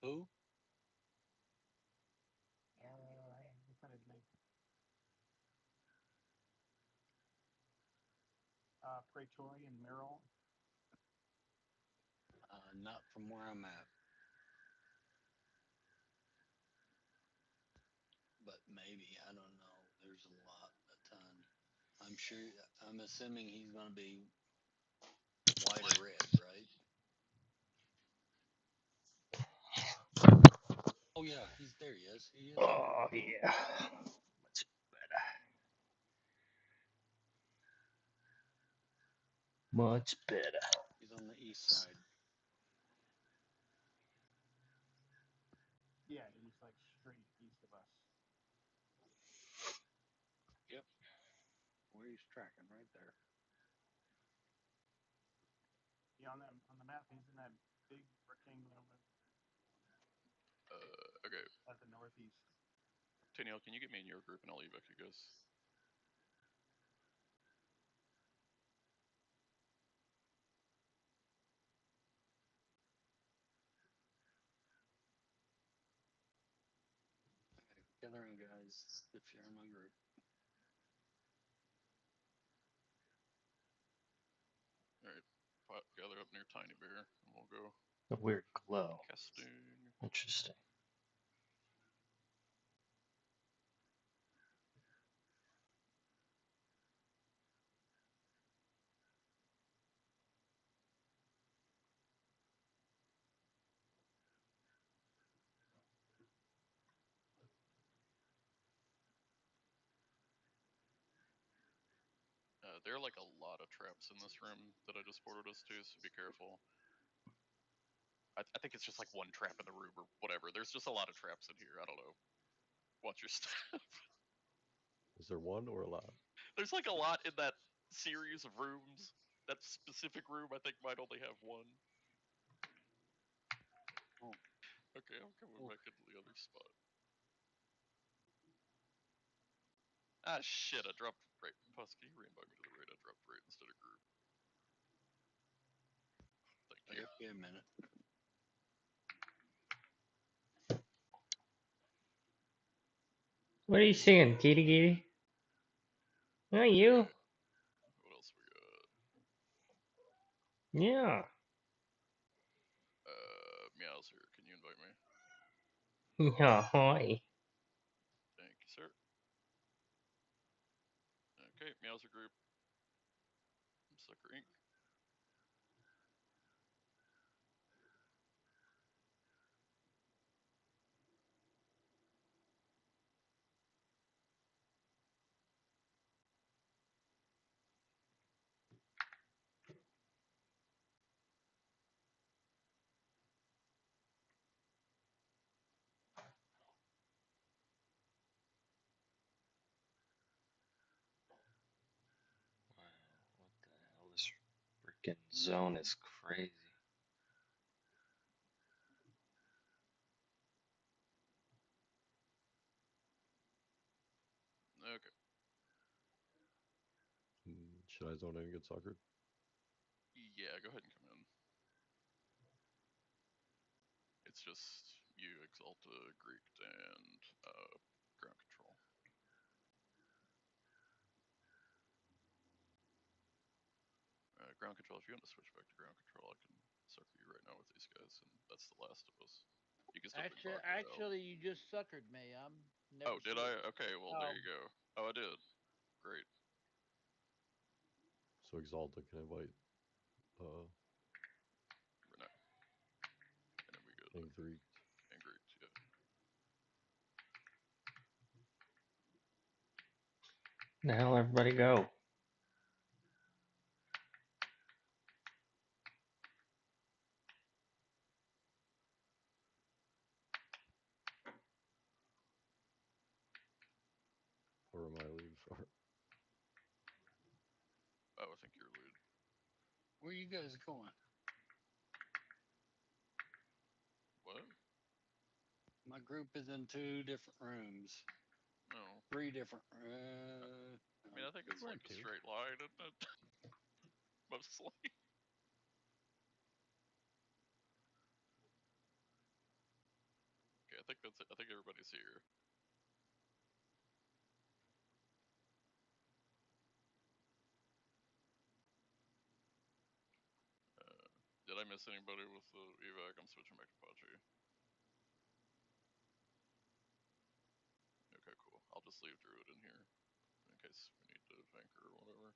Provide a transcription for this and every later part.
Who? What's that his name? Praetory and Merrill. Not from where I'm at, but maybe. I don't know. There's a ton. I'm sure. I'm assuming he's going to be white or red, right? Oh yeah, he's there. He is. He is there. Oh yeah, much better, much better. He's on the east side. Yeah, he's like straight east of us. Yep, where he's tracking right there. Yeah, on the map, he's in that big rectangular Okay. at the northeast. Danielle, can you get me in your group and I'll evac you guys? Gather in, guys. If you're in my group. Alright. Gather up near Tiny Bear and we'll go A weird glow. casting. Interesting. There are like a lot of traps in this room that I just ported us to, so be careful. I think it's just like one trap in the room or whatever. There's just a lot of traps in here. I don't know. Watch your step. Is there one or a lot? There's like a lot in that series of rooms. That specific room, I think, might only have one. Oh. Okay, I'm coming back into the other spot. Ah, shit, I dropped right. Puss, can you rainbow me to the right? I dropped right instead of group. Thank you. Yep, give a minute. What are you singing, Kitty Kitty? Not you. Okay, what else we got? Yeah. Meow's here. Can you invite me? Yeah. Hi. Thank you, sir. Okay, Meow's a group. Sucker Inc. Wow. What the hell? This freaking zone is crazy. Okay. Should I zone in and get suckered? Yeah, go ahead and come in. It's just you, Exalta, Greek, and ground control. Ground control, if you want to switch back to ground control, I can sucker you right now with these guys, and that's the last of us. You can still bring Bogdan out. Actually, you just suckered me. I'm never Oh, did I? switched. Okay, well, there Oh, you go. Oh, I did. Great. So Exalta can invite Renee. And then we go to and Greek. and Greek, yeah. The hell, everybody go. Or am I lead for? Oh, I think you're lead. Where you guys going? What? My group is in two different rooms. No. Three different. I mean, I think it's We're in like a two. straight line, isn't it? Mostly. think that's it. I think everybody's here. Did I miss anybody with the evac? I'm switching back to Pachi. Okay, cool. I'll just leave Druid in here in case we need to anchor or whatever.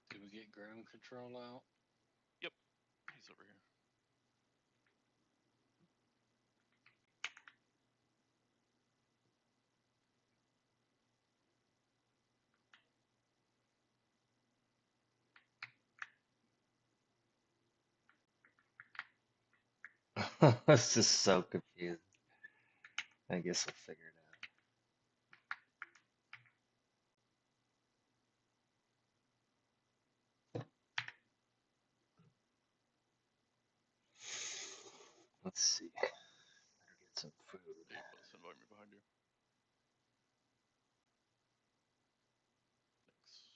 Did we get ground control out? Yep, he's over here. This is so confusing. I guess we'll figure it out. Let's see. Better get some food. Hey, bus, invite me behind you. Thanks.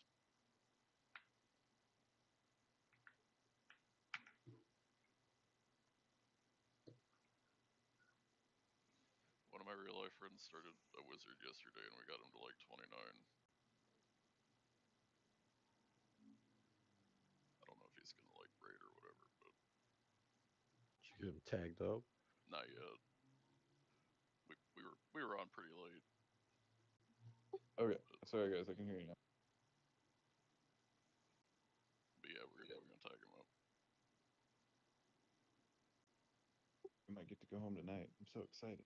One of my real life friends started a wizard yesterday and we got him to like 29. I don't know if he's gonna like raid or whatever, but Did you get him tagged up? not yet. We were on pretty late. Okay, sorry guys, I can hear you now. But yeah, we're gonna tag him up. We might get to go home tonight. I'm so excited.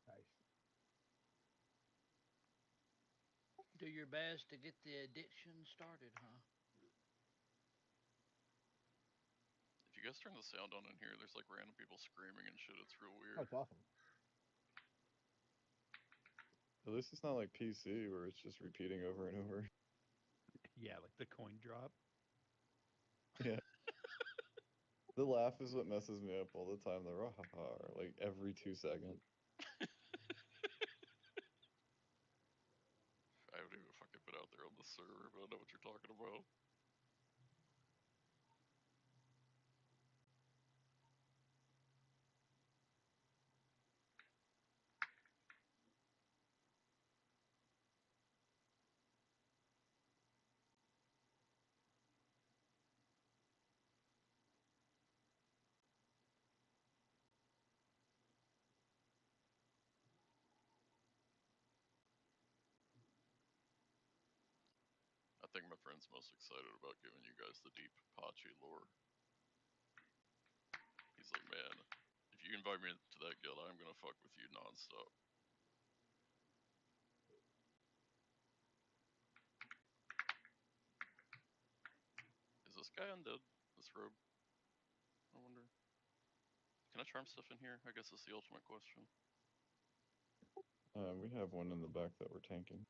Nice. Do your best to get the addiction started, huh? If you guys turn the sound on in here, there's like random people screaming and shit. It's real weird. That's awesome. At least it's not like PC where it's just repeating over and over. Yeah, like the coin drop. Yeah. The laugh is what messes me up all the time. The rah ha ha, like every 2 seconds. I haven't even fucking been out there on the server, but I know what you're talking about. I think my friend's most excited about giving you guys the deep Pachi lore. He's like, man, if you invite me to that guild, I'm gonna fuck with you nonstop. Is this guy undead? This robe? I wonder. Can I charm stuff in here? I guess that's the ultimate question. We have one in the back that we're tanking.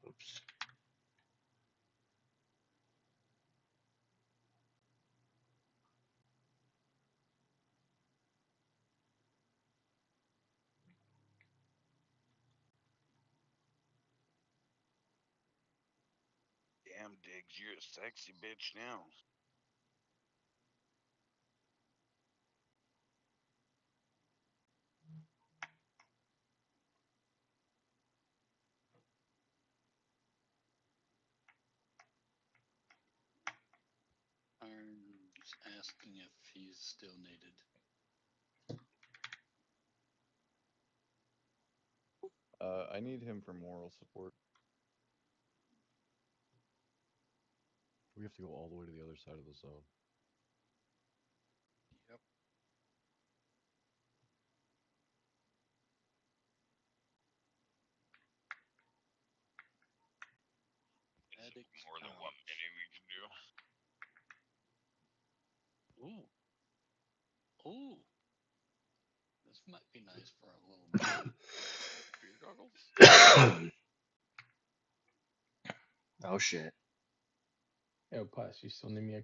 Oops. Damn, Diggs, you're a sexy bitch now. Iron's asking if he's still needed. I need him for moral support. We have to go all the way to the other side of the zone. Yep. It's Addicts more than pouch. 1 minute we can do. Ooh. Ooh. This might be nice for a little bit. Beer goggles? Oh shit. Yo, Plus, you still need me a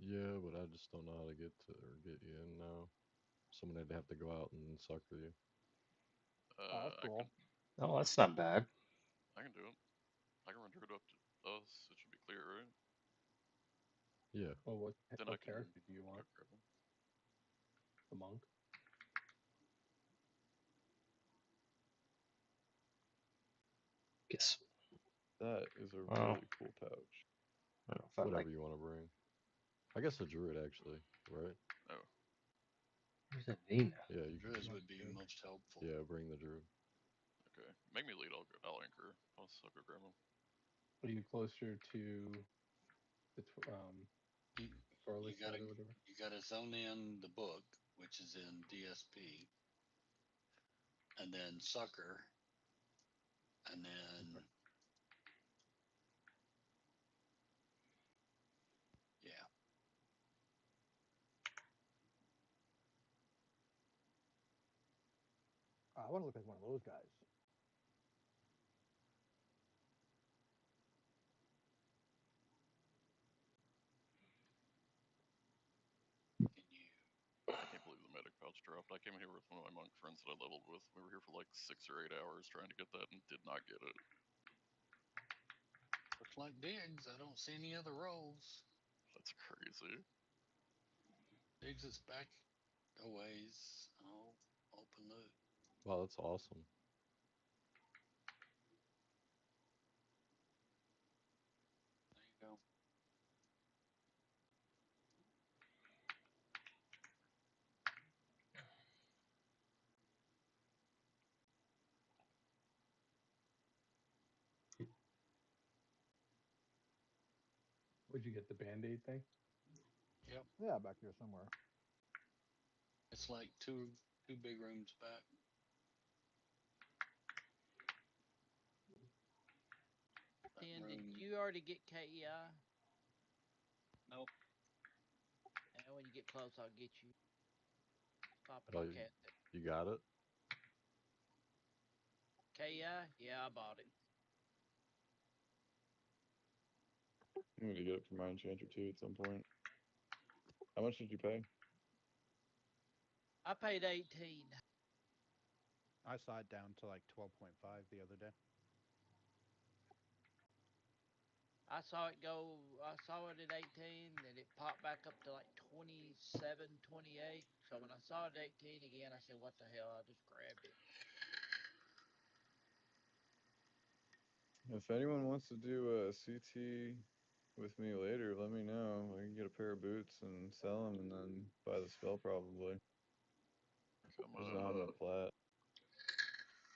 Yeah, but I just don't know how to get to or get you in now. Someone had to have to go out and sucker you. Oh, that's cool. Oh, that's not bad. I can do it. I can run Druid up to us. It should be clear, right? Yeah. Well, Then I what can character do you go want? grab him. The monk? Guess. That is a Well, really cool pouch. I don't know if I Whatever like. you want to bring. I guess a druid actually, right? Oh, Where's that Nina? Yeah, you Druid can. would be most helpful. Yeah, bring the druid. okay. Make me lead. I'll anchor. I'll sucker grab him. Are you closer to the You, Farley you gotta side or whatever? you gotta zone in the book, which is in DSP, and then sucker, and then yeah. I want to look like one of those guys. Can you? I can't believe the medic pouch dropped. I came here with one of my monk friends that I leveled with. We were here for like 6 or 8 hours trying to get that and did not get it. Looks like Diggs. I don't see any other rolls. That's crazy. Diggs is back a ways. Oh, open loot. Wow, that's awesome. There you go. Would you get the band-aid thing? Yep. Yeah, back here somewhere. It's like two big rooms back. That Then did room. you already get KEI? Nope. And when you get close, I'll get you. Pop it, Oh, I'll cast it. you got it? KEI? Yeah, I bought it. I'm gonna get it for my enchanter too at some point. How much did you pay? I paid 18. I saw it down to like 12.5 the other day. I saw it go, I saw it at 18, then it popped back up to like 27, 28. So when I saw it at 18 again, I said, what the hell? I just grabbed it. If anyone wants to do a CT with me later, let me know. I can get a pair of boots and sell them and then buy the spell probably. So I'm I just don't have enough plat.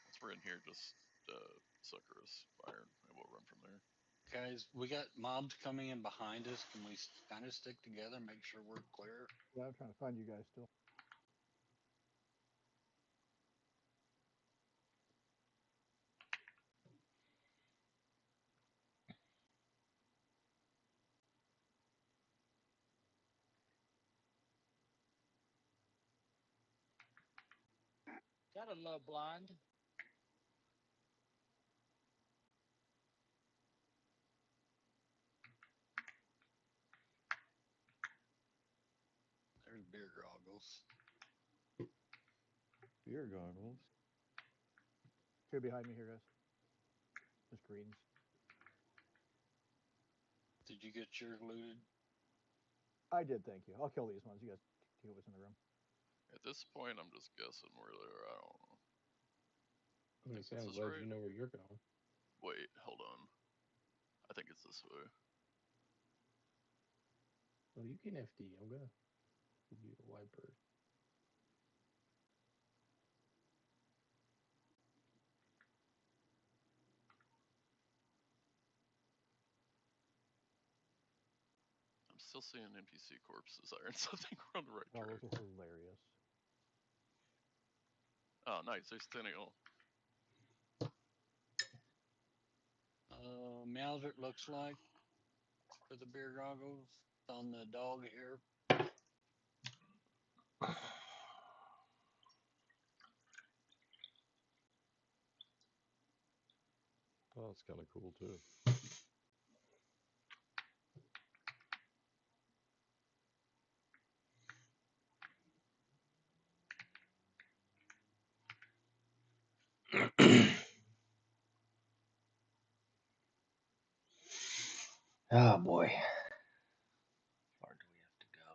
once we're in here, just sucker us iron and we'll run from there. Guys, we got mobs coming in behind us. Can we kind of stick together, make sure we're clear? Yeah, I'm trying to find you guys still. Got a little blind. There's beer goggles. Beer goggles. Two behind me here, guys. Just greens. Did you get yours looted? I did, thank you. I'll kill these ones. You guys take what's in the room. At this point, I'm just guessing where they're. I don't know. I'm I think gonna say this I'm is glad right. you know where you're going. Wait, hold on. I think it's this way. Well, you can FD. I'm gonna give you a wiper. I'm still seeing NPC corpses, Iron, so I think we're on the right Oh, track. those are hilarious. Oh, nice. There's Tenniel. Meowser, it looks like, for the beer goggles. on the dog here. Oh, that's kind of cool too. Oh boy. How far do we have to go?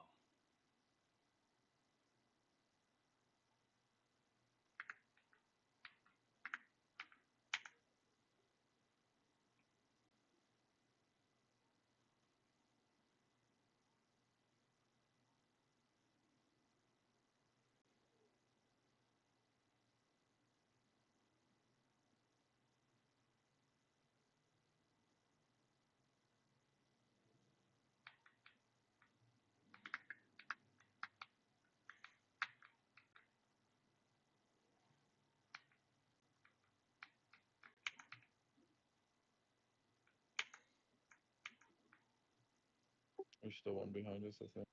There's still one behind us, I think.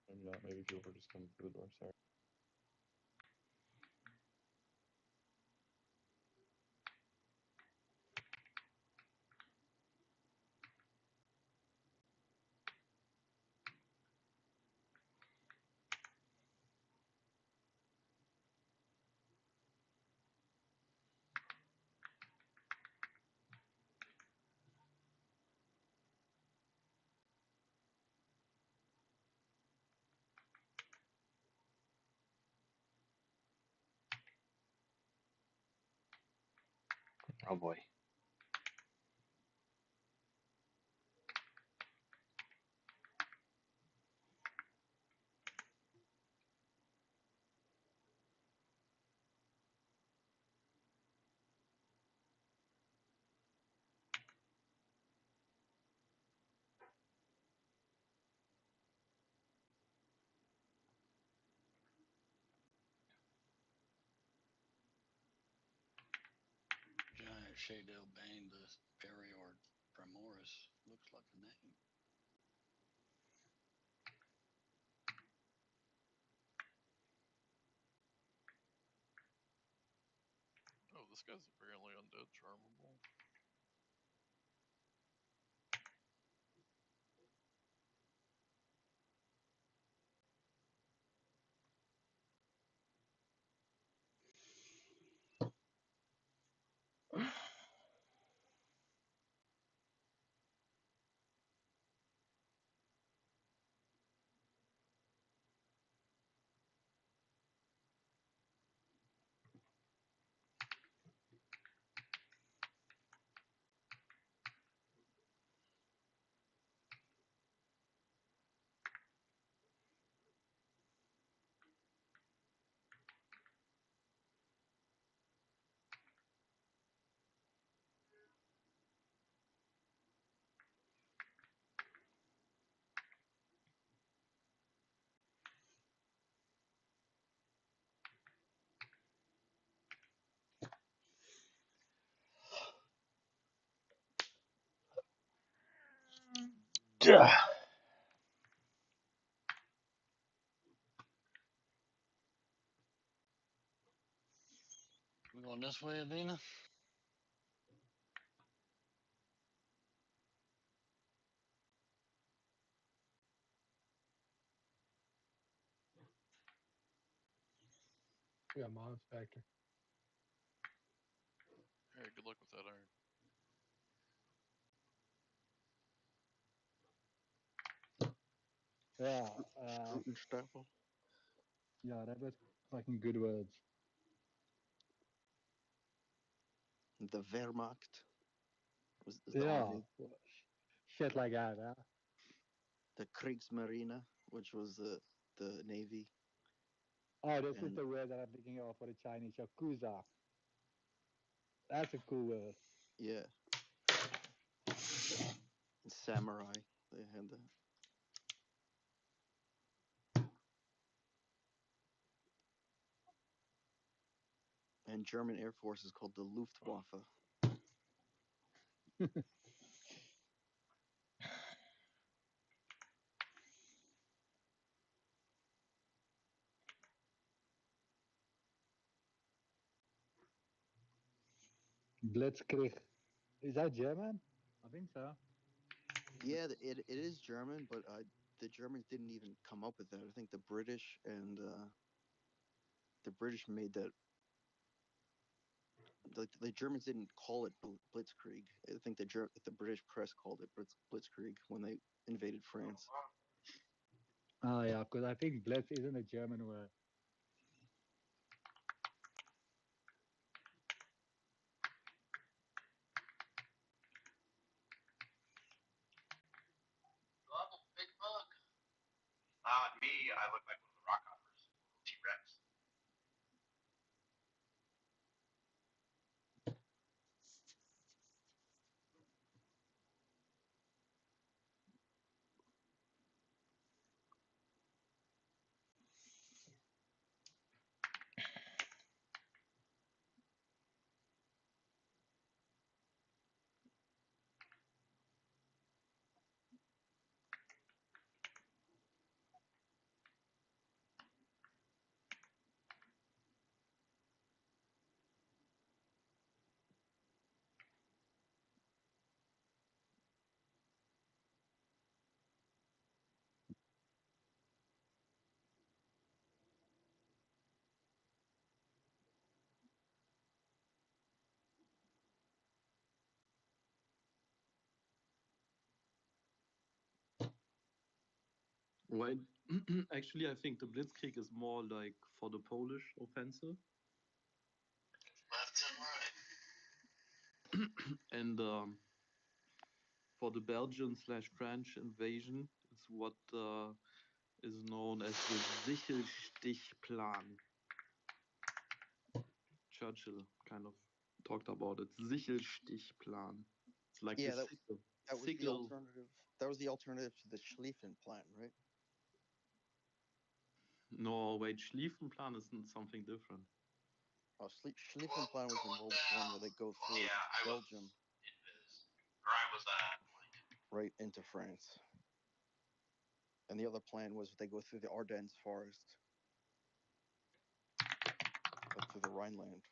Maybe not. Maybe people are just coming through the door. Sorry. Oh boy. Giant Shadow Bane, the Perior Primoris looks like a name. Oh, this guy's apparently undead charmable. Duh. We going this way, Avina? We got mobs back there. Hey, good luck with that iron. Yeah, Stapel. yeah, that was fucking good words. The Wehrmacht is the Yeah, army. shit like that, huh? The Kriegsmarine, which was the navy. Oh, this is And the word that I'm thinking of for the Chinese, yakuza. That's a cool word. yeah, samurai. They had that. And German Air Force is called the Luftwaffe. Blitzkrieg. Is that German? I think so. Yeah, it is German, but the Germans didn't even come up with that. I think the British and the British made that. The Germans didn't call it Blitzkrieg. I think the British press called it Blitzkrieg when they invaded France. Oh yeah, because I think Blitz isn't a German word. Big bug. Me, I look like one of the rock hoppers. T-Rex. Right. Actually, I think the Blitzkrieg is more like for the Polish offensive. Left and right. And for the Belgian slash French invasion, it's what is known as the Sichelstichplan. Churchill kind of talked about it. Sichelstichplan. It's like Yeah, the that was the sickle. alternative. That was the alternative to the Schlieffen plan, right? No, wait, Schlieffenplan is something different. Oh, Schlieffen plan was in World War I, where they go through Belgium. I was right into France. And the other plan was they go through the Ardennes forest, up through the Rhineland.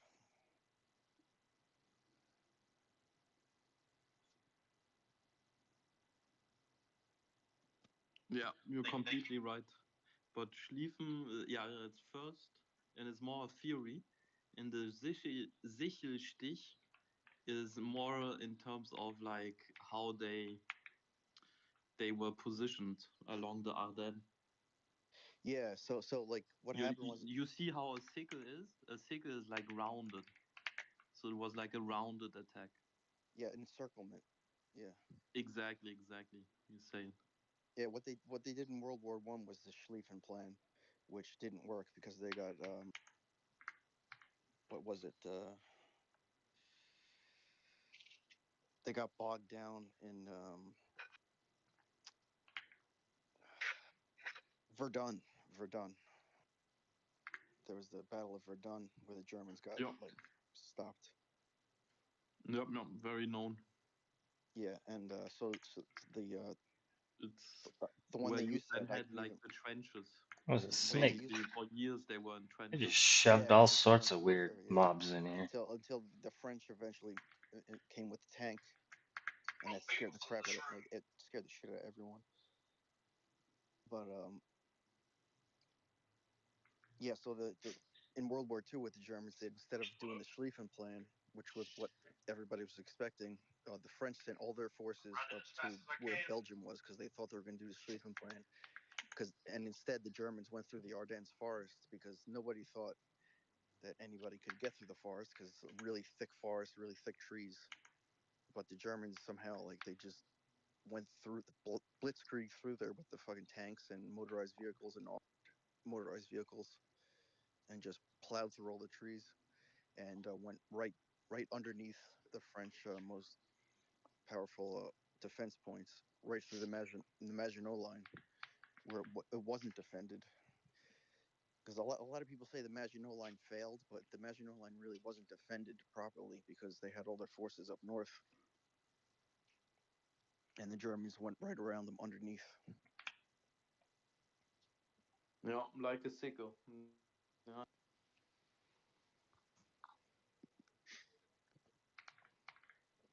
Yeah, you're completely right. But Schlieffen, yeah, it's first, and it's more a theory. And the Sichelstich is more in terms of like how they were positioned along the Ardennes. Yeah, so like what happened was you see how a sickle is? A sickle is like rounded. So it was like a rounded attack. yeah, encirclement. Yeah. Exactly. You say it. Yeah, what they did in World War I was the Schlieffen plan, which didn't work because they got what was it? They got bogged down in Verdun. Verdun. There was the Battle of Verdun where the Germans got like stopped. Yep, very known. Yeah, and so the It's the one where that you you said, then had like the trenches. What was it, Snake? Basically, for years they were in I trenches. just shoved all sorts of weird mobs in here. until the French eventually came with the tank, and that scared the crap out of it scared the shit out of everyone. But yeah, so the in World War II, what the Germans did, instead of doing the Schlieffen plan, which was what everybody was expecting, the French sent all their forces up to where Belgium was because they thought they were going to do the Schlieffen plan. And instead, the Germans went through the Ardennes forest because nobody thought that anybody could get through the forest because it's a really thick forest, really thick trees. But the Germans somehow, like, they just went through the blitzkrieg through there with the fucking tanks and motorized vehicles and all motorized vehicles, and just plowed through all the trees and went right underneath the French most powerful defense points, right through the Maginot Line, where it wasn't defended. Because a lot of people say the Maginot Line failed, but the Maginot Line really wasn't defended properly because they had all their forces up north. and the Germans went right around them underneath. Yeah, like a sicko. Yeah.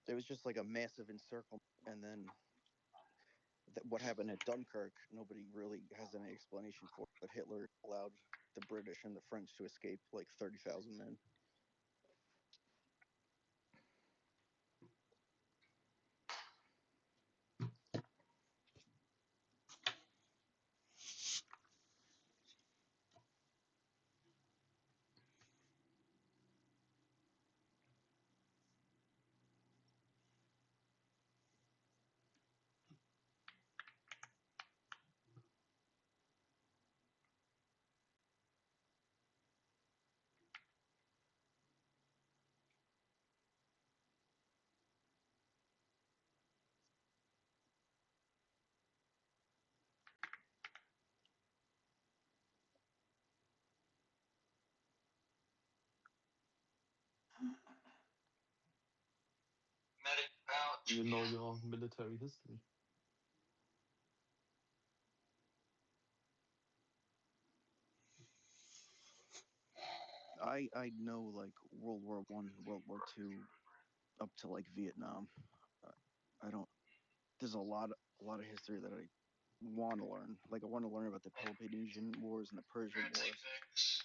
It was just like a massive encirclement, and then what happened at Dunkirk, nobody really has any explanation for it, but Hitler allowed the British and the French to escape like 30,000 men. Medic pouch. You know your military history. I know like World War I, World War II, up to like Vietnam. I don't. There's a lot of history that I want to learn. Like I want to learn about the Peloponnesian Wars and the Persian Fancy Wars, fix.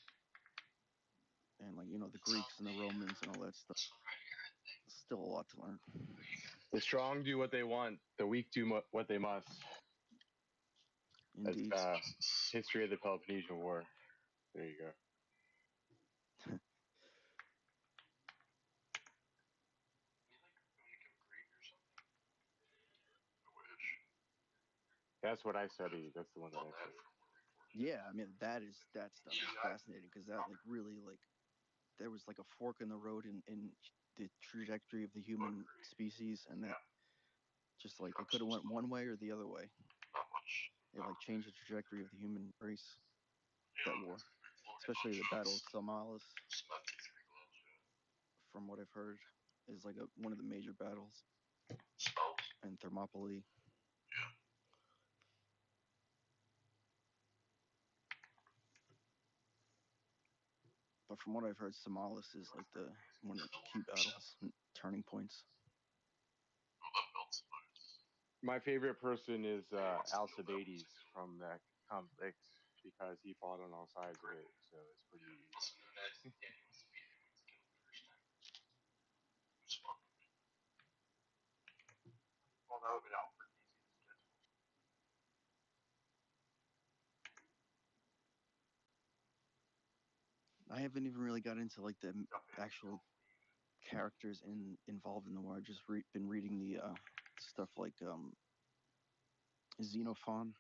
and like the Greeks and the Romans and all that stuff. This one right here, I think. Still a lot to learn. There you go. The strong do what they want. The weak do what they must. That's Indeed. history of the Peloponnesian War. There you go. That's what I studied. That's the one that I studied. Yeah, I mean that stuff is fascinating because that like really like there was like a fork in the road in the trajectory of the human species, and that just like it could have went one way or the other way. It like changed the trajectory of the human race. That war, especially the Battle of Samalis, from what I've heard, is like one of the major battles. And Thermopylae. But from what I've heard, Samalis is like one of the key battles and turning points. My favorite person is Alcibiades from that conflict because he fought on all sides of it, so it's pretty. Well, that would be out pretty easy to get. I haven't even really got into like the actual characters involved in the war. I've just been reading the stuff like Xenophon,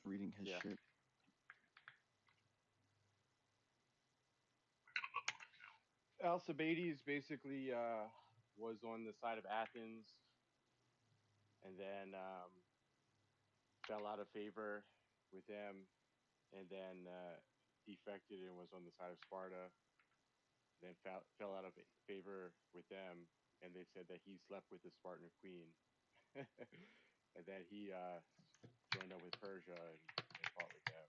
reading his shit. Alcibiades basically was on the side of Athens, and then fell out of favor with them, and then defected and was on the side of Sparta. Then fell out of favor with them, and they said that he slept with the Spartan queen, and then he joined up with Persia and fought with them.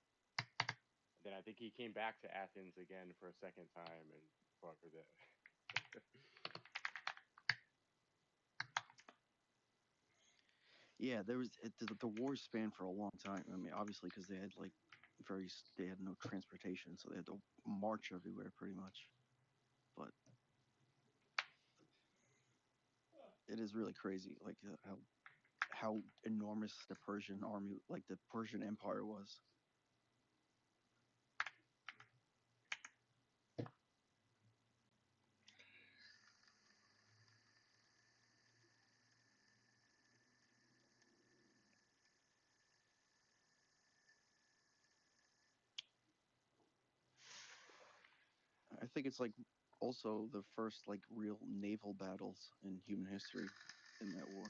And then I think he came back to Athens again for a second time and fought for them. Yeah, there was the wars spanned for a long time. I mean, obviously because they had they had no transportation, so they had to march everywhere pretty much. But it is really crazy, like how enormous the Persian army, like the Persian Empire, was. I think it's like also the first like real naval battles in human history in that war.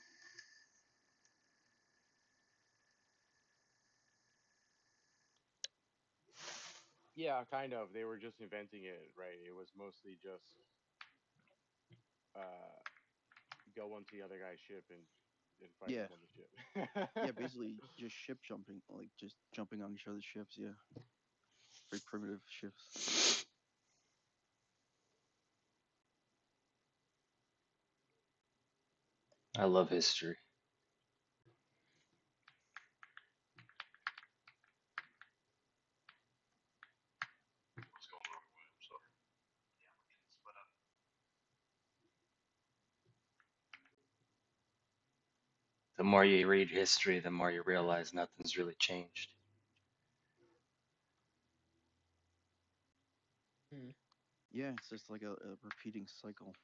Yeah, kind of. They were just inventing it, right? It was mostly just go onto the other guy's ship and and fighting Yeah. on the ship. Yeah, basically just ship jumping, like just jumping on each other's ships. Yeah, very primitive ships. I love history. What's going on, William? Sorry. Yeah, we're getting split up. The more you read history, the more you realize nothing's really changed. Yeah, it's just like a repeating cycle.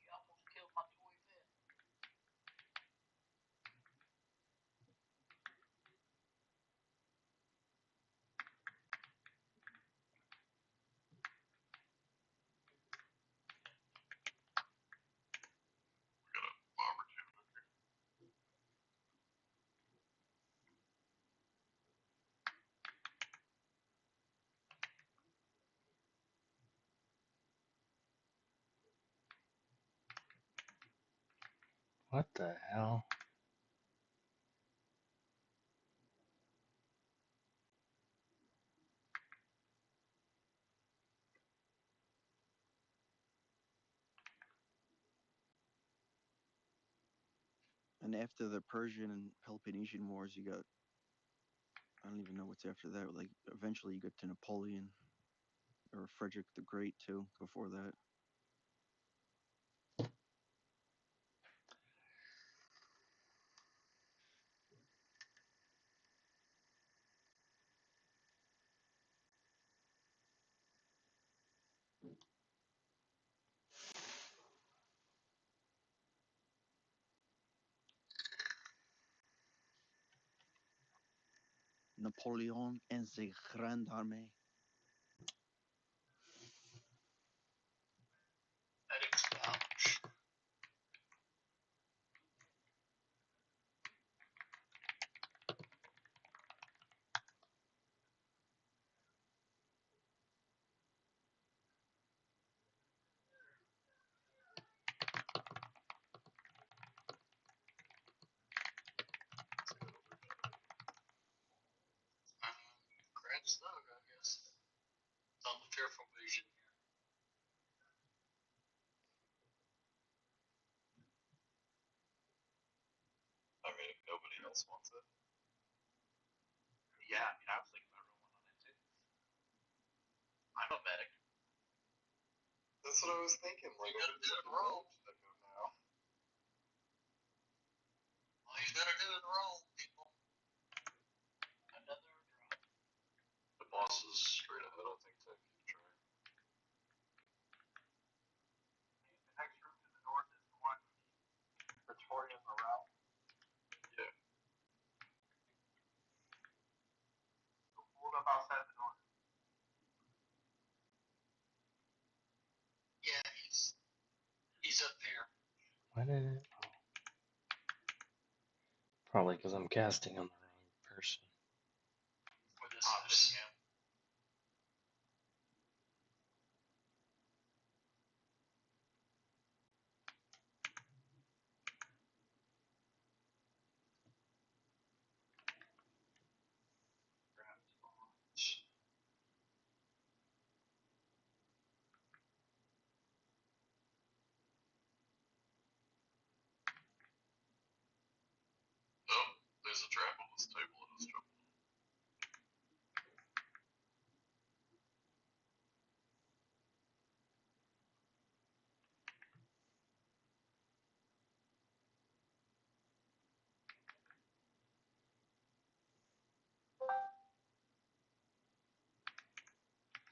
You almost killed my toy vet. Bomber too. What the hell? And after the Persian and Peloponnesian Wars, you got, I don't even know what's after that. Like eventually you get to Napoleon or Frederick the Great too. Before that, Napoleon and the Grande Armée. Ouch. Grand snug, I guess. It's on the careful vision here. I mean, if nobody else wants it. Yeah, I mean, I was thinking about rolling on it too. I'm a medic. That's what I was thinking. Like, you gotta do it wrong. Now. All you gotta do is roll, people. Another drop. The boss is straight ahead, I think, to keep trying. The next room to the north is the one Praetorian morale. Yeah. So hold up outside the door. Yeah, he's up there. Why did it? Oh. Probably because I'm casting on the wrong person. With his hops. Yeah. Oh, there's a trap on this table in this trouble.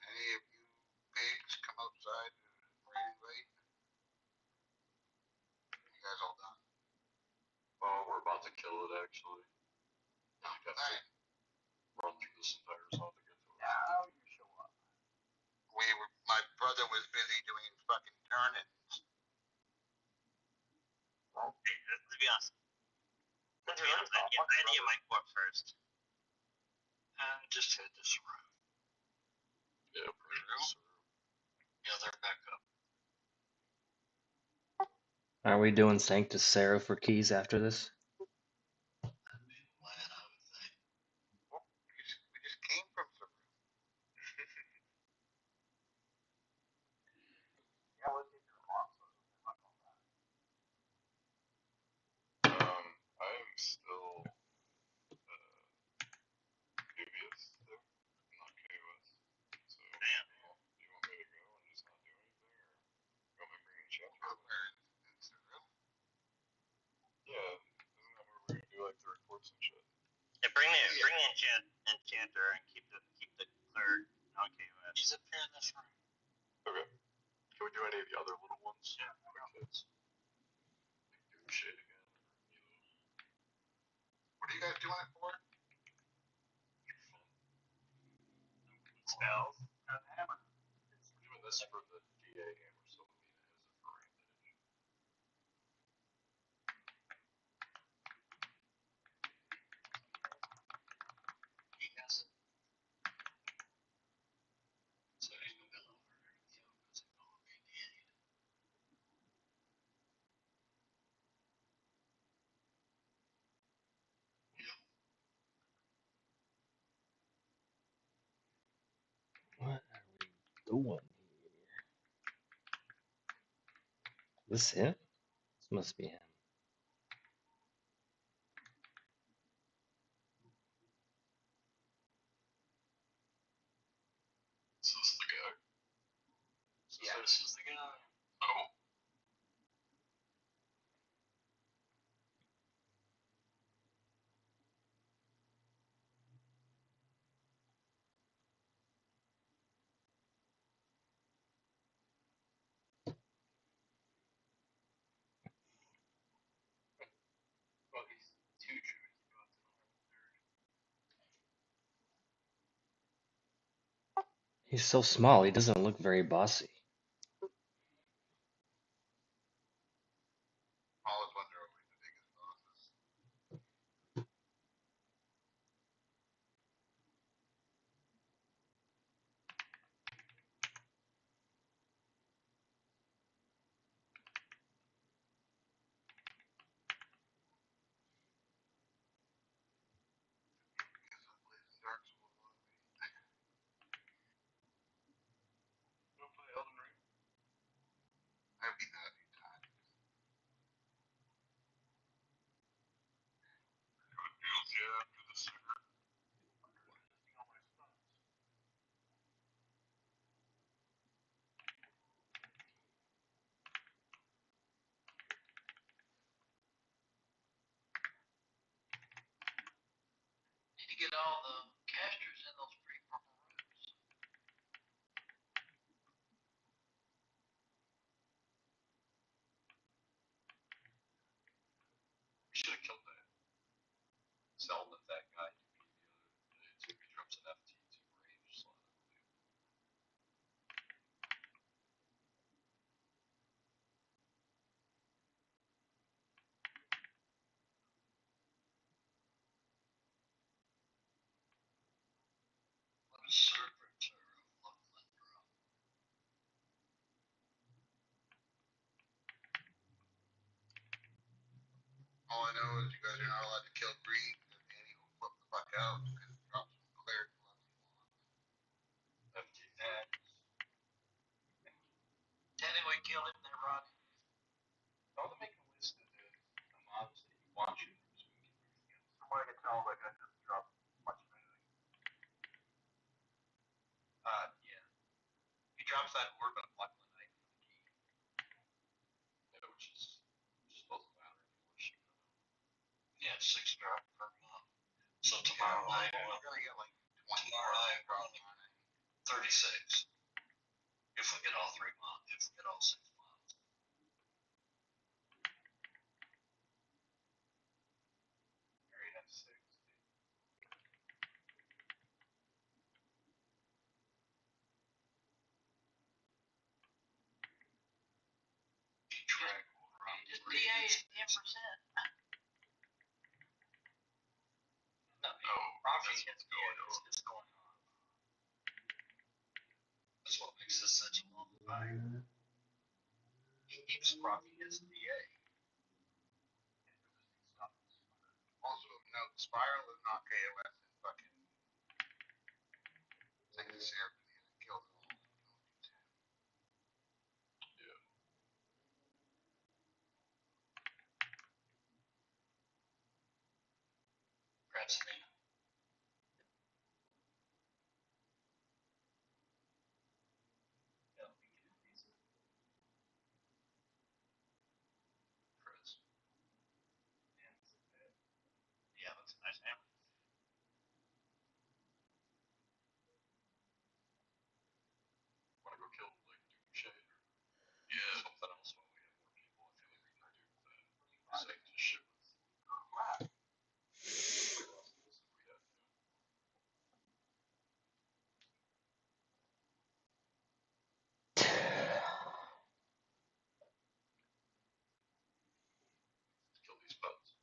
Any of you pigs come outside and invade? You guys all done? Oh, we're about to kill it, actually. I gotta run through this entire zone to get to it. Now you show up. My brother was busy doing fucking turnings. Well, hey, let's be honest. Let's be honest. I need my Quarm first. Just hit this room. Yeah, pretty room. Yeah, they're back up. Are we doing Sanctus Sarah for keys after this? That'd be the plan, I would think. Well, we just came from some. Yeah, let's get to the box. I am still dubious there. I'm not KOS. So, damn. Do you want me to go and just not do anything, or you want me to bring a chapter? It's real? Yeah, isn't that where we're gonna do like the reports and shit? Yeah, bring the enchanter and keep the cleric on KOS. He's up here in this room. Okay. Can we do any of the other little ones? Yeah. Kids. Do shit again. What are you guys doing it for? Spells. Hammer. We're doing this for the DA hammer, so Mina has it for range. He has it. So he's gonna be a little harder to kill because he's gonna be the idiot. What are we doing here? This him? This must be him. Is this the guy? Yeah, this is the guy. Oh. Well, he's too true. He goes to the whole third. He's so small, he doesn't look very bossy. Always wonder what the biggest boss is. Dark Souls on me. Don't play Elden Ring. I beat that a few times. Yeah, after the sugar. Need to get all the casters in those pretty purple rooms. We should have killed that. Zelda, that guy. He drops an FT2 range slot. What a servitor of Luclin drum. All I know is you guys are not allowed to kill green, and Annie will flip the fuck out because it drops some cleric plus FT tags. Anyway, kill him there, Rodney. Tell them to make a list of the mobs that you want you from so we can bring it together. From what I can tell, that guy doesn't drop much of anything. Yeah. He drops that orb and a Luclin knight for the key. Yeah, which is supposed to matter if you want to shoot on him. Yeah, 6 drop per month. So tomorrow night, we're gonna get like 20 tomorrow night we're only 36. If we get all 3 months, if we get all 6 months. Harry has 6. Track will drop. His DA is 10%. No, profit is going on. It's going on. That's what makes this such a long fight. He keeps propping his DA. Spiral is not KOS and fucking take the syrup and kill them all. Yeah. Press me. Press. Yeah, that's a nice hammer. Want to go kill like Doom Shade or something else while we have more people? I feel like we can do that. Save this shit with. Kill these bugs.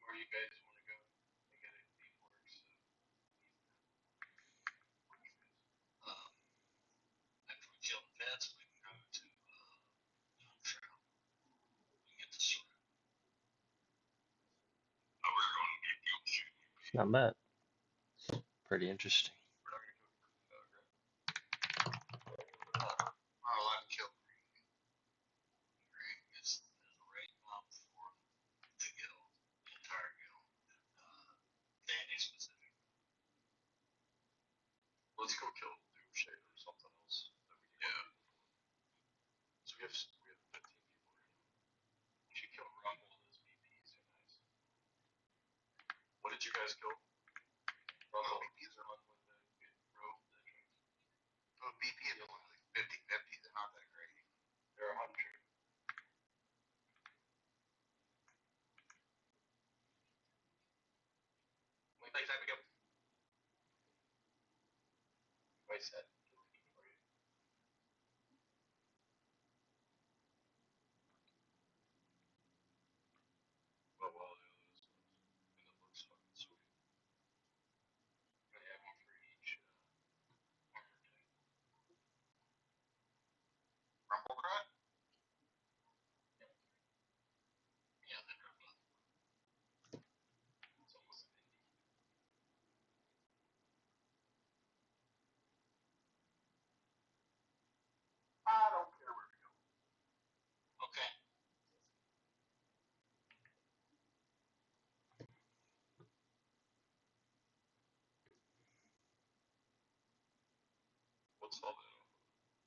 Where you guys want to go? I got it works. After we kill the vets, we can go to Young Trail. We can get the sword. Oh, we're going to be able to shoot. It's not bad. It's pretty interesting. We're not going to kill green. I like to kill green. Green is a raid mob for the guild, the entire guild. Danny specific. Let's go kill Doom Shade or something else that we can. Yeah. So we have 15 people right now. We should kill Rumble. Those BPs are nice. What did you guys kill? Rumble BPs are one with the good robe. Those BPs are only like 50-50. They're not that great. They're 100. Wait, thanks, I go. I said. Oh, well, yeah, that is nice. And it looks fucking sweet. I have one for each armor type. Rumble Cry? Yeah, they're good. It's almost an indie. I don't care where we go. Okay. What's all that?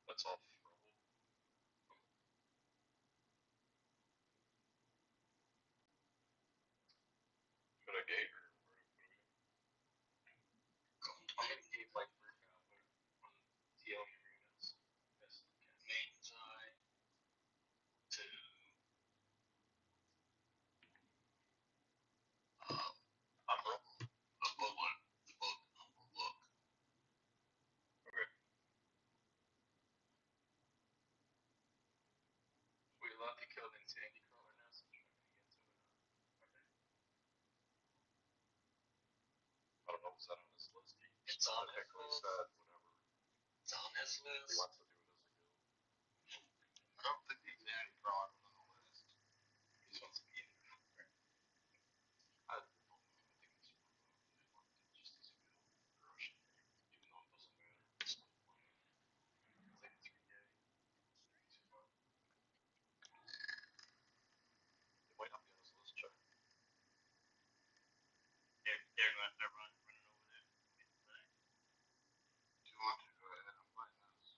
That's off Rumble. Should I gate or where do we go? I'm gonna keep like for now, but on TL arenas, main side to Umbrella. above one, look. Okay. We allowed to kill the Sandy Crawler now, so we're not gonna get to it. Okay. I don't know. Was that on this list? It's on his Specifically list. said whatever It's on his he list. wants to do it as a guild. I don't think the Sandy Crawler was on the list. He just wants to be in it. I I think it's just as a guild. Russian. Even though it doesn't matter. It's still playing. It's like 3K. Too far. It might not be on his list, check. They're going. They're running over there. Do you want to go ahead and find those?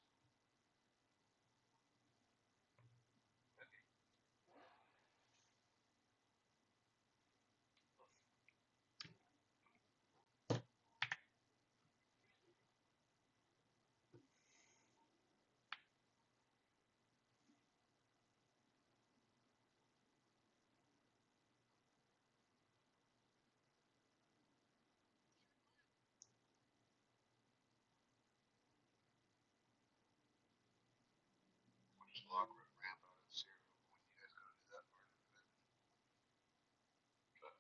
We'll just walk right ramp out of zero when you guys go to do that part of it. Okay.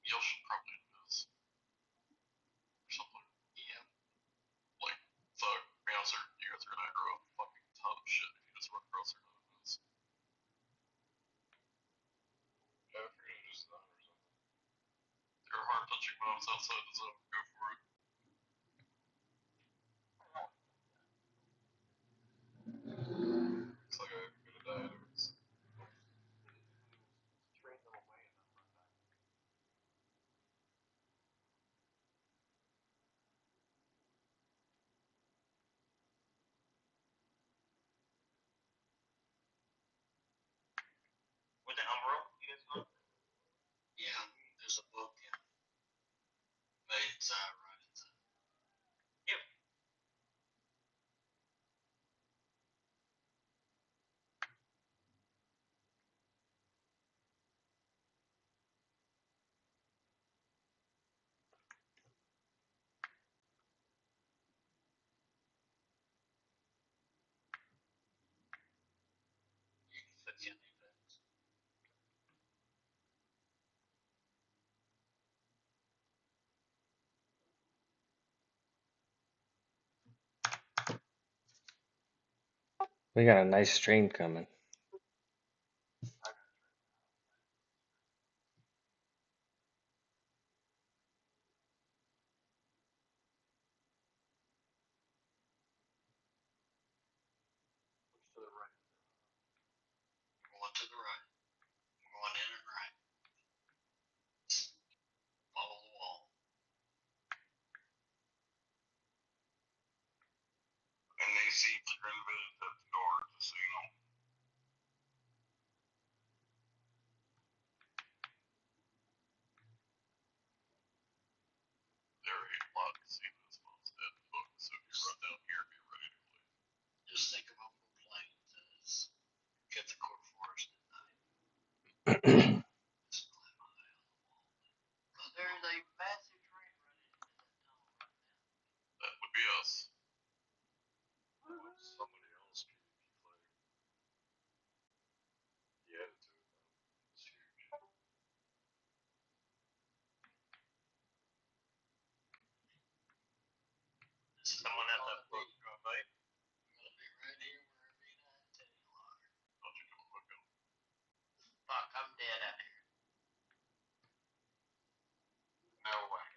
You should probably do this. Or something. Yeah. Like, so, you guys are gonna grow a fucking ton of shit if you just use that or something. There are hard touching mobs outside the zone. Go for it. Looks like I'm gonna die anyways. Was it Umbro? You guys know? Yeah, there's a book. Yeah. But it's right inside. Yep. You can fix your defense. We got a nice stream coming. To the right. Going to the right. Going in and right. Follow the wall. And they seats are invented at the door, just so you know. There are a lot of seats and spots at the book, so if you run down here, be ready to play. Just think of Humble Plains as get the core forest at night. Just climb high on the wall. Because there's a massive train running into that tunnel right now. That would be us. Somebody else PvP flag. He added to it though. It's huge. This is Someone at that book be, drop by. gonna be right here where Arena and Teddy are. Thought you could look up. Fuck, I'm dead out here. No way.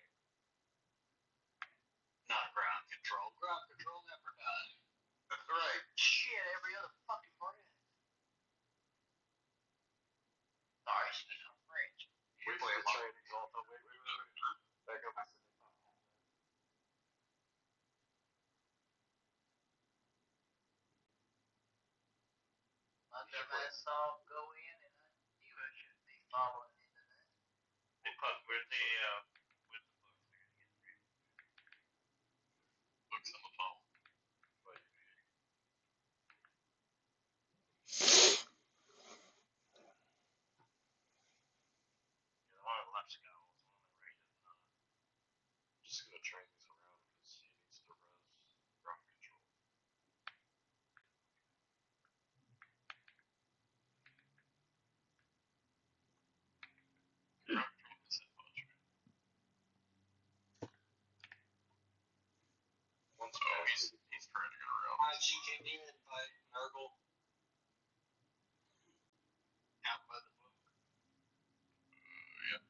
Not ground control. Ground control never dies. That's right. Shit, every other fucking breath. Sorry, excuse my French. We play a lot. Wait. Back up. My dumbass saw go in and I knew I shouldn't be following into that. Hey, Puck, where's the books? Books on the phone. But The one on the left scout, the one on the right is not. I'm just gonna train these around because he needs to res ground control. Ground control is that much. Once he's trying to get around. She came in by Nurgle. Out by the book. Yeah.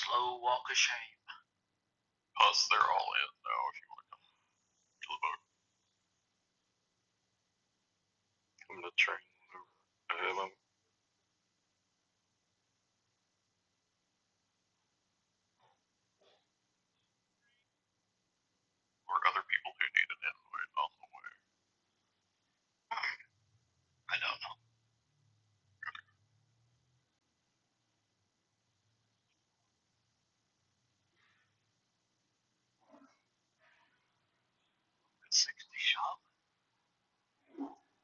slow walk of shame. Plus, they're all in now if you want to come to the boat. I'm gonna train ahead of them. Or other people who need an invite on the way. I don't know. Good 60 shot.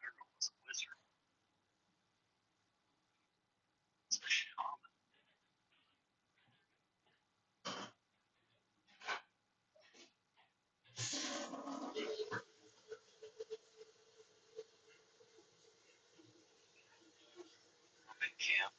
There goes the wizard. It's the shaman. I'm in camp.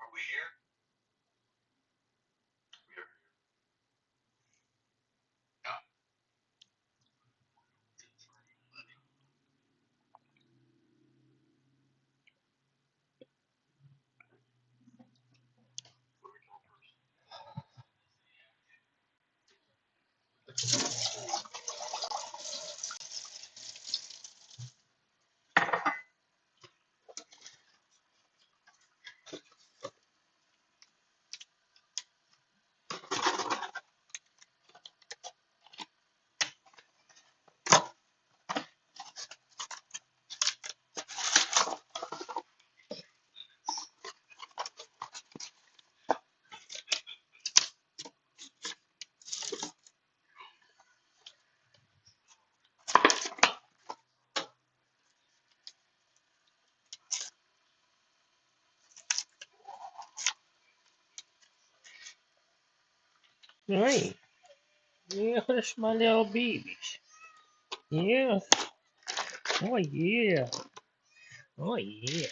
Are we here? We are where we going first. Right. Yeah, that's my little babies. Yes. Oh yeah. Oh yeah.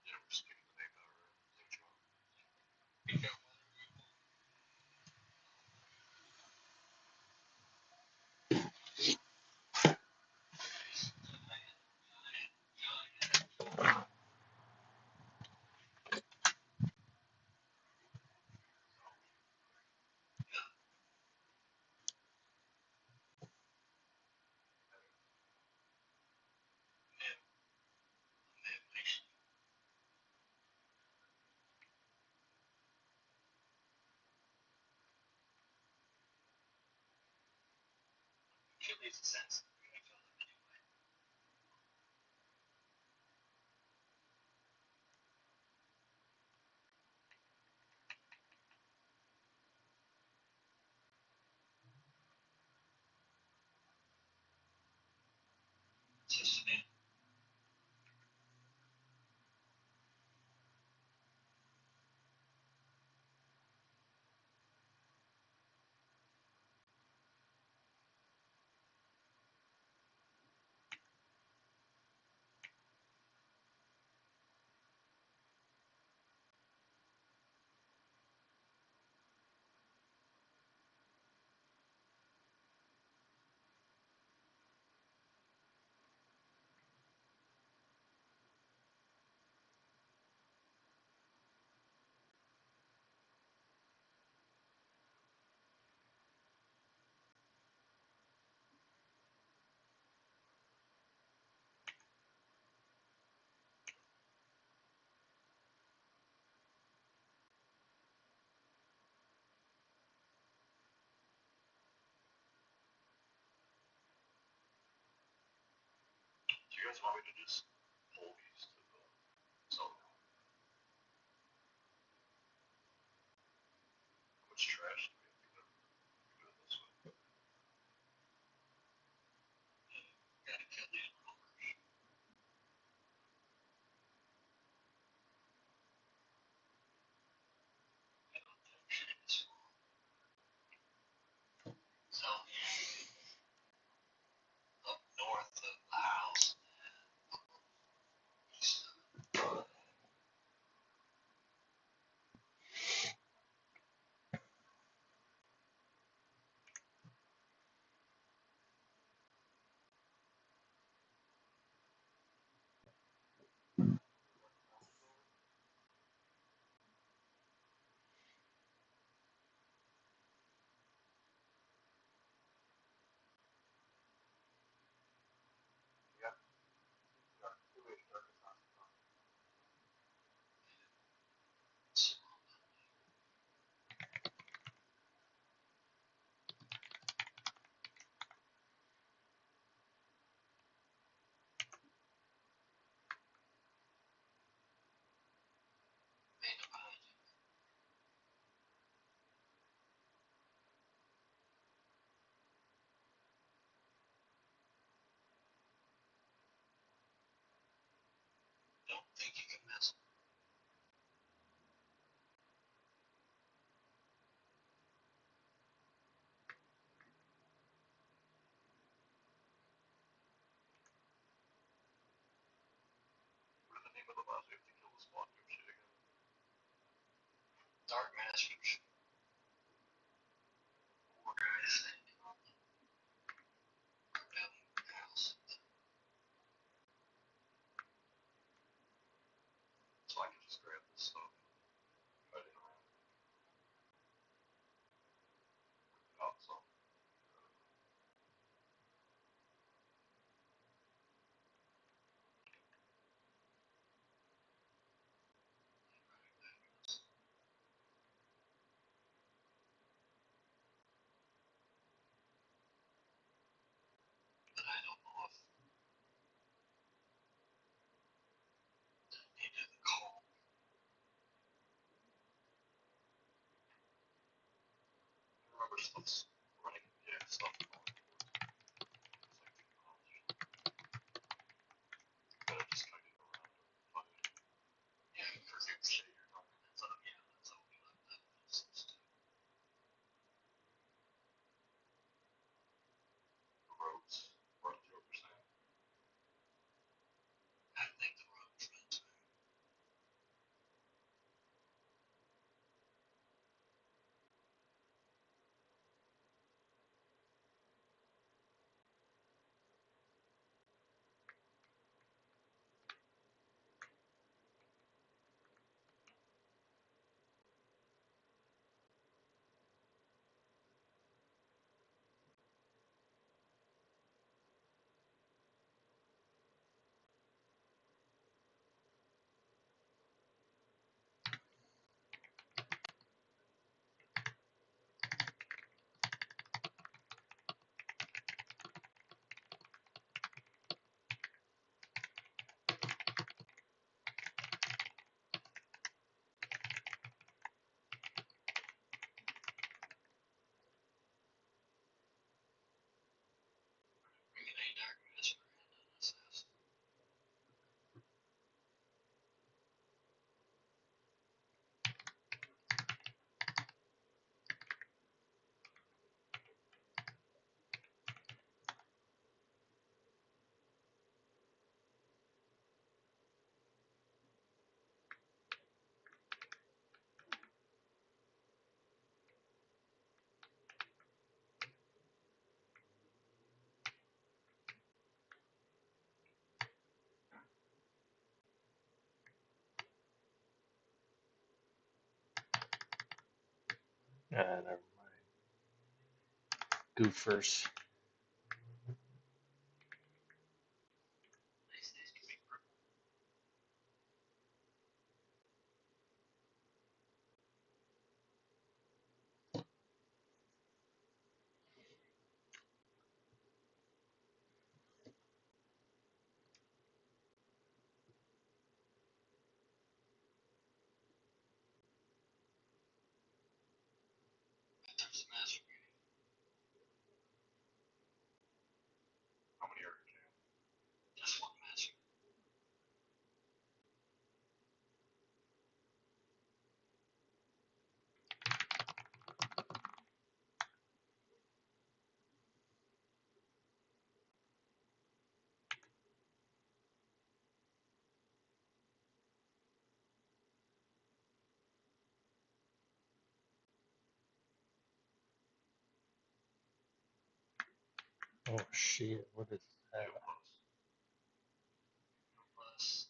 Yeah, we're just getting the name out right. New job. Should leave a sense. You're gonna kill them anyway. It's just a man. you guys want me to just pull these to the cell phone? How much trash do we have to go? Do it this way. Gotta kill these rollers. So up north of the house, east of it. Don't think you can miss them. What is the name of the boss we have to kill the spawn shit again? Dark Masters. Four guys standing on the house. So I can just grab this stuff. Cut it around. Out some. But I don't know if he didn't call. Remember stuff's running. Yeah, stuff going. It's like 2 miles or something. Gotta just cut it around to find it. Yeah, for your shit you're talking. That's how, yeah, that's how we left that distance too. The roads run through percent. I think the roads run through. Bringing a dark master in on this ass. Never mind. Goofers. These days can be brutal. Oh shit! What is that? Plus,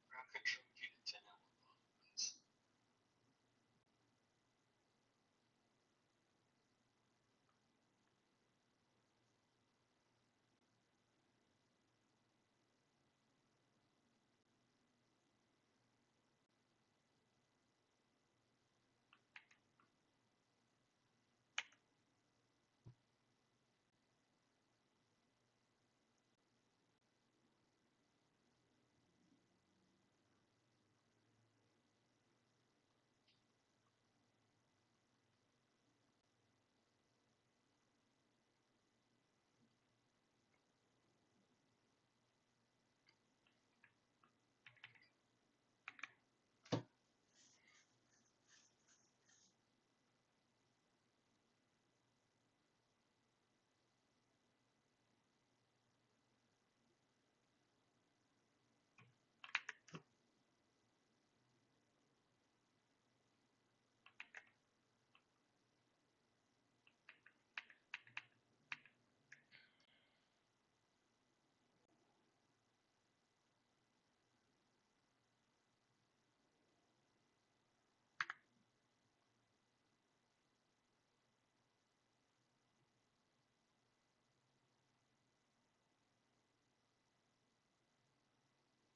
ground control key to 10 hour bomb, please.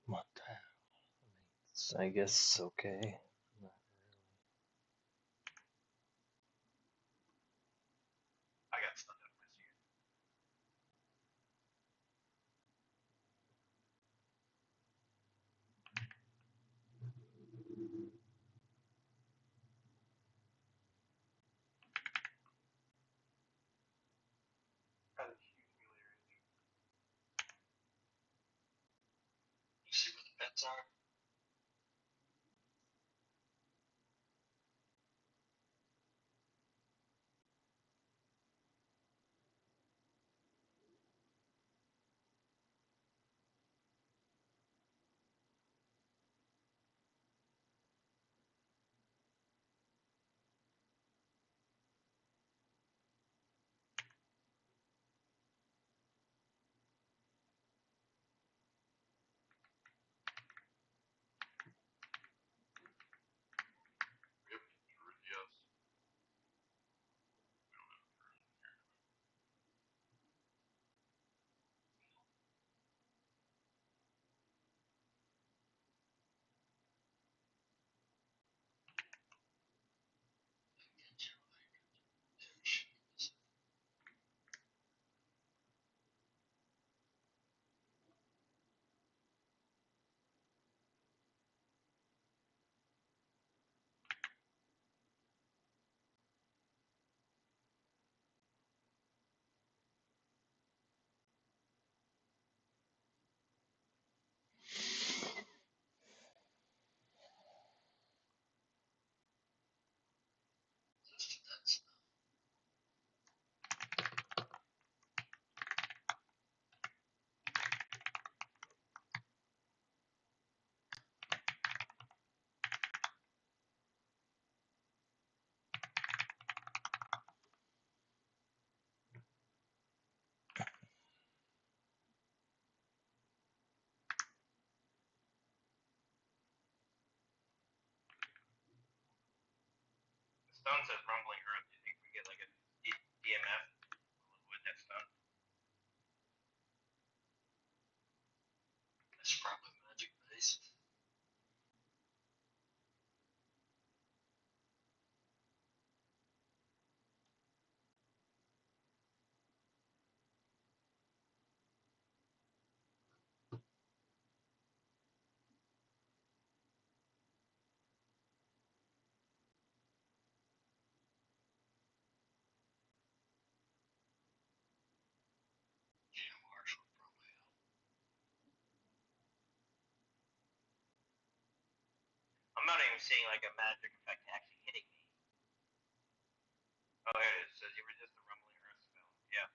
What the hell? I guess okay. Not I got stunned out of my seat. Had a huge melee range. You see where the pets are? Yep, druid, yes. Get you like shit. That's Stone says rumbling earth. Do you think we get like a EMF? We'll avoid that stone. That's probably magic based. Yeah, Marsh would probably help. not even seeing like a magic effect actually hitting me. Oh, there it is. It says you resist the rumbling earth spell. Yeah.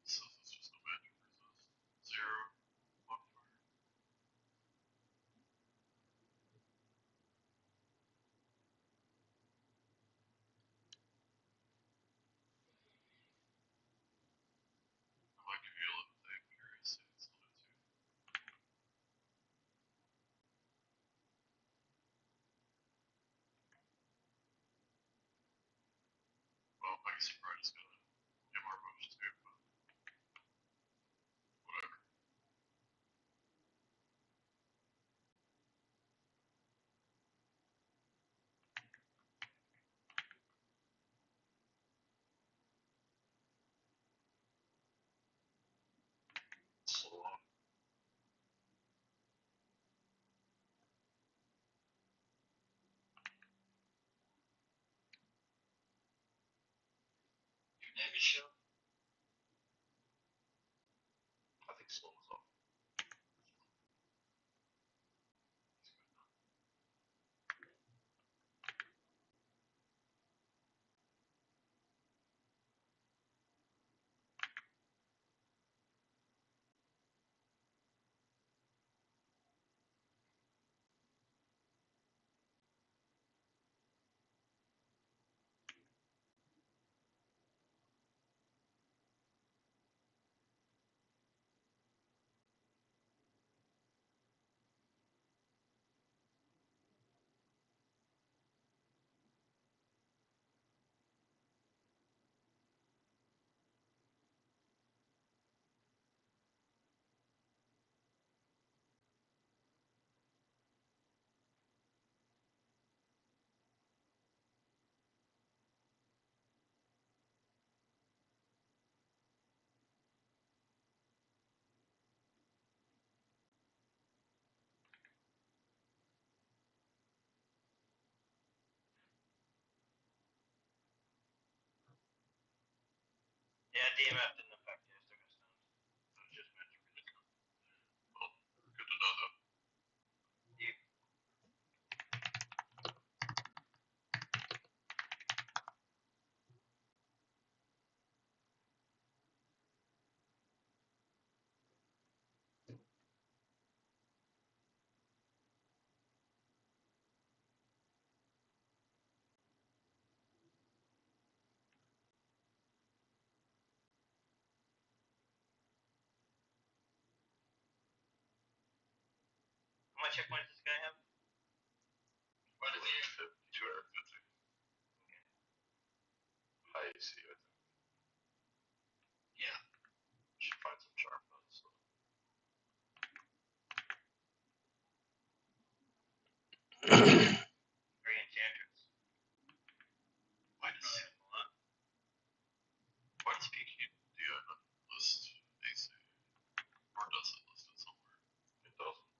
So it's just a magic resist. 0 modifier. I might give you a little thing, curious if it's not too. Well, I guess you probably just gotta MR push too, but whatever. Slow on. Your name is show? I think slow is off. Yeah, DMF didn't affect you. I still got stunned. So it's just magic resist. Well, good to know though. You. How much hit points does this guy have? Why did you 250? High AC, I think. Yeah. Should find some charm buds. So. Three enchantress. Why does PQ list AC? Or does it list it somewhere? It doesn't.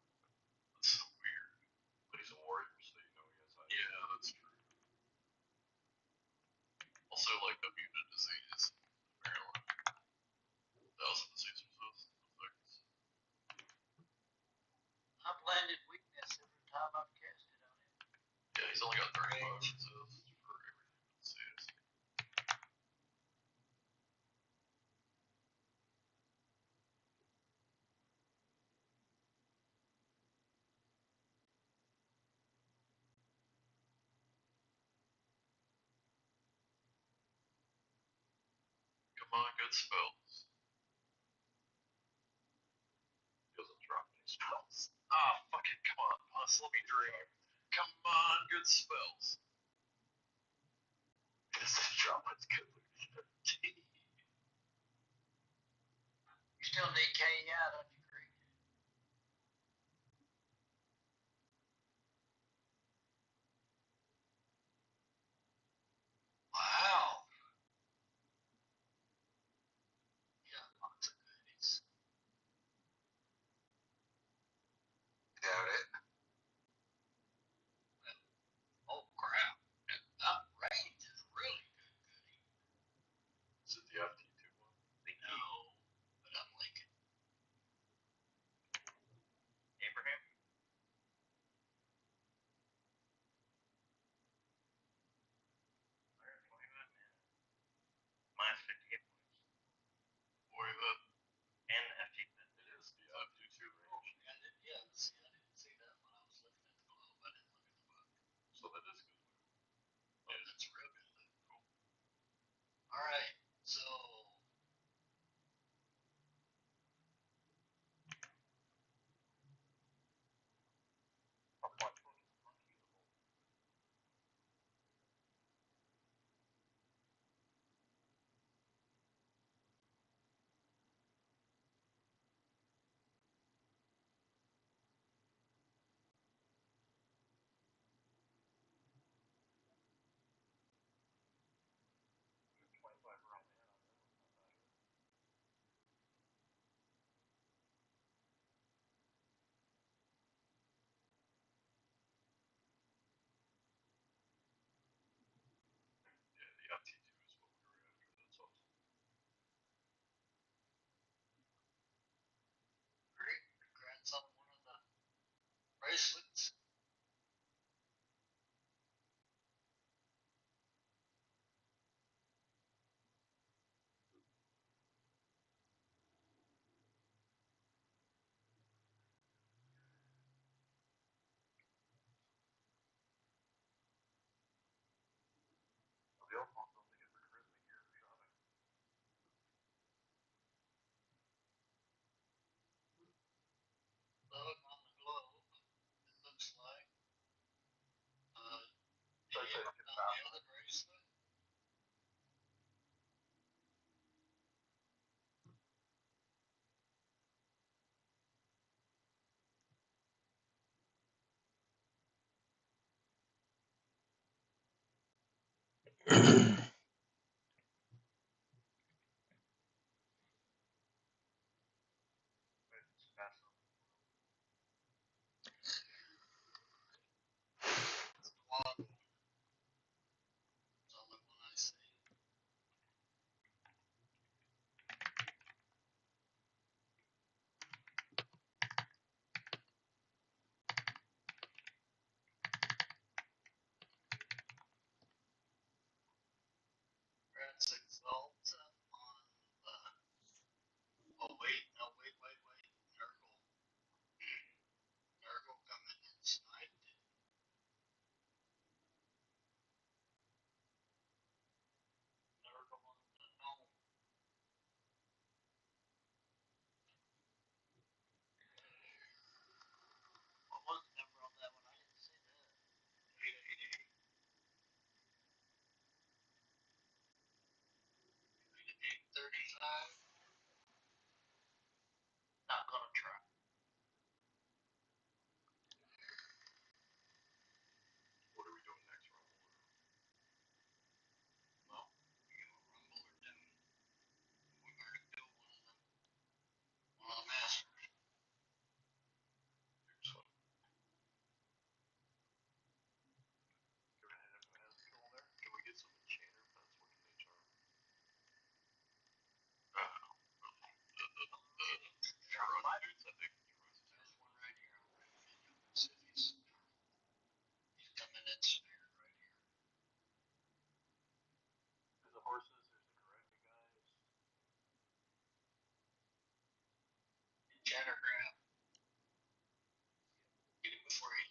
That's so weird. But he's a warrior, so you know he has high. Yeah, that's true. Also, like, immune to disease, apparently. 1,000 disease resist effects. I've landed weakness every time I've casted on it. Yeah, he's only got 35 resist for everything it says. Come on, good spells. He doesn't drop any spells. Ah, fucking come on, Puss, let me dream. Come on, good spells. He doesn't drop his good You still need KI, don't you, Greg? Wow.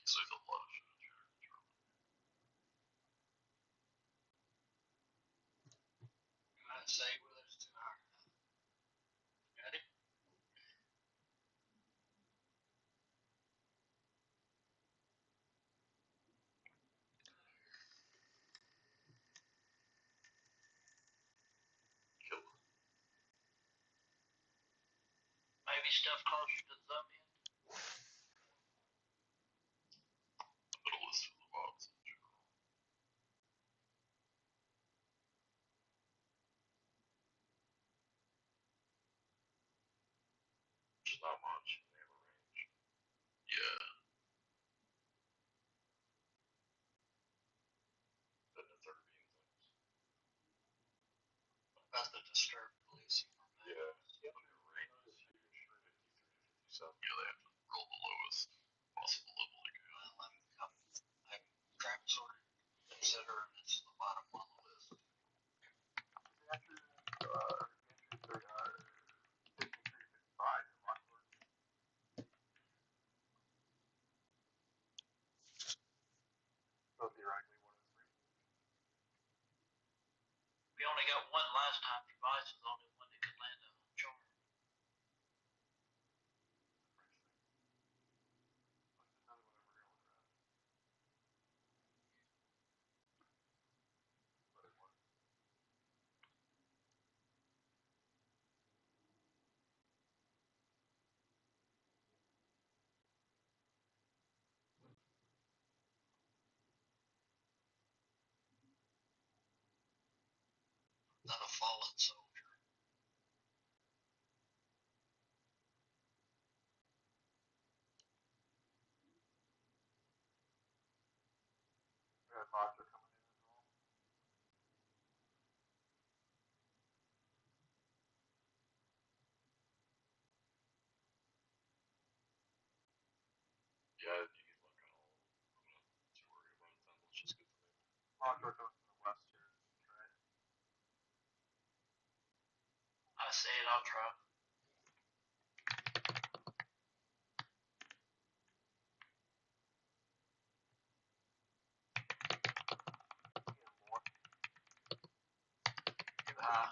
So it's a lot of shit in German. I say whether it's too hard or not. Got it? Kill it. Maybe stuff closer to the thumb end. The middle is for the box in general. Which is not much. They have a range. Yeah. Then the 30 and things. What about the disturbed policing from that? Yeah. Yep. Their range is huge. 53 to 57. Yeah, they have to roll the lowest possible level they can. Well, I'm trying to sort of consider it's the bottom on the list. So theoretically, one of the three. We only got one last time. Device is the only one that could land a charm. Not a fallen soldier. Yeah, Fox are coming in as well. Yeah, you can look at all of them. I'm not too worried about them. Let's just get the main one. Fox are coming to the west here. Try it. I say it, I'll try. Too high.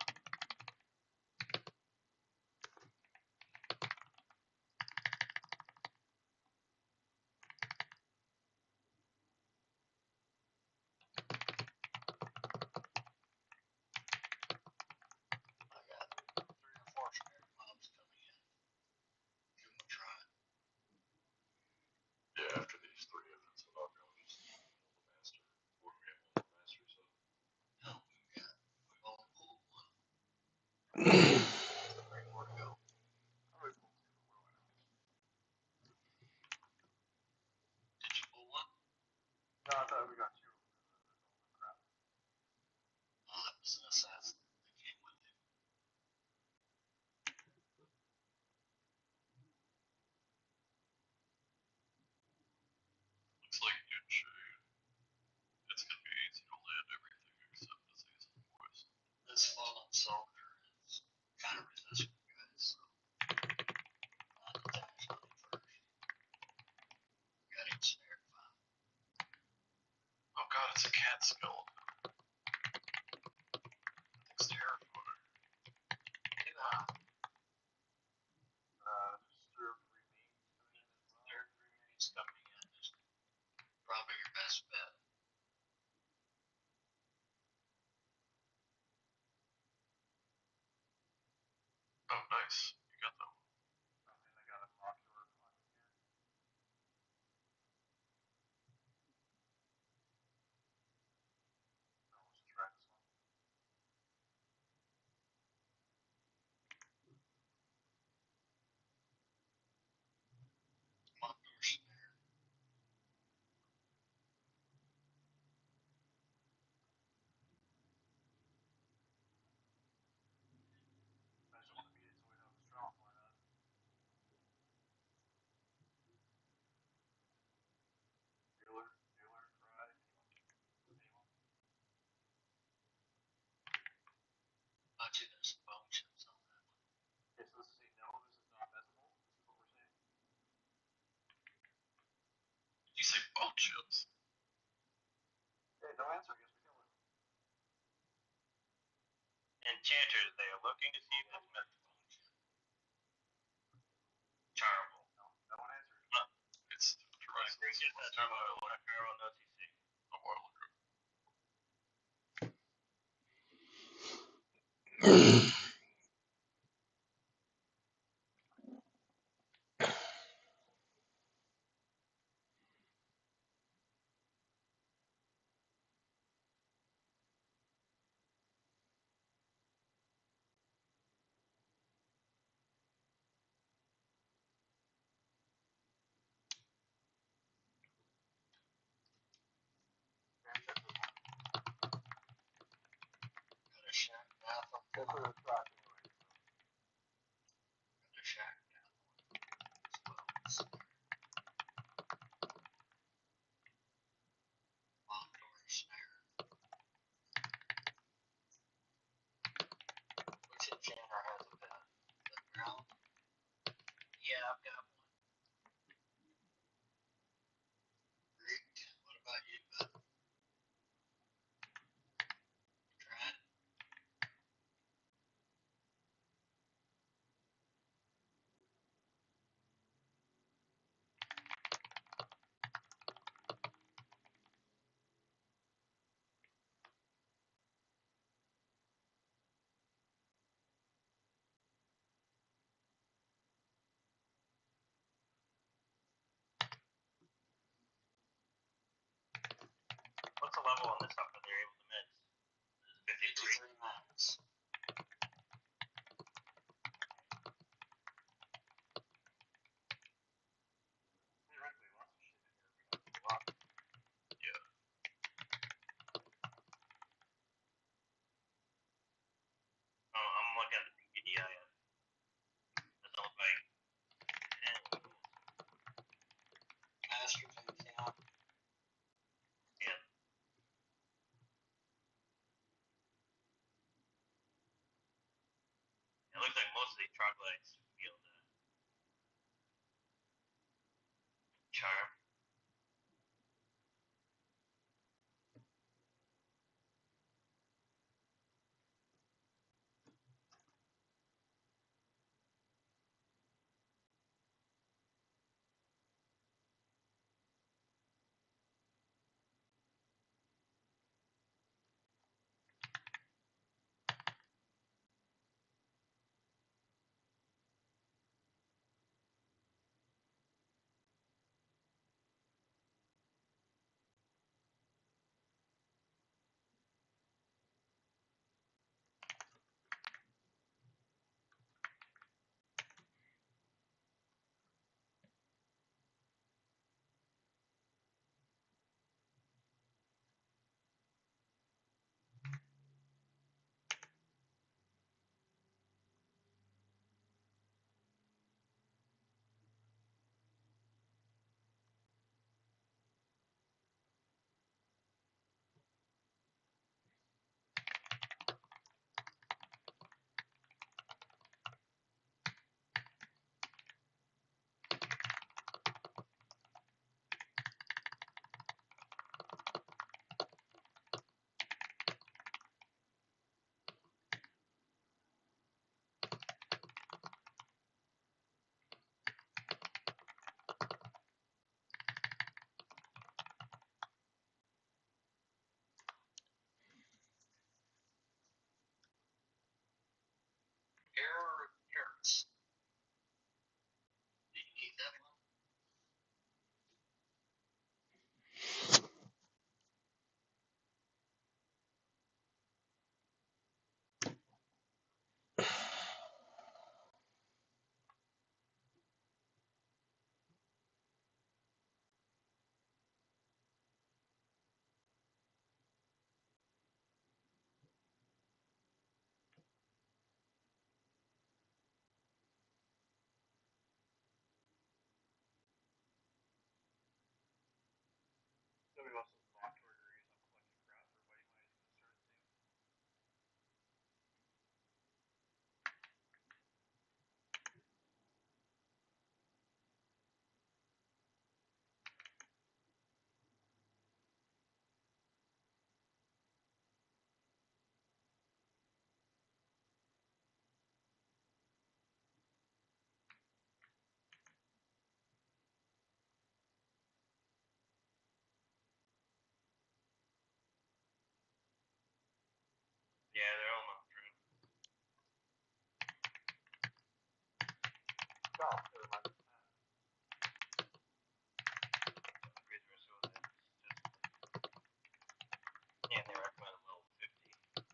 I got 3 or 4 spirit bombs coming in. Give them a try. Yeah, after these three, if it's about going, just kill the master. What do we have on the master side? No, we've only pulled one. 3 more to go. Did you pull one? No, I thought we got two. Crap. Oh, that was an assassin that came with him. Looks like good shade. It's gonna be easy to land everything except disease and poison. This fallen soldier is kind of resistant, guys, so I'll attack on him first. Got him snared fine. Oh god, it's a cat skeleton. It's terrifying. Too high. Disturbed remains coming in as well. Disturbed remains coming in is probably your best bet. Oh, nice. You got that one. Oh, and I got a modular climbing here. No, let's try this one. Modular snare. I just want to beat it so we know it's strong. Why not? Healer, try. Anyone? Actually, there's some bone chips on that one. Okay, so this is a no, this is not messable. This is what we're saying. Did you say want chips. Okay, no answer. Guess we kill it. Enchanters, they are looking to see if this method function. Charmable. No one answered. It's Creatures that are on a Pharaoh no CC. a wild group. Got a shack bath up That's there. what it's got anyway. Got a shack bath as well. Lockdoor snare. Which enchanter has a pet? The ground? Yeah, I've got one. Greek. What about you, bud? Trent? What's the level on this stuff that they're able to mix? 53. 53 max. Theoretically, lots of shit in here. We have to lock. Oh, I'm looking at the PDI. Doesn't look like. Masterton camp. Yeah. It looks like most of these troglodytes yield charm. Error Harris. Do you need that one? Yeah, they're all not true. Oh, never mind. Yeah, they recommend a level 50.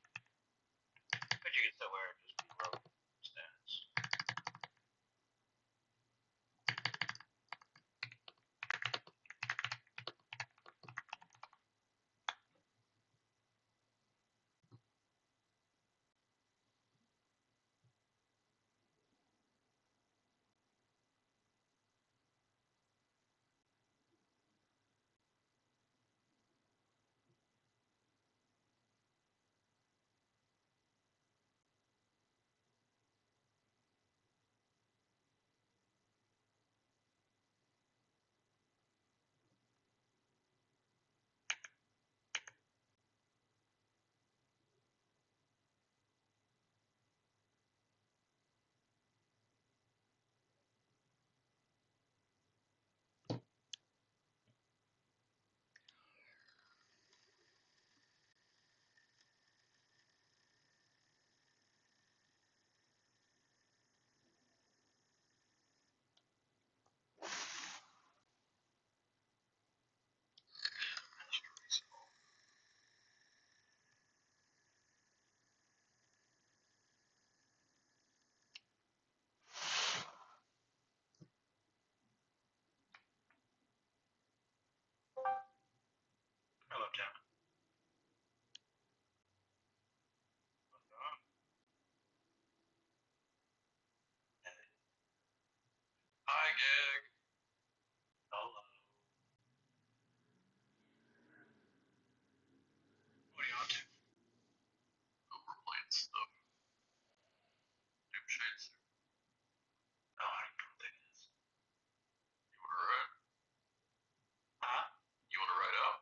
But you can still wear it just be rogue stats. Hello, John. What's on? Hi, Gag. Hello. What are you on to? Oh, we're playing stuff. Doom Shades. Oh, I don't know what that is. You wanna ride? Huh? You wanna ride out?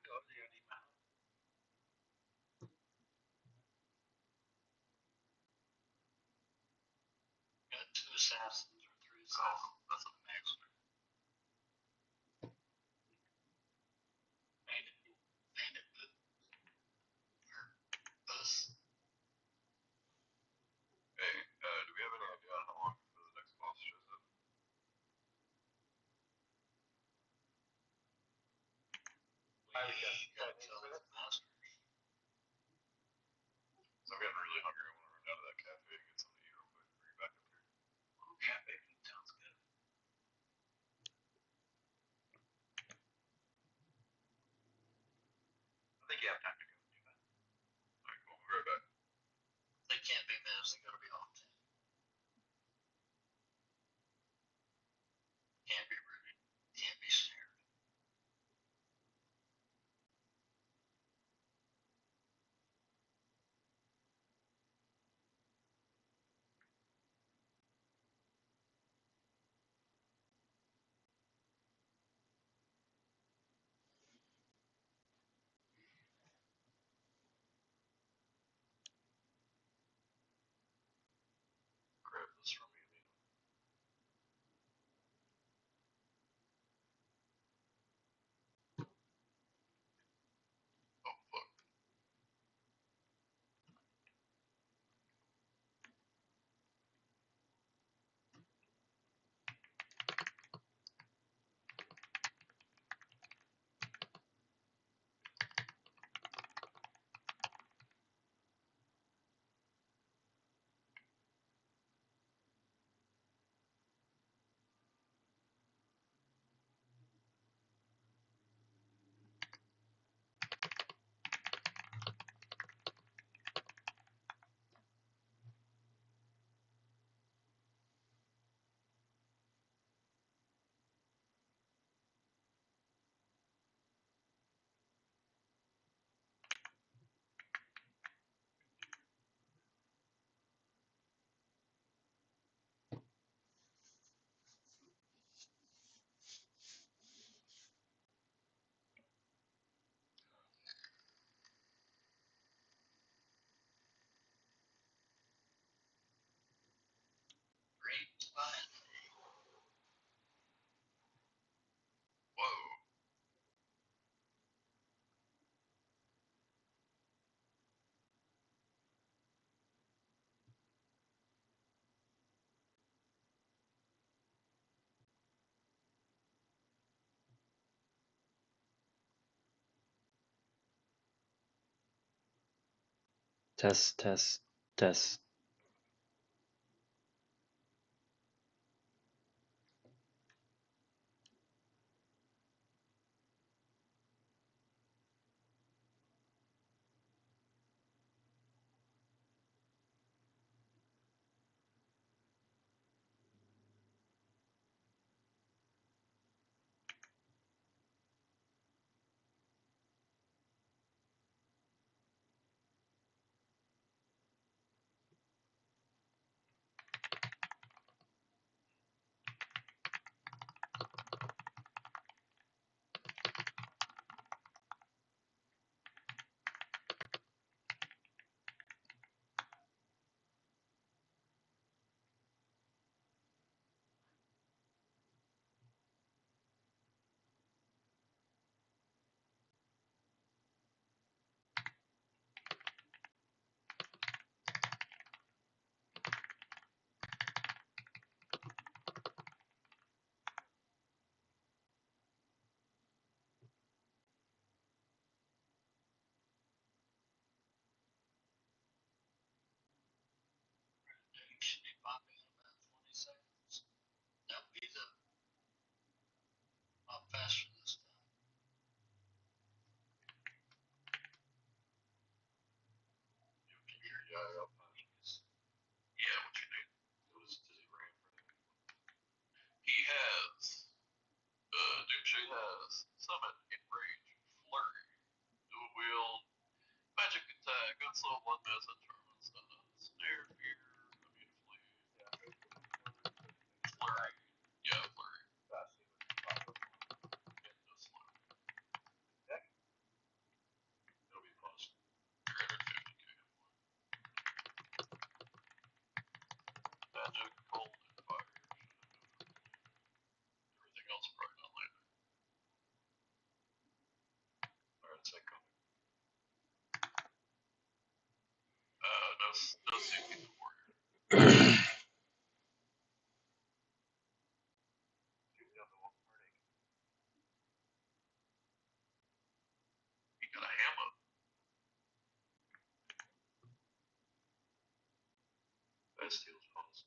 Go to your email. Got 2 assassins or 3 Oh, assassins. that's a monster. Bandit. Bandit. Us. Hey, do we have any idea on how long before the next boss shows up? We gotta kill those masters. So I'm getting really hungry. I wanna run down to that cafe and get something to eat real quick. Bring it back up here. Oh, cafe food sounds good. I think you have time to go do that. Alright, cool. We'll be right back. They can't be missed. They gotta be off 10. Can't be rooted. Can't be snared. Test, test, test. Should be popping in about 20 seconds. That'll be the lot faster this time. You can hear your up. Yeah, what you do? Does he ran for that? He has. Doomshay has summon, enrage, flurry, dual wield, magic attack, unslow one message, snare, fear, immune flee. Flurry. Yeah, flurry. And no slow. It'll be plus. 350k. Magic, cold, and fire. Everything else probably not later. Alright, is that coming? No CP for warrior. He got a hammer. Bastille's pause.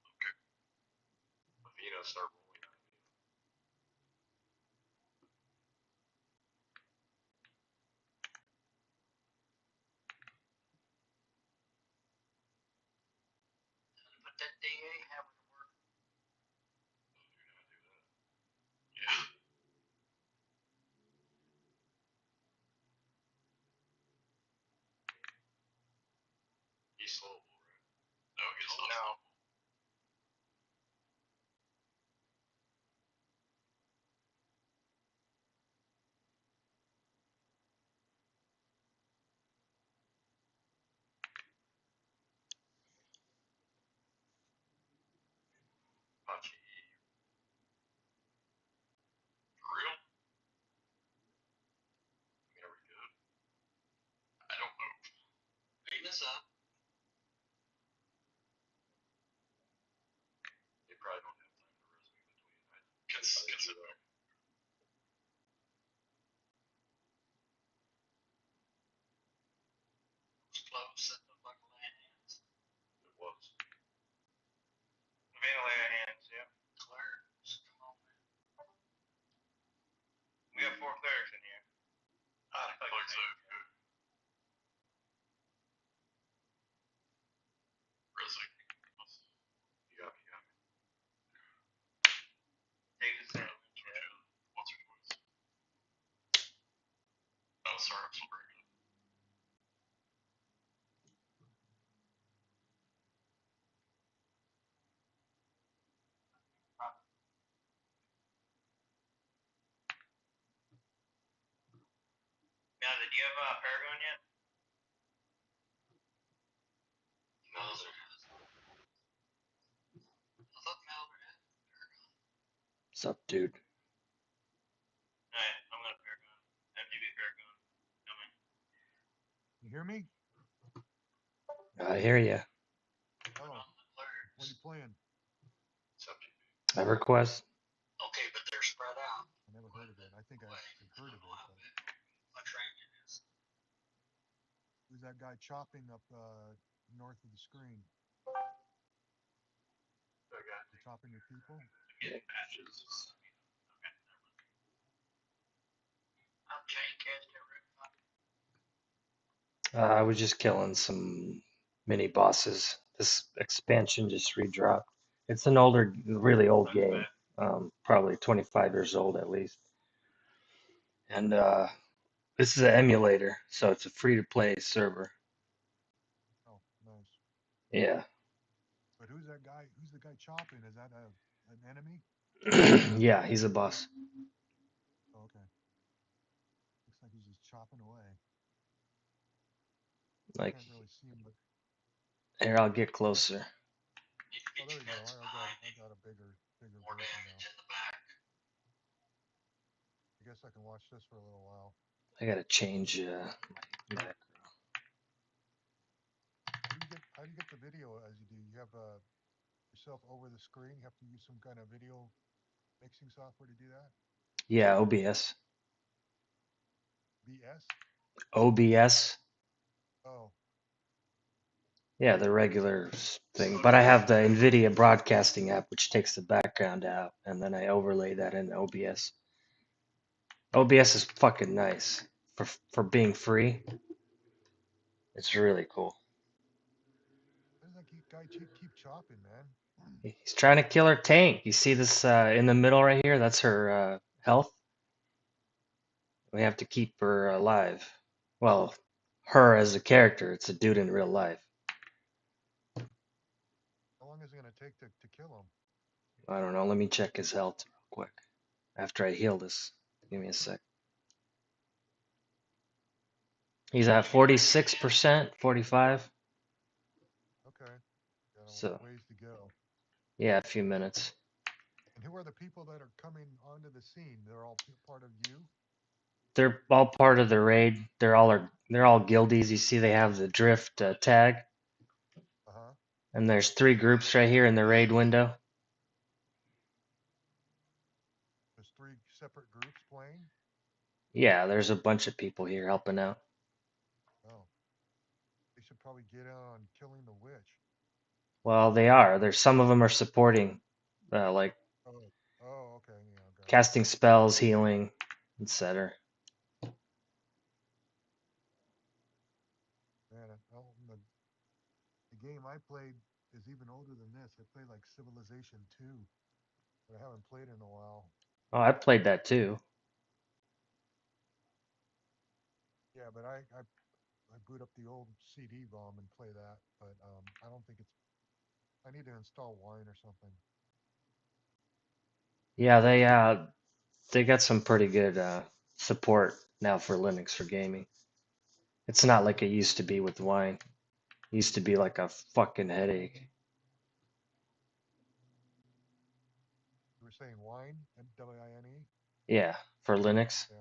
Okay. Avina, start rolling on Avina. But that DA having to work. Do not do that. Yeah. He's slowable, right? No, he's not. No. Pachi. For real? I mean, are we good? I don't know. Venus up. They probably don't have time to rest me between. Consider. Close, set up like a land hands. It was. Avina lay of hands, yeah. Clerics, come on, man. We have 4 clerics in here. I think so. Rising. You got me, Take the same. What's your choice? Oh, sorry, I'm still breaking it. Now, did you have Paragon yet? Mauser has. I thought Mauser had. Sup, dude? Alright, I'm gonna Paragon. MTB Paragon. Coming. You hear me? I hear ya. Oh, what are you playing? It's up to you. Everquest. Okay, but they're spread I never heard of it. I think I've heard of it, but Attracted is. who's that guy chopping up north of the screen? You chopping your people? Getting patches. Okay. I'm Jake I was just killing some mini bosses. This expansion just redropped. It's an older, really old game, probably 25 years old at least. And this is an emulator, so it's a free-to-play server. Oh, nice. Yeah. But who's that guy? Who's the guy chopping? Is that an enemy? Yeah, he's a boss. Oh, okay. Looks like he's just chopping away. Like, Can't really see him, but here, I'll get closer. oh, there we go. I got a bigger version now. in the back. I guess I can watch this for a little while. I gotta change my How do you get the video as you do? You have yourself over the screen. You have to use some kind of video mixing software to do that. yeah, OBS. BS. OBS. Oh, Yeah, the regular thing. But I have the NVIDIA broadcasting app, which takes the background out, and then I overlay that in OBS. OBS is fucking nice for being free. It's really cool. how does that guy keep chopping, man? He's trying to kill her tank. You see this in the middle right here? That's her health. We have to keep her alive. Well, her as a character. It's a dude in real life. How long is it gonna take to kill him? I don't know. Let me check his health real quick. After I heal this. Give me a sec. He's at 46%, 45. Okay, got So, a ways to go. yeah, a few minutes. And who are the people that are coming onto the scene? They're all part of you. They're all part of the raid. They're all guildies. You see they have the drift tag. Uh-huh. And there's 3 groups right here in the raid window. There's 3 separate groups playing. Yeah, there's a bunch of people here helping out. Oh, they should probably get on killing the witch. Well, they are. There's some of them are supporting, like Oh, oh, okay, yeah, got it. casting spells, healing, etc. Man, the game I played is even older than this. I played like Civilization 2, but I haven't played in a while. Oh, I played that too. Yeah, but I boot up the old CD-ROM and play that, but I don't think it's. I need to install Wine or something. Yeah, they got some pretty good support now for Linux for gaming. It's not like it used to be with Wine. It used to be like a fucking headache. You were saying Wine, WINE? Yeah, for Linux. Yeah,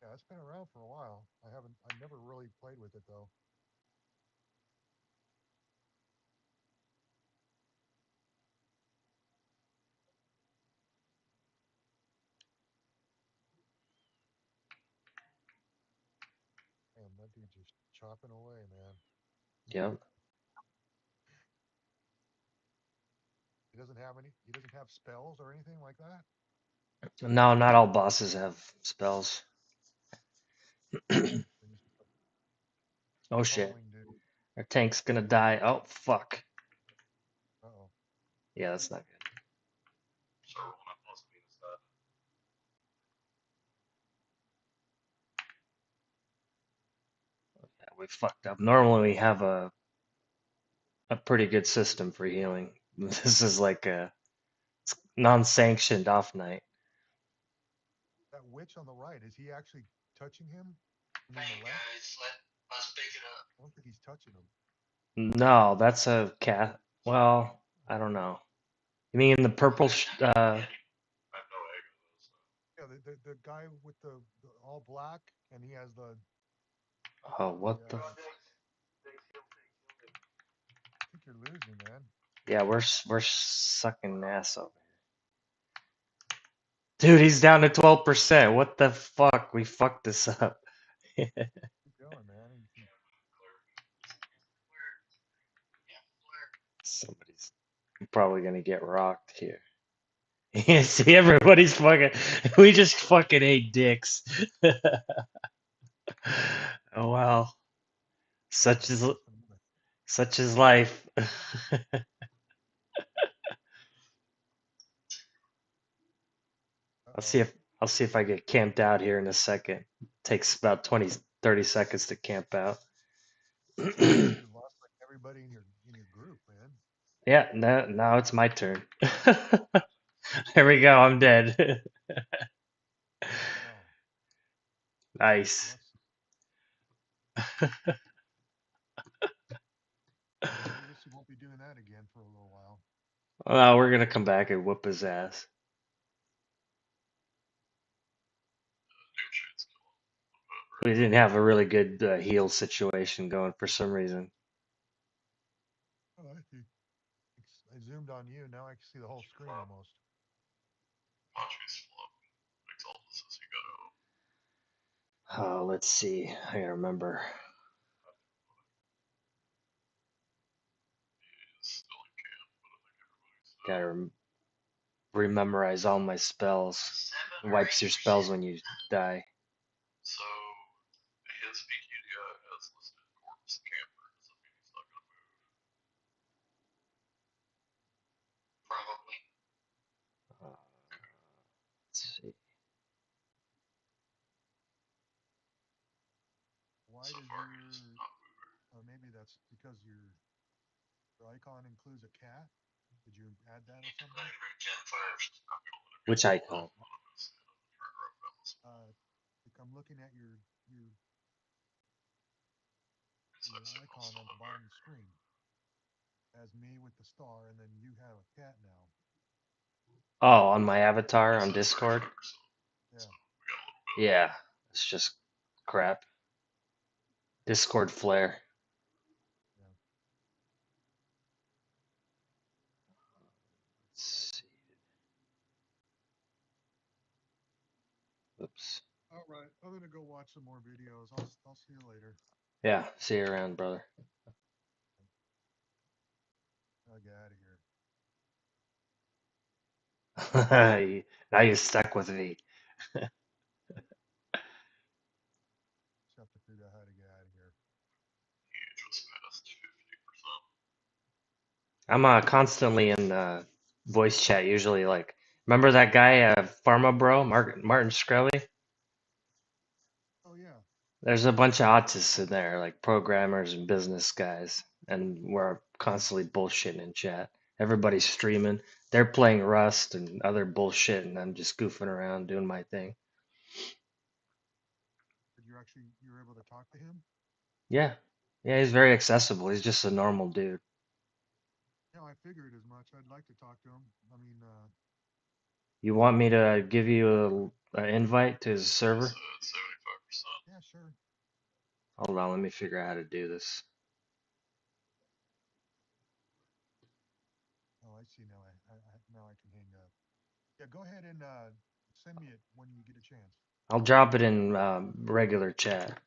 yeah, it's been around for a while. I never really played with it though. Damn, that dude just chopping away, man. Yep. He doesn't have any. He doesn't have spells or anything like that. No, not all bosses have spells. They're just Oh shit. pummeling dude. Our tank's gonna die. Oh fuck. Uh-oh. Yeah, that's not good. So rolling up plus minus that. Yeah, we fucked up. Normally we have a pretty good system for healing. This is like a non-sanctioned off night. That witch on the right, is he actually touching him? You mean Hey the left? guys, let us pick it up. I don't think he's touching him. No, that's a cat. Well, I don't know. You mean the purple? I have no egg on this. So. Yeah, the guy with the all black, and he has the. Oh, what the? I think you're losing, man. Yeah, we're sucking ass over Dude, he's down to 12%. What the fuck? We fucked this up. Keep going, man. And keep, Somebody's probably gonna get rocked here. Yeah, see, everybody's fucking. We just fucking ate dicks. Oh well, such is such is life. I'll see uh-oh. if I'll see if I get camped out here in a second. Takes about 20, 30 seconds to camp out. You lost like everybody in your group, man. Yeah, now it's my turn. There we go. I'm dead. Wow. Nice. Let's, I guess you won't be doing that again for a little while. Well, we're gonna come back and whoop his ass. We didn't have a really good heal situation going for some reason. Oh, I see. I zoomed on you. Now I can see the whole screen almost. Watch me slump. Exaltus says he got out. Oh, let's see. I gotta remember. He's still in camp, but I think everybody's Gotta rememorize all my spells. It wipes your spells when you die. So his PQDI has listed corpse camper. Does that mean he's not gonna move? Probably. Let's see. Why So does far he's your, not moving. maybe that's because your icon includes a cat? Did you add that or something? Let Jim first. I'm gonna let him Which go. icon? One of us turn around balance. Like I'm looking at your Because I've seen icon most on of the them bottom back. of the screen. As me with the star, and then you have a cat now. Oh, on my avatar on Discord? Yeah. Yeah, it's just crap. Discord flare. Yeah. Let's see. Oops. All right. I'm gonna go watch some more videos. I'll see you later. Yeah, see you around, brother. I'll get out of here. Now you're stuck with me. Just have to figure out how to get out of here. He just passed 50%. I'm constantly in voice chat usually. Like, remember that guy, Pharma Bro, Martin Shkreli? Oh yeah. There's a bunch of autists in there, like programmers and business guys, and we're constantly bullshitting in chat. Everybody's streaming. They're playing Rust and other bullshit, and I'm just goofing around doing my thing. Did you were able to talk to him? Yeah, yeah, he's very accessible. He's just a normal dude. Yeah, I figured as much. I'd like to talk to him. I mean, You want me to give you an invite to his server? 75%. yeah, sure. Hold on, let me figure out how to do this. Oh, I see now. Now I can hang up. Yeah, go ahead and send me it when you get a chance. I'll drop it in regular chat.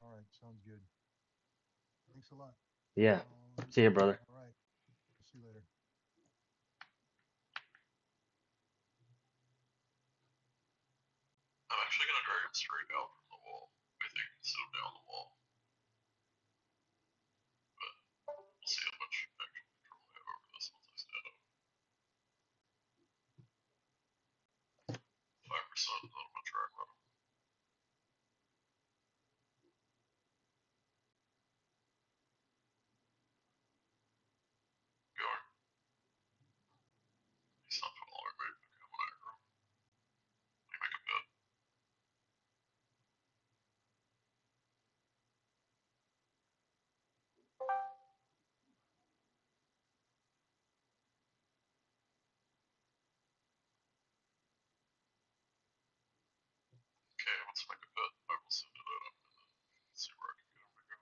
All right, sounds good. Thanks a lot. Yeah. See you, brother. All right. See you later. I'm actually gonna drag him straight out from the wall. I think instead of down the wall. But we'll see how much actual control I have over this once I stand up. 5% is not much track on him. Going. He's not following me. Okay, I'm gonna aggro him. Let me make a bet. Okay, let's make a bet. I will send it out and then see where I can get him to go.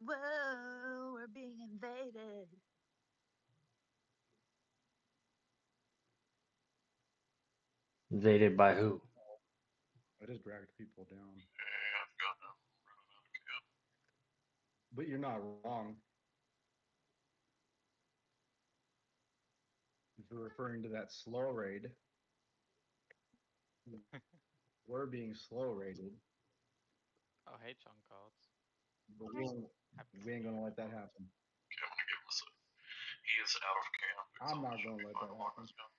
Whoa, we're being Invaded by who? I just dragged people down. Hey, I've got them running out of camp. But you're not wrong. If you're referring to that slow raid, we're being slow raided, Oh, hey, chunk codes. but we ain't gonna let that happen. Okay, I'm gonna give him a sec. He is out of camp. It's I'm not almost gonna let that final on happen. his gun.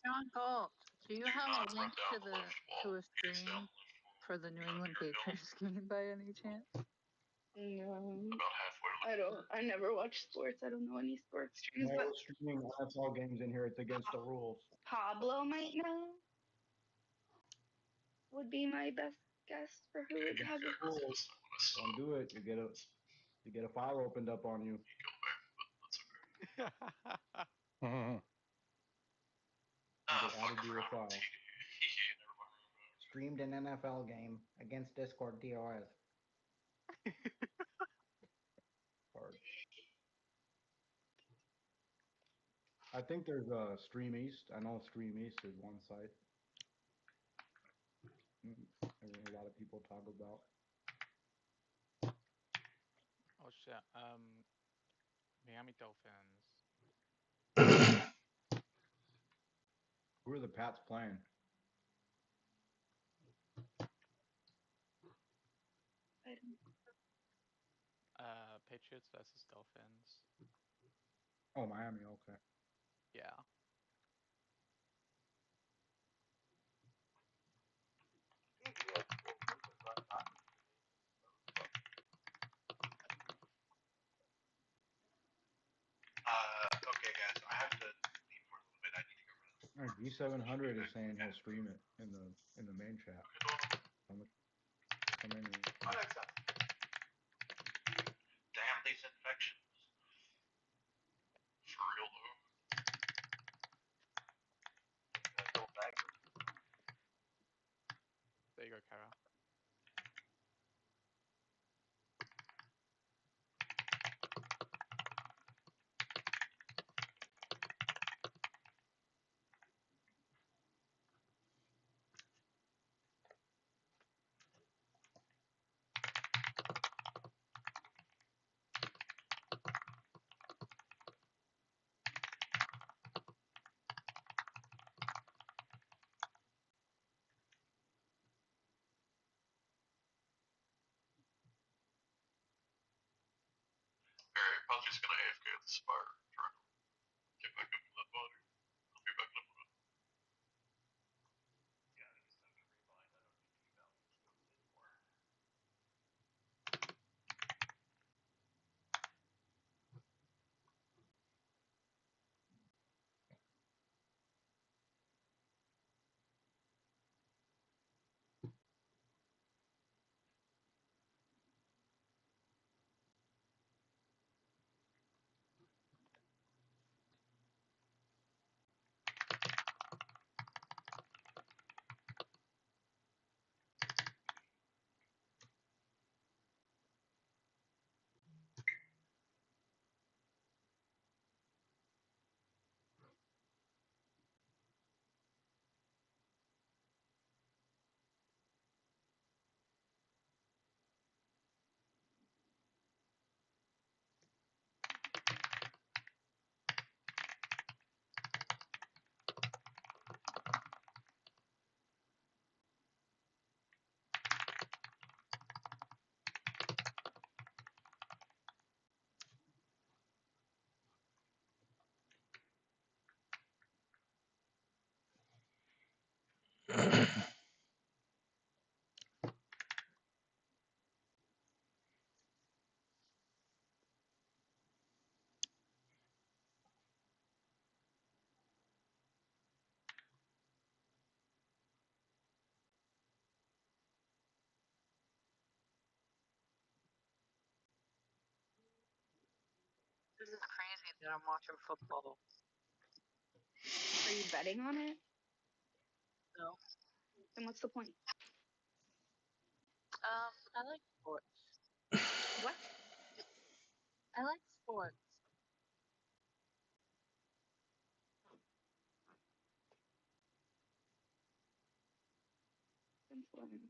John Colt, do you Do have not a run link down to the the left wall. to a He's down stream the left wall. for the New Got England your hill. Patriots game by any chance? About halfway to the I don't. I never watch sports. I don't know any sports streams, No but streaming NFL games in here. It's against the rules. Pablo might know. Would be my best guess for who would have it. Rules. Don't do it. You get a file opened up on you. He killed me, but that's okay. You Ah, get fuck, added I to your forgot what file. never mind. Streamed an NFL game against Discord DOS. Hard. I think there's Stream East. I know Stream East is one site. A lot of people talk about. Oh shit. Miami Dolphins. Who are the Pats playing? Patriots versus Dolphins. Oh, Miami. Okay. Yeah. Okay, guys, I have to leave for a little bit. I need to go run. G700 is saying he'll stream it in the main chat. Come in. Alexa. Damn these infections. For real though. There you go, Kara. Alright, Paltry's gonna AFK at the spire. Try to get back up to that body. I'll be back in a minute. Yeah, I think it's time to rebind. I don't need to keep out these codes anymore. This is crazy that I'm watching football. Are you betting on it? No. Then what's the point? I like sports. What? I like sports. Luclin.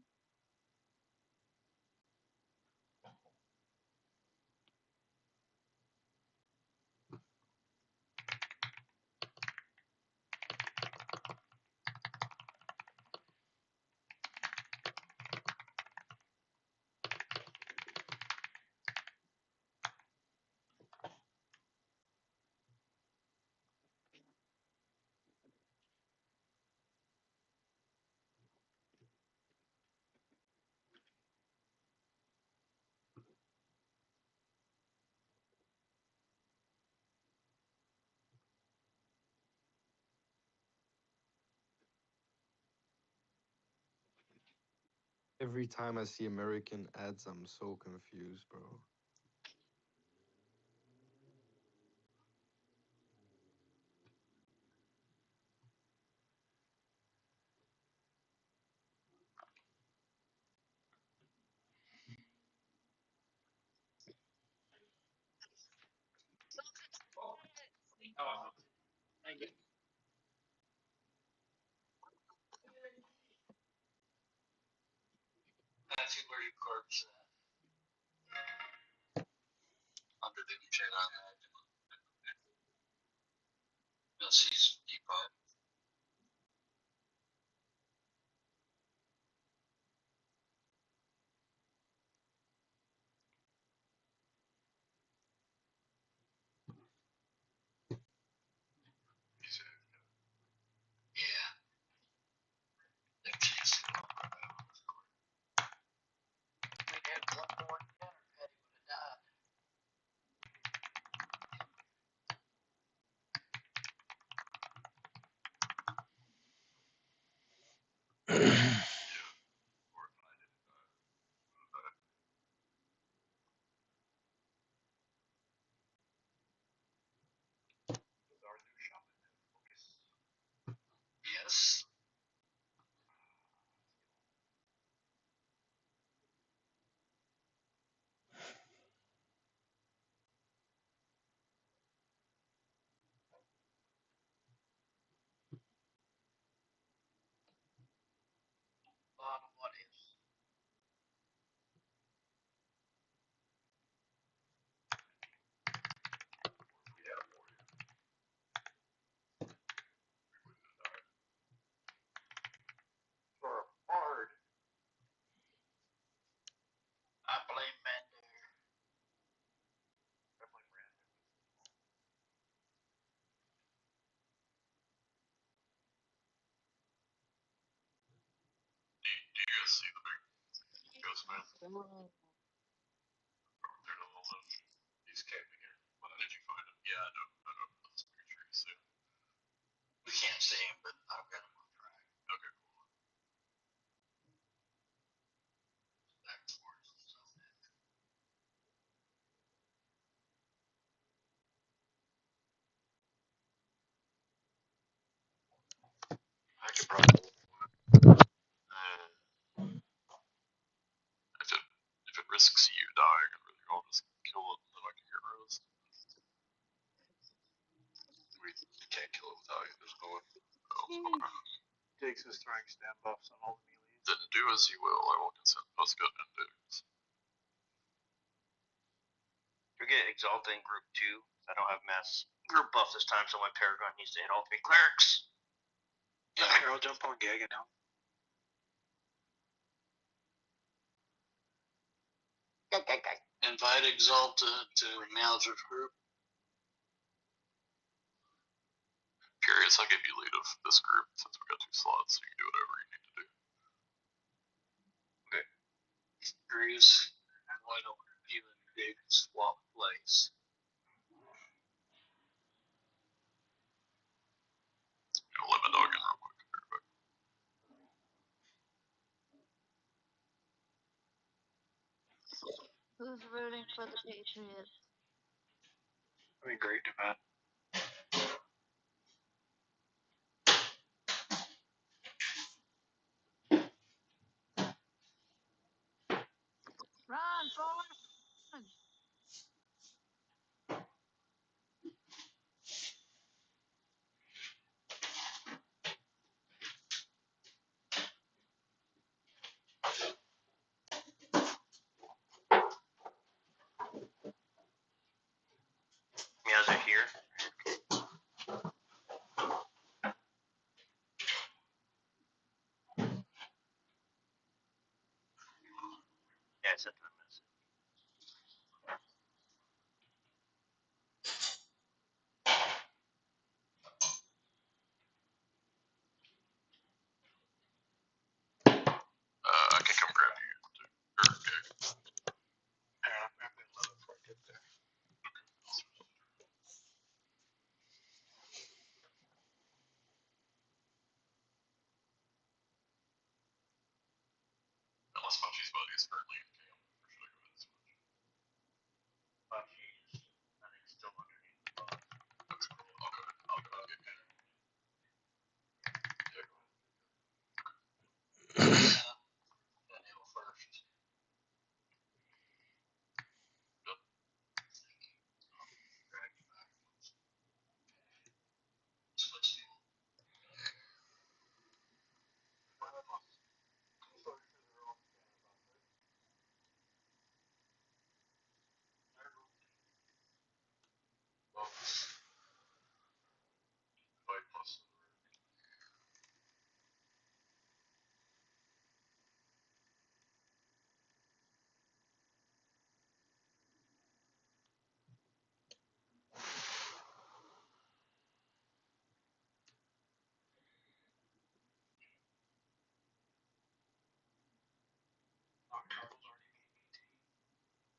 Every time I see American ads, I'm so confused, bro. Thank you. Matthew, where your cards at? Under the chain on that. You'll see D5. Yeah. They can't see what I'm about. We had one more dinner, Patty would have died. Yes. Bottom, what is? For hard. I blame Mandair. I blame Rand. Do you guys see the big ghost man? There to the left. He's camping here. Well, did you find him? Yeah, I know. That's pretty sure you see him. We can't see him, but I've got him on track. Okay, cool. Back towards the south end. I could probably. If it risks you dying, I'd really go just kill it and then I can get rest. We can't kill it without you. There's no one else. Takes his throwing stand buffs on all the melees. Then do as you will. I won't consent. Let's go and digs. We get Exalta in group 2. I don't have mass group buff this time, so my Paragon needs to hit all 3 clerics. Yeah, I'll jump on Gaga now. Invite Exalta to Mauser's group. Curious, I'll give you lead of this group since we got 2 slots, so you can do whatever you need to do. Okay. Greaves, why don't you and Dig swap place? I'll let my dog in real quick. Who's rooting for the Patriots? That'd be great, Matt. Run, forward! sent him a message. I can come grab you too. Or gig. Yeah, I've been low before I get there. Unless Punchy's buddy is currently in camp, or should I go ahead and switch? She's, I think, still underneath the boss. Okay, cool. I'll go ahead and get Ken. Yeah, go ahead. That hill first. Yep. Drag you backwards. Switch to Fight plus.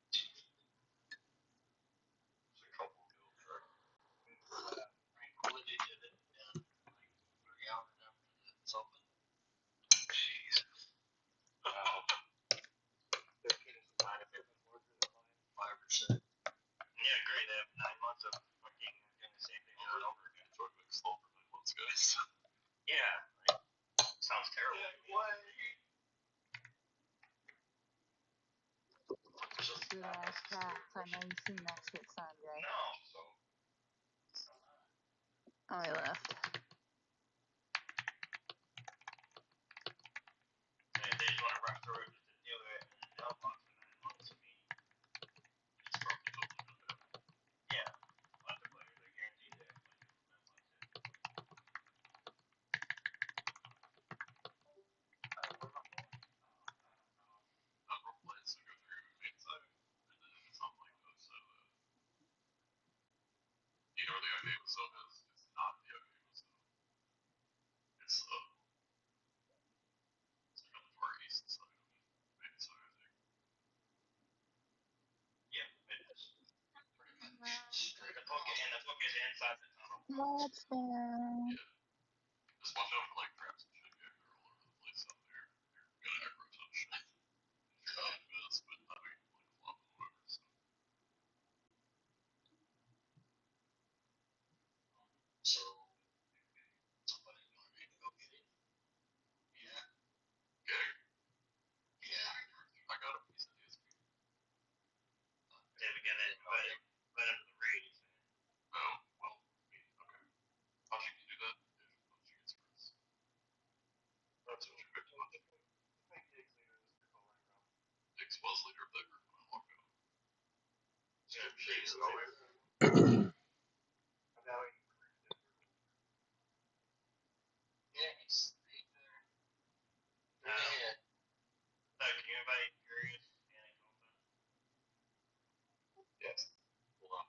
It's a couple kills, right? Tranquility did it in like 3 hours after it's open. Jesus. 15 is the line if it was more than the line. 5%. Yeah, great. They have 9 months of fucking doing the same thing over and over again. It's like slow for 9 months, guys. Yeah. Like, sounds terrible. Good ass cats. I know you've seen that shit, Sanjay. No. Oh, he left. They just want to rush through it just to do it and then they'll box for 9 months. I mean, It's probably totally not happening. yeah. Lots of players, I guarantee they have like 9 months in. Not role plays, so go through main site, and then it's not like those, you know where the idea was of is? It's not the idea was of. It's it's like on the far east side of main site, I think. Yeah, it is. Pretty much straight The book across. and the book is inside the tunnel. Touchdown. Yeah. Just watch out for like traps and shit, yeah, they're all over the place out there. You're gonna aggro some shit. You're not gonna miss, but I mean, like flop and whatever, so. So somebody wanted me to go get it. Yeah. Okay. Yeah. I got a piece of DSP. They would get it, but under the raid. Oh, well, I mean, okay. Punchy can do that if Punchy gets first. That's what you're good to Punchy. Diggs was leader of that group when I logged out. She's always. Yeah, he's right there. Yeah. Can you invite Curious and Open? Yes. Hold on.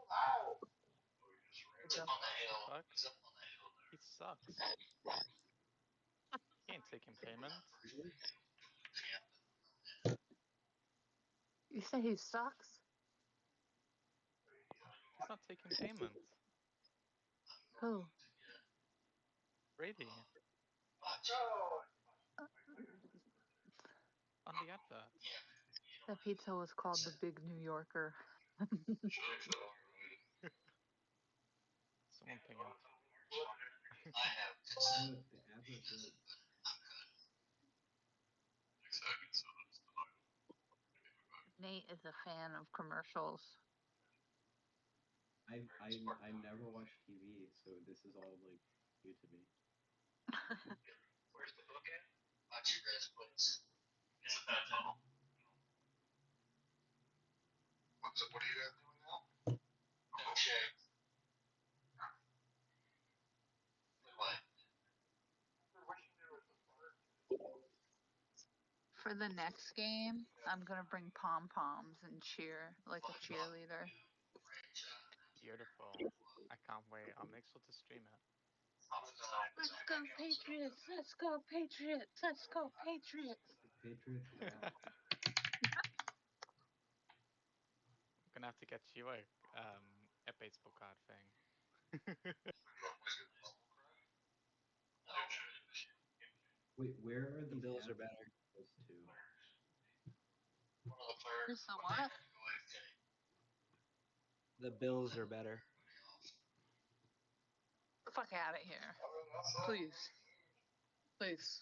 Wow. Oh, you just ran. He's up on the hill. Fuck. He's up on the hill there. He sucks. He ain't taking payment. You say he sucks? He's not taking payment. Who? Brady. On the advert. The pizza was called the Big New Yorker. Someone ping him. I have The advert good. Exactly, so that's the night. Nate is a fan of commercials. I never watch TV, so this is all like new to me. Where's the book at? Watch your guys' place. In the tunnel. What are you guys doing now? No check. What? next game, I'm gonna bring pom poms and cheer like a cheerleader. Beautiful. I can't wait. I'll make sure to stream it. Let's go Patriots! Let's go Patriots! Let's go Patriots! Patriots. Yeah. I'm gonna have to get you a baseball card thing. Wait, where are The these Bills are ads better. supposed to? Where's the what? The Bills are better. Fuck out of here. Please. Please.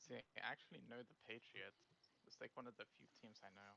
See, I actually know the Patriots. It's like one of the few teams I know.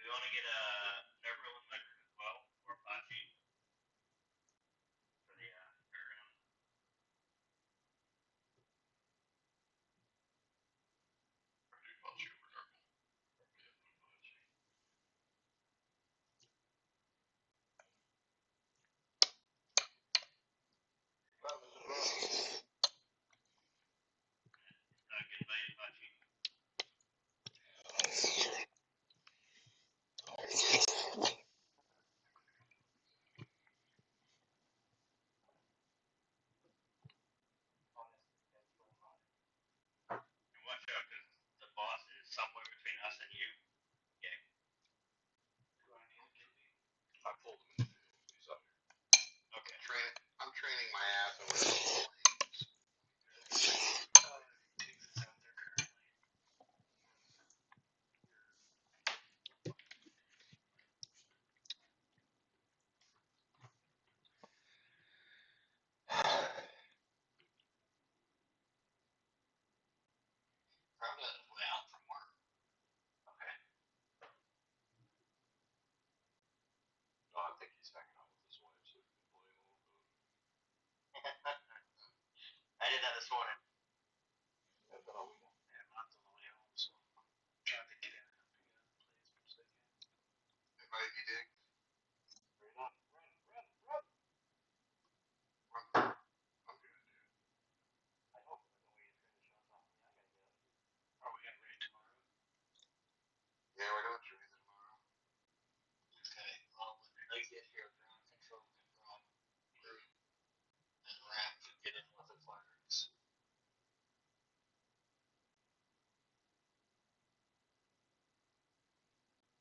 Do you want to get a Everquest record as well, or Apache for the fairground? Get by Apache. And watch out, because the boss is somewhere between us and you. Okay. I pulled him in the field. He's up here. Okay. I'm training my ass over there. Probably on his way out from work. Okay. No, I think he's hanging out with his wife so he can play a little bit. I did that this morning. And then I'll Yeah, mine's on the way home, so I'm trying to get in and play as much as I can. invite you, Dick. Run. I'm good, dude. I hope with the way you finish on top. I gotta get up. Are we gonna raid tomorrow? Yeah, we're doing training tomorrow. Okay. Well, when I get here, ground control can drop through, and ramp can get in with the flags.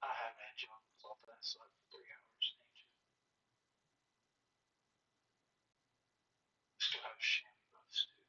I haven't had jumps off that, so I have 3 hours in each. Still have shanty buffs too.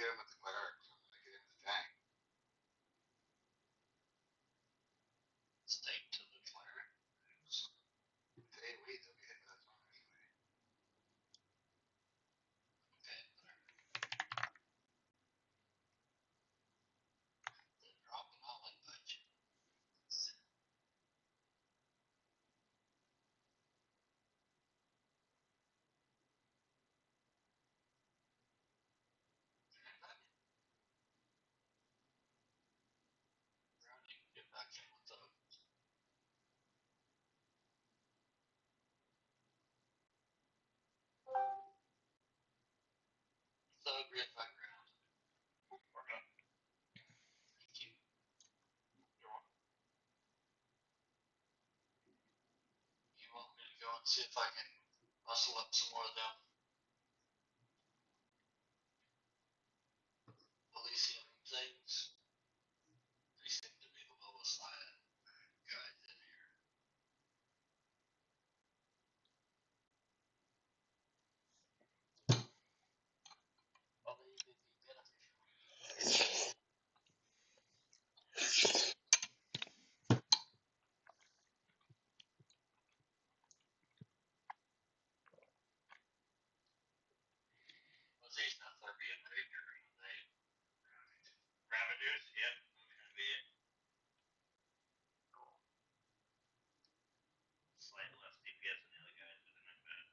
get him at the cleric. I get him the tank. Stake to the cleric. Hey, wait, they'll be hitting that zone anyway. Okay, they're dropping all like budget. Brownie, get back in with those. So great background. Thank you. You want me to go and see if I can muscle up some more of them Elysium things? They seem to be the lowest guys in here. Well, they even be beneficial. Was he not there being bigger? They Ravages, yep, that's gonna be it. Cool. Slightly less DPS than the other guys, but they're not bad.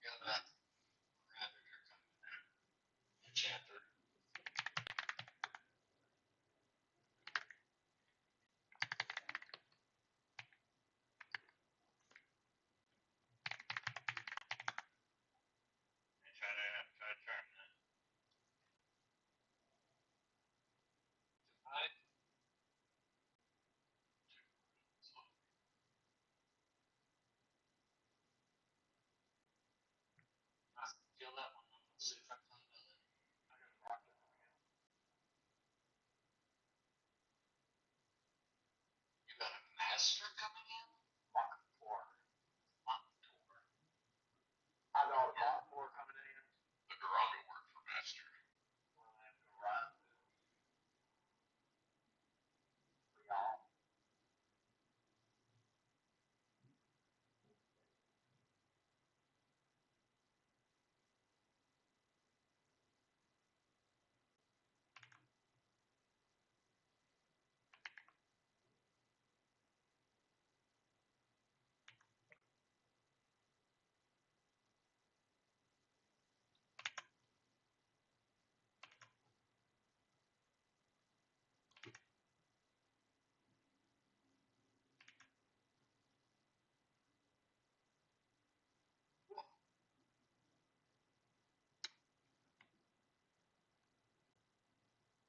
Got that Ravager coming in. Enchanter. Try to charm that. Alright. Kill that one. Let's see if I can find another. You got a master coming in? Mark 4. Mark 4. I got a Mark 4 coming in. The Garanga work for master. Well, I have to run. For y'all.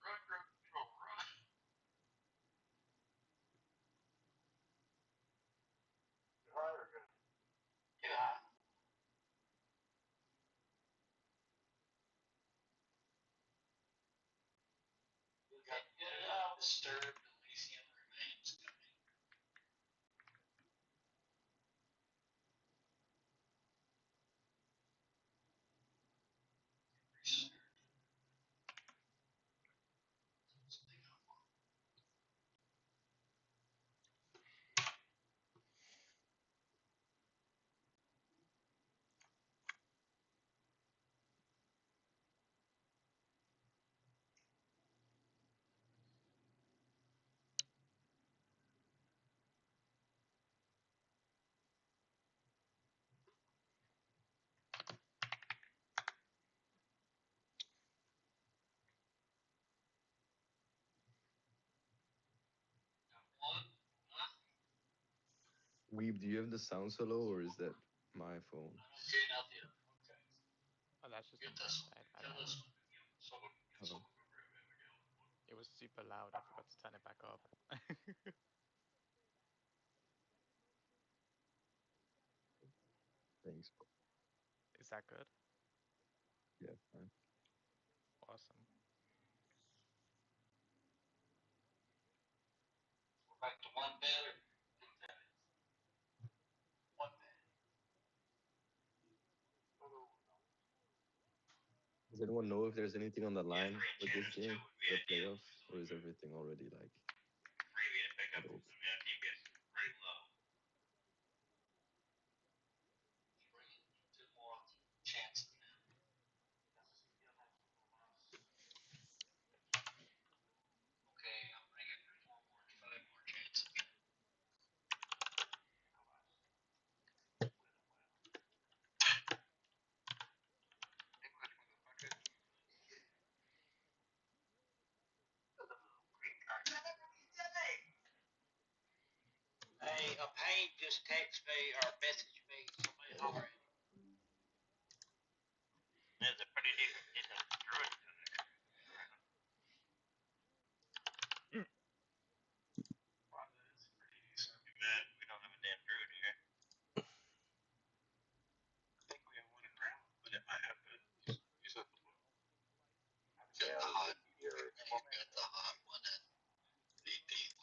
Run, run, run, run. Yeah. You got disturbed Elysian remains coming. Weeb, do you have the sound so low, or is that my phone? Okay, now the other. Okay. Oh, that's just Get on my this one. side. I Get don't know. this one. Someone, Okay. someone go grab Abigail. It was super loud. I forgot to turn it back up. Thanks. Is that good? Yeah, fine. Awesome. Like the one bed or two bed? One bed. Does anyone know if there's anything on the line with this game, the playoffs, or is everything already like? Freebie to pick up. I mean, I keep it pretty low. Two more chances. Okay, I'm bringing four more, five more chances. Hey, a Payne just texted me or messaged me somebody already. There's a pretty decent druid to there. Wow, that is pretty decent. Too bad we don't have a damn druid here. I think we have one in round, but it might have been. You said the blue. Got the hot here. Got the hot one at VP.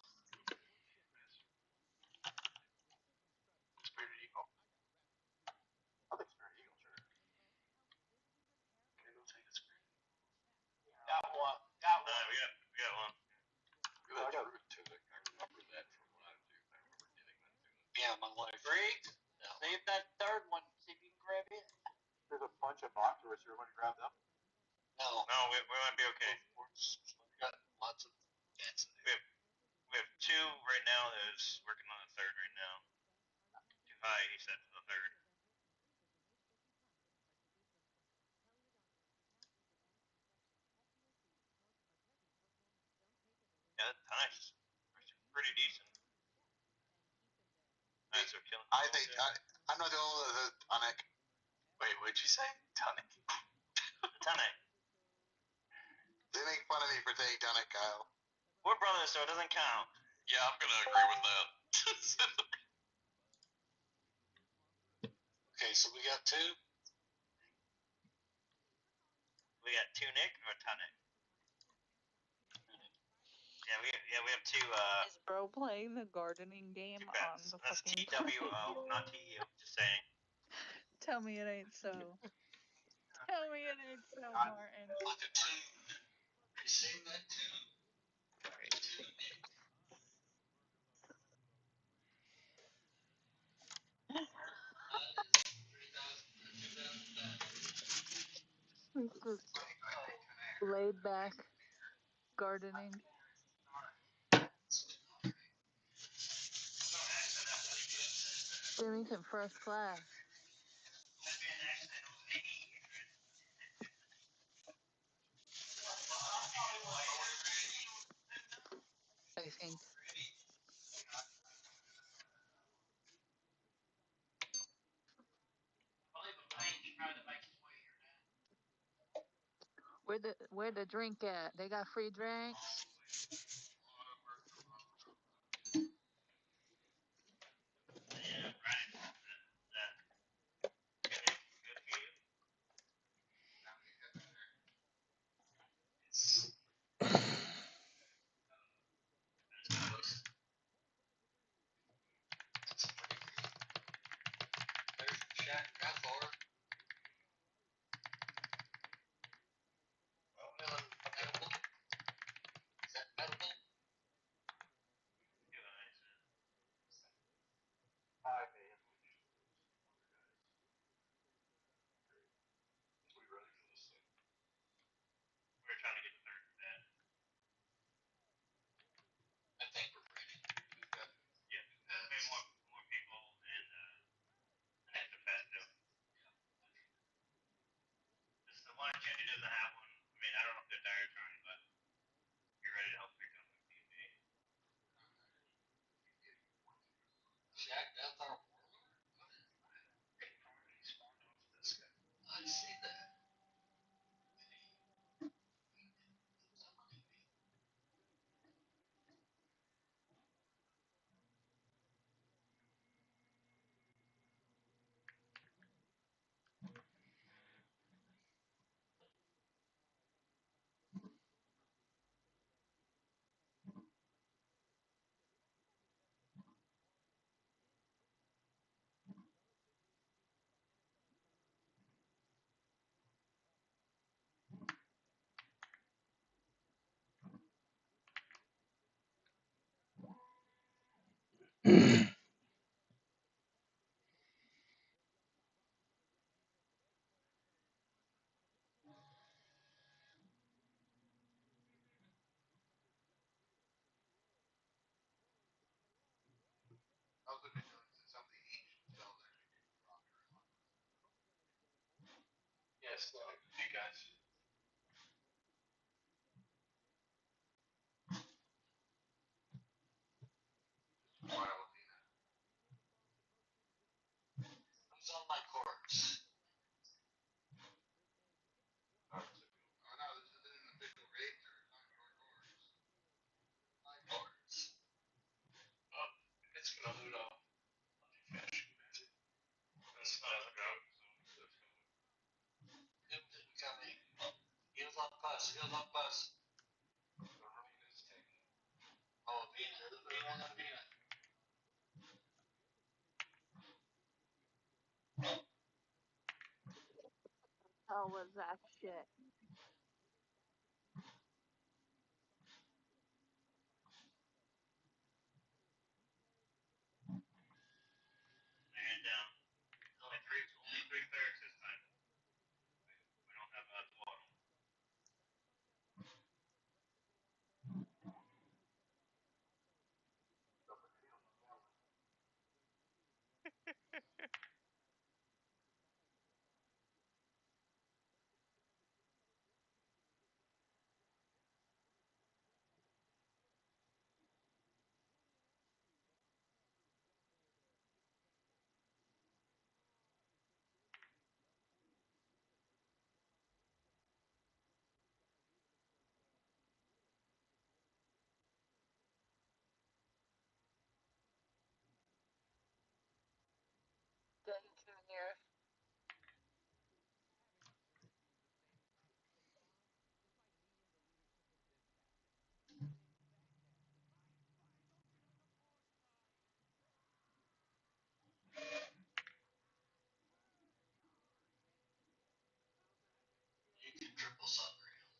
Spirit Eagle. I think Spirit Eagle, sure. Okay, we'll take a Spirit. Got one. Got one. We got one. We got a druid too. I remember that from when I was doing. I remember getting that too. Yeah, my wife. Greg, save that third one. See if you can grab it. There's a bunch of Octorus here. Want to grab them? No. No, we might be okay. We got lots of chances. We have two right now that is working on the third right now. Too high, he said, for the third. Yeah, that's nice. Pretty decent. Nice, we're killing. I think I'm not the only one that tonic. Wait, what'd you say? Tonic. Tonic. They make fun of me for saying tonic, Kyle. We're brothers, so it doesn't count. Yeah, I'm gonna agree with that. Okay, so we got two. We got two Nick or tonic. Yeah, we have two. Is bro playing the gardening game on the That's fucking TWO, not TU. Just saying. Tell me it ain't so. Tell me it ain't so, Martin. Look at two. You seen that too? Laid back gardening. Give me some first class. I think. Where the drink at? They got free drinks? Nice luck. Hey guys. Who's on my corpse? Oh no, this isn't an official raid, sir. It's not your corpse. My corpse. Oh, it's gonna loot off. That's not a go. It's coming. Heals on bus. Heals on bus. Oh, Vina. There's one on Vina. hell was that shit? Man down. Only three clerics this time. We don't have a total. Getting too near. You can triple submarine.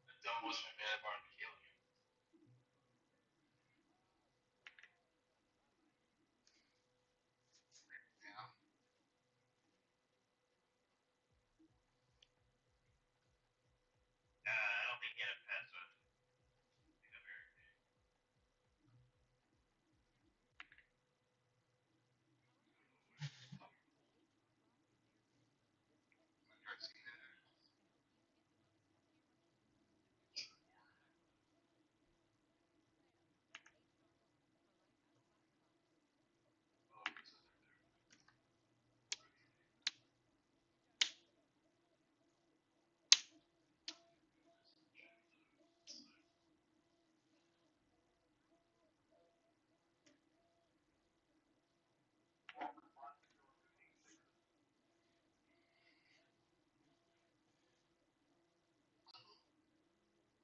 The dumb was my man barn to kill you. Yeah. I don't think you get a pass on it. I think I'm very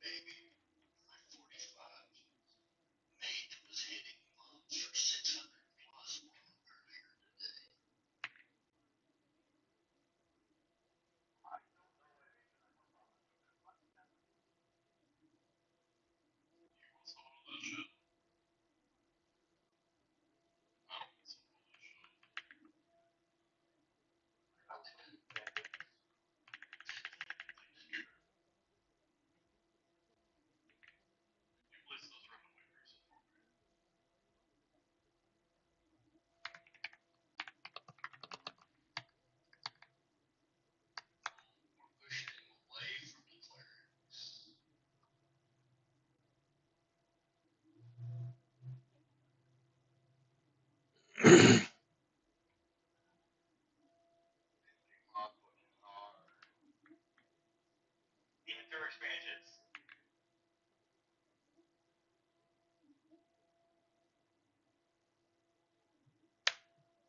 baby. My 45. Mate was hitting moms for 600 plus earlier today. What's all that shit? I don't want some of that shit. You place those runaway person for me. We're pushing him away from the clerics. Mob pushing hard. Even through expansions.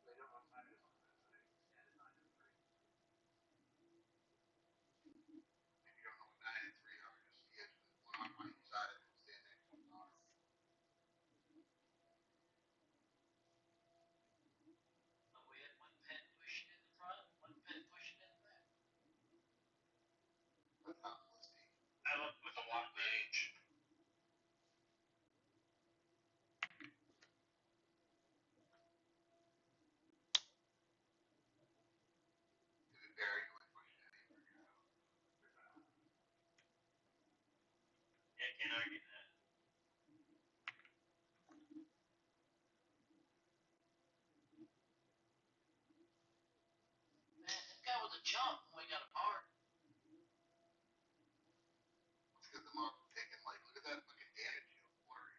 They don't know time is on that side. Stand at 9 and 3. If you don't know what 9 and 3 are, just get one on my side and stand next to one on. Oh, we had one pen pushing in the front, one pen pushing in the back. I'm not listening. I look with a walk mage. Barry, you like pushing anywhere, you know. Yeah, can't argue that. jump when we got apart. Let's get them up taking like, look at that fucking damage deal. Blurry.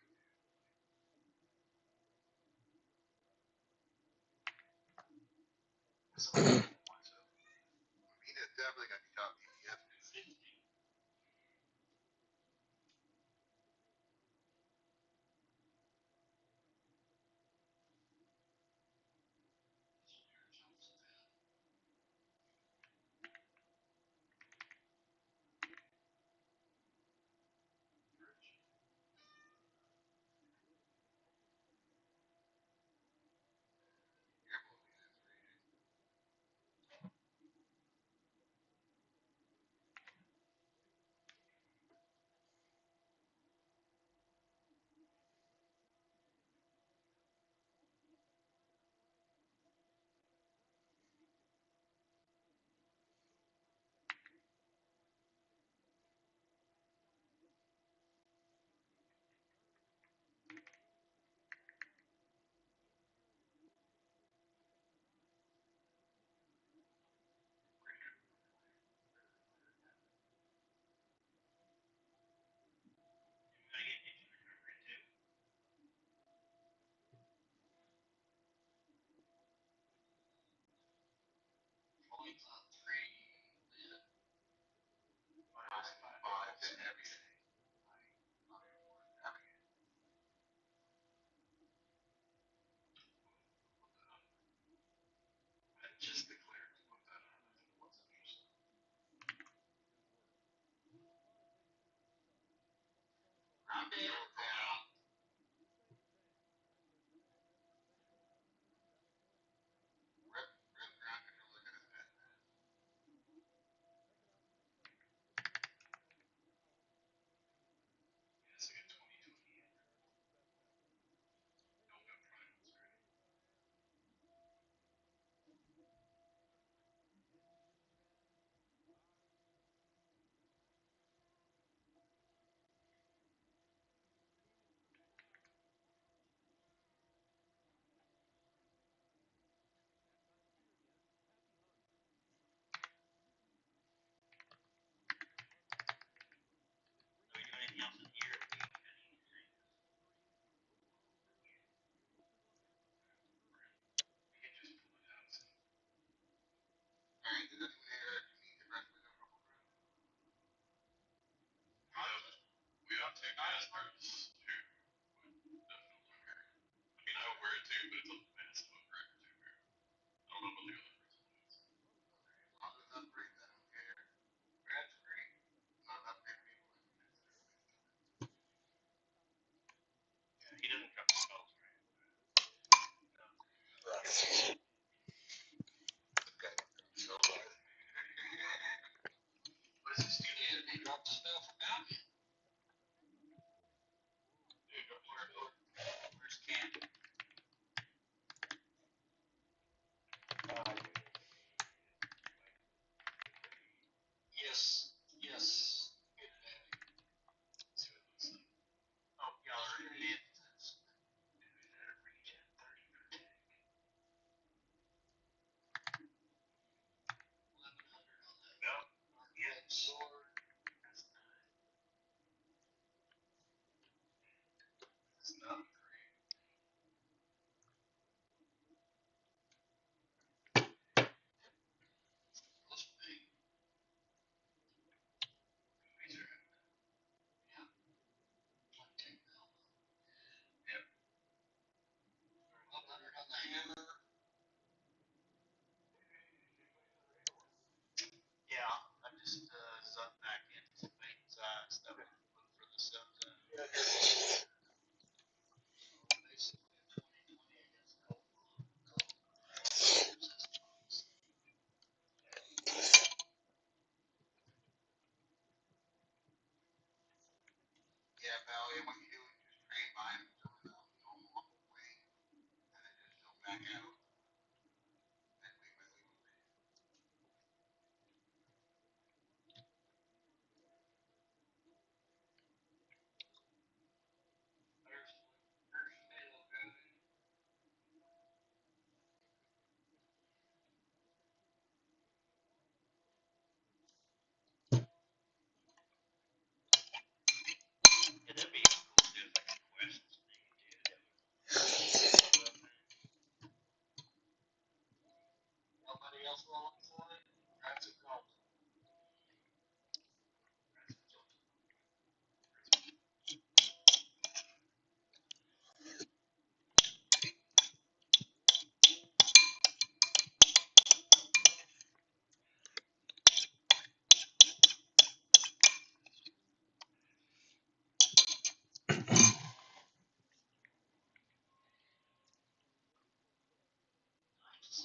Mina definitely got the top DPS.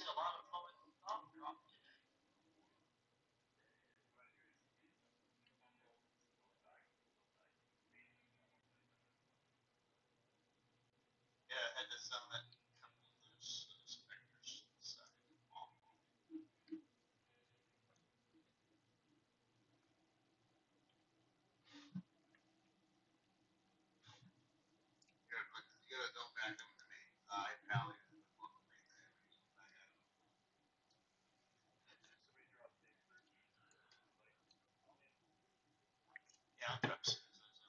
a lot of fun with top drop. Yeah, I had to sell that couple of those specters side. You gotta don't back them to me. I pally is the local retailer. I have. Yeah, I'm trying to see this.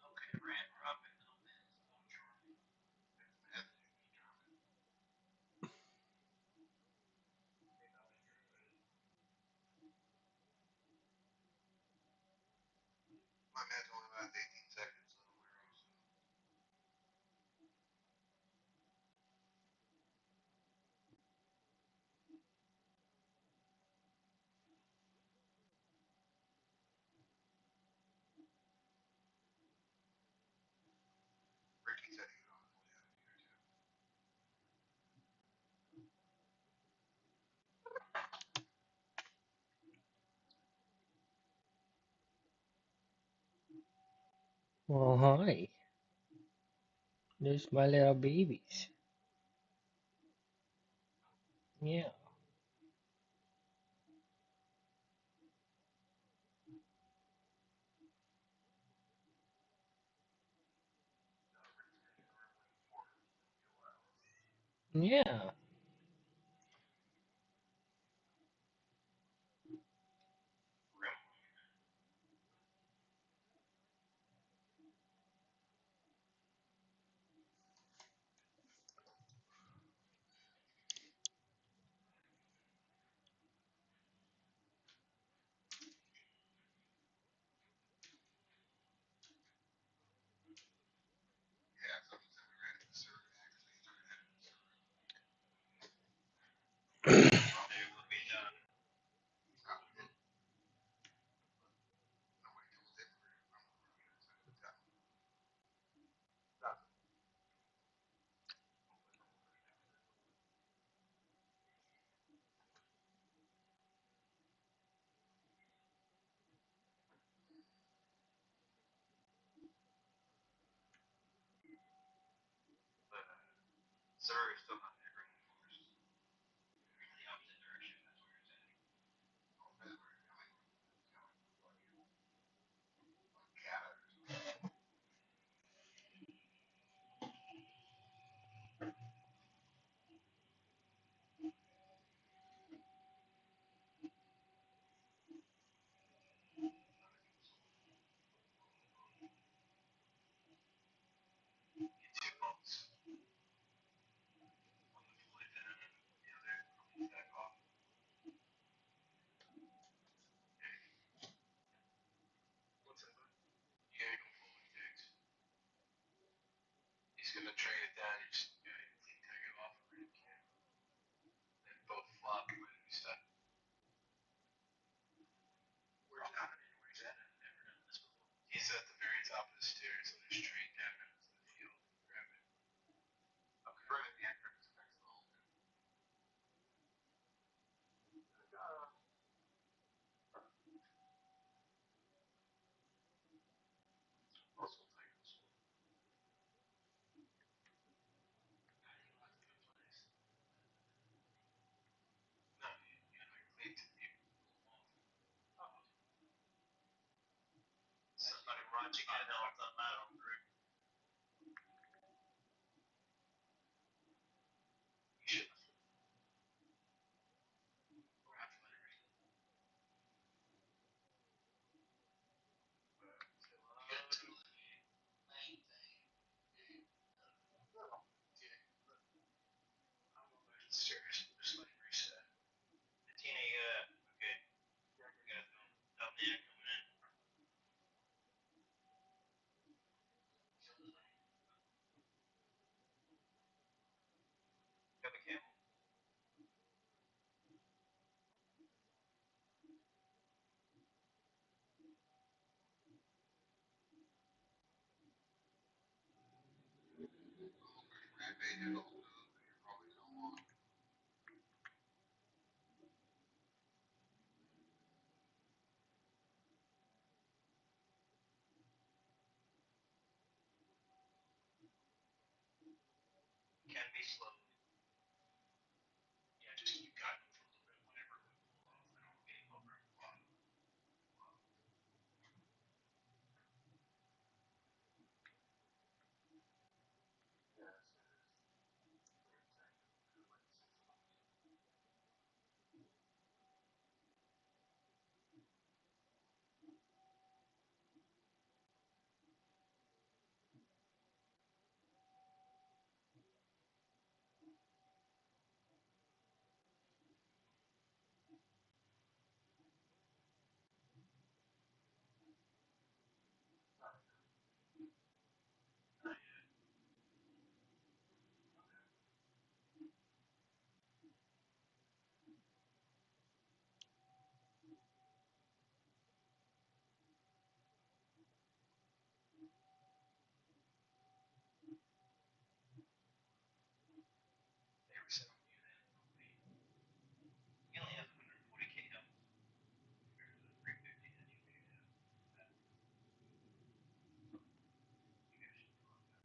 Okay, Rand Robin. My man's only last 18 seconds. So we're also. Ricky said he was on his way out of here too. Well, hi. There's my little babies. Yeah. Yeah. Yeah, someone said we ran into the server. Actually, he's already had the server. They will be done. Nobody told him we were from the side of the town. But server's still not there running for us. In the opposite direction. That's where it's heading. Oh, that's where it's going. It's going like Canada or something. Two boats. One with flight in it, and the other back off. What's that? Yeah, you can pull the gigs. He's gonna trade it down. You just clean tag it off or you can. Then both flop when we start. Where's that? Where's that? I've never done this before. He's at the very top of the stairs, so there's straight down into the field. Grab it. Okay. Right at the entrance next to the hole. Also titles. No, you know, clean to the somebody watching it now on my own group. You should. Perhaps later. Get to the main thing. Serious, just like reset. Tina, it all done, you're probably gonna want. Can be slow. Yeah, just keep guiding them for a little bit whenever we pull off. I don't get over a lot. They reset on you then. You only have 140k health compared to the 350 that you do have. You guys should drop that.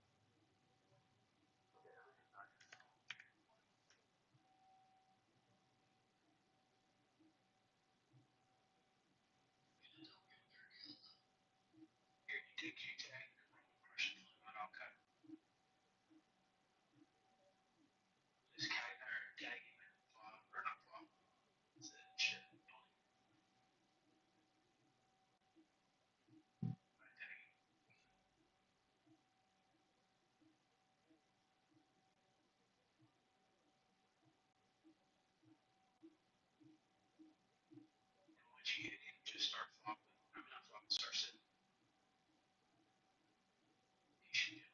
Here, you take Q tag. Crush the fluid. I'll cut. Just tag him and flop, or not flop. It's a shit. Tag him. And once you hit him, just start flopping. I mean, not flopping, start sitting. You should get him.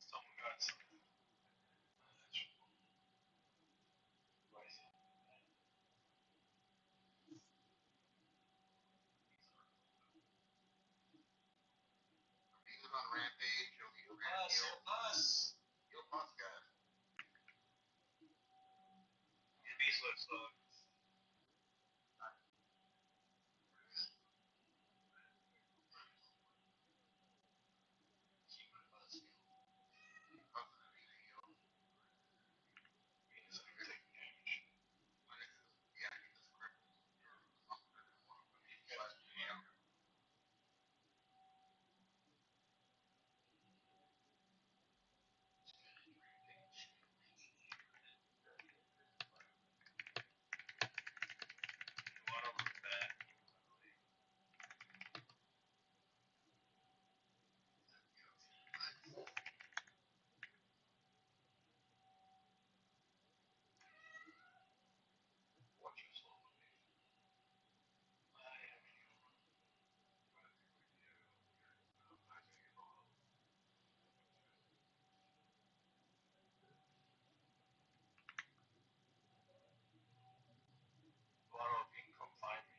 Someone got something. He's on Rampage, he'll Bus. He'll bus guys. Yeah, beast looks slow. Lotto, if you can come find me.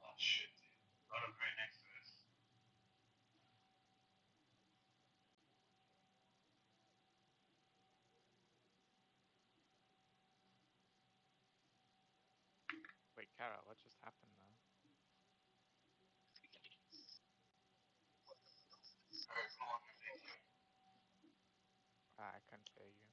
Oh shit, dude. Lotto's right next to us. Kara, what just happened though? Ah, I couldn't hear you.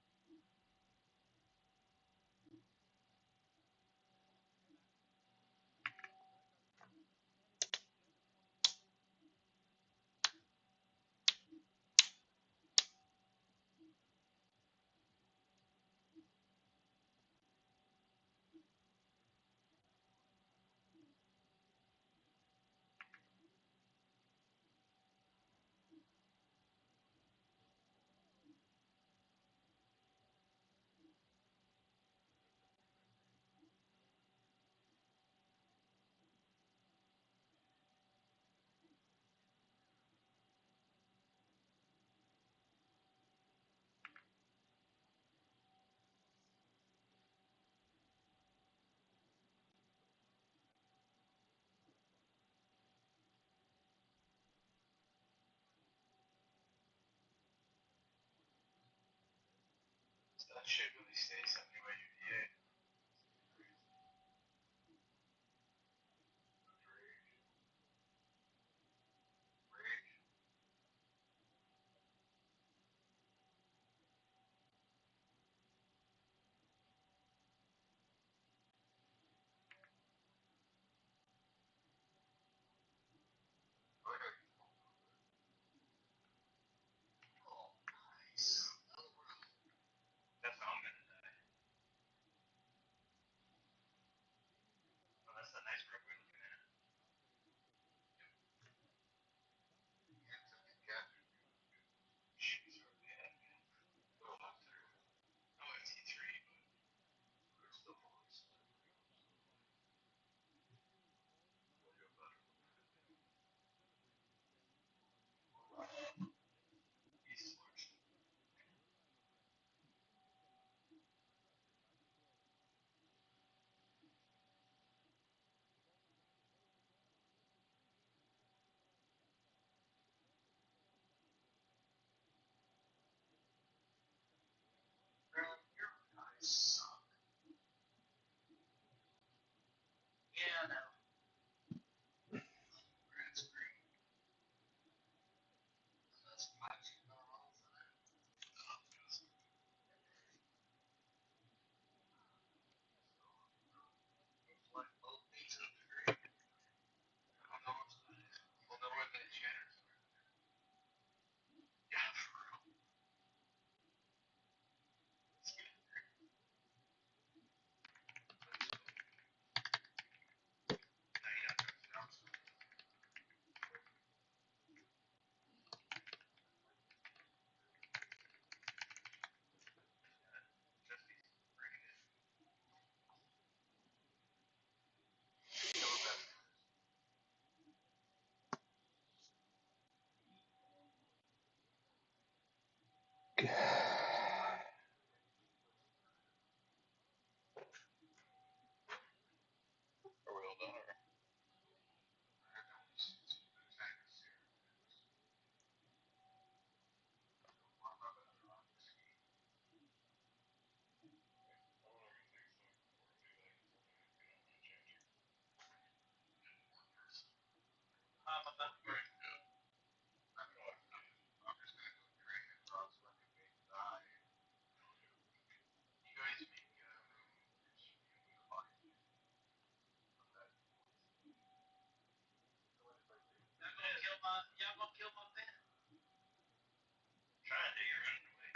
That shit really stays anyway, UVA. That's how I'm gonna die. Oh, that's a nice room we're looking at. Shoes are bad, man. Oh, it's E3, but they're still boys. Yeah, no. That's great. That's my all the time. Like both these up the grade. I don't know what's I don't know what that shatters are. Yeah, for real. It's good. Now you have to announce it. Just bringing it. Kill the best. Are we all done or? I'm about to break. I'm just gonna go drink across fucking big die. You guys make y'all gonna kill my pet? Trying to, you're running away.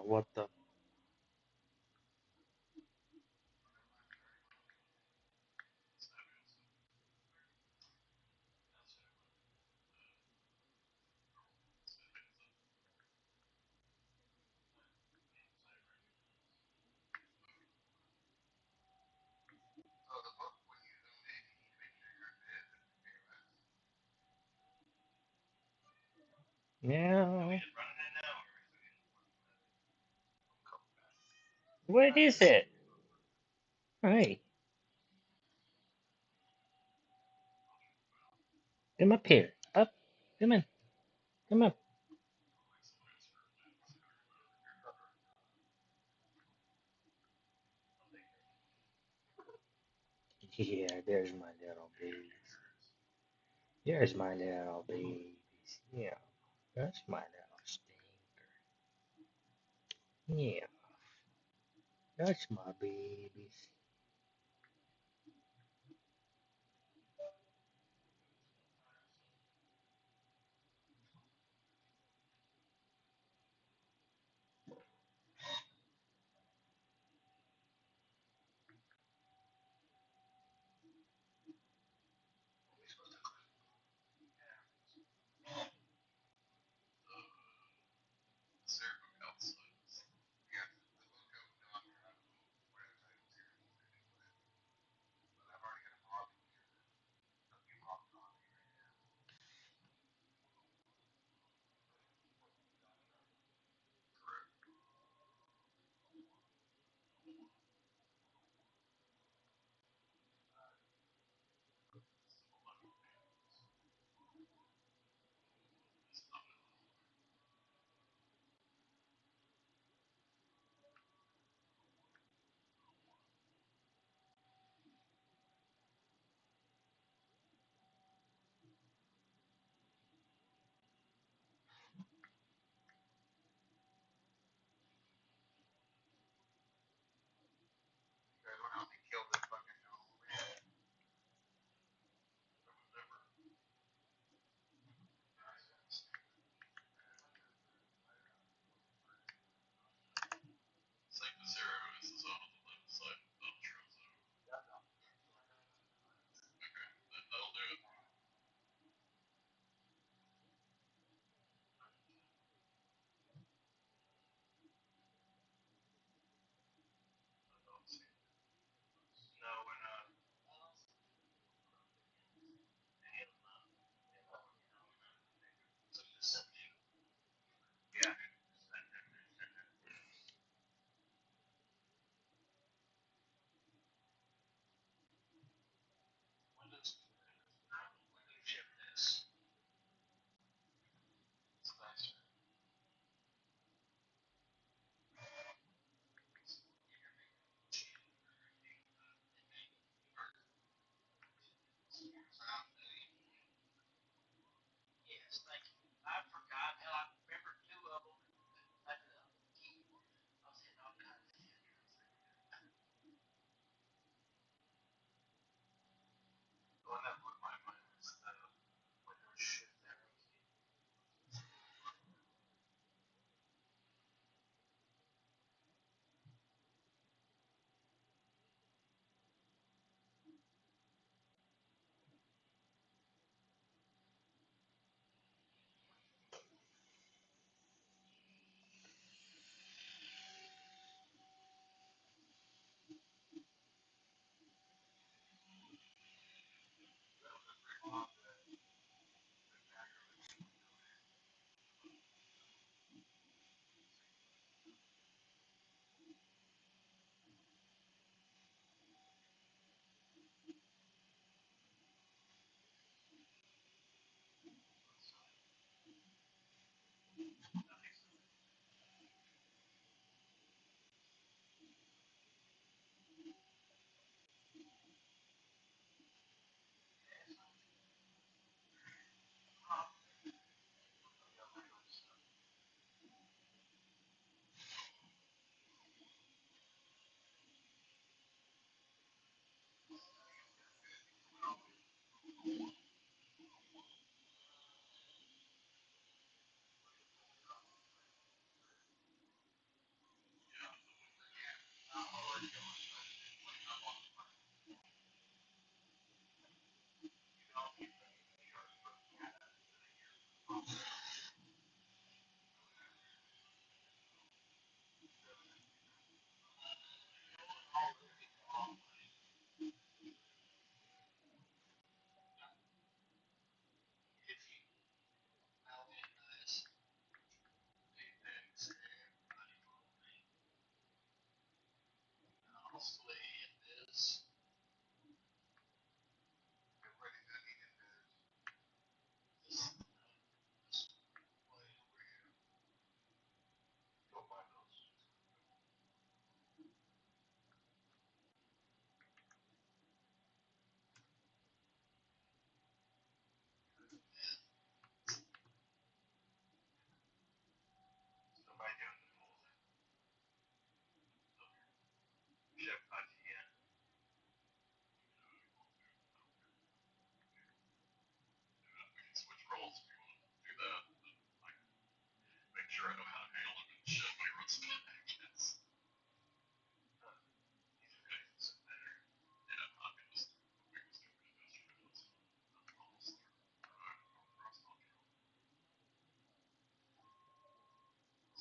What the? Yeah. What is it? Hey, come up here. Up. Come on. Come up. Yeah, there's my little babies. There's my little babies. Yeah, that's my little stinker. Yeah, that's my babies.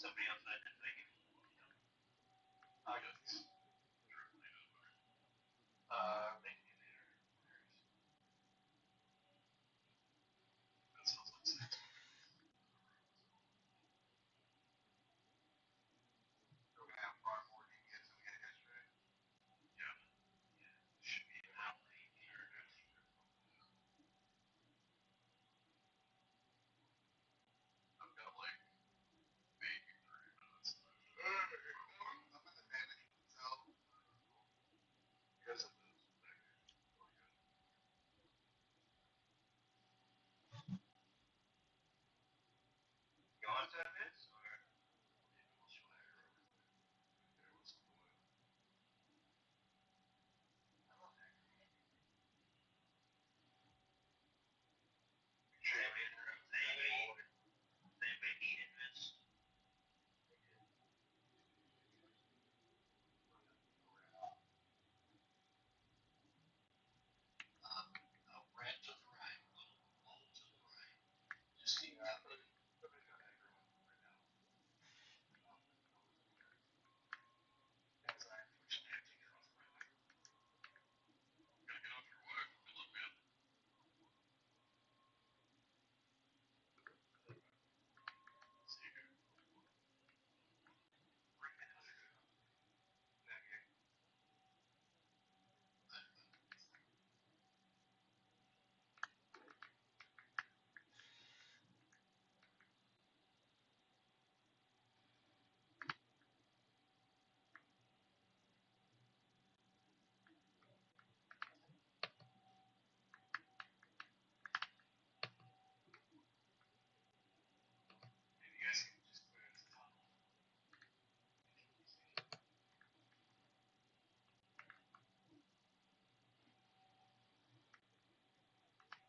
Somebody outside that thing. Thank you. That sounds like sex. We're gonna have far more DPS than we had yesterday. Yeah. Should be an hour 18 or I've got like maybe 30 minutes left. I'm in the management cell. You guys have this back here. You want that this? Or we'll show that earlier. Okay, what's the point? Anybody needed this? Red to the right, low to the right. Just keep that. Somebody's got anger right now. As I unfortunately have to get off my way. Gotta get off your wife. Good luck, man. See you. 3 minutes ago. Negative. Maybe you guys can just put it as a tunnel.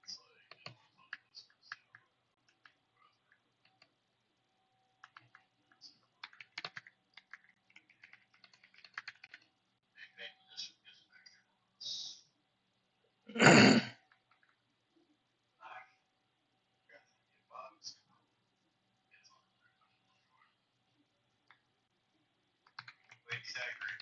It's like, this is, maybe this gets back here. Exactly.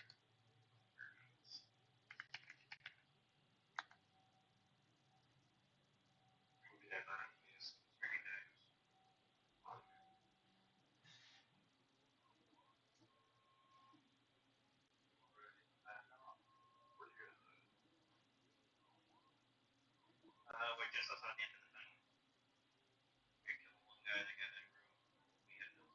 Wait, just us on the end of the thing. We killed one guy that got aggro. We had no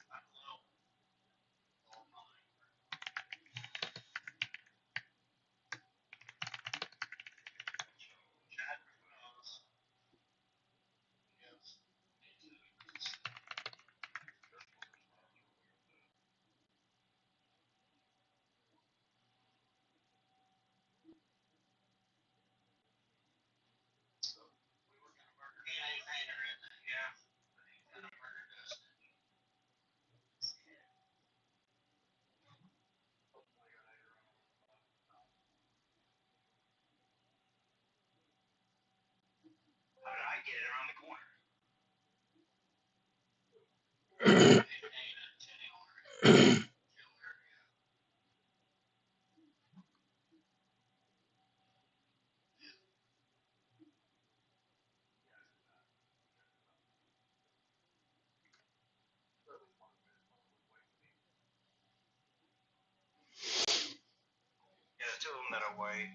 I'm low. All mine. Chat knows. Yes. Me too. So we were gonna murder. He ain't painter in it, yeah. But he's gonna murder us. Hopefully I got aggro. How did I get it around the corner? Yeah, there's 2 of them that are white.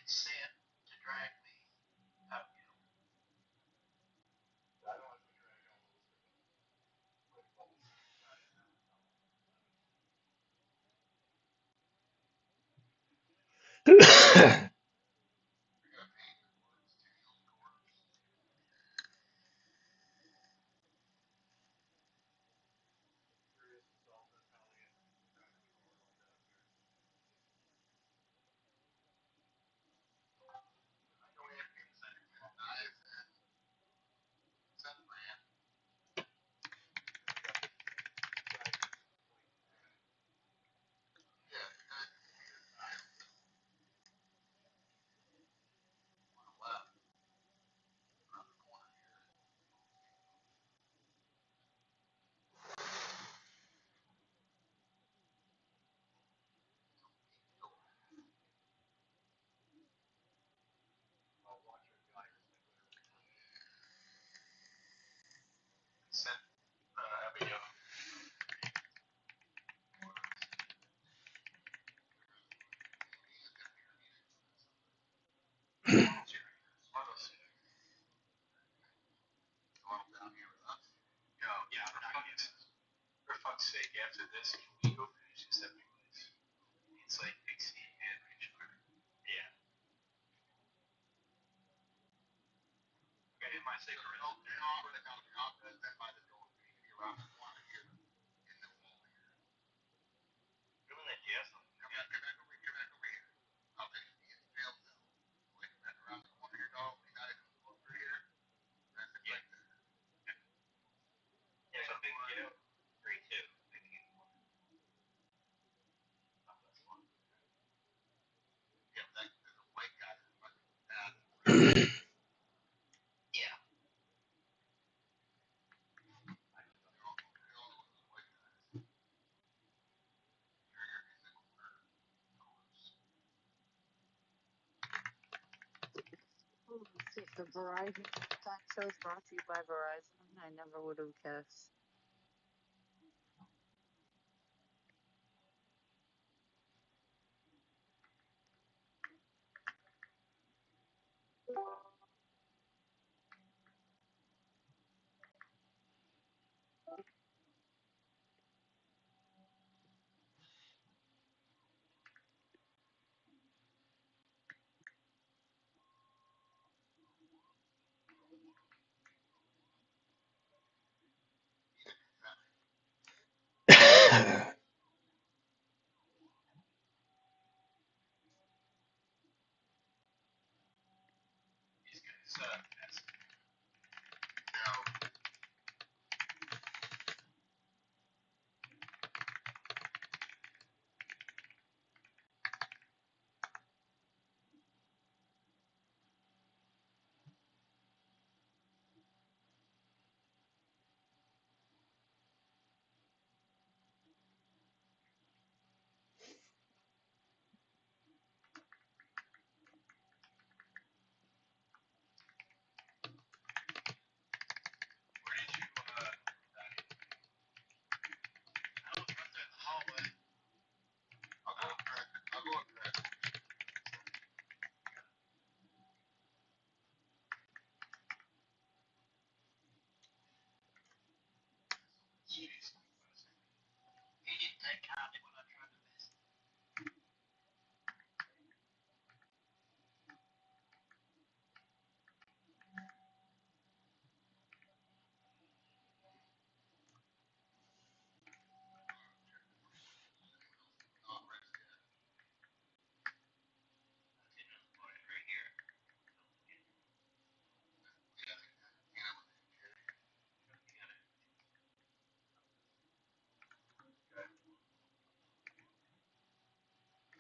sand to drag me uphill. I don't have to drag all For fuck's sake, after this, can we go finish this Everquest? It's like Pixie and Richard. Yeah. Okay, in my secret. No, I'm gonna come by the door. Around the corner here. In the wall here. Come in there, yes. Come back over here. Okay, you fail no. Wait, back around the corner here, dog. We gotta come over here. That's it right there. Yeah, so big deal. 3, 2. Yeah, that, there's a white guy. Yeah. The Verizon time show is brought to you by Verizon. I never would have guessed.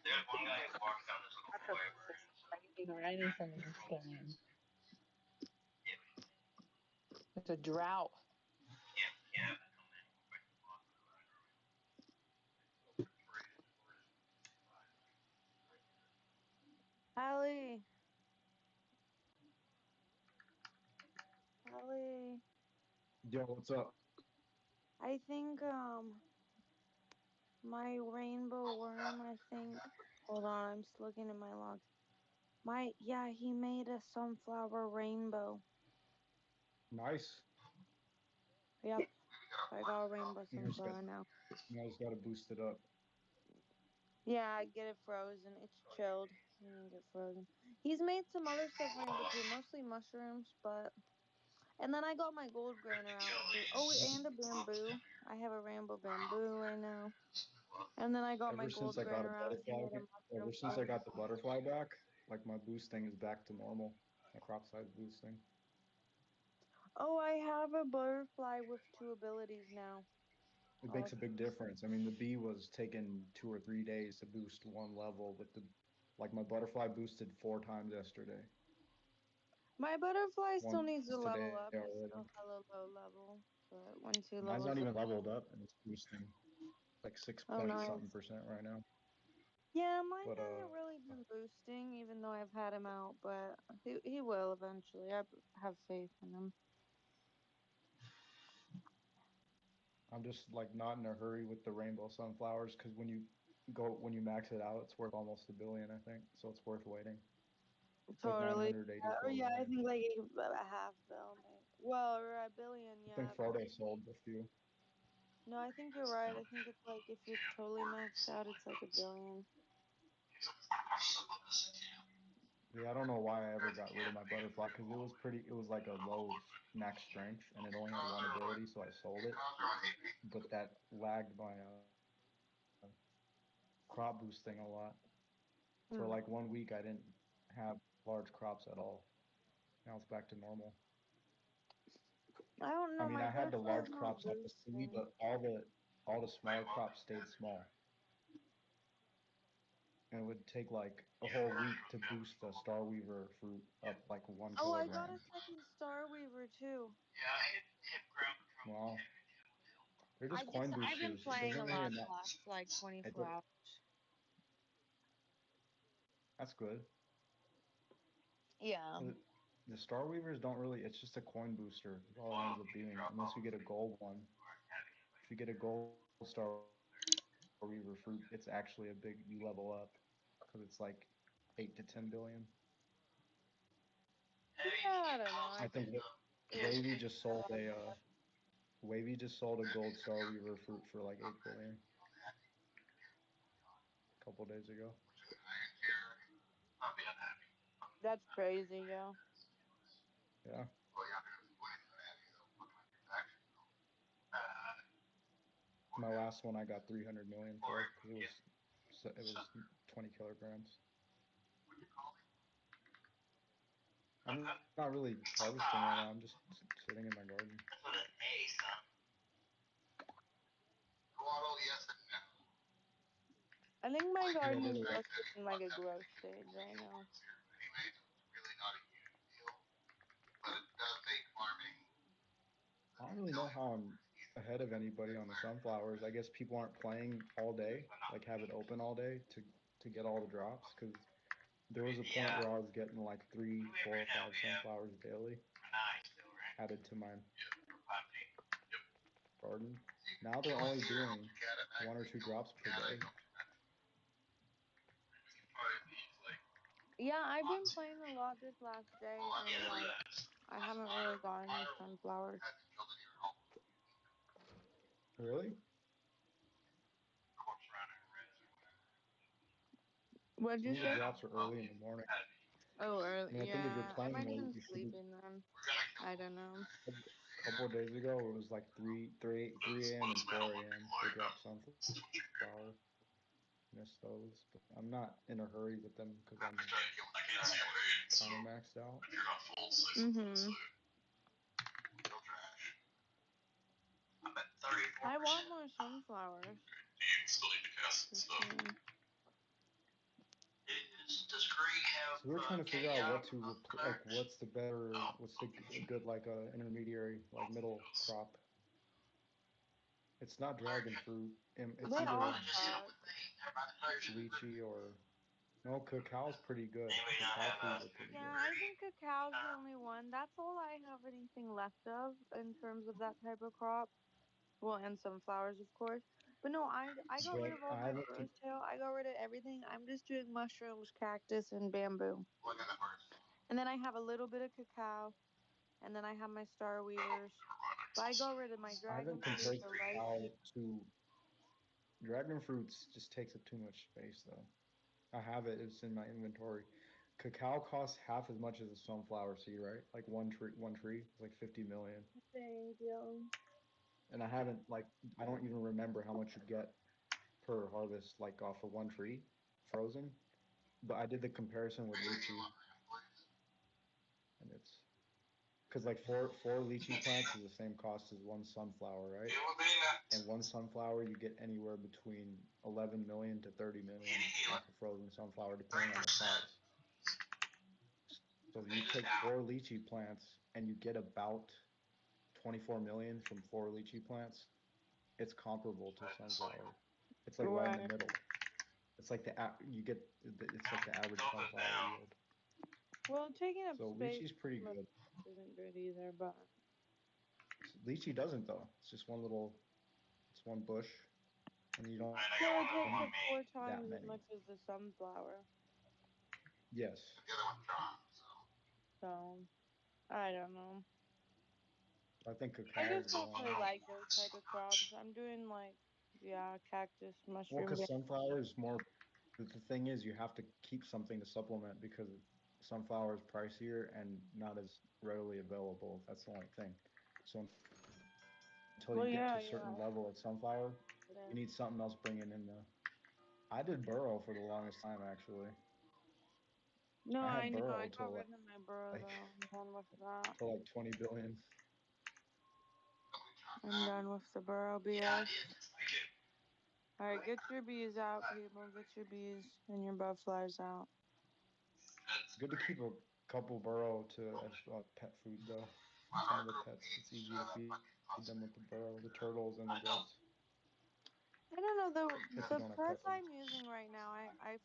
There's one guy who walks down this little hallway where Or anything in this game. It's a drought. yeah. Allie. Allie. Yo, what's up? I think my rainbow worm, I think. Hold on, I'm just looking at my logs. He made a sunflower rainbow. Nice. Yep, I got a rainbow You just got sunflower now. to boost it up. Yeah, I get it frozen. It's chilled. I didn't get frozen. He's made some other stuff rainbow too, mostly mushrooms, but. And then I got my gold grainer out too. Oh, and a bamboo. I have a rainbow bamboo right now. And then I got my Ever gold since I got a grainer out. He butterfly, made a mushroom ever since I farm. got the butterfly back, like my boosting is back to normal. My crop size boosting. Oh, I have a butterfly with 2 abilities now. It makes a big difference. I mean, the bee was taking 2 or 3 days to boost one level, but like my butterfly boosted 4 times yesterday. My butterfly still Once needs to today level up. He's already. still hella low level. But once he Mine's levels not up. even leveled up, and it's boosting like six Oh, point nice. something percent right now. Yeah, mine But hasn't really been boosting, even though I've had him out. But he will eventually. I have faith in him. I'm just like not in a hurry with the rainbow sunflowers because when you max it out, it's worth almost $1 billion, I think. So it's worth waiting. It's like Totally. 984 Yeah, I million. think like a half bill, maybe. Well, or a billion, I think yeah. Frodo sold a few. No, I think you're right. I think it's like if you're totally maxed out, it's like a billion. Yeah, I don't know why I ever got rid of my butterfly because it was like a low max strength and it only had one ability, so I sold it. But that lagged my crop boosting a lot. For like 1 week, I didn't have large crops at all. Now it's back to normal. I don't I know. mean, My I had the butterfly's large not crops up to 3, boosting. but all the smaller crops stayed small. And it would take like a whole week to boost a Star Weaver fruit up like 1 Oh, I got kilogram. a second Star Weaver too. Wow. They're just coin I've been boosters. It playing doesn't a really lot the matter. last like It, 24 hours. that's good. Yeah. The Star Weavers don't really, it's just a coin booster, is all it ends up being, unless you get a gold one. If you get a gold Star Weaver fruit, it's actually a big, you level up, because it's like 8 to 10 billion. Yeah, I don't know. I I think think that it would Wavy be just sold a gold Star Weaver fruit for like 8 billion a couple days ago. That's crazy, yo. Yeah. My last one I got 300 million for because it was 20 kilograms. I'm not really harvesting right now. I'm just sitting in my garden. I think my Yeah, garden it is is. mostly in like a growth stage right now. I don't really know how I'm ahead of anybody on the sunflowers. I guess people aren't playing all day, like have it open all day to get all the drops. Because there was a point where I was getting like 3, 4, 5 sunflowers daily added to my garden. Now they're only doing 1 or 2 drops per day. Yeah, I've been playing a lot this last day, and like I haven't really gotten any sunflowers. Really? What'd you Some of the say? drops are early in the morning. Oh, I mean, I think if you're yeah. I playing might have late, been you should be. sleeping then. I don't know. A couple of days ago, it was like 3 a.m. and 4 a.m. They dropped sunflower. Missed those, but I'm not in a hurry with them because I'm kind of maxed out. Mhm. I want more sunflowers. So we're trying to figure out what to like what's the good like intermediary like middle crop. It's not dragon fruit. It's They all either suck. lychee or no, cacao's pretty good. Cacao trees are pretty Yeah, good. I think cacao's the only one. That's all I have anything left of in terms of that type of crop. Well, and sunflowers, of course. But no, I got rid But of all I my haven't. rosetail. I got rid of everything. I'm just doing mushrooms, cactus, and bamboo. Look at the first. And then I have a little bit of cacao. And then I have my star weavers. But I got rid of my I dragon haven't fruit, compared the cacao lychee. to dragon fruits. Just takes up too much space though. I have it. It's in my inventory. Cacao costs half as much as a sunflower seed, right? Like one tree is like 50 million. Thank you. And I haven't like I don't even remember how much you get per harvest like off of one tree, frozen. But I did the comparison with Anything you lychee, want, man, please. and it's because like four lychee plants is the same cost as one sunflower, right? You will be next. And one sunflower you get anywhere between 11 million to 30 million Any off healer. a frozen sunflower, Bring depending on your the set. size. So if you Clean it take down. four lychee plants and you get about 24 million from four lychee plants, it's comparable to Right in the sunflower. cycle. It's like right in the Right. middle. It's like you get it's like the average Dump it sunflower down. yield. Well, taking up So space lychee's pretty from a good. isn't good either, but Lychee doesn't though. It's just one little, it's one bush, and you don't Alright, I got well, it one of them takes need on up me. four that times as many. much as the sunflower. Yes, The other one gone, so. So I don't know. I think I cacao is just the don't one. really like those type of crops. I'm doing like cactus, Well, mushroom. because sunflower is more. The thing is, you have to keep something to supplement because sunflower is pricier and not as readily available. That's the only thing. So until you get to a certain level at Well, yeah, sunflower, yeah. you need something else bringing in the. I did burrow for the longest time actually. I No, had I know. burrow I till got rid of my burrow like though. I'm done with that. till like 20 billion. I'm done with the burrow Yeah, I BS. did. Thank you. All right, get your bees out, people. Get your bees and your butterflies out. It's good to keep a couple burrow to as pet food though. My Some of heart the group pets, it's needs easy to feed them with the fucking burrow, the turtles and the I grubs. don't. I don't know If you don't the have pet food. pets I'm using right now. I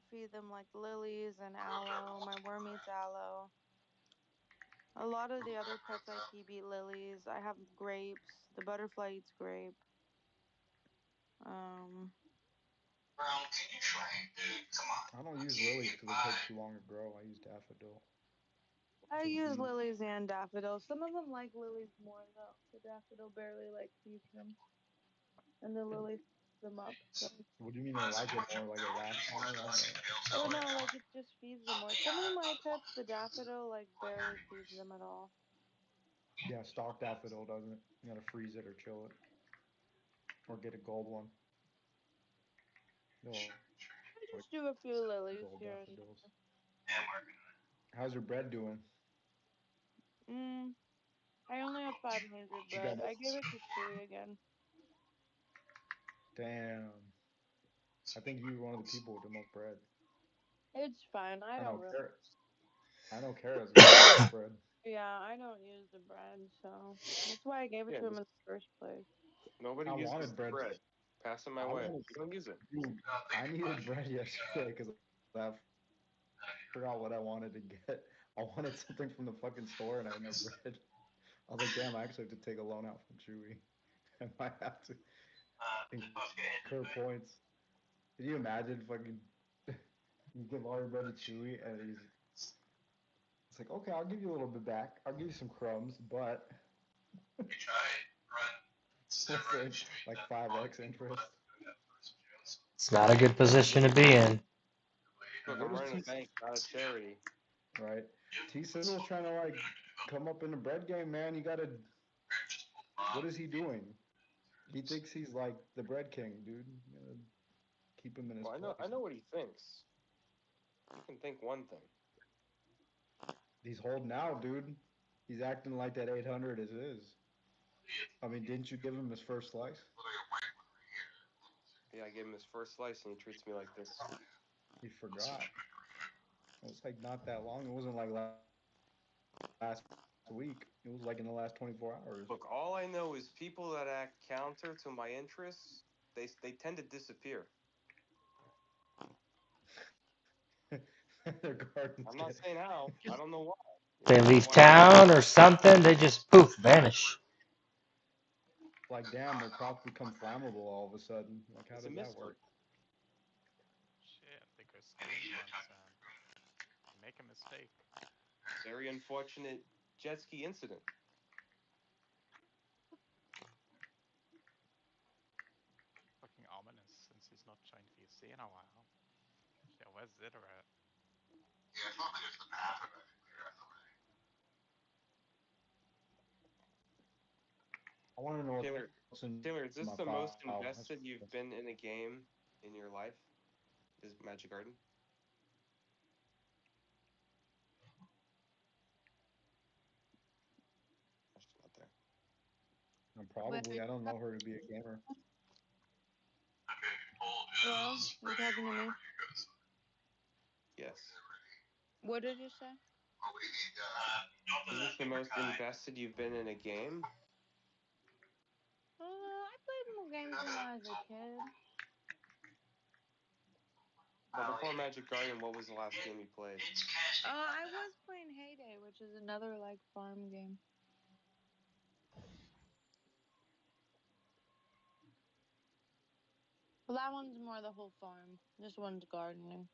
feed them like lilies and aloe. My worm eats aloe. A lot of the Proof other that pets I crypto. keep eat lilies. I have grapes. The butterfly eats grape. Um, Brown, can you train, dude? Come on. I don't I use can't lilies get because it takes by. too long to grow. I use daffodil I for the use bees. lilies and daffodils. Some of them like lilies more though. The daffodil barely likes them, and the lilies them up. So. What do you mean they So like it what'd you more? Like it build lasts before longer? the I don't know. scale Oh tower no, down? like it just feeds them more. Some of Yeah, my but pets, the daffodil, like barely feeds them at all. Yeah, stock daffodil doesn't. You gotta freeze it or chill it, or get a gold one. They'll shoot, accept I just do a few gold lilies daffodils. here and yeah, I'm working on it. How's your bread doing? there. I only have 500 You got bread. I gave it to Chewy again. damn. I think you're one of the people with the most bread. It's fine. I I don't know really. carrot. I know Kara's got the most bread. Yeah, I don't use the bread, so that's why I gave it Yeah, to him in the first place. nobody I uses wanted the bread. bread. Pass it my I way. wanted, You don't use it. dude. Thank I you, needed bud. bread yesterday because I forgot what I wanted to get. I wanted something from the fucking store and I had no bread. I was like, damn, I actually have to take a loan out from Chewy. I might have to Let's get incur into it. points. Can you imagine fucking you give all your bread to Chewy and it's like, okay, I'll give you a little bit back. I'll give you some crumbs, but We tried run we'll instead of running say straight like that long 5x kick interest. butt through that first juice. It's not a good position to be in. Look, What I'm is running T? a bank, not a charity. Right? Yep, T let's Sizzle's hope trying to like come up in the bread game, man. You gotta. Rick just pulled What Bob is he in doing? He turns. thinks he's like the bread king, dude. You gotta keep him in his Well, place. I know what he thinks. He can think one thing. He's holding out, dude. He's acting like that 800 is his. I mean, didn't you give him his first slice? Literally a white one right here. Yeah, I gave him his first slice and he treats me like this. He I'll switch forgot. it back around. It was like not that long. It wasn't like last week. It was like in the last 24 hours. Look, all I know is people that act counter to my interests, they tend to disappear. Their gardens I'm get. not saying how. I don't know why. They You know leave why? town or something, they just poof, vanish. like, damn, their crops become flammable all of a sudden. Like, how It's a does that mist. work? Shit, because green ones make a mistake. Very unfortunate jet ski incident. Fucking ominous since he's not joined VC in a while. Yeah, where's Zitter at? Yeah, it's not like it's the path of it. Clear out the way. I want to know Taylor, what's in Taylor, is my this the file. most invested you've been in a game in your life? Is Magic Garden? She's not there. Probably. I don't know her to be a gamer. Okay, hold Hello? is You ready talking to whenever me? you guys Yes. are ready. What did you say? Well, we need Is this the most invested you've been in a game? I played more games when I was a kid. Well, before Magic Garden, what was the last game you played? I was playing Heyday, which is another like farm game. Well, that one's more the whole farm. This one's gardening.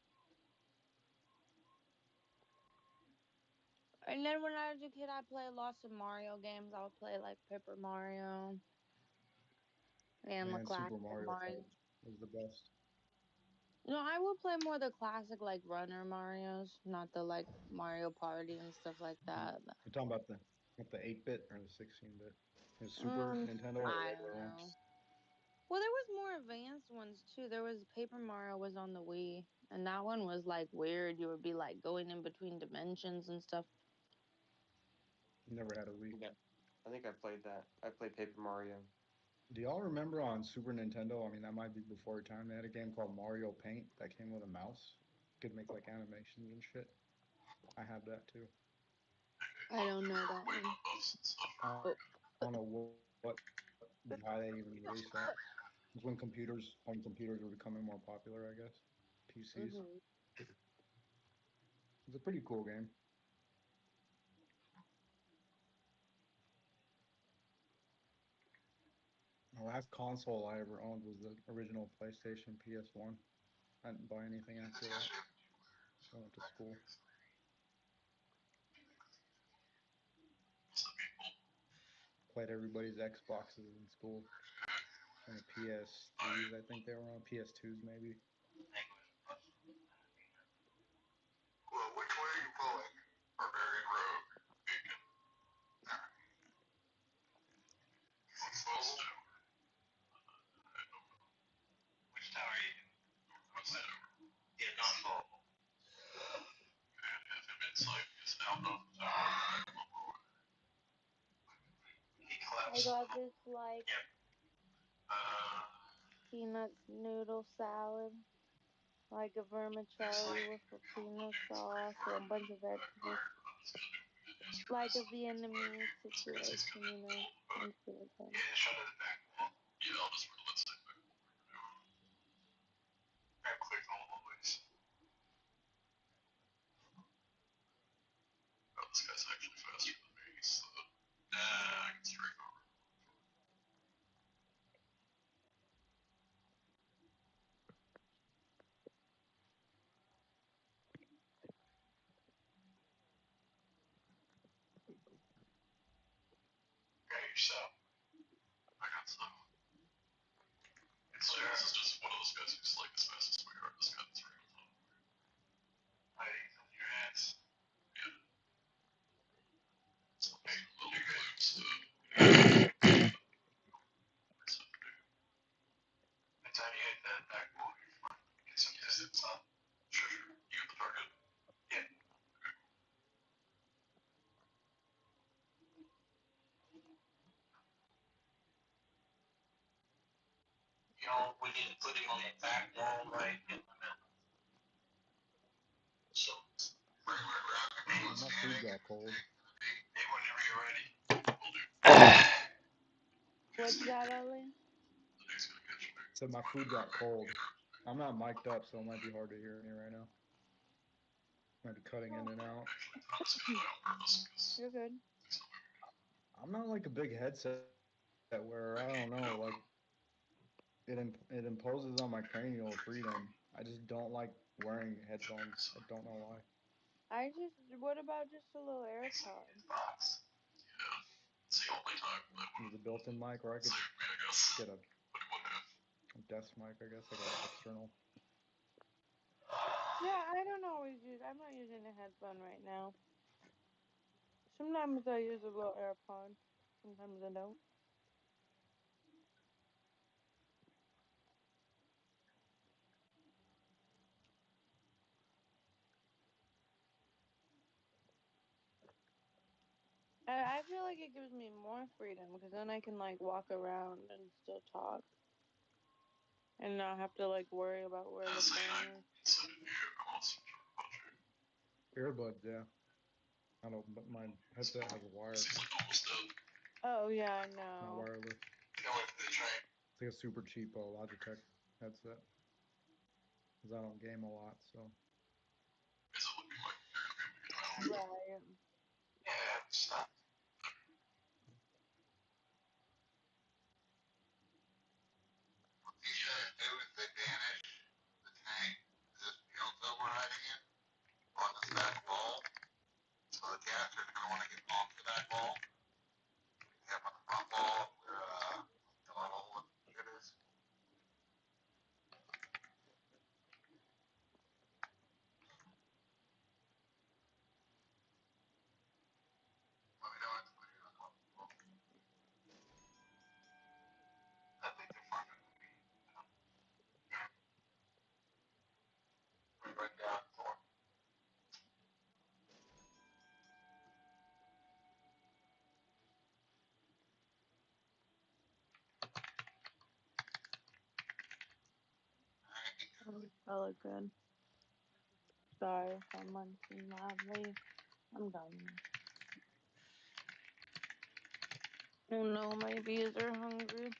And then when I was a kid, I played lots of Mario games. I would play like Paper Mario and the Man, Super classic Mario Mario. Kart was the best. No, I would play more the classic like runner Marios, not the like Mario Party and stuff like that. You're talking about the 8-bit or the 16-bit? The Super Nintendo or the I don't regular know. ones? Well, there was more advanced ones too. There was Paper Mario was on the Wii, and that one was like weird. You would be like going in between dimensions and stuff. Never had a Wii. Yeah, I think I played that. I played Paper Mario. Do y'all remember on Super Nintendo? I mean, that might be before your time. They had a game called Mario Paint that came with a mouse. You could make like animations and shit. I had that too. I don't know that one. I Oh. don't know what why they even released that. It was when home computers were becoming more popular, I guess. PCs. Mhm. It's a pretty cool game. The last console I ever owned was the original PlayStation PS1. I didn't buy anything after that. I went to school. Played everybody's Xboxes in school. And the PS3s, I think they were on. PS2s, maybe. Well, which way are you pulling? Barbarian Rogue. Beacon. Alright. Close to. Which tower are you in? Northwest tower. Yeah, not fall. And have him insight is out of the tower. He I collapsed. got this like Yep. peanut noodle salad, like a vermicelli with a peanut sauce and a bunch of vegetables, like a Vietnamese situation, you know. It's really good. Yeah, shut it back wall. Yeah, I'll just let's say back wall. Right click always. Oh, this guy's actually faster than me, so I can straight over. Okay, so I got some. It's like this is just one of those guys who's like as fast as my car. This guy that's right on top. Hiding from your ass. Yeah. So making little loops. Anytime you hit that back wall, you're fine. Get some distance on. Sure, sure. You got the target? Yeah. Okay. You know, we need to put him on the back wall right in the middle. So, regular graphic Man, my food scanning. got cold. Hey, whenever you're ready, we'll do. What's that, Ollie? The next gonna catch me. Said my food got cold. I'm not mic'd up, so it might be hard to hear me right now. Might be cutting in and out. Actually, I was gonna do that on purpose because You're good. I'm not like a big headset where I don't know, like it imposes on my cranial freedom. I just don't like wearing headphones. I don't know why. What about just a little AirPod? It's the only time that There's a built-in mic, or I could save me, I guess. get a What do you want to have? desk mic, I guess, like an external. Yeah, I don't always use. I'm not using a headphone right now. Sometimes I use a little AirPod. Sometimes I don't. I feel like it gives me more freedom because then I can like walk around and still talk and not have to like worry about where the phone is. Earbuds, yeah. I don't know, but my headset has a wire, Oh yeah, I not know. wireless. It's like a super cheap Logitech headset. Because I don't game a lot, so. Right. I look good. Sorry if I'm munching loudly. I'm done. Oh no, my bees are hungry.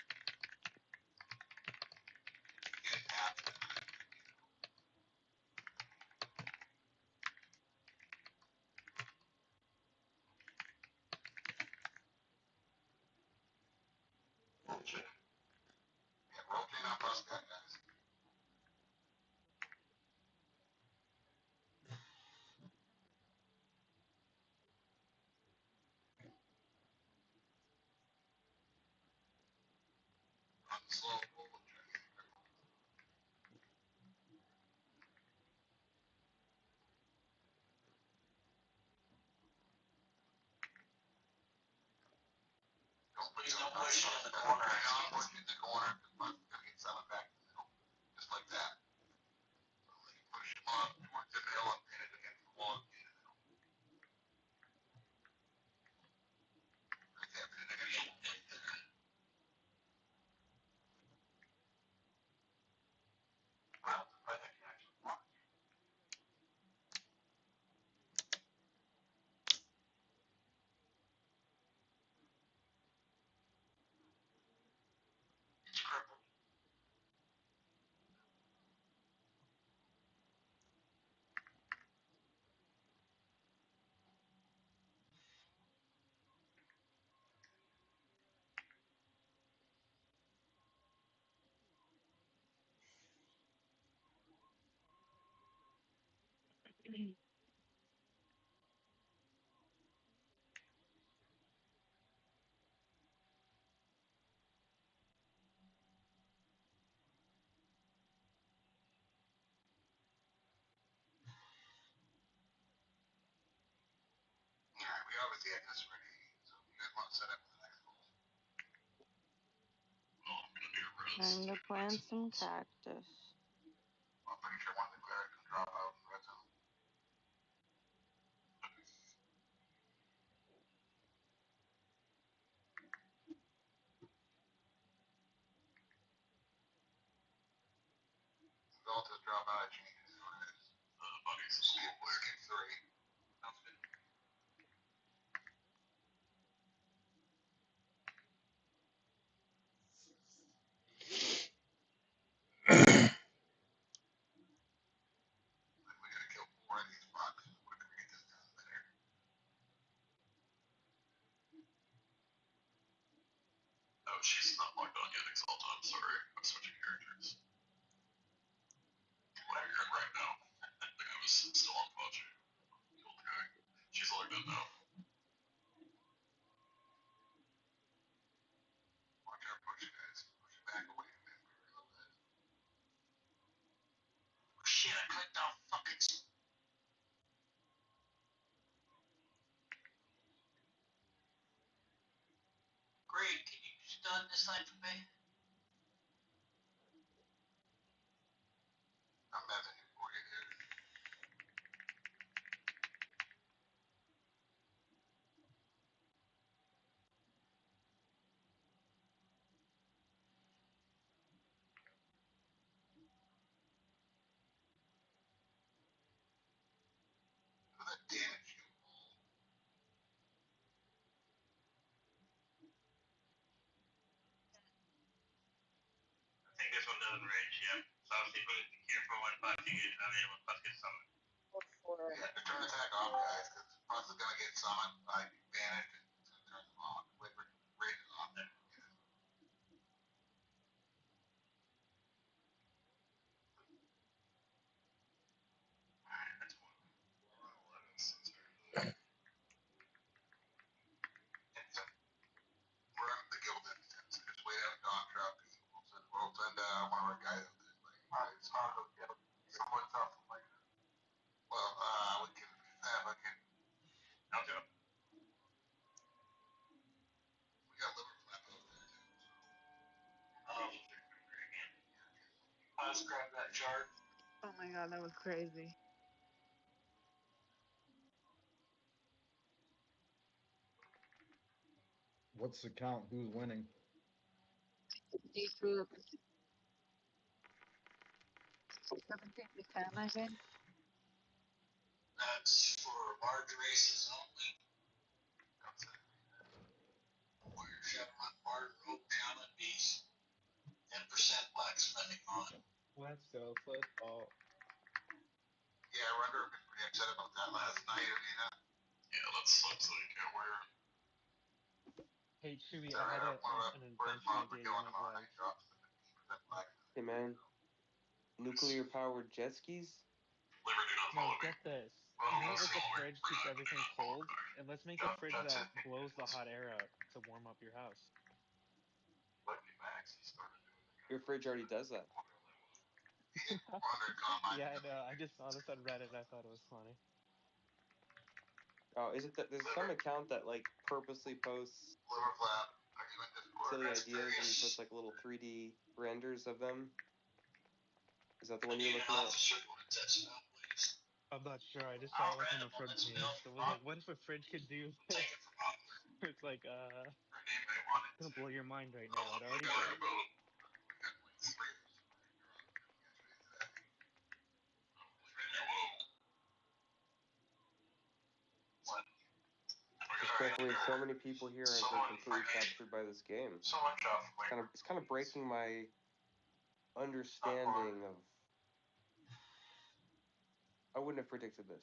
Please don't push it in the corner. I don't push it in the corner because I'm gonna get some back in the middle. Just like that. So then you push them up towards the middle and pin it against the wall. Right there, pin it against the wall right there. Well, I think you actually want it. It's crippled. Alright, we obviously have this ready. So if you guys want to set up for the next goal. Well, I'm gonna do res. Time to plant some cactus. I'm pretty sure one of the clerics can drop out in the red zone. They'll just drop out of changes. See what it is. Buddy's a school player. Skip 3. Sounds good. Like, we gotta kill 4 of these bugs. We're gonna get this done better. she's not logged on yet, Exalta. I'm sorry. I'm switching characters. Well, you're in right now. I think I was still on Pochi. Cool guy. She's logged in now. Watch out, push guys. Push back away from him. Oh, shit, I clicked on fucking. Great, can you just done this line for me? I'm messing you for you, dude. Look at that damage you. I think this one doesn't range, yeah. So I'll see, but be careful when Bucky gets, I mean, when Bucky gets summoned. Yeah, turn attack off, guys, because Puss is gonna get summoned by Vanish and it's gonna turn them on. Wait for Raid is on there. Alright, that's one. We're on 11, so it's early. We're on the guild instance. Just wait out Dawn Trap because we'll send one of our guys out there. Like, it's hard to get someone's off the mic. Well, we can have a can. I'll do it. We got liver flap out there too. Oh, I'll just grab that chart. Oh my god, that was crazy. What's the count? Who's winning? D3 17 to 10, I think. That's for large races only. Warrior, Shadowrun, Bard, Rogue, Shaman, Beast. 10% blacksmithing on it. Let's go football. Yeah, Runder was pretty upset about that last night. I mean, Yeah, that sucks that you can't wear it. Hey Chewy, I had an invention idea you might like. Hey man, nuclear powered jet skis? Liver, do not No, follow me. get this. Well, You know, that's like the the only fridge we're keeps not everything gonna cold, die. and let's make a Yeah, fridge that's that it. blows the hot air out to warm up your house. Lucky Max, he started doing the Your fridge already does that. He did 400 combine. Yeah, I know. I just saw this on Reddit and I thought it was funny. Oh, is it that there's some account that like purposely posts Liver flap. Are you in Discord? silly That's ideas and he puts various. like little 3D renders of them? Is that the one Again, you're looking I'll at? have to show you what it says about, please. I'm not sure. I just saw I'll it like on the randomly front let some milk page. So from it was like, Rockland. what if a fridge could do Take this? it from Rockland. It's like, Her name they wanted. it's gonna blow your mind right Oh, now. It look, already I got does. about it. We got like 3 of those. What? Especially if so many people here aren't been completely captured by this game. So much off. It's kind of breaking my understanding of. I wouldn't have predicted this.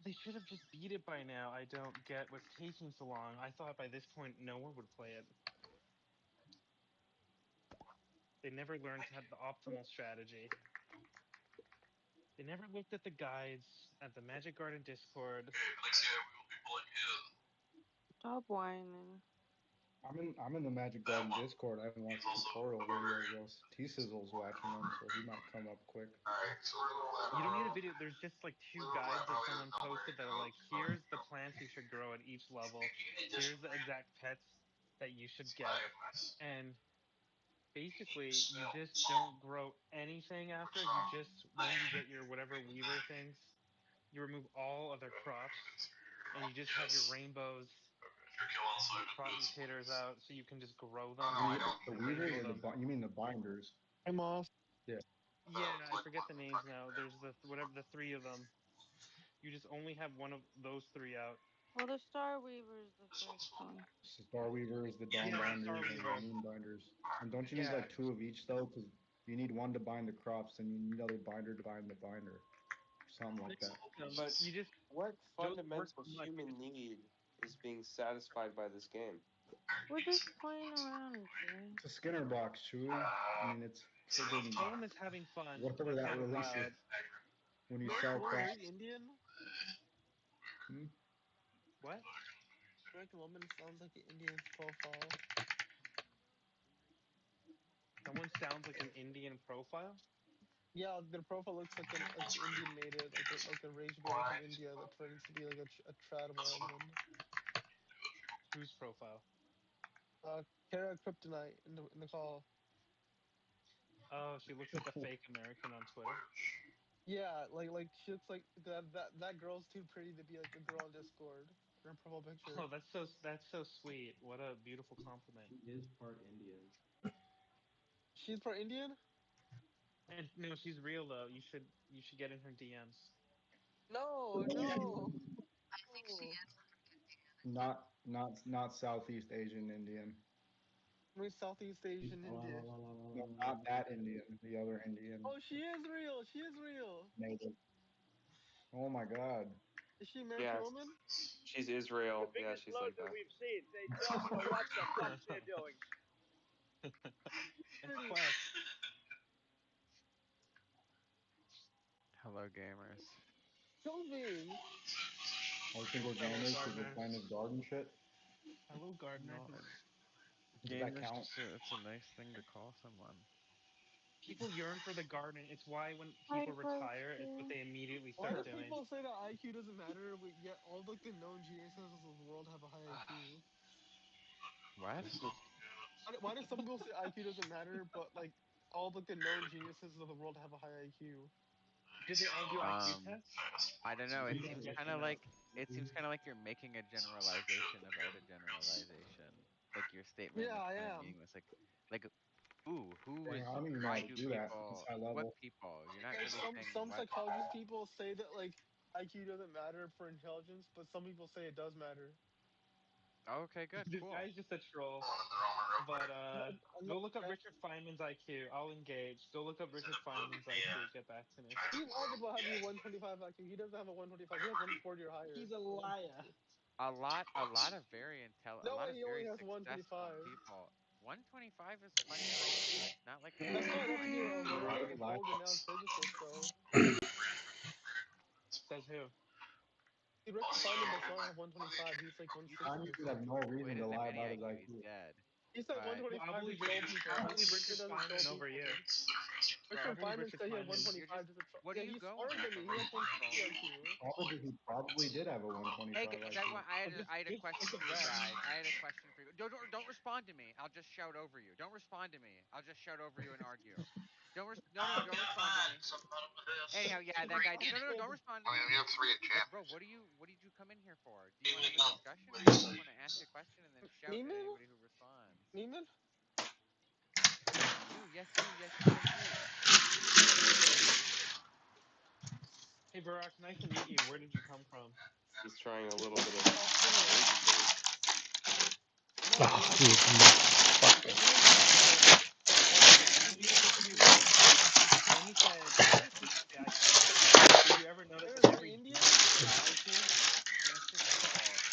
They should have just beat it by now. I don't get what's taking so long. I thought by this point no one would play it. They never learned to have the optimal strategy. They never looked at the guides at the Magic Garden Discord. Okay, the next guy we will be pulling is Stop whining. I'm in the Magic Garden Discord. I haven't watched He's also tutorial a barbarian. videos though. T-Sizzle's watching them, so he might come up quick. Alright, so we're a little You don't need a video. There's just like 2 guides that someone posted that are like, here's the plants you should grow at each level. Here's the exact pets that you should get. And basically, you just don't grow anything after. You just, when you get your whatever weaver things, you remove all other crops, and you just have your rainbows, crop mutators out, so you can just grow them. The and weavers rainbow or them. you mean the binders? I'm off. Yeah. Yeah, no, I forget the names now. There's the 3 of them. You just only have one of those 3 out. Well, the Star Weaver is the first one. Star Weavers, the Dawn Yeah, Binders, Star and Weaver. the Moon Binders. And don't you need Yeah. like 2 of each though? Because you need one to bind the crops, and you need another binder to bind the binder. Something like that. But You just what don't work fundamental much. human need is being satisfied by this game? We're just playing around, Jay. It's a Skinner box, Chewy. I mean, it's friggin' Quarm is having fun. whatever He's that going releases wild. when you Man, sell Quarm, are crops. you Indian? Hmm? What? Frank Woman sounds like an Indian's profile. Someone sounds like an Indian profile? Yeah, their profile looks like an Indian made it, like a rage baiter from India that turns to be like a trad American. Whose profile? Kara Kryptonite in the call. Oh, she looks like a fake American on Twitter. Yeah, like she looks like that girl's too pretty to be like a girl on Discord. Her profile picture. Oh, that's so sweet. What a beautiful compliment. She is part Indian. She's part Indian? And no, she's real though. You should get in her DMs. No, no. No. Not Southeast Asian Indian. I mean Southeast Asian Indian. No, not that Indian. The other Indian Oh, she is real. She is real. native. Oh my God. Is she American Yeah, woman? she's The Israel. Yeah, biggest she's like loser that. we've seen. They don't know what the fuck they're doing. It's Pretty. Quest. Hello, gamers. Kobe. Oh, you think we're Hello, gamers because we're gardeners. playing this garden shit? Hello, No, gardeners. Does that gamers count? just it's a nice thing to call someone. People yearn for the garden. It's why when Hi, people retire, it's what Questi. they immediately Why start do doing. people say that IQ doesn't matter, but yet all like the known geniuses of the world have a high IQ? What? Why do some people say IQ doesn't matter, but like all like the known geniuses of the world have a high IQ? Did they all do IQ Um, tests? I don't know. It You said seems yes kind or of no. like you're making a generalization about a generalization. Like your statement Yeah, is I kind of am. meaningless. Like, ooh, who Dang, is? I don't even know how Why to do do that. It's people? high What level. people? You're not Like really saying some what. psychologist people say that like IQ doesn't matter for intelligence, but some people say it does matter. Oh, okay, good, This cool. guy's just a troll. But I'm go not, look up Richard Feynman's IQ. I'll engage. Go look up Richard Feynman's IQ. Get back to me. he lied about having a 125 IQ. He doesn't have a 125. He has 140 or higher. He's a liar. A No lot way, of he only very has successful 125. people. 125 is plenty of IQ. It's not like they That's don't not have enough to be IQ. an Why are American you and laughing? world renowned physicist, though. Says who? See, Richard Feynman does not have 125. He's like You 160 or Scientists have no something. Well, he reason to doesn't have lie any about his IQ. He's IQ. dead. He said But Well, I'll 125 to believe troll people. I'll He believe he Richard doesn't troll Feynman over people. you. Bro, I'll Richard believe Feynman Richard said he had Feynman. 125 just to troll. what are Yeah, you he's going smarter off than of? me. Are He you has just 160 trolling? IQ. Probably did have a 125 Hey, because IQ. I had a Just question look for at you Rex. guys. I had a question for you. Don't respond to me. I'll just shout over you. Don't respond to me. I'll just shout over you and argue. No. Don't respond to me. Anyhow, yeah, that guy. No. Don't respond to me. We have three in Like, bro, championship. what did you come in here for? Do you want to have a discussion, or do you just want to ask a question and then shout at Neiman? anybody who responds? Neiman? You, yes, you, yes, you, yes, you. Hey, Barack, nice to meet you. Where did you come from? He's trying a little bit of Australia. rage bait. No, Oh, Neiman. you motherfucker. Neiman's from Australia. Yeah, he was pretty rude. And then he said, "Why do people say IQ matters?" Did you ever notice Where that is he every Indian? genius has a high IQ? The answer is simple.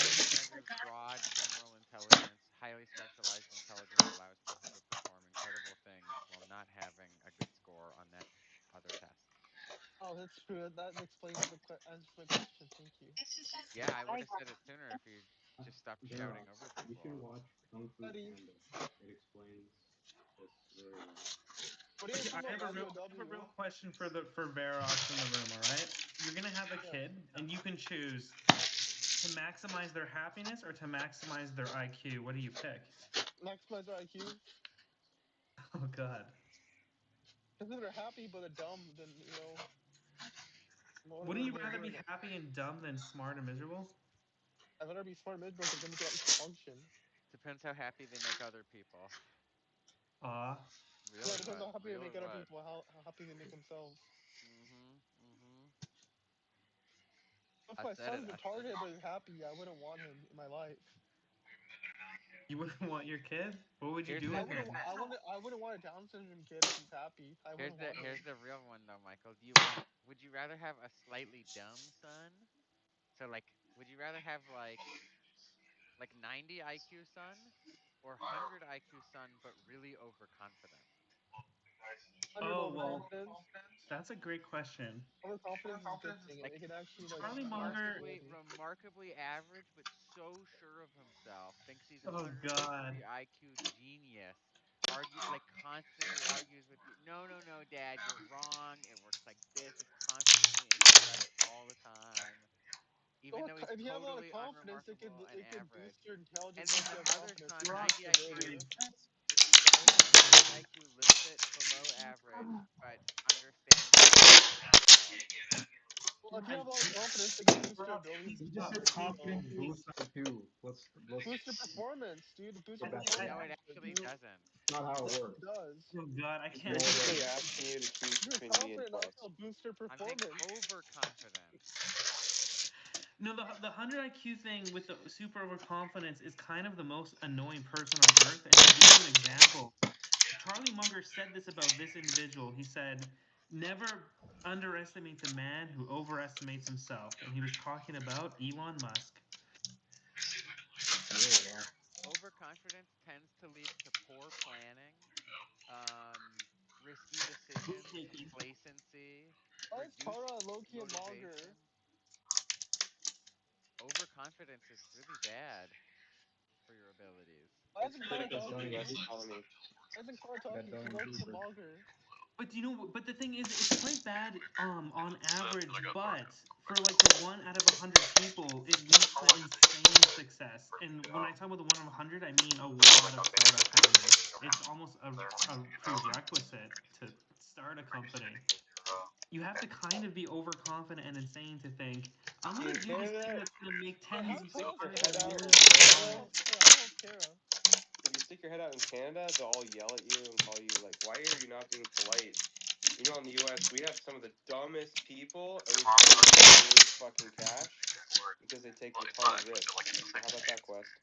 IQ measures broad general intelligence. Highly specialized intelligence allows people to perform incredible things while not having a good score on that other test. Oh, that's true. That explains answers my question. Thank you. Yeah, I would have said it sooner if you just stopped shouting Bro, over you should people. watch Kung Fu Buddy, Panda. It explains this very well. what do you guys Okay, think about I Mario have a real W? question for Verox in the room. All right, you're gonna have a Yeah, kid, and you can choose to maximize their happiness or to maximize their IQ. What do you pick? maximize their IQ. Oh God. Because if they're happy but they're dumb, then what Wouldn't are you they gonna rather do? be happy and dumb than smart and miserable? I'd rather be smart and miserable because then we can at least function. Depends how happy they make other people. Ah, Yeah, Really it depends would. how happy they Really make other would. people, how happy they make themselves. Mhm. Mhm. If I my said it. son's I said retarded it. but he's happy, I wouldn't want him in my life. you wouldn't want your kid? What would you Here's do the I with wouldn't. him? I wouldn't want a Down syndrome kid if he's happy. I wouldn't want him. here's the real one though, Michael. Would you rather have a slightly dumb son? So like, would you rather have like Like 90 IQ son or 100 IQ son, but really overconfident. 100 Oh well, overconfidence. that's a great question. Overconfidence is a good thing. Like It can actually like Charlie boost your Munger. ability. remarkably average, but so sure of himself. Thinks he's a Oh God. 150 IQ genius. Constantly argues with you. No, no, no, Dad, you're wrong. It works like this. Is constantly incorrect all the time, even Well, though he's if you have a lot of totally confidence, unremarkable and it could average. boost your And intelligence then since the you have other confidence. son, It boosts 90 your IQ. ability. The other son, 90 IQ, little bit below average, but understands himself. Well, if you I, have a lot of confidence, it can boost your abilities he's as You just well. said So confidence boosts IQ. Let's boost your performance, dude. Boost I, your I, performance. No, it If actually you, doesn't. not how yes, it it works. does. oh God, I No, can't it believe. doesn't. Basically asking you to choose If you're between me and confident enough, Quest. it'll boost your I'm saying performance. overconfident. No, the 100 IQ thing with the super overconfidence is kind of the most annoying person on earth. And to give you an example, Charlie Munger said this about this individual. He said, "Never underestimate the man who overestimates himself," and he was talking about Elon Musk. Oh, wow. Overconfidence tends to lead to poor planning, risky decisions, Risk-taking. complacency, Why is reduced Tara, Loki, and motivation. Mauger? Overconfidence is really bad for your abilities. Why It's isn't Kara critical to the talking? U.S. economy. Why isn't Kara That talking to don't Loki include and her. Mauger? But but the thing is, it's quite bad on average. But for like the 1 out of 100 people, it leads to insane success. And when I talk about the 1 of 100, I mean a lot of startup founders. It's almost a prerequisite to start a company. You have to kind of be overconfident and insane to think, I'm See, gonna in do this thing Canada, that's gonna make Wait, if how you tens stick of tall is your hundreds head of Kara? out in millions How of Canada, dollars. tall is Kara? How tall is Kara? if you stick your head out in Canada, they'll all yell at you and call you like, "Why are you not being polite?" You know, in the U.S., we have some of the dumbest people, and we still make really fucking cash because they take a ton of risks. So how about that, Quest?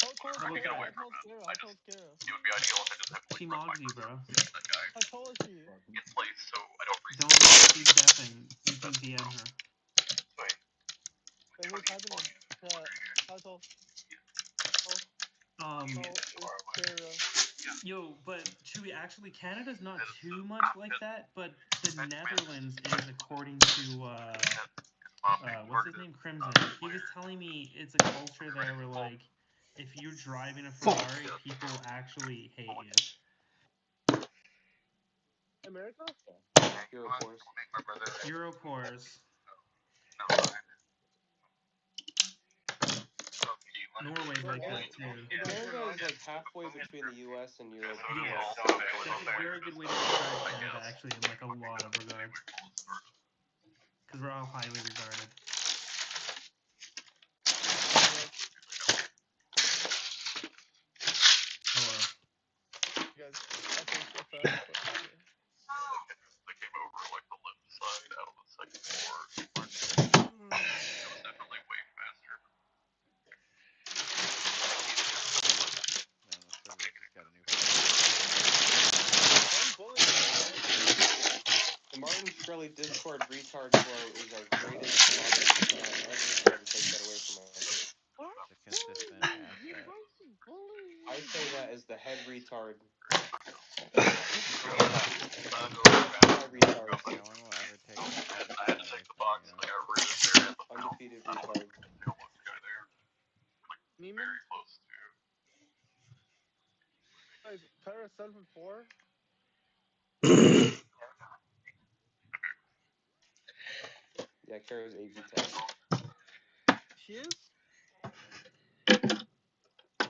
How tall is How about Kara? How that? tall is Kara? How tall is Kara? She mogs you, bro. How tall is she? Don't. She's deafing. You can DM her. Wait, here, type in the chat. How tall? How Um, tall is Kara? Yo, but Chewy, actually, Canada's not too much like that, but the Netherlands is, according to what's his name, Crimson. He was telling me it's a culture there where like, if you're driving a Ferrari, people actually hate you. America? Europors. Europors. Norway's Wait, like guys, that too. hey guys, Canada is guys. like halfway between the U.S. and Europe. Yes, US in that's a importance. very good way to describe Canada, actually, in like a lot of regards, because we're all highly regarded. Hey guys, Hello. hey guys. Updates real fast. But yeah. Man, the server just got a new. No one's bullying me, bro. The Martin Shkreli Discord retard quote is our greatest commodity. You cannot ever try to take that away from us. I'm It's a consistent bullying you. You asset. guys are bullying I me, say bro. that as the head retard. Anti-retard. No one will ever take that position away from you. Undefeated retard. Neiman? Guys, Kara 7'4". Yeah, Kara's AV10. She is?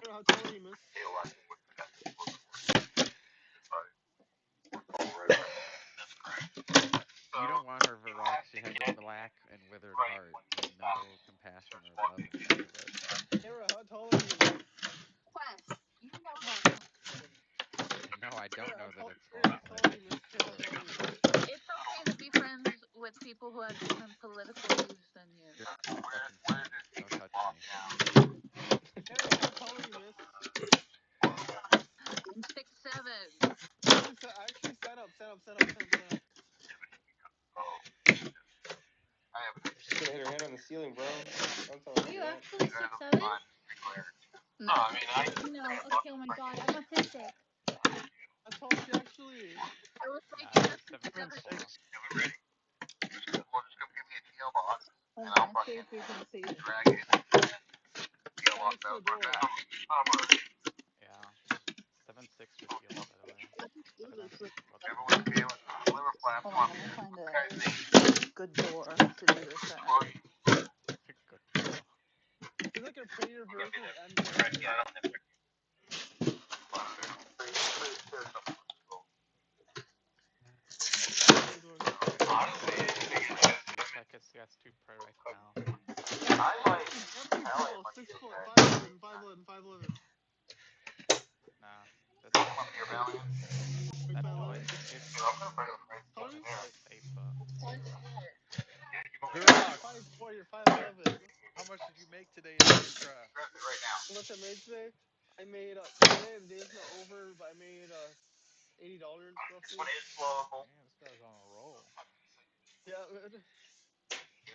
Kara, how tall are you, miss? You don't want her, Varrock. She has a black and withered heart with no compassion or love inside of it. Kara, how tall are you? Quest, you know that. No, I don't know that it's Kara, how false. tall are you, miss? Kara, how tall are you? It's okay to be friends with people who have different political views than you. You're a fucking friend. Don't touch me. Kara, how tall are you, miss? I'm 6'7". Actually, stand up, stand up, stand up, stand up, stand up. She's gonna hit her head on the ceiling, bro. Don't tell Are her you that. actually 6'7"? No, I mean, no. Okay. Oh my god, I'm autistic. That's how she actually is. I was Nah, waking up since 764. 7. well, just come give me a PO box, and I'll Okay. See fucking if you can see. drag it and PO Right box next to out the of my door. mouth. Yeah. 7.6 for heals, by the way. Let me do 7 this ounces with. of vodka. Everyone's feeling liver flaps. Hold on. Let me find a good door to do this at. Good door. She's like a prettier version of MJ. That's a good one. Wish I could CS2 Pro right now. Oh, she's definitely tall. 6 foot, 5'11", 5'11", 5'11". Nah, that's Like that's 5'11". twice. It's Sorry? that's twice 8 foot. You're Virox, 5'4", you're 5'11". how much did you make today in Minecraft? How much I made today? I made today the day's not over, but I made $80 roughly. Man, this guy's on a roll. Yeah, man.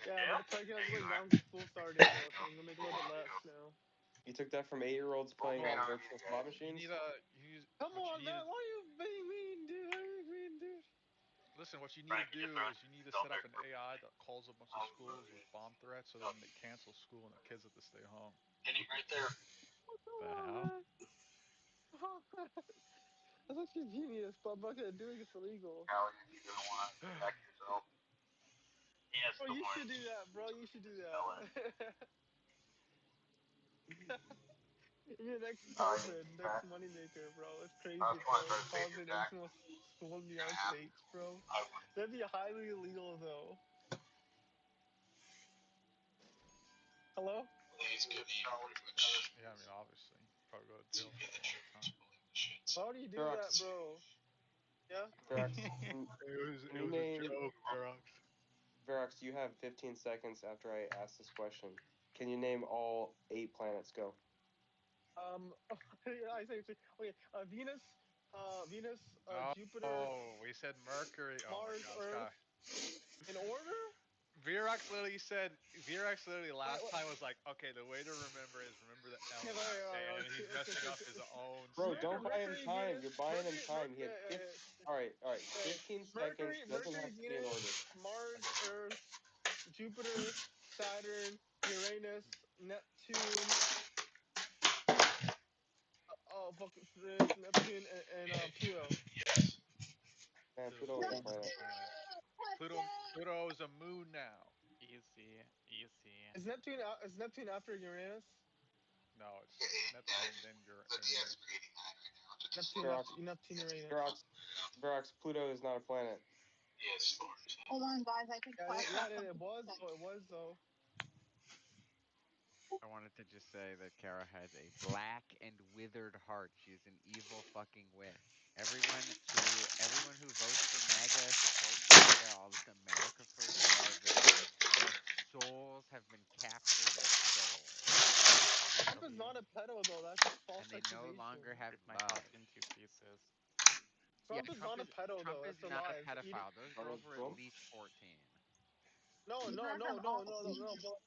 Yeah, but the price is going down because school started though, so I'm gonna make a little bit less now. You took that from 8-year-olds playing on virtual slot You machines? need a you use Come what you on, need to man. Why are you being mean, dude? Why are you being mean, dude? listen. What you need to do is you need to set up an AI that calls a bunch of schools with bomb threats, so then they cancel school and the kids have to stay home. Right there. Come The on, hell? man. That's actually genius, but I'm not gonna do it. It's illegal. Callie, if you're gonna want to protect yourself. Yes, Bro, good you morning. should do that, bro. You should do that. You're next COVID, next moneymaker, bro. It's crazy, You want to bro. try to save your Causing every tax? single school in the You're United gonna have to. States, bro. I would. That'd be highly illegal, though. Hello? Please give me Yeah, I mean obviously probably go to jail for a long time. How do you do that, Ferox, bro? Yeah? Ferox, It can you was a name joke, Virox. Ferox, you have 15 seconds after I ask this question. Can you name all 8 planets? Go. Yeah, I say, okay, Venus, Jupiter, No, we said Mercury. Oh my Mars, god, this guy. Earth, in order? Virox literally Right, last time was like, okay, the way to remember is remember the okay, elements, and he's okay, messing okay, up his own Bro, statement. don't buy him Mercury, time. Venus, You're buying him time. He had 50. All right, all right. okay, 15 seconds. Doesn't have to be in Venus, order. Mars, Okay. Earth, Jupiter, Saturn, Uranus, Neptune. Oh, fuck, it's Neptune and Pluto. Man, Pluto's Pluto not ain't a even a planet. planet. Pluto is a moon now. Easy, easy. Is Neptune after Uranus? No, it's Neptune, then Venus. Ferox, Neptune, Uranus. Ferox, Pluto is not a planet. Yes, Lord. Hold on, guys. I can Yeah, flash yeah, out it something. was though. It was though. I wanted to just say that Kara has a black and withered heart. She's an evil fucking witch. Everyone who votes for MAGA, supports MAGA, all this America First garbage, their souls have been captured as souls. Trump is not a pedo though. That's just false And they no accusation. longer have Read my love. thoughts in two pieces. Yeah, Trump is not a pedo though. Trump is That's a not a lie. pedophile. Those girls Donald were at Trump? least 14. No, You no, guys no, have no, all no, no, seen no. it. But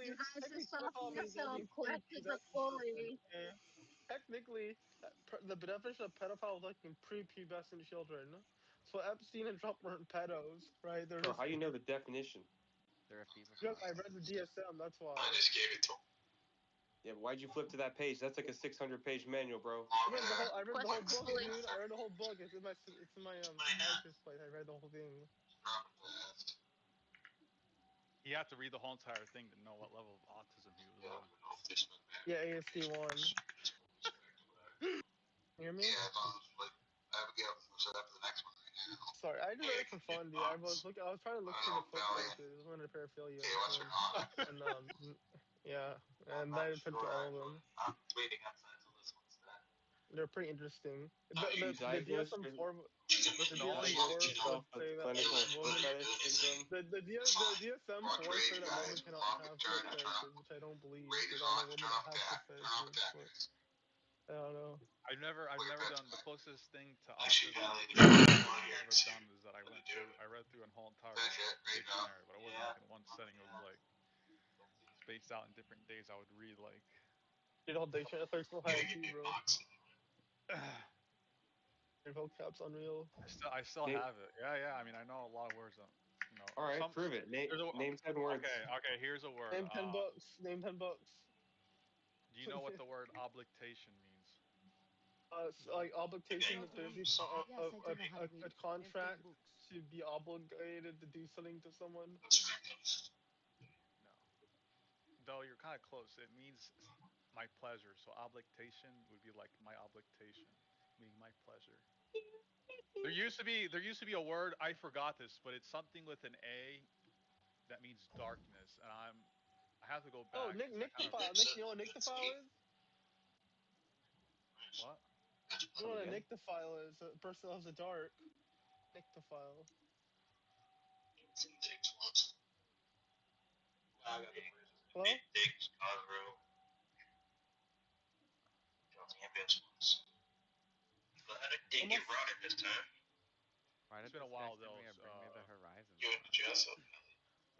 You guys technically, just saw pedophile means yourself liking collected the prepubescent children. glory. Okay? Technically, the definition of pedophile is liking prepubescent children. So Epstein and Trump weren't pedos, right? They're Bro, just how you know the definition? They're a because FIFA I read the DSM. That's I why. just gave it to him. Yeah, but why'd you flip to that page? That's like a 600-page manual, bro. I read the whole book, Questionably. dude. I read the whole book. It's in my characters place. I read the whole thing. You have to read the whole entire thing to know what level of autism he was on. Yeah, ASD one. You hear me? Yeah, I thought it was like I would get set up for the next one right now. Sorry, I just read it for fun, dude. I was trying to look I for know, the Valiant. footnotes. Dude. It was one of the paraphilia, Okay, what's your comment? and yeah, and I printed all of them. I'm waiting outside till this one's done. They're pretty interesting. You The diagnosed DSM four, Listen, the the only DSM four yourself would with say that clinical foot women. fetish syndrome. The DSM four say that women cannot have foot fetishes, which I don't believe because I know women that have foot fetishes, but I don't know. I've never done the closest thing to Actually, autism Valley, I've ever done is that I read through a whole entire finish it, great job. dictionary, but it wasn't like in one setting. It was like spaced out in different days. I would read like Dude, Audacious starts so high IQ, bro. Your vocab's unreal. I still Nate, have it. Yeah. I mean, I know a lot of words. all right, Some. prove it. Nate, There's a. name 10 words. Okay. Here's a word. Name 10 books. Name 10 books. Do you know what the word obligation means? Like obligation, that there's Yes, I do know how to a read. Name 10 contract books. to be obligated to do something to someone. No. Though you're kind of close. It means my pleasure. So obligation would be like my obligation, meaning my pleasure. There used to be a word, I forgot this, but it's something with an A that means darkness, and I have to go Oh, back Nick, because I Nick the kind of file. Nick, you know what Nick the file is? what? You know Come what a again? Nick the file is? A person that loves the dark. Nick the file. Hello? Didn't get Almost. routed this time. Why It's did been a this guy while send though. me a Bring Me the Horizon You went to song? Jessup.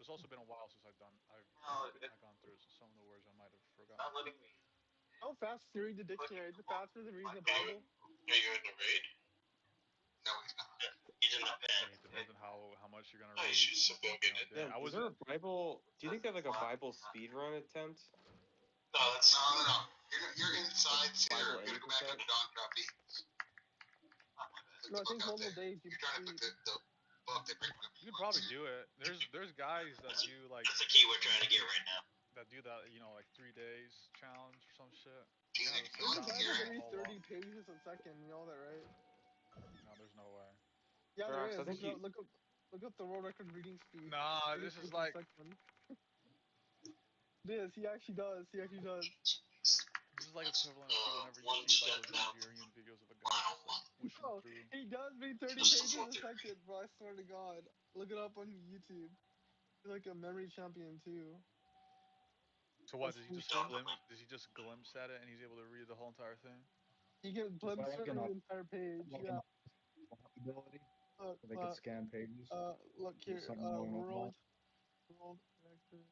It's also been a while since No, I've gone through it, so some of the words I might have forgotten. not letting me. How fast do you read the dictionary? Is it faster than reading the Bible? Are you in the raid? No, he's not. He's in the I bed. mean, it depends on how much you're gonna Oh, you read. should still be able to get it. Yeah, I is was there a Bible? Do you think they have like a Bible speed run attempt? No, that's no. You're inside Like Bible here. You're gonna go back 80%? under Don Copy. No, I think normal days you You're trying to read. put the book they bring up. You could probably do it. There's guys that do like That's the key we're trying to get right now. that do that, like 3 days challenge or some shit. Do you Yeah, think they'll you sit There's like down and guys read that a read whole lot. 30 pages a second. You know that, right? No, there's no way. Yeah, there Ferox, I is. think you. Look up the world record reading speed. Nah, 30 this is pages a like second. It is. He actually does. He actually does. this is like That's equivalent to whenever you one see like step those now. Nigerian videos of a guy Final just like one. wishing No, through. he does read 30 This is pages what a they're. second, bro. I swear to God. Look it up on YouTube. He's like a memory champion too. So what? That's Does he true just shit. glimpse at it and he's able to read the whole entire thing? He can It's glimpse like through an the entire page. like Yeah. an ability, Look, so they could scan pages. look Is it here. something you want to know about? World record.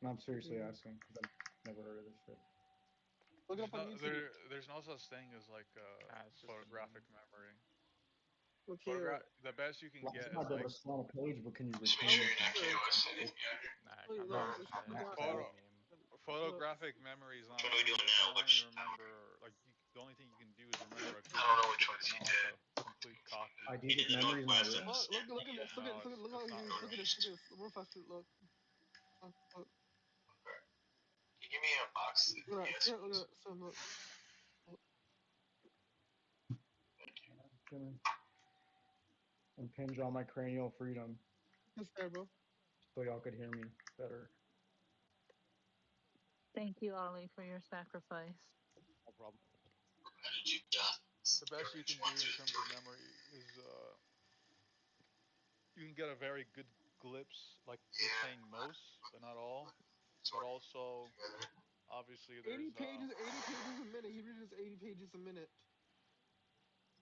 And I'm seriously reading. asking because I've never heard of this shit. Look it up on YouTube. There's no such thing as like It's just a photographic meme. memory. Look here. The best you can Well, get you is might be able like to scan a page, but can you Just make retain sure the you're not content? KOS sitting. Yeah. Nah, Wait, common look. no sense shit. Look, It's just a photo meme. look. photographic memory is not What a are we thing. doing You can now? only remember like the only thing you can do is remember a I good don't know which portion of one it, he not like did. a complete copy. He Eidetic did the memory is not Northwest. real. Look at this. No, Look it's how not he. real. Look at this. Look at this. Real fast. Look. Look. Can you give me a box? Look at that. Yes, Look please. at that. Son, look. I'm gonna impinge on my cranial freedom This guy, bro. so y'all could hear me better. Thank you, Ollie, for your sacrifice. No problem. How did you done? The best you can do in terms of memory is you can get a very good glimpse, like you're Yeah. saying most, but not all. But also, obviously, 80 there's pages. 80 pages a minute. He reads 80 pages a minute.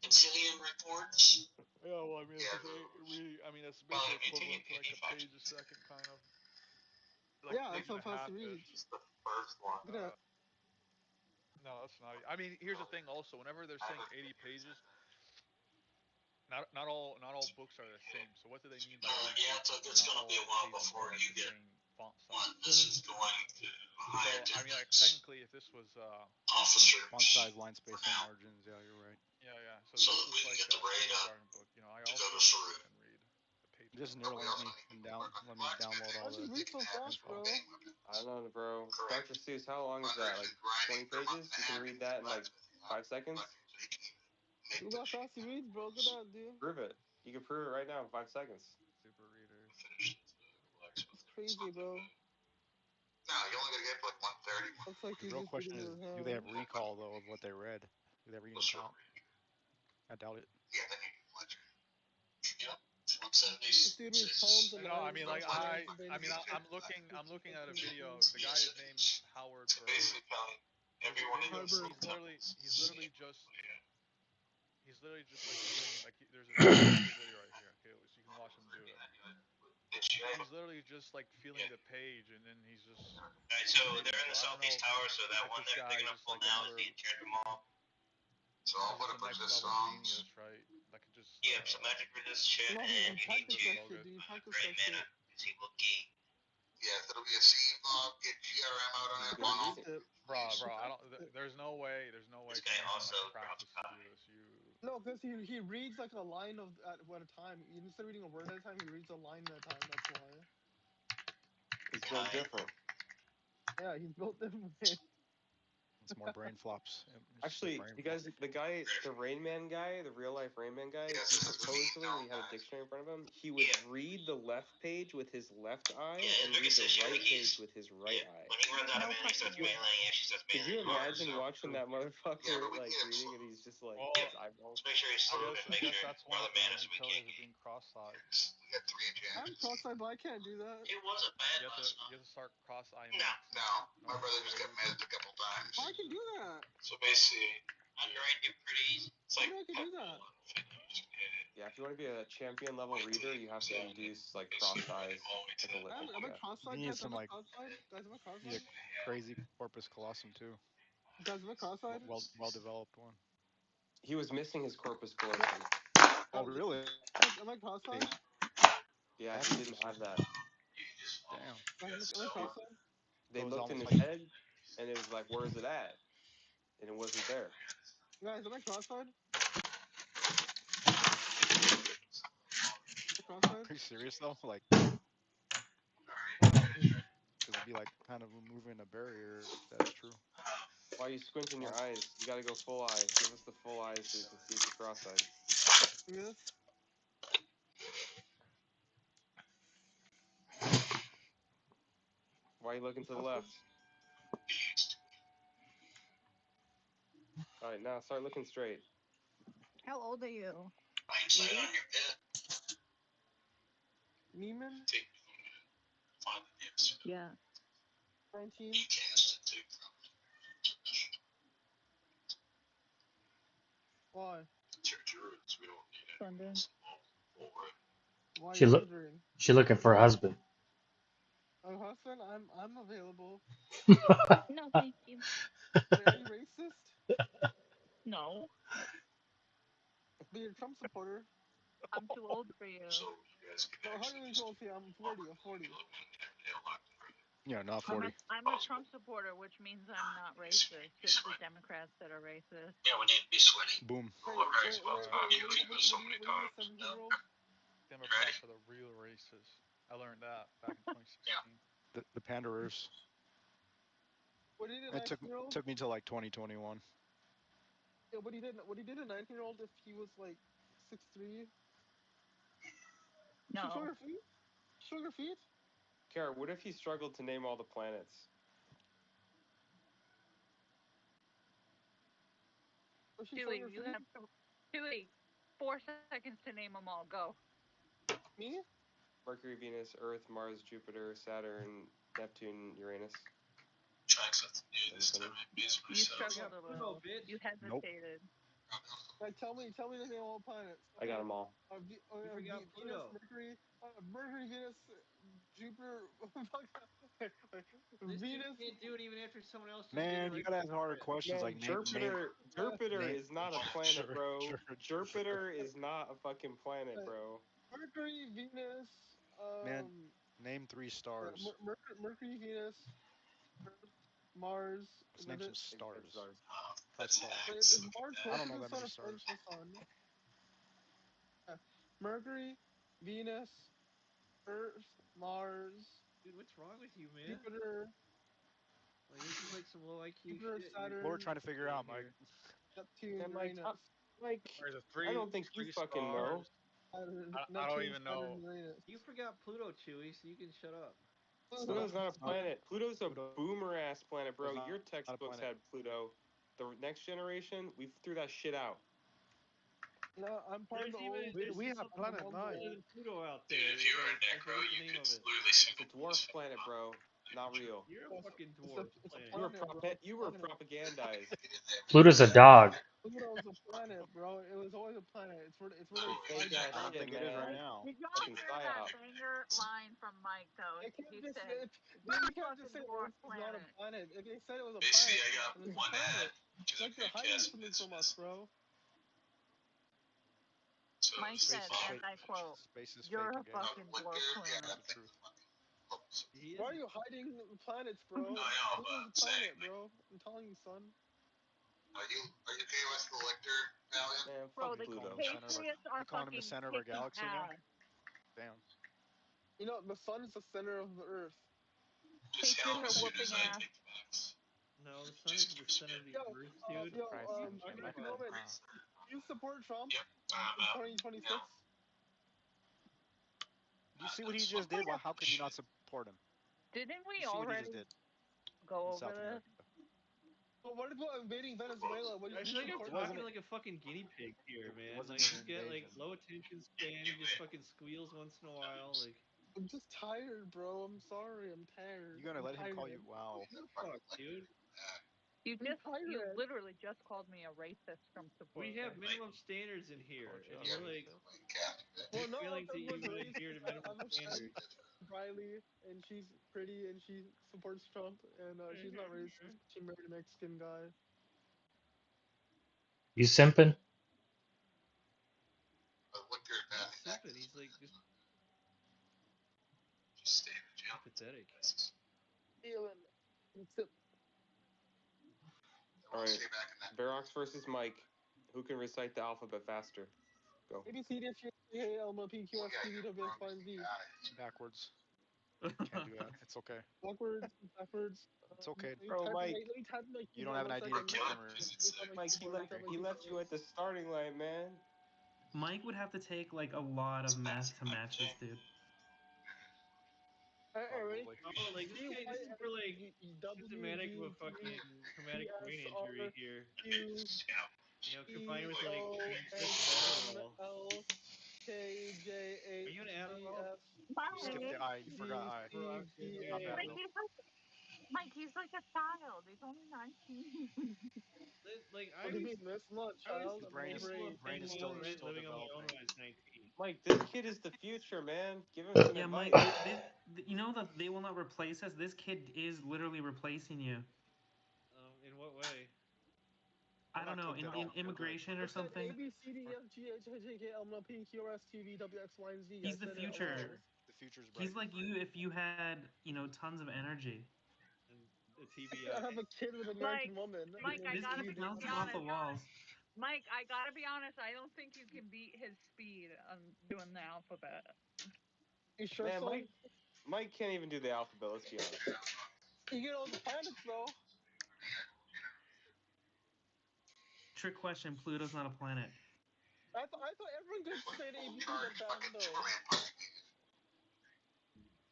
Concilium reports. yeah. Well, I mean, Yeah. I mean, it's Probably basically mutant equivalent to like a manufactured. page a second, kind of like Yeah, that's page and how a fast he half ish. reads. It's the first one. Look at that. No, that's not. I mean, here's the thing. Also, whenever they're saying 80 pages, not all books are the same. So what do they mean by 80 Yeah, pages? Like it's not gonna be a all while pages are before like you the get same font one. size. This is going to higher So I mean, like difference. technically, if this was Font Officers size, line spacing, amount, margins. Yeah, you're right. yeah. So if so this that we was can like get the a rate up kindergarten book, I to go also to Saru. can read the page Just count. We Neuralink also me need and to work on let me well, that's a good download thing. Why all does he the read They can so have fast, a info. bro? propane weapon. I don't know, bro. Correct. Dr. Seuss, how long is that? Like Unrestricted grinding 20 per month pages? and a You can half read equals that in like blacksmithing. 5 seconds? So you can make Look the how fast he reads, bro. Look at that, dude. Prove it. You can prove it right now in 5 seconds. Super readers. finish the It's blacksmithing. It's crazy, not that bro. bad. No, you only gotta get like 130. Looks like The he's real just reading question with is, his do they have hands. recall though of what they read? Do they ever even count? I doubt it. Yeah, then you can ledger. Yep. This dude reads poems 176. and No, I lines mean, about like commands and basic. I'm looking at a Fucking video. insane. The guy's name is Howard So Berg. basically telling His everyone in videos, those Harburg. little temples. he's literally just like doing like there's a video right here. Okay, so you can watch him do it. He's literally literally just like feeling the page, and then he's just Alright, so reading. they're in the So I don't southeast know tower, so that if one this they're guy is gonna just pull like now is another, the enchanted maul. So is I'll just put a up with next this level songs. genius, right? That could just Yep, some magic resist shit, No, and he you need practiced to that all shit, good. dude. He practiced drain that mana, shit. because he will key. Yeah, that'll be a C mob. Get GRM out on He that could funnel. read Practiced it. it. Bro, I don't. Practiced it. There's no way. There's no way This guy Canadian also like drops practice to do copy. this. You. No, because he reads like a line at a time. Instead of reading a word at a time, he reads a line at a time. That's why. He's built different. Yeah, he's built different. It's more brain flops. It's just a Actually, brain you flop. guys, the Rain Man guy, the real life Rain Man guy, Yeah, he so that's what we supposedly, when he had a know. dictionary in front of him, he would read the left page with his left eye Yeah, and his read biggest the issue, right he's page with his right eye. when he runs out of No mana, he starts fucking way. meleeing. Yeah, she starts Could you meleeing. imagine watching that motherfucker Yeah, but we like can't reading slow. and he's just like Well, his eyeballs? Let's make sure he's I slow. guess Make sure that's we're one on of the the mana so we can't utilities of key. being cross-eyed. We got 3 I'm enchantments. cross-eyed, but I can't do that. It wasn't bad last You night. have to start cross-eyeing. No. No, my No, brother yeah, just got you do. mezzed a couple times. I can do that. So basically, Underrated you pretty easy. It's How like do I can do that? Yeah, if you want to be a champion level reader, you have to induce like cross eyes, like a Am I yeah. cross-eyed, You need guys? some Am I like cross-eyed? Guys, am I need cross-eyed? a crazy corpus colossum too. Guys, am I cross-eyed? Well developed one. He was missing his corpus No. callosum. Oh really? Am I cross-eyed? Yeah, That's he didn't interesting. have that. Damn. Guys, am I cross-eyed? They So it's looked in almost his like head, and it was like, "Where is it at?" And it wasn't there. Guys, am I cross-eyed? Am I cross-eyed? are you serious though? Like, What? because it'd be like kind of removing a barrier if that's true. Why are you squinting your eyes? You gotta go full eye. Give us the full eye so we can see if you're cross-eyed. Yes. Why are you looking to the left? All right, now start looking straight. How old are you? Hindsight on your pit. Neiman? Find the answer. Yeah. 19? He cast it too. Why? It's your druids. We don't need it. London. Why are She you look. wondering? She looking for a husband. Oh, husband, I'm available. No, thank you. Wait, are you racist? No, But you're a Trump supporter. I'm too old for you. So you guys can No, how actually are you just too old for you? I'm 40. I'm 40. Yeah, not I'm 40. a Trump supporter, which means I'm not racist. It's the Democrats that are racist. Yeah, we need to be sweaty. Boom. Wait, Well, right, wait, well, wait, I've wait. used it so many What do you times. get, 17-year-old? Democrats are the real racists. I learned that back in 2016. Yeah. The panderers. What did a It 19-year-old? took me till like 2021. Yeah, what he did a 19-year-old if he was like 6'3"? No. Sugar feet? Sugar feet? Kara, what if he struggled to name all the planets? Or she Chewy, sugar you feet? have to. Chewy, 4 seconds to name them all. Go. Me? Mercury, Venus, Earth, Mars, Jupiter, Saturn, Neptune, Uranus. Trying something new this time. I'm busy You myself. struggled a little. You hesitated. Like, tell me to name all planets. I got them all. Venus, Pluto. Mercury, Venus, Jupiter, This dude Venus. can't do it even after someone else just did it. Man, you gotta ask harder questions Man, like Jupiter name is not a planet, bro. Jupiter is not a fucking planet, bro. Mercury, Venus, Man, name 3 stars. Mercury, Venus, Earth, Mars. Let's name some stars. Try That's stars. Wait, hacks. is Mars I closer don't to know the that sun many or further stars. from the sun? Yeah. Mercury, Venus, Earth, Mars, Dude, what's wrong with you, man? Jupiter, Like, this is like some low IQ Jupiter, shit. Saturn, What we're trying to figure out, Mike. Neptune, And Mike, Uranus. There's a I don't think you three fucking know. stars. Saturn, I don't Neptune, even Saturn, know. Uranus. You forgot Pluto, Chewy, so you can shut up. Pluto's not a planet. Pluto's a Pluto- boomer ass planet, bro. Pluto's Your not a textbooks planet. had Pluto. The next generation, we threw that shit out. No, I'm part of the old. We have Planet 9. Pluto out there. Dude, if you were a Like, I necro, forget the you name could of it. literally It's single a dwarf planet, bro. Not real. You're a fucking It's dwarf a planet. You were planet, bro. you were propagandized. Pluto's a dog. Look at it was a planet, bro. It was always a planet. It's where they Fake hide the ass I don't shit, think planets. it is right man. Mike, now. did y'all Fucking hear that psyop. banger line from Mike though? They can't He just said, dude, "We're you a can't just fucking say dwarf Earth is not a planet." planet. If they said it was a Basically, planet, I got then it's a one ad planet. to It's the like they're hiding Dreamcast something from us, business. bro. So Mike this is Space said, is all and fake. I quote, Space is "You're fake a again. fucking what dwarf year? Yeah, It's planet." the that's truth. fucking close. He Why is. are you hiding the planets, No, bro? I know, This but is I'm a saying, planet, like, bro. I'm telling you, son. are you okay with collector, Valiant? Man, Bro, fuck You the calling him Pluto. the center of our? Patriots You are calling him the fucking center of our kicking galaxy now? ass. Damn. You know, the sun is the center of the Earth. Just tell Patriots him are as soon whooping as I ass. take the box. No, the sun Just is keep the center of forgetting. the Yo, earth, dude. yo, Christ, What are you I'm talking chimney about? fed. Roman, you support Trump Yep, in I'm out. 2026? Yep. Do you see what he That's just fucking did? Why? Wait, How could you not shit. support him? didn't You we see what he just already did go in over South this? America? Well, what about invading Venezuela? What I you feel like I'm support It that? talking wasn't. like a fucking guinea pig here, It man. wasn't Like an he's got like invasion. low attention span. He just fucking squeals once in a while. Like I'm just tired, bro. I'm sorry. I'm tired. You gonna I'm let him call you? tired. Wow. the fuck, dude. I'm You tired. literally just called me a racist from We supporter. have minimum standards in here, Called you and a you're like racist. Well, you're not all failing to everyone's even racist. adhere to I minimum have a friend, standards. Riley, and she's pretty and she supports Trump, and she's not racist. She married a Mexican guy. You simping? Not simping. He's like just Just stay in the gym. pathetic. Feeling. It's Alright. Verox versus Mike. Who can recite the alphabet faster? Go. A B C D F G H I J K L M N O P Q R S T V W X Y and Z. Backwards. Can't do that. It's okay. Backwards, backwards. It's okay. Bro, Mike. Let me type in my You don't keyboard. have an One ID to second. memory. Let me type my Mike, keyboard. Let me type my he left keyboard. you at the starting line, man. Mike would have to take like a lot of math to match this dude. Ready? Probably. Oh, like this C guy. Y This is N for like W symptomatic of a G T fucking T traumatic brain S injury R here. Q You know, combined E with like O six H M Adderall. L K J Are H you an D Adderall? F You skipped G the Mike, I. You forgot B I. C Verox's D My A. bad, Mike, bro. He's like a child. He's only 19. Like What do you mean? That's not a I was child. The I'm brain is over capable age. of the brain I'm is handling still and over age. living on my own developing. when I was 19. Mike, this kid is the future, man. Give him some Yeah, advice. Mike, you know that they will not replace us. This kid is literally replacing you. In what way? I We're don't not know, kicked in out. We're good. immigration or I said A something. B C D E F G H I J K L M N O P Q R S T V W X Y and Z. I He's the said it The aloud. future. future. The future's bright. He's like you if you had, tons of energy. And a TBI. I have a kid with an Mike, American woman. Her Mike, name I is This kid gotta Eden. smells be him off the honest. walls. Mike, I gotta be honest. I don't think you can beat his speed on doing the alphabet. You sure, Man, son? Mike can't even do the alphabet, let's be honest. You get all the planets though. Trick question, Pluto's not a planet. I thought everyone could say the ABC that fast though.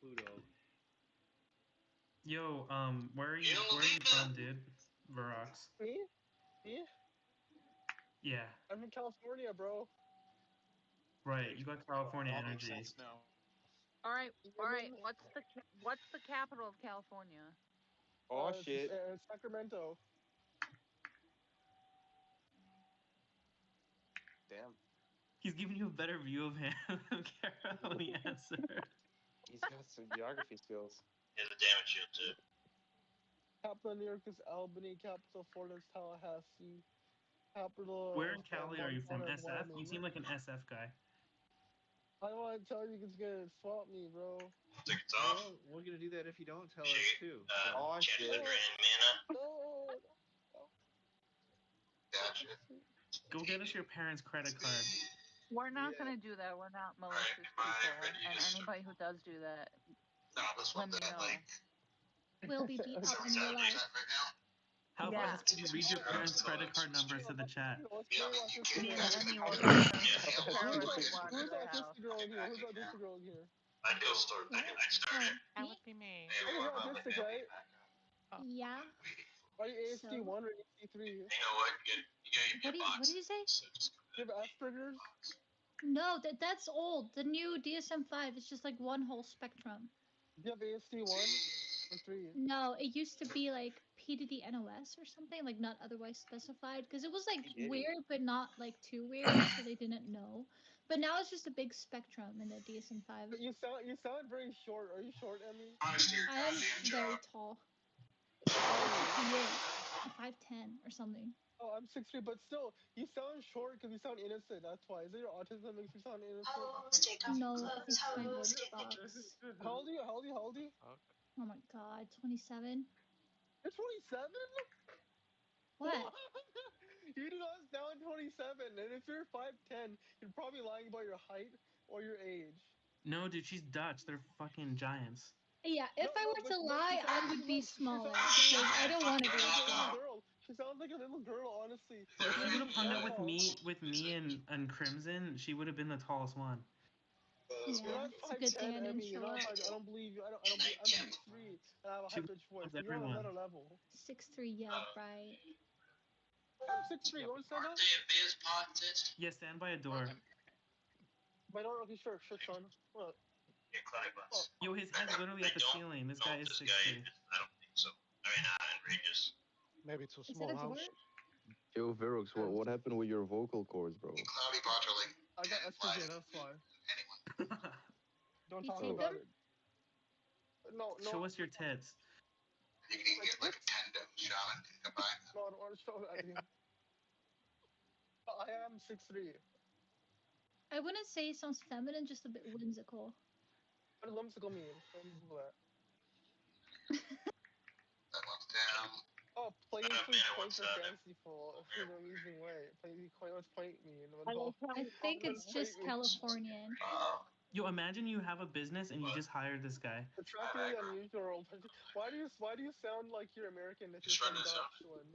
Pluto. Yo, where are you from, dude? Verox. Me? Me? Yeah, I'm from California, bro. right. Makes You got California all makes energy. sense now. All right, all right. Women. What's the capital of California? Oh shit. It's Sacramento. Damn. He's giving you a better view of him, Kara, when he answered. He's got some geography skills. Yeah, the damage shield too. Capital of New York is Albany. Capital of Florida is Tallahassee. Where Capital in of Cali are you from? Montana is SF? You Wyoming. seem like an SF guy. I don't want to tell you it's gonna swap me, bro. I think it's off. Well, we're gonna do that if you don't tell us Shit. too. Oh Chance shit. Hydra and mana. No, no, Gotcha. Go get us your parents' credit card. We're not Yeah. gonna do that. We're not Alright, malicious am I people. ready to And start? anybody who does do that, No, this let one's me at know. like Will be beat up in 77% real life. right now. How Yeah. fast can you read your parents' credit card numbers to the chat? Watch this Me video. and Here. Emmy will take them Yeah, to How fast Kara can will you take read? one to Who's their house. autistic girl in here? Who's autistic girl in here? I'd go start thinking next turn. Oh, That me? would be me. Hey, Oh, what you're about autistic, right? Yeah. Are you So, ASD1 or ASD3? You know what? You gotta give me a box. what did you say? So just come You in have and give me a Asperger's? box. No, that's old. The new DSM-5 is just like one whole spectrum. Do you have ASD1 or 3? No, it used to be like TDD NOS or something, like not otherwise specified, because it was like He did it. weird but not like too weird, so they didn't know. But now it's just a big spectrum in the DSM-5. You sound very short. Are you short, Emmy? Honest to your I am goddamn very job. tall. How tall are you? He is 5'10" or something. Oh, I'm 6'3", but still, you sound short because you sound innocent. That's why. Is it your autism that makes you sound innocent? Hoes, take off your No, clothes. it's my Hoes, voice take the box. How old are you? How old are you? How old are you? Fuck. Oh my god, 27. You're 27? What? You do not sound 27. And if you're 5'10", you're probably lying about your height or your age. No, dude, she's Dutch. They're fucking giants. Yeah, if I were to But she lie, I sounds. would be Look, smaller she because I don't want to be sounds this like a little big. girl. She sounds like a little girl, honestly. If She she would doesn't have even hung sound out with tall. me and Crimson, she would have been the tallest one. You're Yeah, not it's a good thing 5'10", I didn't Emmy. You're show not up. 5. I don't believe you. I don't believe. I'm 6'3", and I have a She high would pitched voice. have But you're on everyone. another level. 6'3", yeah, right. I'm 6'3". Yeah, You want to stand up? Yeah, stand by a door. But no, okay, sure, son. What? Yeah, clinic bus. Yo, his head's literally at the ceiling. This guy is 6'3". I don't think so. I mean, outrageous. Maybe it's a Is that small a door? house. Yo, Virox, what happened with your vocal cords, bro? Cloudy bots are like I got 10 estrogen. flies. That's why. Anyone. Don't You talk take Oh. about them? it. No. Show us your tits. You can get like 10 shaman can combine them. No, I don't want to show that to you. I am 6'3". I wouldn't say it sounds feminine, just a bit whimsical. What does whimsical mean? Let me Google that. That one's down. Oh, playfully Yeah, quaint what's or that? fanciful in an amusing way. Playfully quaint. What's quaint mean? I like how I you think call it's it. just Californian. Yo, imagine you have a business and you just hired this guy. Attractively unusual. Why do you sound like you're American if you're Just from run this out. Dutchland?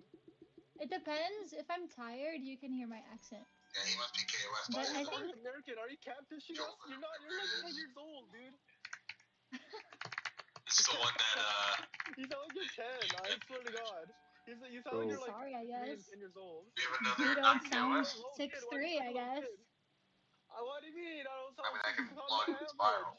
It depends. If I'm tired, you can hear my accent. Yeah, he must be KOS. But Why I you sound think American? Are you catfishing us? You're not. You're like 10 years old, dude. This is the one that, You sound like you're 10. I swear to God. You sound like Bro. you're like sorry, I 3 and guess. 10 years old. we have You another don't sound non-KOS. Little kid. Why do you 6'3", sound I like a little guess. kid? What do you mean? I don't I sound mean, I can 6'3". Sound plug my it average. spiral.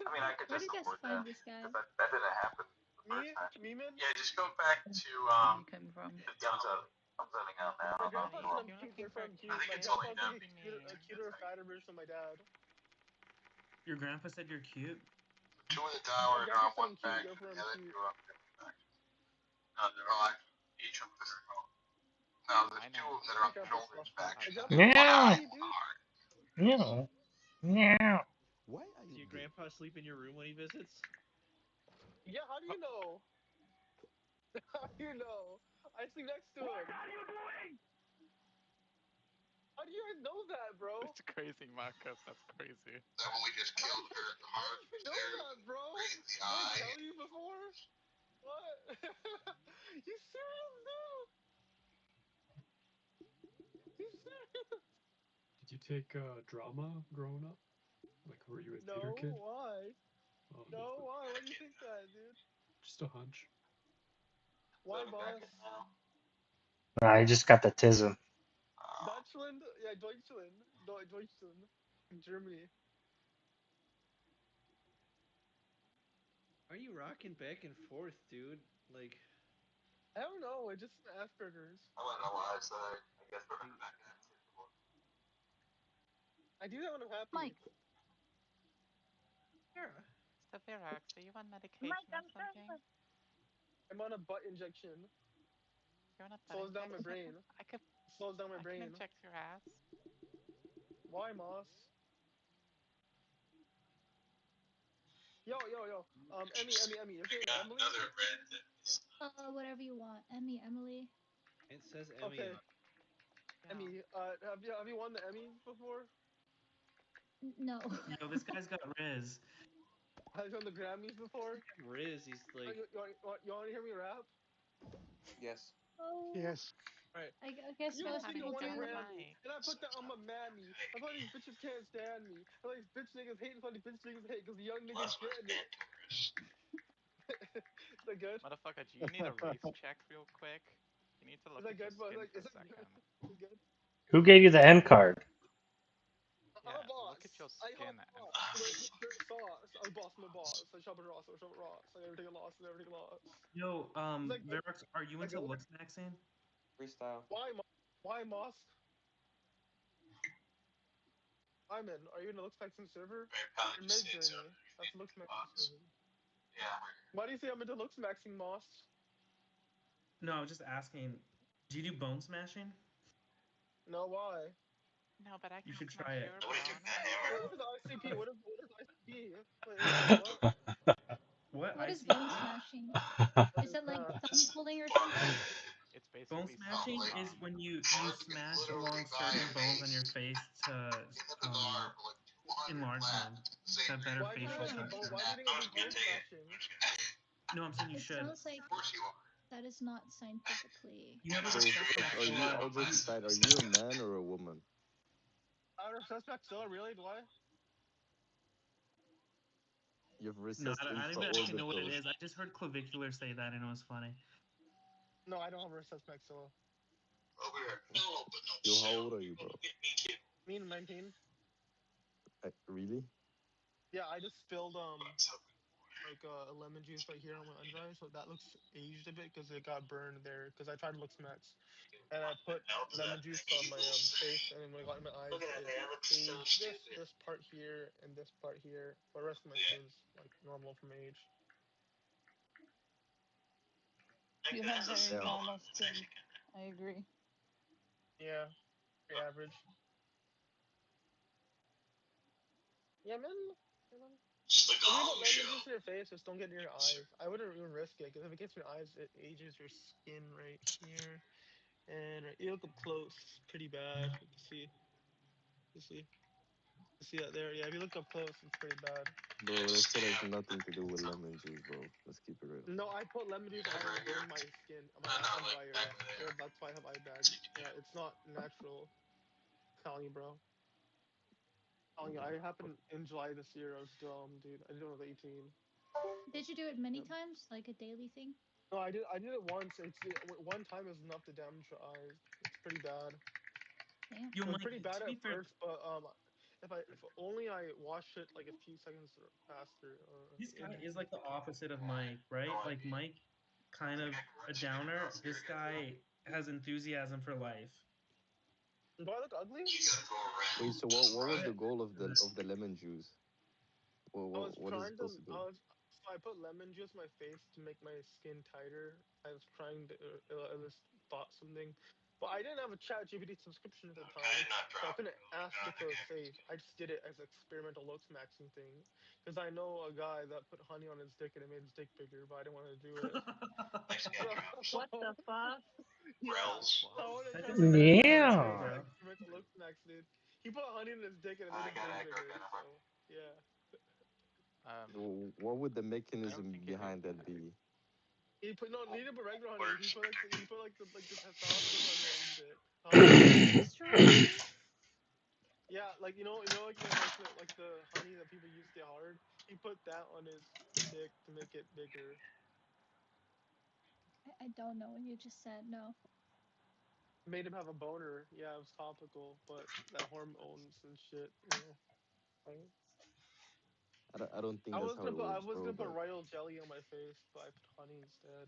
I mean, I could Where do just you guys avoid find that. this guy? Because that didn't happen the Me? first time. Me, man? Yeah, just go back to, Where you coming from? the Delta. I'm zoning out now. My I'm grandpa Honey, said if I'm you're cute. looking Therefore, for a I'm cute cute. My it's kid, only grandpa come said done. to a me. cuter, fatter version of my dad. Your grandpa said you're cute? Two in the My tower, and grandpa on said one I'm cute. back, and Therefore, the I'm other cute. two up. No, they're all actually each of them. No, there's I two know. of them that are My on the grandpa's shoulders fluffy. back. My I've grandpa's seen One them. eye, fluffy, one dude. heart. No. No. Why are you Do your gay? grandpa sleep in your room when he visits? Yeah, how do you know? How do you know? I sleep next to him. What are you doing? How do you guys know that, bro? It's crazy, Marcus. That's crazy. That one we just killed her at the How heart. do you know that, bro? Raised the Did I eye. tell you before? What? You serious, dude? You serious? Did you take drama growing up? Like, were you a theater No, kid? why? Oh, No, nothing. why? Why do you think that, dude? Just a hunch. Why, boss? I just got the tism. Deutschland? Yeah, Deutschland. Deutschland. Germany. Why are you rocking back and forth, dude? Like, I don't know. It's just Asperger's. I don't know why I said. I guess we're back in that circle. I do that when I'm happy. Mike. yeah. So, Virax, are you on Mike, medication or I'm something? trying to. I'm on a butt injection. You're on a butt Slows down my injection? brain. I could, Slows down my I can brain. inject your ass. Why, Moss? Yo. Emmy. Is your name Emily? Another red that is Whatever you want. Emily. It says Emmy. Okay. Yeah. Emmy, have you won the Emmys before? No. Yo, this guy's got Riz. Have you won the Grammys before? Riz, he's like. You want to hear me rap? Yes. Oh. Yes. Alright. I guess You most want me to people win a do. Grammy, and I put that on my mammy. That's why these bitches can't stand me. That's why these bitch niggas hate. That's why these bitch niggas hate, because the young niggas getting it. Is that good? Motherfucker, do you need a race check real quick? You need to Is look that at your good? skin Is for a that good? second. Is it good? Who gave you the end card? I'm Yeah, a boss. look at your I skin. help boss. Sauce. I'm a boss. I'm a boss. I shop at Ross. I shop at Ross. I everything lost, and everything lost. Yo, It's like, Verox, are you like into looks maxing? Freestyle. why Moss? Iman, are you in the looks maxing server? Or Mid Journey? That's the looks maxing server. Yeah. Why do you say I'm into looks maxing, Moss? No, I was just asking. Do you do bone smashing? No, why? No, but I You can should smash try it. your Nobody took bone. that hammer. What is ICP? What is ICP? Wait, what? What What is ICP? bone smashing? Is it like Yeah. thumb pulling or something? It's Bone basically smashing is when you smash along certain bones on your face to enlarge them, to have better Why do you think facial I do structure. Why do you think I do bone smashing? No, I'm saying you It should. sounds like that is not scientifically. You never So, respect are you, Maxilla. all jokes aside, are you a man or a woman? I don't suspect so, really? Do I? You have No, recessed I don't even actually know what it infraorbitals. is. I just heard clavicular say that and it was funny. No, I don't have a suspect so. Over here. No, but no. Yo, how old are you, bro? Me and 19. Really? Yeah, I just spilled like a lemon juice right here on my under eye, so that looks aged a bit because it got burned there. Because I tried Lux Max, and I put lemon juice on my face, and then when I got in my eyes, it aged this part here and this part here. But the rest of my skin's like normal from age. You have very Yeah. normal skin. I agree. Yeah, pretty average. Yeah, man. Yeah, man. It's the The thing about gong lemon show. juice in your face, just don't get in your eyes. I wouldn't even risk it, because if it gets in your eyes, it ages your skin right here. And you look up close, it's pretty bad. You can see. You see. You see that there? Yeah, if you look up close, it's pretty bad. Bro, that shit has nothing to do with lemon juice, bro. Let's keep it real. No, I put lemon juice on and it burned my skin, my under eye area. Yeah, that's why I have eye bags. Yeah, it's not natural. I'm telling you, bro. I'm telling you, I happened in July this year. I was dumb, dude. I did it when I was 18. Did you do it many Yeah. times, like a daily thing? No, I did it once. One time is enough to damage your eyes. It's pretty bad. Damn. Yo, It was Mike, pretty bad to at be fair, first, but if only I wash it like a few seconds faster. this guy is like the opposite of Mike, right? Like Mike, kind of a downer. This guy has enthusiasm for life. Do I look ugly? Wait, so what was What? the goal of the lemon juice? What is it supposed to do? So I put lemon juice in my face to make my skin tighter. I was trying to just thought something, but I didn't have a Chat GPT subscription at the I time, did not so I drop it. couldn't ask if it was safe. I just did it as an experimental looks maxing thing, because I know a guy that put honey on his dick and it made his dick bigger, but I didn't want to do it. What the fuck? Yeah, Rel's. so I want to That try doesn't my make luck any on sense it. to me, So Yeah. I bro. experimental looks max, dude. He put honey in his dick and it made I his got dick aggro bigger. venom. So yeah. What would the I don't mechanism think it behind that be? He put no, needed but regular honey. Where's He put like the testosterone honey on his dick. Honey. Testosterone honey? Yeah, like like the honey that people use to get hard. He put that on his dick to make it bigger. I don't know what you just said. No. Made him have a boner. Yeah, it was topical, but that hormones and shit. You know. Right? I don't think that's how it I works, was bro. gonna put But royal jelly on my face, but I put honey instead.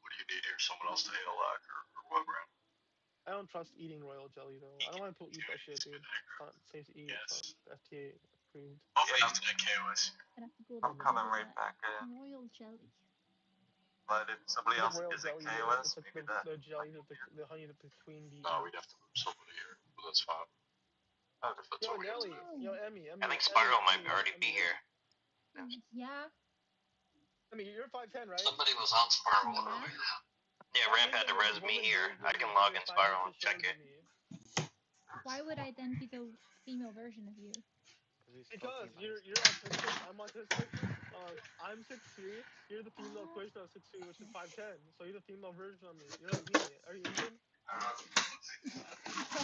What do you need here? Someone else to hail lock or what, bro? I don't trust eating royal jelly though. I don't want people to eat that shit, dude. It's not safe to eat. It's not Yes. FTA approved. Oh, yeah, after that KOS. I'd have to Google, I'm coming right that. back in. Royal jelly. But if somebody It's like else royal is at jelly, dude. It's KOS, like maybe that. the jelly that the honey that the queen be No, we'd eats. have to move somebody here. But that's fine. If it's Yo, over here, it's Nelly. fine. Yo, Emmy. I think Spyro might already be here. Yeah. I mean, you're 5'10", right? Somebody was on Spyro Yeah. earlier. Yeah, Ramp had to res me here. I can log in Spyro and check it. Why would I then be the female version of you? Because you're autistic, I'm autistic. I'm 6'3". You're the female equation of 6'3", which is 5'10". So you're the female version of me. You're like me. Are you Indian? No,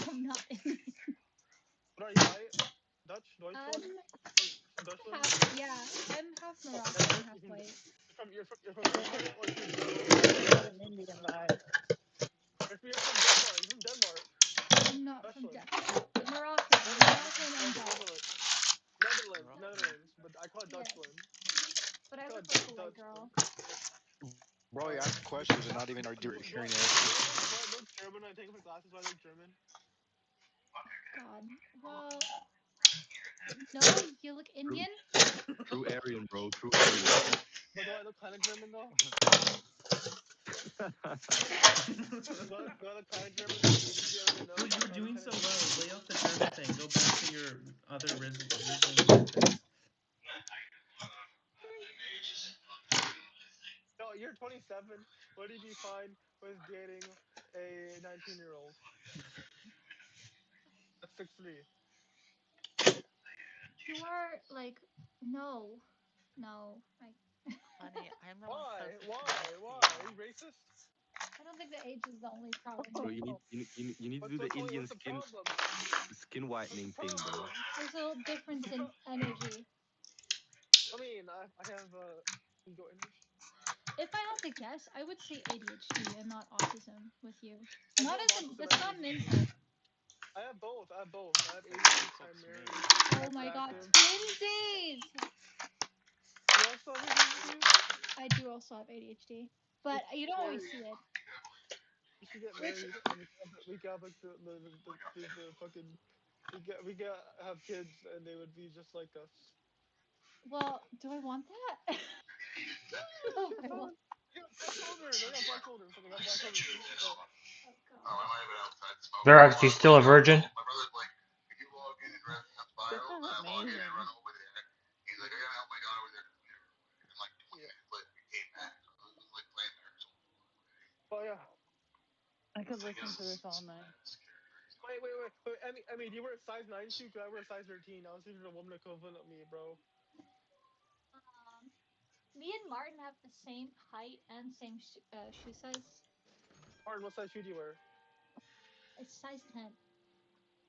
I'm not Indian. What are you, white? Dutch? Deutschland? From Deutschland? Yeah, I'm half Moroccan And and half white. you're from Deutschland or from Got an Indian vibe. You're from Denmark. You're from Denmark. I'm not from Deutschland. Moroccan. Netherlands. Moroccan and Dutch. Netherlands. But I call it Yes. Deutschland. But I look like a white girl. Bro, you ask questions and not even are hearing answers. do I look German when I take off my glasses? Do I look German? God. Well, no, you look True, Indian. true Aryan, bro. True Aryan. But do I look kind of German though? Do I look kind of German? Did you ever Well, notice? you were Do I look doing kind so of German? well. Lay off the German thing. Go back to your other Riesling tactics. No, you're 27. Would you be fine with dating a 19-year-old? That's 6'3". You are like, no, no. Honey, I'm the one Why? closest to Why? Why? Are you 19. racist? I don't think the age is the only problem Bro, here. you need to do the Indian What's the problem? skin What's the whitening thing, bro. problem? There's a little What's difference the in pro? energy. I mean, I have ego energy. If I had to guess, I would say ADHD and not autism with you. I do Not have as an autism that's and not an ADHD. insult. I have both. I have both. I have ADHD primary, Oh my god, hyperactive. twinsies! You also have ADHD? I do also have ADHD, We but should you get don't always married. see it. We should get Which, married, and we can have like the fucking we get have kids, and they would be just like us. well, do I want that? Oh, Shit, I want. son. They got black shoulders. They got black shoulders. So they got black shoulders too. So Oh Oh, god. I might have been outside smoking. There, are you still a virgin? My brother's like, if you log in and run on This spiral, is I log in and amazing. run over there. He's like, I gotta help my daughter with her computer. And like 20 yeah. minutes later, we came back. So it was like playing Dark Souls. Oh yeah. I could listen to this all night. Wait. Emmy, do you wear a size 9 shoe? Cause I wear a size 13. I was thinking a woman equivalent of me, bro. Um, Me and Martin have the same height and same shoe size. Martin, what size shoe do you wear? It's size 10.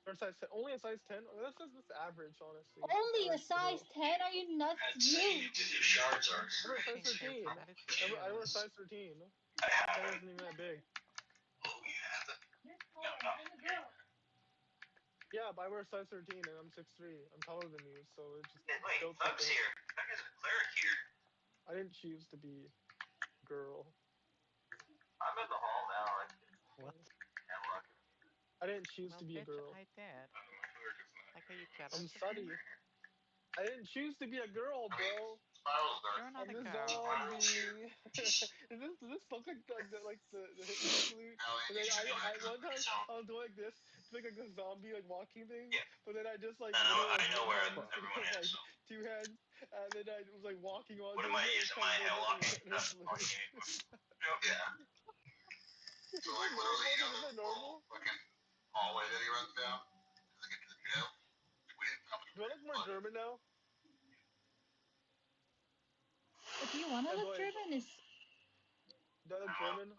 Or size 10? Only a size 10? Oh, that's average, honestly. That's Only a average for a size girl. 10? Are you nuts? You. Your shards are. I wear a size Fucking 13. Casey, that is I wear a huge. size 13. 10 isn't even that big. You're taller than a girl. Yeah, but I wear a size 13 and I'm 6'3". I'm taller than you, so it's just Wait, built Thug's different. here. Thug is a cleric here. I didn't choose to be a girl. I'm in the hall now. What? I didn't choose Well, to be a bitch, girl. I did. Like how you I'm jealous of me? Suddy. I didn't choose to be a girl, bro. Spiral's dark. You're not I'm a the girl. Spiral's here. zombie. Does this look like the hit salute? Ellie, And you then should be like, I one time so, I was doing like this, doing like the zombie like walking thing, yeah. but then I just like I know, literally I like know one where hand instead everyone of is. like So, two hands, and then I was like walking while what am doing I it. It was using kind my of weird looking unlocking at Hitler stuff? Oh, salute. yeah. So, Is like, that literally, normal? you know, Is the that little normal? fucking hallway that he runs down to get to the jail? We didn't come in the Do I look more button. German now? Do you want to Hey look boys, German? Is do I look German?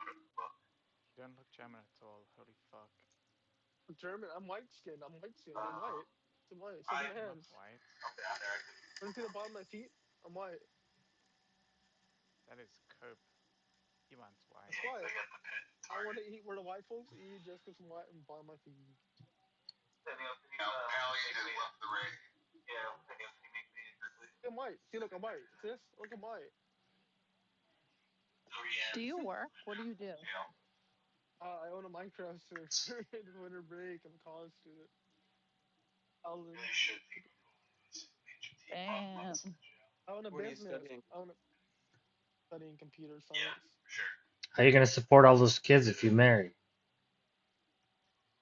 You don't look German at all. Holy fuck. German. I'm white skinned. I'm white skinned. I'm white. I'm white. So are my I'm not hands. white. I'm down there. Want to see the bottom of my feet? I'm white. That is cope. He wants white. That's white. I want to eat where the white folks eat just because I'm white and bottom of my feet. Now, Allie just left the ring. Yeah, I'm white. See, look, I'm white. See this? Look, I'm white. so yeah. Do you work? What do you do? I own a Minecraft server in winter break. I'm a college student. Alden. Really should think of this ancient Damn. I own a What are you business. studying? I own a studying computer Yeah, science. for sure. How are you gonna support all those kids if you marry?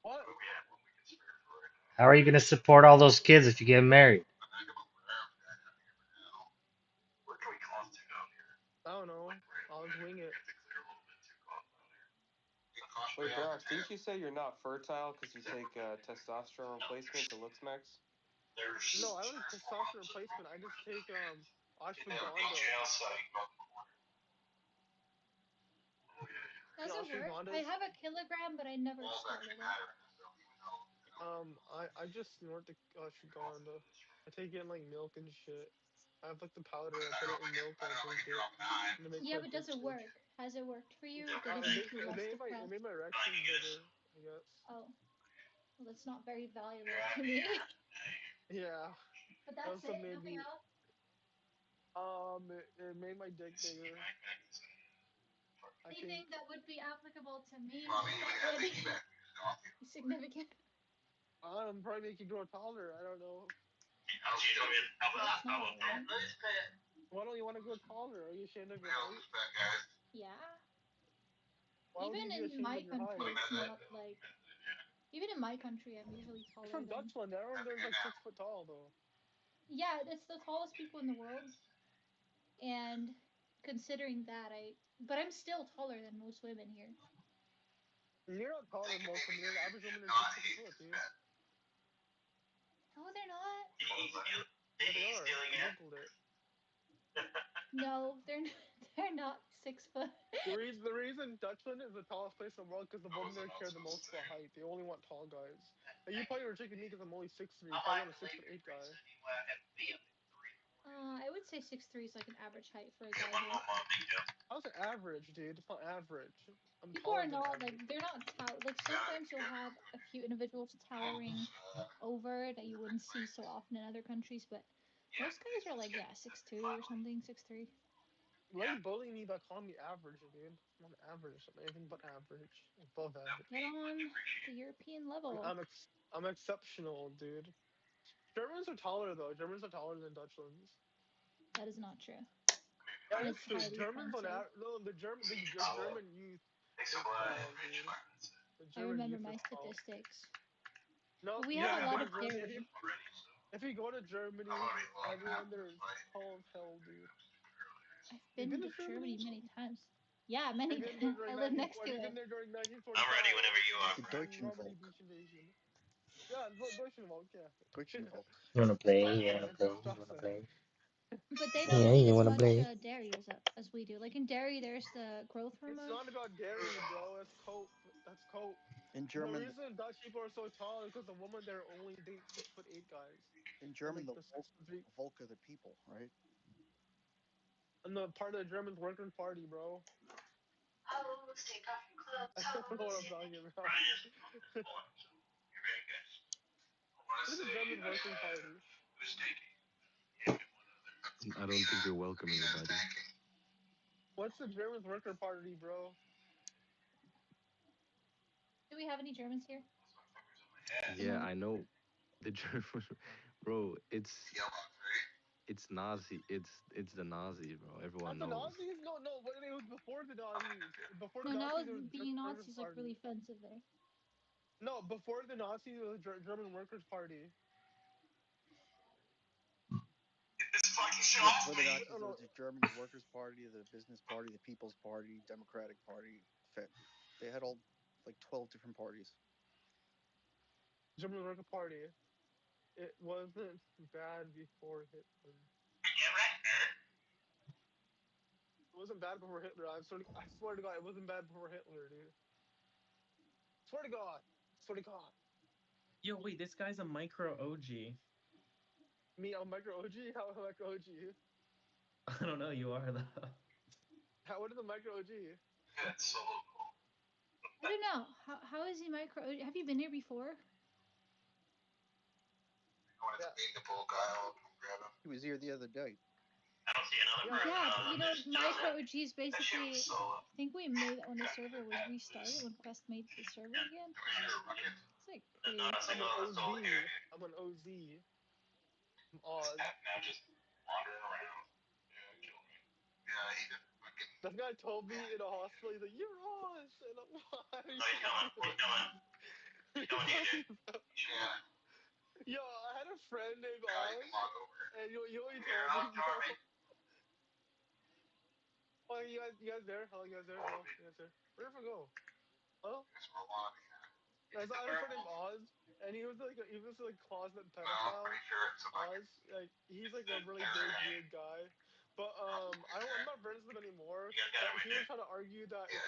What? Oh, yeah, what we can spare for right now. How are you gonna support all those kids if you get married? I'm not gonna around that out here right now. Where can we come to down here? I don't know. Like right I'll over just there. wing We it. have to clear a little bit too close down here. We can cross Wait, way out Brox, the didn't you say you're not fertile because you take testosterone replacement to Luxmax? No, I don't There's take testosterone replacement. I just take they have a big ashwagandha. jail site on the corner. Oh, yeah, yeah. does You know it work? I ashwagandhas? have a kilogram, but I never Walls started actually it. matter in this though, even though, I just snort the off of ashwagandha. this room. I take it in like milk and shit. I have like the powder. I I put don't know it if I in get, milk I and I don't know if I drink can it, drop a nine. and it makes Yeah, my but dick does it switch. work? Has it worked for you? Did Yeah, it It make makes you it less made my depressed? erections bigger, I guess. Oh, well, that's not very valuable to me. Yeah, But that that's also it. made Nothing me. else. It made my dick bigger. I Anything think. that would be applicable to me Well, I mean, you that would have would to evac coffee. be significant. Probably make you grow taller. I don't know. That's not relevant. Why don't you want to grow taller? Are you ashamed of your Males height? is fat guys. Yeah. Why would Even you be in ashamed my of your country, height? it's not like. Even in my country, I'm usually You're taller from than. Dutchland. Everyone Have to there's get like down. 6 foot tall though. Yeah, it's the tallest people in the world, and considering that, but I'm still taller than most women here. You're not taller than Thinking most maybe women. you The average woman is not 6 hate foot, this dude. fat. No, they're not. Yeah, they are. I googled it. No, they're not, they're not 6 foot. The reason Dutchland is the tallest place in the world because the What women was I there not care the supposed to most say? about height. They only want tall guys. And you probably rejected me because I'm only 6'3". You probably want a 6'8" guy. I would say 6'3" is like an average height for a guy here. How's it average, dude? It's not average. I'm People taller are than not average. like they're not like Yeah, I sometimes think you'll you're have a few individuals towering over that you wouldn't see so often in other countries, but most guys are like 6'2" or something, 6'3". Why are you bullying me by calling me average, dude? I'm not average. I'm anything but average. Above Get average. on the European I'm level. I'm, ex- I'm exceptional, dude. Germans are taller though. Germans are taller than Dutchlands. That is not true, Yeah, and it's it's true. highly Germans on offensive. average. No, the German youth is tall, dude. The I German remember youth my is tall. statistics. No, But we have yeah. a If you go lot to of Germany, dairy. if you go to Germany, everyone there is tall as hell, dude. I've You've been been to to Germany? Germany many times. Yeah, Have many. you been there during I live 19? next to Have you been it. there during 1945? The The Deutschen Normandy Volk. beach invasion. Yeah, Deutschland, yeah. Deutschen Volk. You wanna play? You wanna Strasse, play? You wanna Strasse. play? But they don't Yeah, need you as wanna much play? dairy as we do. Like in dairy, there's the growth It's hormone. not about dairy, bro. That's cope. That's cope. In The German, reason Dutch people are so tall is because the woman there only dates 6'8" guys, in and German, like the the Volk, 6'3", the Volk are the people, right? and the part of the German Workers' Party, bro. I don't know what I'm talking about. I want to What is the say German I Workers' Party? was taking. I don't think you're welcome, anybody. What's the German Worker Party, bro? Do we have any Germans here? In Yeah, the I know. The German, bro. It's Nazi. It's the Nazis, bro. Everyone Not the knows. Nazis? No, no. But it was before the Nazis. Before the No, now Nazis, there was the being German Workers' Nazi is like really Party. offensive there. No, before the Nazis, there was the German Workers' Party. Yeah, before the Oh, Nazis, there no, was the German Workers' Party, the Business Party, the People's Party, Democratic Party. They had all like 12 different parties. German Workers' Party. It wasn't bad before Hitler. It wasn't bad before Hitler. I swear to God, it wasn't bad before Hitler, dude. Swear to God. Swear to God. Yo, wait, this guy's a micro OG. Me, I'm Micro OG. How am I Micro OG? I don't know, you are though. What is a Micro OG? That's so cool. I don't know. How is he micro? Have you been here before? I want Yeah. to meet the bull guy. I'll come grab him. He was here the other day. I don't see another Yeah. person Yeah, but other than this micro Joseph. OGs That shit was basically. solo. I think we made it when the server was restarted when Quest made the server again. Come here, bucket. It's like Not pretty. a I'm an single soul here. OZ. I'm an OZ. I'm Just Oz. now, just wandering around. Yeah, kill me. Yeah, he did fucking. That guy told me in a hospital, he's like, "You're Oz," and I'm like, "What are you Oh, he's coming. talking He's coming. about? What are He's you coming to you, talking dude. about?" Yeah. Yo, I had a friend named Yeah, you Oz, can walk over. and you know what he Here, told me, I'll bro? Charlie. Oh, you guys there? Hello, you guys there? Hello, you guys there? Where'd everyone go? Hello? Guess we're wanting. You Guys, need the I had a friend named purple? Oz, and he was like closet Well, I'm pedophile. pretty sure it's a bucket. Oz, like he's like a It's really there big again. weird guy, but I'm not friends with him anymore. You guys got it But right he was there. trying to argue that Yeah.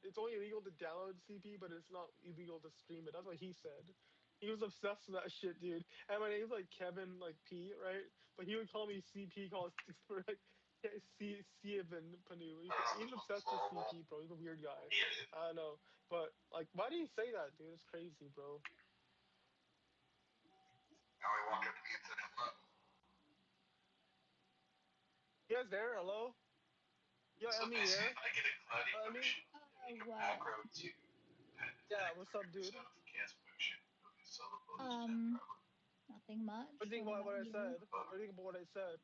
it's only illegal to download CP, but it's not illegal to stream it. That's what he said. He was obsessed with that shit, dude. And my name's like Kevin, like P, right? But he would call me CP, call for like Steven Panu. I don't know. He's This one's obsessed with flowable. CP, bro. He's a weird guy. Yeah, it is. I don't know, but like, why do you say that, dude? It's crazy, bro. Now we walk up to me and said hello. You guys there? Hello? Yo, So Emmy, you basically, there? if I get a cloudy Emmy? potion, you make a What? macro to pet Yeah, detect. what's up, dude? So if you cast potion, you'll do solo bonus to pet Um, proper. nothing What much. do you think What about about what I you? said? What do you think about what I said?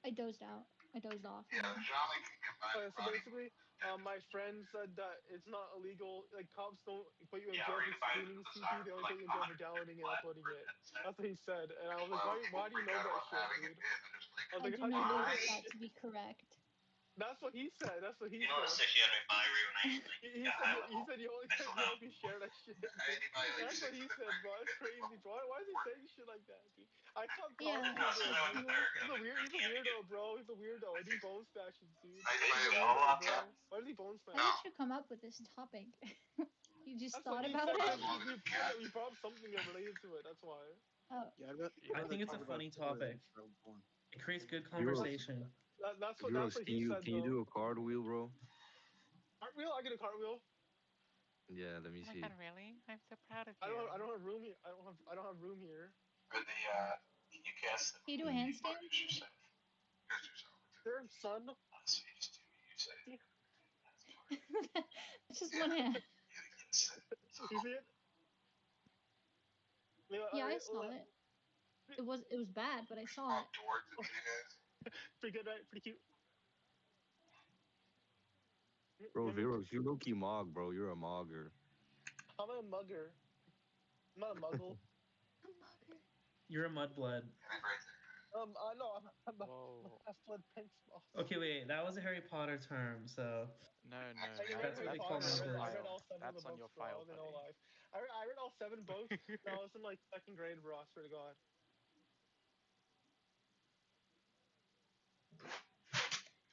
I dozed out. I dozed off. I Yeah, mean, Najami can combine Okay, so Roddy basically, and my friend said that it's not illegal. Like cops don't put you in yeah, jail or for you can buy streaming the CP. Bizarre They for only like put you in jail for 100 downloading and flat uploading for it. 10 cents. That's what he said, and I was like, Well, why people do you freak know out that about shit, having it dude? in. They're just like, I was I like, do how do you not know believe that that shit? to be correct. That's what he said. That's what he you know what said. sick you had me buy when I like He got said high you. He level. said you only I still you have. only share that shit, I dude. need to buy like That's what 6 he of them. I said, bro. can That's get my crazy, phone. bro. Why is he saying shit like that, dude? I stopped Yeah, talking No, to as soon as him, I went dude. there, well, because I He's a can't even get weirdo, it. bro. He's a weirdo, and he bone smashes, dude. I need to He's buy a a whole weirdo, lot, yeah. bro. Why does he bone how smash? did No. you come up with this topic? You just That's what thought he about said it? because As long as we brought up something that related to it. That's why. Oh, Yeah, I I'd rather think it's a talk about funny Taylor than topic. Travel Porn. It creates good Viros, That's conversation. that's what Viros, he said can you though. do a cartwheel, bro? Cartwheel? I get a cartwheel. Yeah, let me Oh my see. god, really? I'm so proud of I you. don't have room here. I don't have room here. for the, can you cast them can you do a when Mm. you want to handstand? use yourself? Here's yourself. There, son. So you just do, you say, that's part of it. It's just Yeah. one hand. You gotta get set. So, You see it? Yeah, Yeah, I saw it. It was bad, but I saw small it. dork that these guys. pretty good, right? Pretty cute. Bro, I mean, Viros, you low-key mog, bro. You're a mogger. I'm a mugger. I'm not a muggle. A mugger. You're a mudblood. And I'm right there. I know I'm a Whoa. half-blood prince boss. Okay, wait, that was a Harry Potter term, so No, Max no, I no. read that's what Harry they That's call Potter. on your I muggles. read all file. seven of the That's on books, your bro. I file, was in all buddy. life. I read all seven books. And I was in like second grade, bro. I swear to God.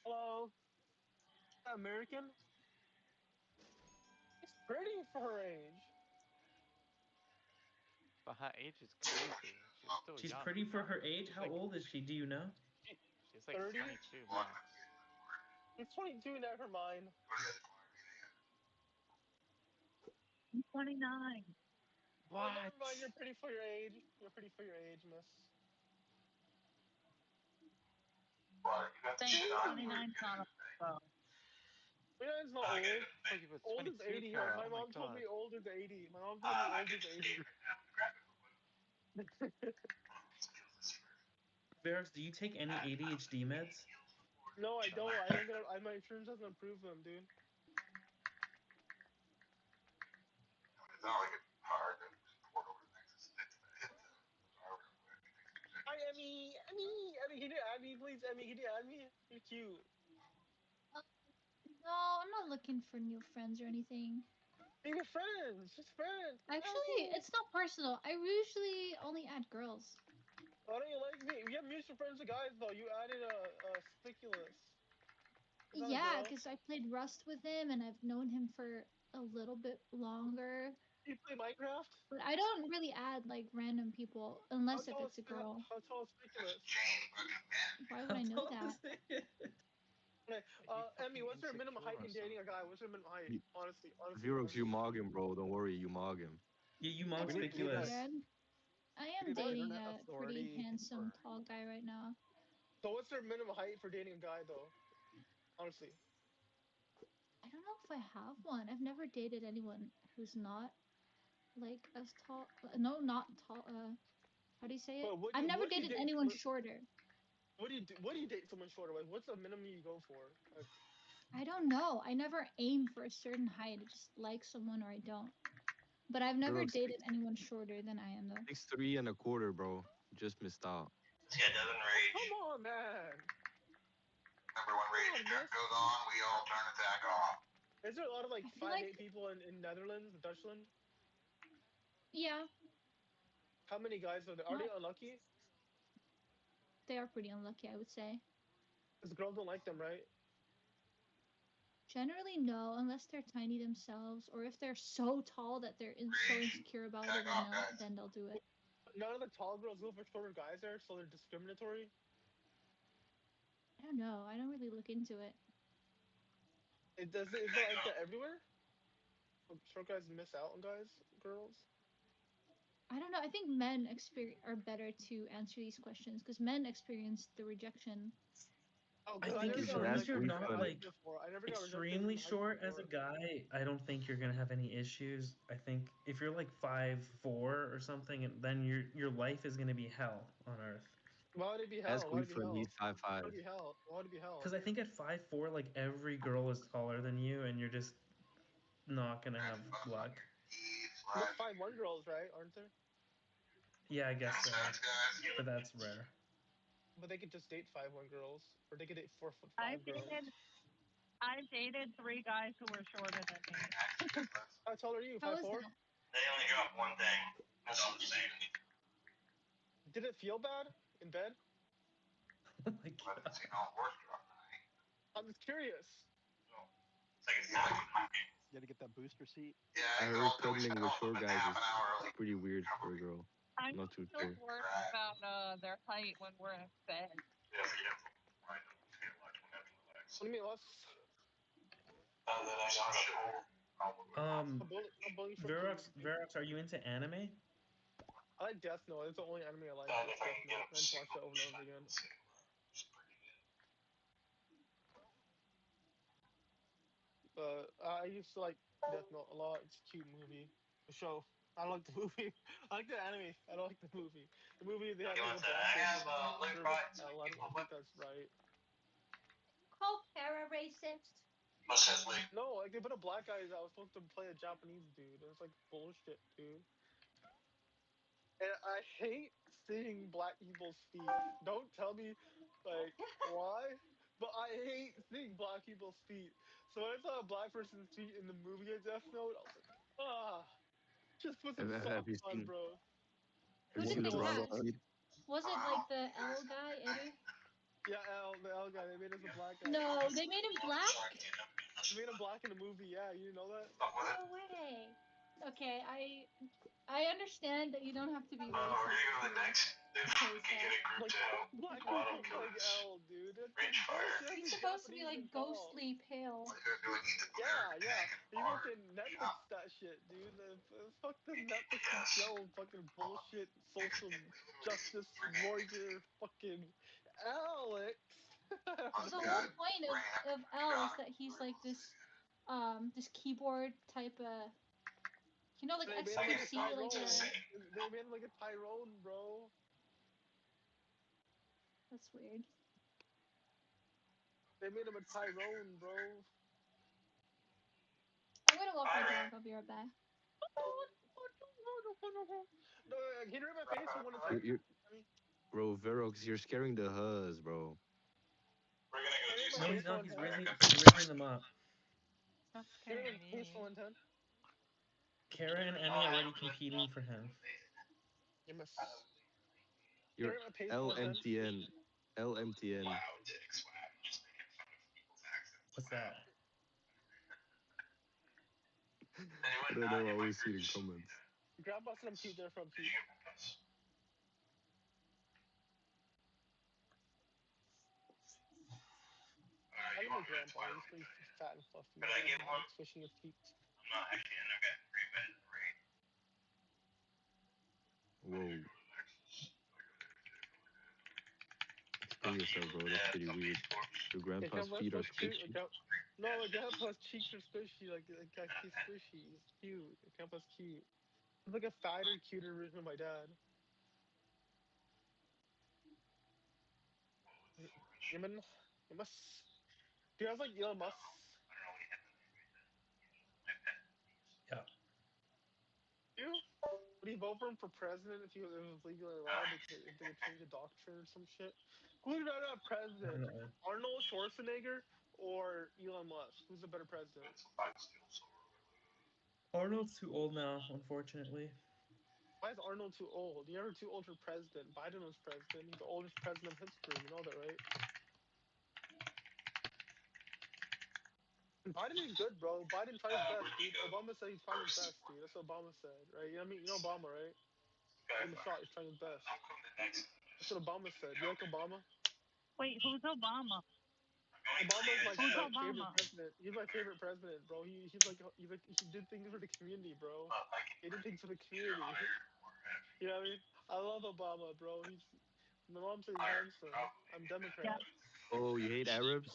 Hello, American. It's pretty for her age. But her age is crazy. She's still She's young. pretty for her age. She's How like old is she? Do you know? She, she's like 30. 22 Walking up max. She's 22. Never mind. What do you have to I'm 29. Oh, What? never mind. You're pretty for your age. You're pretty for your age, miss. Well, you got the Thanks. shit on you. 29's not a well. 29 is not I get old. it. Oh, you were Old is 22, 80. Kara. My Oh my mom told god. me old is 80. My mom told me I old get is the 80. shit right now. Grab it real quick. Let's kill this first. Varys, do you take any ADHD meds? No, I don't. I don't get. My insurance doesn't approve them, dude. It's not like it's hard to just port over things. It's hit the bar real quick. Make some objectives. Emmy, can you add me, please? Emmy, can you add me? You're cute. Uh, no, I'm not looking for new friends or anything. Be friends. Just friends. Add Actually, me. it's not personal. I usually only add girls. Why don't you like me? We have mutual friends with guys, though. You added a Spiculus. He's not a Yeah, girl. because I played Rust with him and I've known him for a little bit longer. You play Minecraft? But I don't really add like random people How unless if tall is it's a girl. That's Spiculus? Jane fucking man. Why would How I know tall that? is it? Okay, He's Emmy, fucking what's your minimum insecure height or in dating a something. guy? What's your minimum height? Y- Honestly, Viros, you honestly. mog him, bro. Don't worry, you mog him. Yeah, you mog We That's need we need like Spiculous. weird. I we am need like What? dating internet a pretty authority handsome or tall guy right now. So what's your minimum height for dating a guy, though? Honestly. I don't know if I have one. I've never dated anyone who's not like as tall. No, not tall. How do you say it? But I've never what do you dated date? anyone shorter. What do you do? What do you date someone shorter? Like, what's the minimum you go for? Like, I don't know. I never aim for a certain height. I just like someone or I don't. But I've never Viros, dated anyone shorter than I am though. 6'3 1/4, bro. You just missed out. This guy doesn't oh, rage. come on, man. Remember when Come rage on, turn miss. goes on, we all turn attack off. Is there a lot of like I feel 5'8" like people in Netherlands, Dutchland? yeah, How many guys are there? Are they not unlucky? they are pretty unlucky, I would say. Because girls don't like them, right? Generally no, unless they're tiny themselves or if they're so tall that they're so Rage. insecure about Attack it, then off, no, guys. then they'll do it. None of the tall girls go for shorter guys there, so they're discriminatory. I don't know. I don't really look into it. Is it like that everywhere? Short guys miss out on girls? I don't know. I think men are better to answer these questions because men experience the rejection. Oh, I because I think never as got long That's as you're rejected in not refund. height like before. I never got rejected extremely in height short as a before. guy, I don't think you're gonna have any issues. I think if you're like 5'4" or something, then your life is gonna be hell on earth. Why would it be Ask hell? Why would it be refund. hell? He's 5'5". Why would it be hell? Why would it be Because hell? I think at 5'4", like every girl is taller than you, and you're just not gonna have luck. There's 5'1" girls, right? Aren't there? Yeah, I guess so, but that's rare. But they could just date 5'1" girls, or they could date 4'5" I've girls. dated I've dated 3 guys who were shorter than me. How tall are you? How Five is four? that? They only drop one thing. That's all the same. Did it feel bad in bed? Oh my god. I'm just curious. It's like You gotta get that booster seat. I heard cuddling with short guys is pretty weird for a girl. I'm Not not too so sure. worried about their height when we're in bed. What do you mean? Let's. Um, I'm bullying for being. Verox, are you into anime? I like Death Note. It's the only anime I like. It's Death Note. I just watch that over and over again. I used to like Death Note a lot. It's a cute movie. The show. I don't like the movie. I like the anime. I don't like the movie. The movie they had like a black person. Serve as L. I don't think that's right. Call Kara racist. No, like they put a black guy that was supposed to play a Japanese dude. It's like bullshit, dude. And I hate seeing black people's feet. Don't tell me, like, why, but I hate seeing black people's feet. So when I saw a black person's feet in the movie of Death Note, I was like, ah, just put some Have socks you on, seen bro. Have Who you did seen they LeBron cast? feed? Was it like the L guy, Eddie? Yeah, the L guy. They made us a black guy. No, they made him black? They made him black in the movie. Yeah, you didn't know that? No way. Okay, I understand that you don't have to be racist to oppose that. Like black people playing L, dude. That's bullshit. That's He's a supposed to be Japanese like call. ghostly pale. Yeah, yeah. He fucking Netflix that shit, dude. Fuck the Netflix and chill, fucking bullshit, social justice warrior, fucking Alex. Well, the whole point of L is that he's like this keyboard type of, like They made him like a XQC, like Tyrone. a. They made him like a Tyrone, bro. That's weird. They made him a Tyrone, bro. I'm gonna walk my dog. I'll be right back. No, can you read my face from 1 to 10? You're, I mean, bro, Verox, you're scaring the huzz, bro. can you read my No, face he's from not. 1 to He's 10? raising them up. Not Can you read scaring my face from me. 1 to 10? Kara and Emmy are already competing for him. You miss. Can you You're read my face from 1 to 10? LMTN. LMTN. What's that? I don't know. I always see it in comments. Grandpa said I'm cute, therefore I'm cute. I love my grandpa. He's pretty fat and fluffy. He likes fishing your feet. Whoa. Explain yourself, bro. That's pretty weird. Your My grandpa's grandpa's feet so are cute. squishy. No, my grandpa's cheeks are squishy. Like he's squishy. He's cute. My grandpa's cute. He's like a fatter, cuter version of my dad. Yemen, Yemus. Do you guys like Elon Musk? Yeah. You? Would you vote for him for president if it was legally allowed? If they could change the doctrine or some shit? Who's better at president? Definitely. Arnold Schwarzenegger or Elon Musk? Who's the better president? Arnold's too old now, unfortunately. Why is Arnold too old? You're never too old for president. Biden was president. He's the oldest president of history. You know that, right? Biden is good, bro. Biden tried his best, dude. Obama said he's trying his best, dude. That's what Obama said, right? You know what I mean? You know Obama, right? Give him a shot. He's trying his best. That's what Obama said. You like Obama? Wait, who's Obama? Obama's Who's my favorite Obama? president. He's my favorite president, bro. He's like he did things for the community, bro. He did things for the community. You know what I mean? I love Obama, bro. My mom said he's handsome. I'm Yeah, Democrat. Oh, you hate Arabs?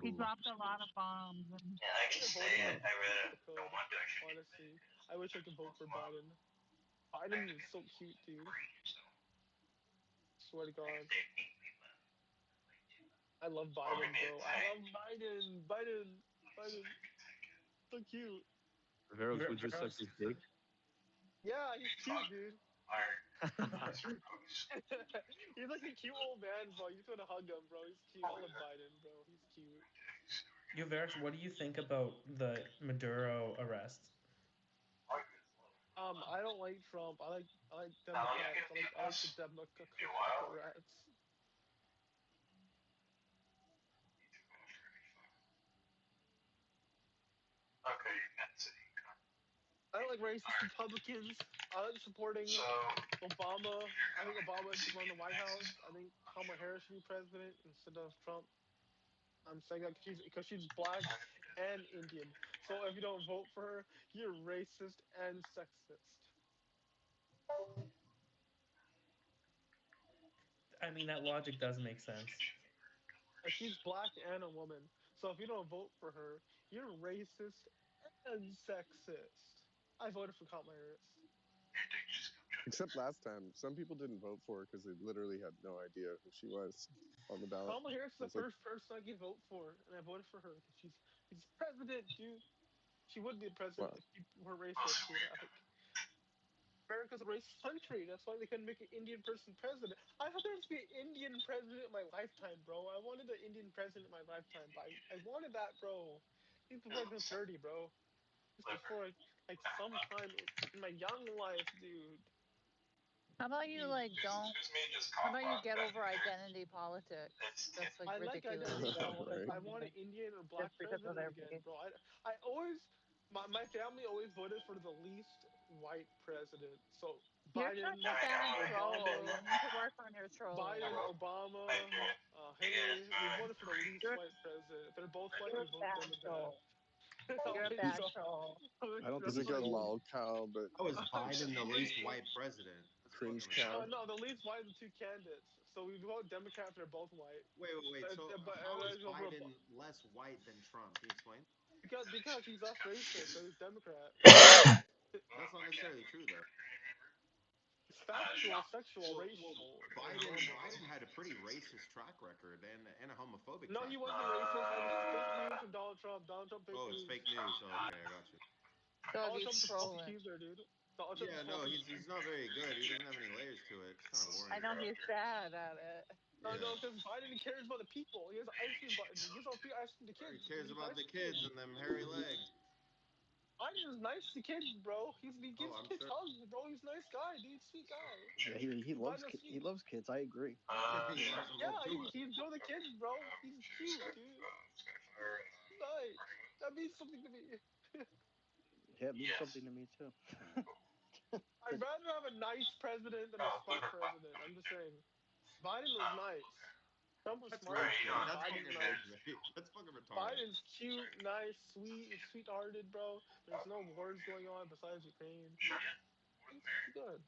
He Astaghfirullah. dropped a lot of bombs. And Yeah, I can I say voted for Oh. I really if I could. don't want to actually do it. Honestly, I wish I could vote for Biden. I Biden have to is get so cute, dude. free, so Swear to I can God, say meet me, but like, I love or Biden, maybe a bro. I tank. love Biden. Biden. So Biden. you can take it. So cute. Veros, would you suck Veros. his dick? Yeah, he's cute, Fuck. dude. Fire. Monster post. He's like a cute old man, bro. You just wanna hug him, bro. He's cute. I love Biden, bro. He's cute. Yo, Veros, what do you think about the Maduro arrest? I don't like Trump. I like How long you Democrats. get a P I like the plus? Be a while. Democrats. Okay, net city income. I don't like racist Alright. Republicans. I like supporting So Obama. you're I think going Obama should run the to White House. Mexico. I think Kamala Harris should be president instead of Trump. I'm saying that because she's black and Indian. So if you don't vote for her, you're racist and sexist. I mean, that logic does make sense. She's black and a woman. So if you don't vote for her, you're racist and sexist. I voted for Kamala Harris. Your dick just got cut. Except last time, some people didn't vote for her because they literally had no idea who she was on the ballot. Kamala Harris is It the was like, first person I can vote for, and I voted for her because she's president, dude. She would be the president well, if people were Well, racist, so dude. weird. America's a racist country. That's why they couldn't make an Indian person president. I thought there was to be an Indian president in my lifetime, bro. I wanted an Indian president in my lifetime, but I wanted that, bro. Even before I turned 30, bro. Just Liver. before, like sometime in my young life, dude. how about you Jeez. like don't? Excuse me, just How cough about you on get that. over identity politics? It's That's like I like ridiculous identity for right? politics. I something want an like Indian or just black because of president their again, race. bro. I always, my family always voted for the least white president. So You're such Biden, a bad troll. Obama, You need to work on your Biden, trolling. Thank Obama, you. Yeah, Hillary. We voted for the least You're white president. If they're both white, you're we a vote bad Democrat. troll. You're a Always bad so. troll. Always I don't He's think a he's good so. trolling. lol cow, but How is I'm Biden the least trolling. white president? That's cringe fucking cow. retarded. No, the least white are the two candidates. So we vote Democrat if they're both white. Wait. So But how is go for a, Biden less white than Trump? Can you explain? because he's less racist. So he's Democrat. That's not I can't necessarily true though. remember. It's factual, Shop. sexual, Well, racial, and Biden normal. Biden had a pretty racist track record and a homophobic No, track he wasn't record. racist. That was just fake news from Donald Trump. Donald Trump fake Oh, it's news. fake news. Oh, okay, I got you. Doug, Donald he's Trump's a false trolling. accuser, dude. Donald Trump's Yeah, a false no, accuser. he's not very good. He doesn't have any layers to it. It's kind of I boring. know he's bad at it. Yeah. No, because Biden cares about the people. He has an ice cream button. He gives all free ice cream to He kids. cares He's about nice the to kids. kids and them hairy legs. Biden is nice to kids, bro. He Oh, gives I'm kids sure. hugs, bro. He's a nice guy, dude. Sweet guy. Yeah, he loves Biden's he sweet. loves kids. I agree. He loves them Yeah, both too much. he's good with the kids, bro. He's cute, dude. Fire and Nice. That means something to me. Yeah, it means yes. something to me too. I'd rather have a nice president than a smart Liver clock. president. I'm just saying. Biden was nice. Trump was That's smart. rage bait. That's Biden's fucking nice. rage bait. That's fucking retarded. Biden's cute, nice, sweet, sweethearted, bro. There's no wars going on besides Ukraine. Sure. It's good.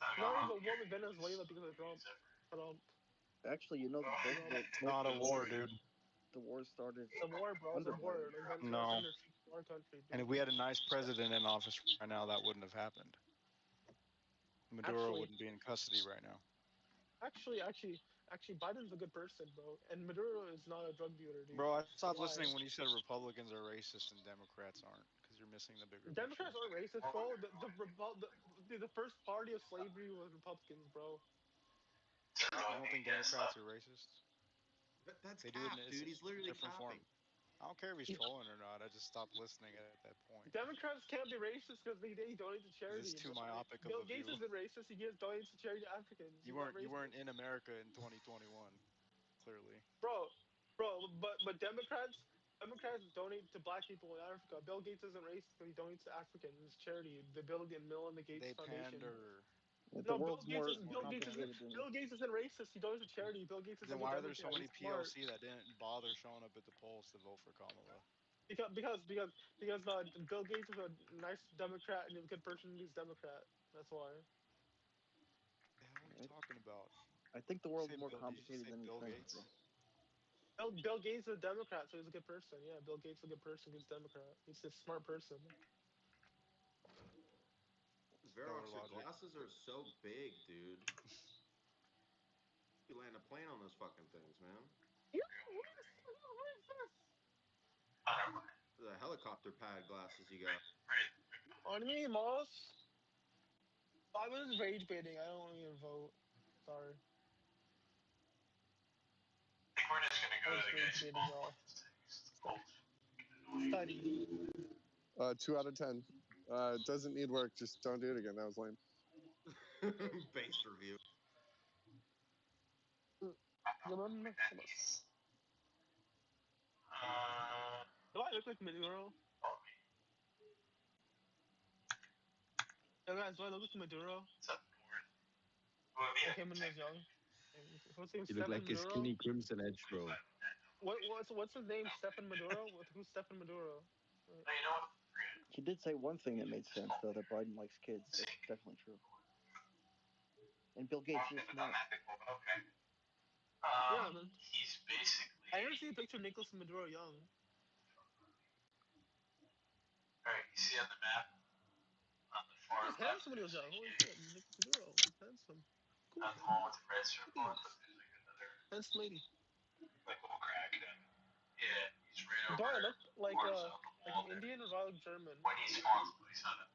I'm Not not even a hungry. war with Venezuela because of Trump. Trump. Actually, you know, Trump. It's not a war, dude. the war started It's a war, bro. It's a under Biden. war. Like Venezuela No. send their troops to our country, And dude. if we had a nice president in office right now, that wouldn't have happened. Maduro Actually, wouldn't be in custody right now. actually, Biden's a good person, bro. And Maduro is not a drug dealer, dude. Bro, I stopped Lie. listening when you said Republicans are racist and Democrats aren't, because you're missing the bigger picture. Democrats aren't racist, bro. The first party of slavery was Republicans, bro. You don't think Democrats are racist? That's They do it cap, in dude. He's a literally different form. capping. I don't care if he's trolling or not. I just stopped listening at that point. Democrats can't be racist because they donate to Because it's charity. too myopic of Bill a Gates view. isn't racist. He gives donates to charity to Africans. He's not You weren't racist, in America in 2021, clearly. bro. But Democrats donate to black people in Africa. Bill Gates isn't racist because he donates to Africans charity. The Bill and Melinda Gates They Foundation. pander. The No, world's more complicated than Bill Gates isn't racist. He donates to charity. Bill Gates Then isn't a why are there so Democrat. many He's smart. POC that didn't bother showing up at the polls to vote for Kamala? Because Bill Gates is a nice Democrat and he's a good person. He's Democrat. That's why. The hell are you I, talking about? I think the You world's say more Bill? Did you complicated say than you Bill think, bro. Gates? Bill Gates is a Democrat, so he's a good person. Yeah, Bill Gates is a good person. He's a Democrat. He's a smart person. Stellar Verox, your logic. glasses are so big, dude. You land a plane on those fucking things, man. The helicopter pad glasses you got. On me, Moss. I was rage baiting. I don't even vote. Sorry. I think we're just gonna I go to was the rage guy's baiting spawn y'all. point this takes. Bullshit. Study. 2 out of 10. It doesn't need work. Just don't do it again. That was lame. Base review. Remember? Do I look like Maduro? Oh, me. Yo, guys, do I look like Maduro? What's up, Corn? Well, yeah, Like him when he was young? What's his name? You look Stefan like a Maduro? skinny Crimson Edge, we bro. find that What's his name? Stefan Maduro? Who's Stefan Maduro? Oh, you know what? Forget it. He did say one thing that made sense though, that Biden likes kids. That's Sync. definitely true. And Bill Oh, Gates okay, is but done smart. that before, but okay. Yeah, man. He's basically. I never seen a picture of Nicolas Maduro young. Alright, you see on the map, on the far He was left, handsome when he was there's young. like Holy a, shit, Nicolas Maduro was handsome. Cool. not the one with the red circle on, but Please. there's like another, Handsome lady. like, little crack in it. Yeah, he's right Do I over look like Quarm's on the like an wall there. Indian or do I look German? When he spawns, he's on it.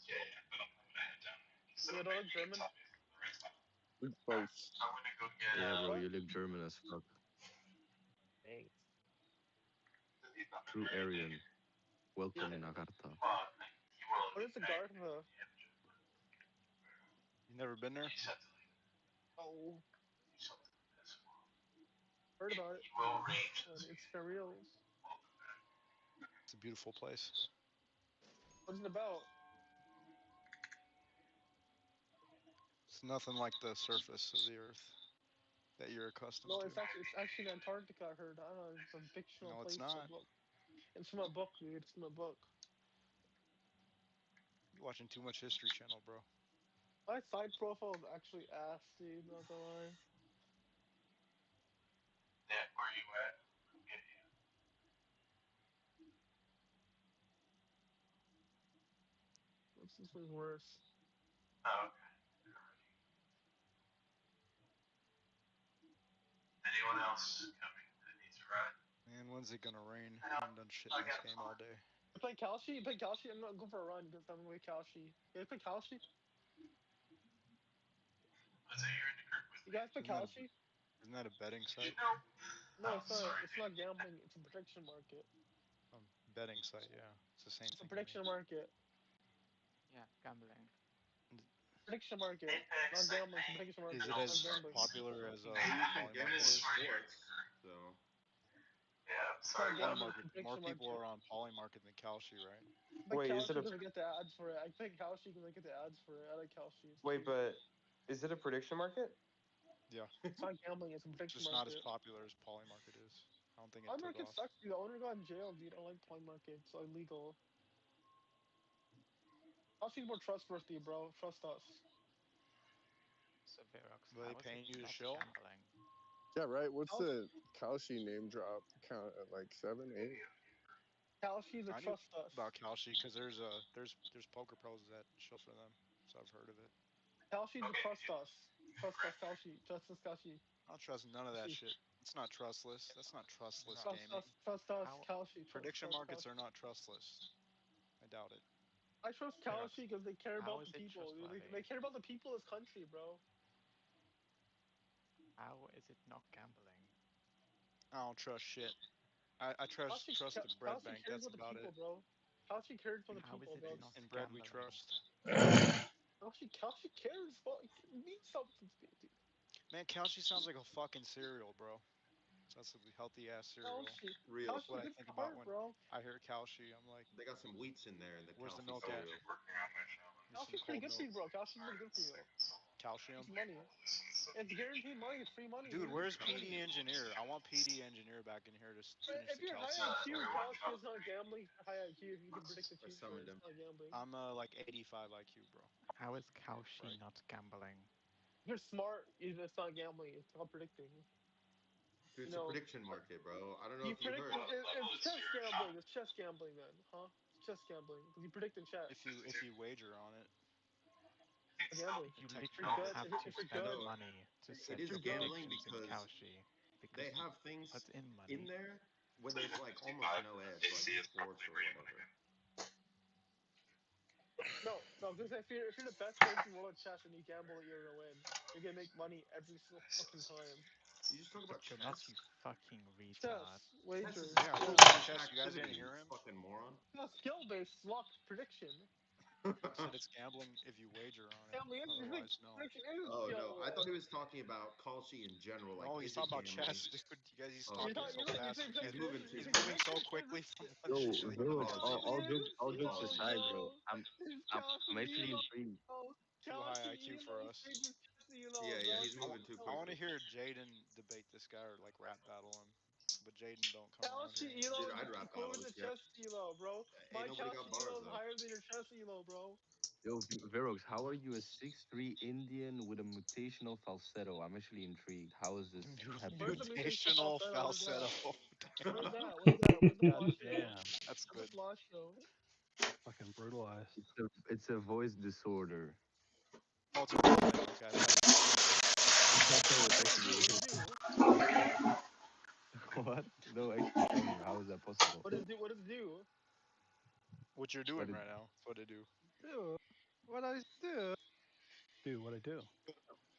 Yeah, yeah, but I'm gonna head down there. So Yeah, do I maybe look you can German? tell me the right spot. Both. I'm gonna go get, Yeah, bro, What? you look German as fuck. Thanks. he's not True very big. Aryan. Welcome Yeah. in Agartha. Well, he will What in is the fact guard of the? You never been there? you sent to leave. Oh, You sent to this one. heard about it. He will range On this game. Instagram Reels. Welcome back. It's a beautiful place. What's it about? It's nothing like the surface of the earth that you're accustomed No, to. it's actually in Antarctica. I heard. I don't know. It's a fictional No, it's place. A not. book. It's from a book, dude. It's from a book. You're watching too much History Channel, bro. My side profile is actually ass, dude. Not gonna lie. Yeah, where are you at? I'll get you. What's this one's worse? Oh, okay. Anyone else coming that needs a ride? Man, when's it gonna rain? No, I haven't done shit I'll in get this a game spot. all day. You play Kalshi? You play Kalshi? I'm gonna go for a run because I'm gonna play Kalshi. You guys play Kalshi? Let's say you're in the group with You me. guys play Isn't that a Kalshi? isn't that a betting You site? know? No, I'm it's not. sorry, It's dude. not gambling. It's a prediction market. Betting site, yeah. It's the same It's a thing to me. prediction market. Yeah, gambling. Prediction market. Not Apex, I gambling. It's a think, prediction Is market. it don't Not as start gambling. this. popular as Fucking Hey, you can Poly gamble Market with gambling. is? Swear you're in the sports, group. so Yeah, I'm It's sorry, not man. Poly gambling. It's Market. a More prediction people market. are on Poly Market than Kalshi, right? I play Wait, is it Kalshi a because I get the ads for it. I play Kalshi because I get the ads for it. I like Kalshi. It's wait? cute. But is it a prediction market? Yeah. It's not gambling. It's a It's prediction just not as market. popular as Poly Market is. I don't think it Play took market off. sucks, dude. The owner got in jail, dude. I don't like play market. It's illegal. Kalshi's more trustworthy, bro. Trust us. So Verox, Are they how is it paying you to not shill? gambling? Yeah, right. What's Kalshi, the Kalshi name drop count at like 7, 8? Kalshi's a I knew trust us. about Kalshi because there's poker pros that shill for them, so I've heard of it. Kalshi's a Okay, trust us. Trust us, Kalshi. Trust us, Kalshi. I don't trust none of that Kalshi. shit. It's not trustless. That's not trustless Verox, Trust gaming. us. Trust us, how Kalshi. Trust Prediction us, markets are Kalshi. not trustless. I doubt it. I trust Verox, Kalshi because they care how about is the it people, dude. They trustworthy? care about the people of this country, bro. How is it not gambling? I don't trust shit. I trust the bread Kalshi bank. cares That's about the about people, it. bro. Kalshi cares for the How is people, it bro. not In bread we gambling? trust. Kalshi cares for. It means something to me, dude. Man, Kalshi sounds like a fucking cereal, bro. Sounds like a healthy ass cereal. Kalshi. real. That's what Kalshi's I good for think your about heart, when bro. I hear Kalshi. I'm like, They got some wheats in there in the where's the Kalshi milk so at? cereal. keep working on my shaman. Need some Kalshi's pretty cold good for milk. you, bro. Kalshi's Sorry, pretty good for it's you. Calcium. It's money. It's guaranteed money. It's free money, Dude, dude. It's where's free money. PD engineer? I want PD engineer back in here to finish If the you're high calcium IQ, puzzle. Kalshi is not gambling. High IQ, if you can predict the I future, summoned it's him. not gambling. I'm like 85 IQ, bro. How is Kaushi Right. not gambling? If you're smart, it's not gambling. It's not predicting. Dude, You it's a know, prediction market, bro. I don't know you if you predict heard. it's chess gambling. It's chess gambling then, huh? It's chess gambling because you predict in chess. If you wager on it, Gambling. You If technically you're literally it good, is. have to if you're spend good, No, money to it set is your you're good. gambling predictions in because Kalshi because they have things what's in in money. there where there's like almost no edge, like sports or whatever. No, because if you're the best person in the world at chess and you gamble that you're gonna win, you're gonna make money every single fucking time. You just talk about But you're not, chess. you fucking retard. Chess, Chess is wagers, Yeah, full we're of yeah. playing mental chess. You guys didn't activity. hear You him. fucking moron. No, skill-based luck prediction. He said it's gambling if you wager on it. Gambling is Otherwise, no. prediction is Oh no, skill. I thought he was talking about Kalshi in general. Like, No, he's is it talking about gambling? chess, dude. You guys, he's Oh, You talking okay. thought so you fast. think He's moving too He's prediction moving fast. so is quickly from one Yo, to the Virox, other. prediction is all jokes Apologies. aside, bro. yo is I'm Kelsey actually Elo. intrigued. Too high Kelsey IQ for Elo us. straight to Chelsea Elo, Yeah, bro. he's moving too I want quickly. to hear Jaden debate this guy or like rap battle him, but Jaden don't come around here Kelsey anymore. Dude, Elo I'd is rap battle equivalent this to guy. chess Elo, bro. Ain't My nobody got Kelsey bars Elo is though. higher than your chess Elo, bro. Yo, Virox, how are you a 6'3" Indian with a mutational falsetto? I'm actually intrigued. How is this happening? Where's the mutation Mutational falsetto? What is that? falsetto. Damn, What is that? What is that? Where's the God flash show? damn. that's Where's good. the flash show? Fucking brutalized. It's a voice disorder. Oh, it's a real thing. Okay, that's good. No, it's What does it do? actually What does is. it do? What does it do? What? No, actually, tell me, how is that possible? What does it do? What does it do? What you're What doing did right now. That's what they do. Do what I do. Do what I do.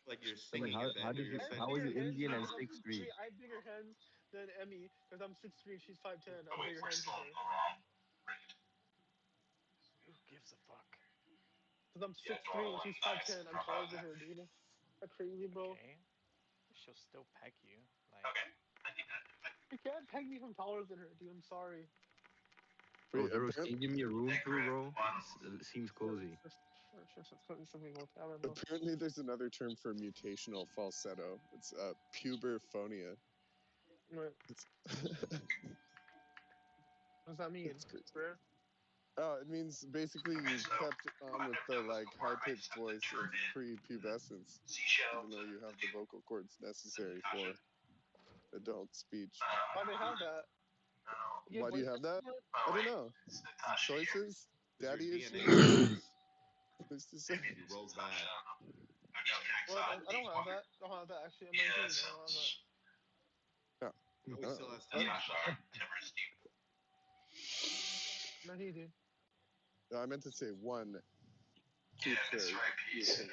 Like you're tell me singing how at the how end of did your you I have how is sentence. bigger it hands than Indian you and because I'm six 6'3". three? I have bigger hands than Emmy because I'm 6'3" and she's 5'10". I have bigger hands than her. Who gives a fuck? Because I'm 6'3" and she's 5'10". I'm taller than her, dude. That crazy, bro. Okay, she'll still peg you. Like, You can't peg me if I'm taller than her, dude. I'm sorry. Bro, Wait, Virox, can you give me a room through, bro? It seems cozy. apparently there's another term for mutational falsetto. It's puberphonia. What It's does that mean? it's crazy. Where? It means basically you kept on with the like high pitched voice of prepubescence, even though you have the vocal cords necessary for adult speech. Why they have that? You get Why do you voice have that? transfer? I don't know. Is it choices? Because your Daddy DNA issues? changes. Who's to say? You rolled back. What? I don't have that. I don't have that actually. I'm 19. I don't have that. Yeah. No, he still Oh, has what? time. I'm 19, dude. No, I meant to say one keeps their youthful voice.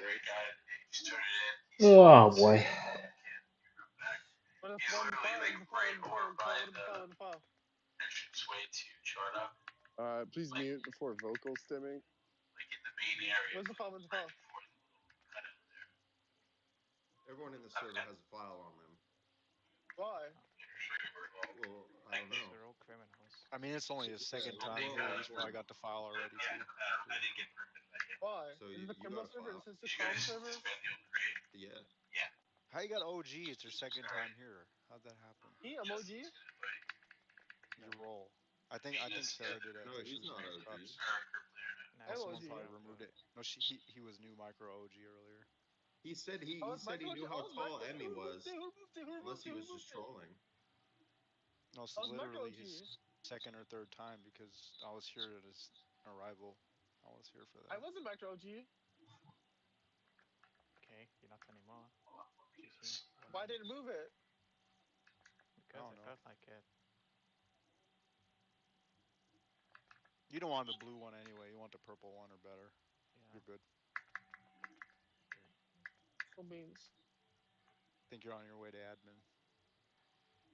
Oh boy. What if one the file? What is the file? What is the file? What is the file? What is the file? What is the file? Please mute before vocal stimming. Where's the file? Where's the file? Everyone in the server has a file on them. Why? Well, I don't because know. we're all criminals. I mean, it's only his Yeah, second time we're all here. like He's probably 20. got the file already too. Why? So Is it the you criminal got a server? file. Is this the calm server? Yeah. How you got OG? It's your second time here. How'd that happen? Me? I'm OG? Your role. I think Sarah did it. I No, think she he's was not doing OG. preps. Now I'm Oh, he's someone OG. probably micro. removed it. No, he was new micro OG earlier. I He was said he micro OG. knew I how was tall micro OG. Emmy Who removed was, it? Who removed it? Who unless removed he it? Who was just removed it? trolling. No, it's I was micro literally OG. his second or third time because I was here at his arrival. I was here for I that. wasn't micro OG. Okay, you're not anymore. GG. Well Why done. didn't move it? I Because I don't know. felt like it. You don't want the blue one anyway. You want the purple one or better. Yeah. You're good. Good. Cool beans. Think you're on your way to admin.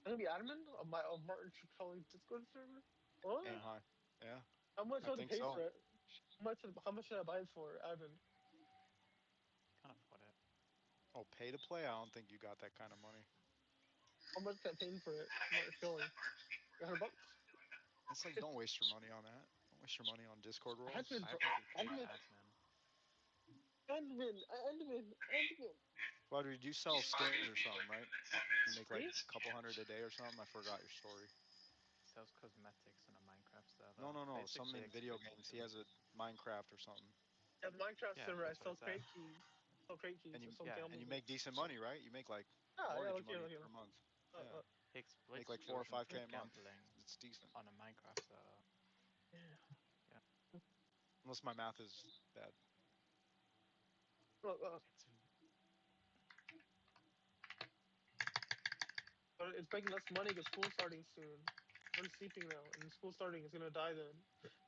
I'm gonna be admin of my of Martin Shkreli's Discord server. What? Aim high. Yeah, How much I do I have to think pay so. for it? How much should I buy it for, admin? You can afford it. Oh, pay to play? I don't think you got that kind of money. How much can I pay for it? Martin Shkreli. $100. It's like don't waste your money on that. Don't waste your money on Discord I had to roles. I think you pay admin, admin. admin. Why did you sell skins or something, right? You make like Me? a couple hundred a day or something. I forgot your story. He sells cosmetics in a Minecraft No, server. no, no. Something Basically in video extracting games. He food. has a Minecraft or something. At Minecraft Yeah, server, I that's what I sell said. crate keys. I sell crate keys. And I you sell Yeah, and gambling you keys. make decent money, right? You make like Yeah, mortgage look here, money look here. per month. Yeah, Takes make Blitz like 4 or 5K a month. gambling It's decent, on a Minecraft server. Yeah. Yeah. unless my math is bad. It's But it's making less money because school's starting soon. Everyone's sleeping now, and school starting is gonna die then.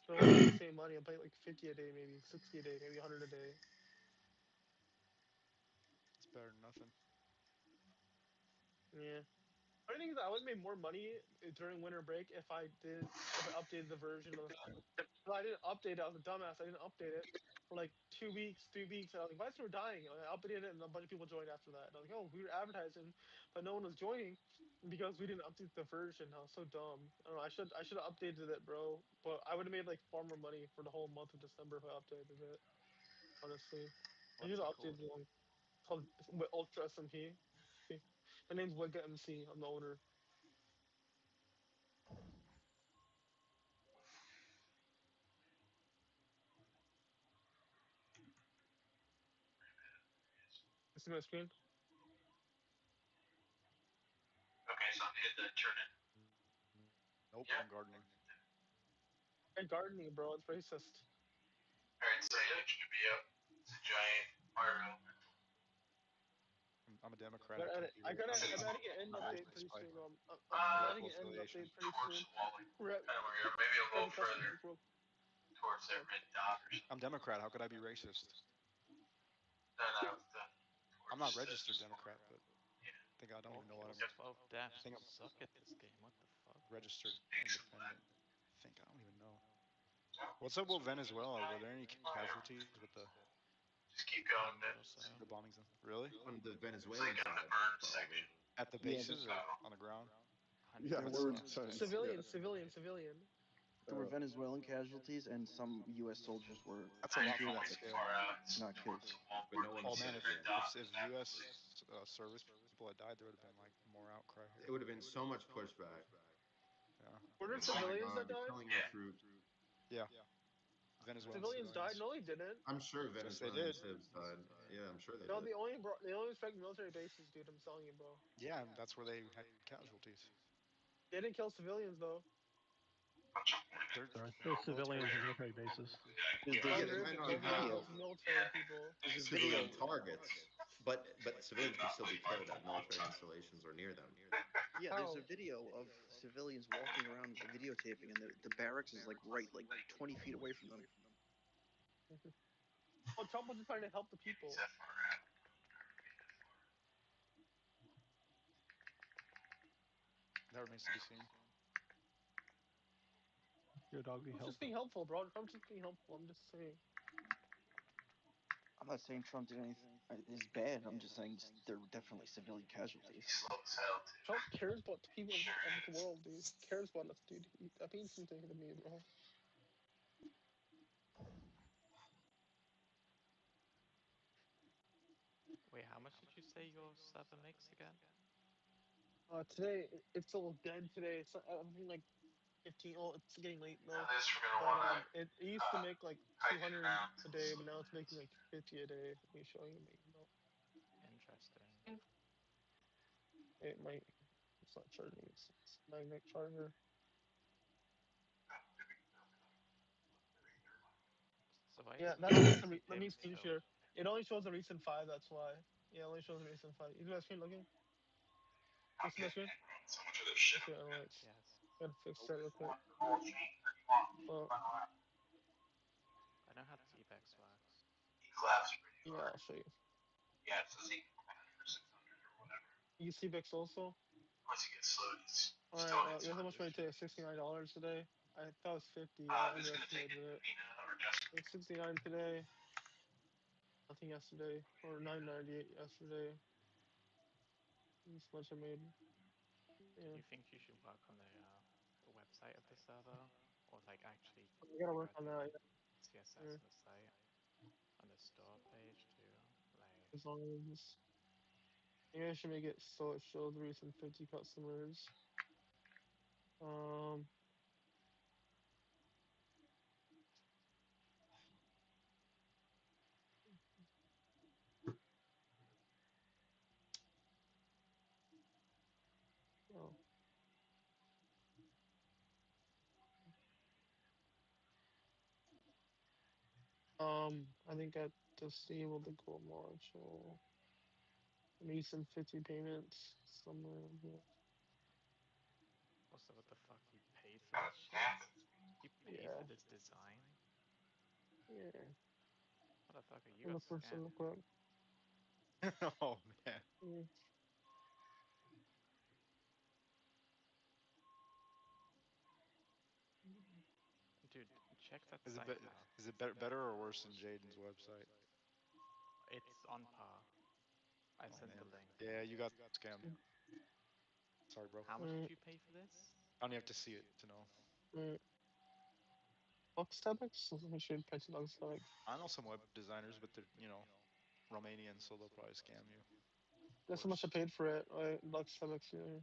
So I won't make the same money. I'll pay like 50 a day, maybe 60 a day, maybe 100 a day. It's better than nothing. Yeah. Funny thing is, I would have made more money during winter break if I updated the version of. Well, I didn't update it. I was a dumbass. I didn't update it for like 2 weeks, 3 weeks. And I was like, why is it dying? And I updated it, and a bunch of people joined after that. And I was like, oh, we were advertising, but no one was joining because we didn't update the version. I was so dumb. I don't know. I should have updated it, bro. But I would have made like far more money for the whole month of December if I updated it. Honestly, I should what's it have called? updated it. It's called Ultra SMP. My name's Wigga MC. I'm the owner. You see my screen? Okay, so I'm gonna hit that turn it. Nope, Yeah. I'm gardening. And gardening, bro. It's racist. Alright, so yeah, it should be up. It's a giant fire elemental. I'm a Democrat. I can't be. I'm adding an end I'm not update racist pretty by soon. I'm adding political an end affiliation. update pretty Towards soon. the wall, like We're at kind of where you're. Maybe a little private further customers, bro. towards that Oh, red dot or I'm something. Democrat. How could I be racist? No, no, it's the I'm towards not registered just Democrat, but yeah. I think I don't 12 even know what I'm. kills, 12 I deaths. think You I'm suck at this game. What the fuck? registered Excellent. independent. I think I don't even know. What's up with Venezuela? Were there any casualties with Just keep going, None man. whatsoever. the bombings? Really? On the It's like Venezuelan on the side, burn probably. section. At the Yeah, bases or on the ground? there Yeah, Haven't were seen burn those sites. guys. Yeah. civilian. there were Venezuelan casualties, and some U.S. soldiers were That's a Not lot even injured on at that the too scale. far out. It's not killed. towards the wall But where no one Oh the man, said, red yeah. dot if is at. U.S. Service people had died, there would have been like more outcry It here. would have been so much pushback. Yeah, Were there Like, oh my civilians that God, you're died? killing our troops. yeah, No, Venezuelan Civilians died? civilians. No, they didn't. I'm sure Yes, they Venezuelan did. civs died. Yeah, I'm sure they No, did. they only affect military bases, dude. I'm telling you, bro. Yeah, and that's where they had casualties. They didn't kill civilians though. They're There are still military. civilians in military bases. There's Yeah, No, a they there might isn't. not there's a Nobody have video. kills military people. There's a civilian video. targets, but civilians can still be killed at military installations or near them. Yeah, there's a How? video of civilians walking around videotaping, and the barracks is like right, like 20 feet away from them. Oh, Trump was just trying to help the He's people. that far out. That remains to be seen. Your doggy Trump's just helper. being helpful, bro. Trump's just being helpful. I'm just saying. I'm not saying Trump did anything is bad. I'm just saying there were definitely civilian casualties. He's slow as hell too. Trump cares about the people Sure of the is. world, dude. He cares about us, dude. That means something to me, bro. Wait, how much did you say your server makes again? Today it's a little dead today. It's I'm thinking like 15. Oh, it's getting late Now though. this we're gonna But wanna it used to make like hike it 200 around a day, so but now it's making like 50 a day. Let me show you my email. Interesting. It might. It's not charging. It's magnet charger. So why Yeah, isn't that's your just the. PC Let me dimmed screen still? share. It only shows the recent five. That's why. Yeah, it only shows the recent five. You guys screen looking? You I'm see my getting screen? it, bro. So much of this shit Okay, I'm I don't know. getting. It's Yes. gotta fix that real You quick. want the whole chain or do you want Well, run around? I know how T-Bex works. He claps pretty yeah, hard. I'll show you. Yeah, it says he can come in for 600 or whatever. You see Bix also. Once he gets slowed, he's All right. still hits Guess my how much made today? district. $69 today. I thought it was 50. I Who's gonna take underestimated it? it. Mina or Jessica? It's 69 today. Nothing yesterday, or 998 yesterday. This much I made. Do Yeah, you think you should work on the website of the server, or like actually I gotta figure work out on the that. CSS Yeah, of the site on the store page too? Like, as long as maybe I should make it so it shows the recent 50 customers. Um, I think I disabled the gold module. Maybe some 50 payments somewhere in here. Also, what the fuck? You pay for this shit? You pay for Yeah. this design? Yeah. Motherfucker, you I'm got the person scammed. real quick. Oh man. Yeah. Dude, check that Is it site be- now. is it better or worse than Jaden's website? It's on par. I Oh sent the man. link. Yeah, you got scammed. Sorry, bro. How much did you pay for this? I don't even have to see it to know. Buckstomachs? We should pay to Buckstomach. I know some web designers, but they're Romanian, so they'll probably scam you. That's how much I paid for it. Right? Buckstomachs. Yeah.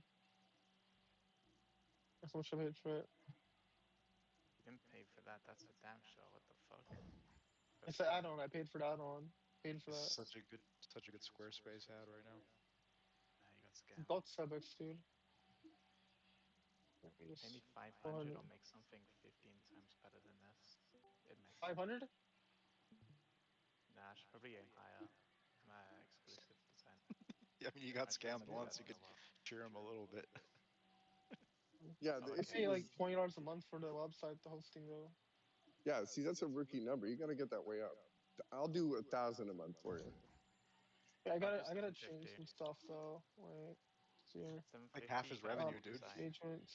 That's how much I paid for it. You didn't pay for that. That's for damn sure. What the fuck? It's an add-on. I paid for the add-on. Paid for It's that. such a good Squarespace ad right now. Nah, you got scammed. Buckstomachs, dude. Pay me 500, 400. I'll make something 15 times better than this. It makes 500? Nah, I should probably aim higher. I'm a exclusive designer. Yeah, I mean, you got I try to scammed do that once. You as could well. cheer him a little bit. Yeah, Oh, the I issue pay okay. like was, $20 a month for the website, the hosting though. yeah, see, that's a rookie number. You got to get that way up. I'll do 1,000 a month for you. Yeah, I'll do I gotta 750. change some stuff though. Wait, see here. Like half 750, you his got a revenue, full dude. design. Engagements.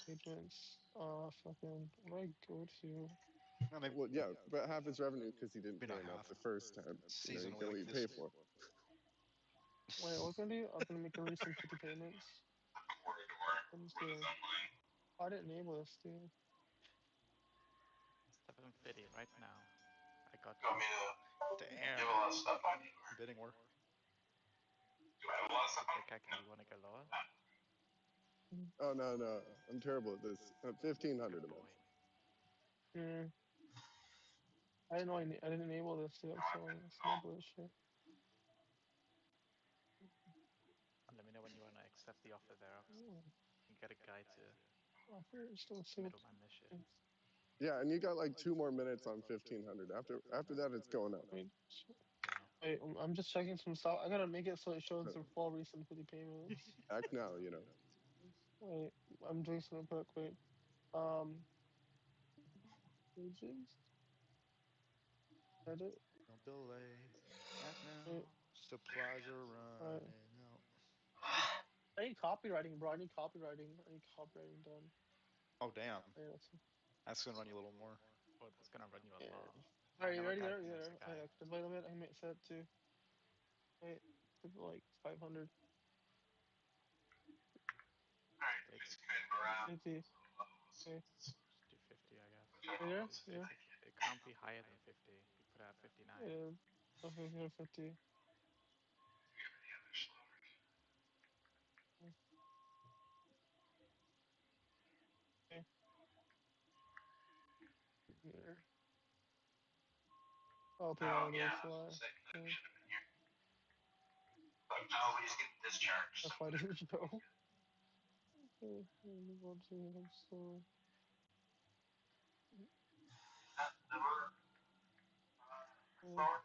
Engagements. Fucking. What do I go to? No, maybe Well, yeah, but half his revenue because he didn't pay not enough half. the first time. You Seasonally, get what like you this. pay for. Wait, what can I do? I'm gonna make a recent 50 payments. I'm just kidding. I didn't enable this, dude. 750 right now. I got You you. want me to Damn. give a lot of stuff on you? Or Bidding war. do I have a lot of stuff on Okay, Kaka, you wanna go lower? Oh no, no, I'm terrible at this. 1,500 Good a month. boy. Yeah. I didn't know I didn't enable this, dude. So let's enable this shit. And let me know when you wanna accept the offer there. Oh, You get a guide to offer still disabled. middleman mission. Yeah, and you got like 2 more minutes on 1,500. After that, it's going up. Wait, Yeah. wait, I'm just checking some stuff. I gotta make it so it shows the full recent 50 payments. Act now, Wait, I'm doing something real quick. Um, pages, edit. Don't delay. Act now. Wait, Supplies are alright. running out. I need copywriting, bro. I need copywriting. I need copywriting done. Oh damn. Yeah, That's gonna run you a little more. Oh, that's gonna run you a yeah. lot. I Alright, you know a ready? guy There, who knows there. a guy. Wait, wait a minute. I may set it to wait, like 500, Alright, Take just kind of around. 50. So, we'll see. Okay, just do 50, I guess. you there? It, Yeah. it can't be higher than 50. You put out 59. Yeah. Okay, 50. Okay. Here. I'll pay Oh, all yeah, this. I was Why? gonna say, that Yeah. should have been here. But no, he's getting discharged, so That's why I didn't go. Okay, let me go to so. never Yeah. forward.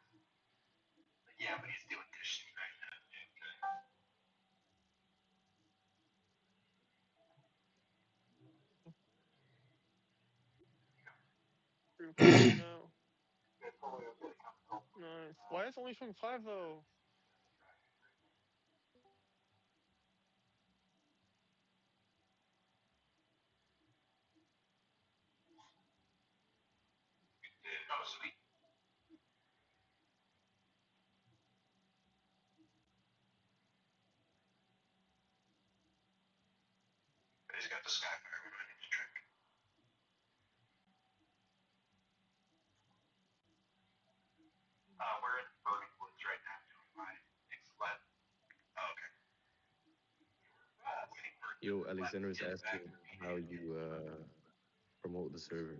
But yeah, but he's doing dishes right now. Okay. Recording now. Nice. Why is it only showing 5 though? Oh, sweet. But he's got the Skyfire. We don't need to trick. We're in Burning Woods right now doing my next let. Oh, okay. Waiting for Yo, let Alexander to is get back asking to me. how you promote the server.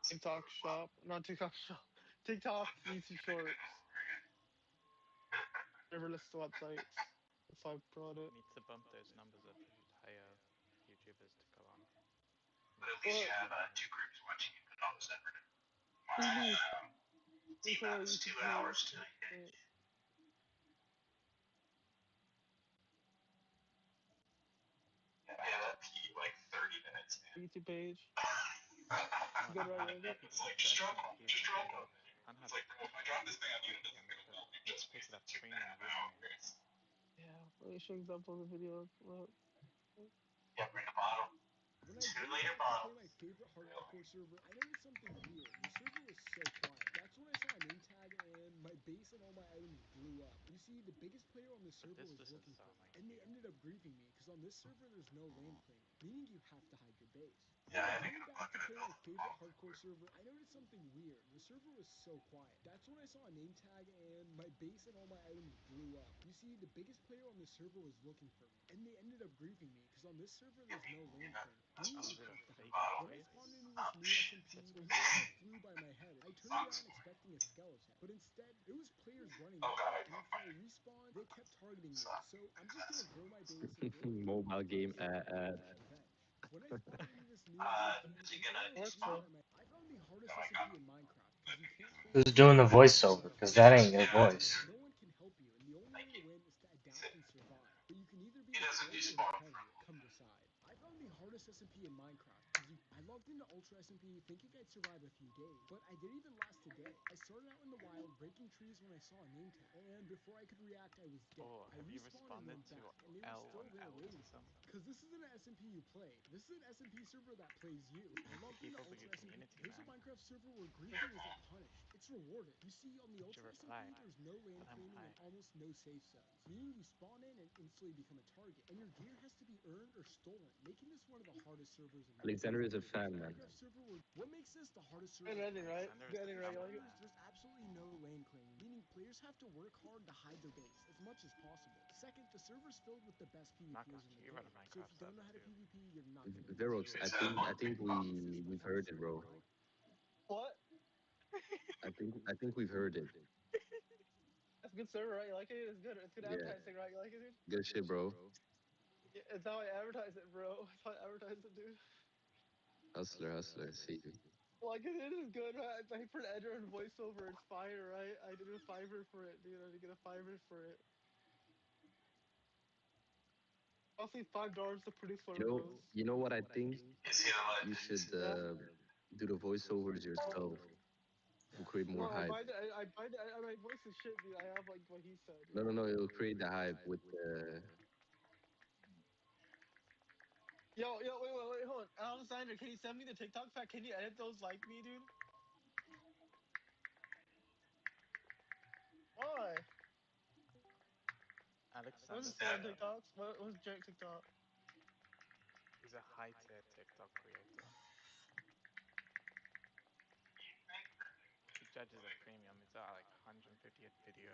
TikTok shop. Not TikTok shop. TikTok YouTube shorts. Never list the websites. That's how I promote it. Need to bump those numbers up. You should hire YouTubers to go on. But at least you What? have two groups watching you put all this effort in. What do you mean? Until I used to play. Wait, Yeah, that peed like 30 minutes, man. YouTube page. No, Good, the right, hype, Yogi? the SMP is good. Can't have premium. Need to pick it up premium with me. Yeah. Let me show you example of the video. Look. Yeah, bring the bottle. When I went Later, back to play bottle. my favorite hardcore server, I noticed something weird. The server was so quiet. That's when I saw a name tag and my base and all my items blew up. You see, the biggest player on the But server was this is looking so for me, like and they weird. ended up griefing me because on this server there's no land claiming, meaning you have to hide your base. Yeah, When I I had to came get a back to bucket of play my milk. favorite hardcore server, I noticed something weird. The server was so quiet. That's when I saw a name tag and my base and all my items blew up. You see, the biggest player on the server was looking for me, and they ended up griefing me because on this server there's no land claiming, meaning Oh, you is it a have to hide. fake When I voice? spawned into this new SMP, That's the good. bird that flew by my head, I turned around expecting a skeleton, but instead it was players running at me, and after I respawned, they kept targeting me. So I'm just gonna grow my base and wait for them to Mobile find game a spot to ad. take revenge. When I spawned into this new SMP, Is he an gonna arrow Works flew though. by my. I found the hardest SMP in Minecraft because you can't place Who's bombs doing the on walls voiceover? without Because hitting that them. ain't your This means voice. no one can help you, and the only way to win is to adapt and survive. But you can either be He the doesn't killer or the despawn for predator. you. Come decide. I found the hardest SMP in Minecraft because I logged into Ultra SMP thinking I'd survive a few days, but I didn't even last a day. I started out in the wild breaking trees when I saw a name tag, and before I could react, I was dead. Oh, I have you respawned and responded went to back, and they were L still on there L waiting or for me. something? Because this isn't an SMP you play. This is an SMP server that plays you. I logged into People do your Ultra SMP. community, Here's a man. Minecraft server where griefing isn't punished. It's rewarded. You see, on the Did you Ultra reply? SMP, there's no land Let him claiming play. and almost no safe zones, meaning you spawn in and instantly become a target, and your gear has to be earned or stolen, making this one of the hardest servers in Alexander Minecraft. is a Here's a fan, man. Minecraft server where what makes this the hardest server Good to ending, play? right? Alexander is Good the ending, right? You family like it? First, man. there's absolutely no land claiming, meaning players have to work hard to hide their base as much as possible. Second, the server's filled with the best PvPers in Marcus, the you run game. a So if Minecraft you don't know server how to too. PvP, you're not gonna do too Verox, well. I think This is the we've hardest heard it, server in bro. Minecraft. What? I think we've heard it. That's a good server, right? You like it? It's good. It's good Yeah, advertising, right? You like it, dude? good shit, bro. Yeah, it's how I advertise it, bro. It's how I advertise it, dude. Hustler, hustler. See, Like it is good, right? I for an editor and voiceover, it's fire, right? I did a Fiverr for it, dude. I did get a Fiverr for it. Cost me $5 to produce one of those. you know what I think? Is he on You should Yeah. do the voiceovers yourself to create more No, I hype. buy the I buy the my voice is shit, dude. I have like what he said, No, dude. no, no. It'll create the hype with the. Wait, hold on. Alexander, can you send me the TikTok fact? Can you edit those like me, dude? Why? What's Alexander this one on Stan TikToks? What's Jake TikTok? is a high tier TikTok creator. He judges a premium. It's at like 150th video.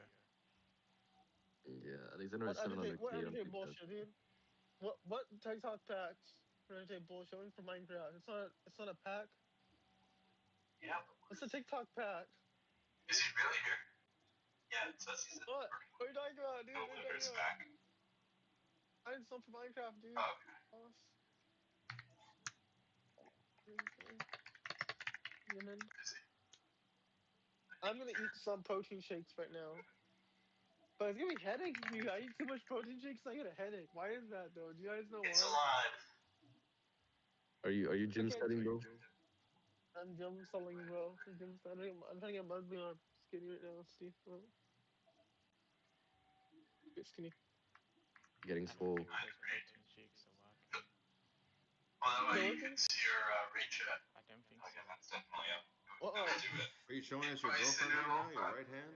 Yeah, Alexander is What 700K on editing TikTok. bullshit, dude? What TikTok packs for editing bullshit for Minecraft? It's not a pack. Yeah. What's a TikTok pack? Is he really here? Yeah, it says he's in What? What are you talking about, dude? no What are you talking wonder it's about? back. I need something for Minecraft, dude. Oh, Yemen. is he? I'm gonna eat some protein shakes right now. But it's gonna be headache, dude. I eat too much protein shakes, I get a headache. Why is that though? Do you guys know It's why? alive. Are you I gym can't. setting, bro? I'm gym selling, bro. I'm trying to get muscly on. Skinny right now, Steve. Oh, get skinny. Getting I don't swole. think those protein shakes are working. Well, that way They're you working? can see your rate chat. I don't think Oh, so. yeah, that's definitely up. What? Do it. Are you showing us your Twice in girlfriend a right row. now? Your right hand?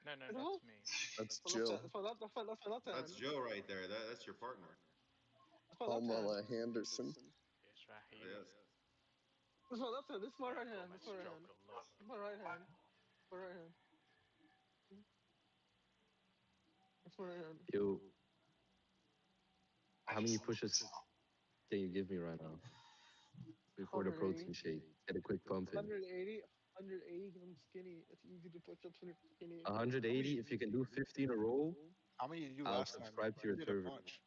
No, no, Is that that's what? me. That's Oh, that's Jill. that. That's my left That's hand. Joe right there. That's your partner. That's my left hand. Pamela Henderson. Yes, right here. Yes. That's my left hand. This is my Now right go hand. This much is my right hand. stroke of love. This is my right hand. My right hand. That's my right hand. Yo, I how just many love pushes myself. can you give me right now before the 180. protein shake? Get a quick pump in. 180. 180 because I'm skinny. It's easy to push ups when you're skinny. 180. If you can do 50 in a row, How many did you do I'll last time? subscribe to You your did a server. bunch.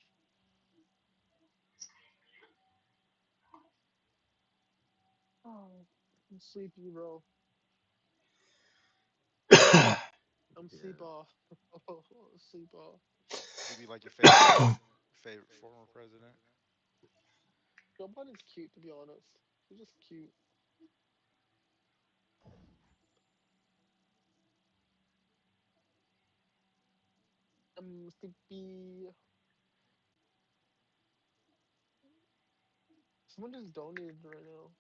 Oh. I'm sleepy, bro. I'm sleep Yeah. off. Sleep off. Maybe like your favorite president, favorite former president. Joe Biden's cute, to be honest. He's just cute. I'm sleepy. Someone just donated right now.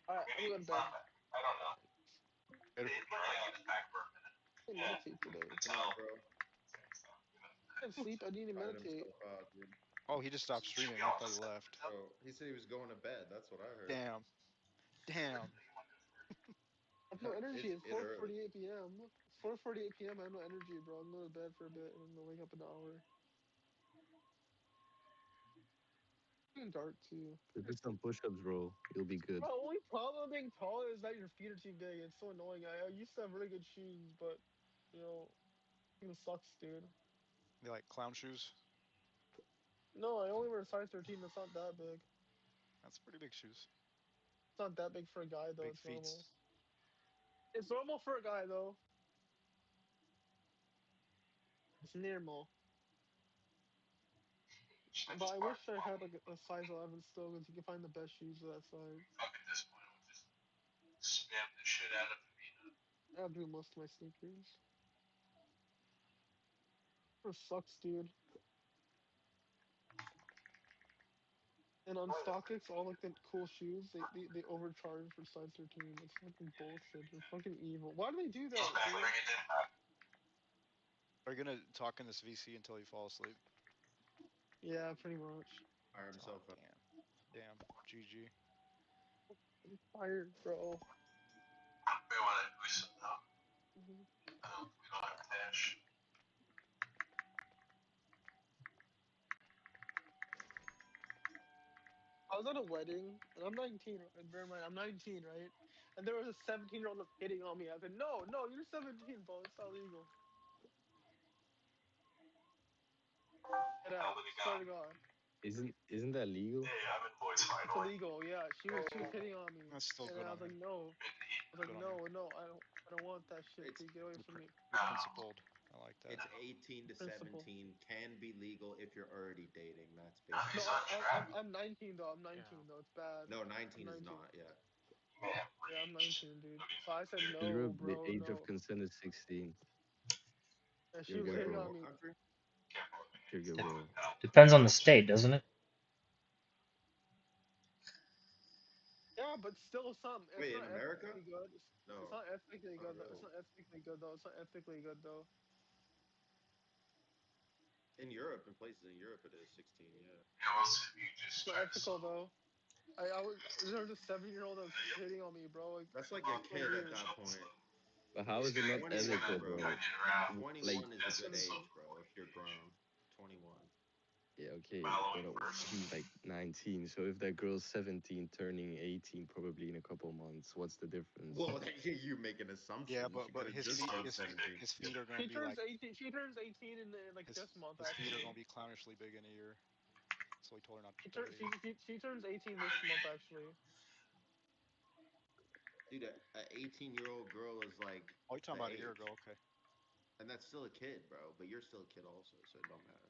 Alright, I'm going to bed. Later. I meditate today. Good night, bro. And sleep, I need to Tired meditate. himself out, dude. Oh, he just stopped streaming. I thought he left. Bro, he said he was going to bed. That's what I heard. Damn. Damn. I have no energy. It's It's early. 4:48 p.m. It's 4:48 p.m. I have no energy, bro. I'm going to bed for a bit and I'm gonna wake up in an hour. It's getting dark too. Do some push-ups, bro. You'll be good. Bro, only problem with being tall is that your feet are too big. It's so annoying. I used to have really good shoes, but you know, it sucks, dude. They like clown shoes. No, I only wear a size 13. That's not that big. That's pretty big shoes. It's not that big for a guy though. Big It's feet. normal. It's normal for a guy though. It's normal. But I wish I had like a size 11 still, because you can find the best shoes of that size. Fuck, at this point, I'll just spam the shit out of Amina. I'll do most of my sneakers. It sucks, dude. And on StockX, all like the cool shoes, they overcharge for size 13. It's fucking bullshit. They're fucking evil. Why do they do that, dude? Are you gonna talk in this VC until you fall asleep? Yeah, pretty much. Tire Oh himself out. damn. Damn. GG. I'm tired, bro. We want to, no, Mhm. we don't have cash. I was at a wedding, and I'm 19. And bear in mind, I'm 19, right? And there was a 17-year-old hitting on me. I said, no, no, you're 17, bro. It's not legal. Head Hell ass. did he go? Swear to God. Isn't that legal? Hey, I'm in boys It's finally. illegal. Yeah, she was hitting on me, That's still and good I on was her. like, no. I was like, Good on you. no, no, I don't want that shit, It's dude. Get away You're, from me. you're principled. I like that. it's 18 to Principal. 17 can be legal if you're already dating. That's No, basically he's No, on what it track. is. I'm 19 though. I'm Yeah. 19 though. It's bad. No, I'm 19 is 19. not. Yeah. You may have Yeah, I'm reached. 19, dude. So I said, In no, Europe, the bro, age of no. consent is 16. And she You're was good, hitting Where? bro. on What me. country? Careful with me. You're good, bro. No. Depends on the state, doesn't it? Yeah, but still, some. It's Wait, not in America? ethically good. It's No. not ethically Oh, good. Though. It's really? not ethically good though. It's not ethically good though. In Europe, in places in Europe, it is 16. Yeah. Yeah, well, so you It's just not try to ethical solve. though. I was there was a 7-year-old that was hitting on me, bro. Like, That's like a it's so kid at weird. that point. But how He's is it gonna not 21, ethical, bro. bro? Like, 21 is a that's good what's so 17. age, bro, if you're grown. 21. yeah, okay, but following first. he's like 19. So if that girl's 17, turning 18 probably in a couple months, what's the difference? Well, you make an Yeah, assumption. She could but have his just feet turned 17. his feet are gonna She be turns like 18. She turns 18 in like his this month his feet are actually. gonna be clownishly big in a year. So he told her not She to turns bathe. she turns 18 this month actually. Dude, a 18-year-old girl is like Oh, you talking the about a year age. ago? Okay. And that's still a kid, bro. But you're still a kid also, so it don't matter.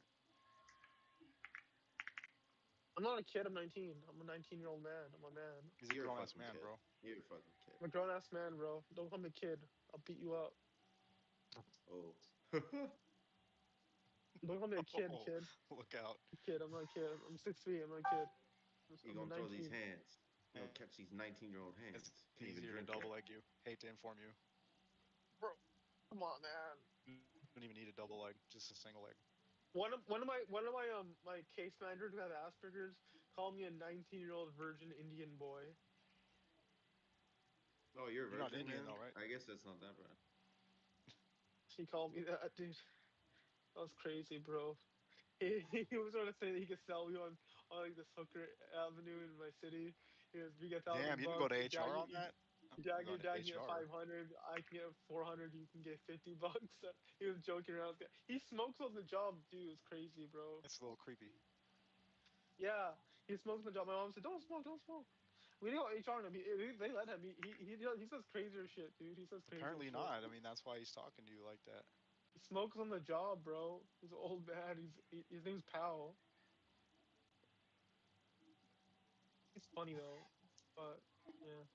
I'm not a kid. I'm 19. I'm a 19-year-old man. I'm a man. He's a You're a grown ass fucking man, kid. bro. You're a fucking kid. I'm a grown ass man, bro. Don't call me kid. I'll beat you up. Oh. Don't call me a kid, Oh, kid. look out. Kid. I'm not a kid. I'm 6'3". I'm not a kid. You I'm gonna throw these 19. hands. You gonna catch these 19-year-old It's hands. Can't even easier to drink double yet. leg you. Hate to inform you. Bro, come on, man. You don't even need a double leg, just a single leg. One of my case managers who have Asperger's called me a 19-year-old virgin Indian boy. Oh, you're a You're not virgin, Indian man? though, right? I guess that's not that bad. He called me that, dude. That was crazy, bro. He was trying to say that he could sell me on like this hooker avenue in my city. He was, you get a Damn, thousand you can go bucks. to You HR drag on it. that? I'm You going to drag me at HR. 500. I can get 400. You can get 50 bucks. He was joking around. He smokes on the job, dude. It's crazy, bro. It's a little creepy. Yeah, he smokes on the job. My mom said, "Don't smoke, don't smoke." We know HR him. They let him. He says crazier shit, dude. He says crazier Apparently shit. not. I mean, that's why he's talking to you like that. He smokes on the job, bro. He's an old man. His name's Powell. He's funny though, but yeah.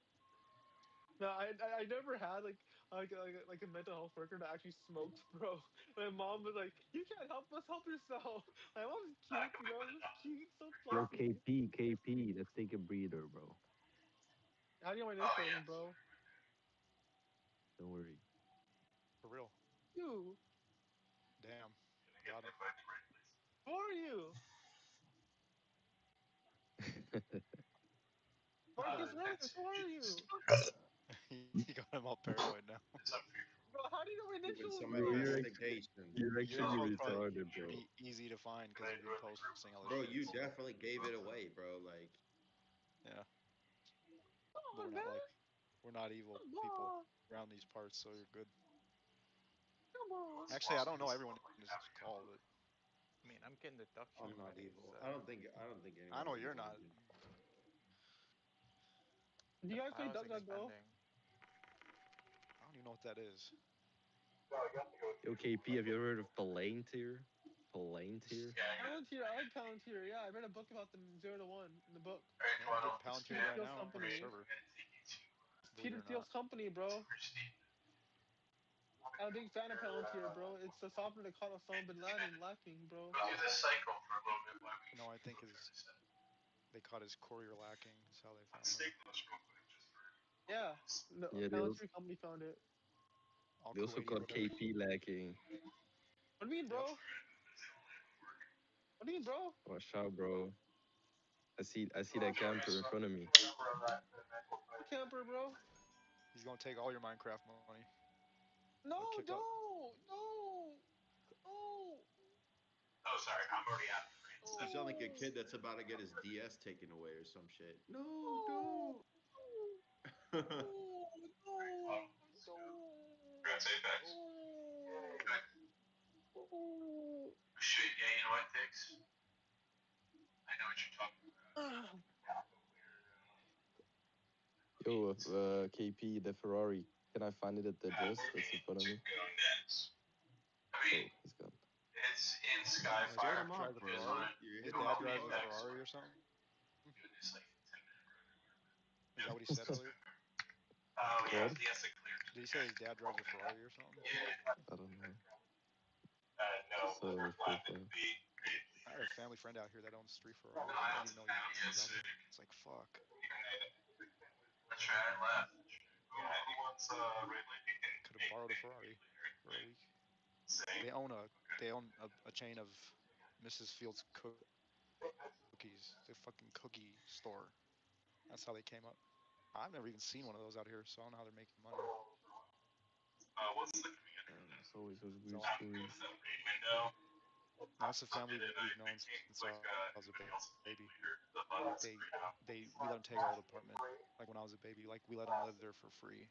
No, I never had like a mental health worker that actually smoked, bro. My mom was like, "You can't help us, help yourself." My mom's cute, you know, just cute, so Yo, fluffy. KP, let's take a breather, bro. How do you know my initials, bro? Don't worry. For real. You, Damn. Got him. who are you? Marcus Reyes, who are you? He got him all paranoid now. Bro, how do you know my Doing initials, some Bro, bro? investigation. you're Your actually info's probably retarded, bro. pretty easy to find because you've been posting all this Bro, shit. you So definitely gave it away, bro. Like, yeah, Come but on, man. we're not evil Come people on. around these parts, so you're good. Come on. Actually, I don't know everyone in this call, but I mean, I'm getting deduction I'm not money, evil. so I don't think I know anyone's you're evil. not. Do the you guys play file's Duck Duck Go? expanding. I don't even know what that is. Yo, KP, have you ever heard of Palantir? Palantir? Palantir, I like Palantir. Yeah, I read a book about them, 0 to 1, in the book. Yeah, I'm getting Palantir Peter right Thiel's now on the company. server. It's Believe it Peter or not. Thiel's company, bro. I'm a big fan of Palantir, bro. It's the software that caught Osama bin Laden lacking, bro. No, I think they caught his courier lacking. Is how they found him. Yeah, the Yeah, Palantir company found it. All they also Kuwaiti or caught whatever. KP lacking. What do you mean, Yep. bro? What do you mean, bro? Watch out, bro. I see that camper in front of me. Camper, bro. He's gonna take all your Minecraft money. No, Or kick out. don't, no, no, You sound like a no, kid that's about to get his DS taken away or some shit. No, no, don't. no, no, no, no. Yo, KP, the Ferrari. Can I find it at the address that's in front of me? Oh, he's gone. Oh, his Start dad him up, drives a bro. Ferrari. You're His hitting dad too drives a much. Ferrari or something. Is that what he said earlier? What? Did he say his dad drives a Ferrari or something? I don't know. Saw it on his profile. I had a family friend out here that owns 3 Ferraris. I didn't even know he was out here. It's like fuck. Could have borrowed a Ferrari for a week. They own a chain of Mrs. Fields cookies. The fucking cookie store. That's how they came up. I've never even seen one of those out here, so I don't know how they're making money. There's always those So weird stories. that's the family we've known since I was a baby. We let them take our old apartment like when I was a baby. Like we let them live there for free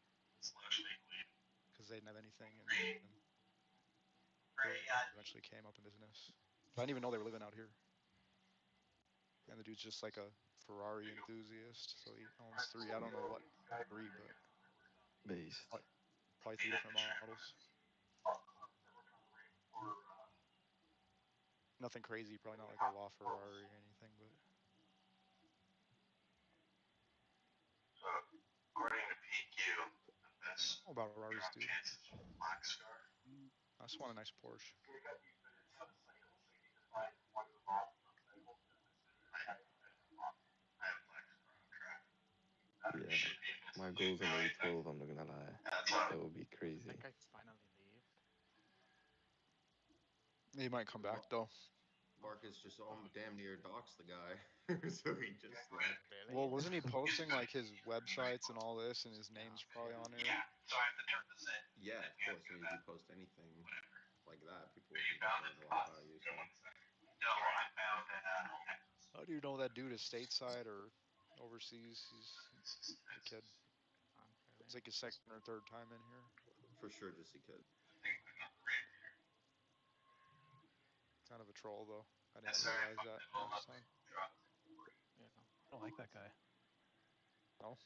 because they didn't have anything, and then they eventually came up in business. But I didn't even know they were living out here. And the dude's just like a Ferrari enthusiast, so he owns 3. I don't know what 3, but Based. probably, probably 3 different models. Nothing crazy, probably not like a law Ferrari or anything, but I don't know about Ferraris, dude. I just want a nice Porsche. Yeah. My goal's on A12, I'm not gonna lie. That would be I crazy. think I finally leave. He might come back though. Marcus just Oh, damn near doxed the guy, so he just left. Well, really? wasn't he posting like his websites and all this, and his name's probably on there? Yeah, of course. I mean, if you post anything like that, people will think that they know a lot about you. So How do you know that dude is stateside or overseas? He's a kid. Oh, It's really? like his second or third time in here. for sure, just a kid. Kind of a troll though. I didn't realize that last time. Yeah. I don't like that guy. No,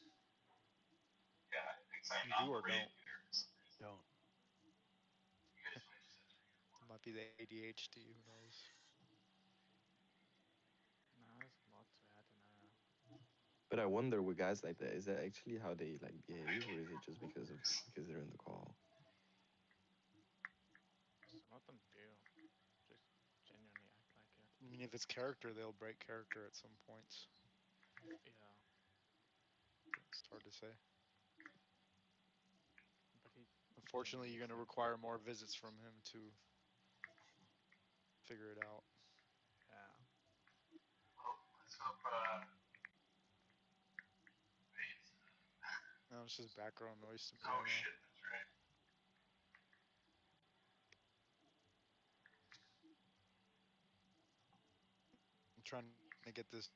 you do or don't. Don't. It might be the ADHD. Who knows? No, there's a lot to it. I don't know. But I wonder with guys like that, is that actually how they like behave, or is it just because they're in the call? Some of them do. Just genuinely act like it. I mean, if it's character, they'll break character at some points. Yeah. It's hard to say. But he Unfortunately, genuinely you're going to seems require like more one. visits from him to figure it out. Yeah. No, it's just background noise to me right now. I'm trying to get this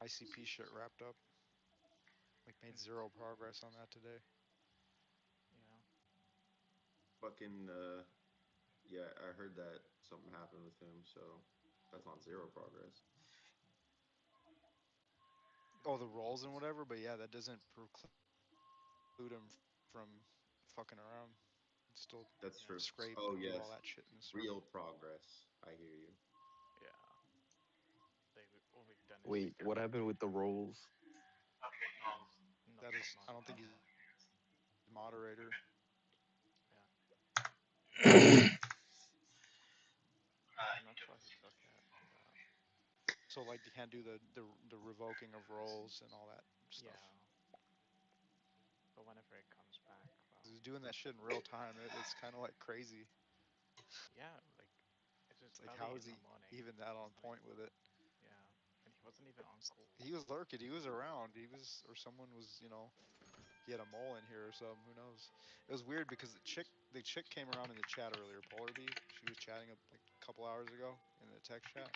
ICP shit wrapped up. Like, made Hmm. zero progress on that today. Yeah. Fucking yeah, I heard that something happened with him, so that's on zero progress. Oh, the rolls and whatever, but yeah, that doesn't preclude him from fucking around. Still That's Yeah. true. scrape and Oh do all yes, that shit in the server. real progress. I hear you. Yeah. All we've done is Wait, what happened with the roles? he's not That is, I don't think moderator. he's moderator. Yeah. I'm not sure he took it, but So like you can't do the revoking of roles and all that stuff. yeah. But whenever it comes back, well, He's doing that shit in real time. It's kind of like crazy. yeah, like it's just It's like early how in is the he morning. even that on It's like, point with it? yeah, and he wasn't even on call. He was lurking. He was around. He was, or someone was, he had a mole in here or something. Who knows? It was weird because the chick came around in the chat earlier. Polar B. She was chatting like a couple hours ago in the text chat,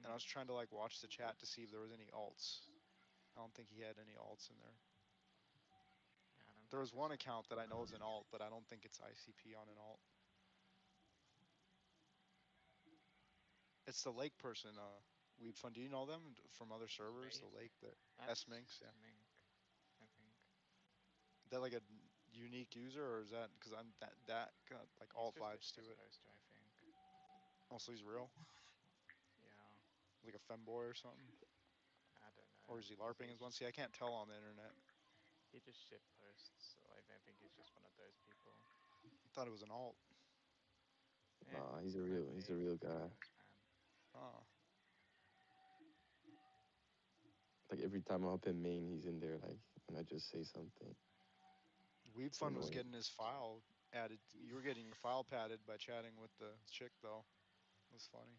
and I Mm, was trying to like watch the chat to see if there was any alts. I don't think he had any alts in there. yeah, I don't There think was one so. account that I know is an alt, but I don't think it's ICP on an alt. It's the Lake person, Weed Fun. Do you know them from other servers? The Raid? Lake, the S That's Minx, yeah. Mink, I think. Is that like a unique user, or is that because I'm that got like He's alt just vibes Discord to it? poster, I think. Also, he's real, Yeah, like a femboy or something, I don't or know. is he I think larping as it's one? just See, I can't tell on the internet. he just shit posts, so I think he's just one of those people. I thought it was an alt. Eh, Nah, might he's a be. real Who guy. knows, man? Oh, Like every time I'm up in Maine, he's in there. Like when I just say something, Weed it's Fun was annoying. getting his file added. You were getting your file padded by chatting with the chick, though. It was funny.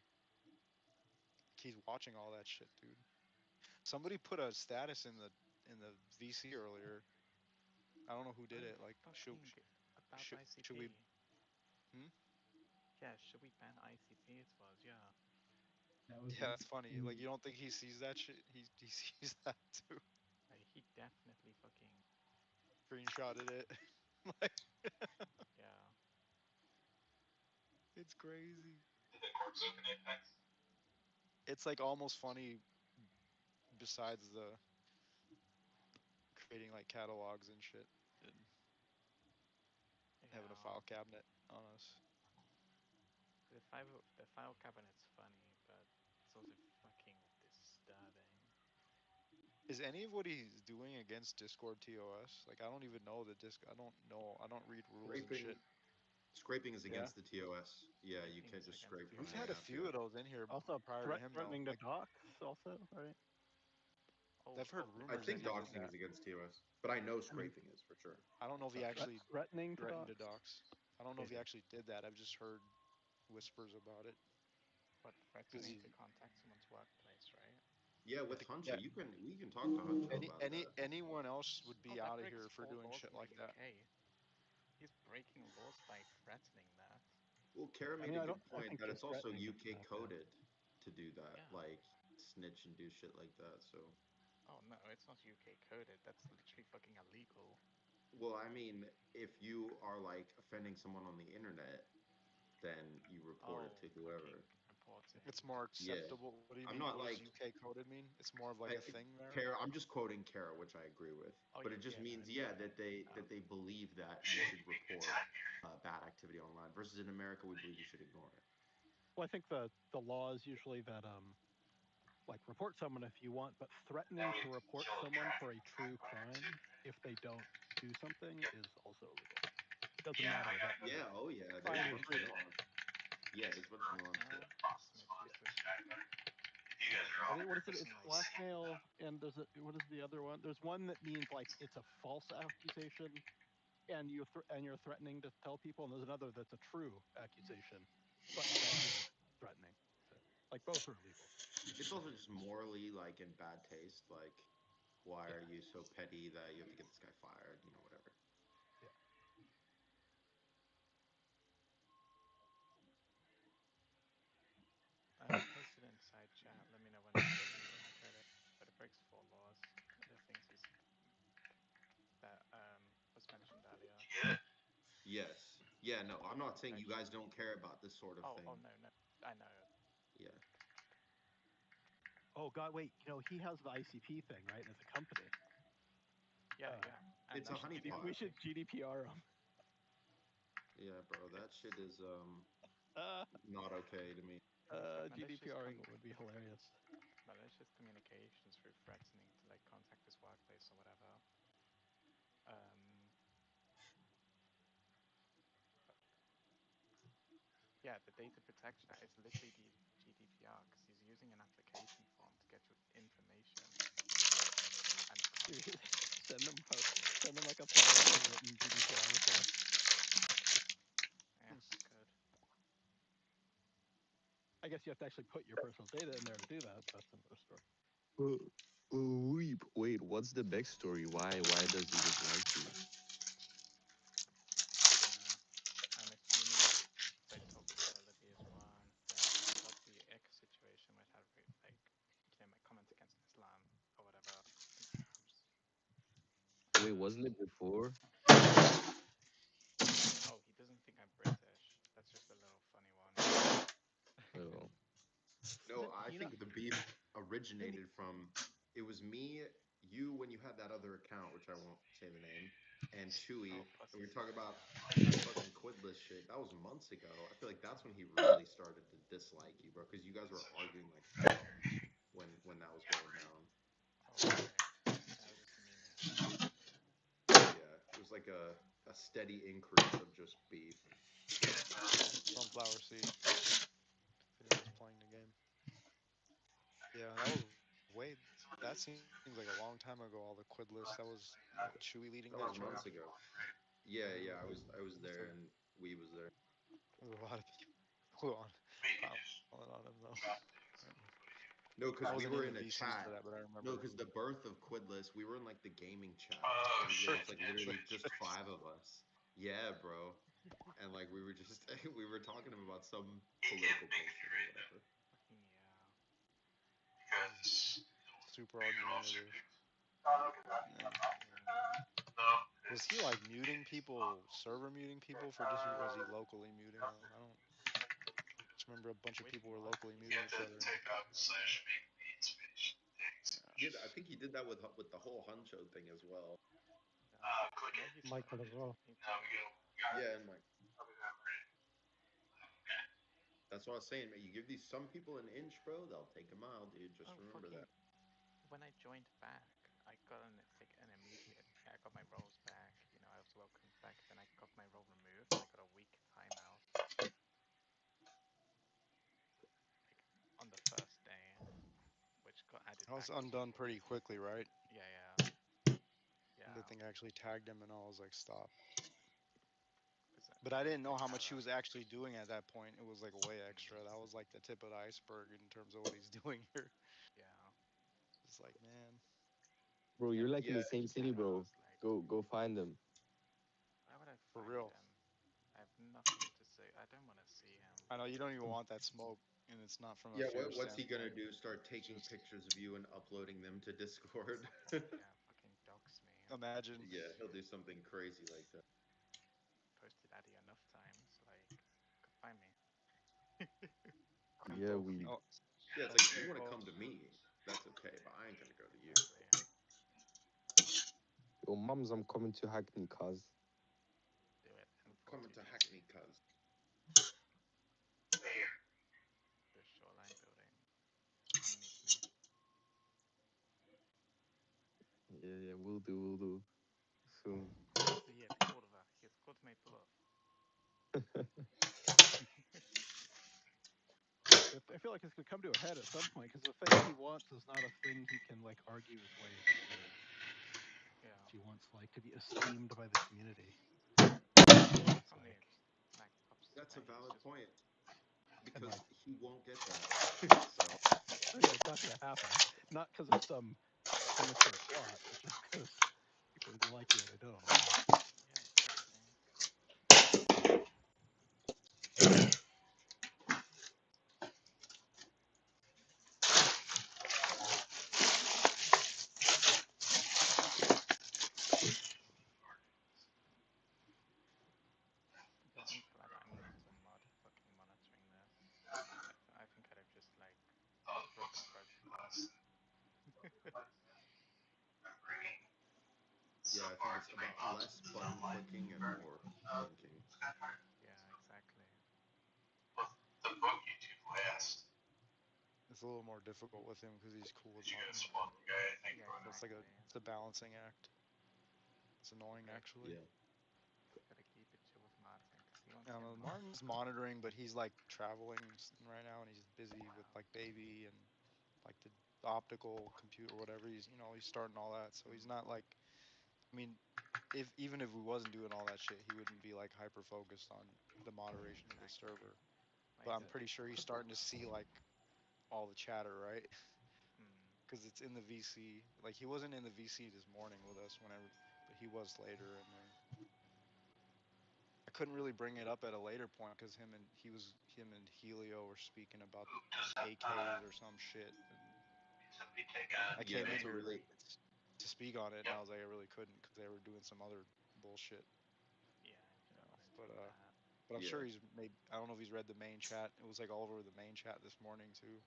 He's watching all that shit, dude. Somebody put a status in the VC earlier. I don't know who did Oh, it. Like, fucking about should we? ICP. Hmm? Yeah, should we ban ICP? It was, yeah. That was Yeah, me. that's funny. Like, you don't think he sees that shit? He sees that too. He definitely fucking, Screenshotted it. Like, yeah. it's crazy. It's like almost funny. Besides the creating like catalogs and shit and having a Yeah. file cabinet on us. The file cabinet's funny, but it's also fucking disturbing. Is any of what he's doing against Discord TOS? Like, I don't even know the disc. I don't know. I don't read rules and Scraping shit. scraping is Yeah. against the TOS. Yeah, you Scraping can't is just against scrape from We've the had a app. few Yeah. of those in here Also, prior to him though. threatening the Like, docs, also, right? Oh, I've heard I rumors that think he did doxing that. is against TOS, but I know I mean, scraping is for sure. I don't know if he actually threatening to threatened to docs. dox. I don't know if It he is. actually did that. I've just heard whispers about it. but Because threatening he, to contact someone's workplace, right? Yeah, I with think, Huncho, yeah, we can talk to Huncho about that. anyone else would Oh, be that out of breaks here for four doing laws shit in the like that. UK. He's breaking laws by threatening that. Well, Kara I made mean, a I don't. good I point think that just it's also threatening is UK enough. Yeah. coded to do that, Yeah. like snitch and do shit like that. So, Oh no, it's not UK coded. That's literally fucking illegal. well, I mean, if you are like offending someone on the internet, then you report it Oh, to fucking whoever. reporting. It's more Yeah, acceptable. What do you I'm mean? not What does like UK coded mean? It's more of like I, a thing there. Kara. I'm just quoting Kara, which I agree with. Oh But yeah, it just yeah, no, means it's yeah UK. that they believe that you should report bad activity online. Versus in America, we believe you should ignore it. Well, I think the law is usually that like report someone if you want, but threatening to report someone for a true crime if they don't do something is also illegal. It doesn't matter that the Yeah, oh yeah. There's a crime was bunch of real. nuance. Yeah, there's a bunch of nuance there. Smith used to. I think what is it? Listen, It's like, blackmail, and there's a what is the other one? There's one that means like it's a false accusation, and and you're threatening to tell people, and there's another that's a true accusation, but that you're threatening. To, like both are illegal. It's also just morally like in bad taste. Like, why Yeah, are you so petty that you have to get this guy fired? You know, whatever. yeah. posted inside chat. Let me know when you get it. But it breaks four laws. The things he's that was mentioned earlier. Yes. Yeah. No, I'm not saying you guys Information. don't care about this sort of Oh thing. no no. I know. Yeah. Oh God, wait. He has the ICP thing, right? As a company. Yeah yeah. And It's a We honeypot. should GDPR them. Yeah, bro. That shit is Uh, not okay to me. malicious GDPRing would be hilarious. malicious communications through threatening to like contact his workplace or whatever. Um, yeah, the data protection act is literally the GDPR because he's using an application form to get your information and Send them like a powerful written GDPR request. yeah, I could. I guess you have to actually put your personal data in there to do that. That's another story. Uh, wait, what's the backstory? Why does he dislike you? I don't know. I'm assuming because I talked to Willoughby as one that he got the X situation which had like my comments against Islam or whatever in tabs. Wait, wasn't it before? Oh, he doesn't think I'm British. That's just a little funny one. Oh. No, I You know, think the beef in the originated from it was me, you when you had that other account, which I won't say the name, and Oh, Chewy, and we pussy. were talking about that fucking Quidless shit. That was months ago. I feel like that's when he really started to dislike you, bro, because you guys were arguing like hell when that was going down. Oh, okay. That was just me mainly. Yeah, it was like a steady increase of just beef. Sunflower seed. If anyone's playing the game. Yeah, that was way. That seems like a long time ago. All the Quid list. That was what Chewy leading that That charge. was months ago. Yeah, Yeah, yeah, I was it's there like and we was there. there's a lot of people on piling on him though. Apparently, No, I because we wasn't in were the in a VCs for chat. that, but I remember. No, because the birth of Quidless, we were in like the gaming chat, Oh and there shit! was like literally just five of us. Yeah, bro. And like we were just we were talking to him about some political bullshit or whatever. Fucking yeah. He's super argumentative. Man, Yeah. was he like muting people, server muting people for just, or was he locally muting them? I don't. Just remember a bunch of Which people were was locally he muting each other. And, He did. I think he did that with the whole Huncho thing as well. yeah. I know he's Michael as well. he told me. Yeah, and like that's what I was saying, man. You give these some people an inch, bro, they'll take a mile, dude. Just Oh remember fucking that. when I joined back, I got an immediate. I got my roles back. I was welcomed back. Then I got my role removed, and I got a week timeout. Like on the first day, which got added that was back as undone usual pretty because quickly, right? yeah yeah The yeah thing actually tagged him, and I was like, stop. because But I didn't I know how much he have was actually doing at that point. It was like way extra. That was like the tip of the iceberg in terms of what he's doing here. yeah It's like, man, Bro, yeah you're because like in Yeah, the same city, Chewy bro. was like, Go find them. why would I for find real. him? I have nothing to say. I don't want to see him. I know you don't even want that smoke, and it's not from a yeah. fear What's he gonna standpoint. do? Start It's taking just pictures of you and uploading them to Discord? Yeah, fucking dox me. imagine. Yeah, he'll do something crazy like that. Posted Addy enough times, like could find me. Come Yeah, to we. Oh, yeah. It's come like to if you me, want to come folks. to me, that's okay, but I ain't gonna go to you. Exactly. Yo, mums, I'm coming to Hackney, cuz. Do it and I'm full coming to TTC. Hackney, cuz. The shoreline building. Come meet me. Yeah, yeah, we'll do. Soon. Yes, kurwa. Yes, kot my plov. I feel like it's gonna come to a head at some point because the thing he wants is not a thing he can like argue his way through. Yeah. He wants like to be esteemed by the community. It's Come like near. Like pops That's a tonight. He's valid just point and because like he won't get that. So yeah, it's not gonna happen. Not because of some sinister plot, but just because people either like you or they don't. You know? yeah, exactly. Doesn't feel like I'm not the mod fucking monitoring this. I think I'd have just like reported people. yeah, I think it's about less button clicking and more thinking. Yeah, exactly. It's a little more difficult with him because he's cool with Martin. Yeah, So it's like exactly. it's a balancing act. It's annoying Gotta actually. Yeah. gotta keep it chill with Martin because he won't I don't get know. mod. Martin's monitoring, but he's like traveling right now, and he's busy with Wow. like baby and like the optical computer or whatever. He's starting all that, so he's Mm, not like. I mean, if even if we wasn't doing all that shit, he wouldn't be like hyper focused on the moderation of the exactly. server. But Like I'm pretty sure he's starting to see like all the chatter, right? mm, Because it's in the VC. Like he wasn't in the VC this morning with us whenever, but he was later, and then I couldn't really bring it up at a later point because him and Helio were speaking about AKs or some shit, and I Yeah, came in that's a here really to speak on it, and I was like, I really couldn't because they were doing some other bullshit, yeah, you don't want to But do that. I'm yeah. sure he's maybe I don't know if he's read the main chat. It was like all over the main chat this morning too,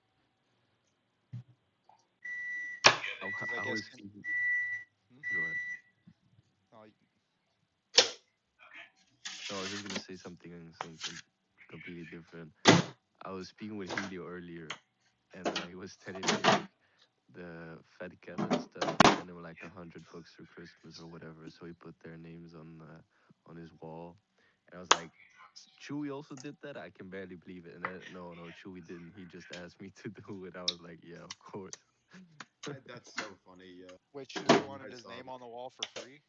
because I How guess is he? hmm? Go ahead. Oh, No, I was just gonna say something completely different. I was speaking with Helio earlier, and he was telling me like the Fed cat and stuff. They sent him like $100 for Christmas or whatever. So he put their names on his wall, and I was like, Chewy also did that. I can barely believe it. And then, no, Chewy didn't. He just asked me to do it. I was like, yeah, of course. That's so funny. Yeah, wait, Chewy wanted I his saw name that. on the wall for free.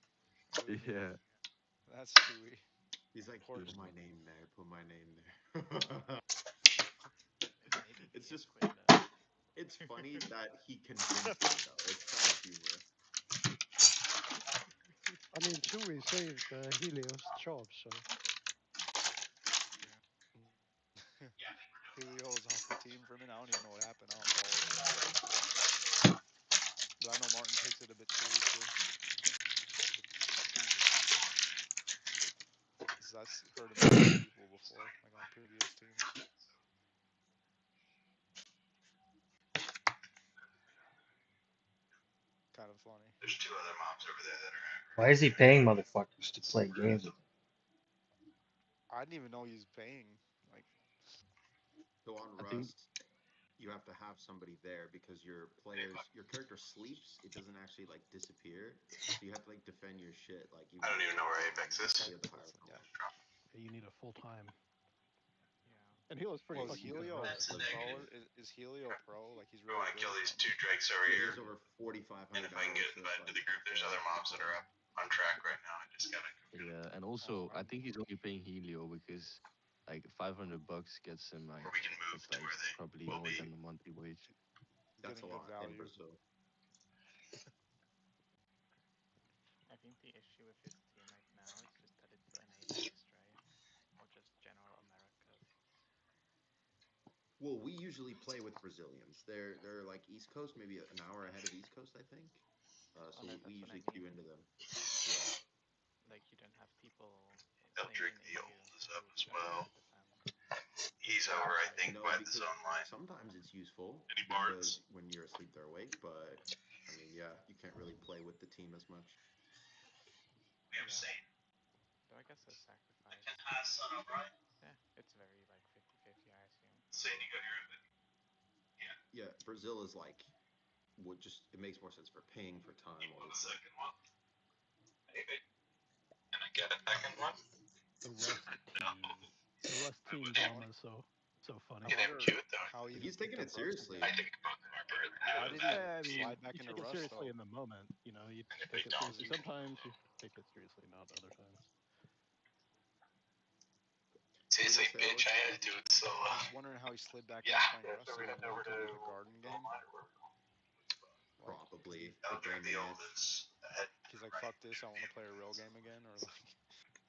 What do you mean? Yeah, That's Chewy. He's like, Poor put my Chewy. name there. Put my name there. Maybe he It's is just Quidless. it's funny that he convinced me though. It's kind of humorous. I mean, Chewie saved Helios' job, so Helio was off the team for a minute. I don't even know what happened. I don't follow the rest of it, but I know Martin takes it a bit seriously. Because heard him tell people before, like on previous teams. Kind of funny. Why is he paying motherfuckers to play games with him? I didn't even know he was paying. Like, So on I think. Rust, you have to have somebody there because your character sleeps. It doesn't actually like disappear. So you have to like defend your shit like even though you have the higher yeah. level. You need a full time, Yeah. and he was pretty Well, is fucking good with Helio it. pro? Is Helio pro? Like he's really good or something? Yeah, he has over 4,500 hours of like FOI for pro. Yeah, and Oh, also I I'm think he's only paying Helio because like $500 gets him like that's like probably more than the monthly wage. he's That's a getting good lot in value. Brazil. I think the issue with his team right now is just that it's NA based, right? Or just general Americas. Well, we usually play with Brazilians. They're like East Coast, maybe an hour ahead of East Coast, I think. Oh So no, we that's what I usually queue mean. into them. Yeah. Like you don't have people staying in EU who don't play with them. Because it's think No, by the because zone line. sometimes it's useful Any because bards? when you're asleep, they're awake. But I mean, yeah, you can't really play with the team as much. We have Yeah. Saint. Though I guess a I sacrifice. can pass sun up, right? Yeah, it's very like 50-50, I assume. Saint, you got your oven. Yeah. Yeah, Brazil is like would just it makes more sense for paying for time, You want a obviously. second one? Maybe. Can I get a second one? The Rust No. team, the Rust I team would have. drama is so I You funny. can have wonder two though. how he even He's picked taking up it Rust seriously. I again. take both of my birds. Why did he I mean, slide back you into take it Rust seriously though? in the moment. You know, you And if take they it don't, seriously you can sometimes. You take it seriously not other times. What were you Seriously, gonna say, bitch, Alex? I had to do it solo. I'm just wondering how he slid back Yeah. into playing Yeah, so Rust we're again. gonna Was over it to because of the garden zone game? line or where we're going? Like, Probably I'll the grab gaming the itch. oldest head to he's the like, right. fuck this, I want to play a real game again, or like,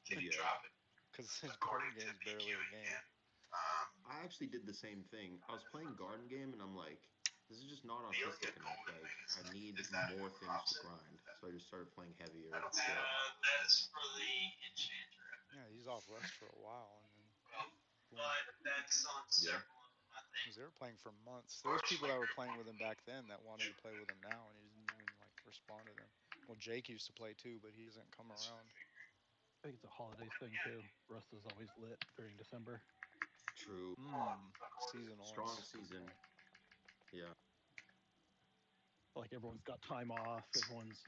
Can Yeah. drop it because his according garden to game's barely a BQing game. again. Um, I actually did the same thing. I was playing garden game and I'm like, this is just not the only artistic enough. golden Like, thing I need is that more it things to drops it. grind. So I just started playing I heavier don't shit. that is for the enchanter. Yeah, he's off Rust for a while, and then Well, boom. but that's on Yeah. several of them, I think. Because they were playing for months. There was people that were playing with him back then that wanted to play with him now, and he didn't even like respond to them. Well, Jake used to play too, but he doesn't come That's what I around. figured. I think it's a holidays thing too. Rust is always lit during December. True. Seasonal. Strong It's season. Yeah. Like everyone's got time off. Everyone's,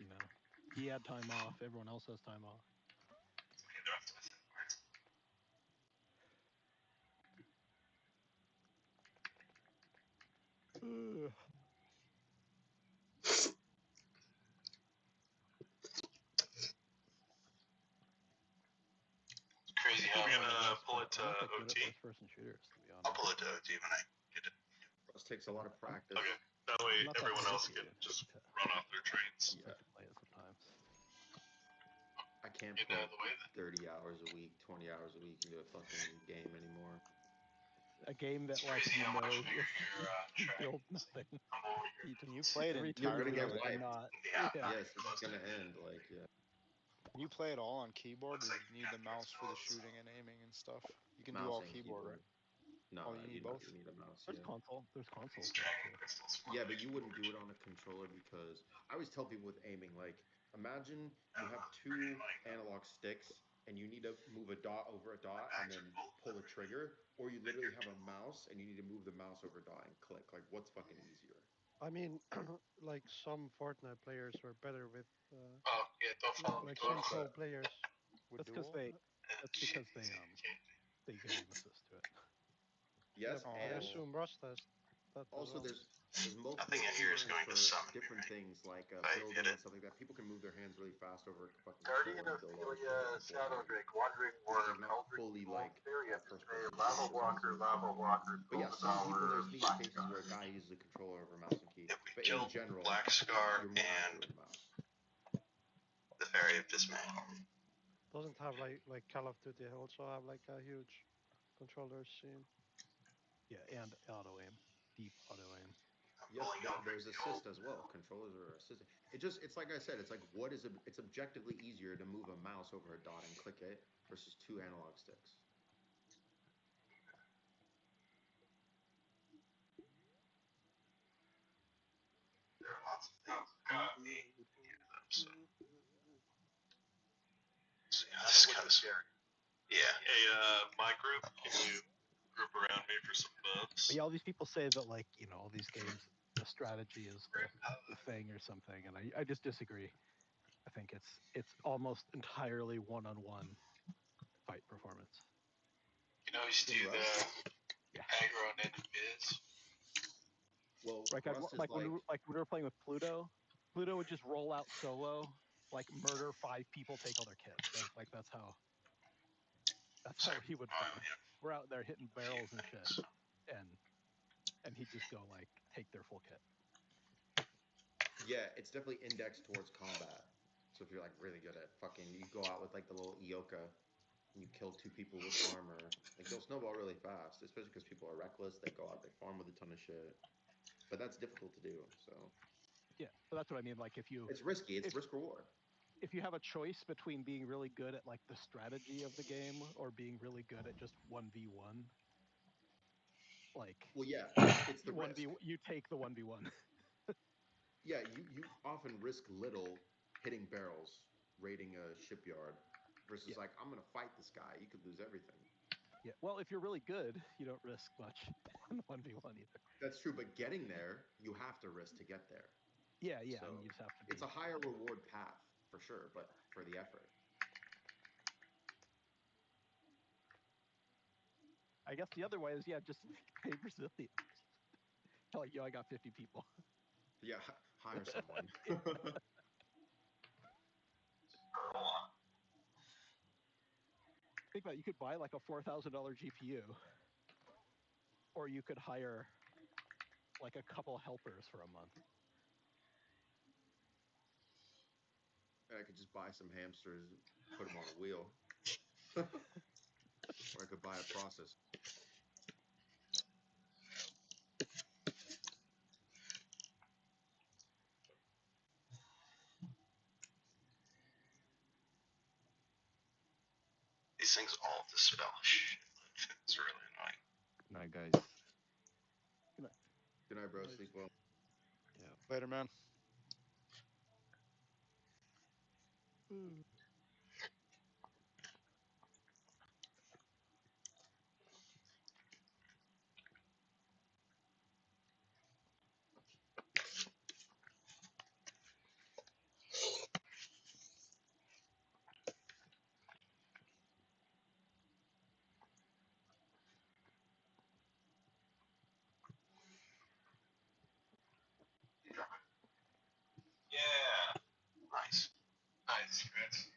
he had time off. Everyone else has time off. It's crazy how we're gonna pull it to I'm not that good at OT. first-person shooters, to be I'll honest. pull it to OT when I get it. Rust takes a I'm lot not. of practice. Okay. That way I'm not that everyone else can dedicated. just To, run off their trains. I Yeah. can play it sometimes. I can't Get put out of the way then. 30 hours a week, 20 hours a week into a fucking game anymore. A game that It's like crazy how much is bigger your you track build is. nothing. Come over here. You and you play it every You're gonna entirely turn get like. you're wiped. not. Yeah, Yeah. Yes, it's gonna end. Like, yeah. Can you play it all on keyboard, looks or do like you we need got the the mouse for the explosives. shooting and aiming and stuff? You can do Mouse all and keyboard, right? keyboard. No, Oh, no, you need both. you need a mouse. There's Yeah. console. There's consoles This for it dragon too. crystal's for Yeah, my but you wouldn't do keyboard. it on a controller because I always tell people with aiming, like, imagine I you don't have know. It's pretty two annoying though. analog sticks and you need to move a dot over a The dot and bags then are full of pull a everything. trigger, or you Like literally you're have a getting. mouse and you need to move the mouse over a dot and click. Like, what's fucking easier? I mean, like some Fortnite players were better with Oh yeah, don't follow me. like Go some off pro the. players. With That's because dual? they. That's Shit, because they it's getting changed. they get aim assist to it. Yeah, Yes, but I and Oh, assume Rust has that as also well. there's multiple Nothing in here is keybinds going to for summon me, different right? things like If I hit building it. and stuff like that. People can move their hands really fast over a fucking Guardian controller and of build all this shit Celia, before Shadow like Drake, Wandering it's like Worm, not Eldritch fully Soul, like Styria first Dismay, person Lava shooter. Walker, Lava Walker, But yeah, Golden some people Hour, there's niche Black cases where a Scar. guy uses a controller over mouse and key. If we But in kill general, Black Scar you're more and accurate with a mouse. the Fairy of Dismay. Doesn't have like Call of Duty also have like a huge controller scene. Yeah, and auto aim, deep auto aim. I'm Yes, pulling Eldritch there's the assist Old. as well. Controllers are assisting. It's like I said. It's like it's objectively easier to move a mouse over a dot and click it versus two analog sticks. There are lots of things that got me into them, so see how this goes. Yeah. Hey, my group, can you group around me for some But buffs? yeah, all these people say that like all these games, the strategy is the thing or something, and I just disagree. I think it's almost entirely one-on-one fight performance. You know, used to In do Rust, the Yeah. aggro and end biz. well, Like Rust is like like when we were playing with Pluto, Pluto would just roll out solo, like murder 5 people, take all their kits. Like that's how Sorry. he would Oh, play. yeah. We're out there hitting barrels and shit, and he'd just go like take their full kit. yeah, it's definitely indexed towards combat. So if you're like really good at fucking, you go out with like the little Ioka and you kill two people with armor. Like they'll snowball really fast, especially because people are reckless. They go out, they farm with a ton of shit. But that's difficult to do. So Yeah, but that's what I mean. Like it's risky. It's if risk reward. if you have a choice between being really good at like the strategy of the game or being really good at just 1v1, Like, Well, yeah, it's the you risk. you take the 1v1. Yeah, you often risk little hitting barrels, raiding a shipyard, versus Yeah. like I'm gonna fight this guy. You could lose everything. Yeah. Well, if you're really good, you don't risk much in 1v1 either. That's true, but getting there, you have to risk to get there. Yeah, yeah, So and you just have to it's be. a higher reward path for sure, but for the effort. I guess the other way is, yeah, just pay Brazilians. Like, yo, I got 50 people. Yeah, hire someone. Think about it, you could buy like a $4,000 GPU, or you could hire like a couple helpers for a month. And I could just buy some hamsters, put them on a wheel, or I could buy a processor. These things all dispel shit. It's really annoying. Good night, guys. Good night. Good night, bro. Sleep well. Yeah. Later, man. Yeah. Nice. Nice. Good.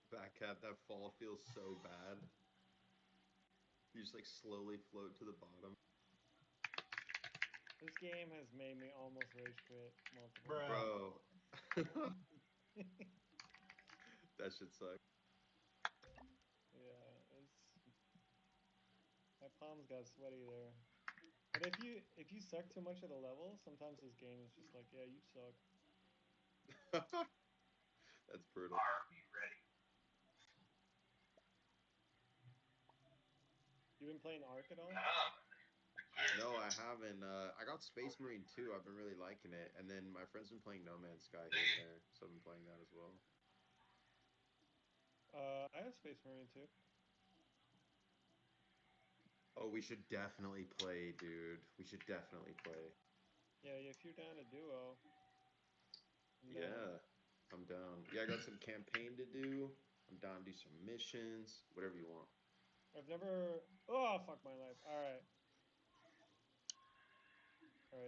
Back cat, that fall feels so bad. You just like slowly float to the bottom. This game has made me almost rage quit multiple Bruh. times. Bro. That shit sucks. Yeah, my palms got sweaty there. But if you suck too much at a level, sometimes this game is just like, yeah, you suck. That's brutal. You been playing Ark at all? No, I haven't. I got Space Marine 2. I've been really liking it. And then my friend's been playing No Man's Sky here and there, so I've been playing that as well. I have Space Marine too. Oh, we should definitely play, dude. We should definitely play. Yeah, if you're down to duo, I'm down. Yeah, I'm down. Yeah, I got some campaign to do. I'm down to do some missions, whatever you want. I've never. Oh fuck my life! All right,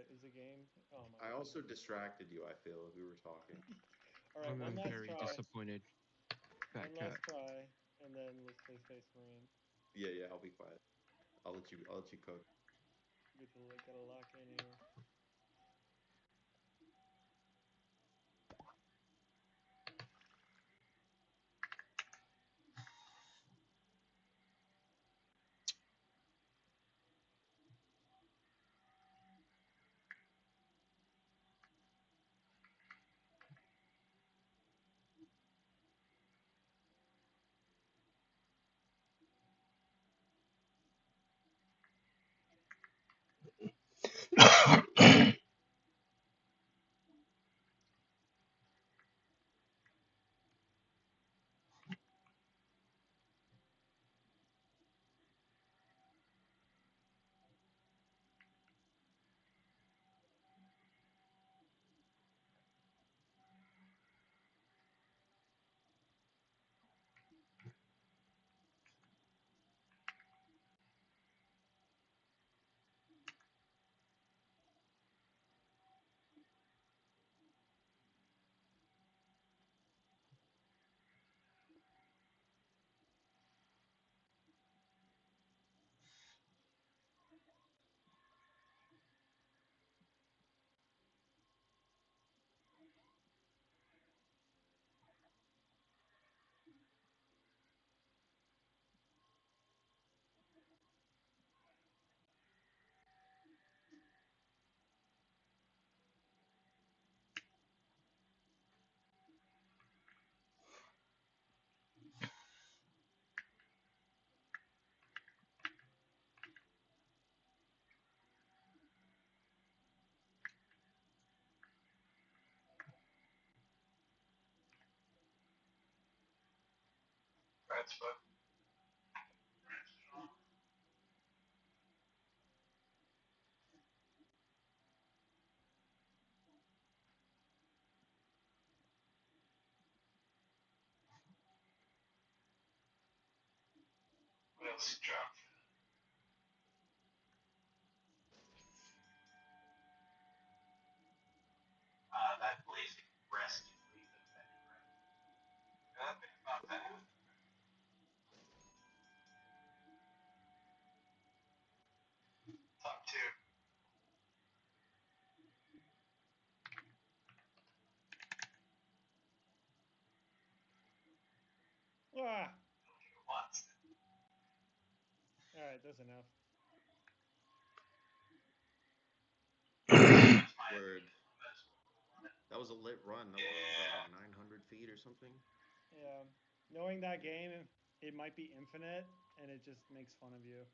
Is the game? Oh my I god. also distracted you, I feel, if we were talking. All right, one I'm last very try. disappointed. Fat One cat. last try, and then let's play Space Marine. Yeah, I'll be quiet. I'll let you cook. Gotta lock in here. What else dropped? That blazing breast fleet of Betty, right? Nothing about that. Top two. Ah! Once. Alright, that's enough. Word. That was a lit run. That was that like 900 feet or something? Yeah. Knowing that game, it might be infinite, and it just makes fun of you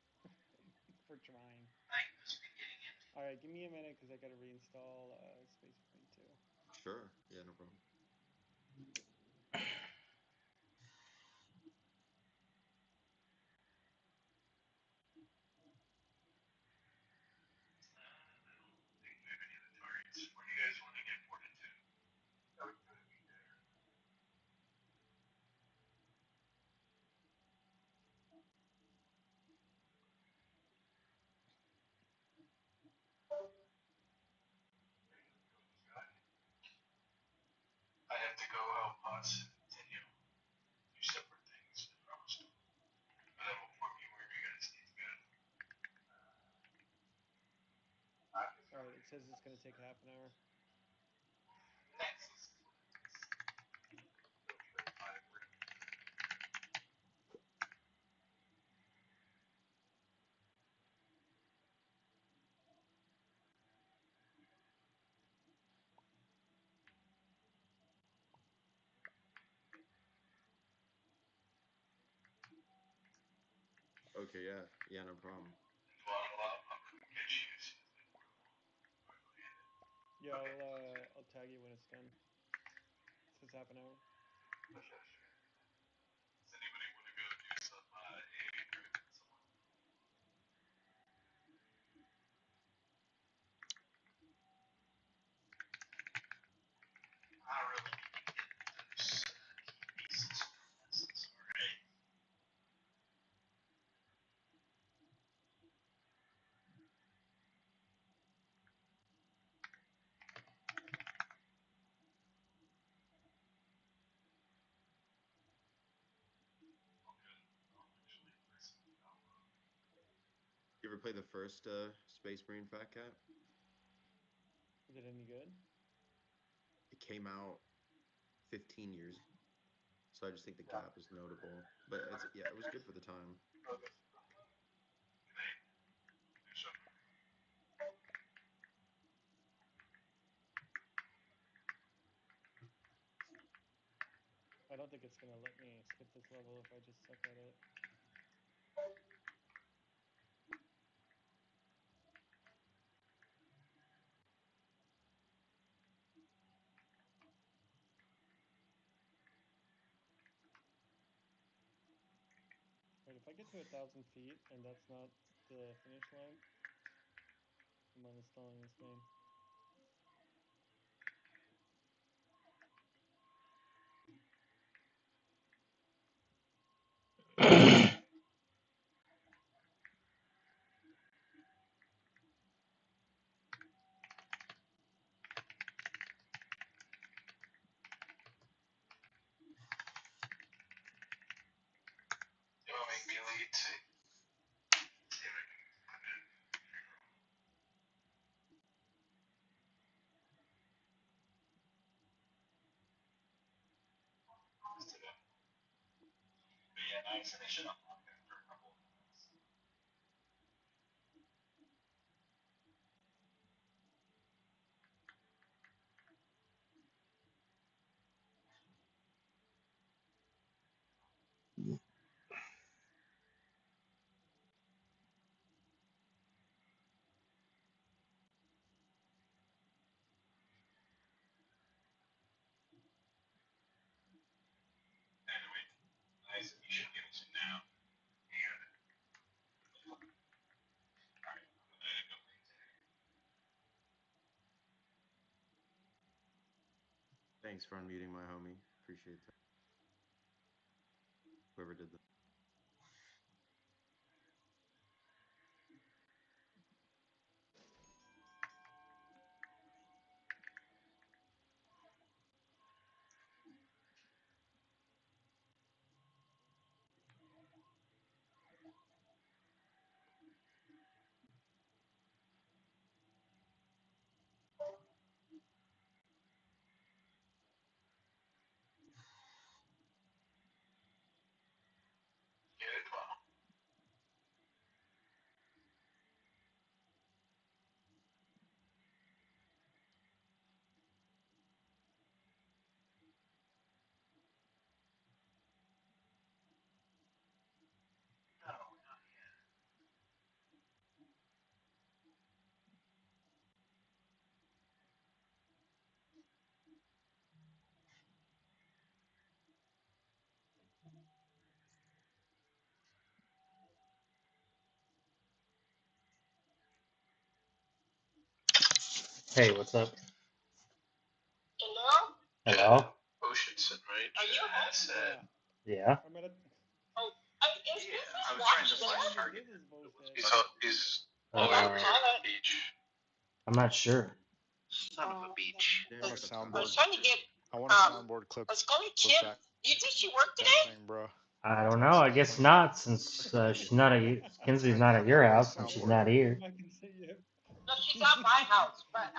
for trying. Alright, give me a minute because I gotta reinstall Space Marine 2. Sure. Yeah, no problem. Where do you guys want to get ported to? I have to go help us continue do separate things. I promise. But I will port you wherever you guys need to go. Alright, it says it's gonna take half an hour. Next. Okay, yeah. Yeah, no problem. Yeah, I'll tag you when it's done. It says half an hour. Does anybody want to go do some AA driven somewhere? I really need to get those pieces from this. Alright. You ever play the first Space Marine Fat Cat? Is it any good? It came out 15 years ago, so I just think the gap is notable. But it's, yeah, it was good for the time. I don't think it's gonna let me skip this level if I just suck at it. Right, if I get to 1,000 feet and that's not the finish line, I'm uninstalling this game. You want to make me elite? See if I can put it. But yeah, nice. And they should unlock after a couple of minutes. Anyway, nice. You should get Thanks for unmuting my homie. Appreciate that. Whoever did that. Hey, what's up? Hello? Hello? Oceanson, right? Are you home? Yeah. Yeah. I'm gonna. Oh, is Yeah, Business I was Watch trying to there? flash When target business him. posted. He's Uh, all over here at the beach. I'm not sure. Son of a beach. I want a I soundboard. was trying to get, I want a soundboard clip I was calling with Kim. Do you think she worked that today? thing, bro. I It's don't my know. I sound guess clean. not, since she's not at Kinsey's not at your I want a house and she's soundboard. not here. I can see you. No, she's at my house, but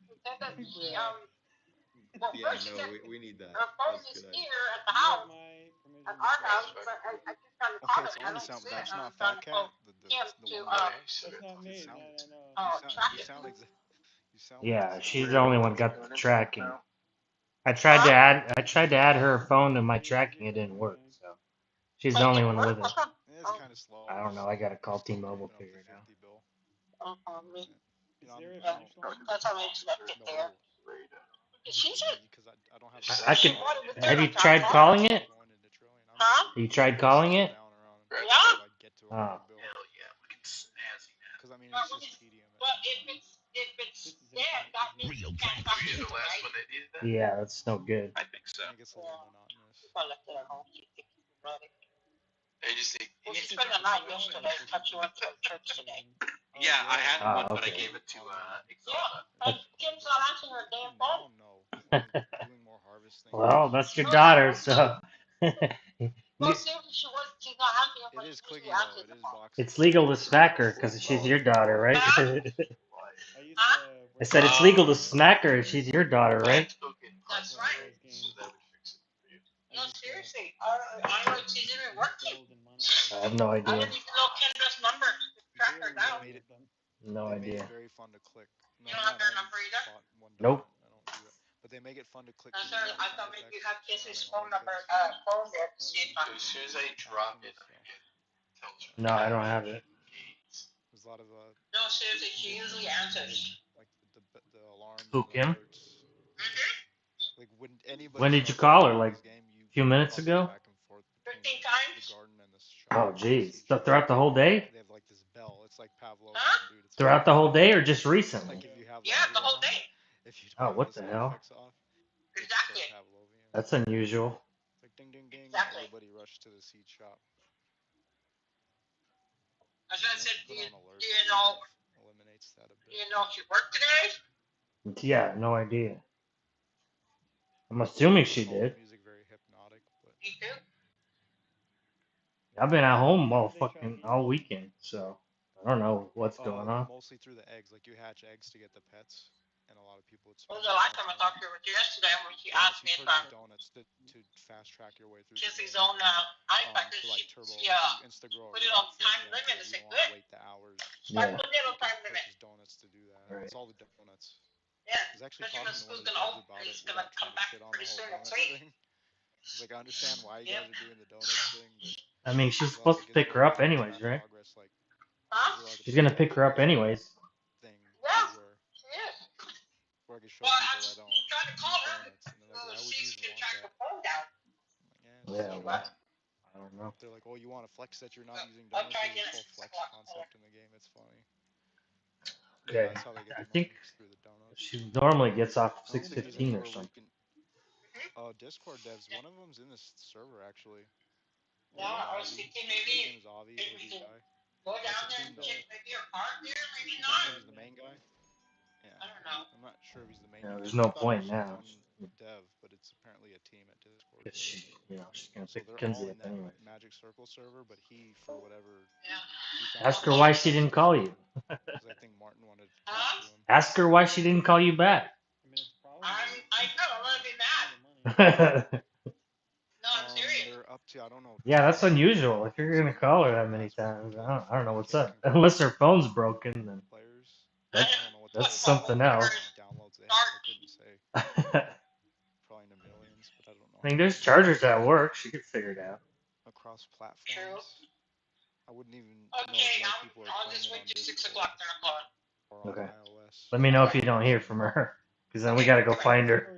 she said that she well, Yeah, first she no, said we need that. her phone That's a is good idea. here at the You have house, my permission at to our speak. house, but I just trying to call Okay, her. so I on the don't sound, see it. that's I'm not trying Fat to call Cat, Kim the to one below. That's not You me. sound, No. track you it. sound you sound like Yeah, the she's soundboard. the only one got the tracking. I tried to add her phone to my tracking. It didn't work. So she's the only one with it. It's kind of slow. I don't know. I gotta call Still T-Mobile, creeping up figure the it out. 50 bill. Is You know, there a I finish don't. line? That's how we expect it No, there. She's a, because I don't have I she can. Wi-Fi. bought it with her Have you like tried calling it? Going into trillion. huh? You tried I'm calling slowing it? down around Yeah. until I get to 100 Oh. bill. Hell yeah, looking snazzy, man. Because I mean, But it's when just it's, tedium at but this point. if it's This is dead, it. that means you can't talk Were to you it, the last right? one that needed that? Yeah, that's no good. I think so. And it gets a little monotonous. She probably left it at home. She thinks she's ready. I just think. Well, she What's the spent the temperature night now? Or yesterday, is but it she went to church still today. in? Oh, Yeah, I good. had Ah, one, but I okay. gave it to Yeah, Exalta. and Kim's not answering her damn And now phone. I'm like doing more harvesting. Well, that's your No, daughter, so well, seriously, she's not answering her It phone. is She usually clicky though. answers It the is phone. boxy. it's legal to smack her because she's your daughter, right? Huh? I used Huh? to I work said at it's legal to a smack her. She's your daughter, I right? took it That's one of right. those so games. that would fix it for you. I No, used to seriously. I don't know if she's even working. build and monitor. I have no I idea. don't even know Kendra's number to track her Very They down. many made of it. them. No They made it idea. very fun to click. You No, don't have not. her I haven't number either? bought one done Nope. yet. I don't do that. But they make it fun to click That's because her. there's all I the sound thought maybe you effects have Kiss's surrounding all phone the number, clicks. phone there to Oh, see if And I So as there's soon all as the I drop it, actions. So it tells her. No, I don't have it. Gates. there's a lot of No, seriously, she conditioning usually behind it, answers. like the alarms Who, and the Kim? alerts. Mm-hmm. Like when anybody When did you starts a call her? job in Like this game, you a few minutes buffer ago? back and forth between 15 the times? garden and the shop, Oh, the seed geez. So shop. throughout the whole day? They have like this bell. It's like Huh? Pavlovian, dude. It's Throughout fucking the whole day, crazy. or just Like recently? if you have the Yeah, the audio whole on, day. if you don't Oh, have what the the sound hell? effects off, it's so Exactly. Pavlovian. That's unusual. It's like ding ding ding, Exactly. everybody rush to the seed shop. That's what I Once said. you put on Do alerts, you it kind know? of eliminates that a Do bit. you know if she worked today? Yeah, no idea. I'm assuming I she call the did. music very hypnotic, but Me too. I've been at home How all are they tracking you? all weekend, so I don't know what's going on. mostly through the eggs. Like you hatch eggs to get the pets, and a lot of people would When spend was the last more time I time. talked to her with you yesterday? When she Donuts. asked You me if purchase donuts to fast track your way through the Kissie's game. own iPad, For like turbo, she to insta grow a put it on crop, for time example. limit. I If you said, don't want to good. wait the hours, I Yeah. put it you on can time limit. purchase donuts to do that. Right. It's all the donuts. Yeah. I was actually Especially when talking to one school's of the gonna devs open. about it He's gonna without come trying to back shit on the pretty whole soon at donuts 3. thing. It's like I understand why you Yep. guys are doing the donuts thing, but I mean, she's there's also supposed to pick Gizmo her up Reviews anyways, that right? progress like Huh? those are like a She's gonna pick her up progress anyways. thing Yeah. too, where She is. I can show Well, I people that don't tried to call use her donuts, and they're like, to "Why would see you if she even can want track that?" her phone down. I'm like, yeah, Yeah, just well, I don't know. they're like, "Oh, you want to flex that you're not using I'll donuts?" try There's again this at whole 6 flex o'clock. concept in the game. It's funny. Okay. That's how they get I the think money through the donuts. she normally gets off I don't think there's 6:15 or anywhere where you something. can. Discord devs. One of them's in this server actually. Oh Named really? I was Avi. thinking His maybe name is Avi, maybe we AV can guy. go That's down a there team and though. check maybe your park there. Maybe I don't know not. if he's the Yeah. main guy. Yeah, I don't know. I'm not sure if he's the main Yeah, guy. there's I no thought it point was just now. one dev, but it's apparently a team at Discord. Because she's gonna So pick they're Kenzie all up in that anyway. Magic Circle server, but he, for whatever, Yeah. he found Ask out her about why the she didn't access call you. because I think Martin wanted to talk Huh? to him. Ask her why she didn't call you back. I mean, it's probably I know. I'm gonna be mad. plenty of money. No, I'm serious. They're up to I don't know Yeah, that's 20 unusual. If you're gonna users call her for that the many past week, times, like I don't know what's 4K up. Unless her concurrent phone's broken, then players. I that I don't know what know. type that's of What? something how else. many downloads they have. Start. I couldn't say. I Probably in the millions, but I don't know how mean, many there's users chargers they at have work. She could figure it out. across True. platforms. I wouldn't even know if Okay. more people are I'll playing just it wait on till Discord 6 o'clock. Then I'll call. or on Okay. iOS. Let me know if you That's what don't I'm hear saying. from her, because then we Okay. gotta go Bye. find her.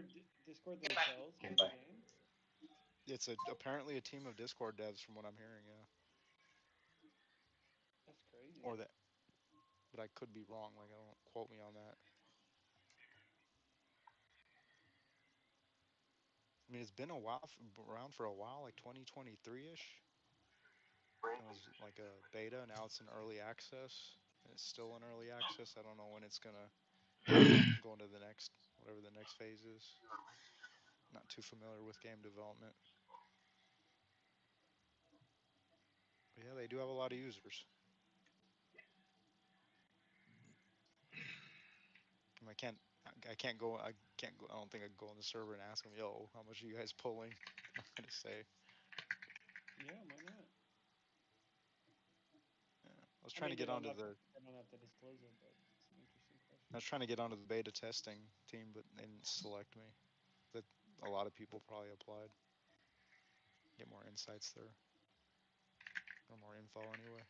Discord Okay. Bye. themselves Okay, made the bye. game. It's apparently a team of Discord devs from what I'm hearing, yeah. That's crazy. Or that, but I could be wrong. Like, I don't quote me on that. I mean, it's been a while, around for a while, like 2023-ish. It was like a beta. Now it's in early access, and it's still in early access. I don't know when it's gonna go into the next, whatever the next phase is. Not too familiar with game development. But yeah, they do have a lot of users. And I can't go. I can't go. I don't think I could go on the server and ask them, "Yo, how much are you guys pulling?" I'm not gonna say. Yeah, why not? Yeah. I was I trying mean, to get onto they don't have to disclose it, but it's an interesting I question. was trying to get onto the beta testing team, but they didn't select me. That a lot of people probably applied. Get more insights there, or more info anyway.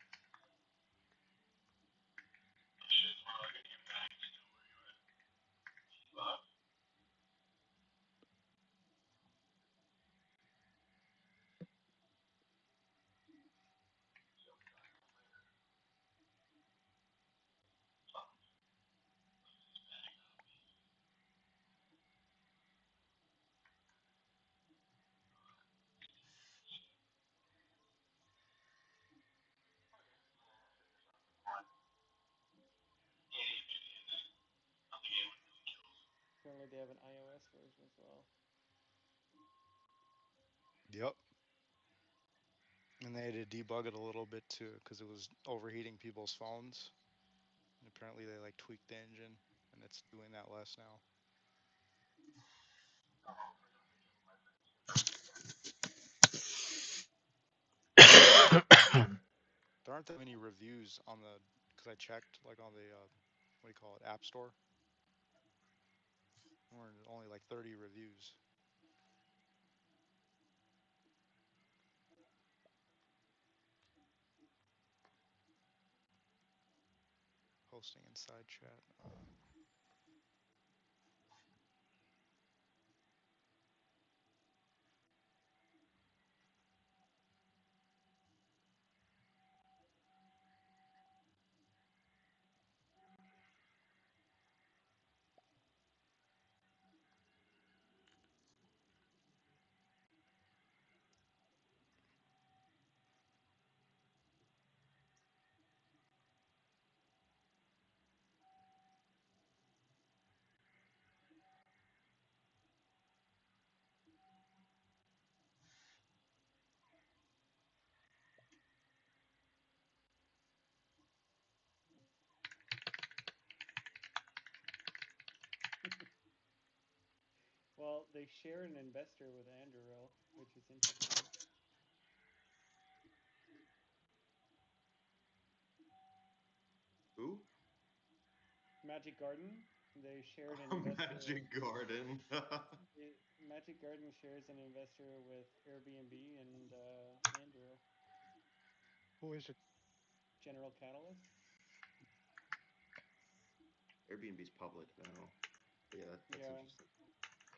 Apparently, they have an iOS version as well. Yep. And they had to debug it a little bit too, because it was overheating people's phones. And apparently, they like tweaked the engine, and it's doing that less now. There aren't that many reviews on the, because I checked like on the what do you call it, App Store. There were only like 30 reviews. Posting inside chat. Well, they share an investor with Anduril, which is interesting. Who? Magic Garden, they shared an Magic investor. Garden. Magic Garden shares an investor with Airbnb and Anduril. Who is it? General Catalyst. Airbnb's public now. But yeah, that's Yeah, interesting.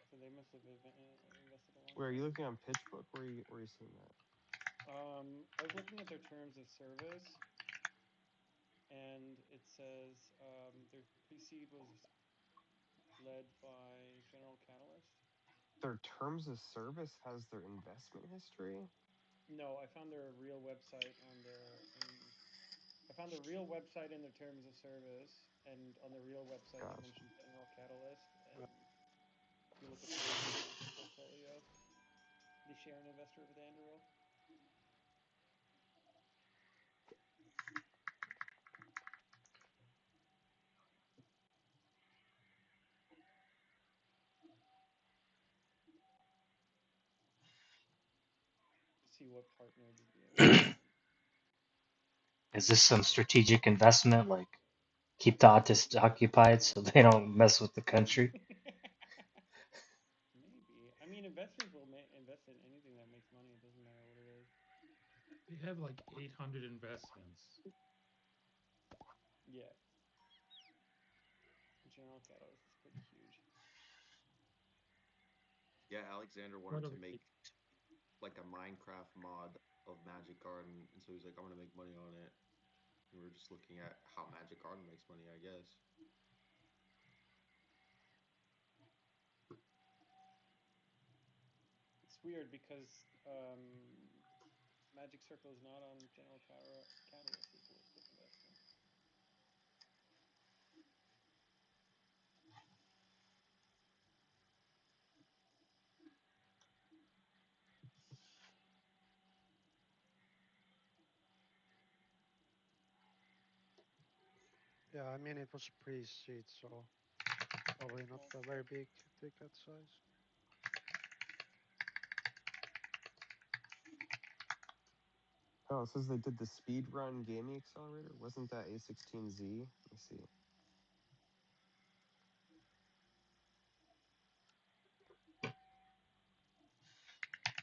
so they must have invested a long Where are you time. looking on PitchBook? Where are you seeing that? I was looking at their terms of service, and it says their pre-seed was led by General Catalyst. Their terms of service has their investment history. No, I found their real website I found the real website in their terms of service, and on the real website they Gotcha. mentioned General Catalyst, and if you look at their investor portfolio, they share an investor with Anduril. See what partner did you invest Is this some strategic investment, like keep the autists occupied so they don't mess with the country? in? Maybe. I mean, investors will invest in anything that makes money. It doesn't matter what it is. They have like 800 investments. Yeah. General Catalyst is pretty huge. Yeah, Alexander What wanted are to we? make like a Minecraft mod of Magic Garden, and so he's like, I'm gonna make money on it. And we were just looking at how Magic Garden makes money, I guess. It's weird because Magic Circle is not on General Catalyst's list of investments. Yeah, I mean, it was pre-seed, so probably not Well, a very big ticket size. Oh, it says they did the speedrun gaming accelerator. Wasn't that A16Z? Let me see.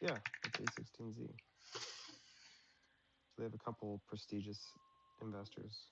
Yeah, it's A16Z. So they have a couple prestigious investors.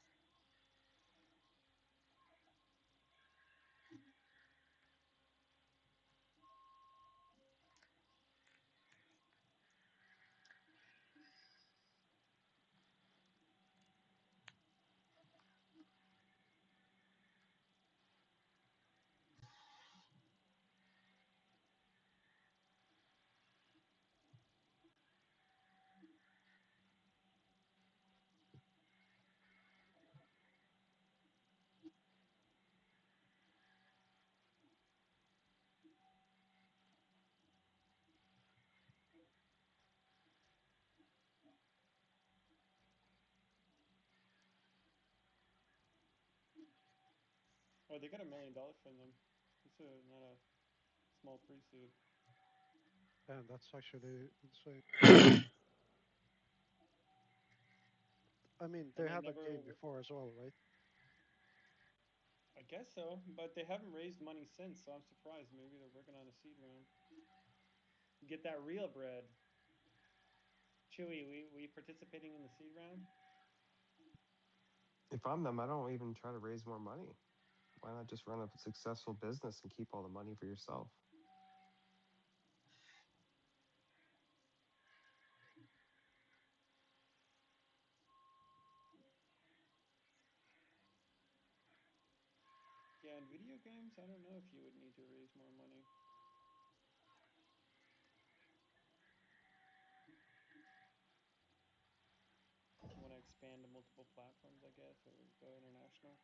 oh, they got $1 million from them. It's not a small pre-seed. And that's actually insane. I mean, And they they had a never, game before as well, right? I guess so, but they haven't raised money since, so I'm surprised. Maybe they're working on a seed round. Get that real bread. Chewy, we participating in the seed round? If I'm them, I don't even try to raise more money. Why not just run a successful business and keep all the money for yourself? Yeah, in video games, I don't know if you would need to raise more money. If you want to expand to multiple platforms, I guess, or go international.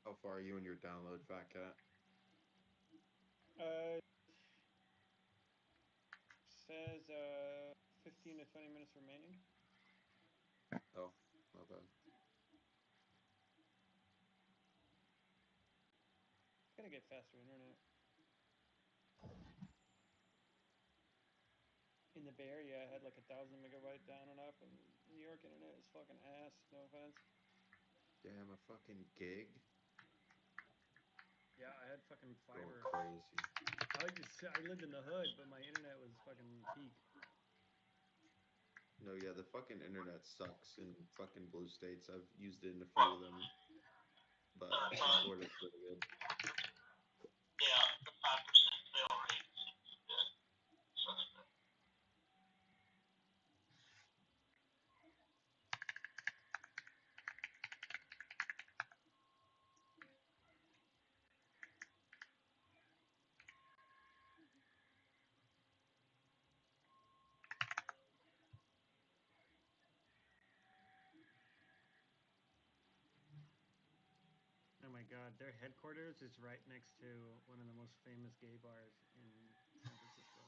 How far are you in your download, Fat Cat? Says 15 to 20 minutes remaining. Oh, not bad. Gotta get faster internet. In the Bay Area, I had like 1,000 megabyte down and up, and New York internet is fucking ass. No offense. Damn, a fucking gig? Yeah, I had fucking Going fiber. crazy. I lived in the hood, but my internet was fucking peak. No, yeah, the fucking internet sucks in fucking blue states. I've used it in a few of them, but in Florida it's really good. Yeah, the 5% fail rate seems a bit suspect. Oh my god, their headquarters is right next to one of the most famous gay bars in San Francisco.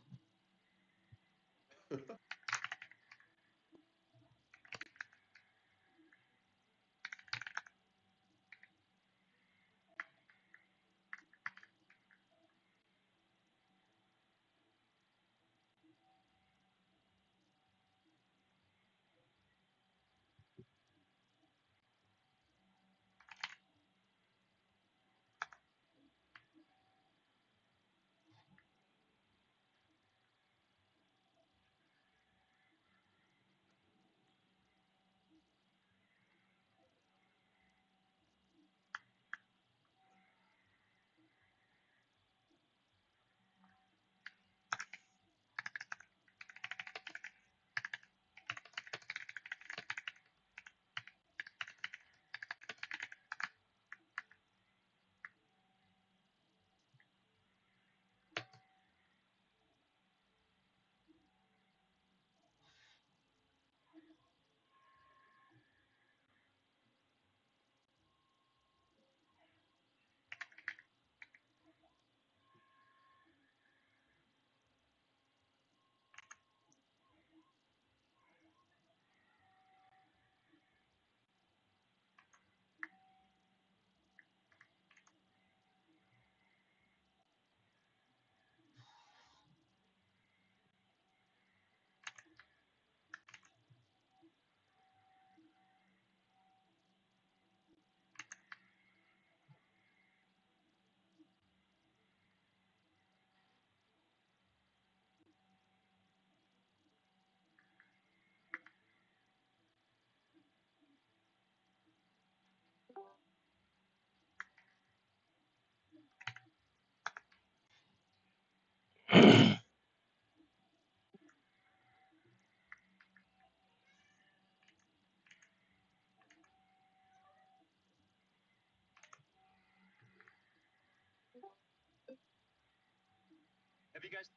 Have you guys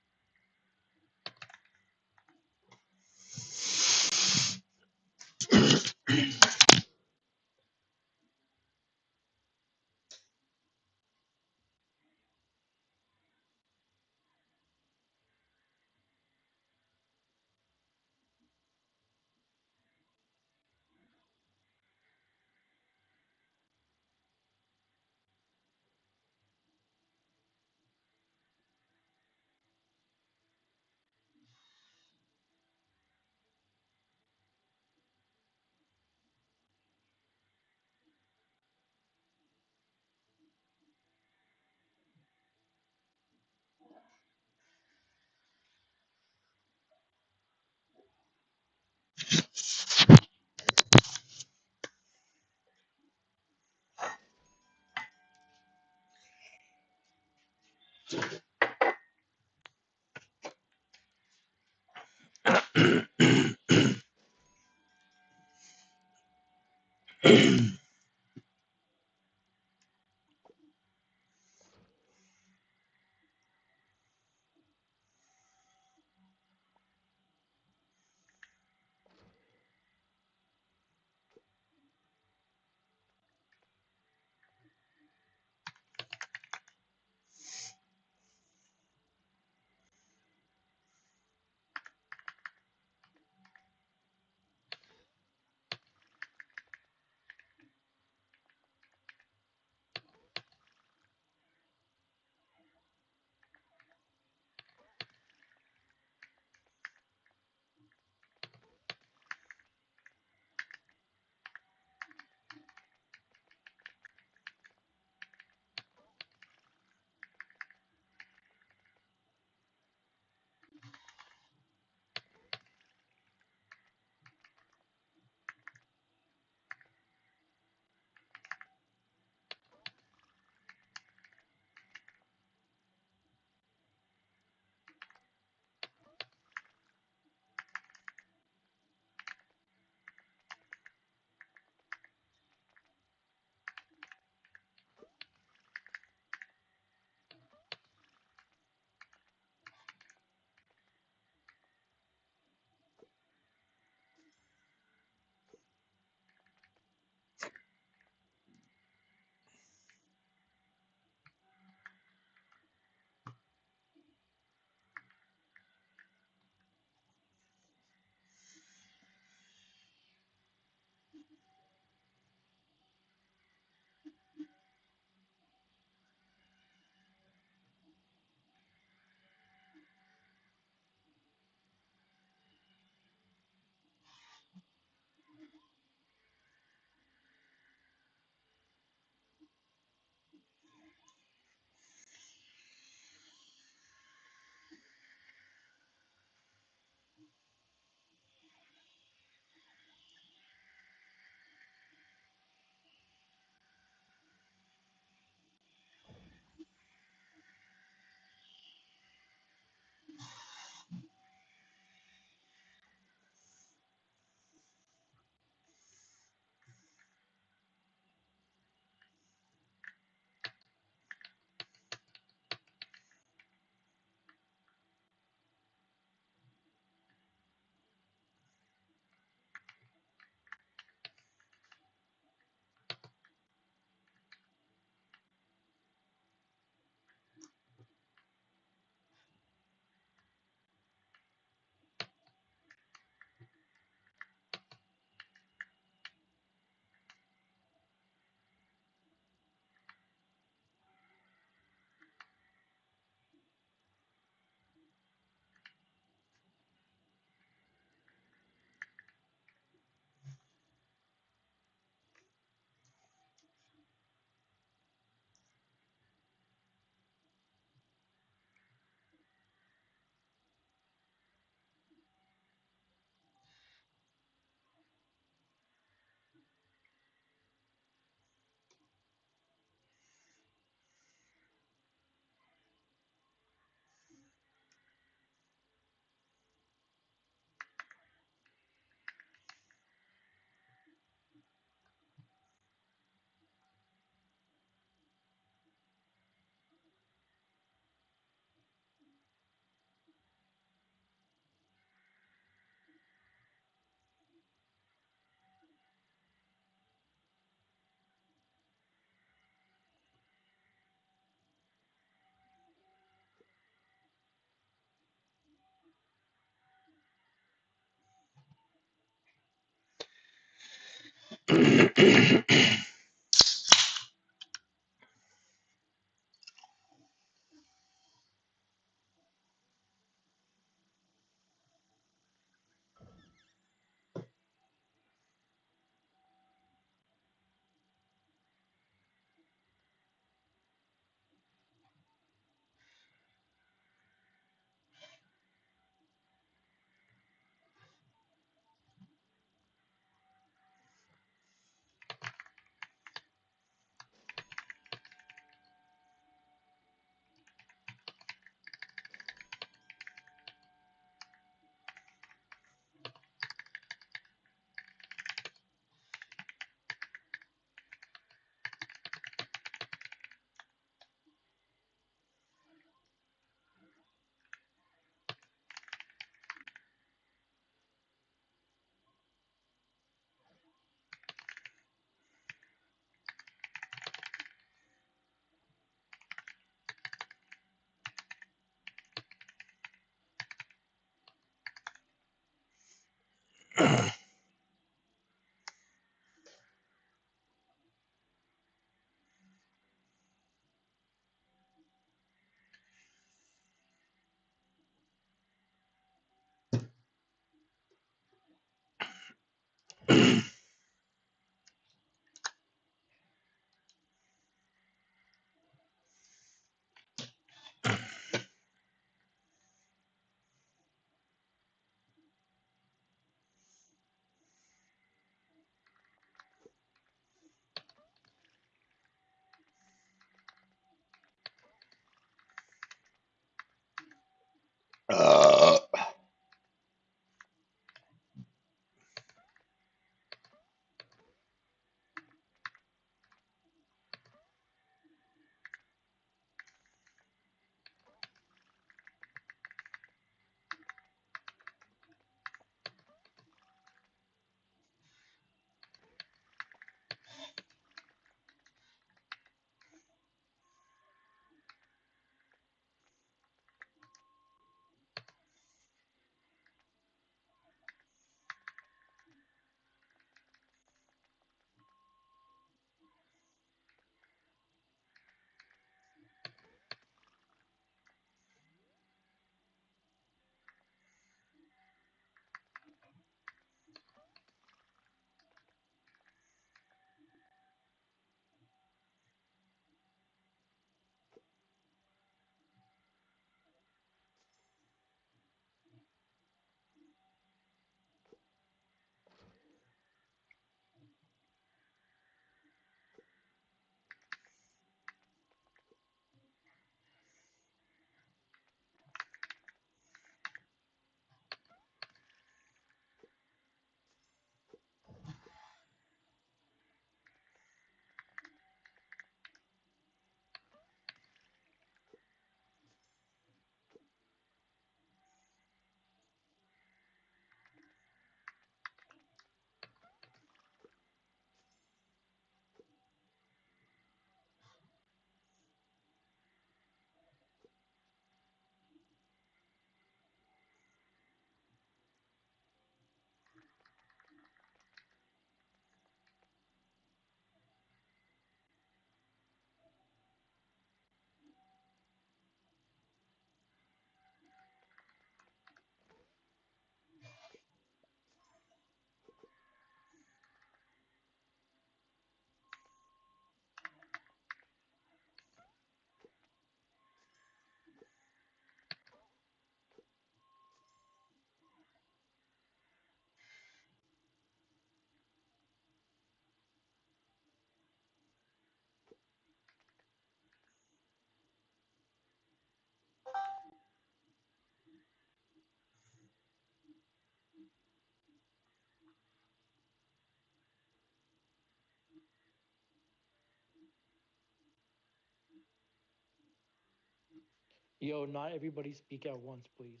Yo, not everybody speak at once, please.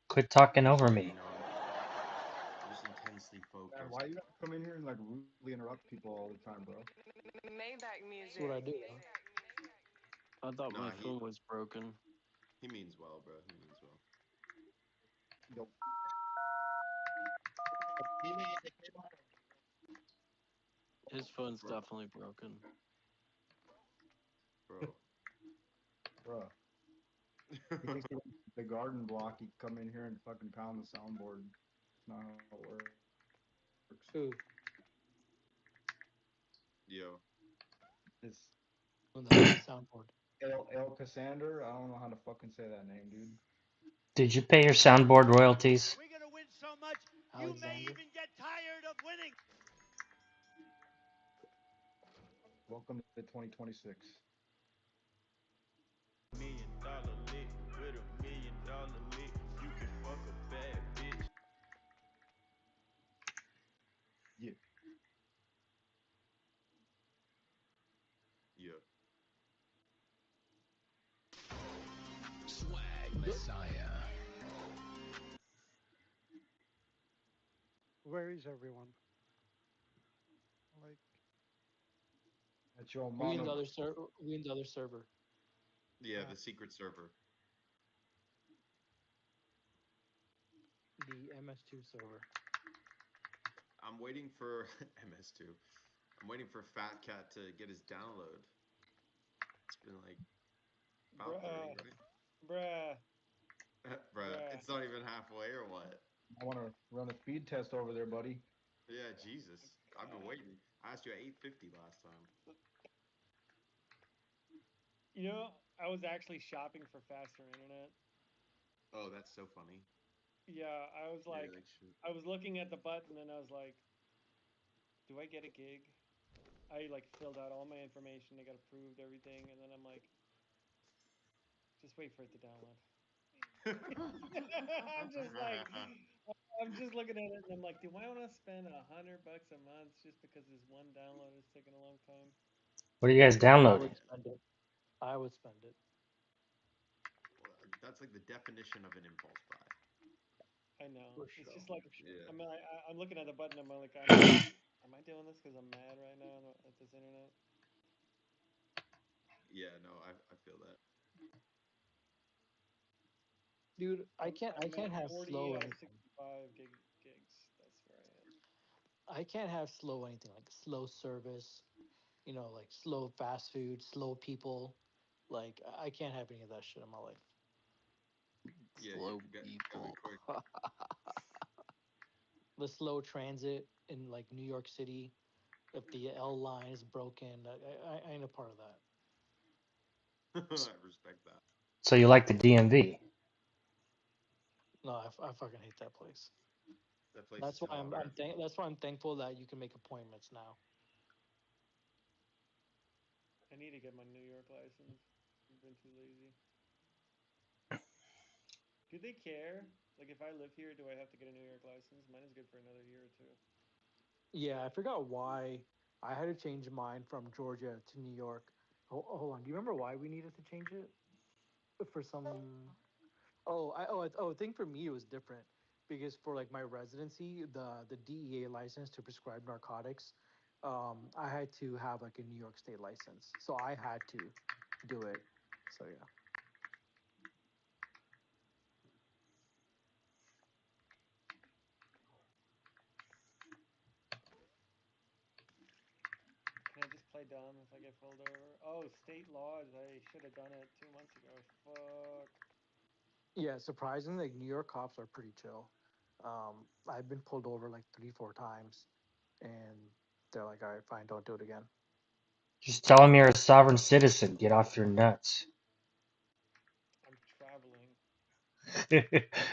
Quit talking over You me. know, I'm just intensely focused. Man, why you gotta come in here and like rudely interrupt people all the time, bro? Maybach That's what I music. do. I thought Nah, my phone was broken. he means well, bro. He means well. Yo, His phone's Bro, definitely broken. bro. Bruh. He thinks he wants the garden block. He come in here and fucking pound the soundboard. It's not how it works. Who? Yo. It's On the soundboard. El Cassander. I don't know how to fucking say that name, dude. Did you pay your soundboard royalties? We're gonna win so much, you may Alexander. even get tired of winning. Welcome to 2026. $1 million lick with $1 million lick. You can fuck a bad bitch. Yeah. Yo. Where is everyone? Like, That's your We in mono. the other server. We in the other server. Yeah, the secret server. The MS2 server. I'm waiting for MS2. I'm waiting for Fat Cat to get his download. It's been like about 30, Bruh, right? bruh, Bruh, bruh. it's not even halfway or what? I want to run a speed test over there, buddy. Yeah, Jesus. I've been God. waiting. I asked you at 850 last time. You know, I was actually shopping for faster internet. Oh, that's so funny. Yeah, Yeah, like shit. I was looking at the button and I was like, do I get a gig? I like filled out all my information, I got approved everything, and then I'm like, just wait for it to download. I'm just like, I'm just looking at it and I'm like, do I want to spend $100 a month just because this one download is taking a long time? What are you guys I downloading? would spend it. I would spend it. Well, that's like the definition of an impulse buy. I know. For It's sure. just like, Yeah. I mean, I'm looking at the button. I'm like, am I doing this because I'm mad right now at this internet? Yeah, no, I feel that. Dude, I I'm can't at have 40 slow out of anything. 65 gigs. That's where I am. I can't have slow anything like slow service, like slow fast food, slow people. Like I can't have any of that shit in my life. Yeah, you Slow gotta be people. quick. The slow transit in like New York City, if the L line is broken, I ain't a part of that. I respect that. So you like the DMV? No, I fucking hate that place. That place That's is why hell on earth. that's why I'm thankful that you can make appointments now. I need to get my New York license. I've been too lazy. Do they care? Like, if I live here, do I have to get a New York license? Mine is good for another year or two. Yeah, I forgot why I had to change mine from Georgia to New York. Hold on, do you remember why we needed to change it? For some I think for me it was different because for like my residency, the DEA license to prescribe narcotics, I had to have like a New York State license, so I had to do it. So yeah, Can I just play dumb if I get pulled over? Oh, state laws. I should have done it 2 months ago. Fuck. yeah. Surprisingly, like New York cops are pretty chill. I've been pulled over like 3 4 times, and they're like, "All right, fine, don't do it again." Just tell them you're a sovereign citizen. Get off your nuts. I'm traveling.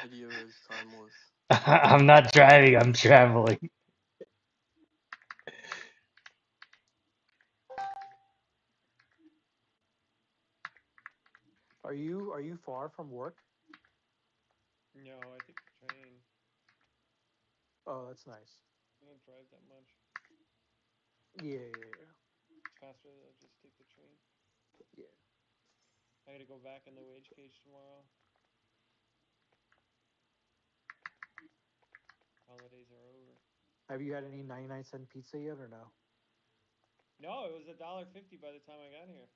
Video is timeless. I'm not driving, I'm traveling. Are you far from work? No, I take the train. Oh, that's nice. I don't drive that much. Yeah, yeah, It's faster to just take the train. yeah. I gotta go back in the wage cage tomorrow. Holidays are over. Have you had any 99-cent pizza yet or no? No, it was $1.50 by the time I got here.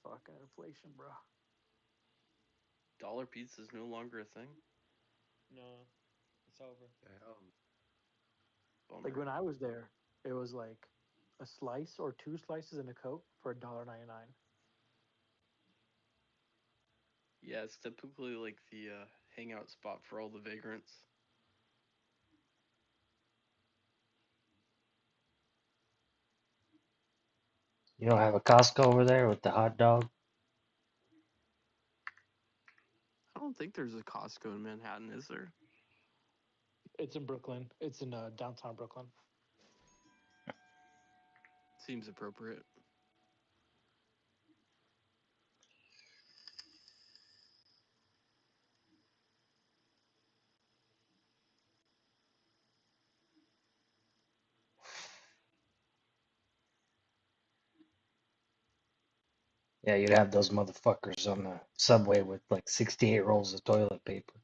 Fucking inflation, bro. Dollar pizza is no longer a thing. No, it's over. The hell? Like Bummer. when I was there, it was like a slice or two slices in a Coke for $1.99. Yeah, it's typically like the hangout spot for all the vagrants. You don't have a Costco over there with the hot dog? I don't think there's a Costco in Manhattan, is there? It's in Brooklyn. It's in downtown Brooklyn. Seems appropriate. Yeah, you'd have those motherfuckers on the subway with like 68 rolls of toilet paper.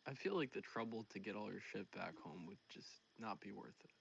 I feel like the trouble to get all your shit back home would just not be worth it.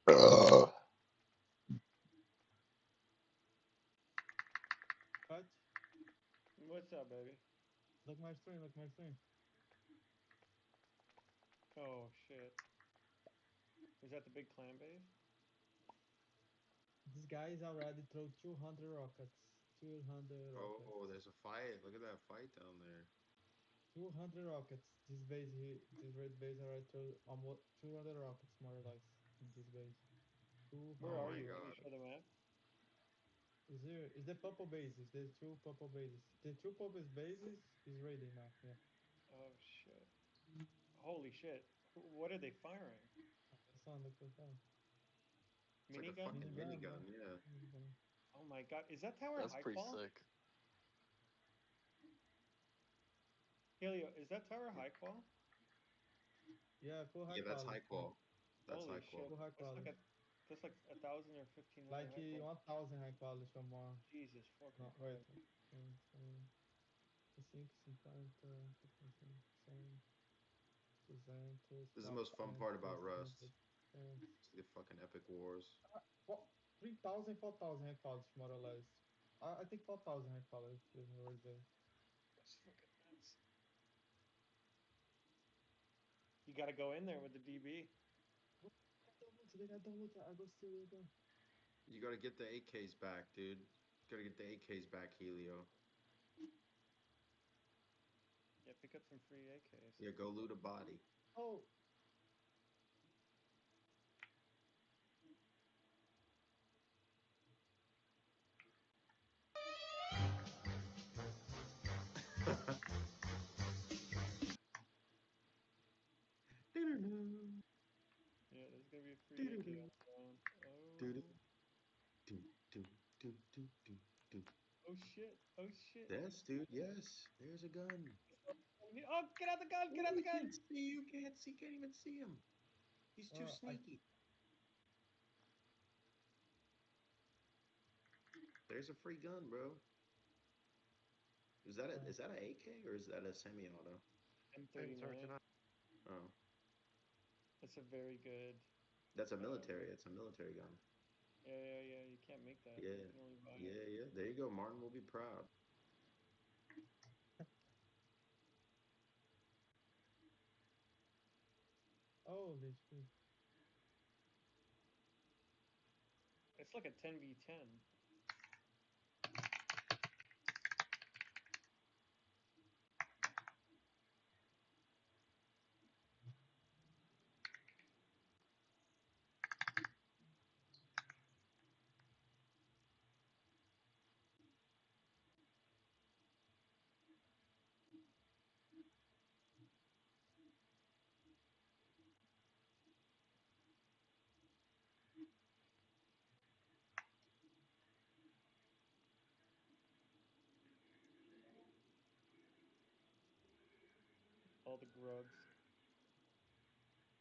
Ugh. Cut. What's up, baby? Look my stream. Look my stream. Oh shit. Is that the big clan base? This guy is already throw 200 rockets. 200 rockets. Oh, there's a fight. Look at that fight down there. 200 rockets. This base here, this red base already throw almost 200 rockets more or less in this base. Where Oh 200 are my you? Can rockets. you god. show the map? Is there? Is the purple bases? There's two purple bases. The two purple bases is raiding now. Yeah. Oh shit. Holy shit. What are they firing? That's on the profile. It's like a Minigun? fucking Minigun, minigun, yeah. yeah. Minigun. Oh my god. Is that tower That's high pretty qual? sick. Helio, is that tower high qual? Yeah, full high Yeah, that's high quality. Yeah. qual. That's Holy high shit. qual. Full high quality. That's like 1,000 or 1,500 Like high qual. 1000 high quality or more. Jesus fucking No, wait. Christ. 5, 50, 100, 200, This is the most fun part about 400, Rust. 400. See the fucking epic wars. 3,000, 4,000 high quality more or less. I think 4,000 high quality is right there. That's fucking nuts. You gotta go in there with the DB. They got download. I go steal your gun. You gotta get the AKs back, dude. Gotta get the AKs back, Helio. Yeah, pick up some free AKs. Yeah, go loot a body. Oh, Yeah, there's gonna be a free AK on the ground. Oh. Oh shit. Oh shit. Yes, dude, yes. There's a gun. Oh, get out the gun! Get Oh, out the you gun! can't see. You can't see. Can't even see him. He's too I sneaky. There's a free gun, bro. Is that a AK or is that a semi-auto? M39. Oh, That's a very good. that's a military. Um, It's a military gun. yeah. You can't make that. Yeah, You can only buy it. yeah. There you go. Martin will be proud. holy shit. It's like a 10v10. all the grubs.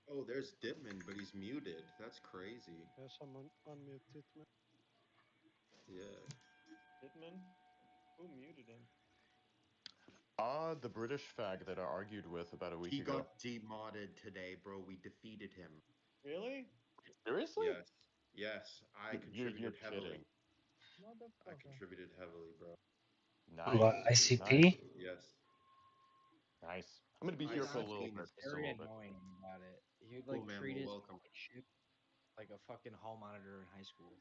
Oh, there's Dipman, but he's muted. That's crazy. Yeah, someone unmuted me. Yeah. Hitman? Who muted him? The British fag that I argued with about a week He ago. got demodded today, bro. We defeated him. Really? Seriously? Yes. Yes. I You're contributed heavily. kidding. I Motherfucker. contributed heavily, bro. What, Nice, nice, ICP? Yes. nice. I'm gonna be He here for a was little ICP. bit, just a very little bit. annoying about it. He would Cool, like man. treat Well, his welcome. fucking ship like a fucking hall monitor in high school.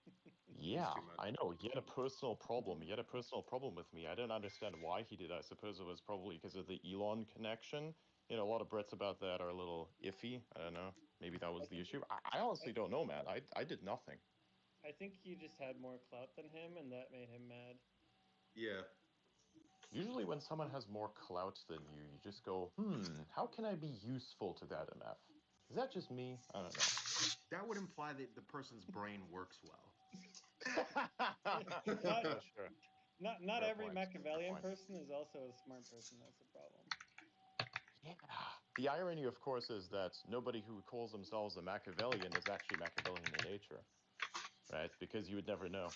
He's Yeah, too much. I know. He had a personal problem. He had a personal problem with me. I didn't understand why he did. I suppose it was probably because of the Elon connection. You know, a lot of Brits about that are a little iffy. I don't know. Maybe that was the issue. I I, honestly don't know, man. I did nothing. I think you just had more clout than him, and that made him mad. Yeah. Usually when someone has more clout than you just go, how can I be useful to that MF? Is that just me? I don't know. That would imply that the person's brain works well. not Oh, sure. not Fair every point. Fair Machiavellian point. person is also a smart person. That's the problem. Yeah. The irony, of course, is that nobody who calls themselves a Machiavellian is actually Machiavellian in nature, right? Because you would never know.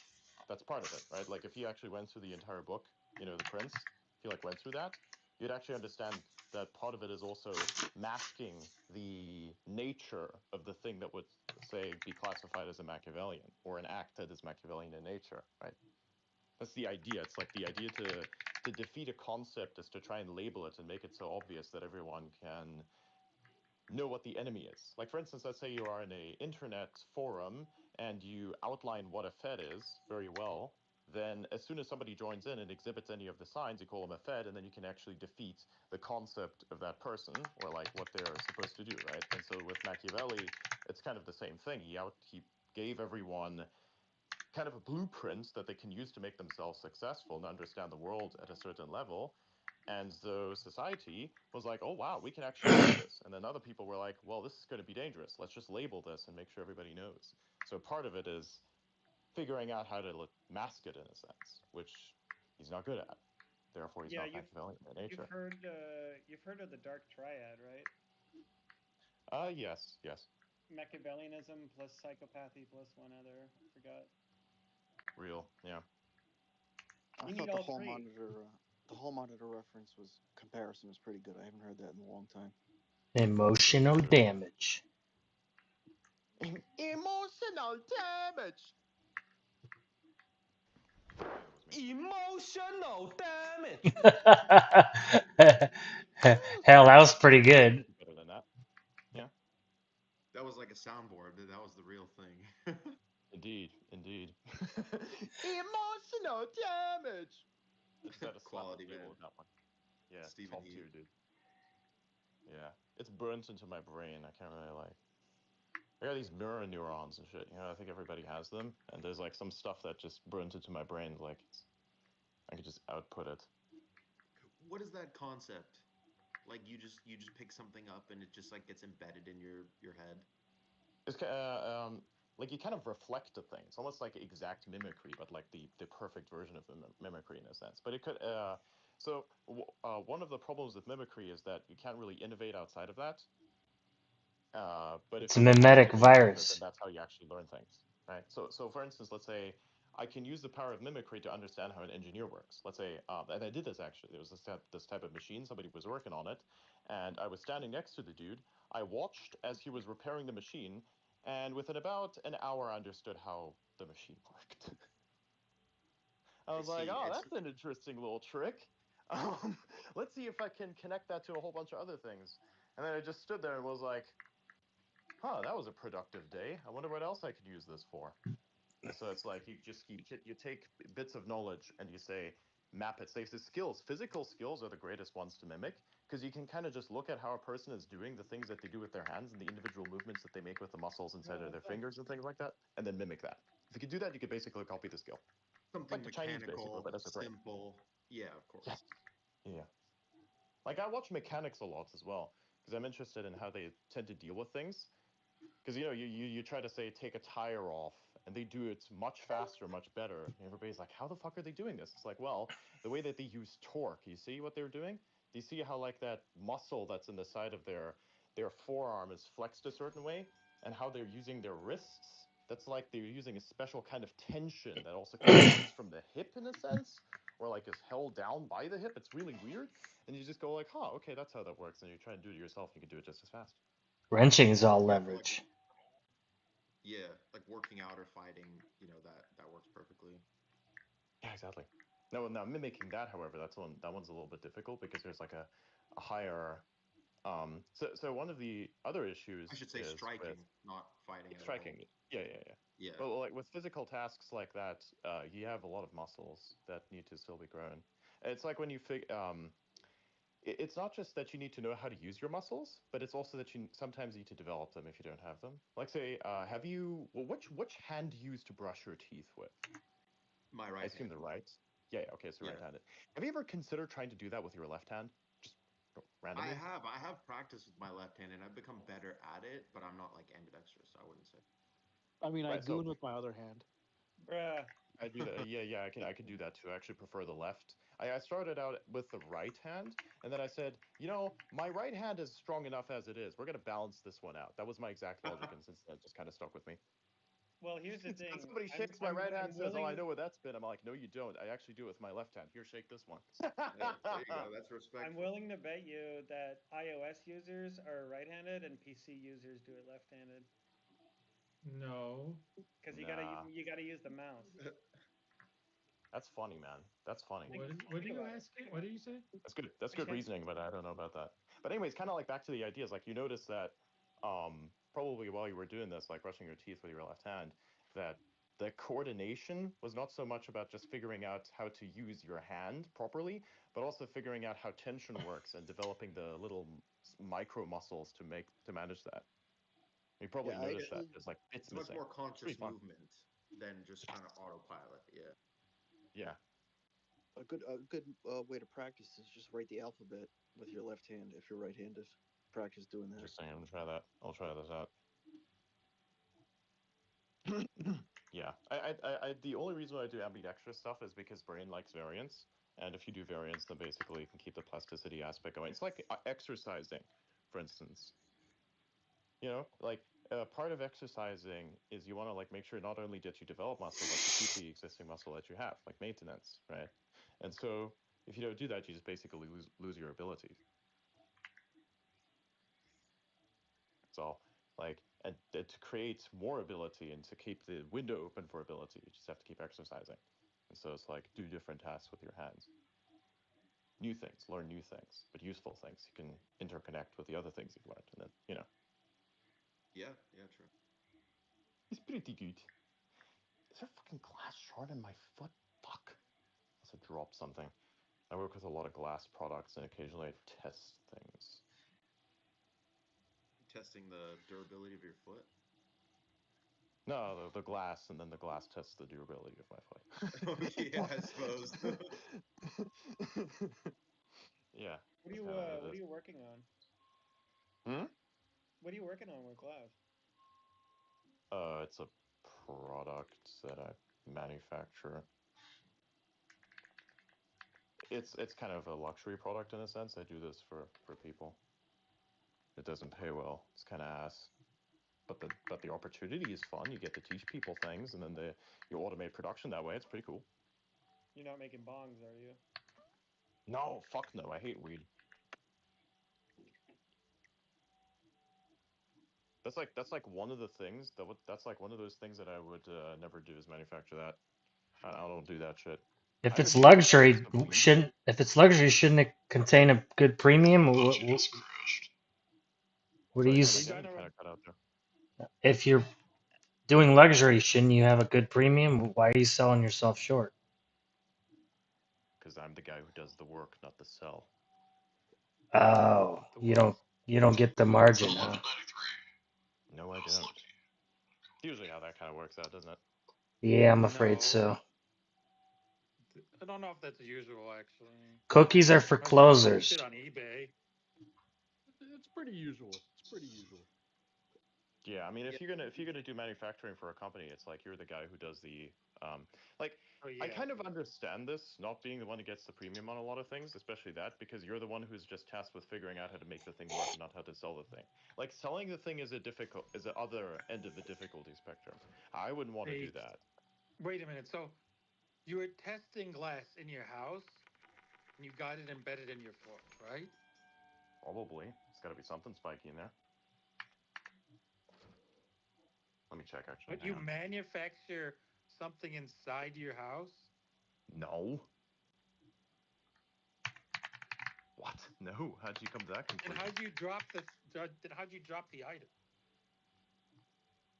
That's part of it, right? Like if you actually went through the entire book, you know, The Prince, if you like went through that, you'd actually understand that part of it is also masking the nature of the thing that would say be classified as a Machiavellian or an act that is Machiavellian in nature, right? That's the idea. It's like the idea to defeat a concept is to try and label it and make it so obvious that everyone can know what the enemy is. Like for instance, let's say you are in a internet forum and you outline what a Fed is very well. Then as soon as somebody joins in and exhibits any of the signs, you call them a Fed, and then you can actually defeat the concept of that person or like what they're supposed to do, right? And so with Machiavelli, it's kind of the same thing. He gave everyone kind of a blueprint that they can use to make themselves successful and understand the world at a certain level. And so society was like, oh, wow, we can actually use this. And then other people were like, well, this is going to be dangerous. Let's just label this and make sure everybody knows. So part of it is figuring out how to mask it in a sense, which he's not good at. Therefore, he's Yeah, not Machiavellian by nature. you've heard of the Dark Triad, right? Yes, yes. Machiavellianism plus psychopathy plus one other. I forgot. Real, yeah. I You need thought all three. the hall monitor reference was comparison was pretty good. I haven't heard that in a long time. Emotional damage. Emotional damage. Yeah, that was me. Emotional damage. Hell, that was pretty good. Better than that. Yeah. That was like a soundboard. That was the real thing. Indeed, indeed. Emotional damage. I just had to slap the Quality, table man. with that one. Yeah, Stephen top Heat. tier, dude. Yeah, it's burnt into my brain. I can't really like. I got these mirror neurons and shit. You know, I think everybody has them, and there's like some stuff that just burnt into my brain. Like I could just output it. What is that concept? Like you just pick something up and it just like gets embedded in your head. It's like you kind of reflect a thing. It's almost like exact mimicry, but like the perfect version of mimicry in a sense. But it could. One of the problems with mimicry is that you can't really innovate outside of that. But It's if a you can mimetic innovate out of it, then virus. that's how you actually learn things, right? So for instance, let's say I can use the power of mimicry to understand how an engineer works. Let's say, and I did this actually. There was this type of machine. Somebody was working on it, and I was standing next to the dude. I watched as he was repairing the machine, and within about an hour, I understood how the machine worked. I I was like, see. oh, It's that's an interesting little trick. Let's see if I can connect that to a whole bunch of other things. And then I just stood there and was like, huh, that was a productive day. I wonder what else I could use this for. And so it's like you take bits of knowledge and you say map it. Say the skills, physical skills are the greatest ones to mimic because you can kind of just look at how a person is doing the things that they do with their hands and the individual movements that they make with the muscles inside of their fingers and things like that, and then mimic that. If you could do that, you could basically copy the skill. It's something like the Chinese basically, mechanical, but as a brain. simple. Yeah, of Yeah, course. yeah. Like I watch mechanics a lot as well because I'm interested in how they tend to deal with things. Because you know, you try to say take a tire off, and they do it much faster, much better. And everybody's like, how the fuck are they doing this? It's like, well, the way that they use torque. You see what they're doing? Do you see how like that muscle that's in the side of their forearm is flexed a certain way, and how they're using their wrists? That's like they're using a special kind of tension that also kind of comes from the hip in a sense, or like is held down by the hip. It's really weird, and you just go like, "Huh, okay, that's how that works." And you try and do it yourself, and you can do it just as fast. Wrenching is all Yeah, for like leverage. like working out or fighting, that works perfectly. Yeah, exactly. No, now mimicking that, however, that one's a little bit difficult because there's like a higher so one of the other I issues should say is with striking, not fighting at all. striking. Yeah, yeah, yeah. Yeah. But like with physical tasks like that, you have a lot of muscles that need to still be grown. It's like when you it's not just that you need to know how to use your muscles, but it's also that you sometimes need to develop them if you don't have them. Like say, have you well, which hand do you use to brush your teeth with? My I right assume hand. the right. Yeah, yeah, okay, so Yeah. right-handed. Have you ever considered trying to do that with your left hand? Just randomly? I have practiced with my left hand and I've become better at it, but I'm not like ambidextrous, I wouldn't say. I mean, I Right, so goon with my other hand. Bruh. I do that. Yeah, yeah, I can do that too. I actually prefer the left. I started out with the right hand, and then I said, my right hand is strong enough as it is. We're gonna balance this one out. That was my exact logic, and since then, it just kind of stuck with me. Well, here's the So when thing. somebody I'm shakes my I'm right hand, I'm says, "Oh, I willing. know what that's been," I'm like, "No, you don't. I actually do it with my left hand. Here, shake this one." There you go. That's I'm respectful. willing to bet you that iOS users are right-handed and PC users do it left-handed. No. Because Nah, you gotta use the mouse. that's funny, man. That's funny. What are Think you about it. asking? Think What about are it. you saying? That's good. That's I good said, reasoning, but I don't know about that. But anyways, kind of like back to the ideas. Like you notice that probably while you were doing this, like brushing your teeth with your left hand, that the coordination was not so much about just figuring out how to use your hand properly, but also figuring out how tension works and developing the little micro muscles to manage that. You probably Yeah, I noticed that actually there's like bits It's much missing. more It's pretty conscious fun. movement than just kind of autopilot. Yeah. Yeah, a good way to practice is just write the alphabet with your left hand if you're right-handed. Practice doing that. interesting. I'm gonna try that. I'll try this out. Yeah, the only reason why I do ambidextrous stuff is because brain likes variance, and if you do variance, then basically you can keep the plasticity aspect going. It's like exercising, for instance. Like part of exercising is you want to like make sure not only that you develop muscle, but you keep the existing muscle that you have, like maintenance, right? And so if you don't do that, you just basically lose your abilities. So like and to create more ability and to keep the window open for ability, you just have to keep exercising. And so it's like do different tasks with your hands. New things, learn new things, but useful things. You can interconnect with the other things you've learned, and then. Yeah. Yeah. True. It's pretty good. Is there fucking glass shard in my foot? Fuck. Unless I dropped something. I work with a lot of glass products, and occasionally I test things. Testing the durability of your foot. No, the glass, and then the glass tests the durability of my foot. Yeah, I suppose. Yeah, what are that's you kind of what what it are is. you working on? Hmm? What are you working on with glass? It's a product that I manufacture. It's kind of a luxury product in a sense. I do this for people. It doesn't pay well. It's kind of ass. But the opportunity is fun. You get to teach people things, and then you automate production that way. It's pretty cool. You're not making bongs, are you? No, fuck no. I hate weed. That's like one of the things that's like one of those things that I would never do is manufacture that. I don't do that shit. If I it's would do like luxury, some weed. shouldn't it contain a good premium? What do Sorry, you? come We again. got You our kind of cut out there. If you're doing luxury, shouldn't you have a good premium? Why are you selling yourself short? Because I'm the guy who does the work, not the sell. Oh, the you work. don't get the margin, huh? No, I don't. It's usually how that kind of works out, doesn't it? Yeah, I'm afraid No, so. I don't know if that's usual actually. Cookies are for I've seen some closers. shit on eBay. It's pretty usual. It's pretty usual. Yeah, I mean, Yeah. if you're gonna do manufacturing for a company, it's like you're the guy who does the like. Oh I yeah. kind of understand this, not being the one who gets the premium on a lot of things, especially that, because you're the one who's just tasked with figuring out how to make the thing work and not how to sell the thing. Like selling the thing is the other end of the difficulty spectrum. I wouldn't want to do Wait, that. wait a minute. So you were testing glass in your house and you got it embedded in your foot, right? Probably, it's got to be something spiky in there. Let me check. Actually, But hang you on. manufacture something inside your house? No. What? No. How'd you come to that And conclusion? how'd you drop how'd you drop the item?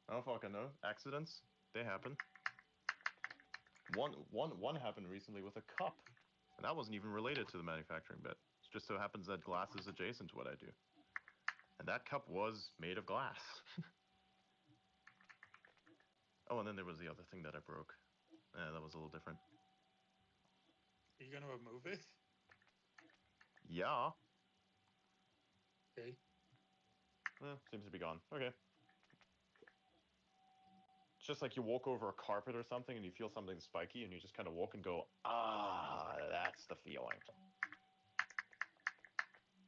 I don't fucking know. Accidents, they happen. One happened recently with a cup, and that wasn't even related to the manufacturing bit. It just so happens that glass is adjacent to what I do, and that cup was made of glass. Oh, and then there was the other thing that I broke. That was a little different. Are you gonna remove it? Yeah. Okay. Seems to be gone. Okay. It's just like you walk over a carpet or something and you feel something spiky and you just kind of walk and go, ah, that's the feeling.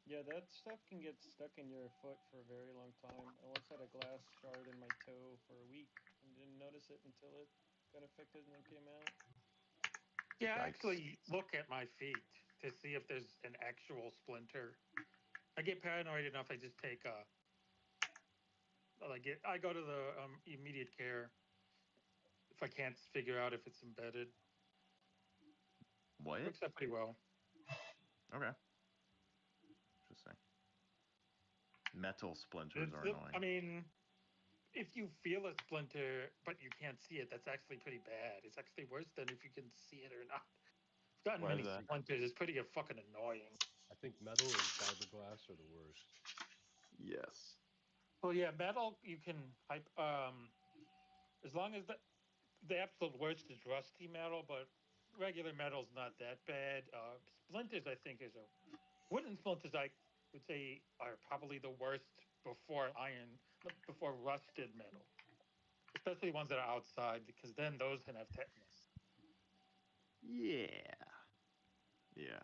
Yeah, that stuff can get stuck in your foot for a very long time. I once had a glass shard in my toe for a week and didn't notice it until it got infected and then came out. Yeah, I Yikes. actually look at my feet to see if there's an actual splinter. I get paranoid enough. I just take I go to the immediate care if I can't figure out if it's embedded. What? Works out pretty well. Okay. Interesting. Metal splinters are annoying. I mean, if you feel a splinter but you can't see it, that's actually pretty bad. It's actually worse than if you can see it or not. I've gotten Why is many that? splinters. It's pretty fucking annoying. I think metal and fiberglass are the worst. Yes. Well, yeah, metal you can as long as the absolute worst is rusty metal, but regular metal's not that bad. Splinters, I think, wooden splinters. I would say are probably the worst before rusted metal, especially ones that are outside, because then those can have tetanus. Yeah. Yeah.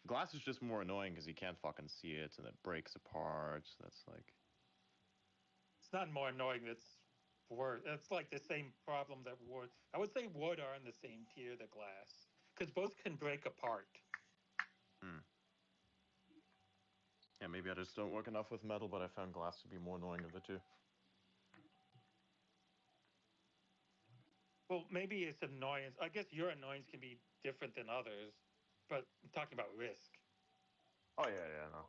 Glass is just more annoying because you can't fucking see it and it breaks apart. That's like. It's not more annoying. That's worse. It's like the same problem that wood. I would say wood are in the same tier that glass, because both can break apart. Hmm. Yeah, maybe I just don't work enough with metal, but I found glass to be more annoying of the two. Well, maybe it's annoyance. I guess your annoyance can be different than others, but I'm talking about risk. Oh yeah, no.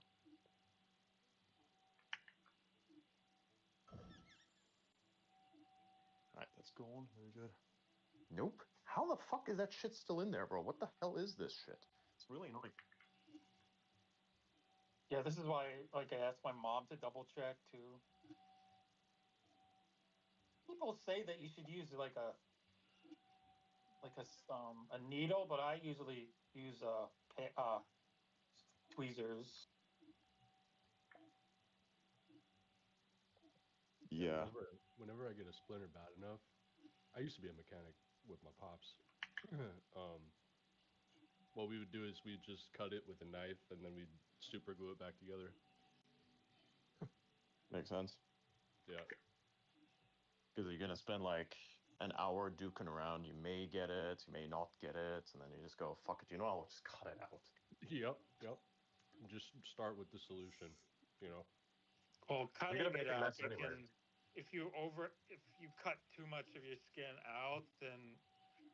All right, that's gone. Very good. Nope. How the fuck is that shit still in there, bro? What the hell is this shit? It's really annoying. Yeah, this is why, like, I asked my mom to double check too. People say that you should use a needle, but I usually use tweezers. Yeah, Yeah. whenever I get a splinter bad enough, I used to be a mechanic with my pops. What we would do is we'd just cut it with a knife and then we'd super glue it back together. Makes sense. Yeah. Because you're gonna spend like an hour duking around. You may get it, you may not get it, and then you just go, fuck it, you know, I'll just cut it out. Yep. Just start with the solution, you know. Well, You're gonna cutting make it a out, mess you anyway. can, if you cut too much of your skin out, then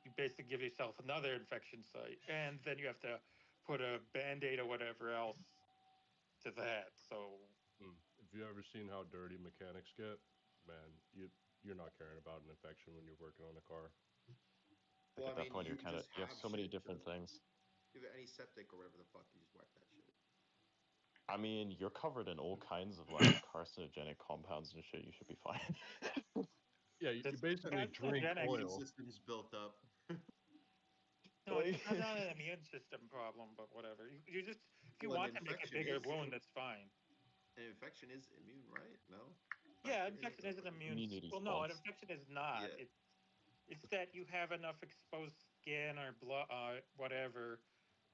you basically give yourself another infection site, and then you have to put a band-aid or whatever else to that. So If you ever seen how dirty mechanics get, man, you're not caring about an infection when you're working on a car. Like Well, at I that mean, point, you just you have have so many shit. different So things. if you have any septic or whatever the fuck, you just wipe that shit. I mean, you're covered in all kinds of like carcinogenic compounds and shit. You should be fine. Yeah, you it's basically drink carcinogenic. Immune oil. system's built up. No, Like, it's not an immune system problem, but whatever. You just if you Well, an want to make a infection bigger is wound, that's fine. an infection is immune, right? No. Yeah, bacteria infection is an immune. Immune Well, no, an response. infection is not. Yeah. It's that you have enough exposed skin or blood, whatever,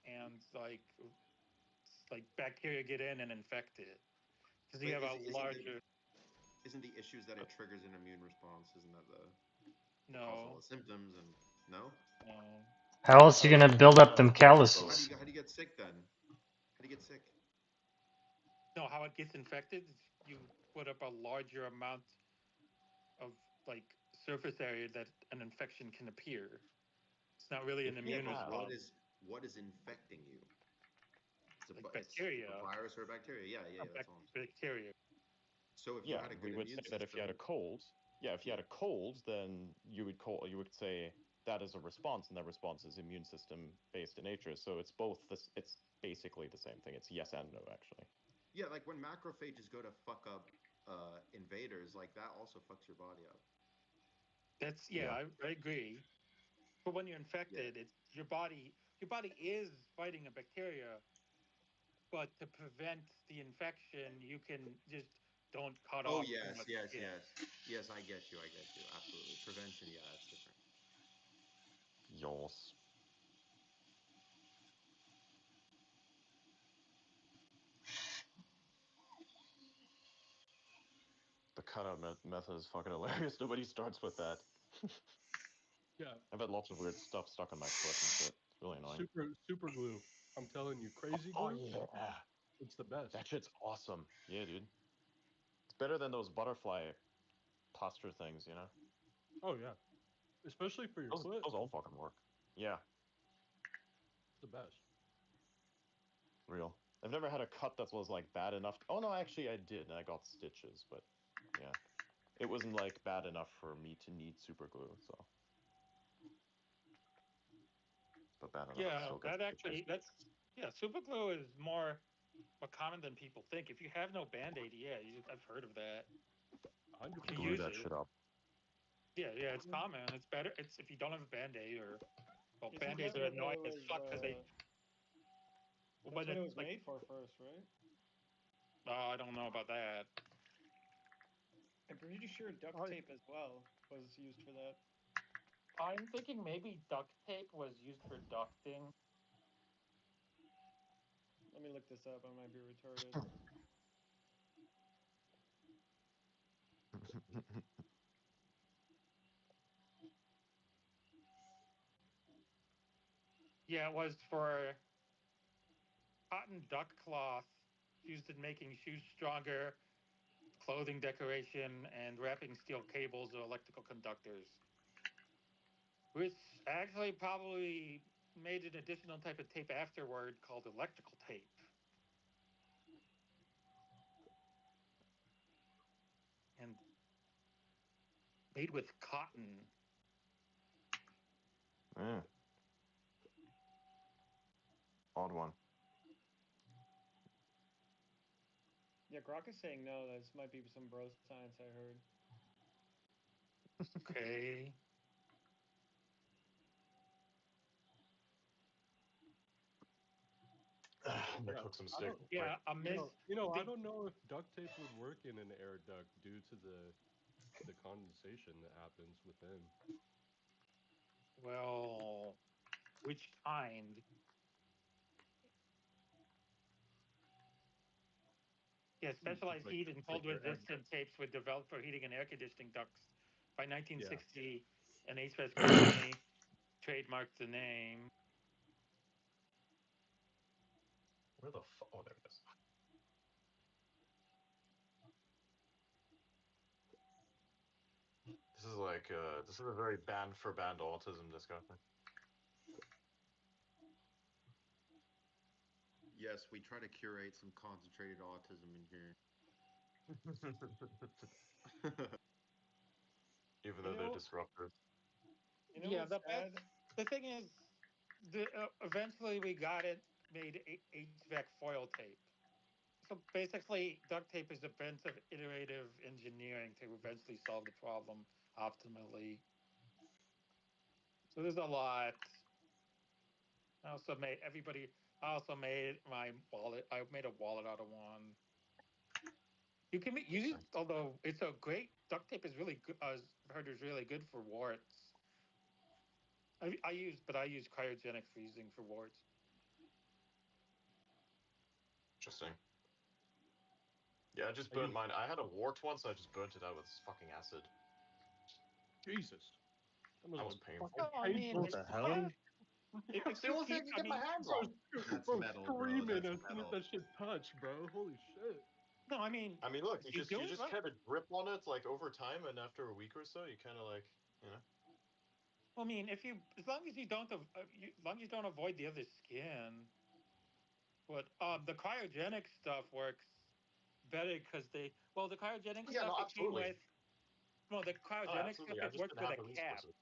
and like bacteria get in and infect it because you But have a isn't larger. the issue is that it triggers an immune response? Isn't that the what causes all No, the symptoms? And no, no. How else are you gonna build up them so calluses? how do you get sick then? How do you get sick? No, how it gets infected is you put up a larger amount of like surface area that an infection can appear. It's not really an If you Yeah, immune but have, response, what is infecting you? like It's a bacteria, virus or a bacteria. Yeah, that's all I'm saying. bacteria. So if you yeah, had a we good would say immune that if you had a system, cold, yeah, if you yeah. had a cold, then you would say that is a response, and that response is immune system based in nature. So it's both this. It's basically the same thing. It's yes and no, actually. Yeah, like when macrophages go to fuck up invaders, like that also fucks your body up. That's Yeah. I agree. But when you're Yeah. infected, it's your body. Your body is fighting a bacteria, but to prevent the infection, you can just don't cut Oh off too yes, much yes, skin. yes, yes. I get you. I get you. Absolutely. Prevention. Yeah, that's different. Yours. The cutout method is fucking hilarious. Nobody starts with that. Yeah, I've had lots of weird stuff stuck on my foot and shit. It's really annoying. super glue. I'm telling you, crazy Oh glue. yeah, It's the best. that shit's awesome. Yeah, dude. It's better than those butterfly plaster things, you know? Oh yeah, especially for your foot. Those all fucking work. Yeah, It's the best. real. I've never had a cut that was like bad enough. Oh no, actually I did, and I got stitches, but yeah, it wasn't like bad enough for me to need super glue. So, but bad enough to Yeah, still get that stitches. actually that's yeah. Super glue is more common than people think. If you have no band aid, yeah, I've heard of that. Hundred If you Glue percent. use that it, shit up. yeah, it's common. It's better. It's if you don't have a band aid or well, Isn't band aids that are what annoying it as was? fuck because they That's when what it it was like made for first, right? I don't know about that. I'm pretty sure duct Oh, tape as well was used for that. I'm thinking maybe duct tape was used for ducting. Let me look this up. I might be retarded. Yeah, it was for cotton duck cloth used in making shoes stronger, clothing decoration, and wrapping steel cables or electrical conductors, which actually probably made an additional type of tape afterward called electrical tape and made with cotton. Yeah, odd one. Yeah, Grok is saying no. This might be some bro science I heard. Okay. I'm gonna Yeah, cook some I steak don't. real quick. Yeah, a mis I the don't know if duct tape would work in an air duct due to the condensation that happens within. well, which kind? Yeah, Just specialized like heat and like cold your air. resistant tapes were developed for heating and air conditioning ducts by Yeah. 1960. An HVAC company trademarked the name. Where the fuck? Oh, there it is. This is a very band for band autism discussion. Yes, we try to curate some concentrated autism in here. Even You though they're know, disruptors. you know Yeah, what's the best. sad? The thing is, eventually we got it made HVAC foil tape. So basically, duct tape is a bunch of iterative engineering to eventually solve the problem optimally. So there's a lot. I also made everybody. I also made my wallet. I made a wallet out of one. You can use it, although it's a great duct tape is really good. I've heard is really good for warts. I use cryogenic freezing for warts. Interesting. Yeah, I just burnt mine. I had a wart once. I just burnt it out with fucking acid. Jesus. That was painful. I mean, What the hell? It's the only thing I can get my hands Bro, on. That's bro, metal, bro. screaming That's as soon as metal. that shit touched, bro. Holy shit. no, I mean, I mean, look, you do you it just right. kind of grip on it like over time, and after a week or so, you kind of like, you know. I mean, if you as long as you don't as long as you don't avoid the other skin. But the cryogenic stuff works better because the cryogenic Yeah, stuff no, it came absolutely. with the Oh, cryogenic stuff absolutely. I it just works didn't with have a the cap. resources.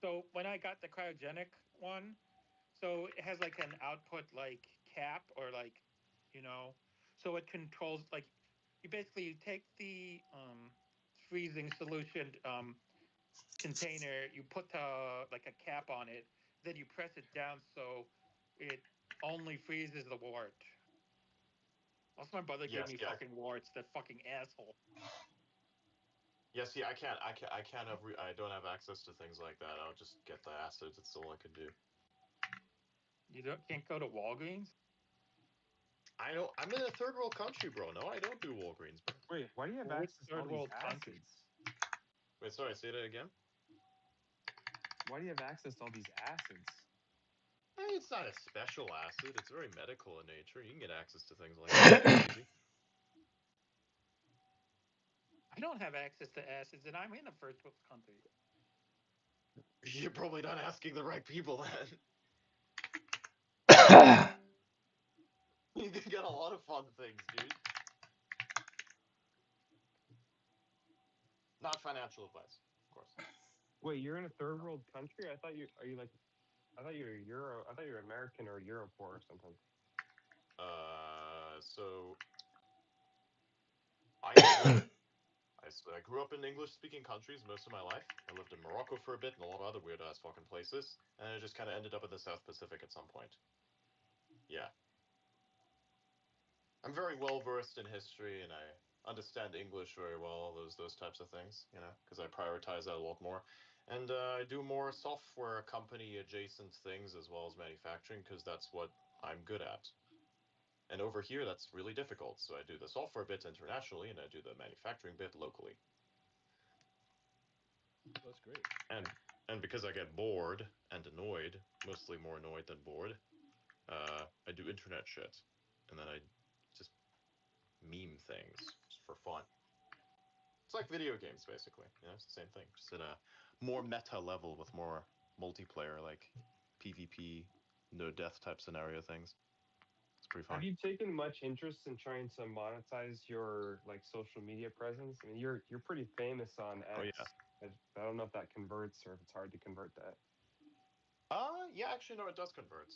So when I got the cryogenic one, so it has like an output like cap or like, you know, so it controls like you take the freezing solution container, you put like a cap on it, then you press it down so it only freezes the wart. Also, my brother gave Yes, me yeah, fucking warts. That fucking asshole. yeah. See, I can't have. I don't have access to things like that. I'll just get the acid. That's all I could do. Can't go to Walgreens. I don't. I'm in a third world country, bro. No, I don't do Walgreens, bro. Wait, why do you have Well, which access to all third these world country? acids? Wait, sorry. Say that again. Why do you have access to all these acids? Hey, it's not a special acid. It's very medical in nature. You can get access to things like that. Easy. I don't have access to acids, and I'm in a first world country. You're probably not asking the right people then. You can get a lot of fun things, dude. Not financial advice, of course. Wait, you're in a third world country? Are you like I thought you were Euro I thought you were American or Europort or something. So I am. I grew up in English-speaking countries most of my life. I lived in Morocco for a bit and a lot of other weird-ass fucking places, and I just kind of ended up in the South Pacific at some point. Yeah. I'm very well versed in history, and I understand English very well. Those types of things, you know, because I prioritize that a lot more. And I do more software company adjacent things as well as manufacturing because that's what I'm good at. And over here, that's really difficult. So I do the software bit internationally, and I do the manufacturing bit locally. That's great. And and because I get bored and annoyed, mostly more annoyed than bored, I do internet shit, and then I just meme things just for fun. It's like video games, basically. You know, it's the same thing, just at a more meta level with more multiplayer, like PvP, no death type scenario things. It's pretty fun. Have you taken much interest in trying to monetize your like social media presence? I mean, you're pretty famous on Oh X. yeah. I don't know if that converts or if it's hard to convert that. Yeah, actually, no, it does convert.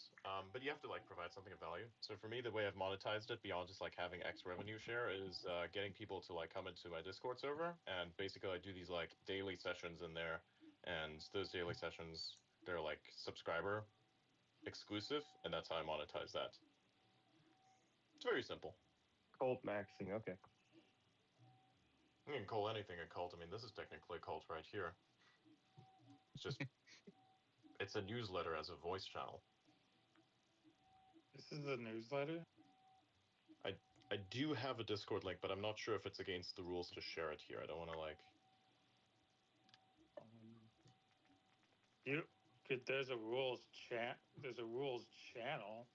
But you have to like provide something of value. So for me, the way I've monetized it beyond just like having X revenue share is getting people to like come into my Discord server, and basically I do these like daily sessions in there, and those daily sessions they're like subscriber exclusive, and that's how I monetize that. It's very simple. Cult maxing, okay. You can call anything a cult. I mean, this is technically a cult right here. It's just it's a newsletter as a voice channel. This is a newsletter. I I do have a Discord link, but I'm not sure if it's against the rules to share it here. I don't want to like. You could. There's a rules channel.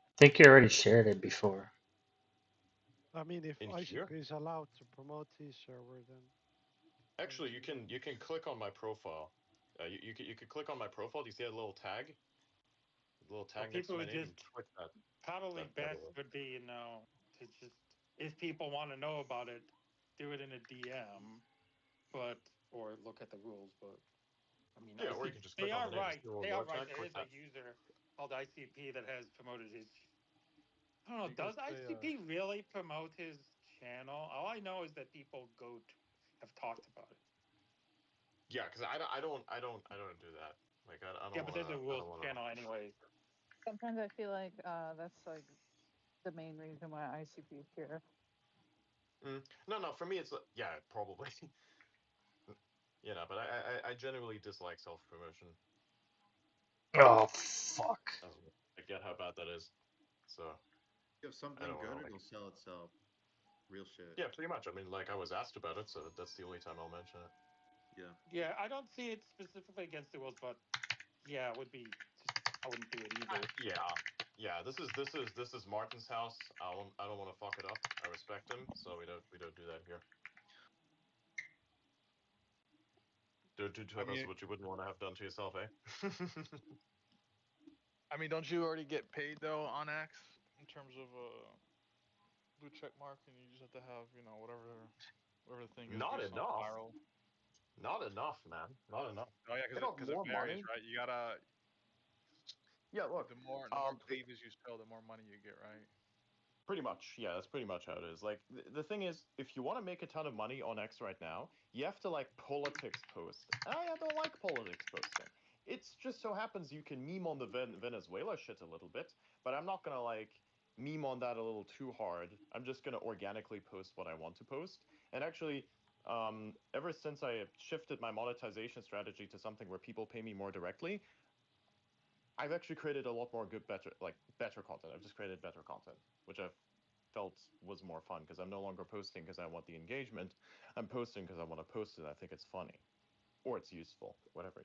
I think you already shared it before. I mean, if In here? ICP is allowed to promote his server, then Actually, obviously that you can click on my profile. You could click on my profile. Do you see that little tag? The little Well, tag next to people my would name. You just can click that. probably That best would be to just if people want to know about it, do it in a DM, but or look at the rules. But I mean, Yeah, I or see you can just they click on are the name. You right. see the little They are yellow right. tag? There Click is a that. user called ICP that has promoted his. I don't know. You guys Does play ICP really promote his channel? All I know is that people have talked about it. Yeah, because I don't do that. Like Yeah, but there's a I rules don't wanna. channel anyways. Sometimes I feel like that's like the main reason why ICP is here. No, for me it's yeah, probably. But I genuinely dislike self promotion. Oh fuck. I get how bad that is. So You have I something don't want good, to it'll sell itself. Real shit. Yeah, pretty much. I mean, like I was asked about it, so that's the only time I'll mention it. Yeah. Yeah, I don't see it specifically against the rules, but yeah, it would be. I wouldn't do it either. Yeah. This is Martin's house. I don't want to fuck it up. I respect him, so we don't do that here. Don't do to others what you wouldn't want to have done to yourself, eh? I mean, don't you already get paid though on X in terms of blue check mark, and you just have to have whatever the thing is Not based on enough. viral. Not enough, man. Not enough. Oh yeah, Get out because it more varies, money. right? You gotta Yeah, look. the more cleavage you sell, the more money you get, right? Pretty much, yeah, that's pretty much how it is. Like, the thing is, if you want to make a ton of money on X right now, you have to, like, politics post. I don't like politics posting. It's just so happens you can meme on the Venezuela shit a little bit, but I'm not gonna, like, meme on that a little too hard. I'm just gonna organically post what I want to post. And actually, ever since I shifted my monetization strategy to something where people pay me more directly, I've actually created a lot more better content. I've just created better content, which I've felt was more fun because I'm no longer posting because I want the engagement. I'm posting because I want to post it. I think it's funny or it's useful, whatever,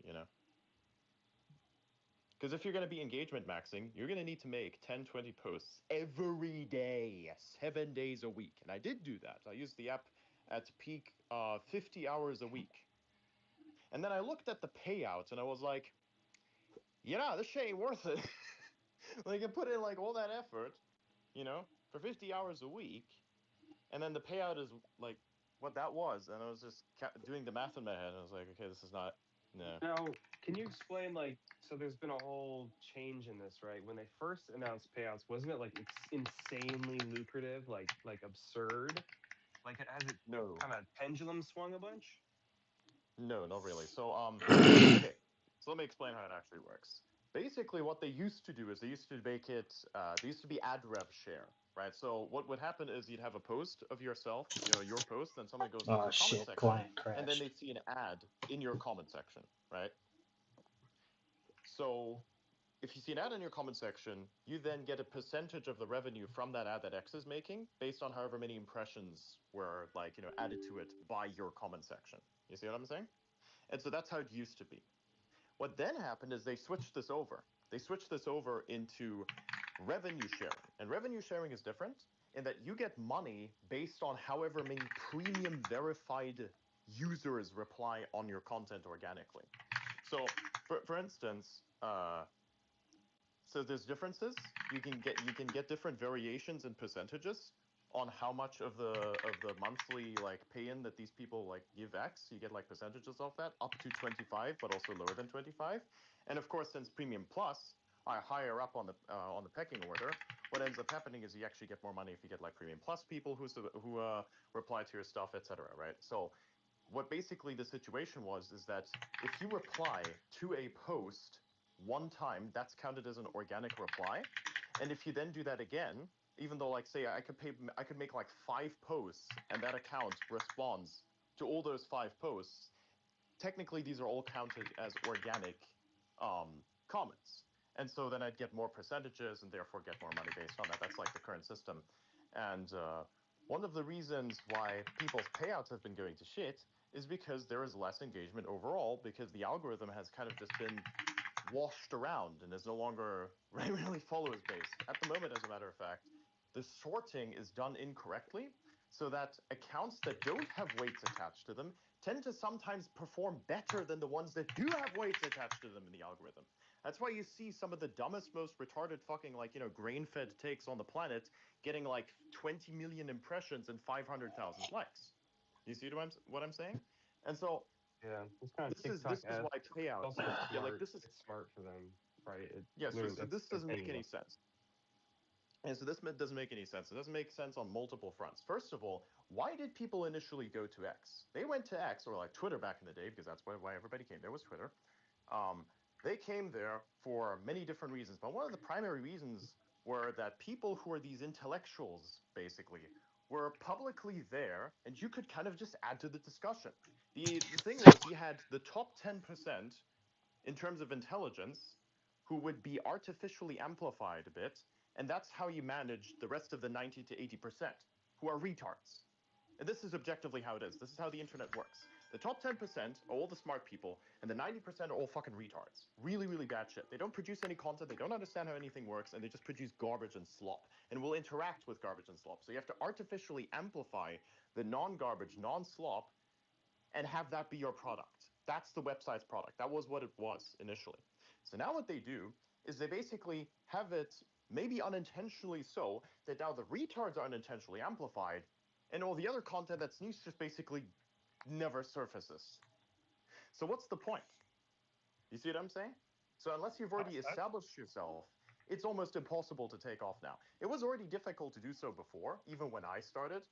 Because if you're going to be engagement maxing, you're going to need to make 10, 20 posts every day, 7 days a week. And I did do that. I used the app at peak 50 hours a week. And then I looked at the payouts and I was like, this shit ain't worth it. Like, I put in like all that effort, for 50 hours a week, and then the payout is like what that was, and I was just doing the math in my head, and I was like, okay, this is not. No. Now, can you explain, like, so there's been a whole change in this, right? When they first announced payouts, wasn't it like insanely lucrative, like absurd? Like, has it No. kind of pendulum swung a bunch? No, not really. So, okay. So let me explain how it actually works. Basically, what they used to do is they used to make it. They used to be ad rev share, right? So what would happen is you'd have a post of yourself, your post, then somebody goes into Oh the comment shit, section, client and then crashed. they'd see an ad in your comment section, right? So if you see an ad in your comment section, you then get a percentage of the revenue from that ad that X is making based on however many impressions were added to it by your comment section. You see what I'm saying? And so that's how it used to be. What then happened is they switched this over. They switched this over into revenue sharing. And revenue sharing is different in that you get money based on however many premium verified users reply on your content organically. So, for instance, so there's differences. You can get different variations in percentages on how much of the monthly pay-in that these people give X. You get percentages of that up to 25, but also lower than 25. And of course, since Premium Plus are higher up on the pecking order, what ends up happening is you actually get more money if you get Premium Plus people who reply to your stuff, etc. Right? So what basically the situation was is that if you reply to a post one time, that's counted as an organic reply. And if you then do that again, even though say I could make 5 posts and that account responds to all those 5 posts, technically these are all counted as organic comments. And so then I'd get more percentages and therefore get more money based on that. That's the current system. And one of the reasons why people's payouts have been going to shit is because there is less engagement overall, because the algorithm has kind of just been washed around and is no longer really follows based. At the moment, as a matter of fact, the sorting is done incorrectly, so that accounts that don't have weights attached to them tend to sometimes perform better than the ones that do have weights attached to them in the algorithm. That's why you see some of the dumbest, most retarded fucking grain-fed takes on the planet getting 20 million impressions and 500,000 likes. You see what I'm saying? And so Yeah, it's kind of this is why payouts. also smart. This is It's smart for them, right? so this doesn't make any sense. And so this doesn't make any sense. It doesn't make sense on multiple fronts. First of all, why did people initially go to X? They went to X, or Twitter back in the day, because that's why everybody came there was Twitter. They came there for many different reasons, but one of the primary reasons were that people who are these intellectuals, basically, were publicly there, and you could kind of just add to the discussion. The thing was, you had the top 10% in terms of intelligence who would be artificially amplified a bit, and that's how you manage the rest of the 90 to 80% who are retards. And this is objectively how it is. This is how the internet works. The top 10% are all the smart people, and the 90% are all fucking retards. Really, really bad shit. They don't produce any content, they don't understand how anything works, and they just produce garbage and slop, and will interact with garbage and slop. So you have to artificially amplify the non-garbage, non-slop, and have that be your product. That's the website's product. That was what it was initially. So now what they do is they basically have it, maybe unintentionally so, that now the retards are unintentionally amplified, and all the other content that's niche just basically never surfaces. So what's the point? You see what I'm saying? So unless you've already established yourself, it's almost impossible to take off now. It was already difficult to do so before, even when I started,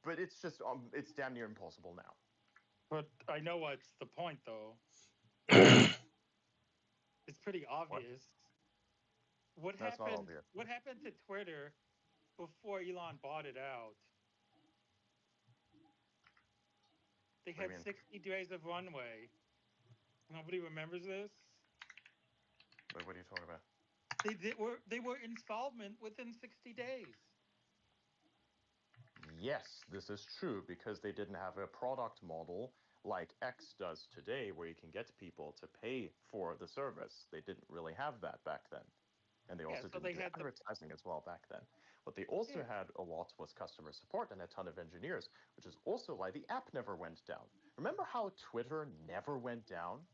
but it's just, it's damn near impossible now. But I know what's the point, though. It's pretty obvious. What That's not happened? obvious. What happened to Twitter before Elon bought it out? They What do had you mean? 60 days of runway. Nobody remembers this. Wait, what are you talking about? They were insolvent within 60 days. Yes, this is true because they didn't have a product model like X does today where you can get people to pay for the service. They didn't really have that back then. And they also So didn't they do had advertising as well back then. What they also had a lot was customer support and a ton of engineers, which is also why the app never went down. Remember how Twitter never went down?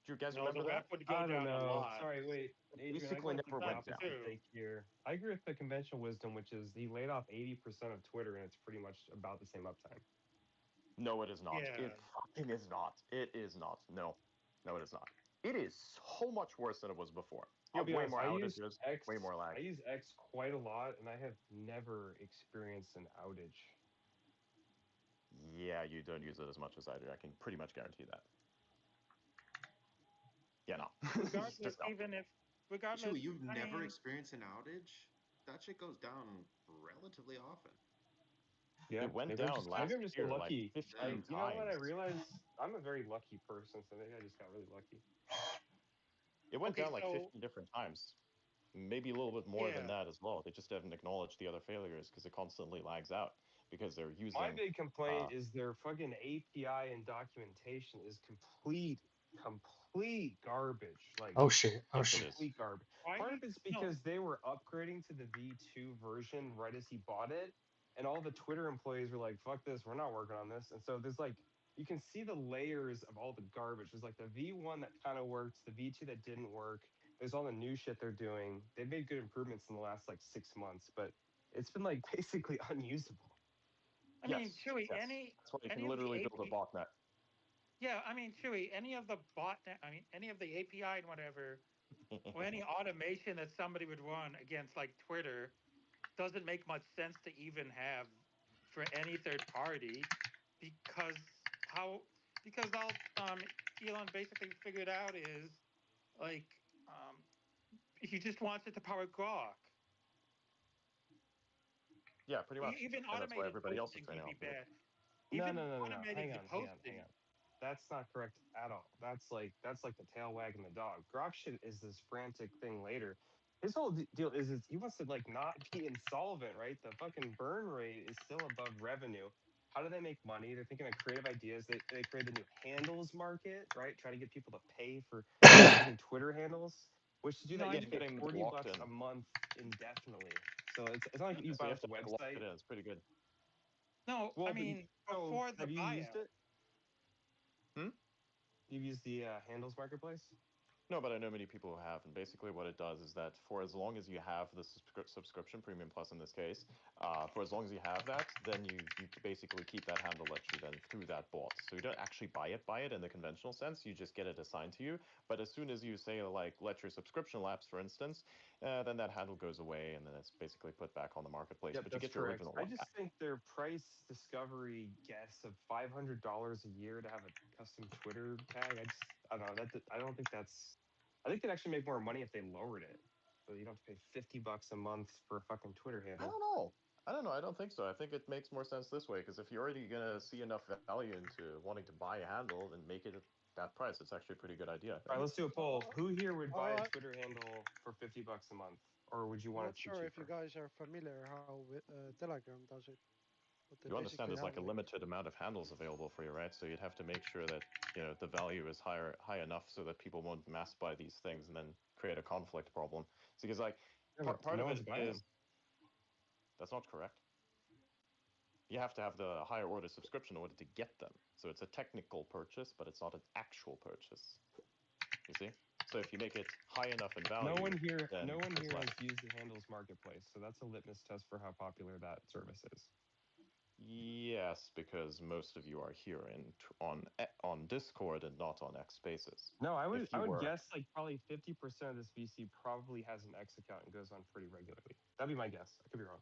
Do you guys No, remember the that? app would go I don't down a know. lot. Sorry, wait, Adrian. I go Basically with never the went down. opposite take here. I agree with the conventional wisdom, which is he laid off 80% of Twitter, and it's pretty much about the same uptime. No, it is not. Yeah. It fucking is not. It is not. No. No, it is not. It is so much worse than it was before. You I'll have be way honest. more I use outages, X. way more lag. I use X quite a lot, and I have never experienced an outage. Yeah, you don't use it as much as I do. I can pretty much guarantee that. Yeah, no. Regardless, Just no. regardless, Chewy, you've I never mean, experienced an outage? That shit goes down relatively often. Yeah, It went maybe I'm down just maybe last I'm just a year like lucky. 15 You know what? I times. realize I'm a very lucky person, so maybe I just got really lucky. It went okay, down like so 15 different times. Maybe a little bit more than yeah, that as well. They just haven't acknowledged the other failures because it constantly lags out because they're My using big complaint is their fucking API and documentation is complete garbage. Like Oh shit! Oh yes, it shit! is. complete garbage. why Part do of you it's no? because they were upgrading to the V2 version right as he bought it, and all the Twitter employees were like, "Fuck this, we're not working on this." And so there's like you can see the layers of all the garbage. There's like the V1 that kind of works, the V2 that didn't work. There's all the new shit they're doing. They've made good improvements in the last like 6 months, but it's been like basically unusable. I mean, Yes, Chewy, yes. That's why you can any of the literally build a AP, botnet. yeah, I mean, Chewy, any of the any of the API and whatever, or any automation that somebody would run against like Twitter doesn't make much sense to even have for any third party because how because all Elon basically figured out is like he just wants it to power Grok. Yeah, pretty much. Even And that's why automated everybody else is postings training would be off of it. bad. No, Even no, no, no, no. automating the Hang posting. on. That's not correct at all. That's like the tail wagging the dog. Grok shit is this frantic thing later. His whole deal is he wants to like not be insolvent, right? The fucking burn rate is still above revenue. How do they make money? They're thinking of creative ideas. They created the new handles market, right? Try to get people to pay for fucking Twitter handles. Which to do No, that, you I have to pay Getting them locked $40 in. a month indefinitely. So it's not like you So buy you off have the to lock it website. in. It's pretty good. no, I Well, but mean so before the have you used buyout. it? Hmm? You've used the handles marketplace? No, but I know many people who have, and basically what it does is that for as long as you have the subscription, Premium Plus in this case, for as long as you have that, then you basically keep that handle let you then through that bot. So you don't actually buy it in the conventional sense. You just get it assigned to you. But as soon as you say like let your subscription lapse, for instance, then that handle goes away, and then it's basically put back on the marketplace. Yep, But you that's get your correct. original I one just back. think their price discovery guess of $500 a year to have a custom Twitter tag, I don't know. I don't think that's. I think they'd actually make more money if they lowered it. So you don't have to pay $50 a month for a fucking Twitter I handle. don't know. I don't know. I don't think so. I think it makes more sense this way because if you're already gonna see enough value into wanting to buy a handle, then make it at that price. It's actually a pretty good idea, I All right, think. let's do a poll. Who here would buy a I, Twitter handle for $50 a month, or would you I'm want it not to be sure if you cheaper? guys are familiar how Telegram does it, but they You understand basically there's have like a like limited amount of handles available for you, right? So you'd have to make sure that the value is high enough so that people won't mass buy these things and then create a conflict problem. So because like Yeah, but part no of one's it buying is them. that's not correct. You have to have the higher order subscription in order to get them. So it's a technical purchase, but it's not an actual purchase. You see? So if you make it high enough in value, No one here, then no one there's here less. has used the handles marketplace, so that's a litmus test for how popular that service is. Yes, because most of you are here on Discord and not on X Spaces. No, I If you would were, guess like probably 50% of this VC probably has an X account and goes on pretty regularly. That'd be my guess. I could be wrong.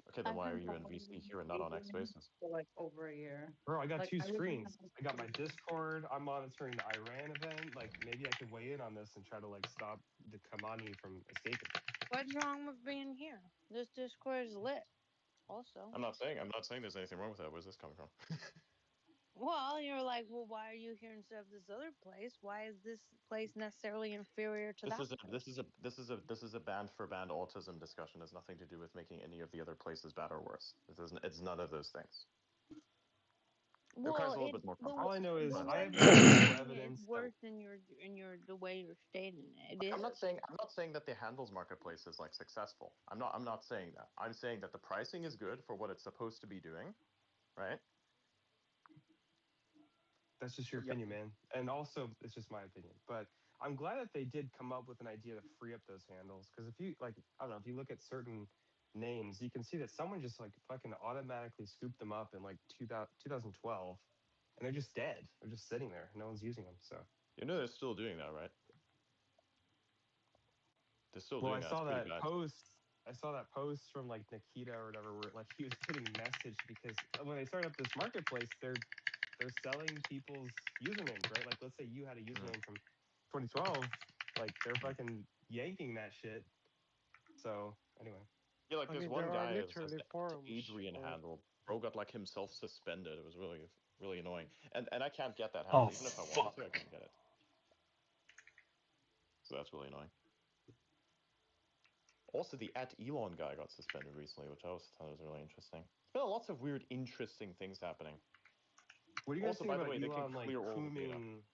okay, then I've why are been you in VC following here and not on X Adrian Spaces? for like over a year. Bro, I got Like two I really screens. I got my Discord. I'm monitoring the Iran event. Like maybe I could weigh in on this and try to like stop the Kamani from escaping. What's wrong with being here? This Discord is lit. Also, I'm not saying there's anything wrong with that. Where's this coming from? well, you're like, well, why are you here instead of this other place? Why is this place necessarily inferior to This that is a place? this is a band for band autism discussion. It has nothing to do with making any of the other places bad or worse. It's none of those things. It requires Well, a little bit more All I context. know is the But I way have you're empirical stating it is evidence that worse than your the way you're stating it. It like, is. I'm not saying that the handles marketplace is like successful. I'm not saying that. I'm saying that the pricing is good for what it's supposed to be doing, right? that's just your Yep. opinion, man. And also, it's just my opinion. But I'm glad that they did come up with an idea to free up those handles. Because if you like, I don't know, if you look at certain names, you can see that someone just like fucking automatically scooped them up in like 2012, and they're just dead. They're just sitting there. No one's using them. So. You know they're still doing that, right? They're still Well, doing that. It's pretty bad. I saw that post from like Nikita or whatever, where like he was getting messaged because when they started up this marketplace, they're selling people's usernames, right? Like, let's say you had a Mm. username from 2012, like they're Mm. fucking yanking that shit. So anyway, Yeah, like I there's mean one there are guy who says literally the forums Adrian where handle. Bro got like himself suspended. It was really annoying. And I can't get that Oh handle. Even if I wanted to, I fuck! couldn't get it. So that's really annoying. Also, the @Elon guy got suspended recently, which I also thought was really interesting. There's been lots of weird, interesting things happening. what do you guys Also, think by the about way, they can Elon like clear all the data. cooming?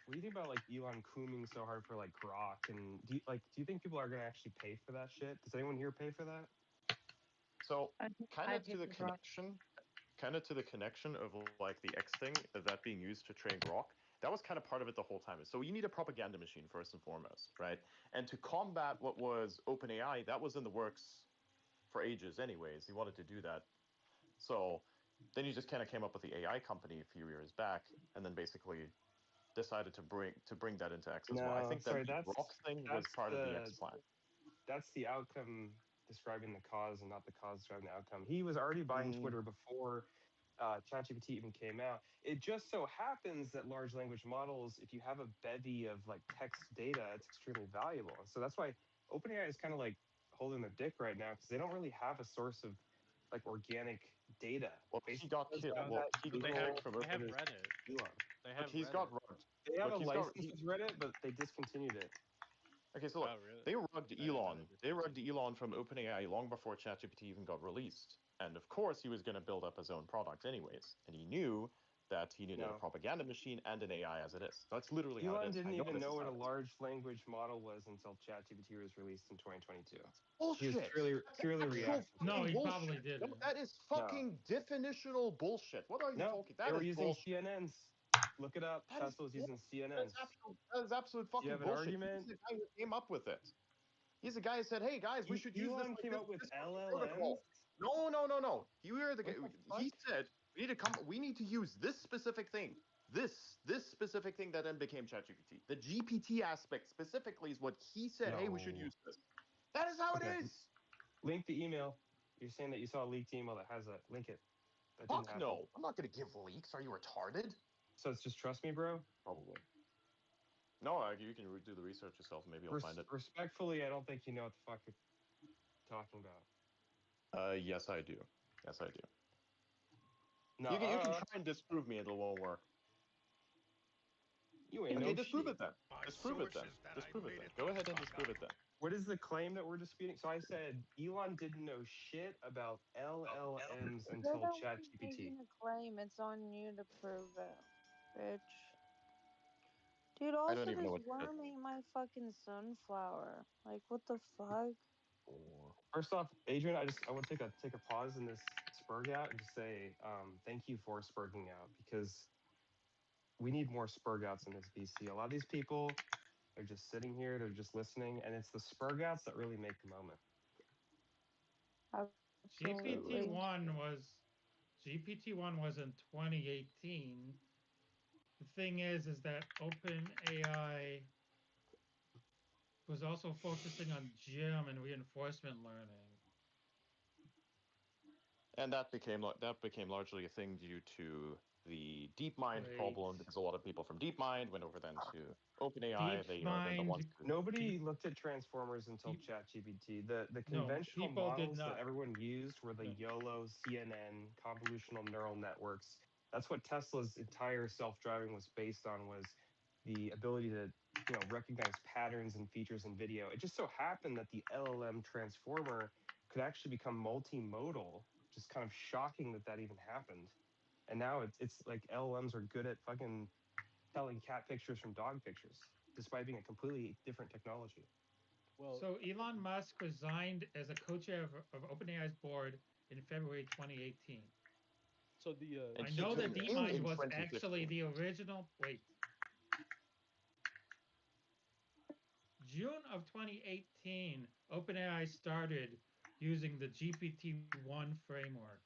What do you think about like Elon cooming so hard for like Grok? And do you think people are gonna actually pay for that shit? Does anyone here pay for that? So, I pay for Grok. kind of to the connection of like the X thing, of that being used to train Grok, that was kind of part of it the whole time. So you need a propaganda machine first and foremost, right? And to combat what was OpenAI, that was in the works for ages anyways. He wanted to do that. So then he just kind of came up with the AI company a few years back, and then basically decided to bring that into X as well. I No, think that sorry, the Grok thing was part of the X plan. that's the outcome describing the cause and not the cause describing the outcome. He was already buying Mm, Twitter before ChatGPT even came out. It just so happens that large language models, if you have a bevy of like text data, it's extremely valuable. And so that's why OpenAI is kind of like holding their dick right now because they don't really have a source of like organic data. well, he Basically, got because killed. of Well, that he got They kicked Google from have OpenAI. Reddit. Elon. They Look, have he's Reddit. got rugged. They have Look, a he's got license with Reddit, but they discontinued it. Okay, so Oh look, really? they rugged I didn't know they Elon. They rugged discontinued. Elon from OpenAI long before ChatGPT even got released. And of course, he was going to build up his own product anyways. And he knew that he needed a No. propaganda machine and an AI as it is. That's literally how it Elon is. I didn't know even this know is what how a it is. large language model was until ChatGPT was released in 2022. He was Bullshit. That's purely actual reacting to No, it. fucking he probably bullshit. No, didn't. that is No, fucking definitional bullshit. What are you no, talking? they That were is using bullshit. CNNs. Look it up. That is Tesla was using bullshit. That is CNNs. absolute Do you fucking have an bullshit. He's argument? the guy who came up with it. He's the guy who said, "Hey guys, we should use this Elon like came this up with this fucking LLMs. protocol." No, no, no, no. You are the guy. What the fuck? He said we need to come. We need to use this specific thing. This specific thing that then became ChatGPT. The GPT aspect specifically is what he said. Hey, we should No. use this. That is how it Okay. is. Link the email. You're saying that you saw a leaked email that has that. Link it. That didn't Fuck happen. no. I'm not going to give leaks. Are you retarded? So it's just trust me, bro. Probably. No, you can do the research yourself. Maybe you'll find it. Respectfully, I don't think you know what the fuck you're talking about. Yes, I do. Yes, I do. You can Nah, try and disprove me, and it won't work. you ain't Okay, no disprove shit. it then. Disprove it then. Disprove it then. Go ahead and disprove it then. What is the claim that we're disputing? So I said Elon didn't know shit about LLMs You're until the one ChatGPT. making the claim. It's on you to prove it, bitch. Dude, I don't also even know this what you worm ate my fucking sunflower. Like, what the fuck? said. First off, Adrian, I want to take a pause in this spurg out and just say thank you for spurging out because we need more spurg outs in this VC. A lot of these people are just sitting here, they're just listening, and it's the spurg outs that really make the moment. GPT Absolutely. one was GPT-1 was in 2018. The thing is that OpenAI was also focusing on gym and reinforcement learning. And that became largely a thing due to the DeepMind Wait, problem, because a lot of people from DeepMind went over then to OpenAI. They are then the ones DeepMind, who Nobody Deep, looked at transformers until Deep, ChatGPT. The no, conventional people did models that not. everyone used were the No, YOLO, CNN, convolutional neural networks. That's what Tesla's entire self-driving was based on, was the ability to, recognize patterns and features in video. It just so happened that the LLM transformer could actually become multimodal. Just kind of shocking that that even happened. And now it's like LLMs are good at fucking telling cat pictures from dog pictures, despite being a completely different technology. Well, so Elon Musk resigned as a co-chair of OpenAI's board in February 2018. so the and I he know that joined the in DeepMind was actually 2015. the original. Wait, June of 2018, OpenAI started using the GPT-1 framework.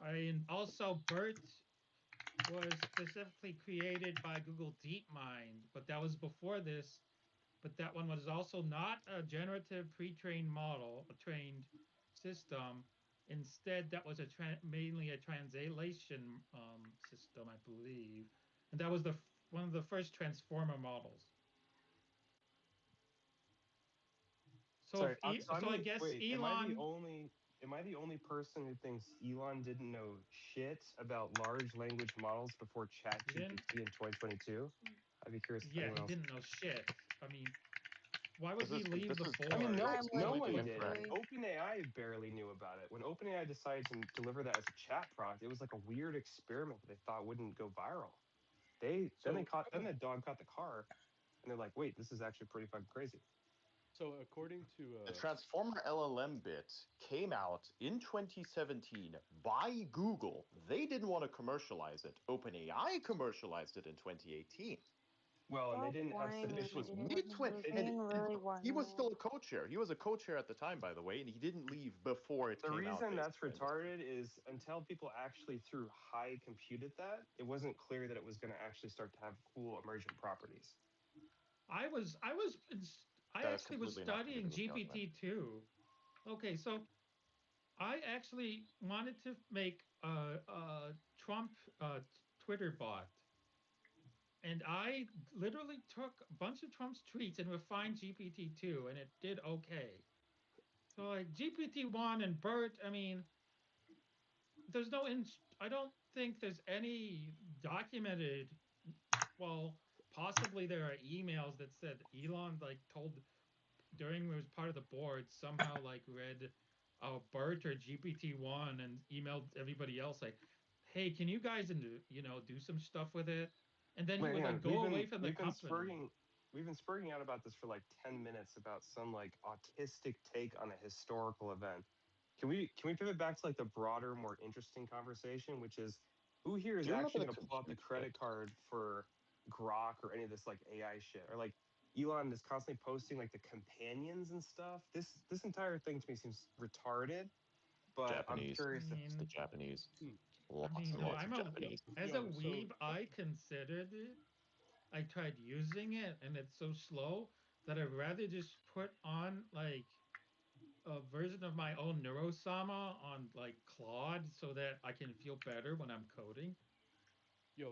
And also BERT was specifically created by Google DeepMind, but that was before this. But that one was also not a generative pre-trained model, a trained system. Instead, that was mainly a translation system, I believe, and that was the one of the first transformer models. So Sorry, if so I'm so, I the guess wait. Elon. Am I the only person who thinks Elon didn't know shit about large language models before He didn't. ChatGPT in 2022? I'd be curious if Yeah, anyone he else. didn't know shit. I mean, why would This he is leave this the is I mean, board? I'm no with completely one you, did. incorrect. Dewey. OpenAI barely knew about it. When OpenAI decided to deliver that as a chat product, it was like a weird experiment that they thought wouldn't go viral. They So caught then the dog caught the car, and they're like, wait, this is actually pretty fucking crazy. so according to The Transformer LLM bit came out in 2017 by Google. They didn't want to commercialize it. OpenAI commercialized it in 2018. Well, and they Stop didn't have whining, This was sufficient. mid dude. 20, You're They, and, being and really he was still whiny. a co-chair. He was a co-chair at the time, by the way, and he didn't leave before it the came out, reason that's basically. In this retarded is until people actually threw high compute at that, it wasn't clear that it was going to actually start to have cool emergent properties. I was I was I That has actually was completely nothing to do studying with the argument. GPT too. Okay, so I actually wanted to make a Trump Twitter bot, and I literally took a bunch of Trump's tweets and refined GPT-2, and it did okay. So like GPT-1 and BERT, I mean, there's no I don't think there's any documented. Well, possibly there are emails that said Elon like told during it was part of the board somehow like read BERT or GPT-1 and emailed everybody else like, hey, can you guys do some stuff with it? And then he Wait, would hang like on. go away from the company. We've been spurging out about this for like 10 minutes about some like autistic take on a historical event. Can we pivot back to like the broader, more interesting conversation, which is who here Do is you remember actually the going to pull out the compute credit bit? card for Grok or any of this like AI shit? Or like Elon is constantly posting like the companions and stuff. This entire thing to me seems retarded, but I'm Japanese. I curious if It's the mean, Japanese. hmm, I Lots mean, and okay, lots of Japanese. as a yo, so weeb, I considered it. I tried using it, and it's so slow that I'd rather just put on like a version of my own Neurosama on like Claude so that I can feel better when I'm coding.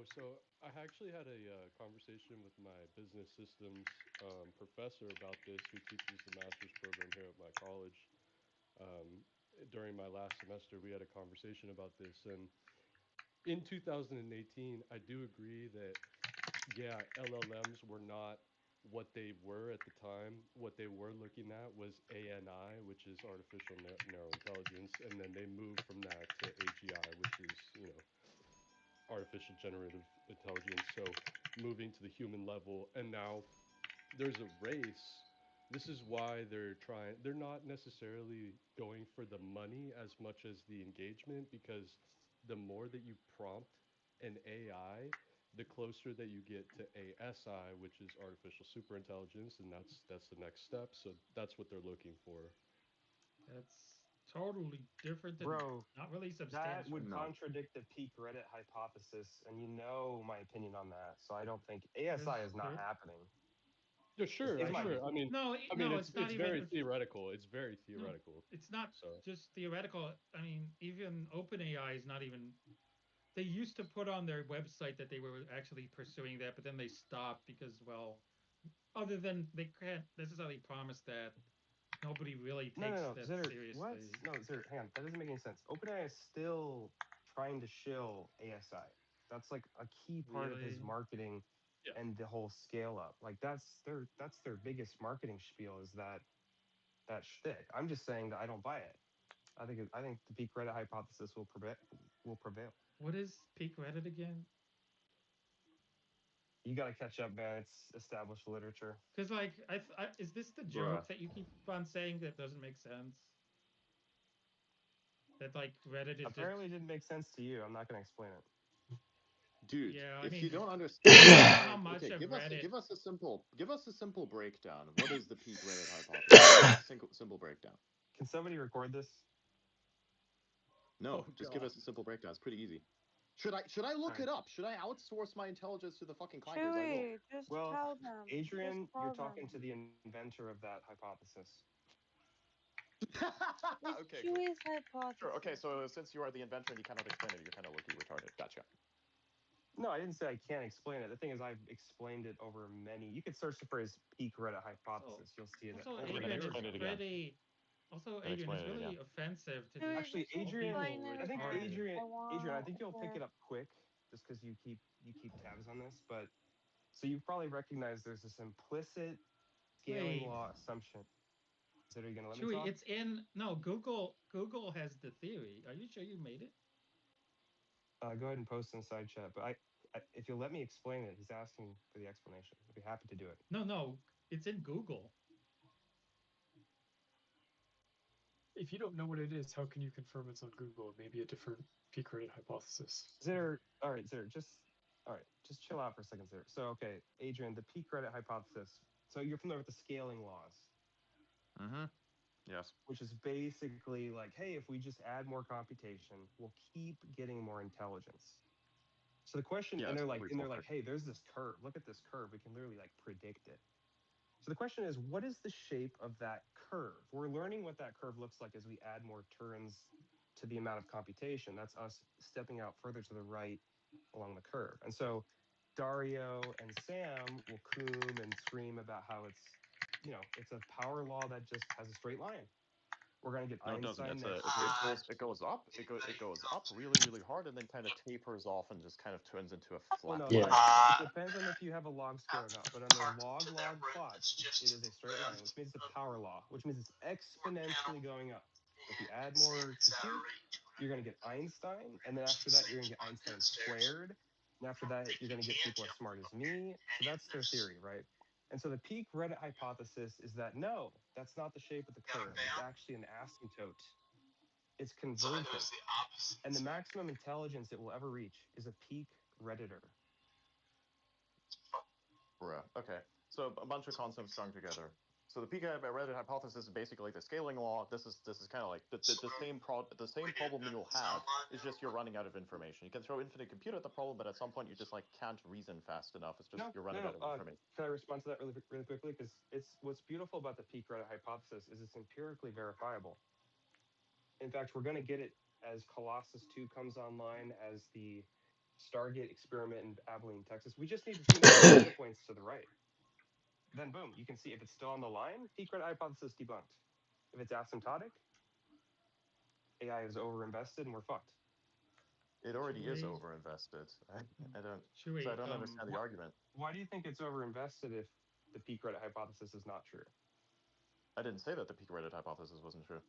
so I actually had a conversation with my business systems professor about this, who teaches the master's program here at my college. During my last semester, we had a conversation about this, and in 2018, I do agree that yeah, LLMs were not what they were at the time. What they were looking at was ANI, which is artificial narrow intelligence, and then they moved from that to AGI, which is artificial generative intelligence. So moving to the human level, and now there's a race. This is why they're trying, they're not necessarily going for the money as much as the engagement, because the more that you prompt an AI, the closer that you get to ASI, which is artificial superintelligence, and that's the next step. So that's what they're looking for. That's totally different and Bro, not really that substantial. would No. contradict the peak Reddit hypothesis, and you know my opinion on that. So I don't think ASI is not happening. Yeah, Is sure, my sure. opinion. No, no, it's not It's very even. theoretical. It's very No, theoretical. it's not So just theoretical. I mean, even OpenAI is not even. They used to put on their website that they were actually pursuing that, but then they stopped because, well, other than they can't necessarily promise that, nobody really takes No. that Zitter, what? seriously. No, Zitter, hang on. That doesn't make any sense. OpenAI is still trying to shill ASI. That's like a key part of his Really? marketing yeah, and the whole scale up. Like that's their biggest marketing spiel is that shtick. I'm just saying that I don't buy it. I think the peak Reddit hypothesis will prevail. Will prevail. What is peak Reddit again? You got to catch up, man. It's established literature. Because like, is this the Bruh. joke that you keep on saying that doesn't make sense? That like Reddit is just Apparently, it didn't make sense to you. I'm not going to explain it. Dude, yeah. I if you mean, don't understand, I don't know how like, much okay, of Reddit. give us a simple breakdown. What is the peak Reddit hypothesis? Give us a simple breakdown. Can somebody record this? No, Oh just give God. us a simple breakdown. It's pretty easy. Should I look All it right. up? Should I outsource my intelligence to the fucking clankers? I will. Chewy, just Well, tell them. Just Adrian, you're tell talking them. to the inventor of that hypothesis. It's Okay, cool. Chewy's Sure. Okay, hypothesis. so since you are the inventor and you cannot explain it, you're kind of low-key retarded. Gotcha. No, I didn't say I can't explain it. The thing is, I've explained it over many. You could search the phrase peak Reddit Also, hypothesis. You'll see it also over and And then Adrian over is explain again. it again. pretty. Also, And Adrian explain is it again. really offensive to Chewy, just Actually, just call Adrian, explain people it I think again. retarded. Adrian, I I think you'll pick hear. it up quick just because you keep tabs on this. But so you probably recognize there's this implicit scaling Wait, law assumption. So are you gonna let me Chewy, talk? it's in no Google. Google has the theory. Are you sure you made it? Go ahead and post in the side chat. But if you'll let me explain it, he's asking for the explanation. I'd be happy to do it. No, no, it's in Google. If you don't know what it is, how can you confirm it's on Google? It may be a different peak Reddit hypothesis. Zitter, all right, Zitter, all right, just chill out for a second, Zitter. So, okay, Adrian, the peak Reddit hypothesis. So you're familiar with the scaling laws, Mm-hmm. Yes. which is basically like, hey, if we just add more computation, we'll keep getting more intelligence. So the question, Yeah, and it's they're a like, threefold hey, there's this curve. Look at this curve. We can literally like predict it. So the question is, what is the shape of that curve? We're learning what that curve looks like as we add more turns to the amount of computation. That's us stepping out further to the right along the curve. And so Dario and Sam will coom and scream about how it's a power law that just has a straight line. We're going to get No, it doesn't. Einstein It's a next year. it goes up. It goes up really really hard and then kind of tapers off and just kind of turns into a Well, flat no, line Yeah. at the it bottom. depends on if you have a log scale or not. But under log plots, it is a straight line, which means it's a power law, which means it's exponentially going up. So if you add more compute, you're going to get Einstein, and then after that, you're going to get Einstein squared, and after that, you're going to get people as smart as me. So that's their theory, right? And so the peak Reddit hypothesis is that no, that's not the shape of the curve. It's actually an asymptote. It's convergent, and the maximum intelligence it will ever reach is a peak Redditor. Bruh. Okay. So a bunch of concepts strung together. So the peak Reddit hypothesis is basically the scaling law. This is kind of like the same problem you'll have is just you're running out of information. You can throw infinite compute at the problem, but at some point you just like can't reason fast enough. It's just No, you're no, running no. out of information. Can I respond to that really quickly? Because it's what's beautiful about the peak Reddit hypothesis is it's empirically verifiable. In fact, we're going to get it as Colossus 2 comes online, as the Stargate experiment in Abilene, Texas. We just need a few more data points to the right. Then boom, you can see if it's still on the line, peak Reddit hypothesis debunked. If it's asymptotic, AI is overinvested and we're fucked. It already is Chewy. overinvested. I don't. Chewy, So I don't understand the argument. Why do you think it's overinvested if the peak Reddit hypothesis is not true? I didn't say that the peak Reddit hypothesis wasn't true.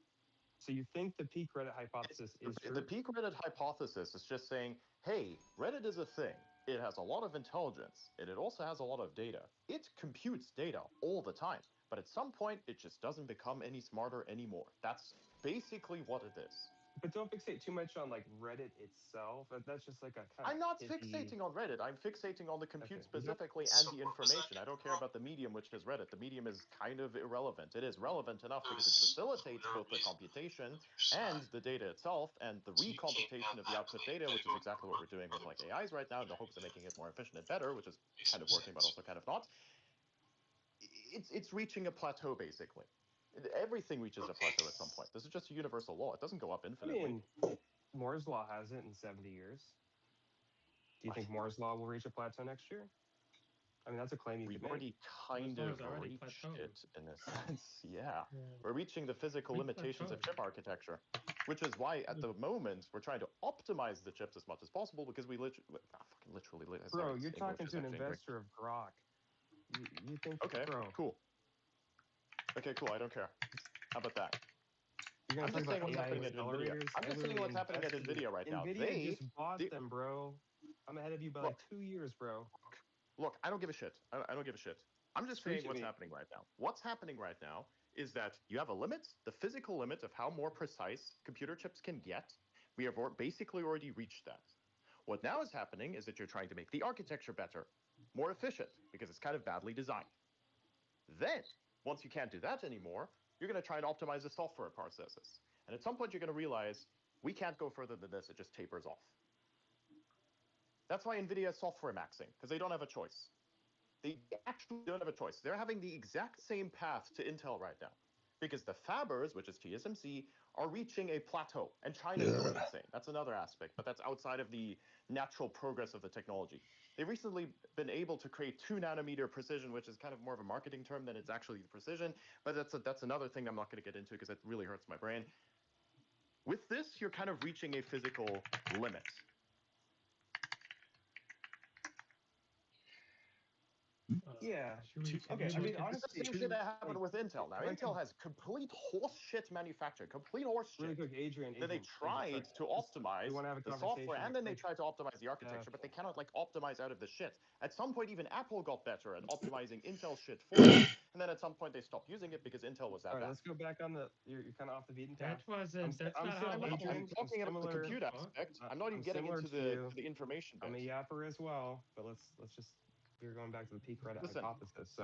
So you think the peak Reddit hypothesis is true? The peak Reddit hypothesis is just saying, hey, Reddit is a thing. It has a lot of intelligence, and it also has a lot of data. It computes data all the time, but at some point, it just doesn't become any smarter anymore. That's basically what it is. But don't fixate too much on like Reddit itself. That's just like a kind I'm of not hippie... fixating on Reddit. I'm fixating on the compute Okay, you don't... specifically and the information. I don't care about the medium, which is Reddit. The medium is kind of irrelevant. It is relevant enough because it facilitates both the computation and the data itself and the recomputation of the output data, which is exactly what we're doing with like AIs right now in the hopes of making it more efficient and better, which is kind of working, but also kind of not. It's reaching a plateau, basically. Everything reaches a plateau at some point. This is just a universal law. It doesn't go up infinitely. I mean, Moore's law has it in 70 years. Do you think Moore's law will reach a plateau next year? I mean, that's a claim you could We've make. already kind of reached it in a sense. Yeah. We're reaching the physical limitations of chip architecture, which is why at the moment we're trying to optimize the chips as much as possible because we literally. Bro, you're talking to an investor of Grok. You think? Okay, bro. Cool. Okay, cool. I don't care. How about that? You're I'm gonna just talk saying about what's AI happening at NVIDIA. accelerators? I'm just saying what's happening at NVIDIA right now. NVIDIA just bought them, bro. I'm ahead of you by like 2 years, bro. Look, I don't give a shit. I don't give a shit. I'm just saying what's happening right now. What's happening right now is that you have a limit, the physical limit of how more precise computer chips can get. We have basically already reached that. What now is happening is that you're trying to make the architecture better, more efficient, because it's kind of badly designed. Then, once you can't do that anymore, you're going to try and optimize the software processes. And at some point, you're going to realize we can't go further than this. It just tapers off. That's why NVIDIA is software maxing, because they don't have a choice. They actually don't have a choice. They're having the exact same path to Intel right now. Because the fabbers, which is TSMC, are reaching a plateau. And China's going insane. That's another aspect, but that's outside of the natural progress of the technology. They've recently been able to create 2-nanometer precision, which is kind of more of a marketing term than it's actually the precision. But that's another thing I'm not going to get into because it really hurts my brain. With this, you're kind of reaching a physical limit. Yeah. Okay. I mean, honestly, it's the same shit that happened with Intel. Now, Intel has complete horseshit manufacturing, complete horseshit. Really quick, Adrian. Then they tried to optimize the software, and then they tried to optimize the architecture, but they cannot like optimize out of the shit. At some point, even Apple got better at optimizing Intel shit for them, and then at some point they stopped using it because Intel was that All right, bad. let's go back on the. You're kind of off the beaten path. That's not how I'm talking about the compute aspect. I'm not even getting into the information bit. I'm a yapper as well, but let's just. We're going back to the peak Reddit hypothesis. So.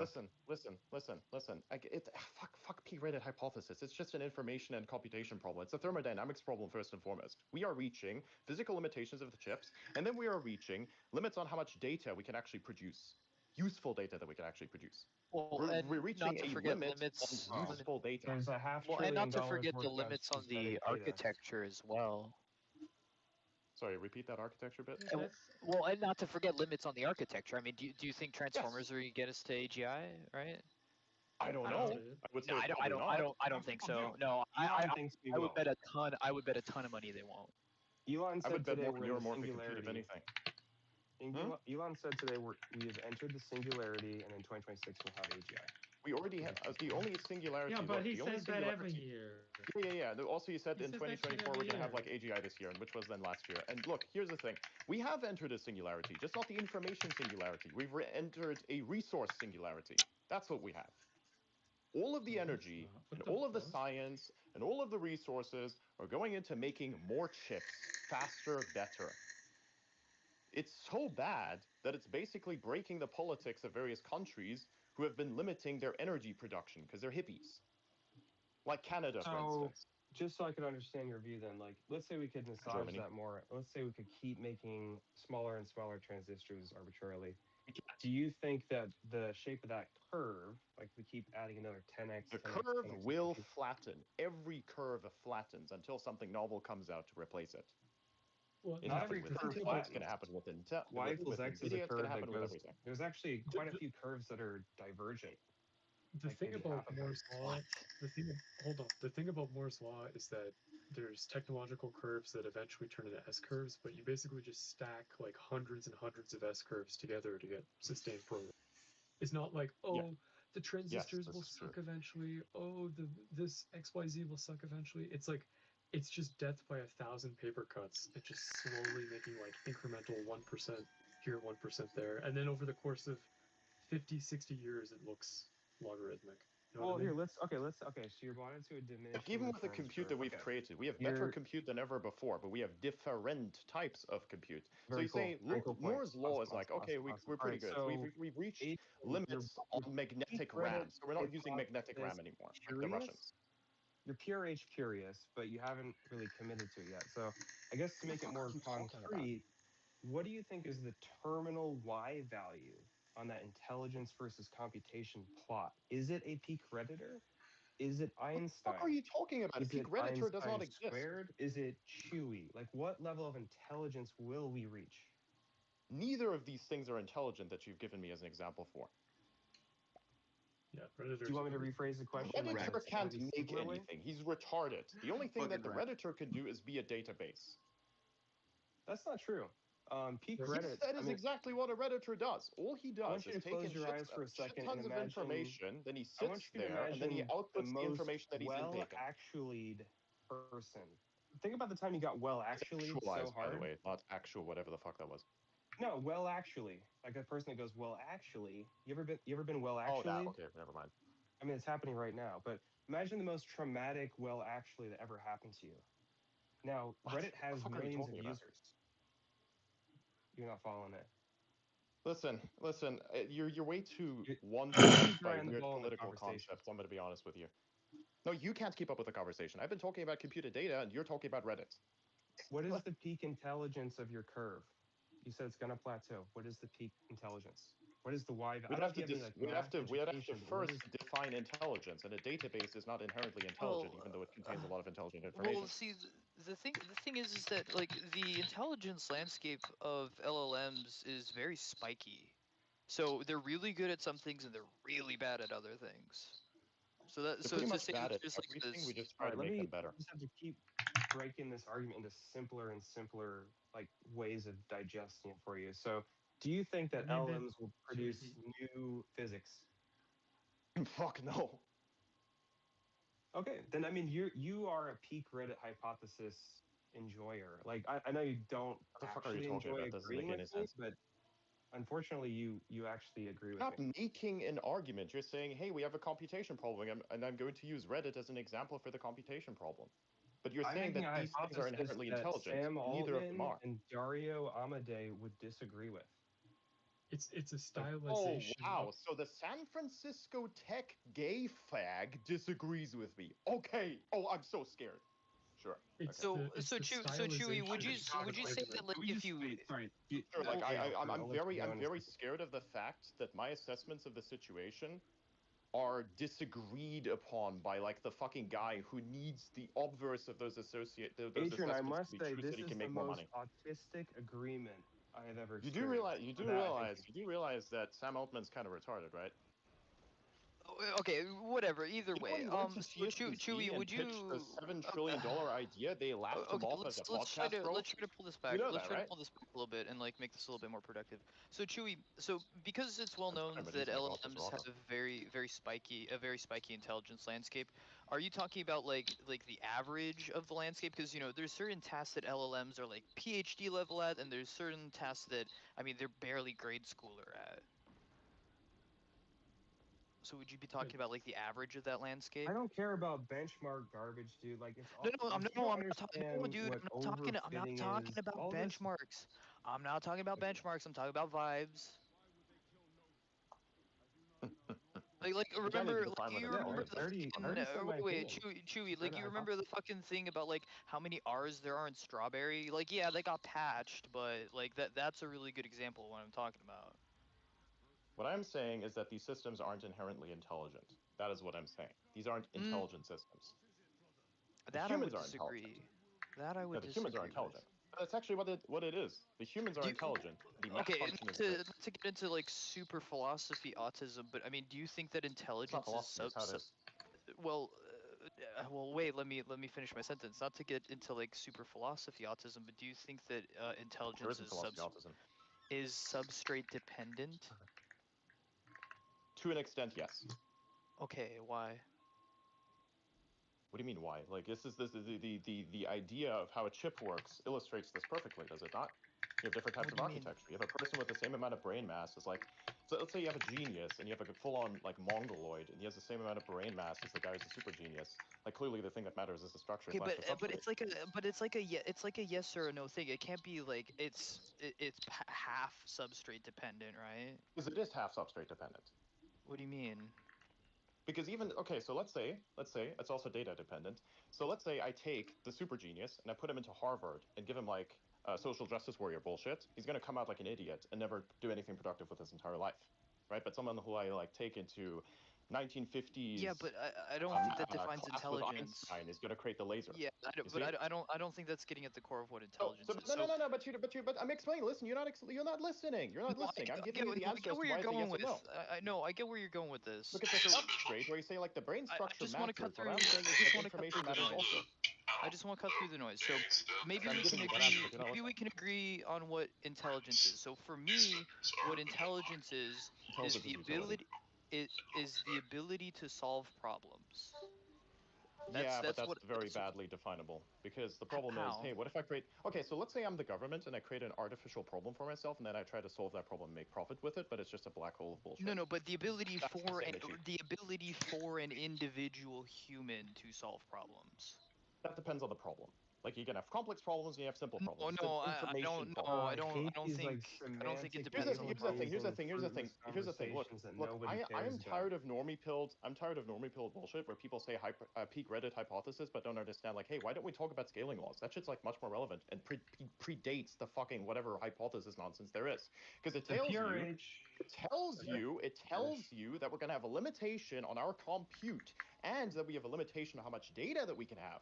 Listen. Fuck peak Reddit hypothesis. It's just an information and computation problem. It's a thermodynamics problem first and foremost. We are reaching physical limitations of the chips, and then we are reaching limits on how much data we can actually produce. Useful data that we can actually produce. Well, we're reaching a limit on useful data. There's a $500 billion and not to forget worth the of limits on the synthetic data. architecture as well. Sorry, repeat that architecture bit. Well, and not to forget limits on the architecture. I mean, do you think Transformers are going to get us to AGI? Right? I don't know. I would say I don't think so. No, Elon thinks we will. I would bet a ton. I would bet a ton of money they won't. Elon said today we're in the neuromorphic singularity. Compute, if anything. Elon said today we have entered the singularity, and in 2026 we'll have AGI. We already have the only singularity. Yeah, but he the only says that every year. Yeah. Also, he said in 2024 we're going to have like AGI this year, which was then last year. And look, here's the thing: we have entered a singularity, just not the information singularity. We've entered a resource singularity. That's what we have. All of the energy and all of the science and all of the resources are going into making more chips faster, better. It's so bad that it's basically breaking the politics of various countries who have been limiting their energy production because they're hippies. Like Canada, for instance. Just so I could understand your view then, like, let's say we could massage that more. Let's say we could keep making smaller and smaller transistors arbitrarily. Do you think that the shape of that curve, like we keep adding another 10x, the curve will flatten. Every curve flattens until something novel comes out to replace it. Well, it happened with Intel, it's going to happen with Intel. Y equals with X is a curve that goes. There's actually quite a few curves that are divergent. The like thing maybe about half of them. Moore's law, hold on. The thing about Moore's law is that there's technological curves that eventually turn into S curves, but you basically just stack like hundreds and hundreds of S curves together to get sustained progress. It's not like, Yeah. oh, the transistors this will is true. suck eventually. Oh, this XYZ will suck eventually. It's like, it's just death by 1,000 paper cuts and just slowly making like incremental 1% here, 1% there. And then over the course of 50, 60 years, it looks logarithmic. You know Well, what I here mean? Okay, so you're brought into a Like, diminishing even with the returns compute curve. that we've Okay, created, we have better you're compute than ever before, but we have different types of compute. So very you say, cool. Very look, cool point. Moore's law is Awesome, like, awesome, okay, awesome, awesome. we're All pretty right, good. so We've reached Adrian, limits your on peak magnetic Reddit RAM, so we're not using magnetic RAM hypothesis anymore, like the curious. Russians. You're PRH curious, but you haven't really committed to it yet. So I guess to make it more concrete, what do you think is the terminal Y value on that intelligence versus computation plot? Is it a peak redditor? Is it What the fuck are Einstein? you talking about? A Is peak it redditor does not Einstein exist. squared? Is it Chewy? Like, what level of intelligence will we reach? Neither of these things are intelligent that you've given me as an example for. Yeah, Do Predators. you want me to rephrase the The question like in a Redditor can't slightly make simpler way? anything. He's retarded. The only thing that Fucking the right. Redditor can do is be a database. That's not true. Peak Yes. Yes, Reddit. that I is mean, exactly what a Redditor does. All he I does want you is to take close in your eyes for a shit second and tons of imagine. information, then he I want sits you to there, and then he imagine the outputs the most information that he's intaken. well-actually'd person. Think about the time you got well It's actually so actualized, by the hard. way, not actual, whatever the fuck that was. No, well actually, like a person that goes well actually. You ever been well Oh, that. actually? Okay, never mind. I mean, it's happening right now. But imagine the most traumatic well actually that ever happened to you. Now, What? Reddit What the has fuck are you millions of talking about? users. You're not following it. Listen. You're way too You're one-sided by behind the weird ball in the political conversation. concepts. I'm going to be honest with you. No, you can't keep up with the conversation. I've been talking about computed data, and you're talking about Reddit. What is the peak intelligence of your curve? You said it's going to plateau. What is the peak intelligence? What is the Y? I don't know if you have any like math We'd have to education, but what is? first define intelligence, and a database is not inherently intelligent, Well, even though it contains a lot of intelligent well, information. see, the thing is that like the intelligence landscape of LLMs is very spiky. So they're really good at some things and they're really bad at other things. So that They're so pretty to much say bad that at there's like everything. We this. just All try right, to let make me them better. just have to keep breaking this argument into simpler and simpler like ways of digesting it for you. So, do you think that Maybe LLMs will Chewy, produce new physics? Fuck no. Okay, then I mean you are a peak Reddit hypothesis enjoyer. Like I know you don't What the fuck are you actually talking enjoy about? Doesn't agreeing make with any me, sense. but unfortunately you actually agree You're with me. not making an argument. You're saying, hey, we have a computation problem, and I'm going to use Reddit as an example for the computation problem. But you're I'm saying making that a these things are hypothesis inherently that intelligent. Sam Neither of them Altman are. and Dario Amodei would disagree with. it's a Like, Oh, stylization wow. of So the San Francisco Tech gay fag disagrees with me. Okay. Oh, I'm so scared. Sure. Okay. it's the So Chewy, stylization would you say that like can we if just you wait? Sorry. Sure. Like I'll let you go I'm in a very second. scared of the fact that my assessments of the situation are disagreed upon by like the fucking guy who needs the obverse of those those Adrian, I assessments to must be say true so this he is can the make more most money. autistic agreement I have ever You do experienced. realize For that, I thank you. you do realize that Sam Altman's kind of retarded, right? okay, whatever. Either You know, when way, he went to CNBC Chewy, and would pitched the you? $7 trillion idea, they laughed him Okay, off as a let's try podcast to troll. pull this back. You know Let's that, try to right? pull this back a little bit and like make this a little bit more productive. So Chewy, so because it's well I'm known sorry, but that he's my boss as LLMs well, have though. a very spiky intelligence landscape. Are you talking about like the average of the landscape? Because you know there's certain tasks that LLMs are like PhD level at, and there's certain tasks that I mean they're barely grade schooler at. So would you be talking about like the average of that I landscape? don't care about benchmark garbage, dude. Like it's No, all no, I'm if you no, don't I'm not talking. No, understand dude, what I'm not overfitting talking is, about all this. benchmarks. I'm not talking about Okay. benchmarks. I'm talking about vibes. Like You can't even remember, like define what a you Yeah, remember vibes I the is. already I fucking already said my wait, opinion. Chewy, Read like a you remember the hypothesis. fucking thing about like how many R's there are in Strawberry? Like yeah, they got patched, but like that's a really good example of what I'm talking about. What I'm saying is that these systems aren't inherently intelligent. That is what I'm saying. These aren't Mm, intelligent systems. The that I humans would are intelligent. disagree. That I No, would the humans are disagree with. intelligent. That's actually what it is. The humans are intelligent. The mass Okay, function is to this. to get into like super philosophy autism, but I mean, do you think that It's not intelligence is philosophy. It's how it is. well, wait, let me finish my sentence. Not to get into like super philosophy autism, but do you think that There intelligence isn't philosophy autism. is substrate dependent? To an extent, yes. Okay, why? What do you mean why? Like this is the idea of how a chip works illustrates this perfectly, does it not? You have different types What of do you mean? architecture. You have a person with the same amount of brain mass as like, so let's say you have a genius and you have a full-on like mongoloid and he has the same amount of brain mass as the guy who's a super genius. Like clearly the thing that matters is the structure Okay, slash the but substrate. it's like a yes or a no thing. It can't be like it's half substrate dependent, right? Because it is half substrate dependent. What do you mean? Because even okay, so let's say it's also data dependent. So let's say I take the super genius and I put him into Harvard and give him like social justice warrior bullshit. He's gonna come out like an idiot and never do anything productive with his entire life, right? But someone who I like take into 1950s. Yeah, but I don't think that defines class with intelligence. Einstein is gonna create the laser. Yeah, I don't think that's getting at the core of what intelligence is. No. But I'm explaining. Listen, you're not listening. You're not listening. I'm giving you the answer as to why it's a yes or no. I know. I get where you're going with this. Look at the substrate where you say like the brain structure just want to matters. cut through. What I'm saying is that information matters also. I just want to cut through the noise. So maybe I'm we giving can you that agree. answer, but you're not Maybe we can agree on what intelligence is. So for me, what intelligence is Intelligence the is utility. is the ability to solve problems. But that's what very badly definable because the problem is, How? hey, what if I create? Okay, so let's say I'm the government and I create an artificial problem for myself, and then I try to solve that problem and make profit with it, but it's just a black hole of bullshit. No, but the ability That's for insanity. the ability for an individual human to solve problems. That depends on the problem. Like you can have complex problems and you have simple problems. No, I don't. problem. No, I hate these like I don't think it semantic depends on the problem. Here's the thing. Look, conversations that nobody I cares am about. tired of normie pilled. I'm tired of normie pilled bullshit where people say peak Reddit hypothesis, but don't understand. Like, hey, why don't we talk about scaling laws? That shit's like much more relevant and predates the fucking whatever hypothesis nonsense there is, because it tells you that we're gonna have a limitation on our compute and that we have a limitation on how much data that we can have.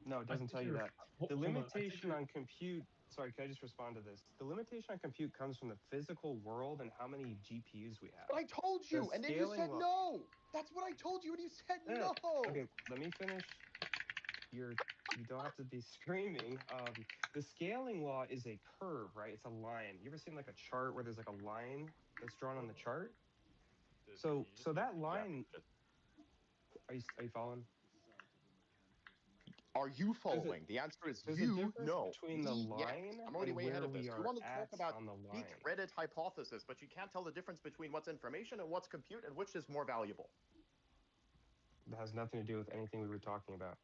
No, it doesn't tell you that. The limitation on compute. Sorry, can I just respond to this? The limitation on compute comes from the physical world and how many GPUs we have. But I told you, and then you said no. That's what I told you, and you said no. Okay, let me finish. You don't have to be screaming. The scaling law is a curve, right? It's a line. You ever seen like a chart where there's like a line that's drawn on the chart? So that line. Are you following? Are you following? The answer is you no. Between the line yes. I'm already way ahead of this. You want to talk about on the line. peak Reddit hypothesis, but you can't tell the difference between what's information and what's compute and which is more valuable. That has nothing to do with anything we were talking about.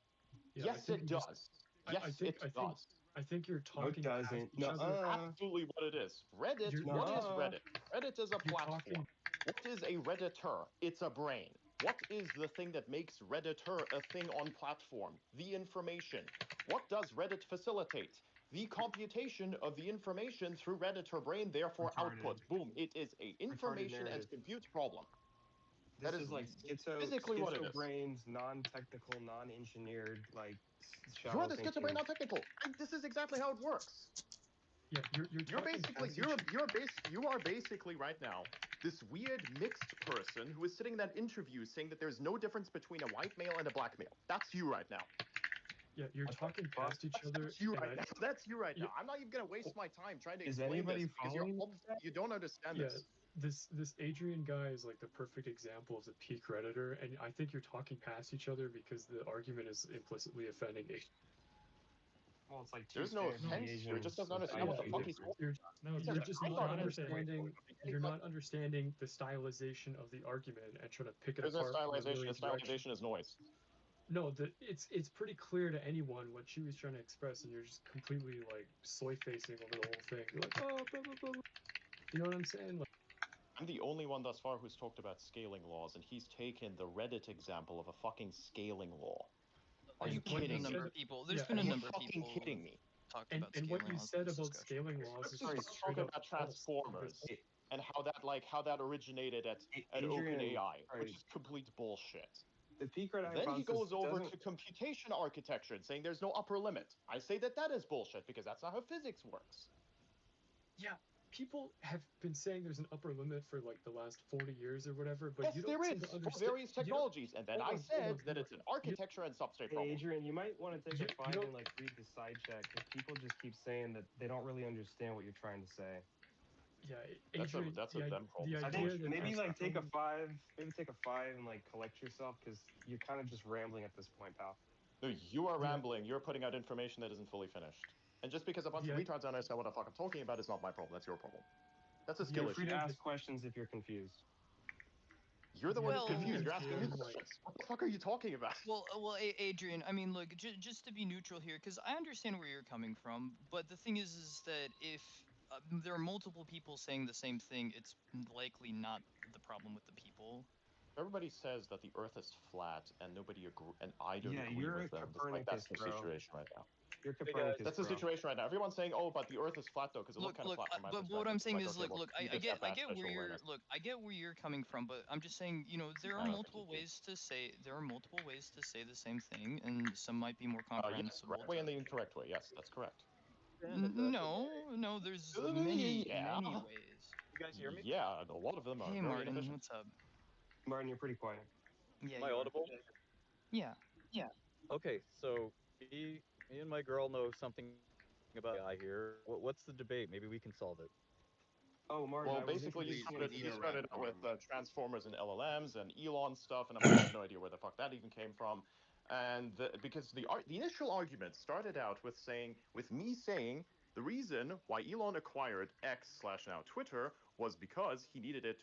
Yeah, yes, it does. I think you're talking. No, it doesn't. That's absolutely what it is. Reddit. What is Reddit? Reddit is a platform. What is a Redditor? It's a brain. What is the thing that makes Redditor a thing on platform? The information. What does Reddit facilitate? The computation of the information through Redditor brain, therefore output. Boom. It is a information and compute problem. This is like physically what it is. Brains, non-technical, non-engineered, like shallow You're the schizobrain, non-technical. This is exactly how it works. Yeah, you are basically right now this weird mixed person who is sitting in that interview saying that there's no difference between a white male and a black male. That's you right now. Yeah, you're talking past each other. That's you right now. That's you right now. I'm not even gonna waste my time trying to explain this because you don't understand this. This Adrian guy is like the perfect example of the peak Redditor, and I think you're talking past each other because the argument is implicitly offending it. Well, it's like there's no offense here. It just doesn't understand what the fuck he's talking about. You're just not understanding. You're not understanding the stylization of the argument and trying to pick it apart. There's no stylization. Stylization is noise. No, it's pretty clear to anyone what she was trying to express, and you're just completely like soy facing over the whole thing. You're like, oh, blah, blah, blah. You know what I'm saying? Like, I'm the only one thus far who's talked about scaling laws, and he's taken the Reddit example of a fucking scaling law. Are you kidding me? There's been a number of people kidding me. And what you said about scaling laws is just talk about transformers and how that originated at OpenAI, which is complete bullshit. The peak credit Then he hypothesis goes over doesn't. to computation architecture and saying there's no upper limit. I say that that is bullshit because that's not how physics works. Yeah, people have been saying there's an upper limit for like the last 40 years or whatever, but Yes, you don't there seem to is for understand. various technologies. And then I said that it's an architecture and substrate Hey, problem. Adrian, you might want to take You a 5 don't. and like read the side chat because people just keep saying that they don't really understand what you're trying to say. Yeah, That's a Adrian. them problem. The I idea think that maybe there's like take a some. 5, maybe take a 5 and like collect yourself because you're kind of just rambling at this point, pal. No, you are The rambling. You're putting out information that isn't fully finished. And just because a bunch of the retards don't understand what the fuck I'm talking about is not my problem. That's your problem. That's a the skill You're free issue. to idea ask that questions if you're confused. You're the the one who's idea Well, that confused. there's You're asking me some like. questions. What the fuck are you talking about? Adrian, I mean, look, just to be neutral here, because I understand where you're coming from, but the thing is that if there are multiple people saying the same thing, it's likely not the problem with the people. Everybody says that the Earth is flat, and nobody agree, and I don't Yeah, agree you're a with them. Despite that's Copernicus, the bro. situation right now. You're Copernicus, That's the bro. situation right now. Everyone's saying, "Oh, but the Earth is flat though," because it looked Look, kind of look, flat from my but what perspective. I'm It's saying like, is, okay, like, well, look, you I just have get, I bad get where spatial you're, awareness. look, I get where you're coming from, but I'm just saying, there I are don't think you multiple do. ways to say, there are multiple ways to say the same thing, and some might be more Yes, comprehensible right way to. and the incorrect way. Yes, that's correct. No, there's many, many Yeah. ways. You guys hear me? Yeah, and a lot of them are Hey, very Martin, inefficient. what's up? Martin, you're pretty quiet. Yeah, Am I you are. audible? Yeah. Okay, so me and my girl know something about AI here. What's the debate? Maybe we can solve it. Oh, Martin, Well, I was basically, introducing you he to. started out with Transformers and LLMs and Elon stuff, and I'm like, I have no idea where the fuck that even came from. And because the initial argument started out with me saying the reason why Elon acquired X slash now Twitter was because he needed it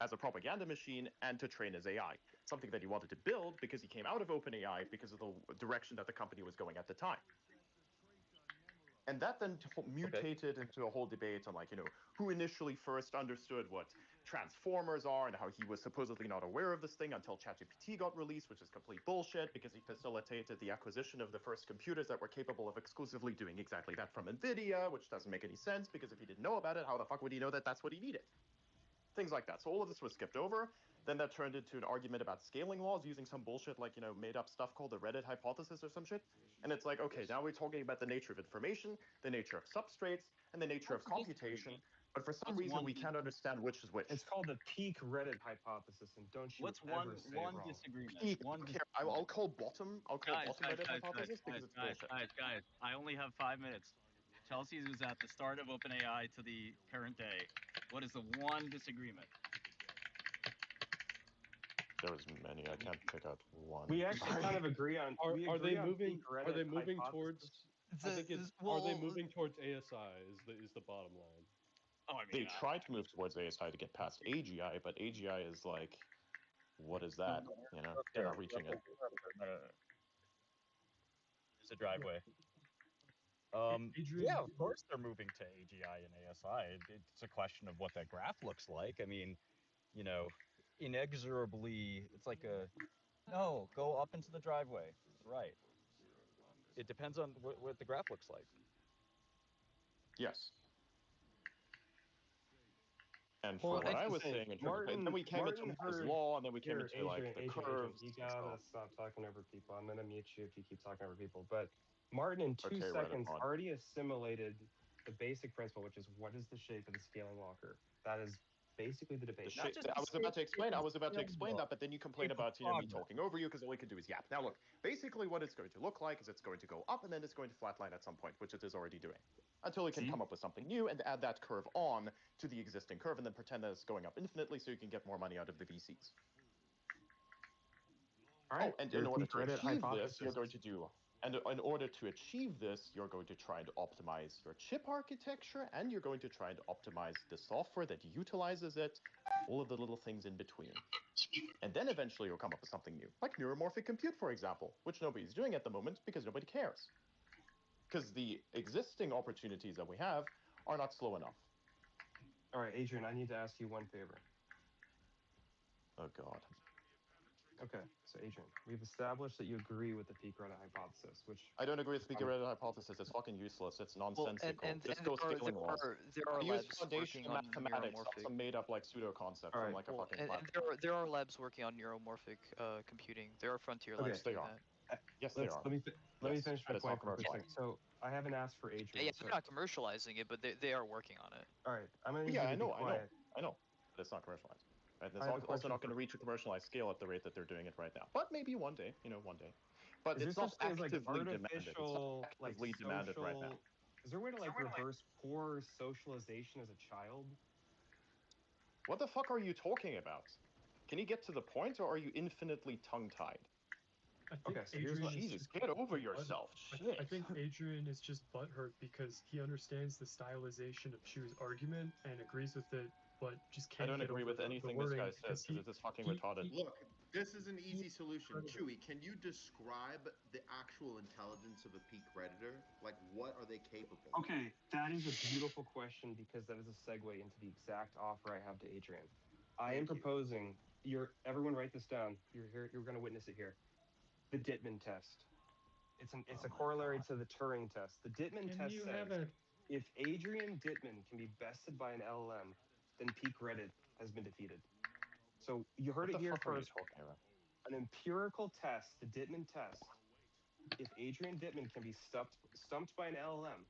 as a propaganda machine and to train his AI, something that he wanted to build because he came out of OpenAI because of the direction that the company was going at the time. And that then mutated into a whole debate on, like, who initially first understood what transformers are and how he was supposedly not aware of this thing until ChatGPT got released, which is complete bullshit because he facilitated the acquisition of the first computers that were capable of exclusively doing exactly that from NVIDIA, which doesn't make any sense because if he didn't know about it, how the fuck would he know that that's what he needed? Things like that. So all of this was skipped over. Then that turned into an argument about scaling laws using some bullshit like, made up stuff called the Reddit hypothesis or some shit. And it's like, okay, now we're talking about the nature of information, the nature of substrates, and the nature of computation. But for some reason, we can't understand which is which. It's called the peak Reddit hypothesis, and don't you What's ever one say it wrong. disagreement? Peak, I don't care. I'll call bottom. I'll call bottom Reddit hypothesis because it's bullshit. Guys! I only have 5 minutes. Chelsea's was at the start of OpenAI to the current day. What is the one disagreement? There was many. I can't pick out one. We actually Sorry. kind of agree on. We Are they agree on moving? peak Reddit Are they moving hypothesis. towards? I think it's. Are they moving towards ASI? Is the bottom line? Oh, I They mean, tried to move towards ASI to get past AGI, but AGI is like, what is that? They're not reaching it. There's a driveway. Adrian, Yeah, of course they're moving to AGI and ASI. It's a question of what that graph looks like. I mean, inexorably, it's like no, go up into the driveway. Right. It depends on what the graph looks like. Yes. And Well, from what that's I the was thing. saying in terms of, and then we came into Martin Moore's heard. law, and then we came Here, into like the Adrian, curves. you So, gotta stop talking over people. I'm gonna mute you if you keep talking over people. But Martin, in 2 okay, Reddit seconds, mod. already assimilated the basic principle, which is what is the shape of the scaling walk curve. That is basically the debate. I was about to explain. I was about to explain that, but then you complain about me progress. talking over you because all we could do is yap. Now look, basically what it's going to look like is it's going to go up and then it's going to flatline at some point, which it is already doing, until it can come up with something new and add that curve on to the existing curve and then pretend that it's going up infinitely so you can get more money out of the VCs. All right. And Your in order peak to Reddit achieve this, you're hypothesis. going to do, and in order to achieve this, you're going to try and optimize your chip architecture, and you're going to try and optimize the software that utilizes it, all of the little things in between. And then eventually you'll come up with something new, like neuromorphic compute, for example, which nobody's doing at the moment because nobody cares. Because the existing opportunities that we have are not slow enough. All right, Adrian, I need to ask you one favor. Oh, God. Okay, so Adrian, we've established that you agree with the peak Reddit hypothesis, which I don't agree with the peak Reddit hypothesis. It's fucking useless. It's nonsensical. and Just go scaling laws. there are I use labs foundational working on mathematics, not neuromorphic. some made up like pseudo concept from like a fucking And platform. there are labs working on neuromorphic computing. There are frontier Okay. labs Yes, they doing are. that. Yes, they are. Let me Yes, finish my and it's not point for a quick second. commercialized. So I haven't asked for Yeah, Adrian. they're So not commercializing it, but they are working on it. all right, I'm gonna need Yeah, you to I be know, quiet. but it's not commercialized. Right? And I it's have a also question not going for. to reach a commercialized scale at the rate that they're doing it right now. But maybe one day, one day. But Is there it's not such thing as like actively demanded. It's not artificial, like actively demanded right now. social? Is there a way to like reverse poor socialization as a child? What the fuck are you talking about? Can you get to the point, or are you infinitely tongue-tied? I think Okay, so here's what. Adrian is Jesus, just get over butt- yourself. I Shit. think Adrian is just butthurt because he understands the stylization of Chu's argument and agrees with it, but just I can't don't get agree over with the anything this wording guy says because it's just fucking retarded. Look, this is an easy solution. Predator. Chewy, can you describe the actual intelligence of a peak Redditor? Like, what are they capable of? Okay, that is a beautiful question because that is a segue into the exact offer I have to Adrian. I am Thank you. proposing. Everyone write this down. You're here. You're going to witness it here. The Dittman test. It's a corollary to the Turing test. The Dittman Can test you have says a if Adrian Dittman can be bested by an LLM, then peak Reddit has been defeated. So you heard What it the here fuck are you first. talking about? An empirical test, the Dittman test. If Adrian Dittman can be stumped by an LLM,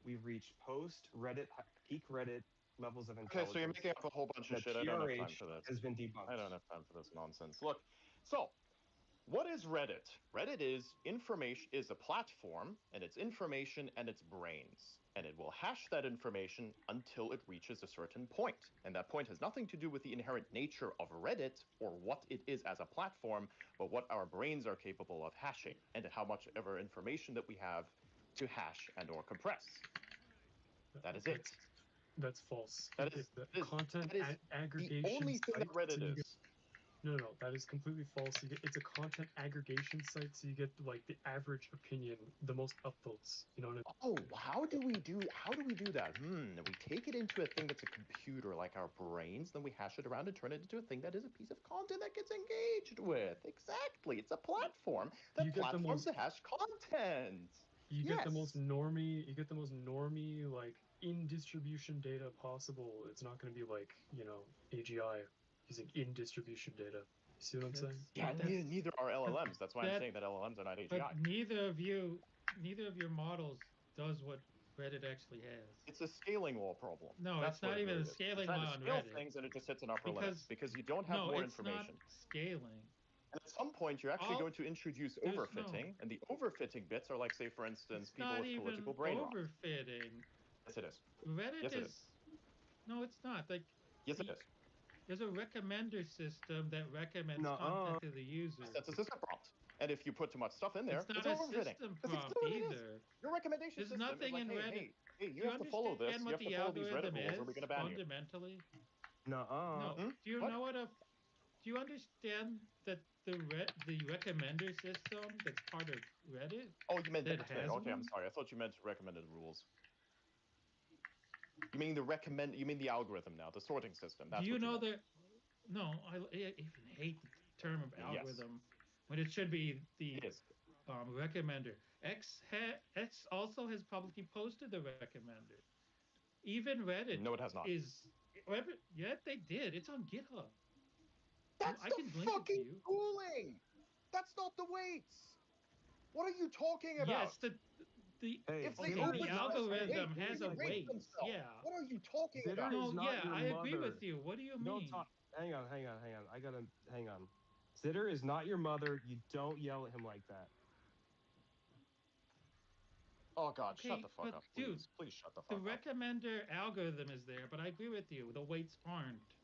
we've reached post Reddit peak Reddit levels of Okay, so you're intelligence. making up a whole bunch of And the shit. I don't have time PRH for this. has been I debunked. don't have time for this nonsense. Look, so what is Reddit? Reddit is a platform, and it's information and it's brains. And it will hash that information until it reaches a certain point. And that point has nothing to do with the inherent nature of Reddit or what it is as a platform, but what our brains are capable of hashing and how much ever information that we have to hash and or compress. That is it. That's false. That is, It's the that is, content that is the aggregation only thing that site. Reddit So you get, is. no, that is completely false. It's a content aggregation site, so you get like the average opinion, the most upvotes. You know what I mean? Oh, how do we do that? We take it into a thing that's a computer like our brains, then we hash it around and turn it into a thing that is a piece of content that gets engaged with. Exactly. It's a platform that You get the platforms most to hash content. you Yes. get the most normie like in distribution data possible. It's not going to be like, AGI using in distribution data. You see what I'm saying? Yeah, neither are LLMs. That's why I'm that- saying that LLMs are not AGI. but neither of your models does what Reddit actually has. It's a scaling law problem. No, That's it's not what it even really a is. scaling You're trying law to on scale Reddit things and it just hits an upper limit because you don't have no, more it's information. not scaling. And at some point, you're actually going to introduce there's overfitting, and the overfitting bits are like, say, for instance, It's people not with political even brain rot. overfitting. Yes, it is. Reddit Yes, it is no, it's not. Like Yes, it is. there's a recommender system that recommends Nuh-uh. content to the user. Yes, that's a system prompt. And if you put too much stuff in there, It's not it's a overfitting. system That's prompt exactly what it is. either. Your recommendation There's system is nothing like, in Reddit. hey, you Do you have to follow this. understand You what have to the follow these Reddit algorithm rules, or we're is going to ban you. fundamentally? Nuh-uh. No. Do you What? know do you understand that the recommender system that's part of Reddit? Oh, you meant that that bit. has Okay, I'm one? sorry. I thought you meant recommended rules. You mean the algorithm now, the sorting system. That's Do you what know meant. that? No, I even hate the term of Yes. algorithm when it should be the It is. recommender. X also has publicly posted the recommender. Even Reddit No, it has not. Yeah, they did. It's on GitHub. That's I the can link it to fucking you. tooling. That's not the weights. What are you talking about? Yes, the Hey, if they Zitter open is the not- algorithm hey, has they a rate weight. themselves. Yeah. What are you talking Zitter about? No, is not yeah, your I agree mother. with you. What do you Don't mean? talk. Hang on. I gotta hang on. Zitter is not your mother. You don't yell at him like that. Oh God, Okay, shut the fuck but up, dude, please. Please shut the the fuck up. recommender algorithm is there, but I agree with you. The weights aren't.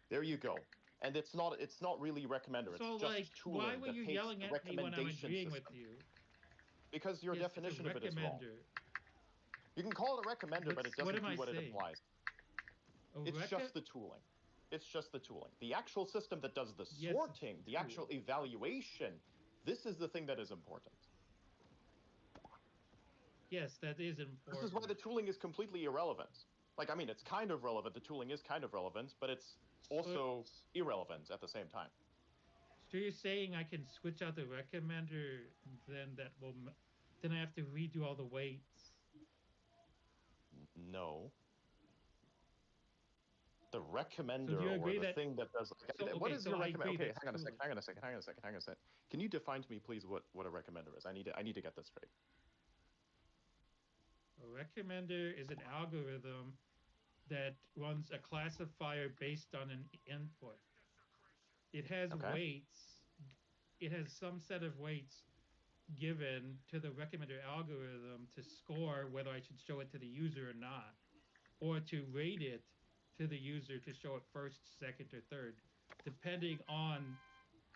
There you go. And it's not really recommender. So, it's just like, tooling why were that you takes yelling the at me when I'm recommendation agreeing system. with you? Because your Yes, it's a definition of it is wrong. recommender. You can call it a recommender, but it What doesn't am do I what it saying? implies. It's just the tooling. It's just the tooling. The actual system that does the Yes, sorting, the actual evaluation, this is the thing that is important. Yes, that is important. This is why the tooling is completely irrelevant. Like, I mean, it's kind of relevant. The tooling is kind of relevant, but it's also irrelevant at the same time. So you're saying I can switch out the recommender, and then then I have to redo all the weights. No. The So do recommender you or agree the that? thing that does So what okay, is so your I recommend? agree Okay, that's hang on a second. tooling. Hang on a second. Can you define to me, please, what a recommender is? I need to get this straight. A recommender is an algorithm that runs a classifier based on an input. It has Okay. weights. It has some set of weights given to the recommender algorithm to score whether I should show it to the user or not, or to rate it to the user to show it first, second, or third, depending on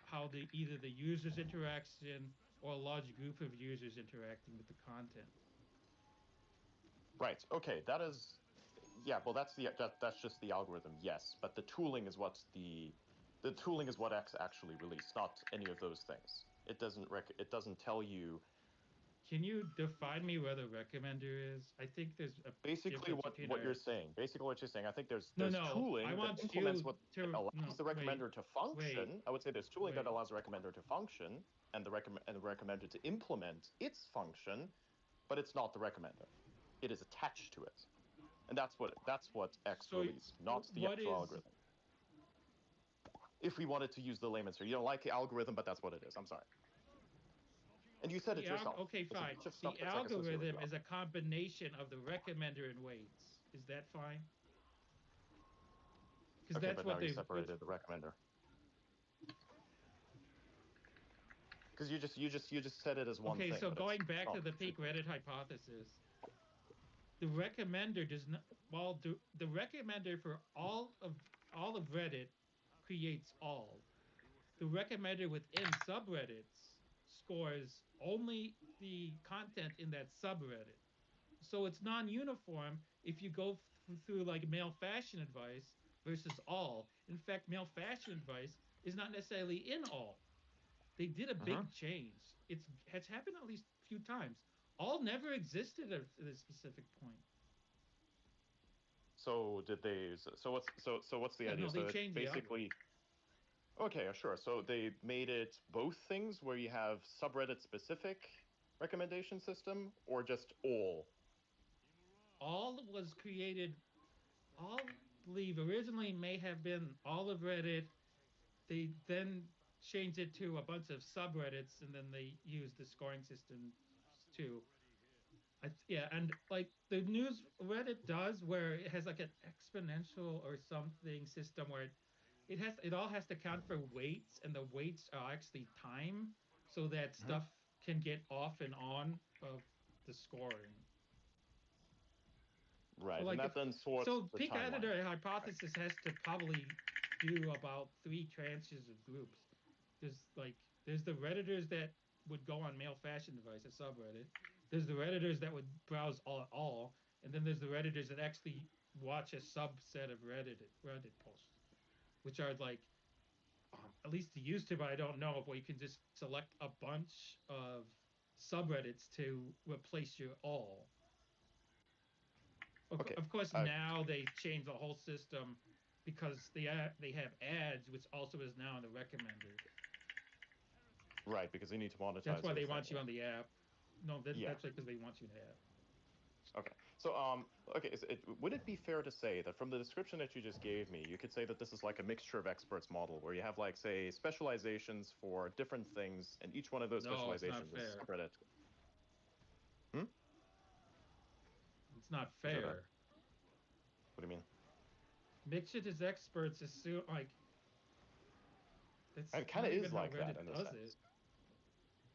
how either the user's interaction or a large group of users interacting with the content. Right. Okay. That is, yeah. Well, that's just the algorithm. Yes, but the tooling is the tooling is what X actually released, not any of those things. It doesn't tell you. Can you define me what a recommender is? I think there's a Basically difference between what you're our. saying. Basically what you're saying. I think No, there's no. I tooling that want implements you what that to allows no. the recommender to function. I would say there's tooling that Wait. allows the recommender to function and the recommender to implement its function, but it's not the recommender. It is attached to it. And that's what X So released, not the what actual is algorithm. If we wanted to use the layman's term, you don't like the algorithm, but that's what it is. I'm sorry. And you said it yourself. okay, There's a fine. bunch of stuff The that's like associated with algorithm the is a algorithm. combination of the recommender and weights. Is that fine? Because Okay, that's but now what you it's separated the recommender. Because you just said it as one okay. thing, So but going it's back to not. the peak Reddit hypothesis, the recommender does not. Well, the recommender for all of Reddit creates all. The recommender within subreddits scores only the content in that subreddit. So it's non-uniform if you go through like male fashion advice versus all. In fact, male fashion advice is not necessarily in all. They did a Mm-hmm. big change. It's happened at least a few times. All never existed at a specific point. So did they? So what's the Yeah, idea? no, they So it changed the algorithm. basically. Okay, sure. So they made it both things where you have subreddit specific recommendation system or just all. All was created. All believe originally may have been all of Reddit. They then changed it to a bunch of subreddits, and then they used the scoring system too. Yeah, and like the news Reddit does, where it has like an exponential or something system where it all has to count for weights, and the weights are actually time, so that Mm-hmm. stuff can get off and on of the scoring. So Right, and like that if then sorts so the peak timeline. editor hypothesis has to probably do about three tranches of groups. There's the redditors that would go on male fashion device, a subreddit. There's the redditors that would browse all, and then there's the redditors that actually watch a subset of Reddit posts, which are like at least to used to, but I don't know if where you can just select a bunch of subreddits to replace your all. Okay. Of course, Uh, now they've changed the whole system because they have ads, which also is now in the recommender. right, because they need to That's monetize why their they thing. want you Yeah. on the app. No, Yeah. that's because they want you in the app. Okay. So, okay, would it be fair to say that from the description that you just gave me, you could say that this is like a mixture of experts model, where you have like, say, specializations for different things, and each one of those No, it's not specializations is fair. subreddit. Hmm? It's not Who said that? fair. What do you mean? Mixed as experts assume like It that's kind of not even is how like that Reddit in a does sense. it.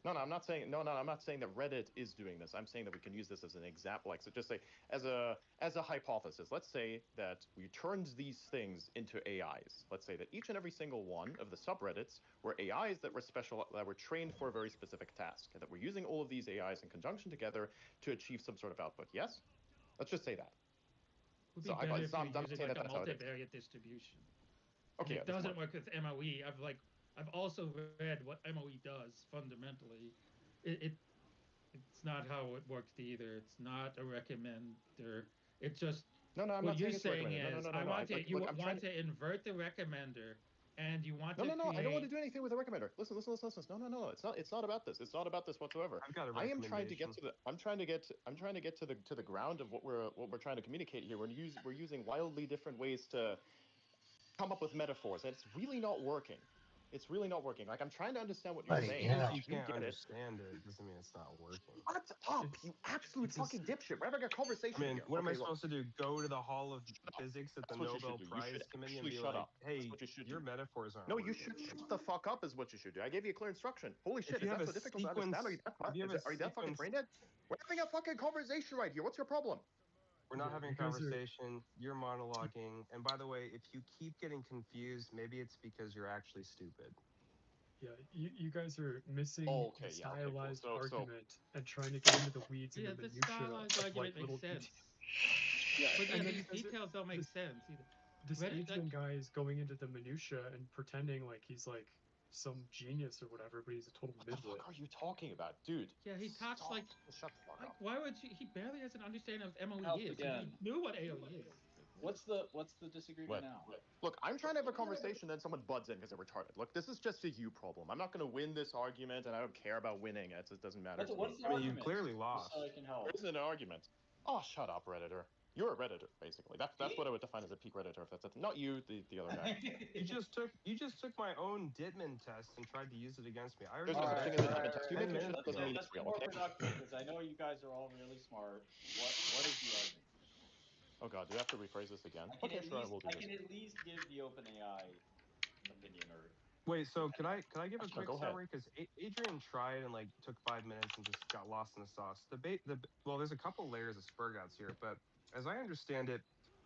No, I'm not saying I'm not saying that Reddit is doing this. I'm saying that we can use this as an example. Like, so just say as a hypothesis. Let's say that we turned these things into AIs. Let's say that each and every single one of the subreddits were AIs that were that were trained for a very specific task, and that we're using all of these AIs in conjunction together to achieve some sort of output. Yes? Let's just say that. Would be So better if you're I'm not using saying like that a that's how it is. multivariate distribution. And Okay, yeah, it that's doesn't smart. work with MOE. I've also read what MOE does fundamentally. It it's not how it works either. It's not a recommender. It just No, I'm what not you're saying it's saying recommended. is No. I I want to like you look. I'm trying want to. to invert the recommender and you want No, to no, no. create. I don't want to do anything with the recommender. Listen, listen, listen, listen. No, no, no. It's not. It's not about this. It's not about this whatsoever. I've got a I am trying to get recommendation. to the. I'm trying to get. I'm trying to get to the ground of what we're trying to communicate here. We're using wildly different ways to come up with metaphors, and it's really not working. It's really not working. Like I'm trying to understand what you're Buddy, Just saying, and because yeah. I you do can't get it. understand it doesn't mean it's not working. Shut up, It's you absolute it's a fucking dipshit. We're having a I conversation mean, here. what am I Okay, look. supposed to do? Go to the Hall of Shut up. Physics at the That's what you should Nobel do. You should Prize Committee and actually be shut like, up. That's "Hey, what you should your do. metaphors aren't No, you working." should Like, shut the fuck up is what you should do. I gave you a clear instruction. Holy if shit, you is have that a so difficult to understand? Are you sequence, if you have a are you that fucking sequence, brain dead? We're having a fucking conversation right here. What's your problem? we're not yeah, having a you guys are. conversation. You're monologuing, and by the way, if you keep getting confused, maybe it's because you're actually stupid. Yeah, you guys are missing Oh, the okay, yeah, okay, cool. stylized So argument and trying to get into the weeds and Yeah, the this minutia stylized of like argument makes little details. sense. yeah, But yeah, And then these you guys are details don't make this sense either. this Reddit, Adrian like, guy is going into the minutia and pretending like he's like some genius or whatever, but he's a total what the midwit. fuck are you talking about, dude? yeah, he talks Stop. like, Shut the fuck up. why would you? He barely has an understanding of MOE Alf is. If he again. knew what AOE is. What's the disagreement What? now? Look, I'm trying to have a conversation, then someone butts in because they're retarded. Look, this is just a you problem. I'm not going to win this argument, and I don't care about winning. It doesn't matter to What's me. the I mean, you argument? clearly Just so I lost. can There help. isn't an argument. Oh, shut up, Redditor. You're a Redditor, basically. That's what I Me? would define as a peak Redditor. If that's not you, the other guy. You just took my own Ditman test and tried to use it against me. I already There's no All such right, thing corrected as a all that right, Ditman all test. right. You ten make it Let's shit minutes up let's as be ago. though let's it's be real, more okay? productive because I know you guys are all really smart. What is the argument? Oh god, do we have to rephrase this again? Okay, sure, I will do I this. can at least give the OpenAI opinion or Wait, so can I give a Sure, quick go ahead. summary? Because Adrian tried and like took 5 minutes and just got lost in the sauce. Well, there's a couple layers of spur guts here, but as I understand it,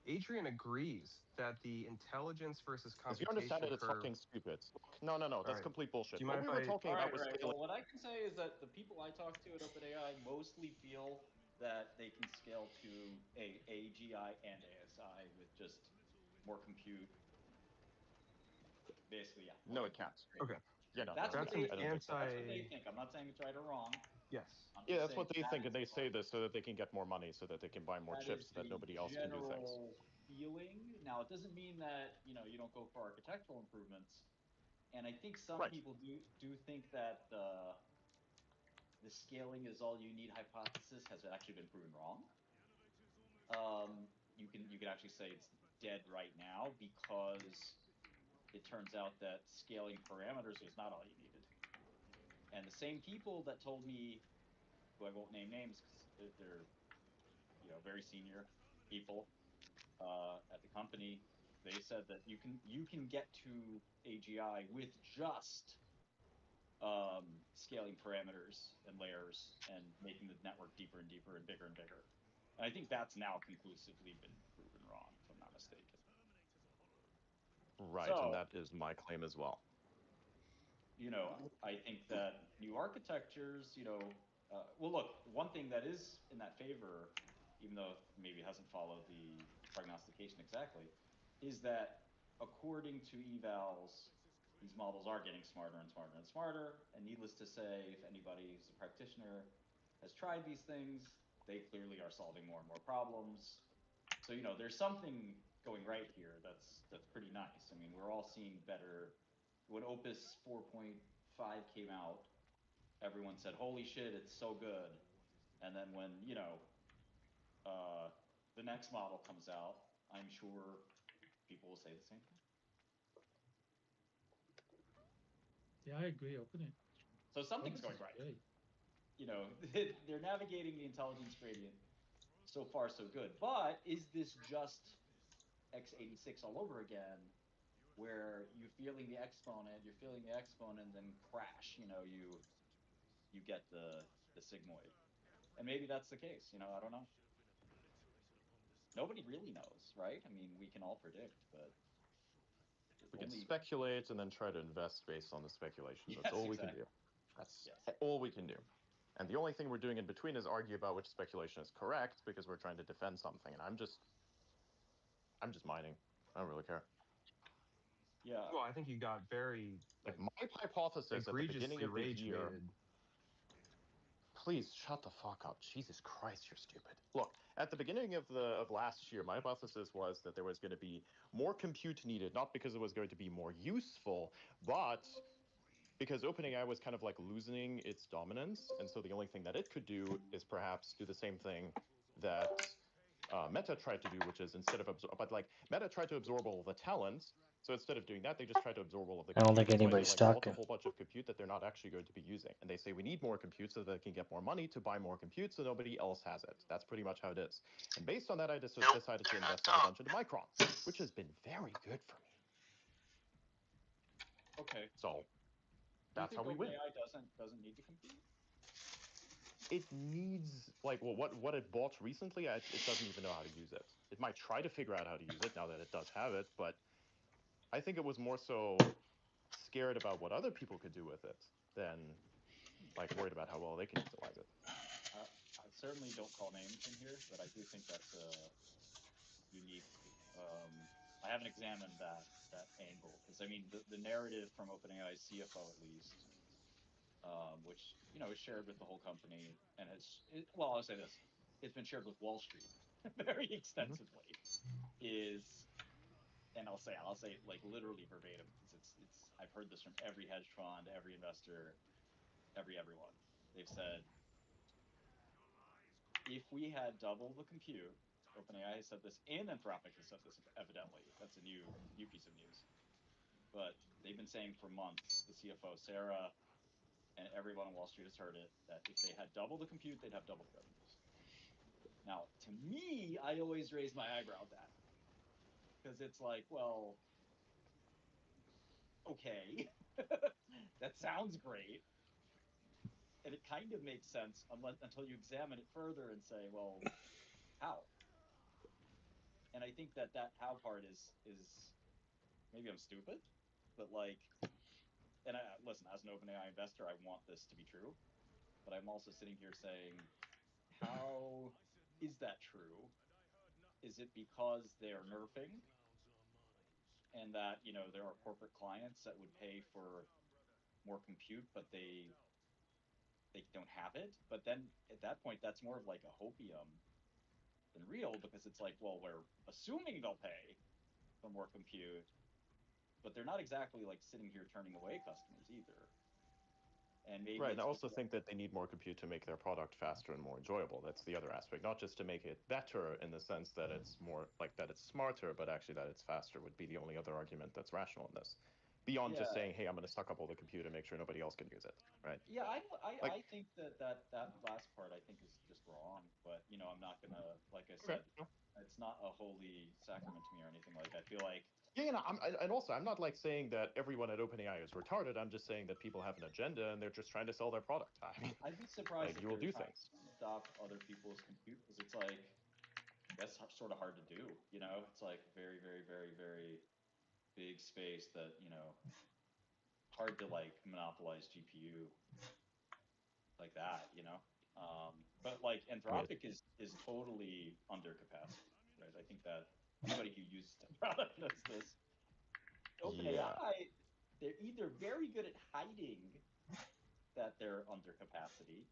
Adrian agrees that the intelligence versus As you understand computation it, it's curve. fucking stupid. No, no, no, All that's right, complete do bullshit. you What mind if we were I? talking all about right, was all right. scaling. Well, what I can say is that the people I talk to at OpenAI mostly feel that they can scale to a AGI and ASI with just more compute. Basically, yeah, more No, it compute. can't. Great. Okay, Yeah, no, That's no, what that's no, an they I don't think. think so. That's what they anti. think. I'm not saying it's right or wrong. Yes. I'm Yeah, just that's saying what they that think, is and they say this so that they can get more money, so that they can buy more that is chips, so that the nobody else can do things. general feeling. Now, it doesn't mean that you don't go for architectural improvements. And I think some Right. people do think that the scaling is all you need hypothesis has actually been proven wrong. You can actually say it's dead right now because it turns out that scaling parameters was not all you needed. And the same people that told me, who I won't name names because they're very senior people at the company, they said that you can get to AGI with just scaling parameters and layers and making the network deeper and deeper and bigger and bigger. And I think that's now conclusively been proven wrong, if I'm not mistaken. Right, and So, that is my claim as well. I think that new architectures, well, look, one thing that is in that favor, even though maybe it hasn't followed the prognostication exactly, is that according to evals, these models are getting smarter and smarter and smarter. And needless to say, if anybody who's a practitioner has tried these things, they clearly are solving more and more problems. So, there's something going right here that's pretty nice. I mean, we're all seeing better. When Opus 4.5 came out, everyone said, "Holy shit, it's so good." And then when the next model comes out, I'm sure people will say the same thing. Yeah, I agree. So something's Opus going is right. great. They're navigating the intelligence gradient. So far, so good. But is this just x86 all over again, where you're feeling the exponent, then crash? You get the sigmoid, and maybe that's the case. I don't know. Nobody really knows, right? I mean, we can all predict, but We can only speculate and then try to invest based on the speculation. That's yes, all we can exactly. do. That's Yes. all we can do. And the only thing we're doing in between is argue about which speculation is correct because we're trying to defend something. And I'm just mining. I don't really care. Yeah. Well, I think you got very Like my hypothesis at the beginning egregiously of the rage year. baited. Please shut the fuck up. Jesus Christ, you're stupid. Look, at the beginning of last year, my hypothesis was that there was going to be more compute needed, not because it was going to be more useful, but because OpenAI was kind of like losing its dominance, and so the only thing that it could do is perhaps do the same thing that Meta tried to do, which is instead of but like Meta tried to absorb all the talent. So instead of doing that, they just tried to absorb all of the I don't compute. think That's why they anybody's like bought a talking. whole bunch of compute that they're not actually going to be using. And they say we need more compute so that they can get more money to buy more compute so nobody else has it. That's pretty much how it is. And based on that, I just decided to invest a whole bunch into Micron, which has been very good for me. Okay. So Do you that's how think we win. OpenAI doesn't need to compete? It needs like well, what it bought recently, it doesn't even know how to use it. It might try to figure out how to use it now that it does have it, but I think it was more so scared about what other people could do with it than like worried about how well they can utilize it. I certainly don't call names in here, but I do think that's a unique. Um, I haven't examined that angle because I mean the narrative from OpenAI's CFO at least, which is shared with the whole company and well, I'll say this: it's been shared with Wall Street very Mm-hmm. extensively. Is and I'll say it like literally verbatim because it's I've heard this from every hedge fund, every investor, everyone. They've said if we had double the compute, OpenAI has said this, and Anthropic has said this evidently. That's a new piece of news. But they've been saying for months, the CFO Sarah and everyone on Wall Street has heard it, that if they had double the compute, they'd have double the revenues. Now, to me, I always raise my eyebrow at that because it's like, well, okay, that sounds great, and it kind of makes sense until you examine it further and say, well, how? And I think that how part is maybe I'm stupid, but like, and listen, as an OpenAI investor, I want this to be true, but I'm also sitting here saying, how is that true? Is it because they are nerfing and that, there are corporate clients that would pay for more compute, but they don't have it? But then at that point, that's more of like a hopium than real because it's like, well, we're assuming they'll pay for more compute, but they're not exactly like sitting here turning away customers either. And maybe Right, and I it's also because think that they need more compute to make their product faster and more enjoyable. That's the other aspect, not just to make it better in the sense that it's more like that it's smarter, but actually that it's faster would be the only other argument that's rational in this. Beyond yeah, just saying, hey, I'm going to suck up all the compute and make sure nobody else can use it, right? yeah, I Like, think that last part I think is just wrong. But I'm not gonna, like I okay, said, it's not a holy sacrament to me or anything. Like I feel like and also I'm not like saying that everyone at OpenAI is retarded. I'm just saying that people have an agenda and they're just trying to sell their product. I mean, I'd be surprised like if you will they're do trying things. to stop other people's compute because it's like that's sort of hard to do. It's like very, very, very, very big space that hard to like monopolize GPU like that. But like Right. Anthropic is totally under capacity, right? I think that anybody who uses the product knows this. Yeah. OpenAI, they're either very good at hiding that they're under capacity,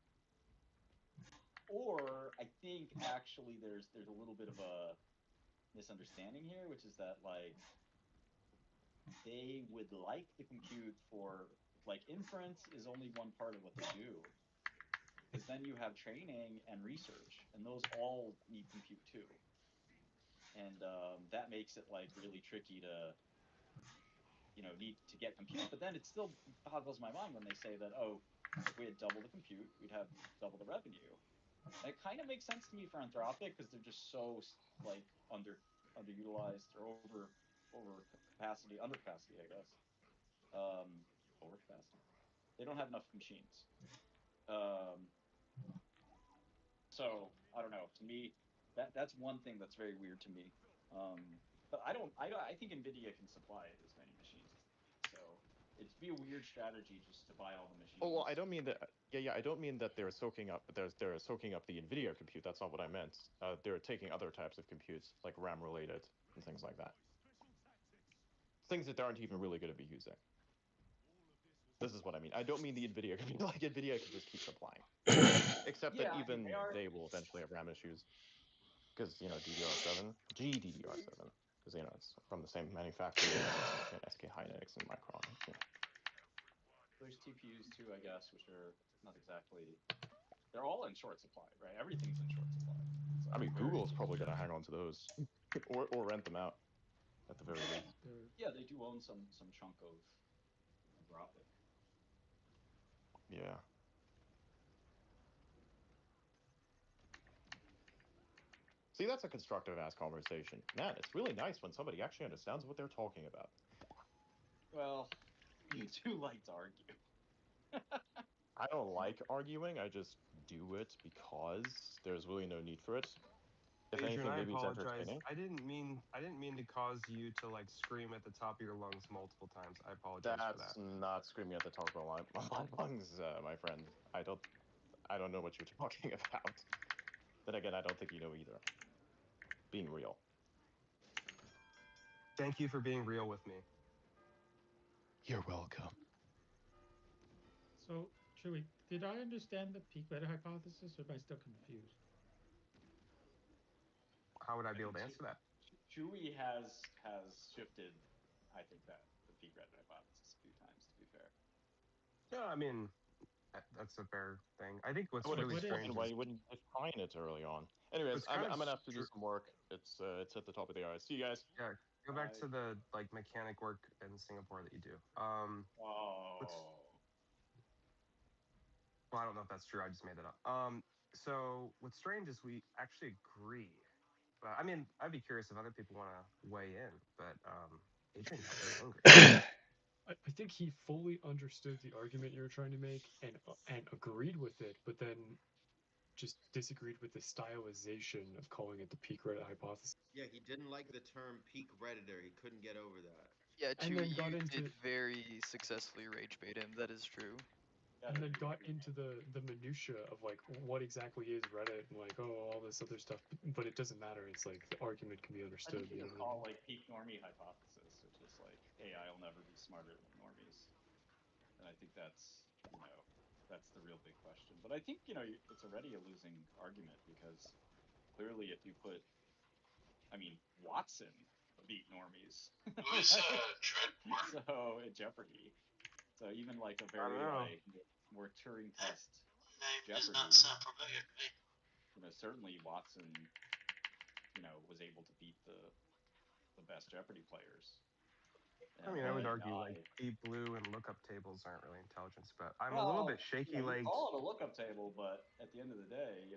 or I think actually there's a little bit of a misunderstanding here, which is that like they would like the compute for like inference is only one part of what they do because then you have training and research and those all need compute too, and that makes it like really tricky to need to get compute. But then it still boggles my mind when they say that, oh, if we had double the compute we'd have double the revenue. And it kind of makes sense to me for Anthropic because they're just so like underutilized or over capacity, under capacity, I guess. Over capacity. They don't have enough machines. Um, so I don't know. To me, that's one thing that's very weird to me. But I think Nvidia can supply as many machines as they need. So it'd be a weird strategy just to buy all the Oh well, I machines. don't mean that. Yeah. I don't mean that they're soaking up the Nvidia compute. That's not what I meant. They're taking other types of compute, like RAM related and things like that. Things that they aren't even really going to be using. This is what I mean. I don't mean the NVIDIA community. Like NVIDIA can just keep supplying. Except that Yeah, I mean, even they will eventually have RAM issues because DDR7, GDDR7, because it's from the same manufacturer as SK Hynix and Micron. there's TPUs too, I guess, which are not exactly. They're all in short supply, right? Everything's in short supply. So I mean, very Google's probably going to hang on to those, or rent them out at the very least. yeah, they do own some chunk of Anthropic. Yeah. See, that's a constructive ass conversation. Man, it's really nice when somebody actually understands what they're talking about. Well, you two like to argue. I don't like arguing. I just do it because there's really no need for it. If Adrian, anything, I maybe it's apologize. entertaining. I didn't mean to cause you to like scream at the top of your lungs multiple times. I apologize for That's that. not screaming at the top of my lungs, my friend. I don't know what you're talking about. Then again, I don't think you know either. Being real. Thank you for being real with me. You're welcome. So, Chewie, did I understand the peak beta hypothesis, or am I still confused? How would I be able to answer that? Chewy has shifted, I think, that the peak Reddit hypothesis a few times. To be fair. Yeah, I mean, that's a fair thing. I think what's That would really explain strange why is you wouldn't define it early on. Anyways, it's I'm kind of gonna have to do some work. It's at the top of the hour. See you guys. yeah. Go back to the like mechanic work in Singapore that you do. Oh. Well, I don't know if that's true. I just made that up. So what's strange is we actually agree. But I mean, I'd be curious if other people want to weigh in. But Adrian got very angry. I think he fully understood the argument you were trying to make and agreed with it, but then just disagreed with the stylization of calling it the peak Reddit hypothesis. Yeah, he didn't like the term peak redditor. He couldn't get over that. Yeah, And Chewy, then got you into did very successfully rage bait him. That is true. and then got into the minutia of like what exactly is Reddit and like all this other stuff, but it doesn't matter. It's like the argument can be I understood. think you can call like peak normie hypothesis, which is like AI will never be smarter than normies, and I think that's that's the real big question. But I think it's already a losing argument because clearly if you put, I mean, Watson beat normies. Who's Dreadmore? So in Jeopardy. So even like a I don't very know. more Turing test Name does Jeopardy, not sound familiar to me. certainly Watson, was able to beat the best Jeopardy players. I And mean, I would argue like OpenAI, Deep Blue and lookup tables aren't really intelligence, but I'm a little bit well, shaky you legged. call it a lookup table, but at the end of the day,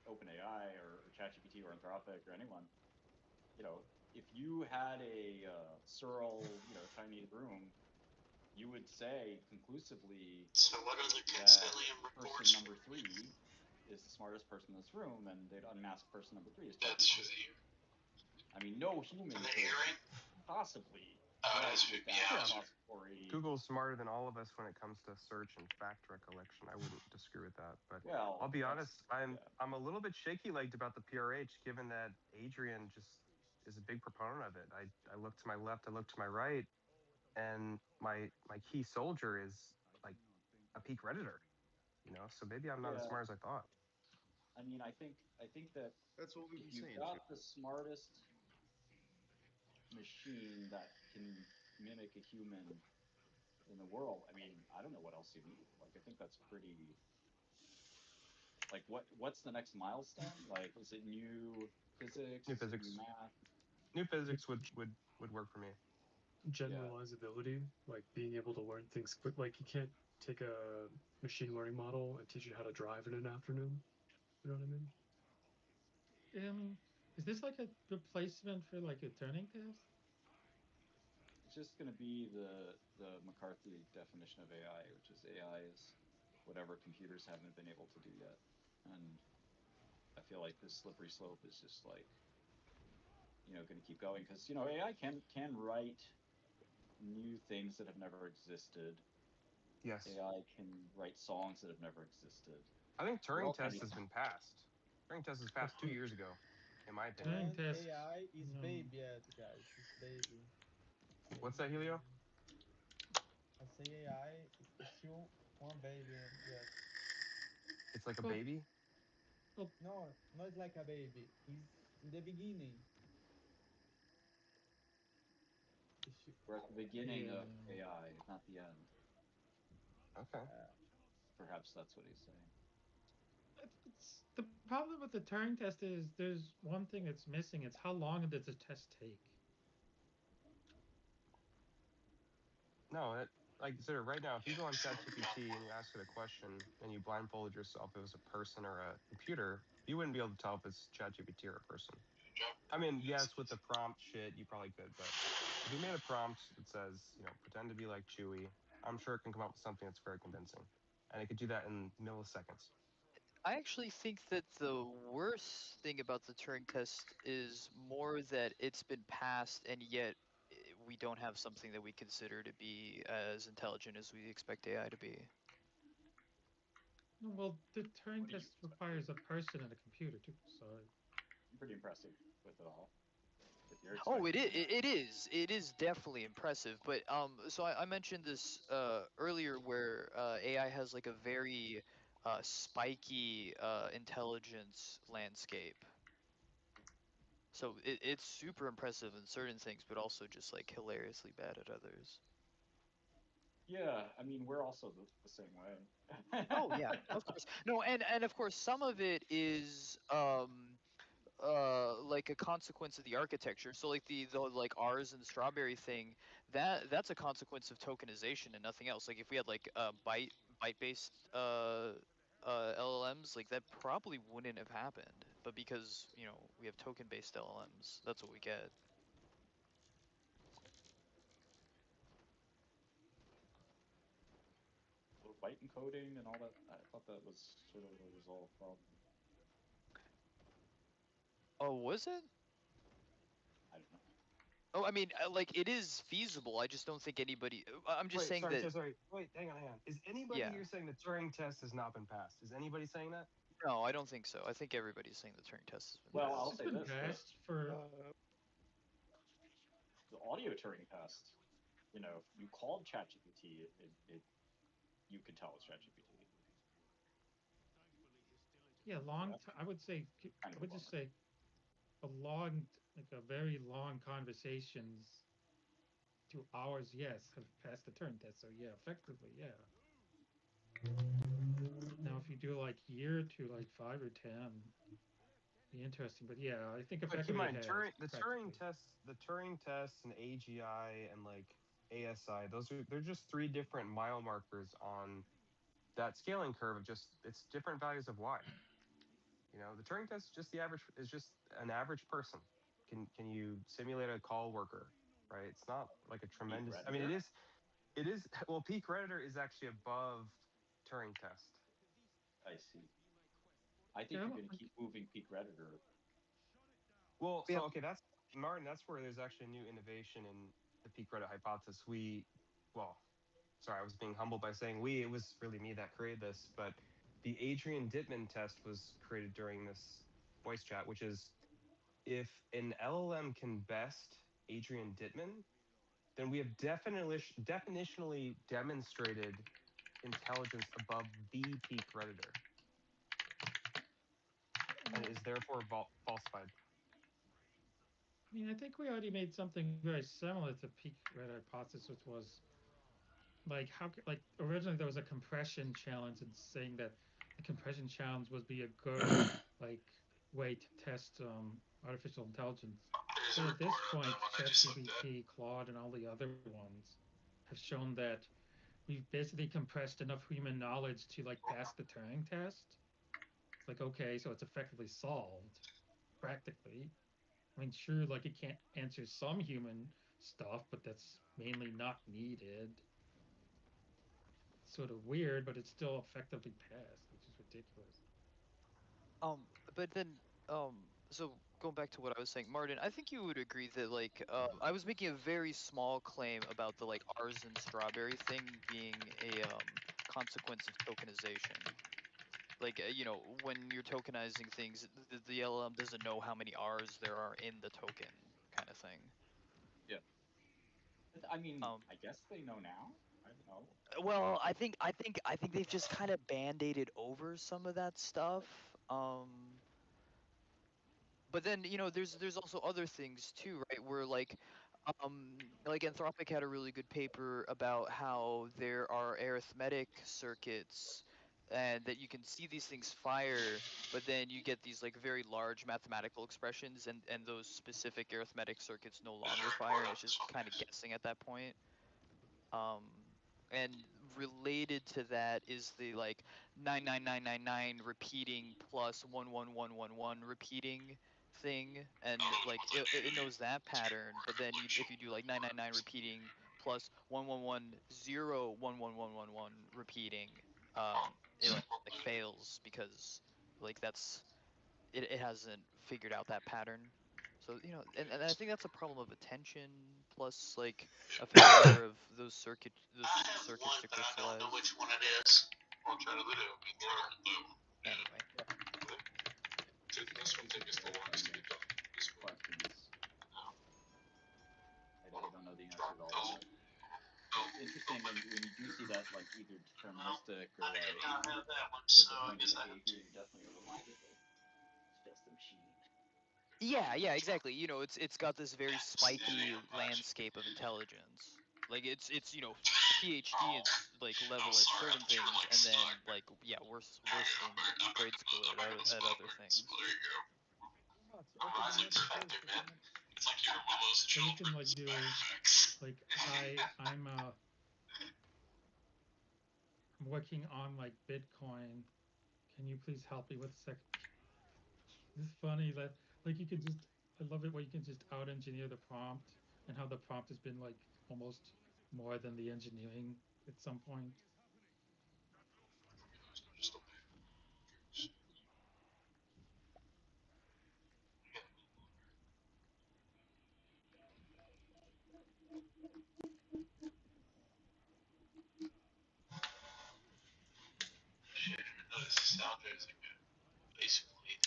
OpenAI or ChatGPT or Anthropic or anyone, if you had a Searle, Chinese room, you would say conclusively So what other that Cancillium person reports number were we 3 is the smartest person in this room, and they'd unmask person number 3 as That's ChatGPT. through the I mean, no human could hearing? possibly Oh, it write is with yeah, that Hauser. repository. Google's smarter than all of us when it comes to search and fact recollection. I wouldn't disagree with that, but Well, I'll be honest. I'm yeah. a little bit shaky legged about the PRH, given that Adrian just is a big proponent of it. I look to my left, I look to my right, and my key soldier is like a peak redditor. So maybe I'm not as Yeah. smart as I thought. I mean, I think that That's what we've if been you've saying, got the smartest machine that can mimic a human in the world, I mean, I don't know what else you need. Like, I think that's pretty. Like, what's the next milestone? Like, is it new physics? New Is it new physics. math? New physics would work for me. Generalizability, like being able to learn things quick. Like you can't take a machine learning model and teach it how to drive in an afternoon. You know what I mean? Is this like a replacement for like a Turing test? It's just going to be the McCarthy definition of AI, which is AI is whatever computers haven't been able to do yet. And I feel like this slippery slope is just like, going to keep going because, AI can write new things that have never existed. Yes. AI can write songs that have never existed. I think We're Turing all test trying has to, been passed. Turing test was passed 2 years ago, in my opinion. Turing And test. AI is No. baby yet, guys. It's baby. What's that, Helio? I I say AI is still one baby yet. It's like a Well, baby. well, No, not like a baby. Is in the beginning. It's, We're at the beginning yeah. of AI, not the end. Okay. Perhaps that's what he's saying. It's the problem with the Turing test is there's one thing that's missing. It's how long does the test take? No, like consider right now, if you go on ChatGPT and you ask it a question and you blindfolded yourself, if it was a person or a computer, you wouldn't be able to tell if it's ChatGPT or a person. I mean, yes, with the prompt shit, you probably could, but if you made a prompt that says, pretend to be like Chewy, I'm sure it can come up with something that's very convincing, and it could do that in milliseconds. I actually think that the worst thing about the Turing test is more that it's been passed and yet we don't have something that we consider to be as intelligent as we expect AI to be. No, well, the Turing What do you test expect? requires a person and a computer too. So I'm pretty impressive with it all. But you're Oh, expecting that. it is definitely impressive. But so I mentioned this earlier, where AI has like a very spiky intelligence landscape. So it's super impressive in certain things, but also just like hilariously bad at others. Yeah, I mean, we're also the same way. Oh yeah, of course. No, and of course some of it is like a consequence of the architecture. So like the like R's and strawberry thing, that's a consequence of tokenization and nothing else. Like if we had like byte based LLMs, like that probably wouldn't have happened. But because we have token based LLMs, that's what we get. Little byte encoding and all that. I thought that was sort of a resolved problem. Oh, was it? I don't know. Oh, I mean, like it is feasible. I just don't think anybody. I'm just Wait, saying sorry, that. sorry, sorry. Wait, hang on. Is anybody Yeah. here saying the Turing test has not been passed? Is anybody saying that? No, I don't think so. I think everybody's saying the Turing test has been Well, it's I'll passed. it's say been this: passed for. the audio Turing test. If you called ChatGPT, you could tell it's ChatGPT. Yeah, So that's I would say kind I of a would just bummer. say like a very long conversations 2 hours, yes, have passed the Turing test. So yeah, effectively, yeah. Now if you do like year to like 5 or 10, be interesting. But yeah, I think But keep in effectively it mind, has The Turing practically. tests, and AGI and like ASI, they're just three different mile markers on that scaling curve of just it's different values of y. The Turing test is just the average is just an average person. Can you simulate a call worker? Right? It's not like a Peak tremendous. I mean, Redditor. it is. Well, peak redditor is actually above Turing test. I see. I think Yeah, you're going to keep moving peak Redditor. Well, Yeah. so okay, that's Martin. That's where there's actually a new innovation in the peak credit hypothesis. Well, sorry, I was being humble by saying we. It was really me that created this, but the Adrian Dittman test was created during this voice chat, which is if an LLM can best Adrian Dittman, then we have definitionally demonstrated intelligence above the peak redditor, and well, is therefore falsified. I mean, I think we already made something very similar to peak red hypothesis, which was like like originally there was a compression challenge and saying that the compression challenge would be a good like way to test artificial intelligence. There's a But at this recording of point, that one I just looked at. ChatGPT, Claude, and all the other ones have shown that we've basically compressed enough human knowledge to like pass the Turing test. It's like okay, so it's effectively solved practically. I mean, sure, like it can't answer some human stuff, but that's mainly not needed. It's sort of weird, but it's still effectively passed, which is ridiculous. But then, so going back to what I was saying, Martin, I think you would agree that like, I was making a very small claim about the like R's and strawberry thing being a consequence of tokenization. Like, when you're tokenizing things, the LLM doesn't know how many R's there are in the token, kind of thing. Yeah. I mean, Um, I guess they know now. Right? No. Well, I think they've just kind of band-aided over some of that stuff. But then there's also other things too, right? Where like Anthropic had a really good paper about how there are arithmetic circuits and that you can see these things fire, but then you get these like very large mathematical expressions, and those specific arithmetic circuits no longer fire, and it's just kind of guessing at that point. Um, and related to that is the like 99999 repeating plus 11111 repeating thing, and like it knows that pattern. But then if you do like 999 repeating plus 11101111 repeating, it like fails because like it hasn't figured out that pattern. So and I think that's a problem of attention plus like a failure of those I have circuits one, to but I don't know crystallize. which one it is. I'll try to do. Anyway, This is a good questions. I don't know the answer to all of it. It's interesting when you do see that like either deterministic or I did like not have that one, so I disappointed guess I have behavior, to. you're definitely reminded that it's just a machine. yeah, exactly. It's got this very Steady, spiky I'm glad you. landscape of intelligence. Like it's PhD Oh, like no, level at sorry, I certain thought you were things, like and stuck. then like yeah, worse Yeah, than we're not grade making school I'm making a at spot other for it. So things. there you go. Ah, it's open the Isaac's map, back please. there, man. Open the It's like you're one of those So you children can like with do backpacks. like, hi, I'm working on like Bitcoin. Can you please help me with sec? This is funny that like you could just, I love it where you can just out engineer the prompt, and how the prompt has been like almost more than the engineering at some point. Just a shit. No, this nostalgia is like a faceplate.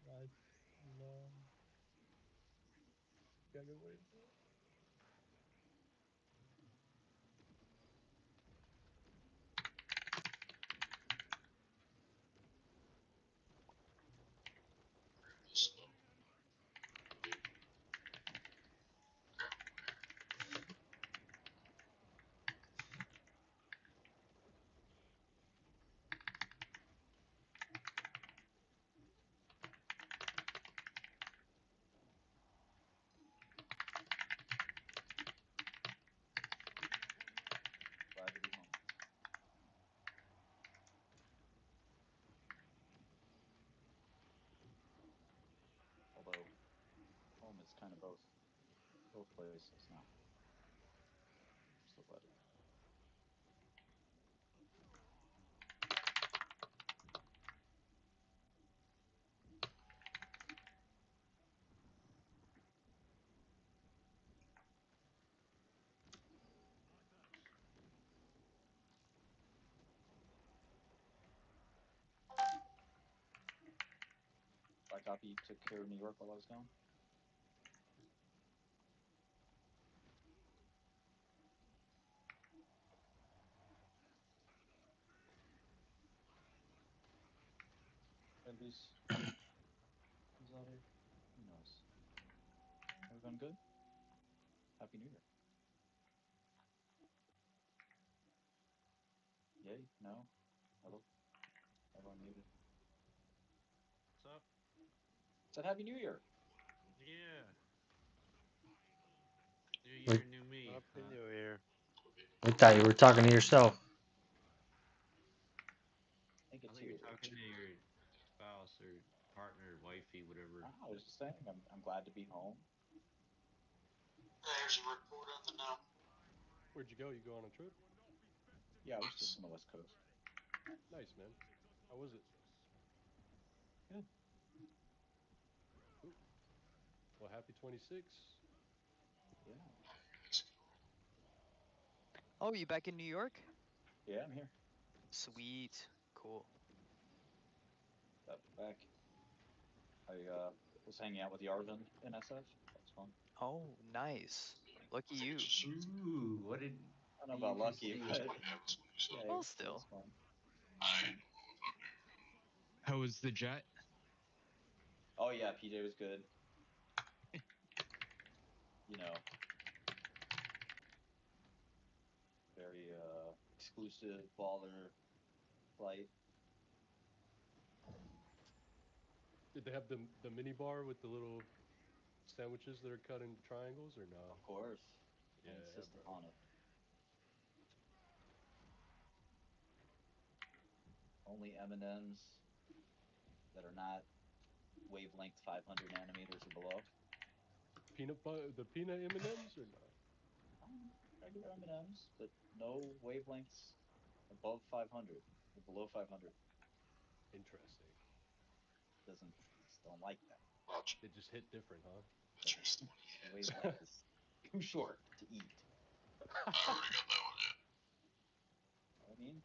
right. Long. Gotta get away from it. Glad to be home. Although home is kind of both places now. Still glad to be home. Black Copy took care of New York while I was gone. At least he's out here. Who knows? Everyone good? Happy New Year. Yay? No? Hello? Everyone muted. What's up? Said Happy New Year. Yeah. New We, year, new me, Happy huh? New Year. we thought you were talking to yourself. I think I it's thought you you. were talking to your spouse or partner, wifey, whatever. I was just saying, I'm glad to be home. There's a report on the now. Where'd you go? You go on a trip? Yeah, I was just on the West Coast. Nice, man. How was it? Good. Cool. Well, happy 26. Yeah. Oh, you back in New York? Yeah, I'm here. Sweet, cool. Glad to be back. I was hanging out with Yarvin in SF. That was fun. Oh, nice. Lucky you. Ooh, what did I don't know about lucky, interesting? but yeah, Well, it still. was fun. How was the jet? Oh yeah, PJ was good. You know, very exclusive baller flight. Did they have the mini bar with the little sandwiches that are cut into triangles or no? Of course, I Yeah, insist bro. upon it. Only M&Ms that are not wavelength 500 nanometers or below. Peanut butter, the peanut M&Ms or no? Regular M&Ms, but no wavelengths above 500 or below 500. Interesting. Doesn't just don't like that. They just hit different, huh? Yeah, the wavelength is too short to eat. I mean,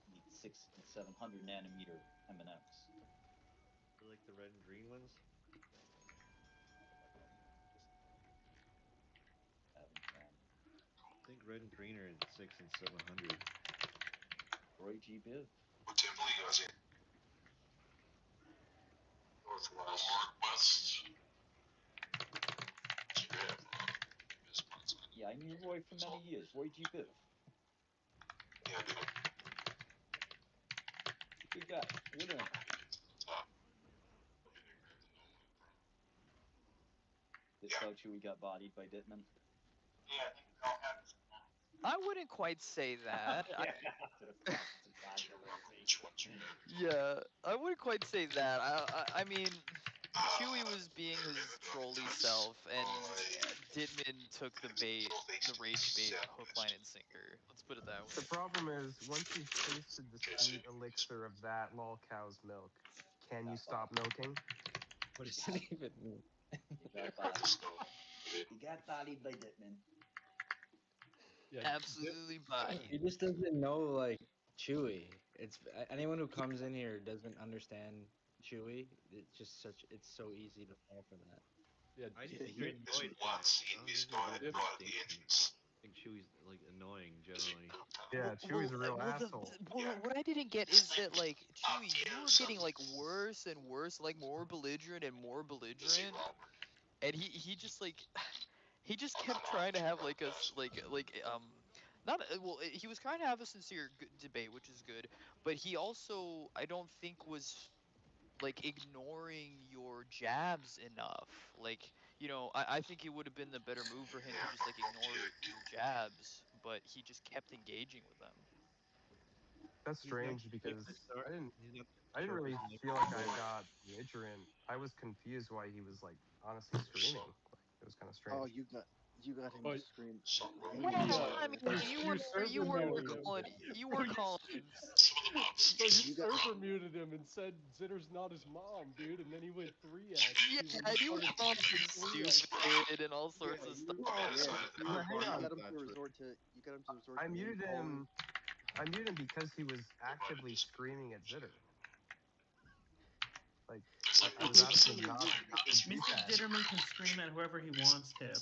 need 600 and 700 nanometer M&Ms. You like the red and green ones? Just having fun. I think red and green are 600 and 700. Roy G. Biv. Northwest. Yeah, I knew Roy for many years. Roy G. Biv. Yeah, dude. Good guy. Good him. This how Chewie got bodied by Dittman. Yeah, I think we all have this I wouldn't quite say that. Yeah, I wouldn't quite say that. I mean, Chewie was being his trolly self, and Ditman took the bait, the rage bait, hook, line, and sinker. Let's put it that The way. problem is once you've tasted the sweet elixir of that lol cow's milk, can you stop milking? What does it even mean? He got bodied by Dittman. Yeah, Absolutely body. He just doesn't know like Chewy. It's anyone who comes in here doesn't understand Chewy. It's just it's so easy to fall for that. yeah. I just Yeah, think you're he, annoyed by it. I don't think you're good at understanding. I think Chewy's like annoying generally. Yeah, Chewy's a real asshole. What I didn't get is that like Chewie, you were getting like worse and worse, like more belligerent and more belligerent, and he just like he just kept trying to have like not well he was trying to have a sincere debate, which is good, but he also I don't think was like ignoring your jabs enough. Like, I think it would have been the better move for him to just like ignore your jabs, but he just kept engaging with them. That's He's not strange quick because to start. I didn't He's not I didn't sharp as really a knife feel to like I start. got belligerent. I was confused why he was like honestly screaming. Like it was kind of oh, strange. you got him Oh, to scream. Well, He was yeah. I like, mean, You server you were muted him. calling Bro, you you got server muted him and said Zitter's not his mom, dude, and then he went 3x. yeah, When you and he was started calling him 3x. stupid and all Yeah, sorts of you stuff. were yeah, you were But hang fine you on, got with him that to trip. resort to I name muted calling. him. I muted him because he was actively screaming at Zitter. Like I was asking him not to do Mr. that. Ditterman can scream at whoever he wants to.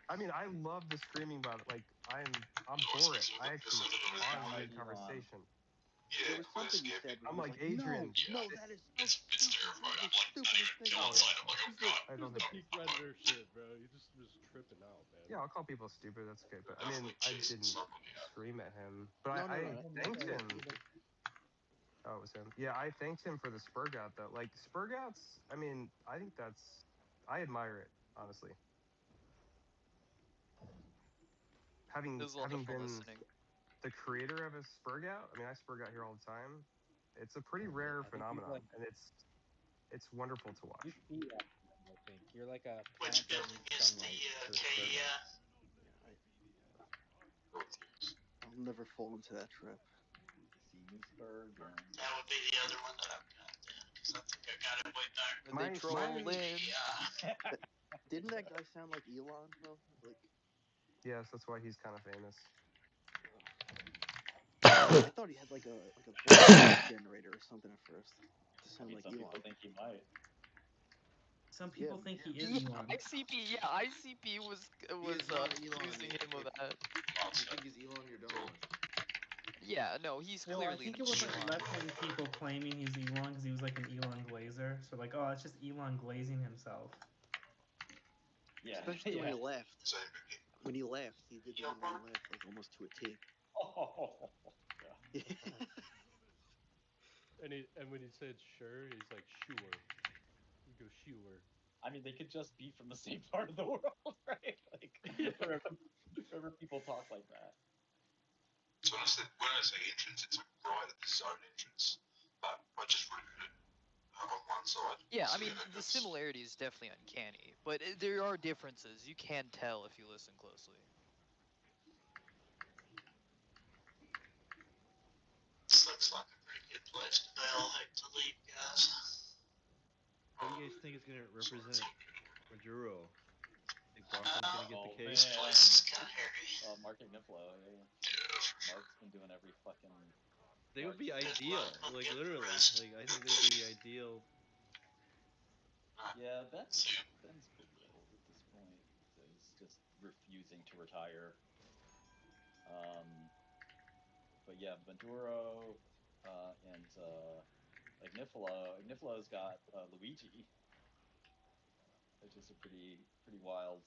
I mean, I love the screaming, but like I'm for it. I actually want a good conversation. There was something you said where I'm he was like like, "No, Adrian. no, that is so stupid. That is the stupidest thing Oh ever." yeah, He's like, I This is don't the think. peak Redditor shit, bro. You just was tripping out, man. Yeah, I'll call people stupid. That's good, but I mean, I didn't scream at him. But "No, no, I no, thanked you didn't. him. Oh, it was him. Yeah, I thanked him for the Spurgout though. Like Spurgouts, I mean, I think I admire it honestly. It Having was a lot of having fun been listening. the creator of a Spurgout, I mean, I Spurgout here all the time. It's a pretty Yeah, rare I think you're phenomenon, like and it's wonderful to you watch. feed off them, I think you're like a plant that needs sunlight for spurgouts. Yeah, I'll never fall into that trap." See me Spurgeon. That would be the other one that I've got then, because I think I got it way back They My troll in. Didn't that guy sound like Elon though? Like, yes, that's why he's kind of famous. I thought he had like a voice generator or something at first to I sound mean, like some people Elon. think he might. Some people think he is Yeah, Elon. ICP. Yeah, ICP was He is not Elon. accusing him of that. If you think he's Elon, you're dumb. Yeah, no, he's Well, I clearly think not it was like Elon. left-wing people claiming he's Elon because he was like an Elon glazer. So like, oh, it's just Elon glazing himself. Yeah. Especially when yeah. he left. When he left, he did the Elon laugh like almost to a T. Oh, God. And when he said sure, he's like sure. He goes sure. I mean, they could just be from the same part of the world, right? Like wherever people talk like that. So when I say entrance, it's right at the zone entrance, but I just routed it on one side. Yeah, I So mean, the that's- similarity is definitely uncanny, but there are differences. You can tell if you listen closely. looks like a pretty good place to bail. I hate to leave, guys. What do you guys think is gonna represent Maduro? Think Brockman's gonna get the Oh, case? man. Place is kind of hairy. Mark Igniflo, yeah. Mark's been doing every fucking. They would be Mark's- ideal, I'll like get the literally. rest. Like I think they'd be ideal. Yeah, Ben's pretty old at this point. So he's just refusing to retire. But yeah, Maduro and Ignifalo's got Luigi, which is a pretty wild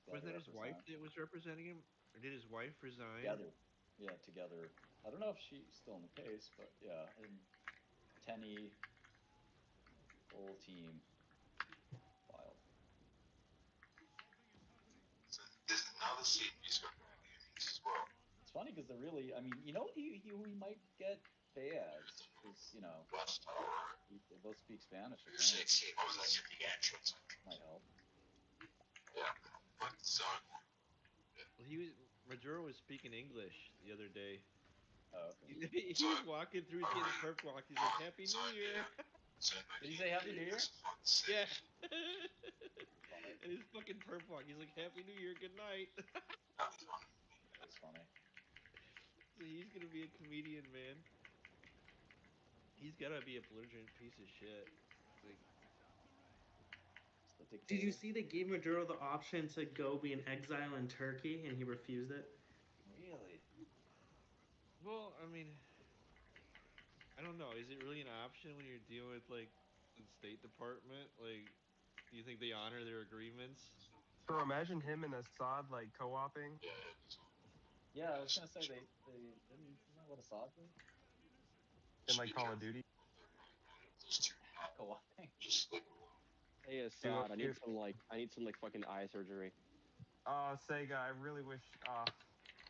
guy Wasn't to that his wife represent. that was representing him? Or did his wife resign? Together, yeah, together. I don't know if she's still in the case, but yeah, and Tenny, whole team, wild. So there's another seat he's got as well. It's funny because they're really. I mean, you know, we might get Baez because they both speak Spanish. I think. I was like the entrance. Might help. Yeah, like the zone. Well, Maduro was speaking English the other day. Oh, okay. He was walking through, he's getting perp walk. He's like, "Happy New Year!" Did he say Happy New Year? Yeah. Funny. And his fucking perp walk. He's like, "Happy New Year, good night." That's funny. So he's gonna be a comedian, man. He's gotta be a belligerent piece of shit. Like, Did you see they gave Maduro the option to go be an exile in Turkey and he refused it? Really? well, I mean, I don't know. Is it really an option when you're dealing with like the State Department? Like, do you think they honor their agreements? So imagine him and Assad like co-oping. Yeah, I was gonna say they isn't that what Assad did? In like Call of Duty. Co-opting. Hey Assad, I need some like fucking eye surgery. Sega, I really wish.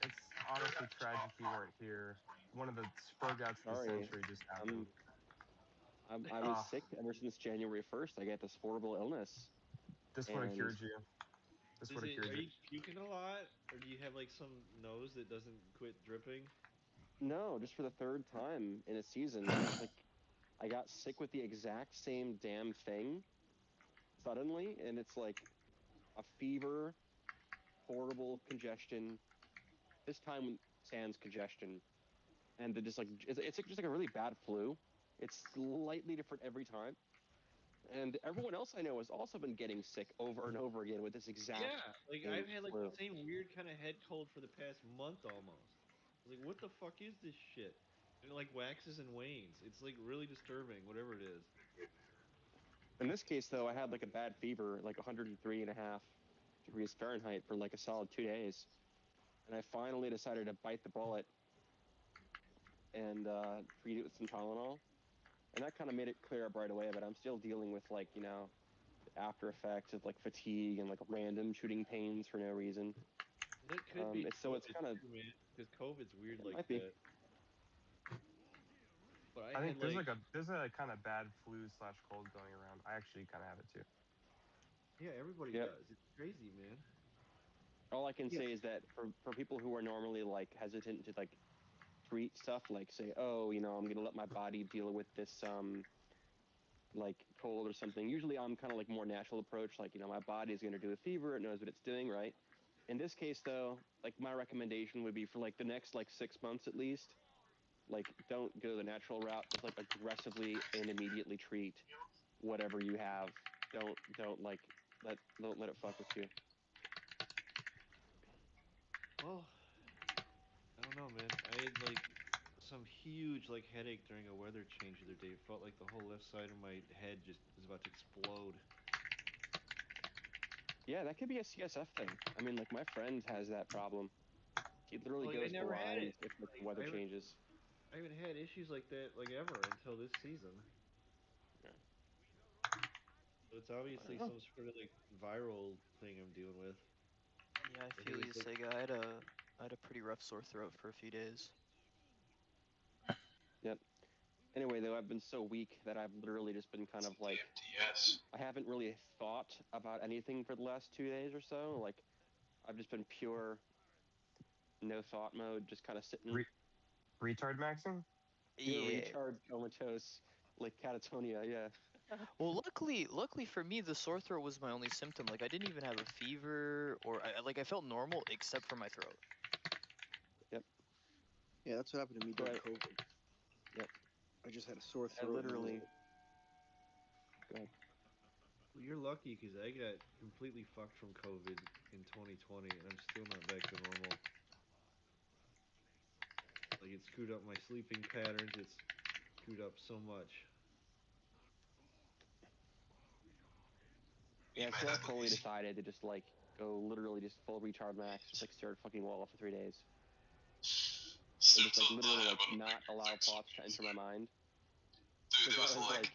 It's honestly tragic you weren't here. One of the spurgouts of the Sorry, century just happened. I was sick ever since January 1st. I got this horrible illness. This would have cured you. This would have cured Are you. you puking a lot, or do you have like some nose that doesn't quit dripping? No, just for the third time in a season. It's like I got sick with the exact same damn thing suddenly, and it's like a fever, horrible congestion. This time sans congestion, and just like it's just like a really bad flu. It's slightly different every time. And everyone else I know has also been getting sick over and over again with this exact Yeah, like same I've had like flu. the same weird kind of head cold for the past month almost. Like, what the fuck is this shit? And it like waxes and wanes. It's like really disturbing, whatever it is. In this case, though, I had like a bad fever, like 103.5 degrees Fahrenheit for like a solid 2 days. And I finally decided to bite the bullet and treat it with some Tylenol. And that kind of made it clear up right away, but I'm still dealing with like, you know, the after effects of like fatigue and like random shooting pains for no reason. That could be So it's COVID kind of, too, man, because COVID's weird it like might be. that. But I I had think there's like, a kind of bad flu / cold going around. I actually kind of have it too. yeah, everybody Yep. does. It's crazy, man. All I can Yeah. say is that for people who are normally like hesitant to like treat stuff, like say, oh, you know, I'm going to let my body deal with this, like cold or something. Usually I'm kind of like more natural approach. Like, you know, my body is going to do a fever. It knows what it's doing. Right. In this case though, like my recommendation would be for like the next like 6 months at least, like don't go the natural route. Just like aggressively and immediately treat whatever you have don't like don't let it fuck with you. Well, I don't know, man. I had like some huge like headache during a weather change the other day. It felt like the whole left side of my head just was about to explode. Yeah, that could be a CSF thing. I mean, like my friend has that problem. He literally Like I goes never had blind it. if like the Like weather changes. I haven't had issues like that like ever until this season. Yeah. So it's I don't obviously know. some sort of like viral thing I'm dealing with. Yeah, I I hear feel you, there's like Sega. I had a pretty rough sore throat for a few days. Yep. Anyway, though, I've been so weak that I've literally just been kind It's of a damn like TS. I haven't really thought about anything for the last 2 days or so. Like I've just been pure no thought mode, just kind of sitting, Re- retard maxing? pure Yeah. recharge, comatose, like catatonia. Yeah. Well, luckily for me, the sore throat was my only symptom. Like I didn't even have a fever or like I felt normal except for my throat. Yep. Yeah, that's what happened to me So during COVID. yep. I just had a sore I throat and that was literally it. go ahead. well, you're lucky because I got completely fucked from COVID in 2020 and I'm still not back to normal. Like it screwed up my sleeping patterns. It's screwed up so much. You Yeah. might So I have at fully least decided to just like go literally just full recharge max, just like stare at fucking wall for 3 days, and just suits like up to literally like having a big not allow flexible thoughts to enter my PC. mind Dude, because it I was was like like,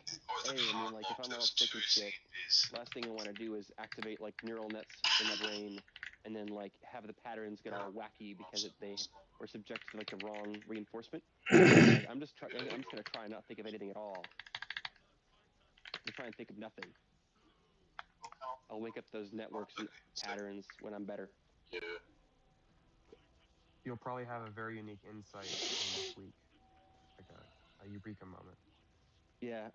hey, I mean, over-the-top like if I'm all Altus sick 2 and shit, CPs. last thing I want to do is activate like neural nets in my brain and then like have the patterns get all wacky because they were subjected to like the wrong reinforcement. So like I'm just gonna try and not think of anything at all. Just try and think of nothing. I'll wake up those networks and patterns when I'm better. Yeah. You'll probably have a very unique insight in the next week, like a eureka moment. Yeah,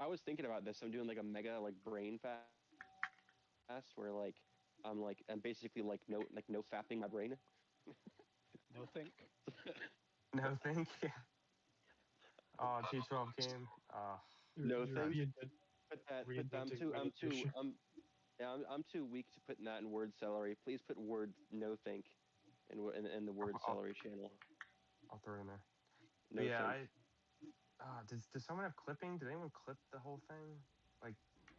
I was thinking about this. I'm doing like a mega like brain fast where I'm basically like no fapping my brain. No think. No, thank you. Oh, T12 game. No You're think. Put that, reinventing meditation. yeah, I'm too weak to putting that in word celery. Please put word no think in the word I'll, celery channel. I'll throw it in there. But No yeah, think. does someone have clipping? Did anyone clip the whole thing? Like,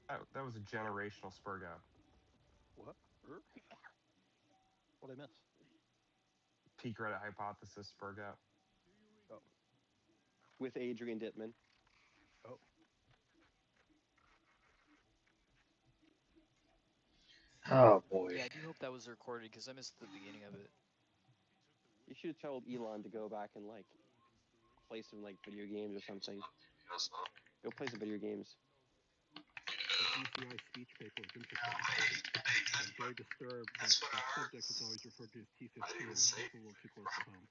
that was a generational spur gap. What? What did I miss? Peak Reddit hypothesis spur gap. Oh. With Adrian Dittman. Oh. Oh boy. Yeah, I do hope that was recorded because I missed the beginning of it. You should have told Elon to go back and like play some like video games or Games something. on TPS, huh? Go play some video games. The ECI speech paper was interesting. Hey, I'm very disturbed that that's what I the heard. subject is always referred to as I didn't even T15. say. That's a little too close to home.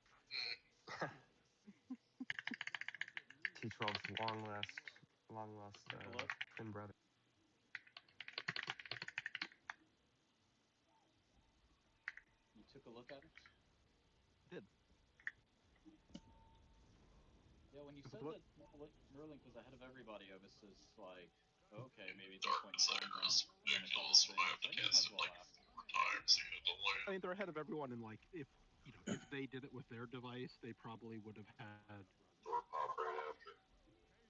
T12's long lost Take a look. twin brother. You took a look at it? Did. Yeah, when you With said what? that Neuralink was ahead of everybody, I was just like, okay, maybe at this point in Darkness time, then, Cyber's and then I started ridiculous when I saying, have so to I might cast as it well like ask. 4 times to get the I land. mean, they're ahead of everyone in like if if they did it with their device, they probably would have had Door pop right after.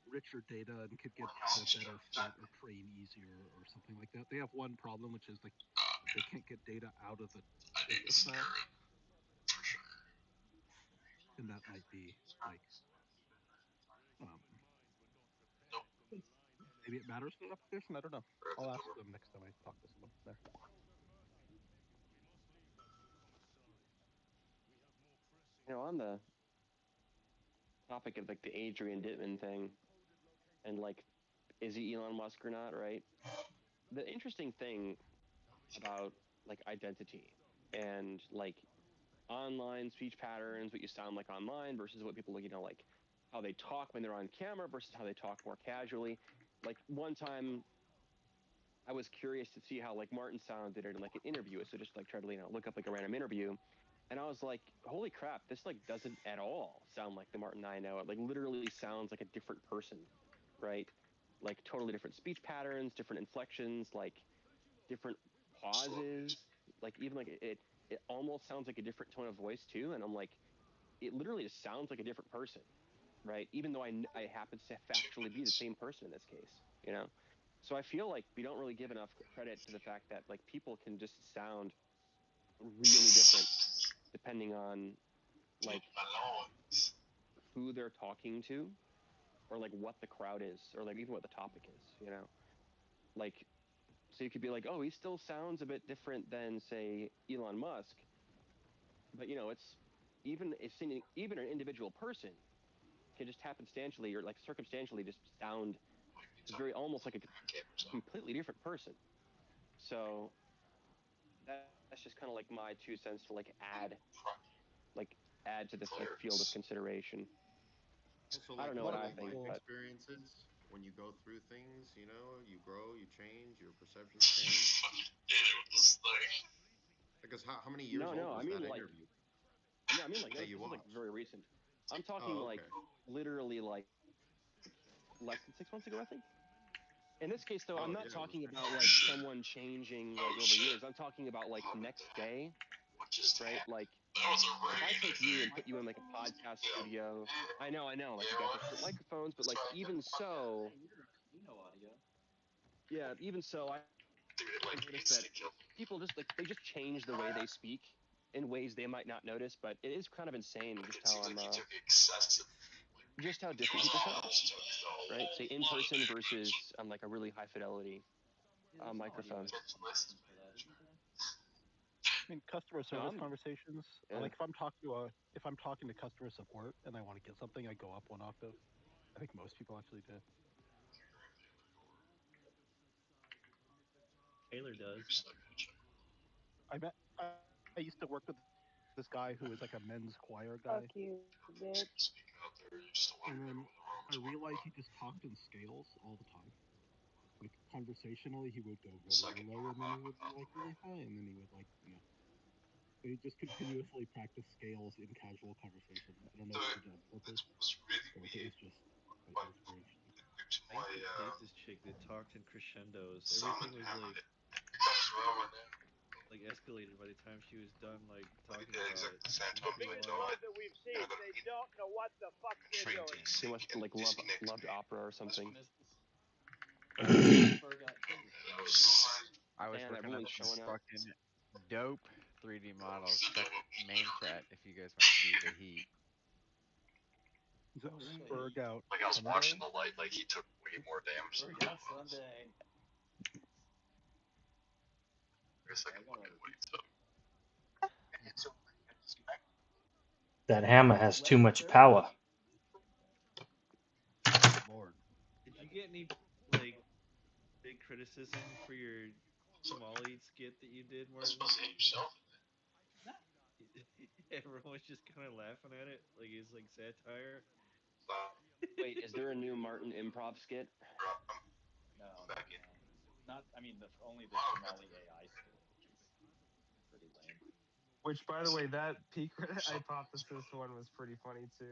richer data and could get One to message better left. fit or train easier or something like that. They have one problem, which is like they Man. can't get data out of the I need to system snare fast, it. For sure. and that might be like um, Nope. maybe it matters for the application. I don't know. They're at the I'll ask door. them next time I talk to someone there. On the topic of like the Adrian Dittman thing and like is he Elon Musk or not, right? The interesting thing about like identity and like online speech patterns, what you sound like online versus what people like how they talk when they're on camera versus how they talk more casually. Like one time I was curious to see how like Martin sounded in like an interview. So just like tried to look up like a random interview. And I was like, holy crap, this like doesn't at all sound like the Martin I know. It like literally sounds like a different person, right? like totally different speech patterns, different inflections, like different pauses, like even like it almost sounds like a different tone of voice too. And I'm like, it literally just sounds like a different person, right? Even though I happen to factually be the same person in this case, you know. So I feel like we don't really give enough credit to the fact that like people can just sound really different depending on like who they're talking to or like what the crowd is or like even what the topic is, you know. Like so you could be like, oh, he still sounds a bit different than say Elon Musk, but you know, it's even an individual person can just happenstantially or like circumstantially just sound very almost like a completely different person. So that's just kind of like my 2 cents to like like add to this like field of consideration. Also, I like don't know your what I own think, life but experiences, when you go through things, you know, you grow, you change, your perceptions change. Because how many years no, old no, I was mean that like interview no, I mean like that this you is like watched? very recent. I'm talking Oh, like okay. literally like less than 6 months ago, I think. In this case though, I'm not Oh, yeah, it talking was about pretty like recent. someone changing like over years. I'm talking about like next day, right? Like if I take you and put you in like a podcast studio, I know, like you got different microphones, but like even so, yeah, even so, I noticed that people just like they just change the way they speak in ways they might not notice, but it is kind of insane just how different people sound, right? Say in person versus on like a really high fidelity microphone. I mean, customer No, service conversations. yeah. Like if I'm talking to customer support and I want to get something, I go up one octave. I think most people actually do. Taylor does. I used to work with this guy who was like a men's choir guy, Fuck you, bitch. and then I realized he just talked in scales all the time. Like conversationally, he would go really low, and then he would be like really high, and then he would like But he just continuously practiced scales in casual conversation. I don't know if he did it on purpose or if it was just, but it was very interesting. I used to date this chick that talked in crescendos. Everything was like escalated by the time she was done like talking about it. It was pretty Biggest wild. ones that we've seen. They don't know what the fuck they're doing. He must like loved opera or something. I was Man, working up everyone's some showing up. fucking dope 3D models. Check main chat if you guys want to see the heat. Is it Spurg out Like I was watching Sunday? the light, like he took way more damage than everyone else. I guess I can look at what he took. That hammer has too much power. Good lord. Did you get any like big criticism for your small eat skit that you did, You're Martin? supposed to hate yourself. Everyone was just kind of laughing at it, like it's like satire. Wait, is there a new Martin improv skit? I'm back in. Which, by the way, that peak hypothesis one was pretty funny too.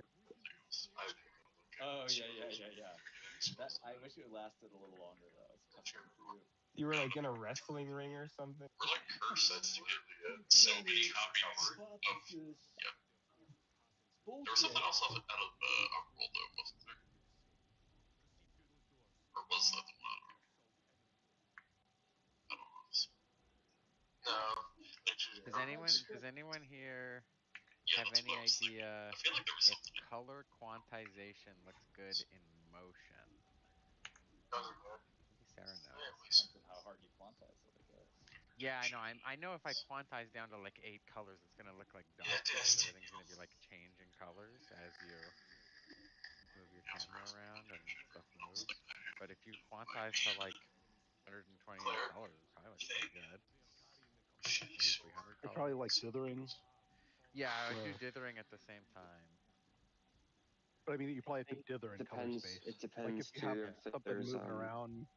You were like in a wrestling ring or something. We're like merch sets to get so many copy art of. Yeah. There was something else out of World though, wasn't there? Or was that the one? I don't know. No. Does anyone here Yeah, have that's any what I was thinking. idea I feel like there was if something. color quantization looks good in motion? Doesn't matter. Maybe Sarah Yeah, knows. at least. Yeah, I know. I know if I quantize down to like 8 colors, it's gonna look like Yeah, dots because testing. everything's gonna be like changing colors as you move your camera around and stuff moves. But if you quantize to like 128 Claire. colors, it probably looks pretty Thank good. Maybe She's 300 It's probably colors. like dithering, Yeah, I would do where, dithering at the same time. but I mean, you probably I have to think dither in color space. it Like if depends you have too Yeah. something moving around,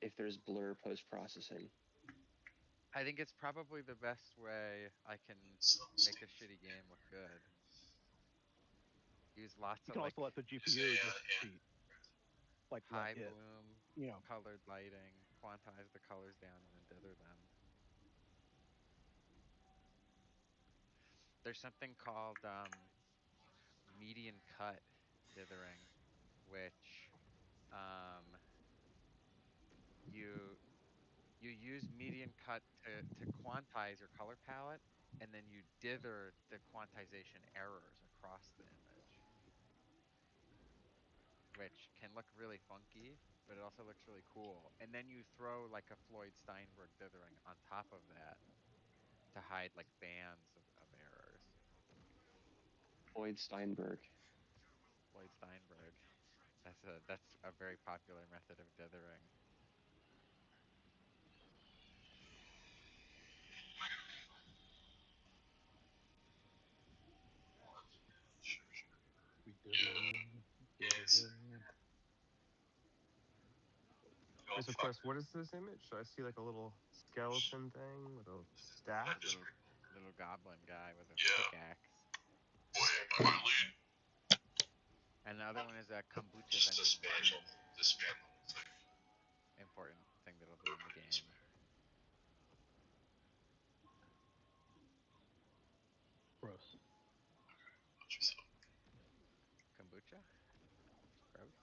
if there's blur post processing. I think it's probably the best way I can some make a state. shitty game look good. Use lots you of can like also let the Use a GPU just hand. cheat. like High let it, bloom, you know. colored lighting, quantize the colors down, and then dither them. There's something called median cut dithering, which um, you you use median cut to quantize your color palette, and then you dither the quantization errors across the image, which can look really funky, but it also looks really cool. And then you throw like a Floyd Steinberg dithering on top of that to hide like bands of errors. Floyd Steinberg. Floyd Steinberg. That's a very popular method of dithering. We dither. Wait, so Quest, what is this image? So I see like a little skeleton thing with a staff. A little goblin guy with a pickaxe. And the other one is a kombucha vending machine. Important thing that'll be in the game. Gross. Kombucha? Gross.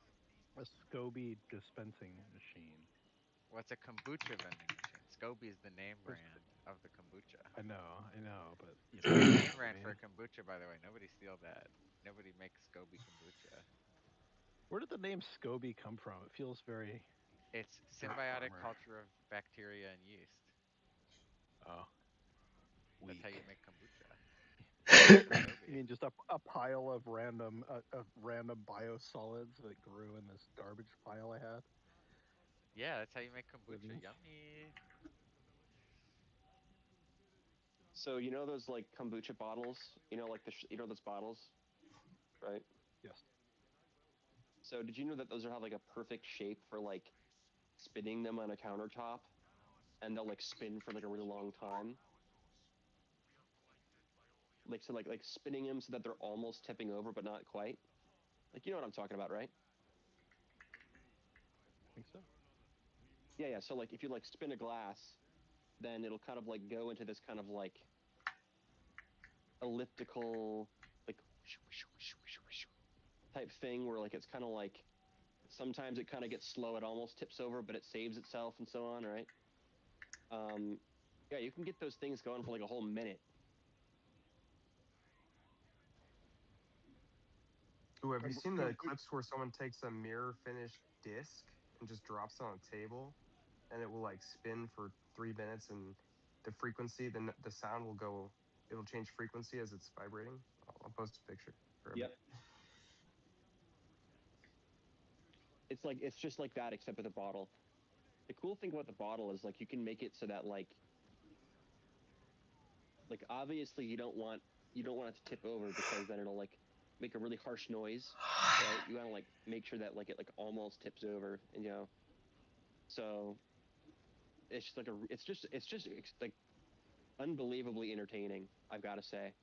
A SCOBY dispensing machine. What's a kombucha vending machine? Scoby is the name There's, brand of the kombucha. I know, but you It's a know, great you name know what I brand for a mean. kombucha, by the way. Nobody steal that. Nobody makes Scoby kombucha. Where did the name SCOBY come from? It feels very It's dirt symbiotic farmer. culture of bacteria and yeast. Oh, That's how you weak. make kombucha. That's a You Scoby. mean just a pile of random biosolids that grew in this garbage pile I had? Yeah, that's how you make kombucha. Living. Yummy. So you know those like kombucha bottles? You know, like you know those bottles, right? Yes. So did you know that those are have like a perfect shape for like spinning them on a countertop, and they'll like spin for like a really long time? Like so, like spinning them so that they're almost tipping over but not quite. Like you know what I'm talking about, right? I think so. Yeah, yeah. So like if you like spin a glass, then it'll kind of like go into this kind of like elliptical, like type thing where like it's kind of like sometimes it kind of gets slow, it almost tips over, but it saves itself and so on, right? Um, yeah, you can get those things going for like a whole minute. Ooh, have you I'm, seen I'm, the clips where someone takes a mirror finished disc and just drops it on a table, and it will like spin for 3 minutes, and the frequency, the sound will go, it'll change frequency as it's vibrating. I'll post a picture for everybody. Yep. It's just like that except with a bottle. The cool thing about the bottle is like you can make it so that like obviously you don't want it to tip over because then it'll like make a really harsh noise, right? You want to like make sure that like it like almost tips over, and you know. So it's just like it's like unbelievably entertaining, I've got to say.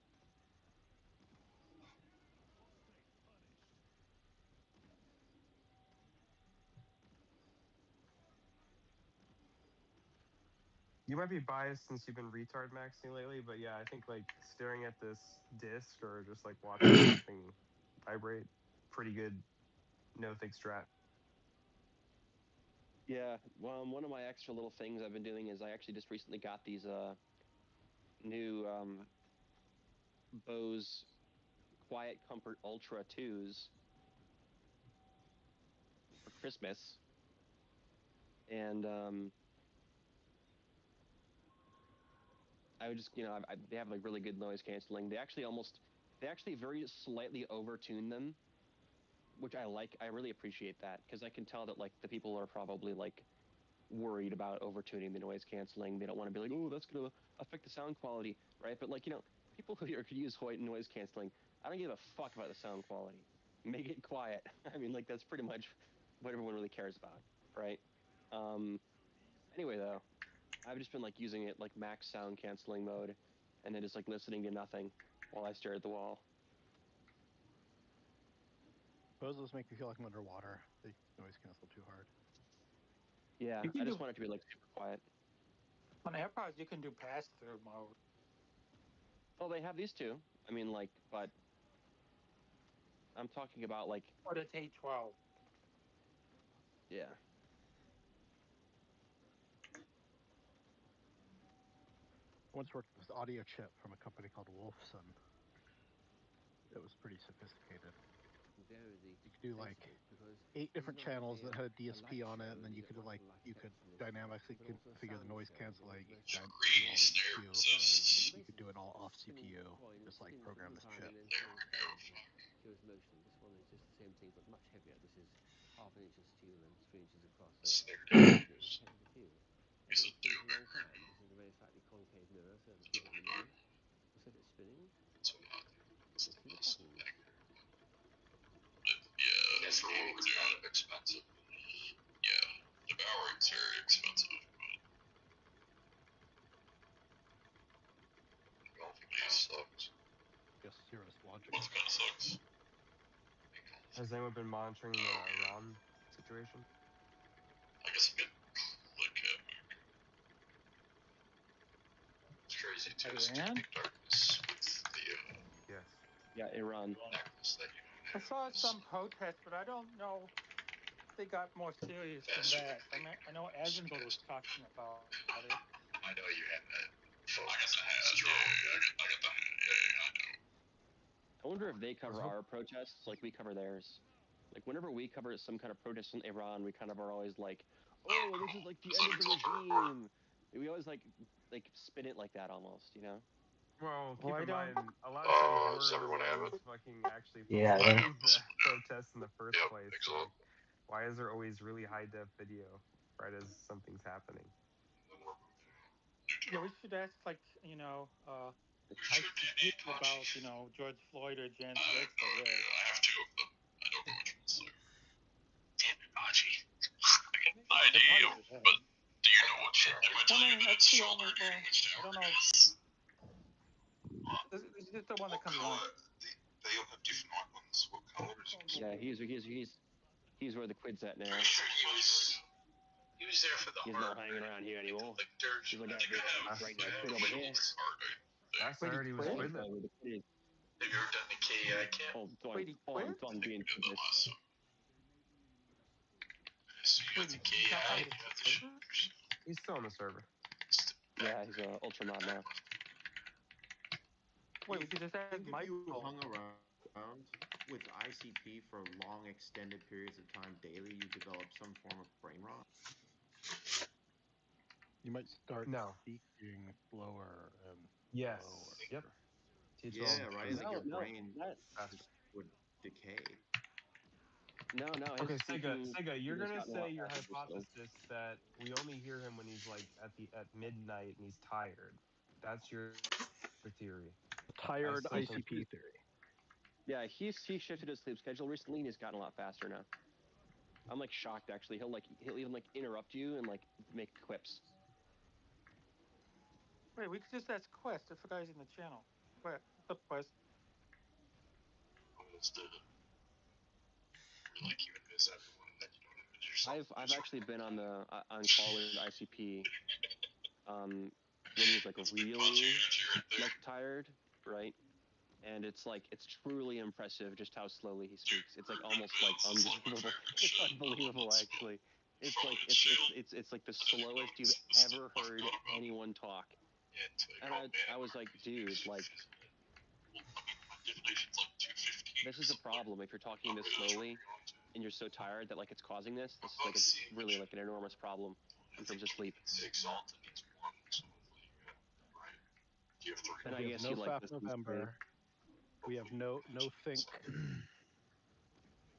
You might be biased since you've been retard maxing lately, but yeah, I think like staring at this disc or just like watching something vibrate, pretty good no think strat. Yeah, one of my extra little things I've been doing is I actually just recently got these new Bose Quiet Comfort Ultra 2s for Christmas, and I would just, you know, they have like really good noise canceling. They actually very slightly overtune them, which I like. I really appreciate that because I can tell that like the people are probably like worried about overtuning the noise canceling. They don't want to be like, oh, that's going to affect the sound quality, right? But like, you know, people who use Hoyt noise canceling, I don't give a fuck about the sound quality. Make it quiet. I mean, like that's pretty much what everyone really cares about, right? Anyway, though, I've just been like using it like max sound canceling mode, and then just like listening to nothing while I stare at the wall. suppose those make me feel like I'm underwater. They noise cancel too hard. Yeah, You I can just do want it to be like super quiet. on AirPods. You can do pass through mode. Oh, they have these too. I mean, like, but I'm talking about like, Or the T12. yeah. I once worked with this audio chip from a company called Wolfson. It was pretty sophisticated. Very You could do like sensible because 8 this is different not only channels that had a a light DSP on it, show and then and you you get could like wonderful you could architectural dynamically but also a configure the sound noise show and you get canceling very and fancy do all the Grease sounds there. EQ. sounds but This you're You could do basically it all just off spinning CPU coin and just like spins at program one this time chip. and then there turns we go. cold and Fuck. shows motion. This one is just the same thing but much heavier. This is half an inch of steel and 3 inches across, so basically it's heavy to feel and He's it a will spin for a long do-bagger. time. This is a very slightly concave mirror so the people in the middle will set it spinning That's what I do. That's and the see the muscle patterns. bagger. Yeah, for what they're expensive. Yeah, Devouring's very expensive, but golf case sucks. Yes, Cirrus Logic. What's kind of sucks? Has anyone been monitoring the Oh yeah. Iran situation? I guess I could click it. It's crazy too, Iran? Sterling Darkness with the Yes. Yeah, Iran. necklace that you I don't saw have is some protests, but I don't know if they got more serious than faster than that. I mean, I know Cletus. Azenberg was talking about it. I know you had that. I got the hat. Yeah, I got the hat. Yeah, I know. I wonder if they I was cover hope our protests like we cover theirs. Like whenever we cover some kind of protest in Iran, we kind of are always like, Oh, "Oh, this is cool. like the It's end like of a the color. regime." We always like spin it like that almost, you know? well, Well, keep I in don't. mind a lot of times Does we're the everyone have ones it? fucking actually Yeah, I think promoting the protests in the first Yep, place. Like, exactly. why is there always really high def video right as something's happening? And then we're moving new Yeah, we tower. should ask like You should, Danny ICP about Itachi. George Floyd or Jan I have 6, no I idea. guess. I have two of them. I don't know which one's there. Damn it, Itachi. I got an They'll idea, probably do that. but do you know what? Am I Well, telling I you mean, that that's it's the stronger? only. Do you know Well, which I tower don't it know. is? Huh? This is just the one that What comes on. color? They all have different icons. What colors? Yeah, he's where the quid's at now. Pretty sure he was there for the He's not hanging hardware, around here like the anymore. lictors. He's like, I "Ah, think right Last now, I have quid over like a here." list art. I last Wait, I he heard he was Yeah, quit? that's quitting. probably where the quid is. Have you ever done the KEI camp? Wait, he Oh, quit? I Antoine think being we did that goodness. last time. So you got Wait, the he's not part KEI, of you the got the server? shooters. He's still on the server. It's back. Yeah, he's a ultra mod now. Wait, we could just I ask think if you Michael. hung around with ICP for long extended periods of time daily, you develop some form of brain rot. You might start No. speaking slower and slower. Yes. Yep. Yeah, T12 right. does it Like your No, brain that faster. just would decay. no. His Okay, speaking Sega, you're speed has gonna gotten a say lot your faster recently. hypothesis that we only hear him when he's like at midnight and he's tired. That's your theory. I Tired still think ICP theory. Yeah, he shifted his sleep schedule recently and he's gotten a lot faster now. I'm like shocked actually. He'll even like interrupt you and like make quips. Wait, we could just ask Quest. I forgot he's in the channel. Quest. What's up, Quest? Almost did it. I mean, like even is that the one that you don't image yourself? I've actually been on the on call with ICP when he's like really like tired, right? And it's like it's truly impressive just how slowly he speaks. It's like almost like unbelievable. It's unbelievable actually. It's like it's like the slowest you've ever heard anyone talk. And I was like, dude, like this is the problem. If you're talking this slowly and you're so tired that like it's causing this is like really like an enormous problem in terms of sleep. Exalted needs one, so hopefully you got right. Do you have three? And I We have guess no he like FAF listens to me. November. We have no think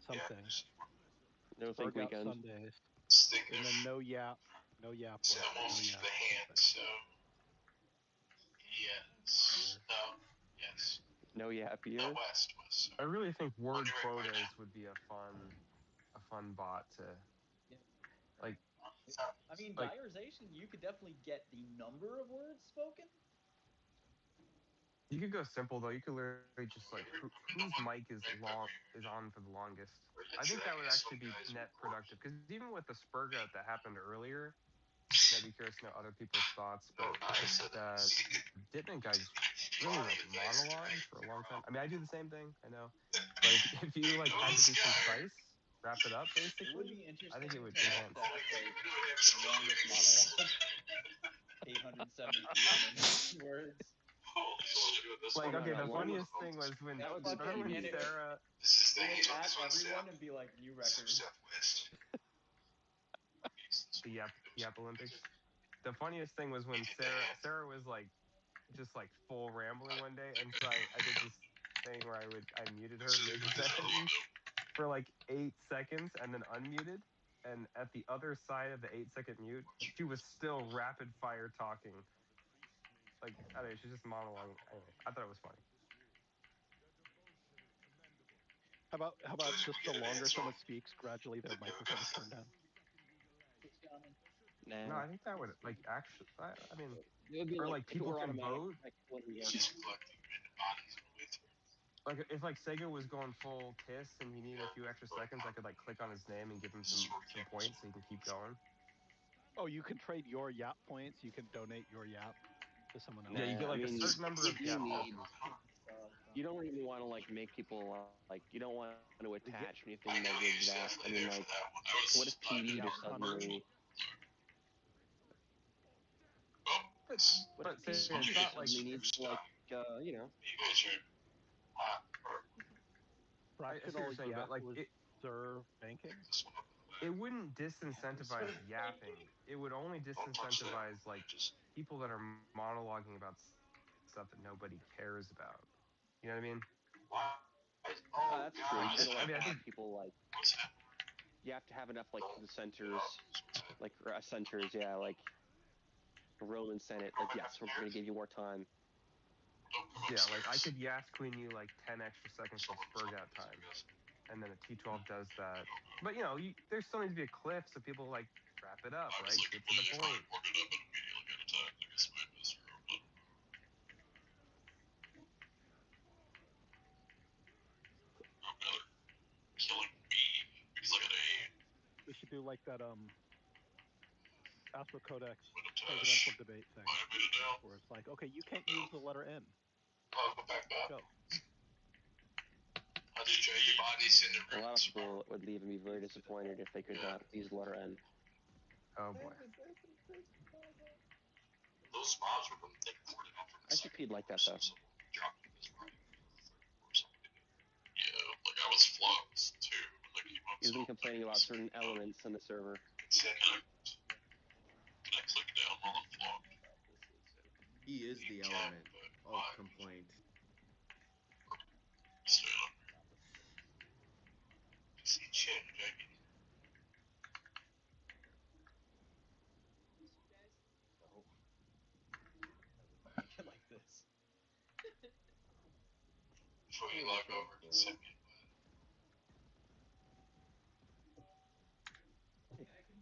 something. No think Burg out weekend. Sundays. Sting And then no yap. No yap It's what? No almost yap the hand, something. so yes. No. Yes. No yap No, year. West. I really think On word your right, quotas would be a fun bot to Yeah. like I mean, like diarization, you could definitely get the number of words spoken. You could go simple though. You could literally just like whose mic is on for the longest. I think that would actually be net productive because even with the spurgout that happened earlier, I'd be curious to know other people's thoughts. But the Ditman guy just really like monologued for a long time. I mean, I do the same thing, I know, but if you like had to be concise, wrap it up It would basically, be I think it interesting would to enhance. stat like longest monologue, 870 feet and then 19 words. Like, Oh no, okay, the no, one. funniest thing was when That would be remember when funny, and Sarah it would at everyone and be like new record. the Yap Olympics. The funniest thing was when Sarah was like just like full rambling one day, and so I did this thing where I muted her mid sentence for like 8 seconds and then unmuted, and at the other side of the 8 second mute, she was still rapid fire talking. Like I don't know, she's just monologuing. Anyway, I thought it was funny. How about just the longer someone speaks, gradually their microphone is turned down? No, Nah. I think that would like actually. I mean, It would be or like like if it people were can automatic, vote. like wouldn't work. She's collecting random bodies on the way through. Like if like Sega was going full TIS and he needed a few extra seconds, I could like click on his name and give him some points so he can keep going. Oh, you can trade your Yap points. You can donate your Yap to someone else. Yeah, you Nah, get I like a mean, certain number of you Yap need. tokens. You don't even want to like make people like. You don't want to The Yap, attach anything negative to that. I mean, like, what if the PD Yap just 100. suddenly? But What if but Sega, PD it's just not like suddenly it's. needs to like, you know? I see what Fractional you're saying, Yap but like reserve banking. it wouldn't disincentivize yapping. It would only disincentivize like people that are monologuing about stuff that nobody cares about. You know what I mean? That's Like true. You I gotta mean, I like think have people like. You have to have enough like dissenters, like centers. Yeah, like Roman Senate. Like, yes, we're gonna give you more time. yeah, like I could Yas Queen you like 10 extra seconds of spurg out time, and then a T12 does that. But there still needs to be a cliff so people like wrap it up, right? Get to the point. Killing me because I got a We should do like that Astro Codex presidential debate thing, where it's like, okay, you can't use the letter N. Go. your body's in the A lot of roots. people would leave and be very disappointed if they could not use the letter N. Oh boy. Those spots were from like 40 from the second ICP'd like that course, though. so dropped it this Friday or something. Yeah, like I was flopped too when I came up, He's so been I complaining can about just certain elements in the server. can I click down while I'm flopped? He is You the can, element but of why? complaint. Stay on here. See chin, Jackie. No, I wouldn't make it like this. Before you log over, can send me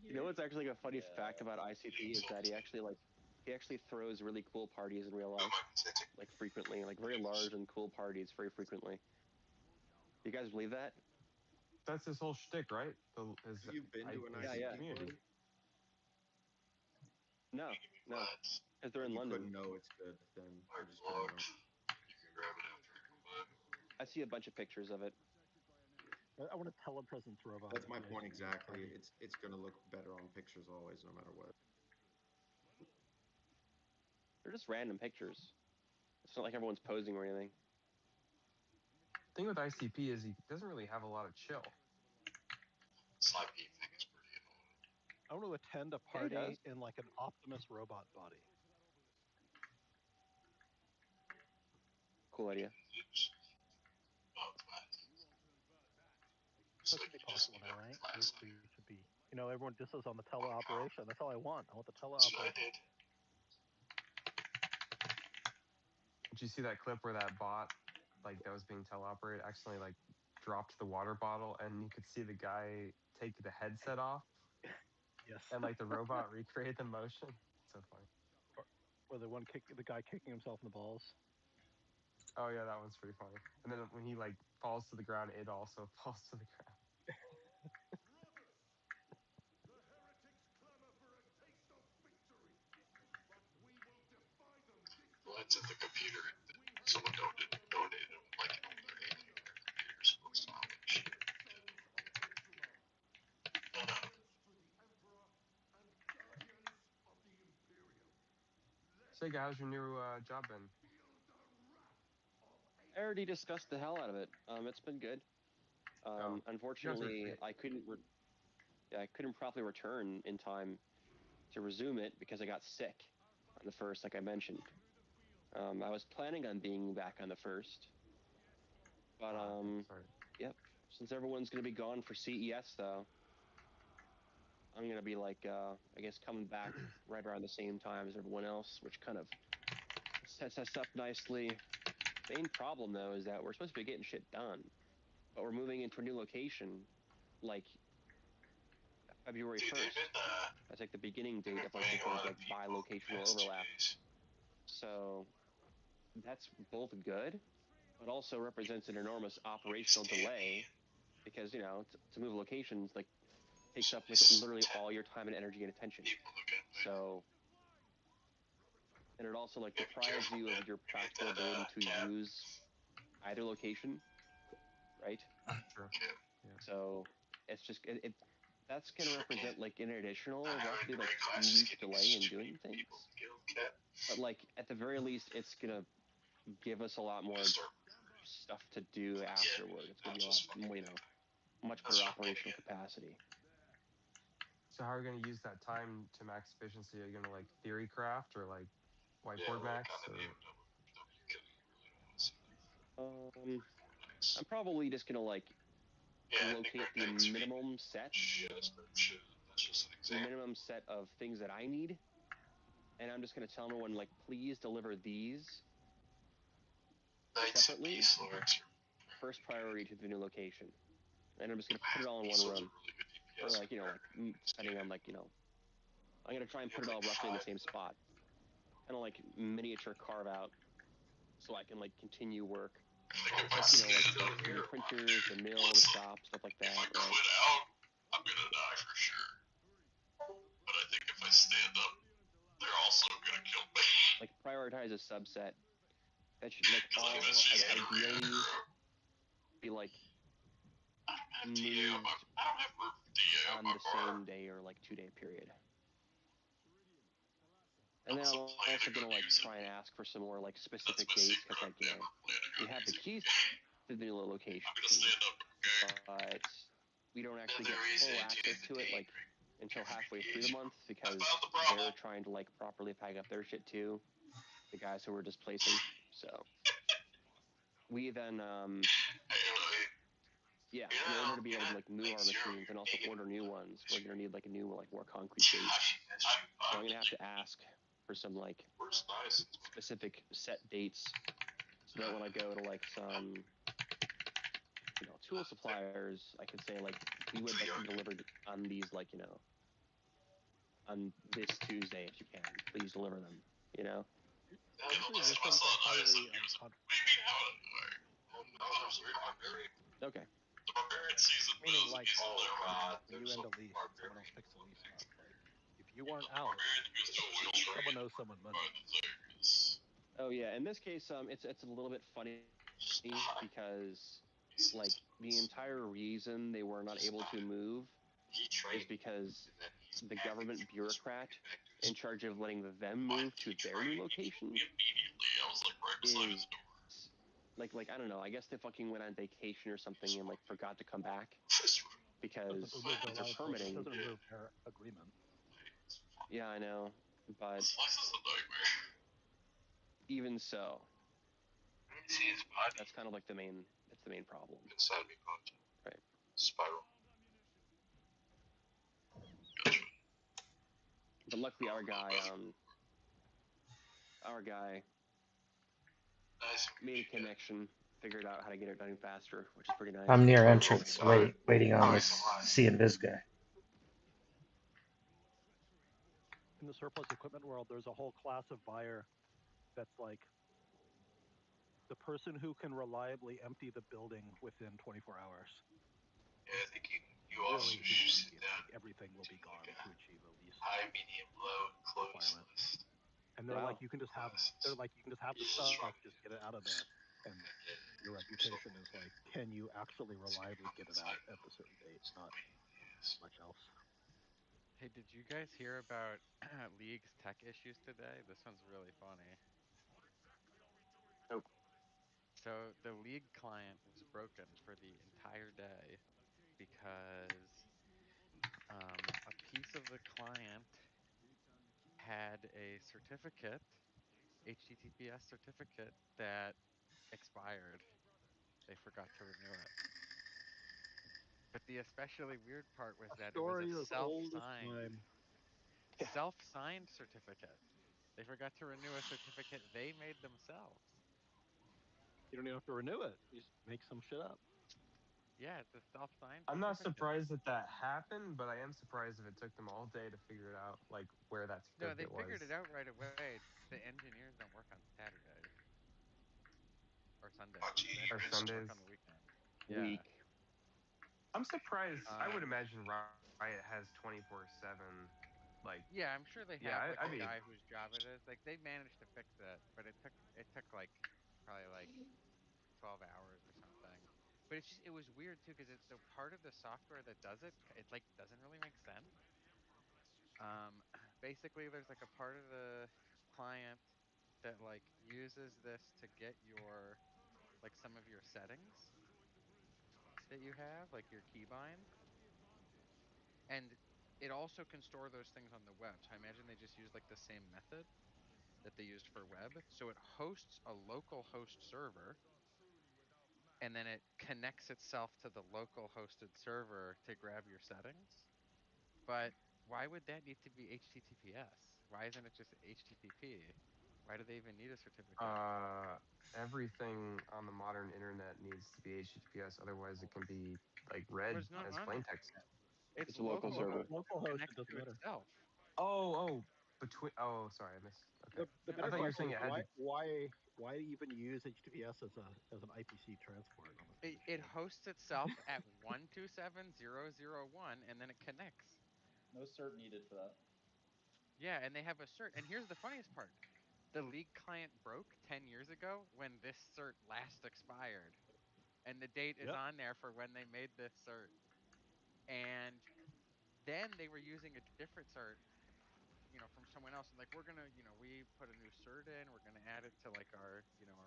You know what's actually like a funny fact about ICP is that he actually throws really cool parties in real life, like frequently, like very large and cool parties very frequently. You guys believe that? That's his whole shtick, right? Have you been to an his Yeah, yeah. ICP community. party? No, no, because they're in You London. couldn't know it's good then. You just couldn't know. You can grab it after I come by. I see a bunch of pictures of it. I want a telepresence robot. That's at my the point ICP exactly. party. It's gonna look better on pictures always, no matter what. They're just random pictures. It's not like everyone's posing or anything. The thing with ICP is he doesn't really have a lot of chill. Slappy thing is pretty annoying. I want to attend a Yeah, he does. party in like an Optimus robot body. Cool idea. That should be possible now, right? We should be. Everyone just says on the teleoperation. That's all I want. I want the That's what I teleoperation. did. Did you see that clip where that bot, like that was being teleoperated, accidentally like dropped the water bottle, and you could see the guy take the headset off, Yes. and like the robot recreate the motion? So funny. Or the guy kicking himself in the balls. Oh yeah, that one's pretty funny. And then when he like falls to the ground, it also falls to the ground. Well, that's in the computer. Someone donated them like an older alien. Their computer's supposed to function. Sega, how's your new job been? I already discussed the hell out of it. It's been good. Oh, you guys are Unfortunately, great. I couldn't properly return in time to resume it because I got sick on the first, like I mentioned. I was planning on being back on the first, but Sorry. yep. Since everyone's gonna be gone for CES though, I'm gonna be like, I guess coming back right around the same time as everyone else, which kind of sets us up nicely. Main problem though is that we're supposed to be getting shit done, but we're moving into a new location, like February 1st. That's like the beginning date of like the big like bi-locational overlap. So that's both good, but also represents an enormous operational delay because to move locations like takes up like literally all your time and energy and attention. So, and it also like deprives you of your practical ability to use either location, right? True. Yeah. So it's just that's gonna represent like an additional roughly like 2-week delay in doing things. But like at the very least, it's gonna give us a lot more stuff to do afterward. It's gonna be a lot more, much better operational capacity. So how are you gonna use that time to max efficiency? Are you gonna like theory craft or like whiteboard max or? I'm probably just gonna like locate the minimum set of things that I need, and I'm just gonna tell everyone like, please deliver these separately. First priority to the new location, and I'm just gonna put it all in one room, or like depending on like I'm gonna try and put it all roughly in the same spot, kind of like miniature carve out, so I can like continue work. Like the printers, the mill, the shop, stuff like that. If I quit out, I'm gonna die for sure. But I think if I stand up, they're also gonna kill me. Like prioritize a subset that should like all ideally be like moved on the same day or like 2-day period. And then I'm also gonna like try and ask for some more like specific dates because like we have the keys to the new location, but we don't actually get full access to it like until halfway through the month because they're trying to like properly pack up their shit too, the guys who we're displacing. So we then in order to be able to like move our machines and also order new ones, we're gonna need like a new like more concrete date. So I'm gonna have to ask for some like specific set dates so that when I go to like some tool suppliers, I could say like we would like them delivered on these like on this Tuesday if you can, please deliver them. Honestly, this thing's like highly Okay. meaning like when you end a lease and someone else picks the lease up, like if you weren't out, someone knows someone would. Oh yeah, in this case, it's a little bit funny because like the entire reason they were not able to move is because the government bureaucrat in charge of letting them move to their new location is like I don't know. I guess they fucking went on vacation or something and like forgot to come back because their permitting doesn't remove their agreement. Yeah, I know, but even so, that's kind of like the main problem. Right. Spiral. But luckily, our guy made a connection, figured out how to get it done faster, which is pretty nice. I'm near entrance, waiting on this C and Biz guy. In the surplus equipment world, there's a whole class of buyer that's like the person who can reliably empty the building within 24 hours. Yeah, I think you also Really, if you should want to sit be down like everything will and do be like gone a to achieve at least high, medium, low, and close requirement. list. And they're like, Wow. you can just have it. They're Close. like, you can just have the Equals stuff, strong just get medium. it out of there. And your So reputation is like, can you actually so you reliably go get it inside out at the certain date? it's a Not pain in the ass. much else. Hey, did you guys hear about League's tech issues today? This one's really funny. Nope. So the League client was broken for the entire day because a piece of the client had a certificate, HTTPS certificate, that expired. They forgot to renew it. But the especially weird part was A that it was a story as old as self-signed, time. Yeah. self-signed certificate. They forgot to renew a certificate they made themselves. You don't even have to renew it. You just make some shit up. Yeah, it's a self-signed I'm not certificate. surprised that that happened, but I am surprised if it took them all day to figure it out, like where that No, they certificate figured it was. out right away. The engineers don't work on Saturdays or Oh, Sundays. The Or engineers don't genius. work on the Sundays. weekend. Yeah. Weak. I'm surprised. I would Um, imagine Riot has 24/7. Like, yeah, I'm sure they yeah, have like I'd a be. guy whose job it is. Like they managed to fix it, but it took like probably like 12 hours or something. But it was weird too because the part of the software that does it, it like doesn't really make sense. Basically, there's like a part of the client that like uses this to get your like some of your settings that you have, like your keybinds, and it also can store those things on the web. So I imagine they just use like the same method that they used for web. So it hosts a local host server and then it connects itself to the local hosted server to grab your settings. But why would that need to be HTTPS? Why isn't it just HTTP? Why do they even need a certificate? Uh, Everything on the modern internet needs to be HTTPS, otherwise it can be like But read it's not as on plain there. text. It's It's a local local Local server. host local that host, it connects doesn't to matter. itself. Oh, between. Oh, sorry, I missed. Okay, The No, I better thought you were question saying is it had to. why even use HTTPS as an IPC transport on this big it machine? hosts itself at 127.0.0.1 and then it connects. No cert needed for that. Yeah, and they have a cert. And here's the funniest part. The League client broke 10 years ago when this cert last expired. And the date is Yep. on there for when they made this cert. And then they were using a different cert, from someone else. And like, we're gonna, we put a new cert in. We're gonna add it to like our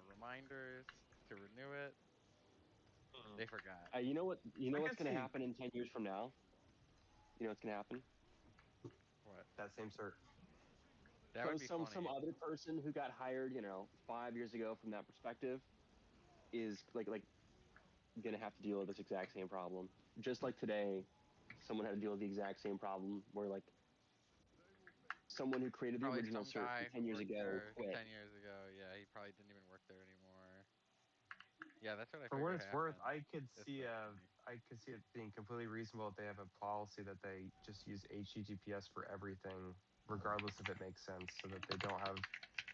reminders to renew it. Hmm. They forgot. You know what? You know I what's could going to see happen in 10 years from now? You know what's going to happen? What? that same cert. That would be Some funny. other person who got hired, 5 years ago from that perspective is like going to have to deal with this exact same problem. Just like today, someone had to deal with the exact same problem where like someone who created the Probably original some cert from guy 10 who years worked ago there quit. 10 years ago. Yeah, he probably didn't even work there anymore. Yeah, that's what I For what figured it's worth, happened. It's so funny. I could see it being completely reasonable if they have a policy that they just use HTTPS for everything, regardless if it makes sense, so that they don't have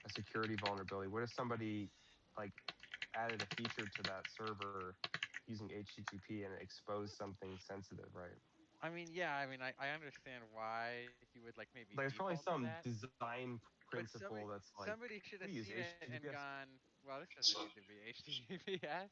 a security vulnerability. What if somebody like added a feature to that server using HTTP and it exposed something sensitive, right? I mean, yeah, I understand why you would like maybe There's probably default to some that, design but principle that's like somebody should have we use seen it and HTTPS. gone, well, this doesn't So need to be HTTPS.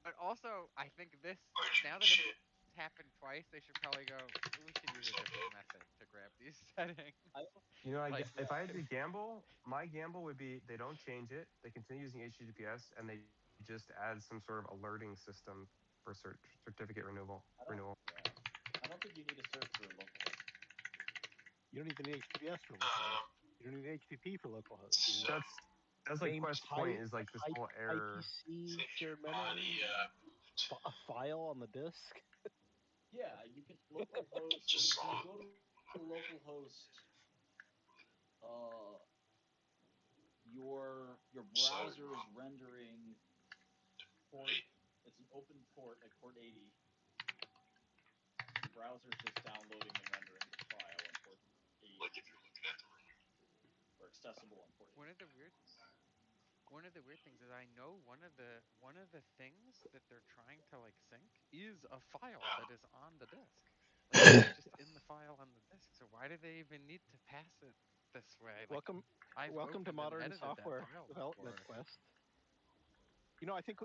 But also, I think this why'd you now that it's shit? happened twice, they should probably go, we should use a different method to grab these settings. I, You know, Like, if I had to gamble, my gamble would be they don't change it. They continue using HTTPS and they just add some sort of alerting system for certificate I don't. renewal. Yeah. I don't think you need a cert for localhost. You don't even need HTTPS for Um, localhost. You don't need HTTP for localhost. You so need That's like same Quest's point is like this whole error. IPC think your shared body memory, moved. a file on the disk. Yeah, you can localhost. Just So you saw. go to localhost. Uh, your So browser is rendering port. right? It's an open port, like port 80. Your browser's just downloading and rendering the file on port 80, Like if you're looking at the room. or accessible on port one 80. of the weird one of the weird things is I know one of the things that they're trying to like sync is a file that is on the disk. Like it's just in the Yes. file on the disk. So why do they even need to pass it this way? Like Welcome, I've welcome to opened and modern edited that software file development, before. Quest.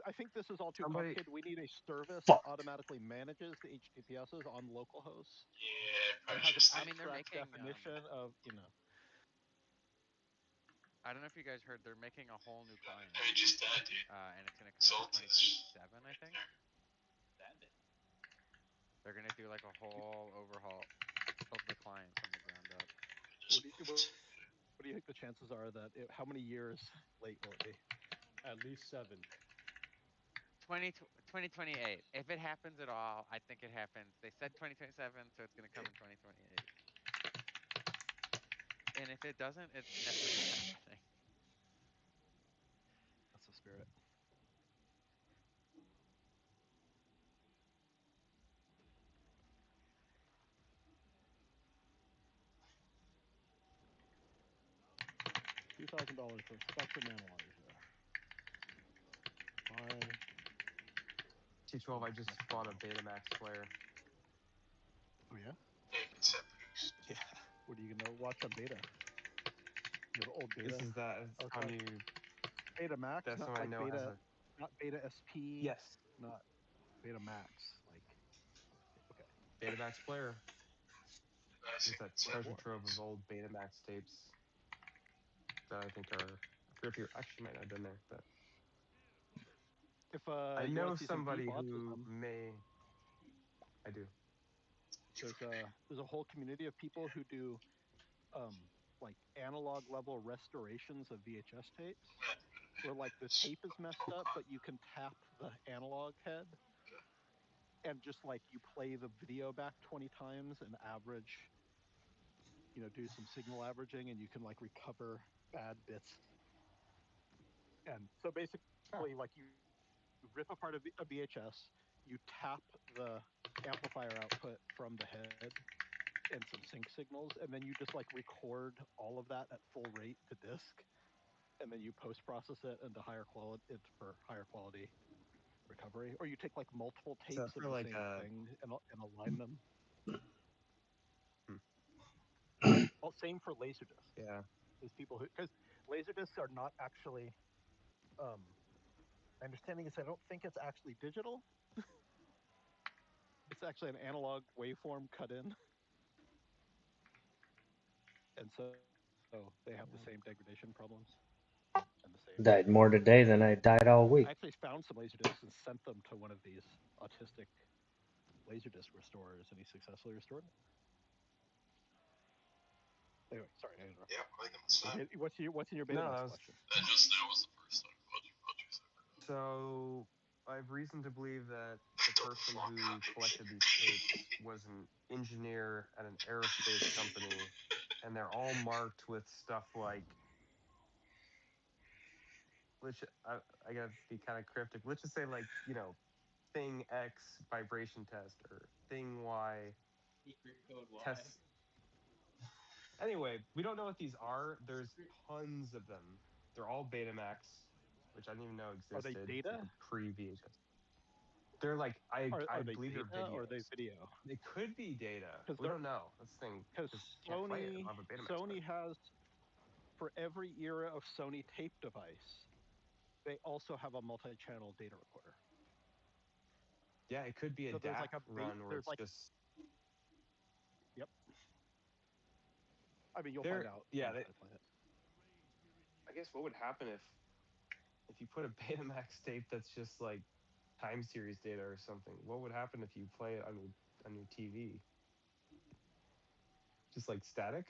I think this is all too Somebody, complicated. We need a service that Fuck. automatically manages the HTTPSs on local hosts Yeah, and probably has an just I need. mean, they're abstract making definition of, I don't know if you guys heard they're making a whole new client. Probably just that, dude. And it's going to come out in Saltish. 2027, I think. They're going to do like a whole overhaul of the client from the ground up. what do you think the chances are that how many years late will it be? At least 7. 2028. If it happens at all, I think it happens. They said 2027, so it's going to come in 2028. And if it doesn't, it's never happening. That's the spirit. $2,000 for a Spectrum analyzer. Fine. T12, I just bought a Betamax player. Oh yeah? Yeah, cassette produced. Yeah. What are you gonna watch on Beta? You have old Beta This is that. It's on archive. you. Beta Max, That's not what I like know has Beta, a. not Beta SP, Yes. not Beta Max. Like, okay, Betamax player. Nice. There's that So, what treasure for? trove of old Betamax tapes that I think are. I forget if you actually might not have been there, but If I you want know to see some deep somebody who autism, may. I do. there's a whole community of people who do um, like analog level restorations of VHS tapes, where like the tape is messed up, but you can tap the analog head and just like you play the video back 20 times and average, do some signal averaging, and you can like recover bad bits. And so Oh, basically, like you rip apart a VHS, you tap the amplifier output from the head and some sync signals, and then you just like record all of that at full rate to disk, and then you post process it into for higher quality recovery. Or you take like multiple is that tapes of for the like same a? thing and align them. Hmm, Well, same for laserdiscs. yeah. There's people who, because laserdiscs are not actually. Um, my understanding is I don't think it's actually digital. It's actually an analog waveform cut in, and so they have the same degradation problems and the same. Died more today than I died all I week. actually found some laserdiscs and sent them to one of these autistic laserdisc restorers, and he successfully restored it. Anyway, sorry, I interrupted. yeah, probably gonna stop. What's in your No, Betamax that was collection? That just now was the first time. I'll choose so. I have reason to believe that the the person fuck who out of collected these tapes was an engineer at an aerospace company, and they're all marked with stuff like. Which I gotta be kind of cryptic. Let's just say like thing X vibration test or thing Y Secret code Y. test. Anyway, we don't know what these are. There's tons of them. They're all Betamax, which I didn't even know Are they existed, like data? a pre VHS. They're like I Are they believe they're data or are they videos. video? They could be data. Because We don't know. That's the thing because because can't play it. I Sony don't have a Betamax Sony player. has, for every era of Sony tape device, they also have a multi-channel data recorder. Yeah, it could be a So there's DAC like a run where there's it's like just yep. I mean, you'll find there. out when Yeah, you try to play it. I guess what would happen if you put a Betamax tape that's just like time series data or something? What would happen if you play it on your TV? Just like static,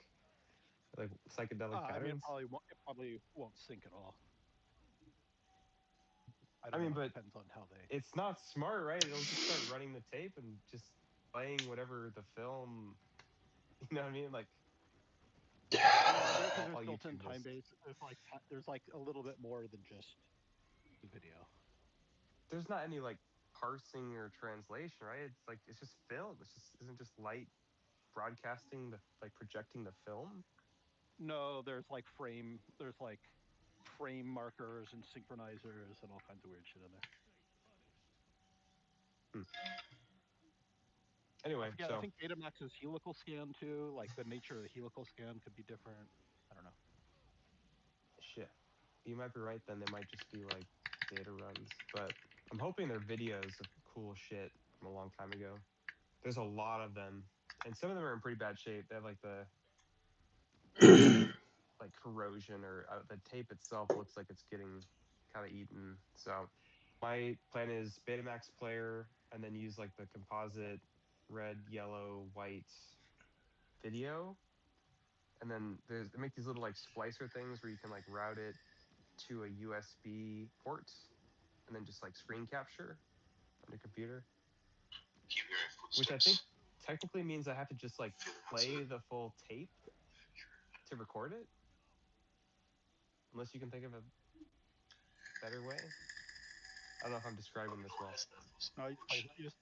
like psychedelic I mean, patterns. it probably won't sync at all. I I don't mean, know. It but depends on how they. it's not smart, right? It'll just start running the tape and just playing whatever the film. You know what I mean? Like Yeah, because there's all built-in YouTube time is. base. There's like a little bit more than just the video. There's not any like parsing or translation, right? It's like it's just film. It's just isn't just light broadcasting the like projecting the film. No, there's like frame markers and synchronizers and all kinds of weird shit in there. I Anyway, forget. I so think Betamax is helical scan too. Like the nature of the helical scan could be different. I don't know. shit. You might be right then. They might just be like beta runs, but I'm hoping they're videos of cool shit from a long time ago. There's a lot of them, and some of them are in pretty bad shape. They have like the like corrosion, or the tape itself looks like it's getting kind of eaten. So my plan is Betamax player, and then use like the composite red, yellow, white video, and then they make these little like splicer things where you can like route it to a USB port, and then just like screen capture on your computer. Keep hearing Which I think footsteps. technically means I have to just like Feeling that's play it. the full tape to record it, unless you can think of a better way. I don't know if I'm describing this well. No, you just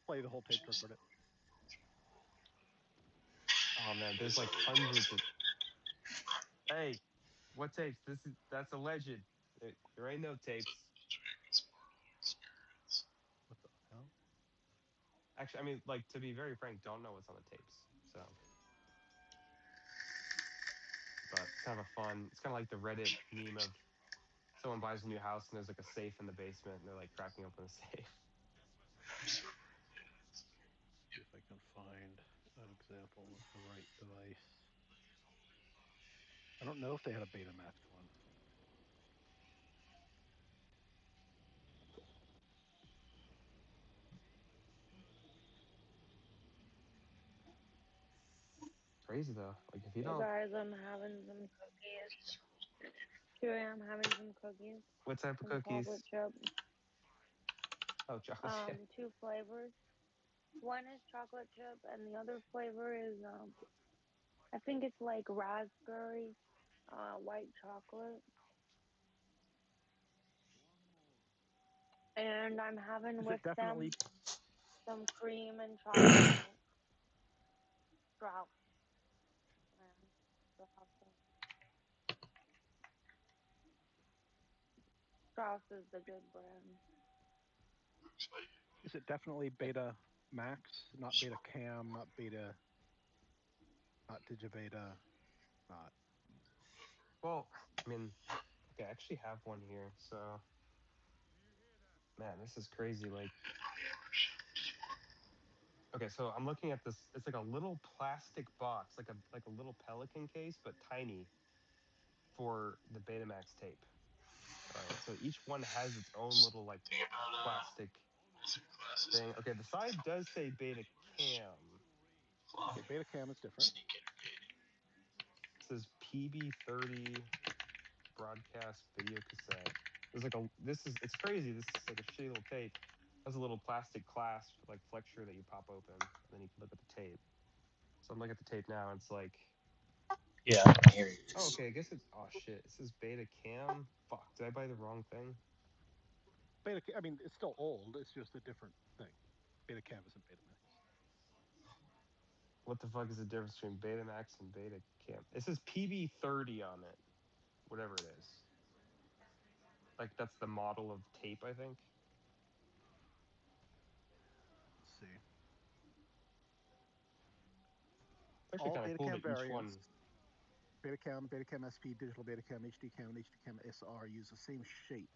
play the whole tape to record it. Oh man, there's like hundreds of. Hey, what tapes? That's a legend. There ain't no tapes. What the hell? Actually, I mean, like to be very frank, don't know what's on the tapes. So, but it's kind of a fun. It's kind of like the Reddit meme of someone buys a new house and there's like a safe in the basement and they're like cracking open the safe. See if I can find an example with the right device. I don't know if they had a Betamax one. Crazy though. Like if you You don't, guys, I'm having some cookies. Here I am having some cookies. what type of Some chocolate cookies? chip. Oh, chocolate chip. Two flavors. One is chocolate chip, and the other flavor is I think it's like raspberry, white chocolate. And I'm having Is it with definitely them some cream and chocolate milk. Strauss brand. Strauss is the good brand. is it definitely Beta Max, not Beta Cam, not Beta, not Digibeta, not. Well, I mean, okay, I actually have one here. So, man, this is crazy. Like, okay, so I'm looking at this. It's like a little plastic box, like a little Pelican case, but tiny for the Betamax tape. All right, so each one has its own little like Think about plastic some classes. thing. Okay, the side does say Beta Cam. Okay, Fluff. Beta Cam is different. Sneak interrogating. It says PB30 broadcast video cassette. There's like a it's crazy. This is like a shitty little tape. It has a little plastic clasp like flexure that you pop open, and then you can look at the tape. So I'm looking at the tape now, and it's like, Yeah, here it oh, is. okay, I guess it's, oh shit, it says Beta Cam. Fuck, did I buy the wrong thing? Beta, I mean, it's still old. It's just a different thing. Beta Cam isn't Betamax. What the fuck is the difference between Betamax and Beta Cam? It says PB30 on it, whatever it is. Like that's the model of tape, I think. Let's see. It's actually All kind of cool Betacam that each variants, one. Betacam, Betacam SP, Digital Betacam, HD Cam, and HD Cam SR use the same shape.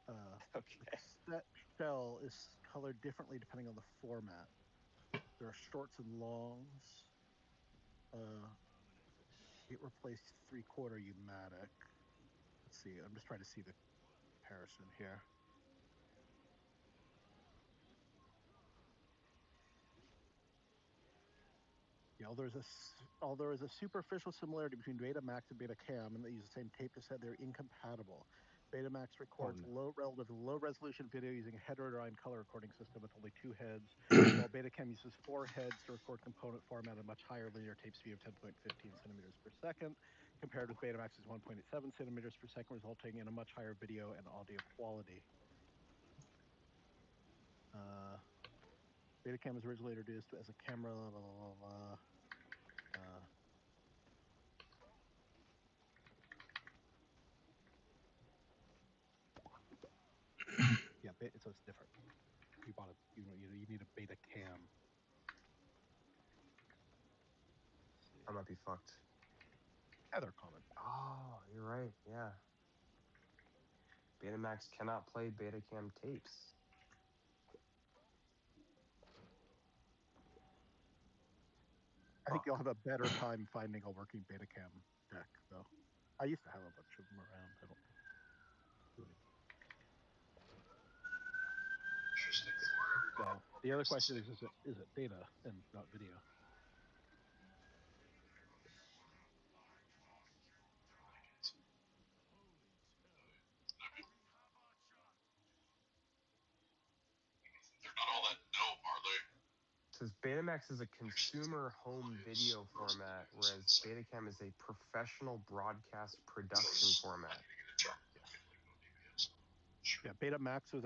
The Okay. cassette shell is colored differently depending on the format. There are shorts and longs. It replaced 3/4 U-matic. Let's see. I'm just trying to see the comparison here. Yeah, although there is a superficial similarity between Betamax and Betacam, and they use the same tape cassette, they're incompatible. Betamax Oh records no. relatively low resolution video using a heterodyne color recording system with only 2 heads, while Betacam uses 4 heads to record component format at a much higher linear tape speed of 10.15 centimeters per second, compared with Betamax's 1.87 centimeters per second, resulting in a much higher video and audio quality. Betacam was originally introduced as a camera. so it's different. You bought a you need a beta cam. I might be fucked. Yeah, they're common. Oh, you're right. Yeah. Betamax cannot play Betacam tapes. I think Fuck. you'll have a better time finding a working Betacam deck, though. I used to have a bunch of them around. I don't do any. Interesting. So the other question is it data and not video? They're not all that dope, are they? It says Betamax is a consumer home video format, whereas Betacam is a professional broadcast production format. Yeah, Betamax was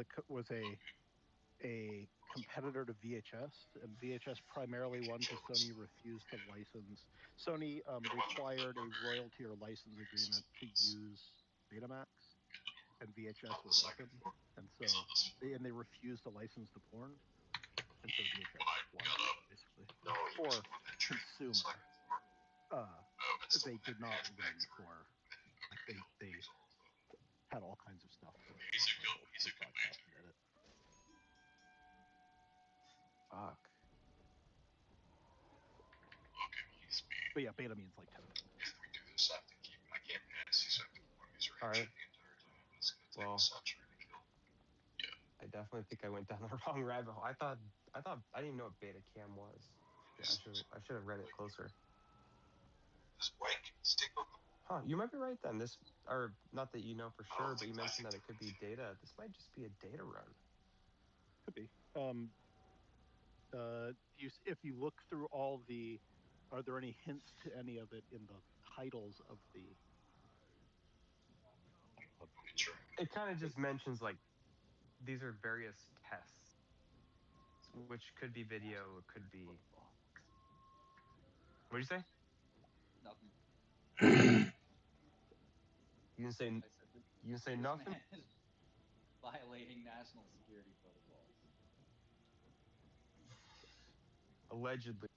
a competitor to VHS, and VHS primarily won because Sony refused to license. Sony required a royalty or license agreement to use Betamax, and VHS was open, and so they refused to license the porn, and so VHS won basically for consumer. They did not win for like they had all kinds of stuff for commercial for broadcast and edit. Fuck. But yeah, beta means like 10 things. If we do this, I have to keep. I can't pass these. I have to keep one of these All right. the entire time. It's gonna take Well, a century to kill. I definitely think I went down the wrong rabbit hole. I didn't even know what Betacam was. Yeah, I should have read it closer. This wank stick on the. Huh, you might be right then. This, or not that you know for sure, but you mentioned that it could be data. This might just be a data run. Could be. If you look through all the, are there any hints to any of it in the titles of the? It kind of just mentions like these are various tests, which could be video, it could be. What did you say? Nothing. You didn't say. I said You didn't say this nothing. man is violating national security protocols. Allegedly.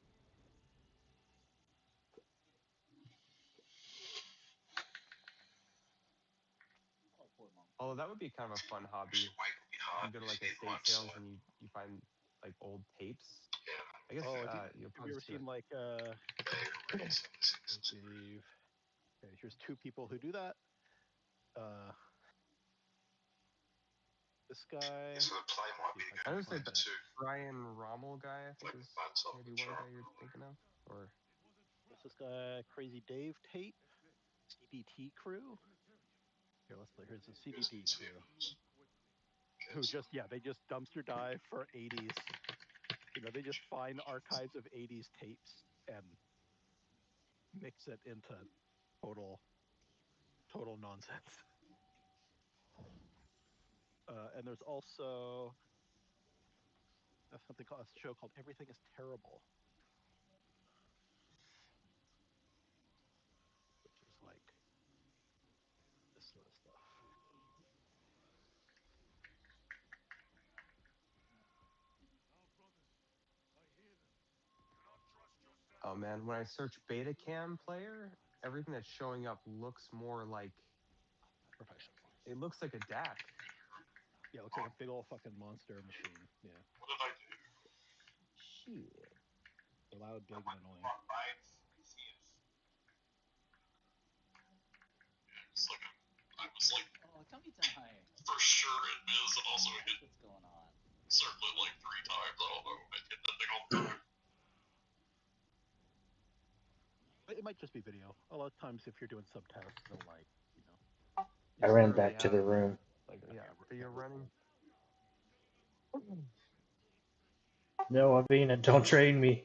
Oh, poor mom. Although that would be kind of a fun hobby. You go to like estate sales and you find like old tapes. I guess you'll Have you probably ever just do seen it. like Dave? Okay, here's two people who do that. This guy. I would say the Brian Rommel guy, I think is maybe one guy you're thinking of, or What's this guy? Crazy Dave tape. CDT crew. Here, let's play. Here's the CDT crew. Who just they just dumpster dive for 80s. They just find archives of 80s tapes and mix it into total nonsense. And there's also something called a show called Everything is Terrible, which is like this sort of stuff. oh man, when I search Betacam player, everything that's showing up looks more like Professional. it looks like a DAC. Yeah, it looks like a big old fucking monster machine. Yeah. What did I do? Shit. Loud, big, and annoying. I was like, oh, tummy time. For sure it is, and also That's hit what's going on. circle it like 3 times. I don't know. I hit that thing all the time. It might just be video. A lot of times, if you're doing subtests, they'll I You ran already back to the have room. like video running. No, Avina, don't train me.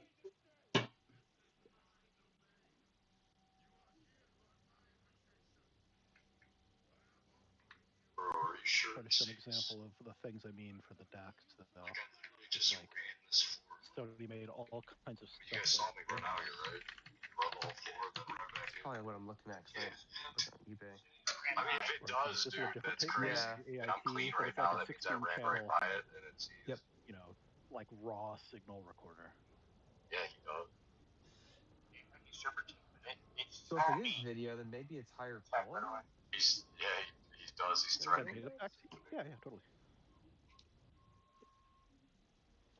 try to show an example of the things I mean for the DACs, though. It's like Sony made all kinds of stuff. You guys saw me run out here, right? Run all 4 and then run back That's in. probably what I'm looking at. Cause I'm looking at eBay. I mean, if it Whereas like does, this is a dude, different that's tape plan, crazy. Yeah. the And I'm clean AIT, but right it's like now. a That means I 16 ran right channel, by it, and it's Yep. you know, like raw signal recorder. yeah, he does. So if it is video, then maybe it's higher quality. He does. He's The threatening Maybe. data it. packs, yeah, yeah, totally.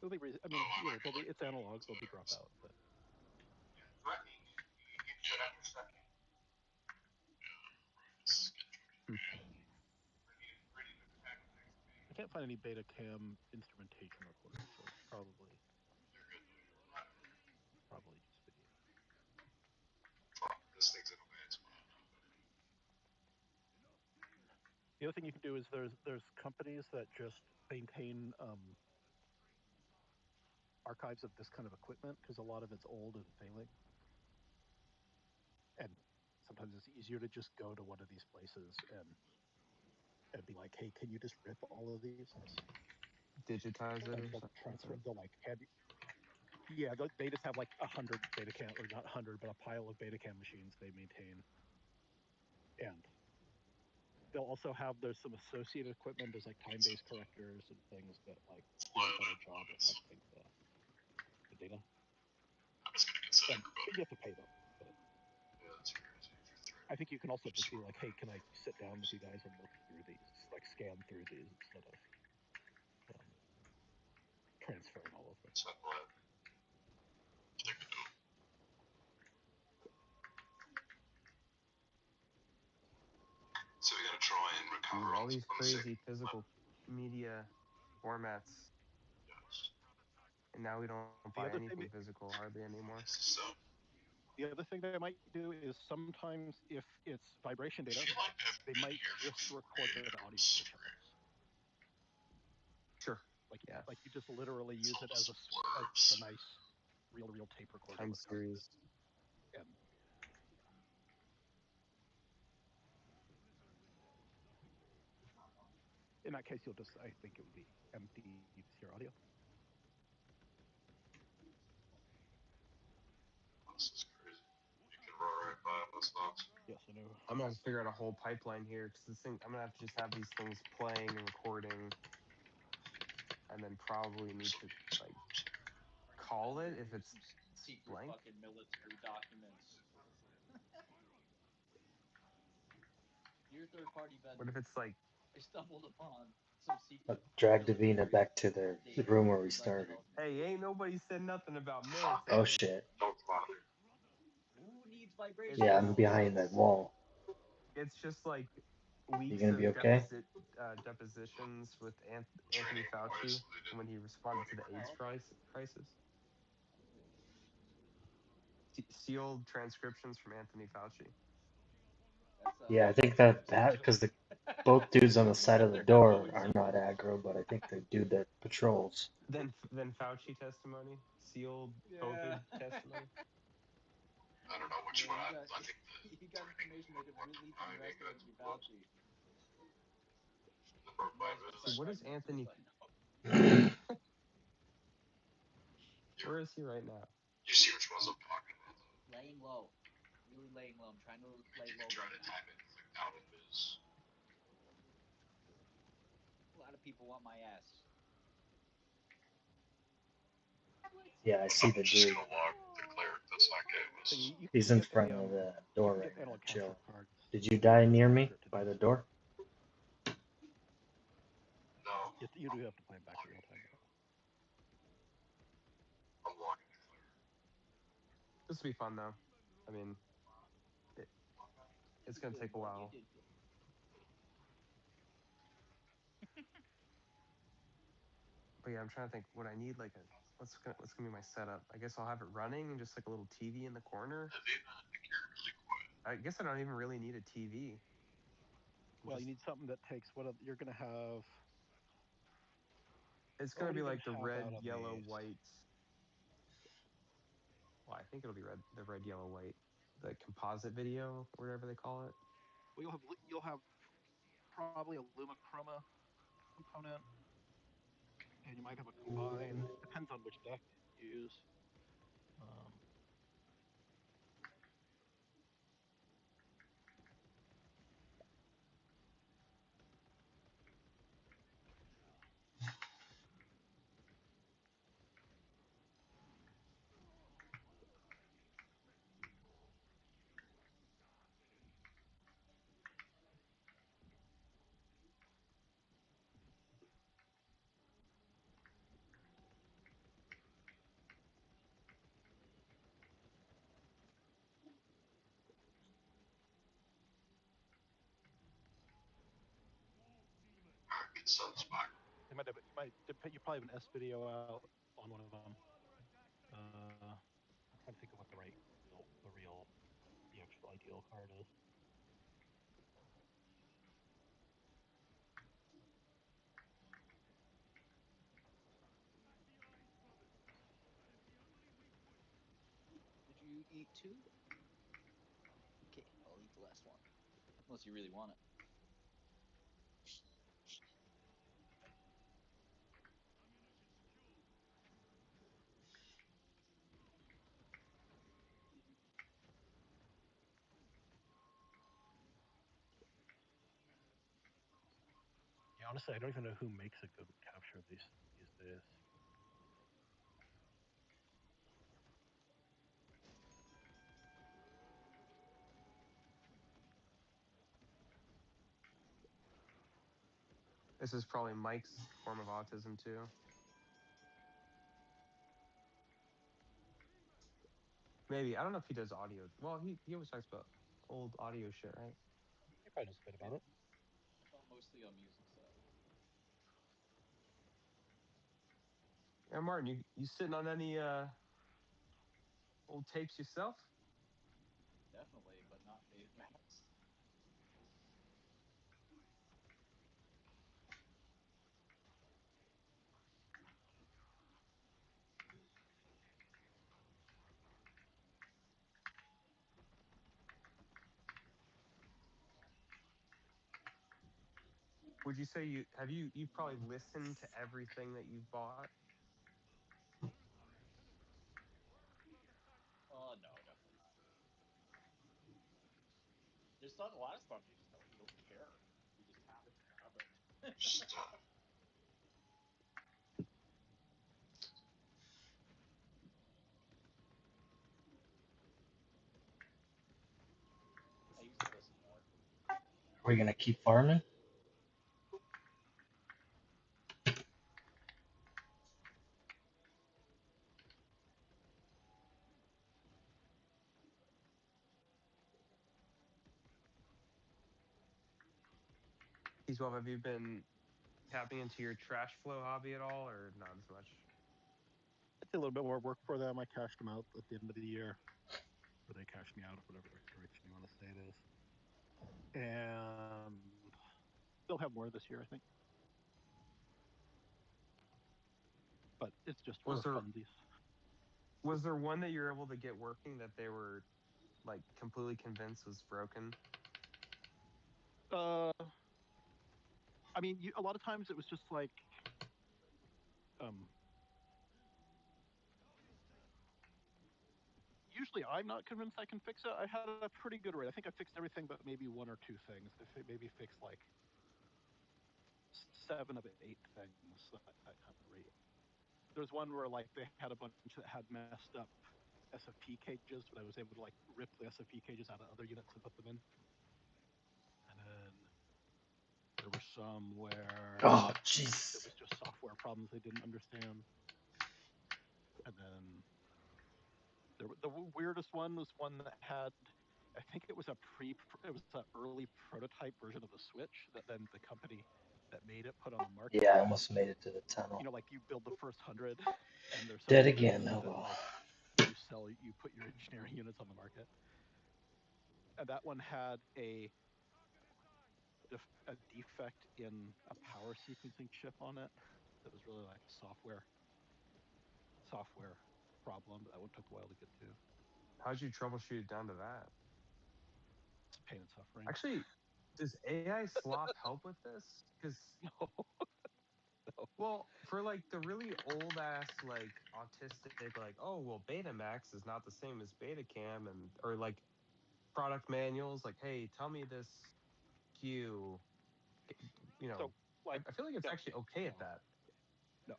There'll be, I mean, you know, there'll be, it's analog, there'll be dropout, but Hmm. I can't find any beta cam instrumentation recorders, so it's probably just video. This thing's in a bad spot. The other thing you can do is there's companies that just maintain archives of this kind of equipment because a lot of it's old and failing, and sometimes it's easier to just go to one of these places and be like, hey, can you just rip all of these Digitize it and or they'll transfer, something. they'll like hand you, yeah, they just have like 100 Betacam, or not 100, but a pile of Betacam machines they maintain, and they'll also have, there's some associated equipment, there's like time-based correctors and things that like do a better job of handling the data, I'm just gonna consider and everybody. you have to pay them, but Yeah, that's crazy. I think you can also just be like, hey, can I sit down with you guys and look through these, like scan through these instead of um, transferring all of them. So what? So we gotta try and recover Ooh, all on these the sick. crazy physical media formats, Yes. and now we don't The buy other thing anything that physical hardly anymore. So the other thing they might do is sometimes if it's vibration I data, feel like I've they been might here just before. record Yeah, the I'm audio channels. screwed. Sure. Like Yeah. like you just literally It's use it almost as a blurbs. nice reel-to-reel tape recorder Time with series. content, and in that case, you'll just, I think it would be empty your audio. This is crazy. You can run right by him. That's nuts. Yes, I know. I'm gonna have to figure out a whole pipeline here because this thing. I'm gonna have to just have these things playing and recording, and then probably need to like call it if it's Secret blank. fucking military documents. Dear third party What if vendor, it's like, I stumbled upon some secret Drag Davina military back to the data. room where we Would like to started. help me. hey, ain't nobody said nothing about Oh military? shit. Don't come out here. Who needs It's Yeah, vibration I'm just behind analysis? that wall. it's just like You weeks gonna be of okay? depositions with Anthony Training Fauci wise, they when didn't he go responded to the anywhere. AIDS Well, crisis. Sealed transcriptions from Anthony Fauci. that's Yeah, I think that's that essential. because the both dudes on the side of the There's door always are something. not aggro, but I think the dude that patrols. Then Fauci testimony, sealed Yeah. COVID testimony. I don't know which Yeah, one. he got I think the he got threatening information that could one lead to the combining arrest of got Anthony whoops. Fauci. The broke You by might as well See, this. start what is writing that Anthony? suicide note. Where is he right now? You see which ones I'm talking about though. Laying low. Really laying low. I'm trying to Like lay you low can try right to now. time it like out of his. A lot of people want my ass. Yeah, I see I'm the just dude. gonna log declare that's not So Canvas. you He's can in get front of the you door can right get now, analog capture chill. cards Did you die with near me JavaScript to by do the this. door? No, You do have to play them back real logging time declare. though. I'm logging declare. This will be fun though. I mean, it, it's You gonna did take a good. You while. did good. But yeah, I'm trying to think what I need. Like a what's gonna be my setup? I guess I'll have it running and just like a little TV in the corner. I think you're really quiet. I guess I don't even really need a TV. Well, you Just need something that takes you're gonna have. it's Well, gonna what are be you gonna like the have red, out on yellow, these? white. Well, I think it'll be red, the red, yellow, white, the composite video, or whatever they call it. Well, you'll have probably a Luma Chroma component, and you might have a combine. Depends on which deck you use. Um, They might have, you probably have an S video out on one of them. I'm trying to think of what the actual ideal card is. Did you eat two? Okay, I'll eat the last one. Unless you really want it. Yeah, honestly, I don't even know who makes a good capture these days. This is probably Mike's form of autism too. Maybe, I don't know if he does audio. Well, he always talks about old audio shit, right? He probably knows a bit about it. I thought mostly on music stuff. Yeah, Martin, you sitting on any old tapes yourself? Definitely, but not Betamax. Would you say you've probably listened to everything that you've bought? No, definitely not. There's not a lot of stuff you just don't care. You just happen to have it. I used to listen more. Are we gonna keep farming? T12, have you been tapping into your trash flow hobby at all, or not as much? I did a little bit more work for them. I cashed them out at the end of the year, or they cashed me out, whatever direction you want to say it is. And they'll have more this year, I think. But it's just for Was there funsies. was there one that you're able to get working that they were like completely convinced was broken? Uh, I mean, a lot of times it was just like, um, usually I'm not convinced I can fix it. I had a pretty good rate. I think I fixed everything but maybe one or two things. I maybe fixed like 7 of 8 things, that kind of rate. There's one where like they had a bunch that had messed up SFP cages, but I was able to like rip the SFP cages out of other units and put them in. And then there were some where Oh, it jeez. was just software problems they didn't understand. And then the weirdest one was one that had, I think it was it was an early prototype version of the Switch that then the company that made it put on the market. Yeah, I almost made it to the tunnel. Like you build the first 100, and there's some Dead units again. Oh that well. like you put your engineering units on the market, and that one had a defect in a power sequencing chip on it. That was really like a software problem. But that one took a while to get to. How'd you troubleshoot it down to that? It's pain and suffering. Actually, does AI slop help with this? Because No, no. well, for like the really old ass like autistic, like, oh well, Betamax is not the same as Betacam, and or like product manuals, like, hey, tell me this SKU, you So know, like I feel like it's no, actually okay at no, that. no.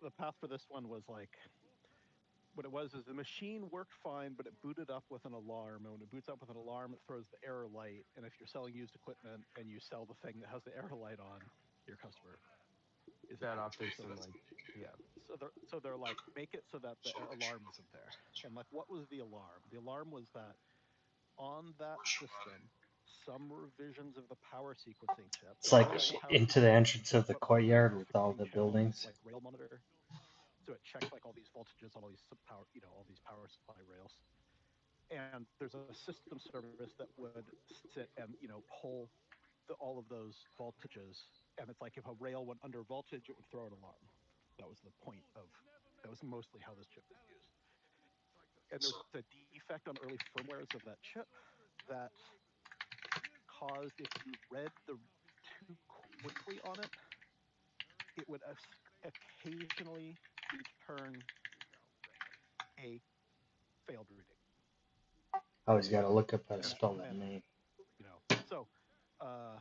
The path for this one was like, what it was is the machine worked fine, but it booted up with an alarm. And when it boots up with an alarm, it throws the error light. And if you're selling used equipment and you sell the thing that has the error light on, your customer isn't Bad happy. optics and like, yeah. So they're like, make it so that the alarm isn't there. And like, what was the alarm? The alarm was that on that system, some revisions of the power sequencing chip. It's It like knows the power into the sequencing, entrance of the but also courtyard knows with all 16 the channel buildings. like rail monitor. So it checks like all these voltages on all these power, all these power supply rails. And there's a system service that would sit and pull all of those voltages. And it's like if a rail went under voltage, it would throw an alarm. That was the point of. That was mostly how this chip was used. And there was a defect on early firmwares of that chip that caused if you read the too quickly on it, it would occasionally return a failed reading. I always got to look up how to And that spell that meant, name. so uh,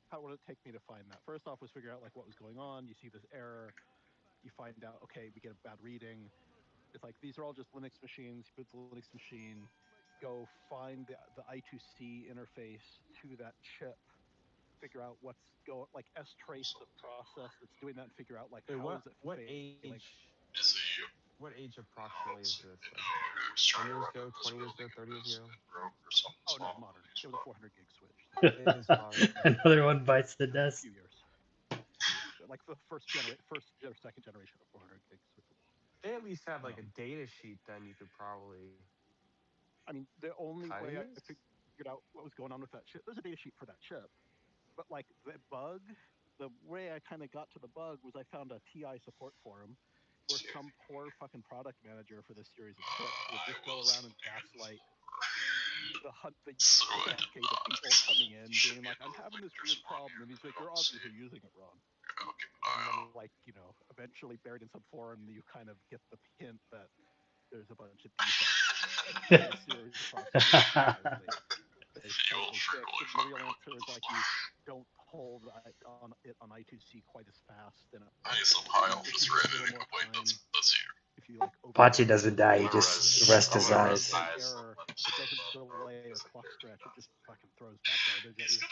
how would it take me to find that? First off was figure out like what was going on. You see this error, you find out, okay, we get a bad reading. It's like these are all just Linux machines. You put the Linux machine, go find the I2C interface to that chip, figure out what's going, like trace the process that's doing that, and figure out like Wait, how is it what failing. what age approximately is this? Like 10 years ago, 20 years ago, 30 years ago? Oh no, modern. It was a 400 gig switch. So It is modern. Okay. Another one bites the a dust. few years. Like the second generation of 400 gig switches. They at least have like a Um, data sheet. Then you could probably I mean, the only kind of way I use. figured out what was going on with that chip, there's a data sheet for that chip, but like the bug, the way I kind of got to the bug was I found a TI support forum where some poor fucking product manager for this series of chips would just go around and gaslight the decade of people coming in being like, I'm having this weird problem, and he's like, you're obviously using it wrong. And then like eventually buried in some forum you kind of get the hint that there's a bunch of defects in the series processors because they slightly fixed, and the real answer is like you don't pull on it on I2C quite as fast, and if you give it a little more time, if you like Pachi override doesn't die, he the just system rests his and eyes. send error, it doesn't delay or clock stretch, it just fucking throws back garbage at you.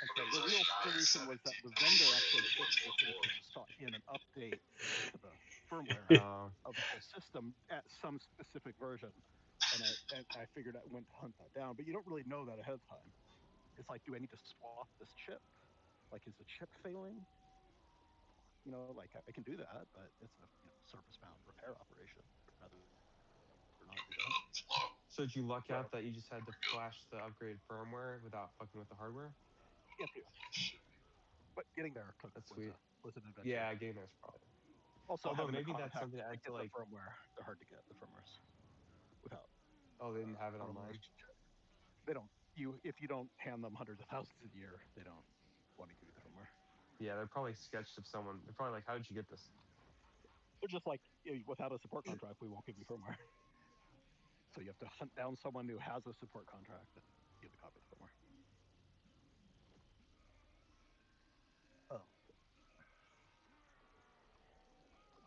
And so the real solution was that the vendor actually fixed this, and if you saw in an update to the firmware of the system at some specific version, and I figured I went to hunt that down. But you don't really know that ahead of time. It's like, do I need to swap this chip? Like, is the chip failing? Like I can do that, but it's a surface mount repair operation rather not be done. So did you luck So out that you just had to flash the upgraded firmware without fucking with the hardware? yeah, pretty much. But getting there That's sweet. was an adventure. Yeah, getting there's probably. Also Although having the maybe that's contact something to to add to get the like. firmware, they're hard to get the firmwares without Oh, they didn't have it a online. relationship. They don't if you don't hand them hundreds of thousands a year, they don't want to give you the firmware. Yeah, they're probably sketched of someone. They're probably like, "How did you get this?" They're just like, without a support contract, we won't give you firmware. So you have to hunt down someone who has a support contract and give a copy of the firmware.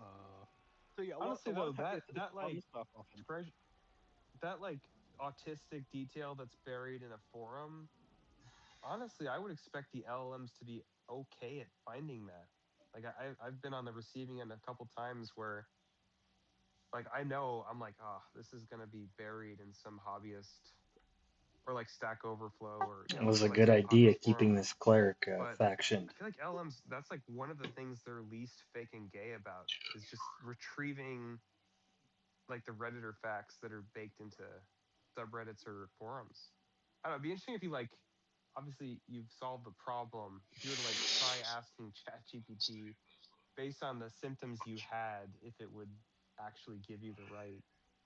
Oh. So yeah, Honestly, a lot though, of time that it's that fun like stuff often. that like autistic detail that's buried in a forum. Honestly, I would expect the LLMs to be okay at finding that. Like I've been on the receiving end a couple times where like I know I'm like, oh, this is gonna be buried in some hobbyist or like Stack Overflow or It was a like good some idea hobbyist keeping forum. this cleric But factioned. I feel like LLMs, that's like one of the things they're least fake and gay about is just retrieving like the Redditor facts that are baked into subreddits or forums. I don't know, it'd be interesting if you like, obviously you've solved the problem. If you were to like try asking ChatGPT based on the symptoms you had, if it would actually give you the right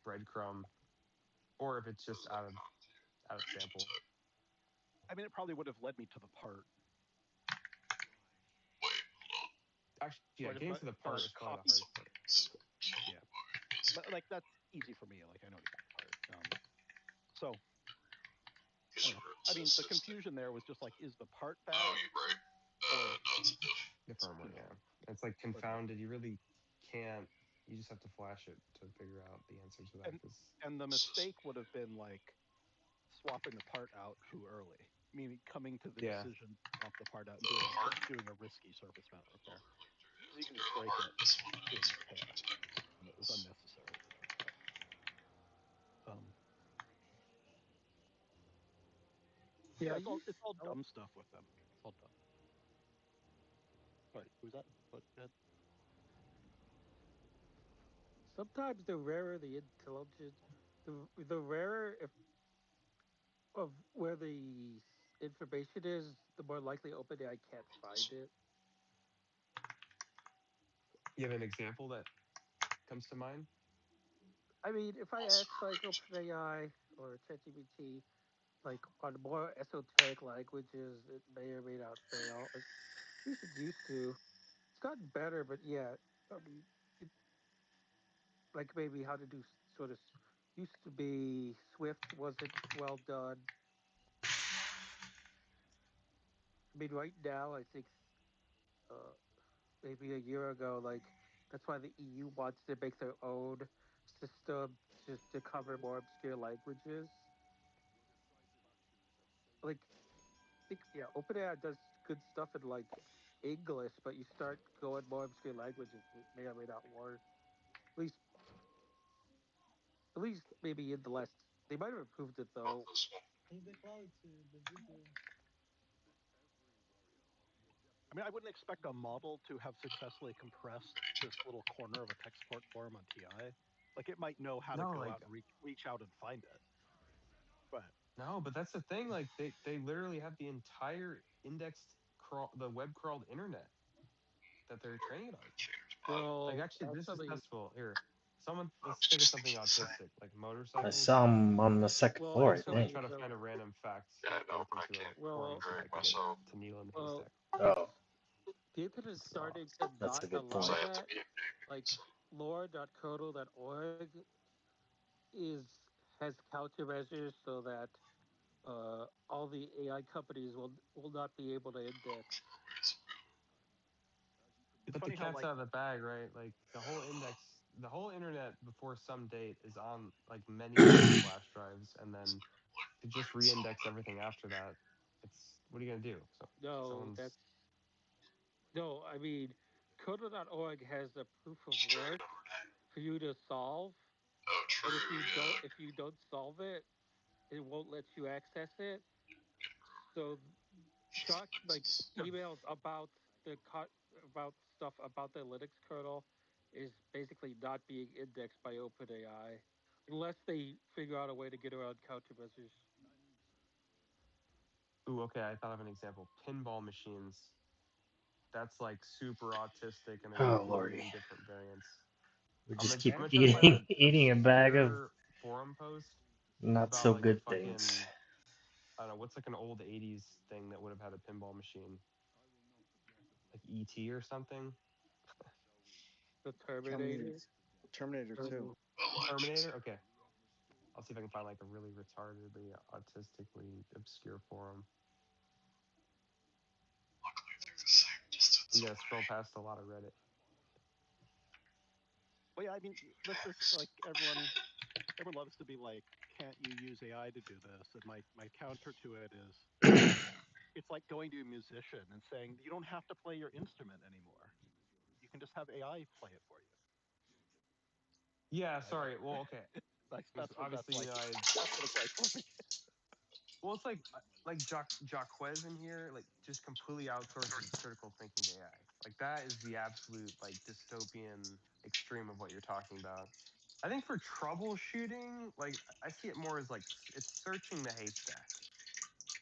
breadcrumb, or if it's just out of sample. I mean, it probably would have led me to the part. Actually, yeah, So I getting just to the part is probably the copy. hardest part. Yeah, but like that's easy for me. Like I know to get the part. So I don't know. I mean, the confusion there was just like, is the part bad, or The firmware, yeah. It's like or the confounded. You really can't. You just have to flash it to figure out the answers to that. and Because and the mistake would have been like swapping the part out too early, meaning coming to the yeah, decision to swap the part out and doing a risky surface mount repair, because you can just break it doing a repair, and it was unnecessary. Um, Yeah, Yeah, it's all oh, dumb stuff with them. It's all dumb. Sorry, who's that? What? sometimes the rarer the intelligence, the rarer if of where the information is, the more likely OpenAI can't find it. You have an example that comes to mind? I mean, if I ask like OpenAI or ChatGPT, like on more esoteric languages, it may or may not fail. Like, at least it used to. It's gotten better, but yeah, I mean, it, like maybe how to do sort of used to be Swift wasn't well done. I mean, right now, I think uh, maybe a year ago, like that's why the EU wants to make their own system just to cover more obscure languages. Like, I think yeah, OpenAI does good stuff in like English, but you start going more obscure languages, it may or may not work. At least, at least maybe in the last, they might have improved it though. I mean, I wouldn't expect a model to have successfully compressed this little corner of a text support forum on TI. Like, it might know how to No, go like out and reach out and find it, but no, but that's the thing. Like they literally have the entire indexed the web crawled internet that they're training it on. Like Well, actually, this is actually, testable. Here, someone, let's think of something autistic, like I motorcycles. saw him on the second well, floor, I I'm gonna actually, think. try to the find a random fact linked into a forum well, so I can get to needle in the well, haystack. Oh, the internet's So starting to that's not a good allow point. that. Like lore.codo.org is has countermeasures so that all the AI companies will not be able to index. you it's let the funny how, cat's like, out of the bag, right? Like the whole internet before some date is on like many different flash drives, and then to just re-index everything after that, it's what are you gonna do? So No, someone's that's no. I mean, coda.org has a proof of work for you to solve, and if you don't solve it, it won't let you access it. So doc like emails about about stuff about the Linux kernel is basically not being indexed by OpenAI unless they figure out a way to get around countermeasures. ooh, okay, I thought of an example. Pinball machines. That's like super autistic, and there's like Oh, a lordy. million different variants. We I'm just gonna keep I'm gonna try to find eating an eating a bag of obscure forum post not about so like a good things. fucking, I don't know, what's like an old '80s thing that would have had a pinball machine, like ET or something. The I mean, Terminator. Terminator 2. Terminator. Okay, I'll see if I can find like a really retardedly autistically obscure forum. You gotta scroll past a lot of Reddit. well, yeah, I mean, this is like everyone loves to be like, can't you use AI to do this? And my counter to it is, it's like going to a musician and saying you don't have to play your instrument anymore. You can just have AI play it for you. Yeah, Right? sorry. Well, okay, because That's what that's obviously like. I That's what it's like for me. well, it's like Jacquez in here, like just completely outsources critical thinking to AI. Like that is the absolute like dystopian extreme of what you're talking about. I think for troubleshooting, like I see it more as like it's searching the haystack.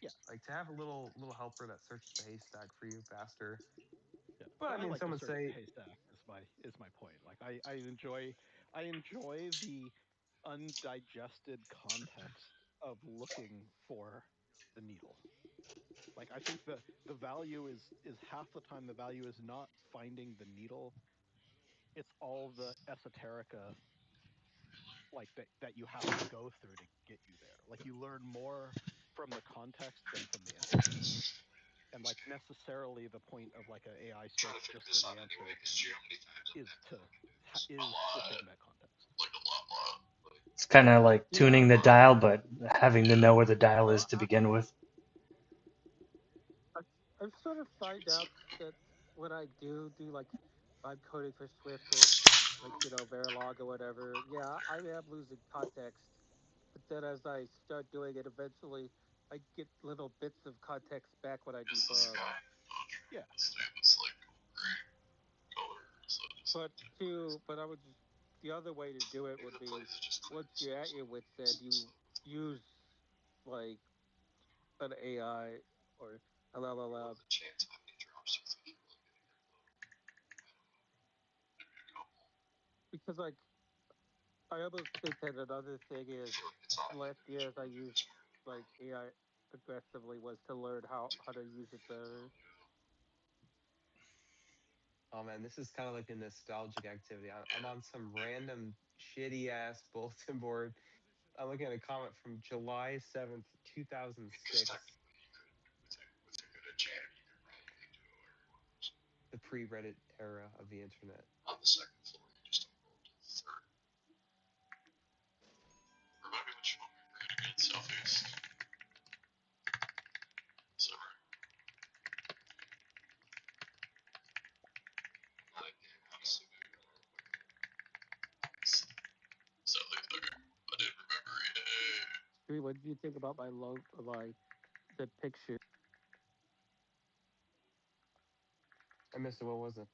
Yeah, Like to have a little helper that searches the haystack for you faster. yeah. But I Well, I mean, like to someone search the say, haystack. Is my point. Like I enjoy the undigested context of looking for the needle. Like, I think the value is half the time the value is not finding the needle. It's all the esoterica, like, that you have to go through to get you there. Like, you learn more from the context than from the answer. And like, necessarily the point of like a AI search just for the answer is to is switching that context. It's kind of like Yeah, tuning the dial, but having to know where the dial is well, to begin with. I, I've sort of find out that when I do like if I'm coding for Swift or like Verilog or whatever, yeah, I am losing context. But then as I start doing it, eventually I get little bits of context back when I Is the debug. sky not Yeah. stainless like gray color? So just But I would just the other way to do it would be once you're at your wit's end, you use like an AI or an LLM. the chance how many drops you think you're really gonna get though? Maybe a couple. Because like I almost think that another thing I is feel like it's not the even last years I really used this part of the like problem. AI aggressively was to learn how to use it better. Oh man, this is kind of like a nostalgic activity. I'm on some random shitty ass bulletin board. I'm looking at a comment from July 7th, Because 2006, technically you could, with a good enchantment, you could probably do everyone's. the pre-Reddit era of the internet. On the second floor, you just don't go up to the third. Remind me which one we were in again, southeast. Is that right? Not again, honestly, maybe not real quick. Sadly, okay. I did remember it. What did you think about my the picture, I missed it. What was it?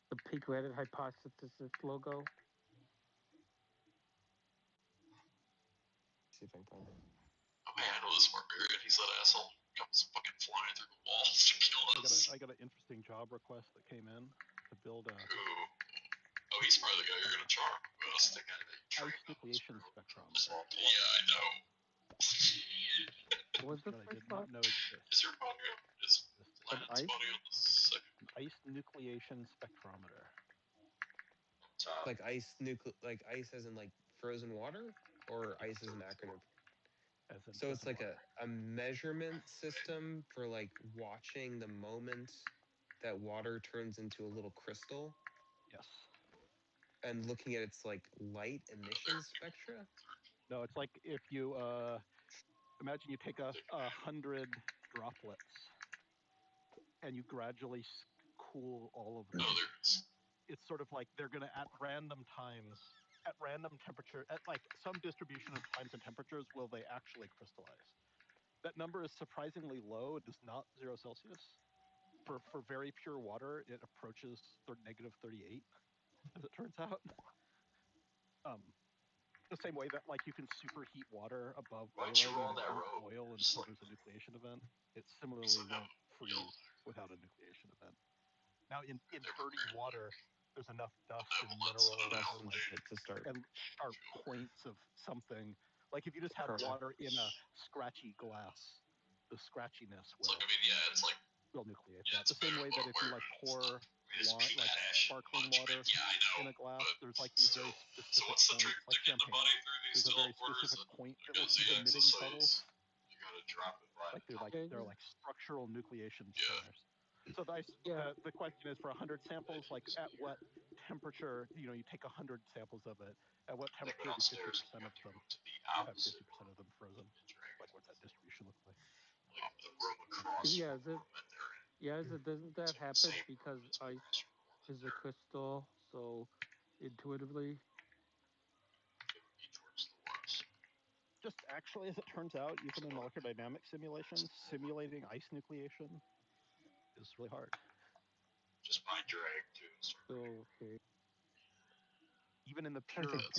the peak Reddit hypothesis logo? See if I can find it. Oh man, I know this barbarian. He's that asshole. Comes fucking flying through the walls to kill us. I got an interesting job request that came in to build a Ooh. Oh, he's probably the guy you're gonna charm. That's the guy that you ice trained on this nucleation room. spectrometer Yeah, I know. What's the that I first did one? not know exists. Is your buddy on? Is An Lance ice? buddy on the second An ice nucleation spectrometer. top? Like like ice as in like frozen water, or ice as an acronym. As in So it's frozen like water. a measurement system for like watching the moment that water turns into a little crystal Yes. and looking at its like light emission spectra. No, it's like if you imagine you take a 100 droplets and you gradually cool all of Oh, them. there it is. It's sort of like they're going to at random times, at random temperature, at like some distribution of times and temperatures, will they actually crystallize? That number is surprisingly low. It is not 0 Celsius. For very pure water, it approaches negative 38, as it turns out. The same way that like you can superheat water above Why drew boiling all and it that won't rope? boil Just until like there's a nucleation event, it looks similarly like a won't yellow freeze line. without a nucleation event. Now in They're dirty prepared like water, there's enough the dust and benevolence of minerals an Dust or and like shit to start and sharp fuel. points of something. Like if you just have crushing. water in a scratchy glass, the scratchiness It's like, I mean, yeah, it's like, will nucleate yeah, that. it's The same better way than that if you like aquarium. It's not, pour I mean, it's wine, pretty like badass sparkling much, but water yeah, I know, in a glass, but there's like these very still. So specific what's the trick points, like to getting the champagne. money through these There's a very teleporters specific and point that will because the keep axis emitting sites? bubbles. You gotta drop it by Like the couple. they're like structural nucleation Yeah. centers. So the question is, for 100 samples, like at what temperature, you take 100 samples of it, at what They went temperature do downstairs and 50% you of have to them go to the have opposite 50% room of them frozen? and drink. Like what's that distribution look like? Like the room And so across Yeah, from the room that they're in. doesn't It's that like the happen same room, because but it's ice across from the one that is a they're in. crystal so intuitively? It would be towards the west. just actually, as it turns out, even in molecular dynamic simulations, simulating ice nucleation is really hard. Just mind your egg too and start reading. Okay. Even in the Trying to think,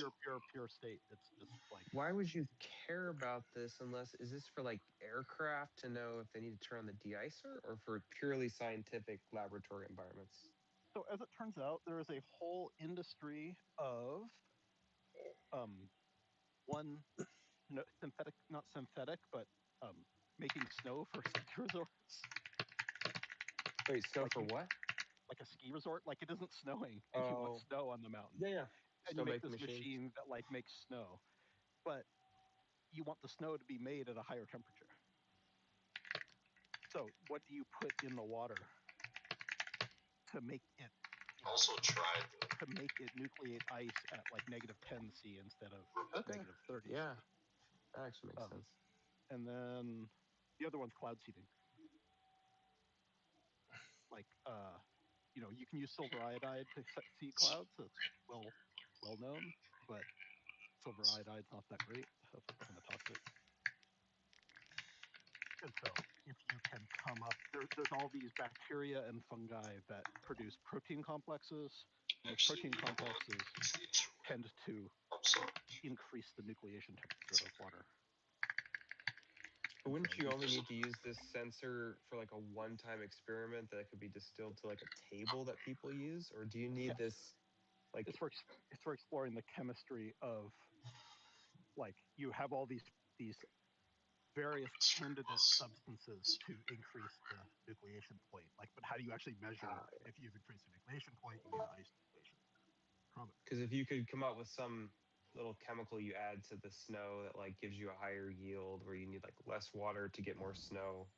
pure state, it's just like why would you care about this unless is this for like aircraft to know if they need to turn on the de-icer or for purely scientific laboratory environments? so. As it turns out, there is a whole industry of one synthetic, not synthetic, but making snow for ski resorts. Wait, snow Like for what? like a ski resort, like it isn't snowing, and you want Oh, snow on the mountain, yeah. and you Snow make making this machines. machine that like makes snow, but you want the snow to be made at a higher temperature. So what do you put in the water to make it Also tried to make it nucleate ice at like -10 C instead of Okay. -30 Yeah, C? that actually makes sense. And then the other one's cloud seeding. Like you can use silver iodide to seed clouds. That's well known, but silver iodide's not that great. It's kind of toxic. And so if you can come up, there's all these bacteria and fungi that produce protein complexes. And those protein complexes tend to increase the nucleation temperature of water. But wouldn't So you only need to use this sensor for like a one-time experiment that could be distilled to like a table that people use, or do you need this like? It's for exploring the chemistry of, like, you have all these various candidate substances to increase the nucleation point. Like, but how do you actually measure if you've increased the nucleation point? You need the highest nucleation chromometer. Because if you could come up with some little chemical you add to the snow that like gives you a higher yield, where you need like less water to get more snow,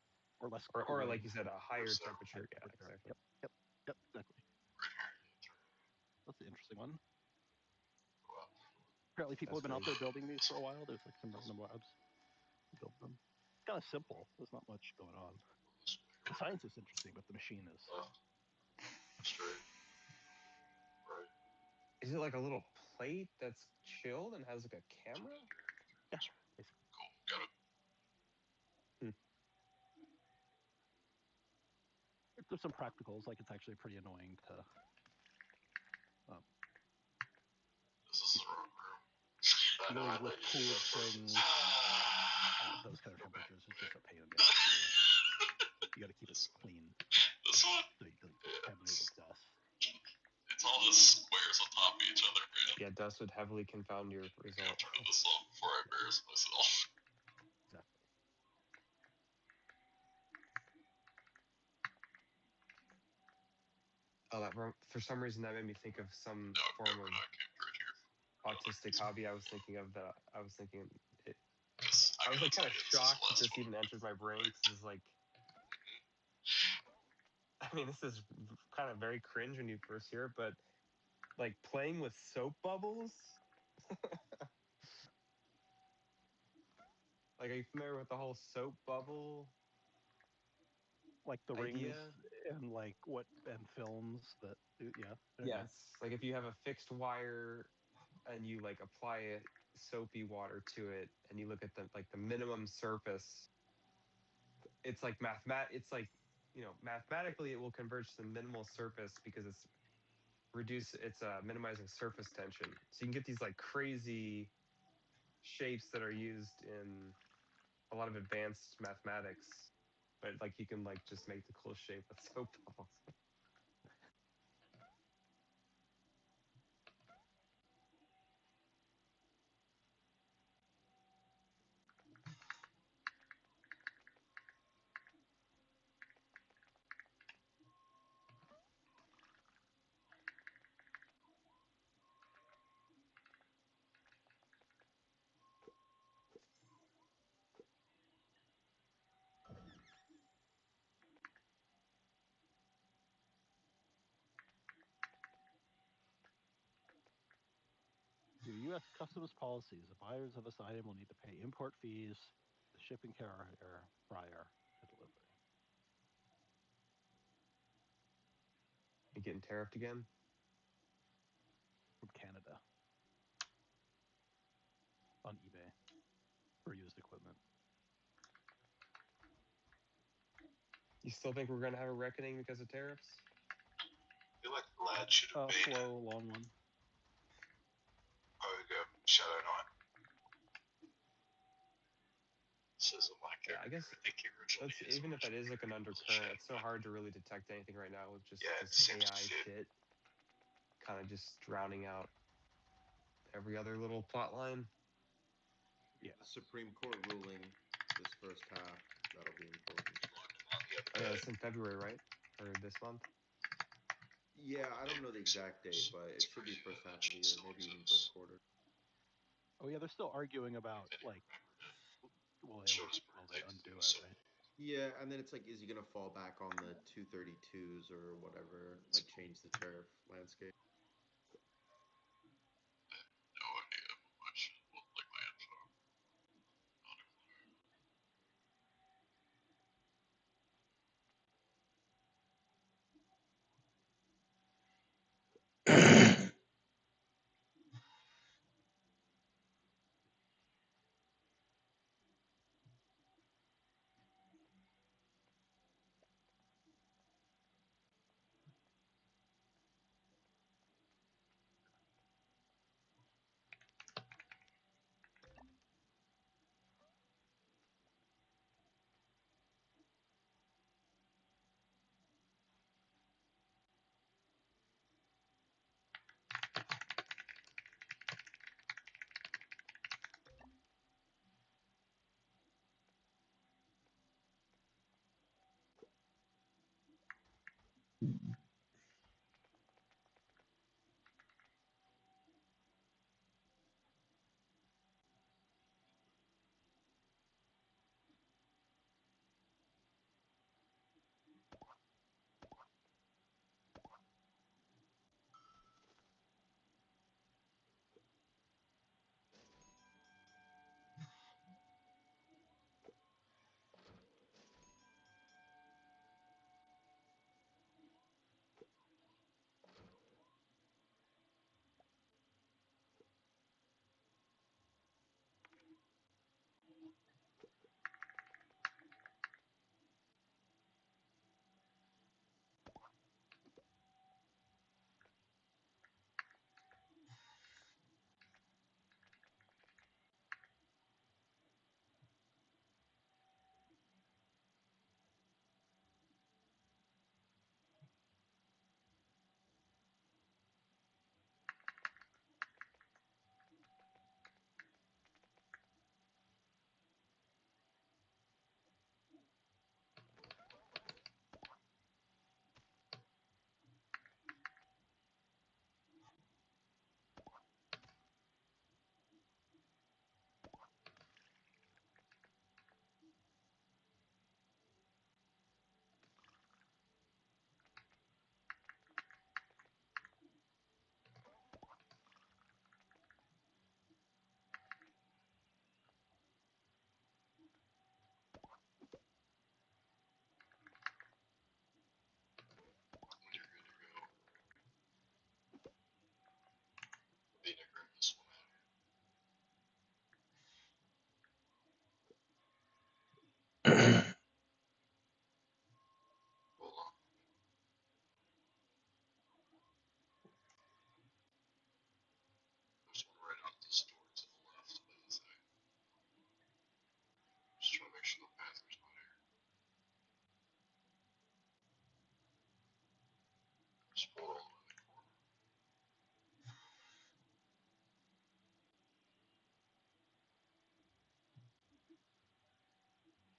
or less, or like you said, a higher temperature. Yeah, exactly. Yep, exactly. That's an interesting one. Apparently, people have been out there building these for a while. There's like some random labs who build them. It's kind of simple. There's not much going on. The science is interesting, but the machine is. Is it like a little plate that's chilled and has like a camera? Yeah. Cool. Got it. There's some practicals, like it's actually pretty annoying to. Dealing with cooled things at those kind of temperatures is just a pain in the ass to deal with. You got to keep it clean. This one? So you don't contaminate with dust. It's all the squares on top of each other, man. Yeah, dust would heavily confound your result. Put this off before I embarrass myself. Exactly. Oh, that for some reason that made me think of some form of autistic hobby. I was thinking it. I was like kind of shocked that this even entered my brain, because it's like, I mean, this is kind of very cringe when you first hear it, but like playing with soap bubbles. Like, are you familiar with the whole soap bubble? Like the idea? rings and like and films that yeah. Yes. Like if you have a fixed wire and you like apply soapy water to it, and you look at the minimum surface, it's like mathematically it will converge to the minimal surface, because it's minimizing surface tension. So you can get these like crazy shapes that are used in a lot of advanced mathematics, but like you can like just make the cool shape with soap bubbles. Due to U.S. customs policies, the buyers of this item will need to pay import fees, the shipping carrier prior to delivery. You getting tariffed again? From Canada on eBay for used equipment. You still think we're going to have a reckoning because of tariffs? I feel like Lad should have made slow, long one. Ogre Shadow Knight. Says on my character. I guess I think he originally even if that is like an undercurrent, it's so hard to really detect anything right now with just this AI shit kind of just drowning out every other little plot line. Yeah, the Supreme Court ruling this first half, that'll be important. Yeah, it's in February, right? Or this month? Yeah, I don't know the exact date, but it should be first half of the year, maybe even first quarter. Oh yeah, they're still arguing about like, will they undo it, right? Yeah, and then it's like, is he gonna fall back on the 232s or whatever, like change the tariff landscape? No idea. I should look like my info.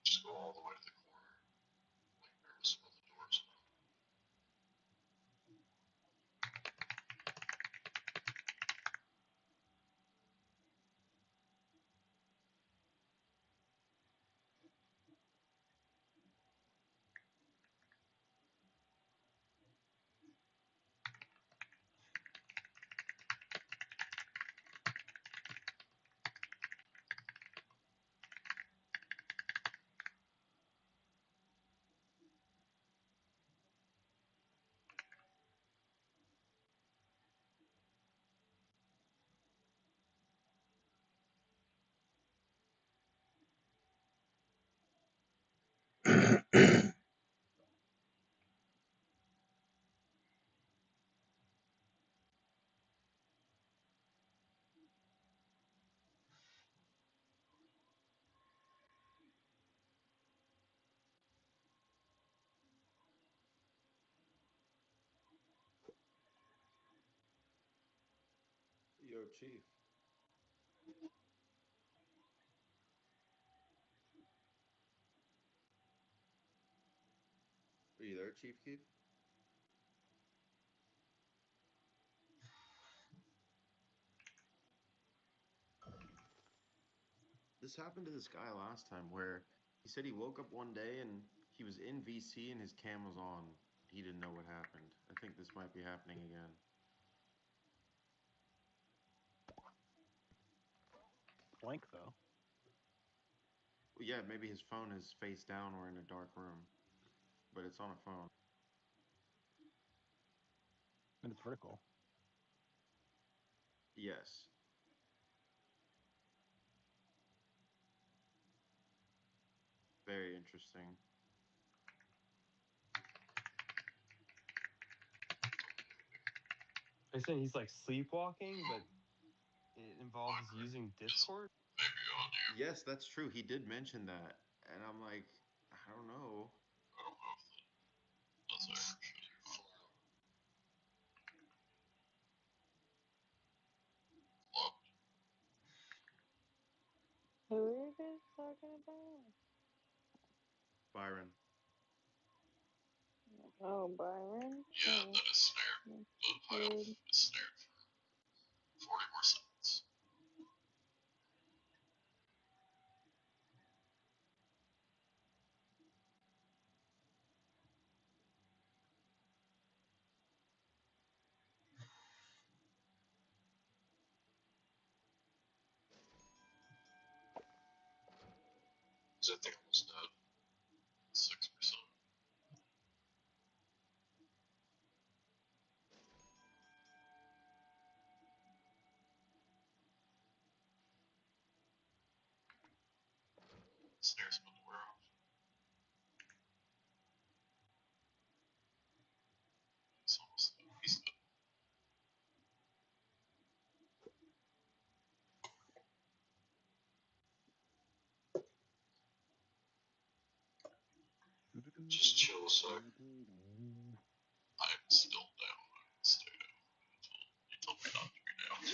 Just go all the way to the corner. Like there's where the doors are. Yo, Chief. Are you there, Chief Keef? This happened to this guy last time where he said he woke up one day and he was in VC and his cam was on. He didn't know what happened. I think this might be happening again. Blank though. Well, yeah, maybe his phone is face down or in a dark room, but it's on a phone. And it's vertical. Yes. Very interesting. Are you saying he's like sleepwalking, but it involves using Discord? Maybe on you. Yes, that's true. He did mention that. And I'm like, I don't know. I don't know if that's actually locked. Who are you guys talking about? Byron. Oh, Byron? Yeah, Oh, that is snare. The high elf weird. is snared for 40 more seconds. Is that thing almost dead? 6%. Snare's been aware of. He's almost dead. He's dead. Just chill a sec. I'm still down. I will stay down until you tell me not to be down.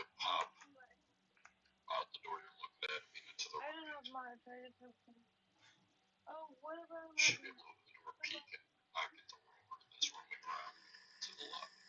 a pop out the door you're looking at, even to the right. I don't know if my favorite person. Oh, what about should be able to open the door, peek and pocket the door over to this rooming around to the lobby.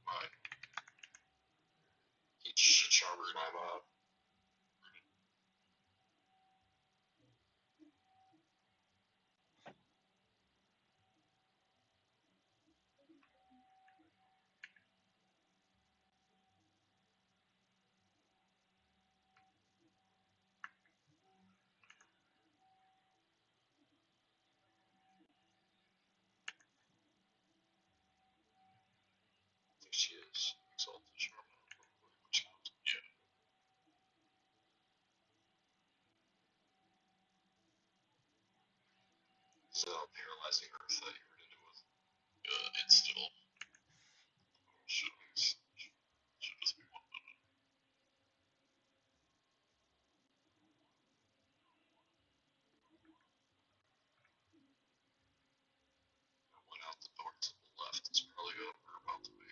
Right. Each charter and I'm I think she is exalted Charlotte. Yeah. So paralyzing earth that you were into with. It's still should just be one. One out the door to the left is probably what we're about to be.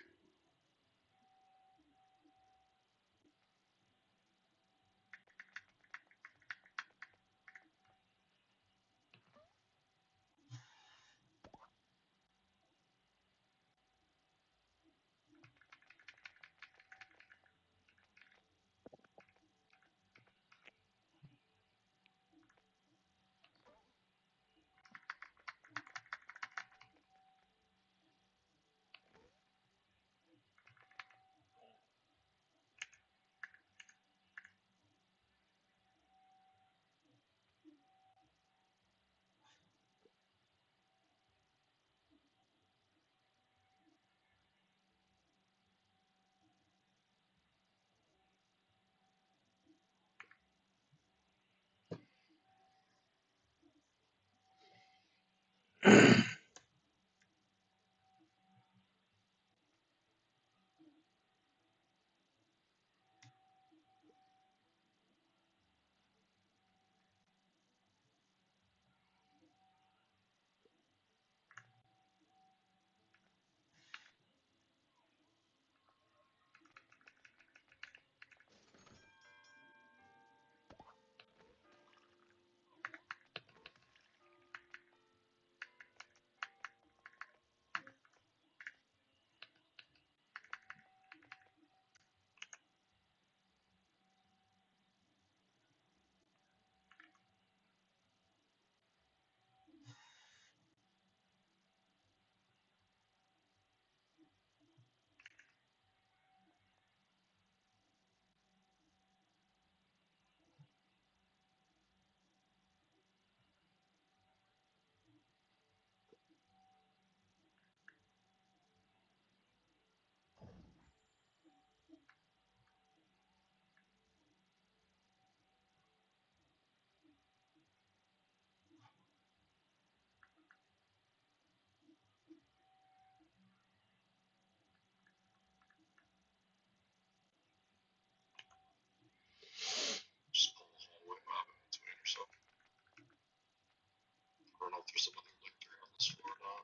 Just pull the hallway up in between or something. I don't know if there's another lictor on this floor or not.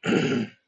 Doesn't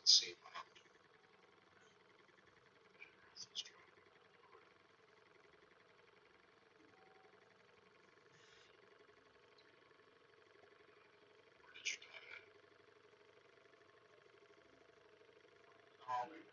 seem up to this truck. Where did you die at? Oh, maybe.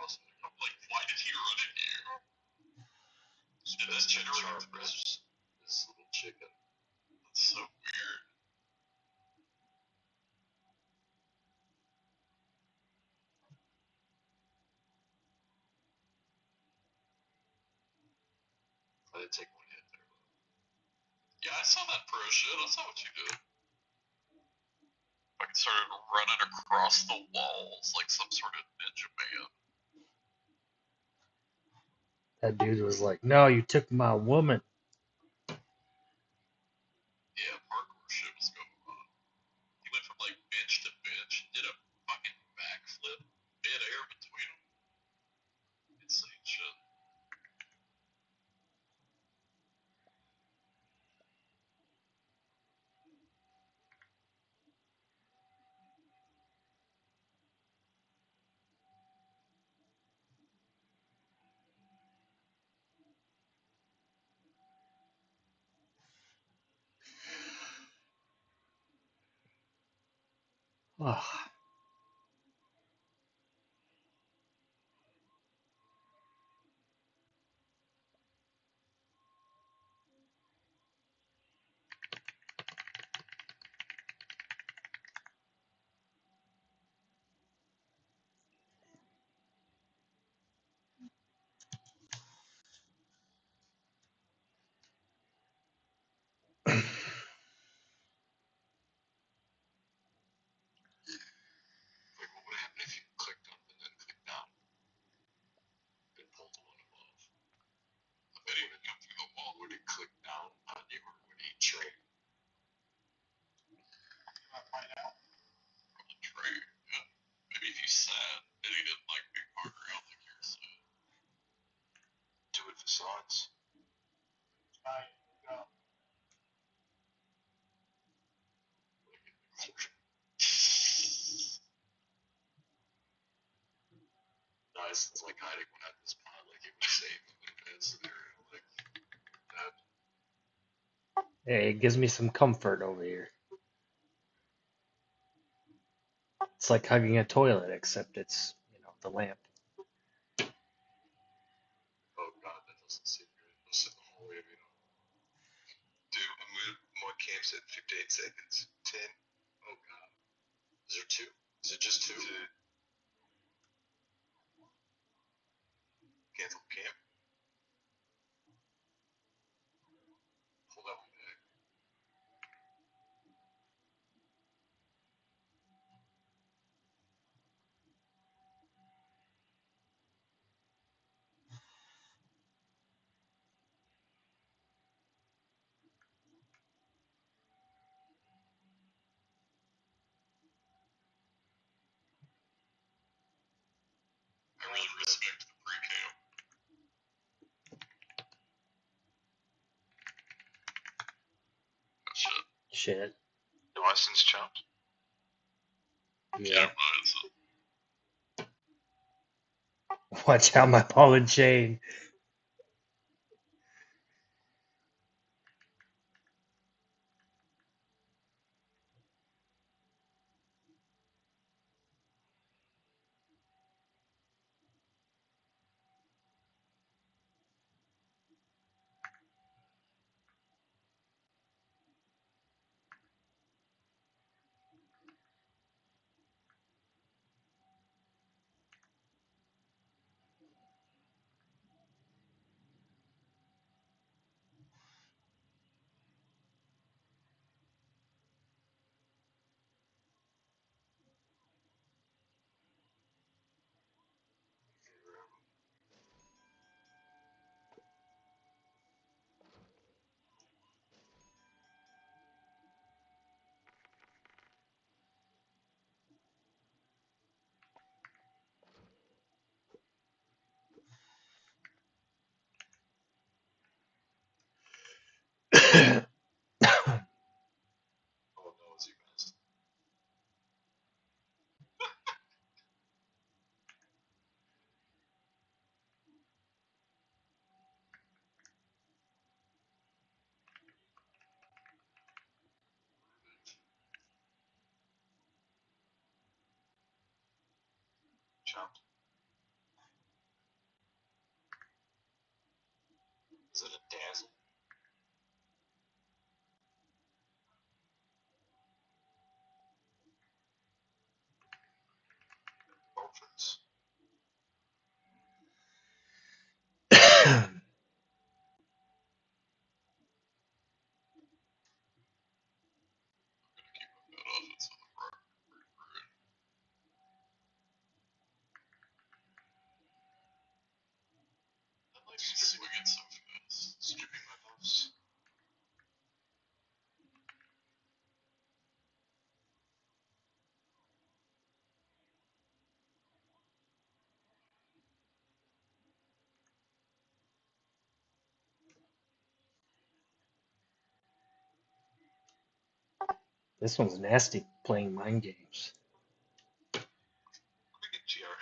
Like, why did he run in here? And this generator versus this little chicken. That's so weird. I didn't take one hit there. Yeah, I saw that pro shit. I saw what you did. I started running across the walls like some sort of ninja man. That dude was like, "No, you took my woman." Yeah, parkour shit was going on. He went from like bench to bench, did a fucking backflip mid-air between them. Insane shit. Oh. Like, what would happen if you clicked up and then clicked down and pulled the one above? I bet he would go through the wall. Would he click down on you or would he trade? Probably trade. Yeah. Maybe if you sat and he didn't like being hard around like you're saying. Do it for science. Nice. It's like hiding behind this pot, like it was safe in a bad scenario, like that. Hey, it gives me some comfort over here. It's like hugging a toilet, except it's, the lamp. Oh god, that doesn't seem good. I'll sit in the hallway, Dude, I'm gonna my cam said 58 seconds. 10. Oh god. Is there two? Is it just two? Cancel cam? Pull that one back. I really respect the pre-cam. Oh shit. Shit. Your license chopped? Yeah. Right, so Watch out, my ball and chain. oh no, is he missed? Chopped? Dazzle. Portraits. Skipping it so fast. Skipping my buffs. This one's nasty playing mind games. Let me get GR.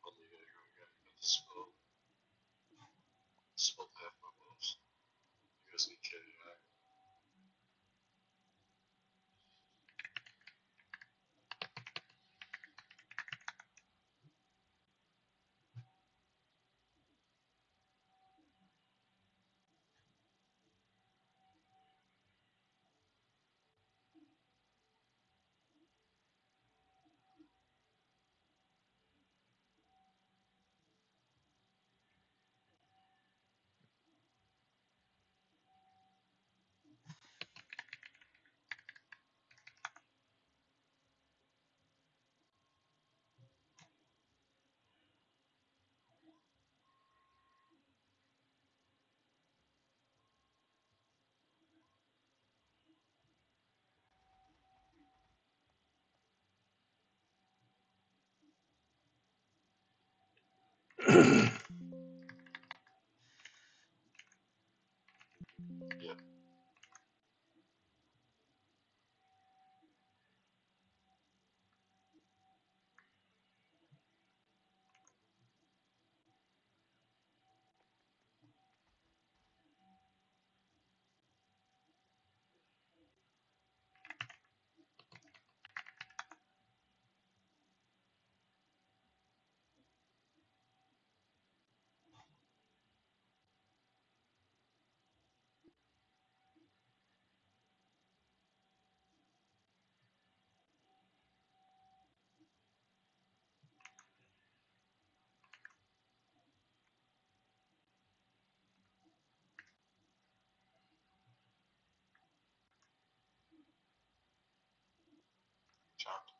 Oh, you gotta go get spell. Spell half my buffs. You guys need KI. Yeah. Chopped.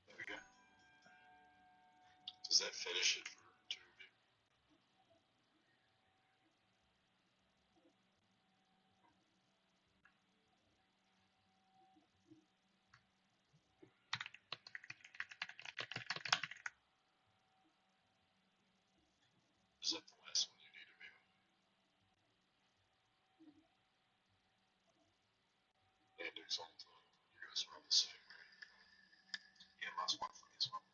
There we go. Does that finish it for two of you? Is that the last one you need to be on? And Exalted. You guys are on the same, right? Yeah, last one for me as well.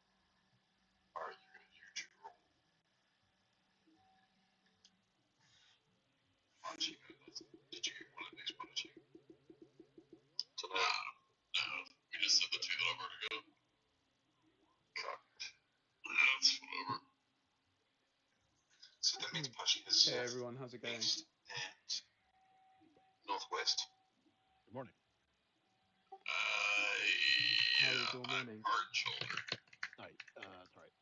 Alright, you're gonna use your roll. Machi How's it going? east and northwest. Good morning. How Yeah, was your I'm morning? hard and shoulder. Night. That's right.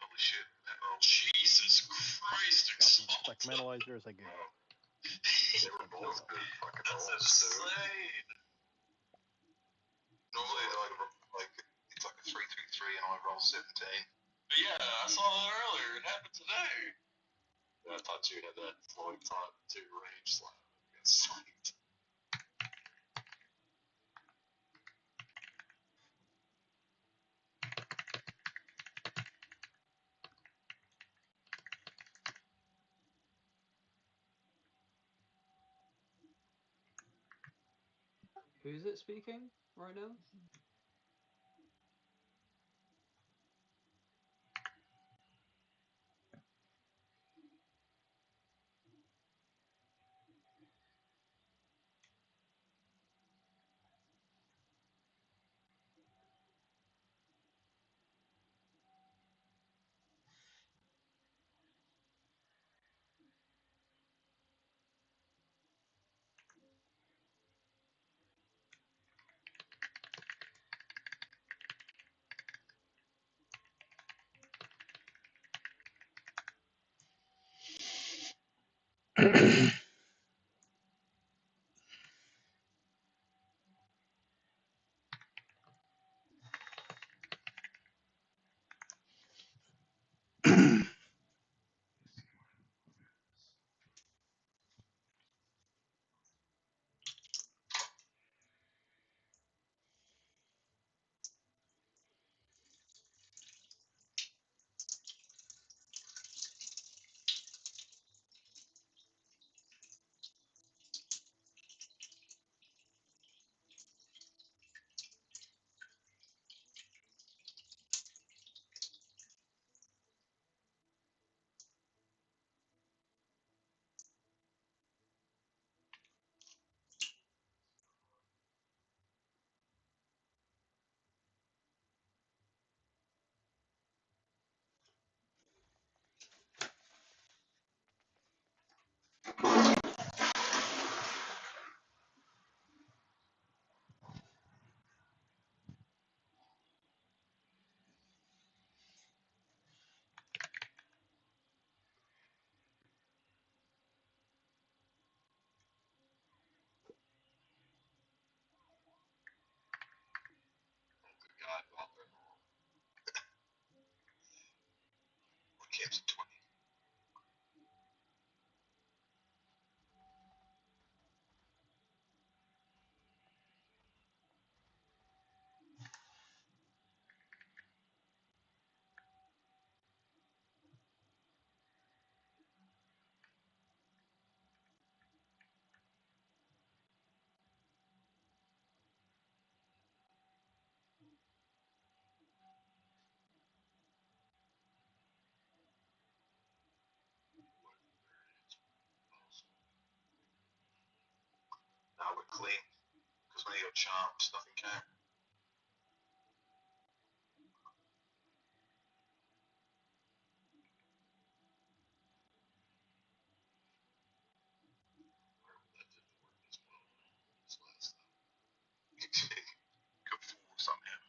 Holy shit. Oh, Jesus Christ, Got some Exalted. spectrum analyzer as I go. They were both good fucking rolls. That's insane. Normally it's like a 3-3-3 and I roll 17. But yeah, I saw that earlier. It happened today. Yeah, I thought you had that Floyd taught 2 range slam. I got psyched. Who's it speaking right now? Good God, out there. What camp's at 20? Now we're clean. Because when you go chomps, nothing came. That didn't work as well as last time. Go fool somehow.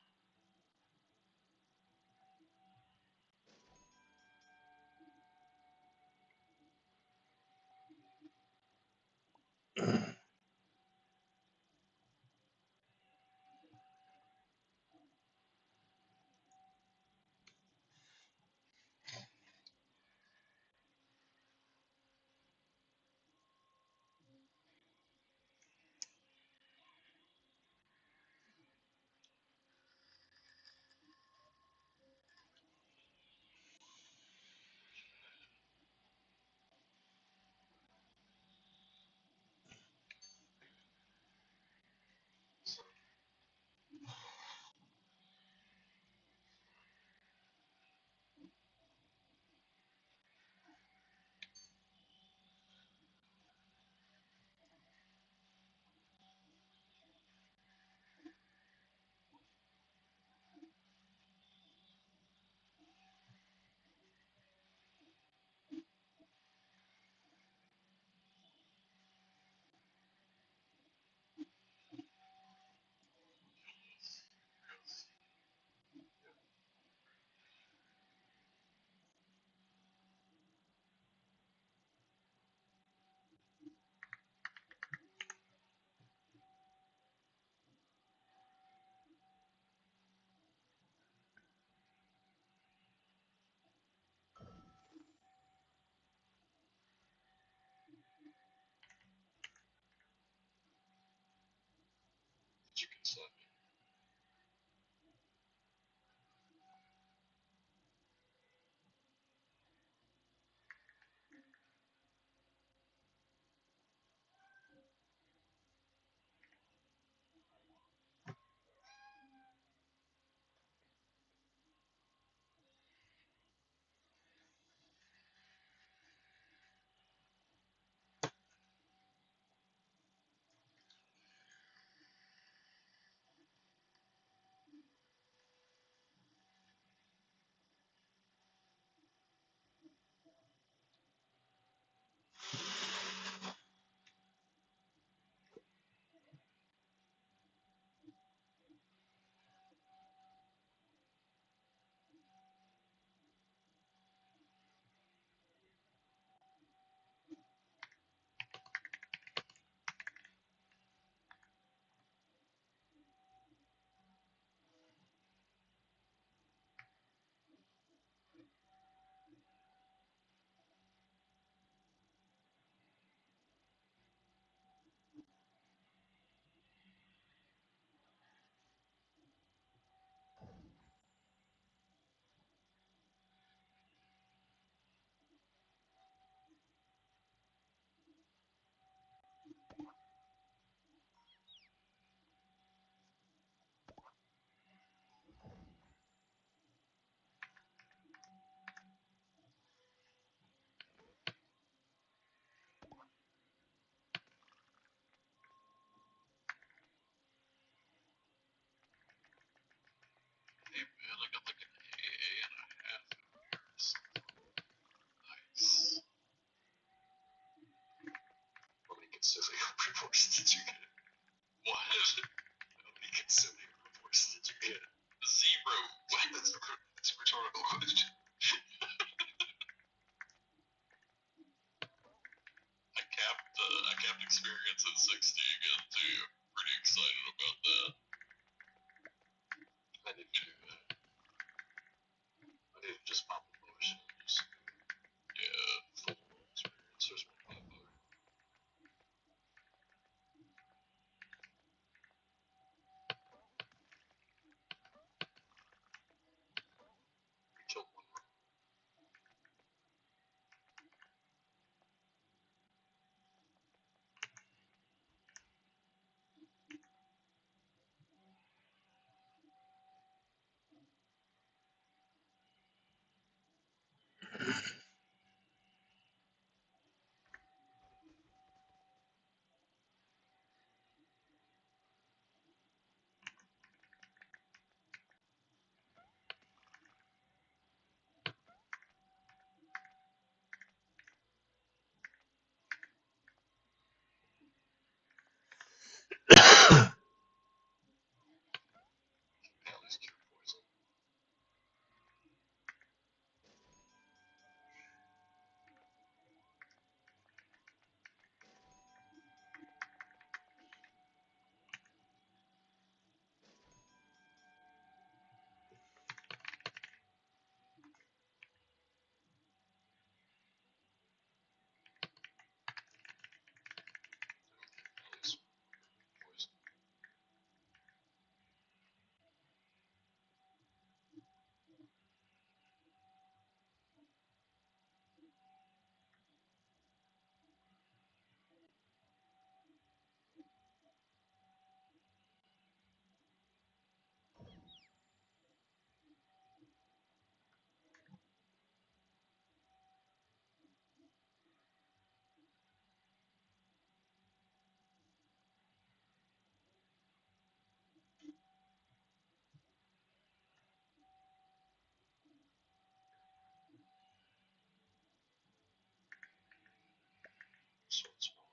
reports did you get? What? How many consuming reports did you get? Zero. That's a rhetorical question. I capped experience at 60 again too. Pretty excited about that. I need to do that. I need to just pop a motion. Just, yeah, full experience. There's my pop up. Kill one. At least cure poison. At least poison. Sword spawn.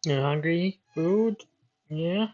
You hungry? Food? Yeah.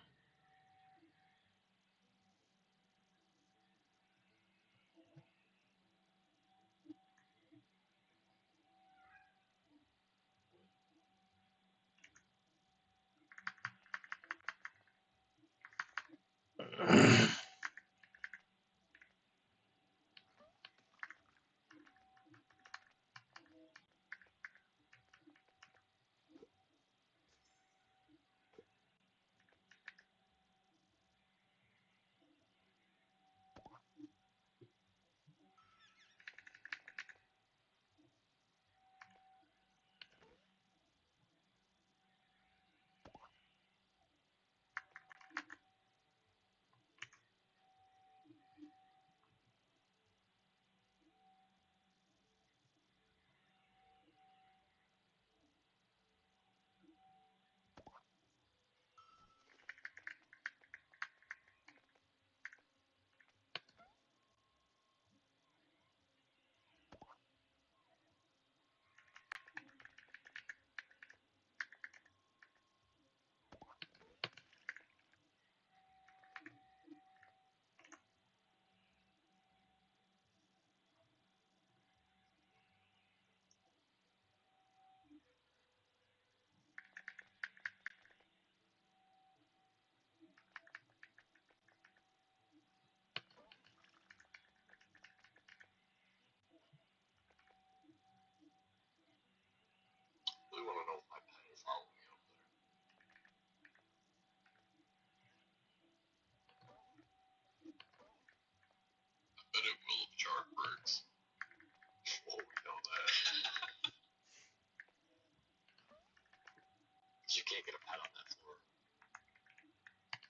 can't get a pad on that floor.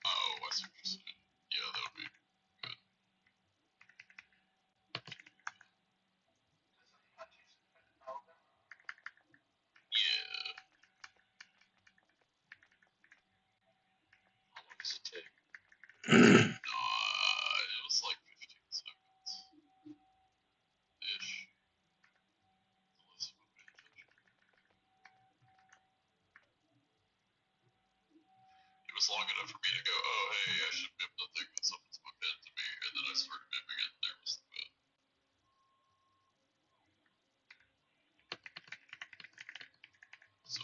Oh, I see what you're saying. Yeah, that would be good. Yeah. How long does it take? It was like 15 seconds. Ish. Unless I'm paying attention. It was long enough for me to go, oh, hey, I should mip the thing that someone's booked into me, and then I started mipping it, and there was the bit. So,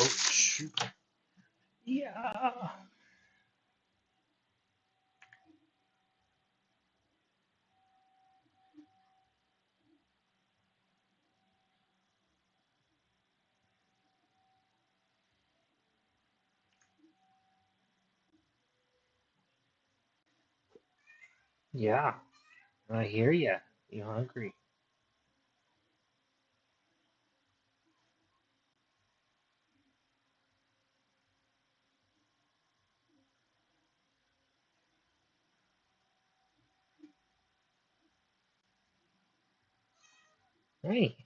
Oh shoot. Yeah. Yeah. I hear ya. You hungry? Hey.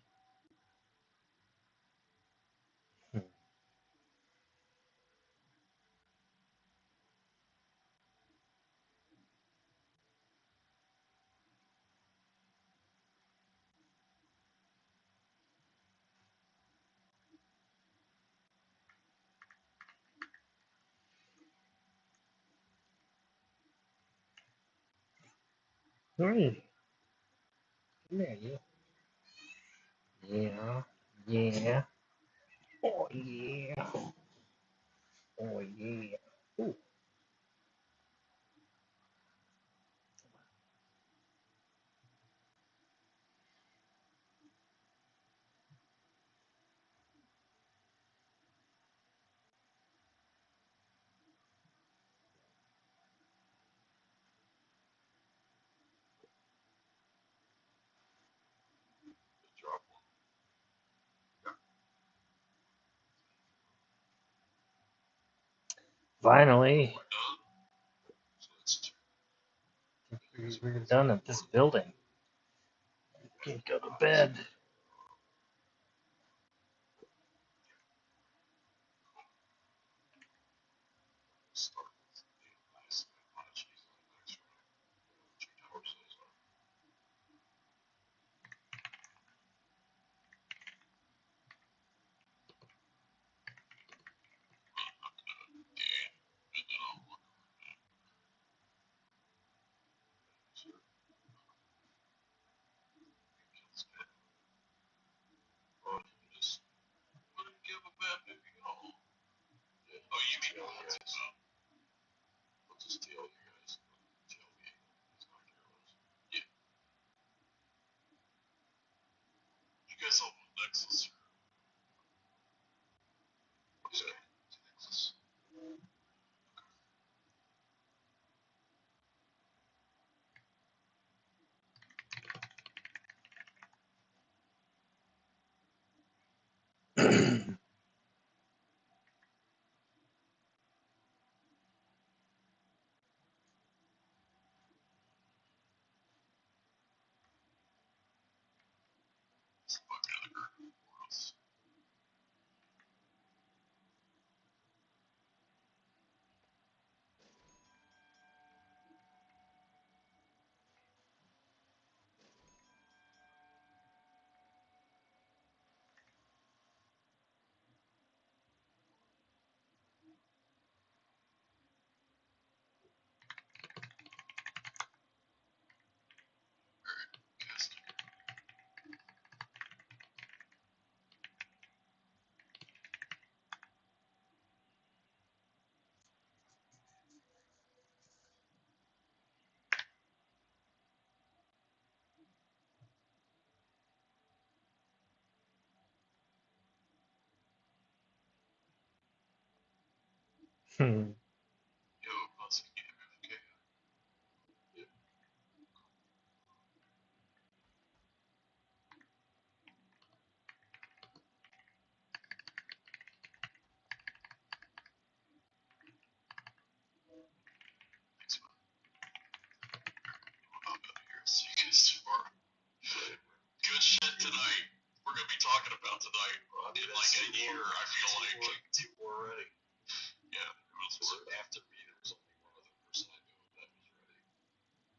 Hey. Come here, you. Yeah. Yeah. Oh yeah. Oh yeah. Ooh. Finally, we're done at this building. Can go to bed. Hmm. Good shit tonight. We're gonna be talking about tonight in like a year. I feel like already. So after me, there was only one other person I knew that was ready.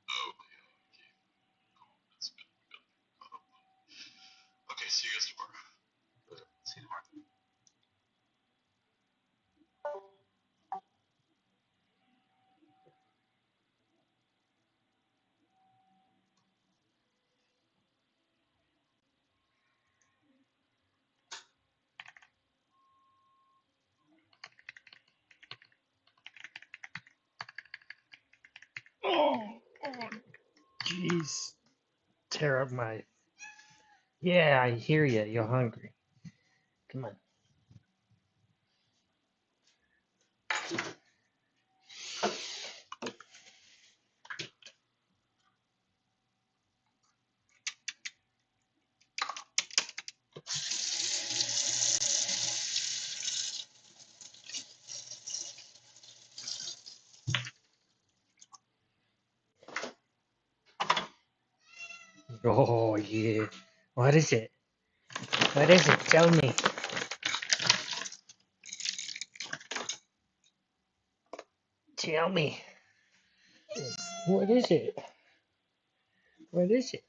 Oh, yeah, Keith. Cool. That's good. We got people caught up then. Okay, see you guys tomorrow. See you tomorrow. Oh, jeez. Tear up my. Yeah, I hear you. You're hungry. Come on. Oh, yeah. What is it? What is it? Tell me. Tell me. What is it? What is it?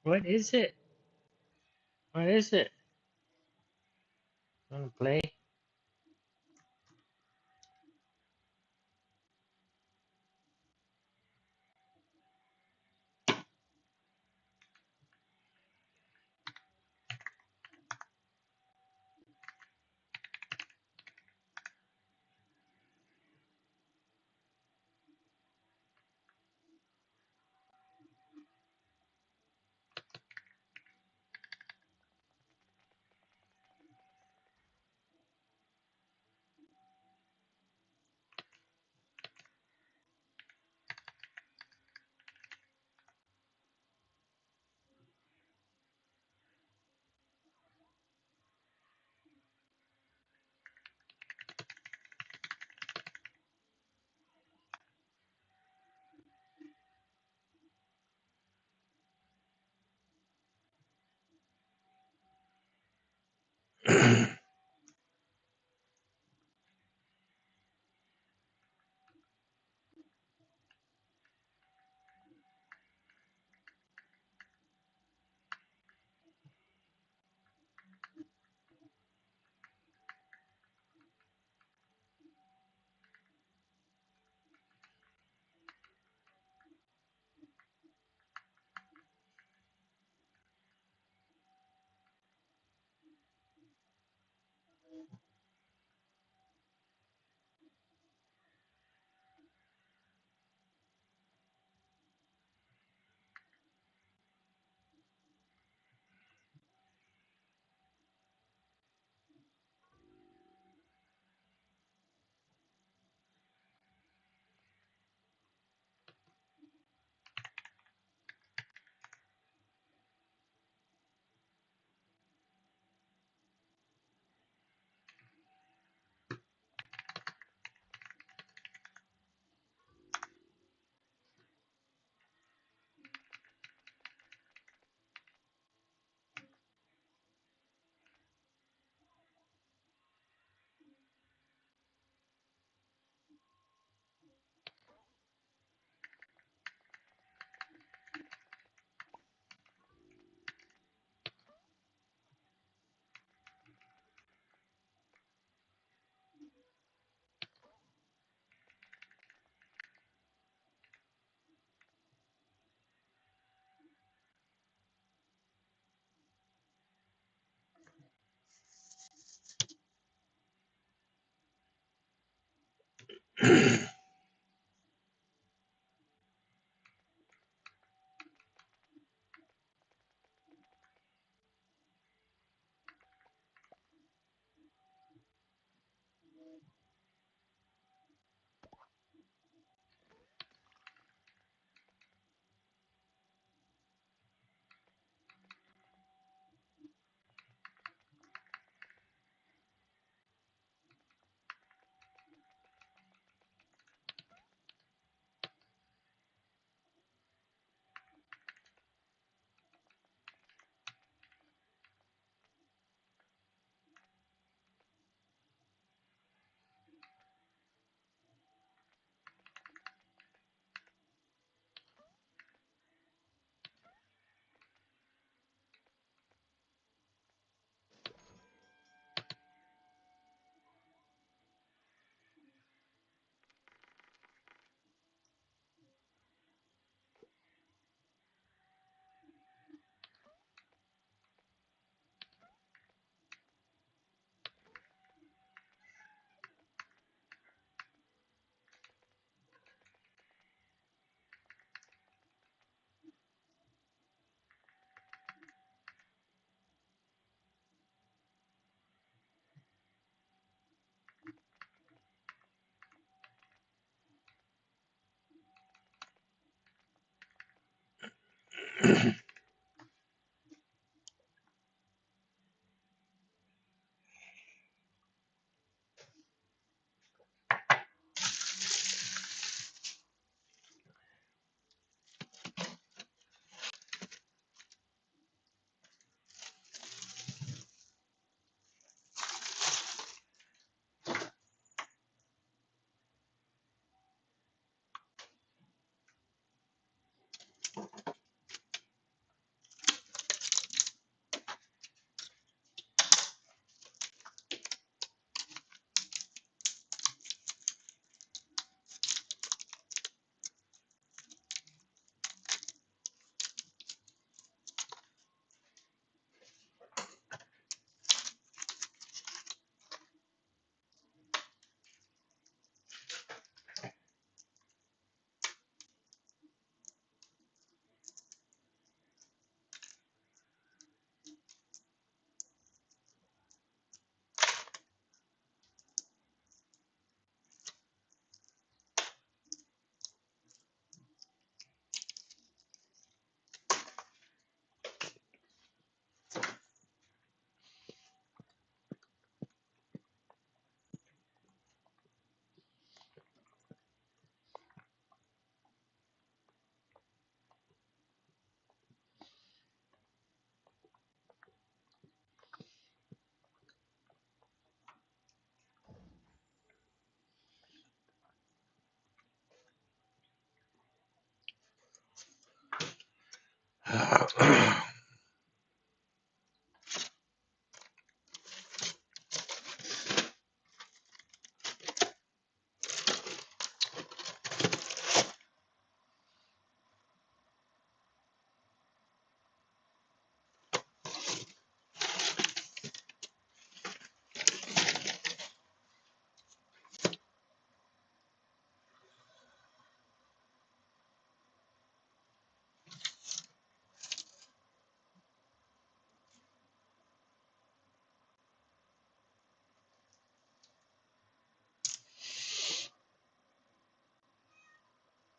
What is it? What is it? Want to play?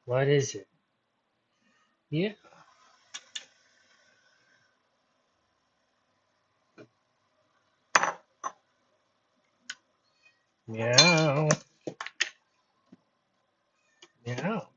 What is it? Yeah. Meow. Meow.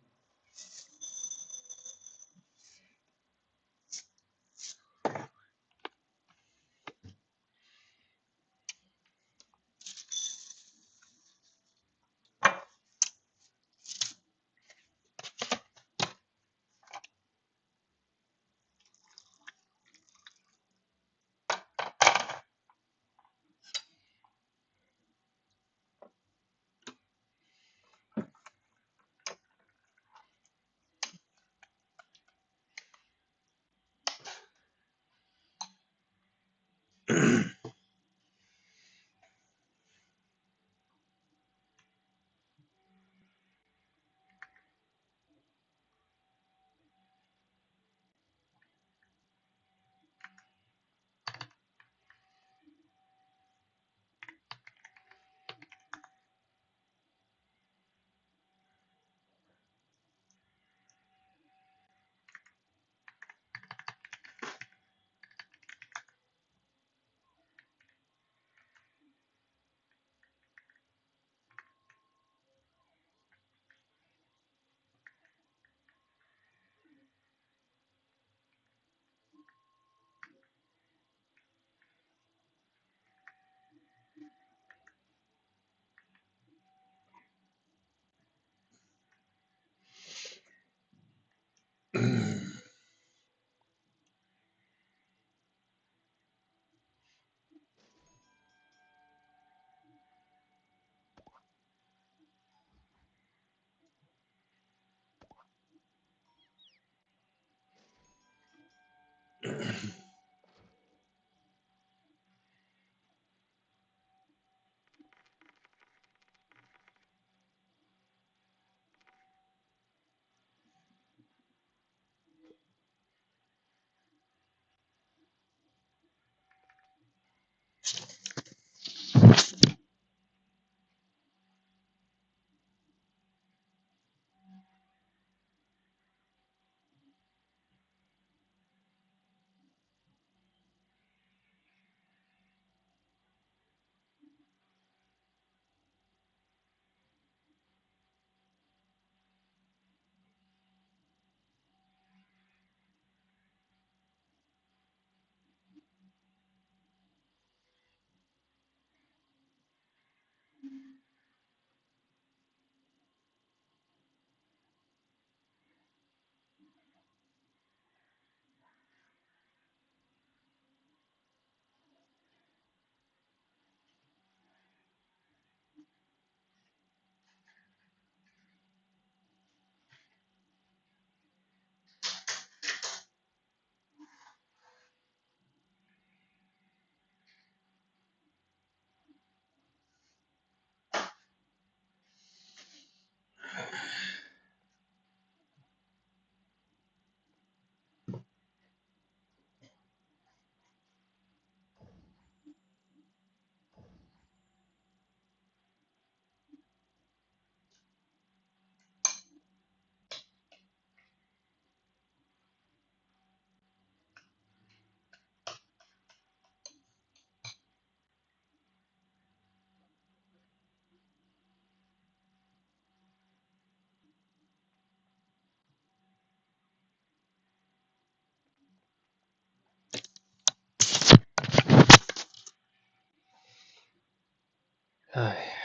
Hi.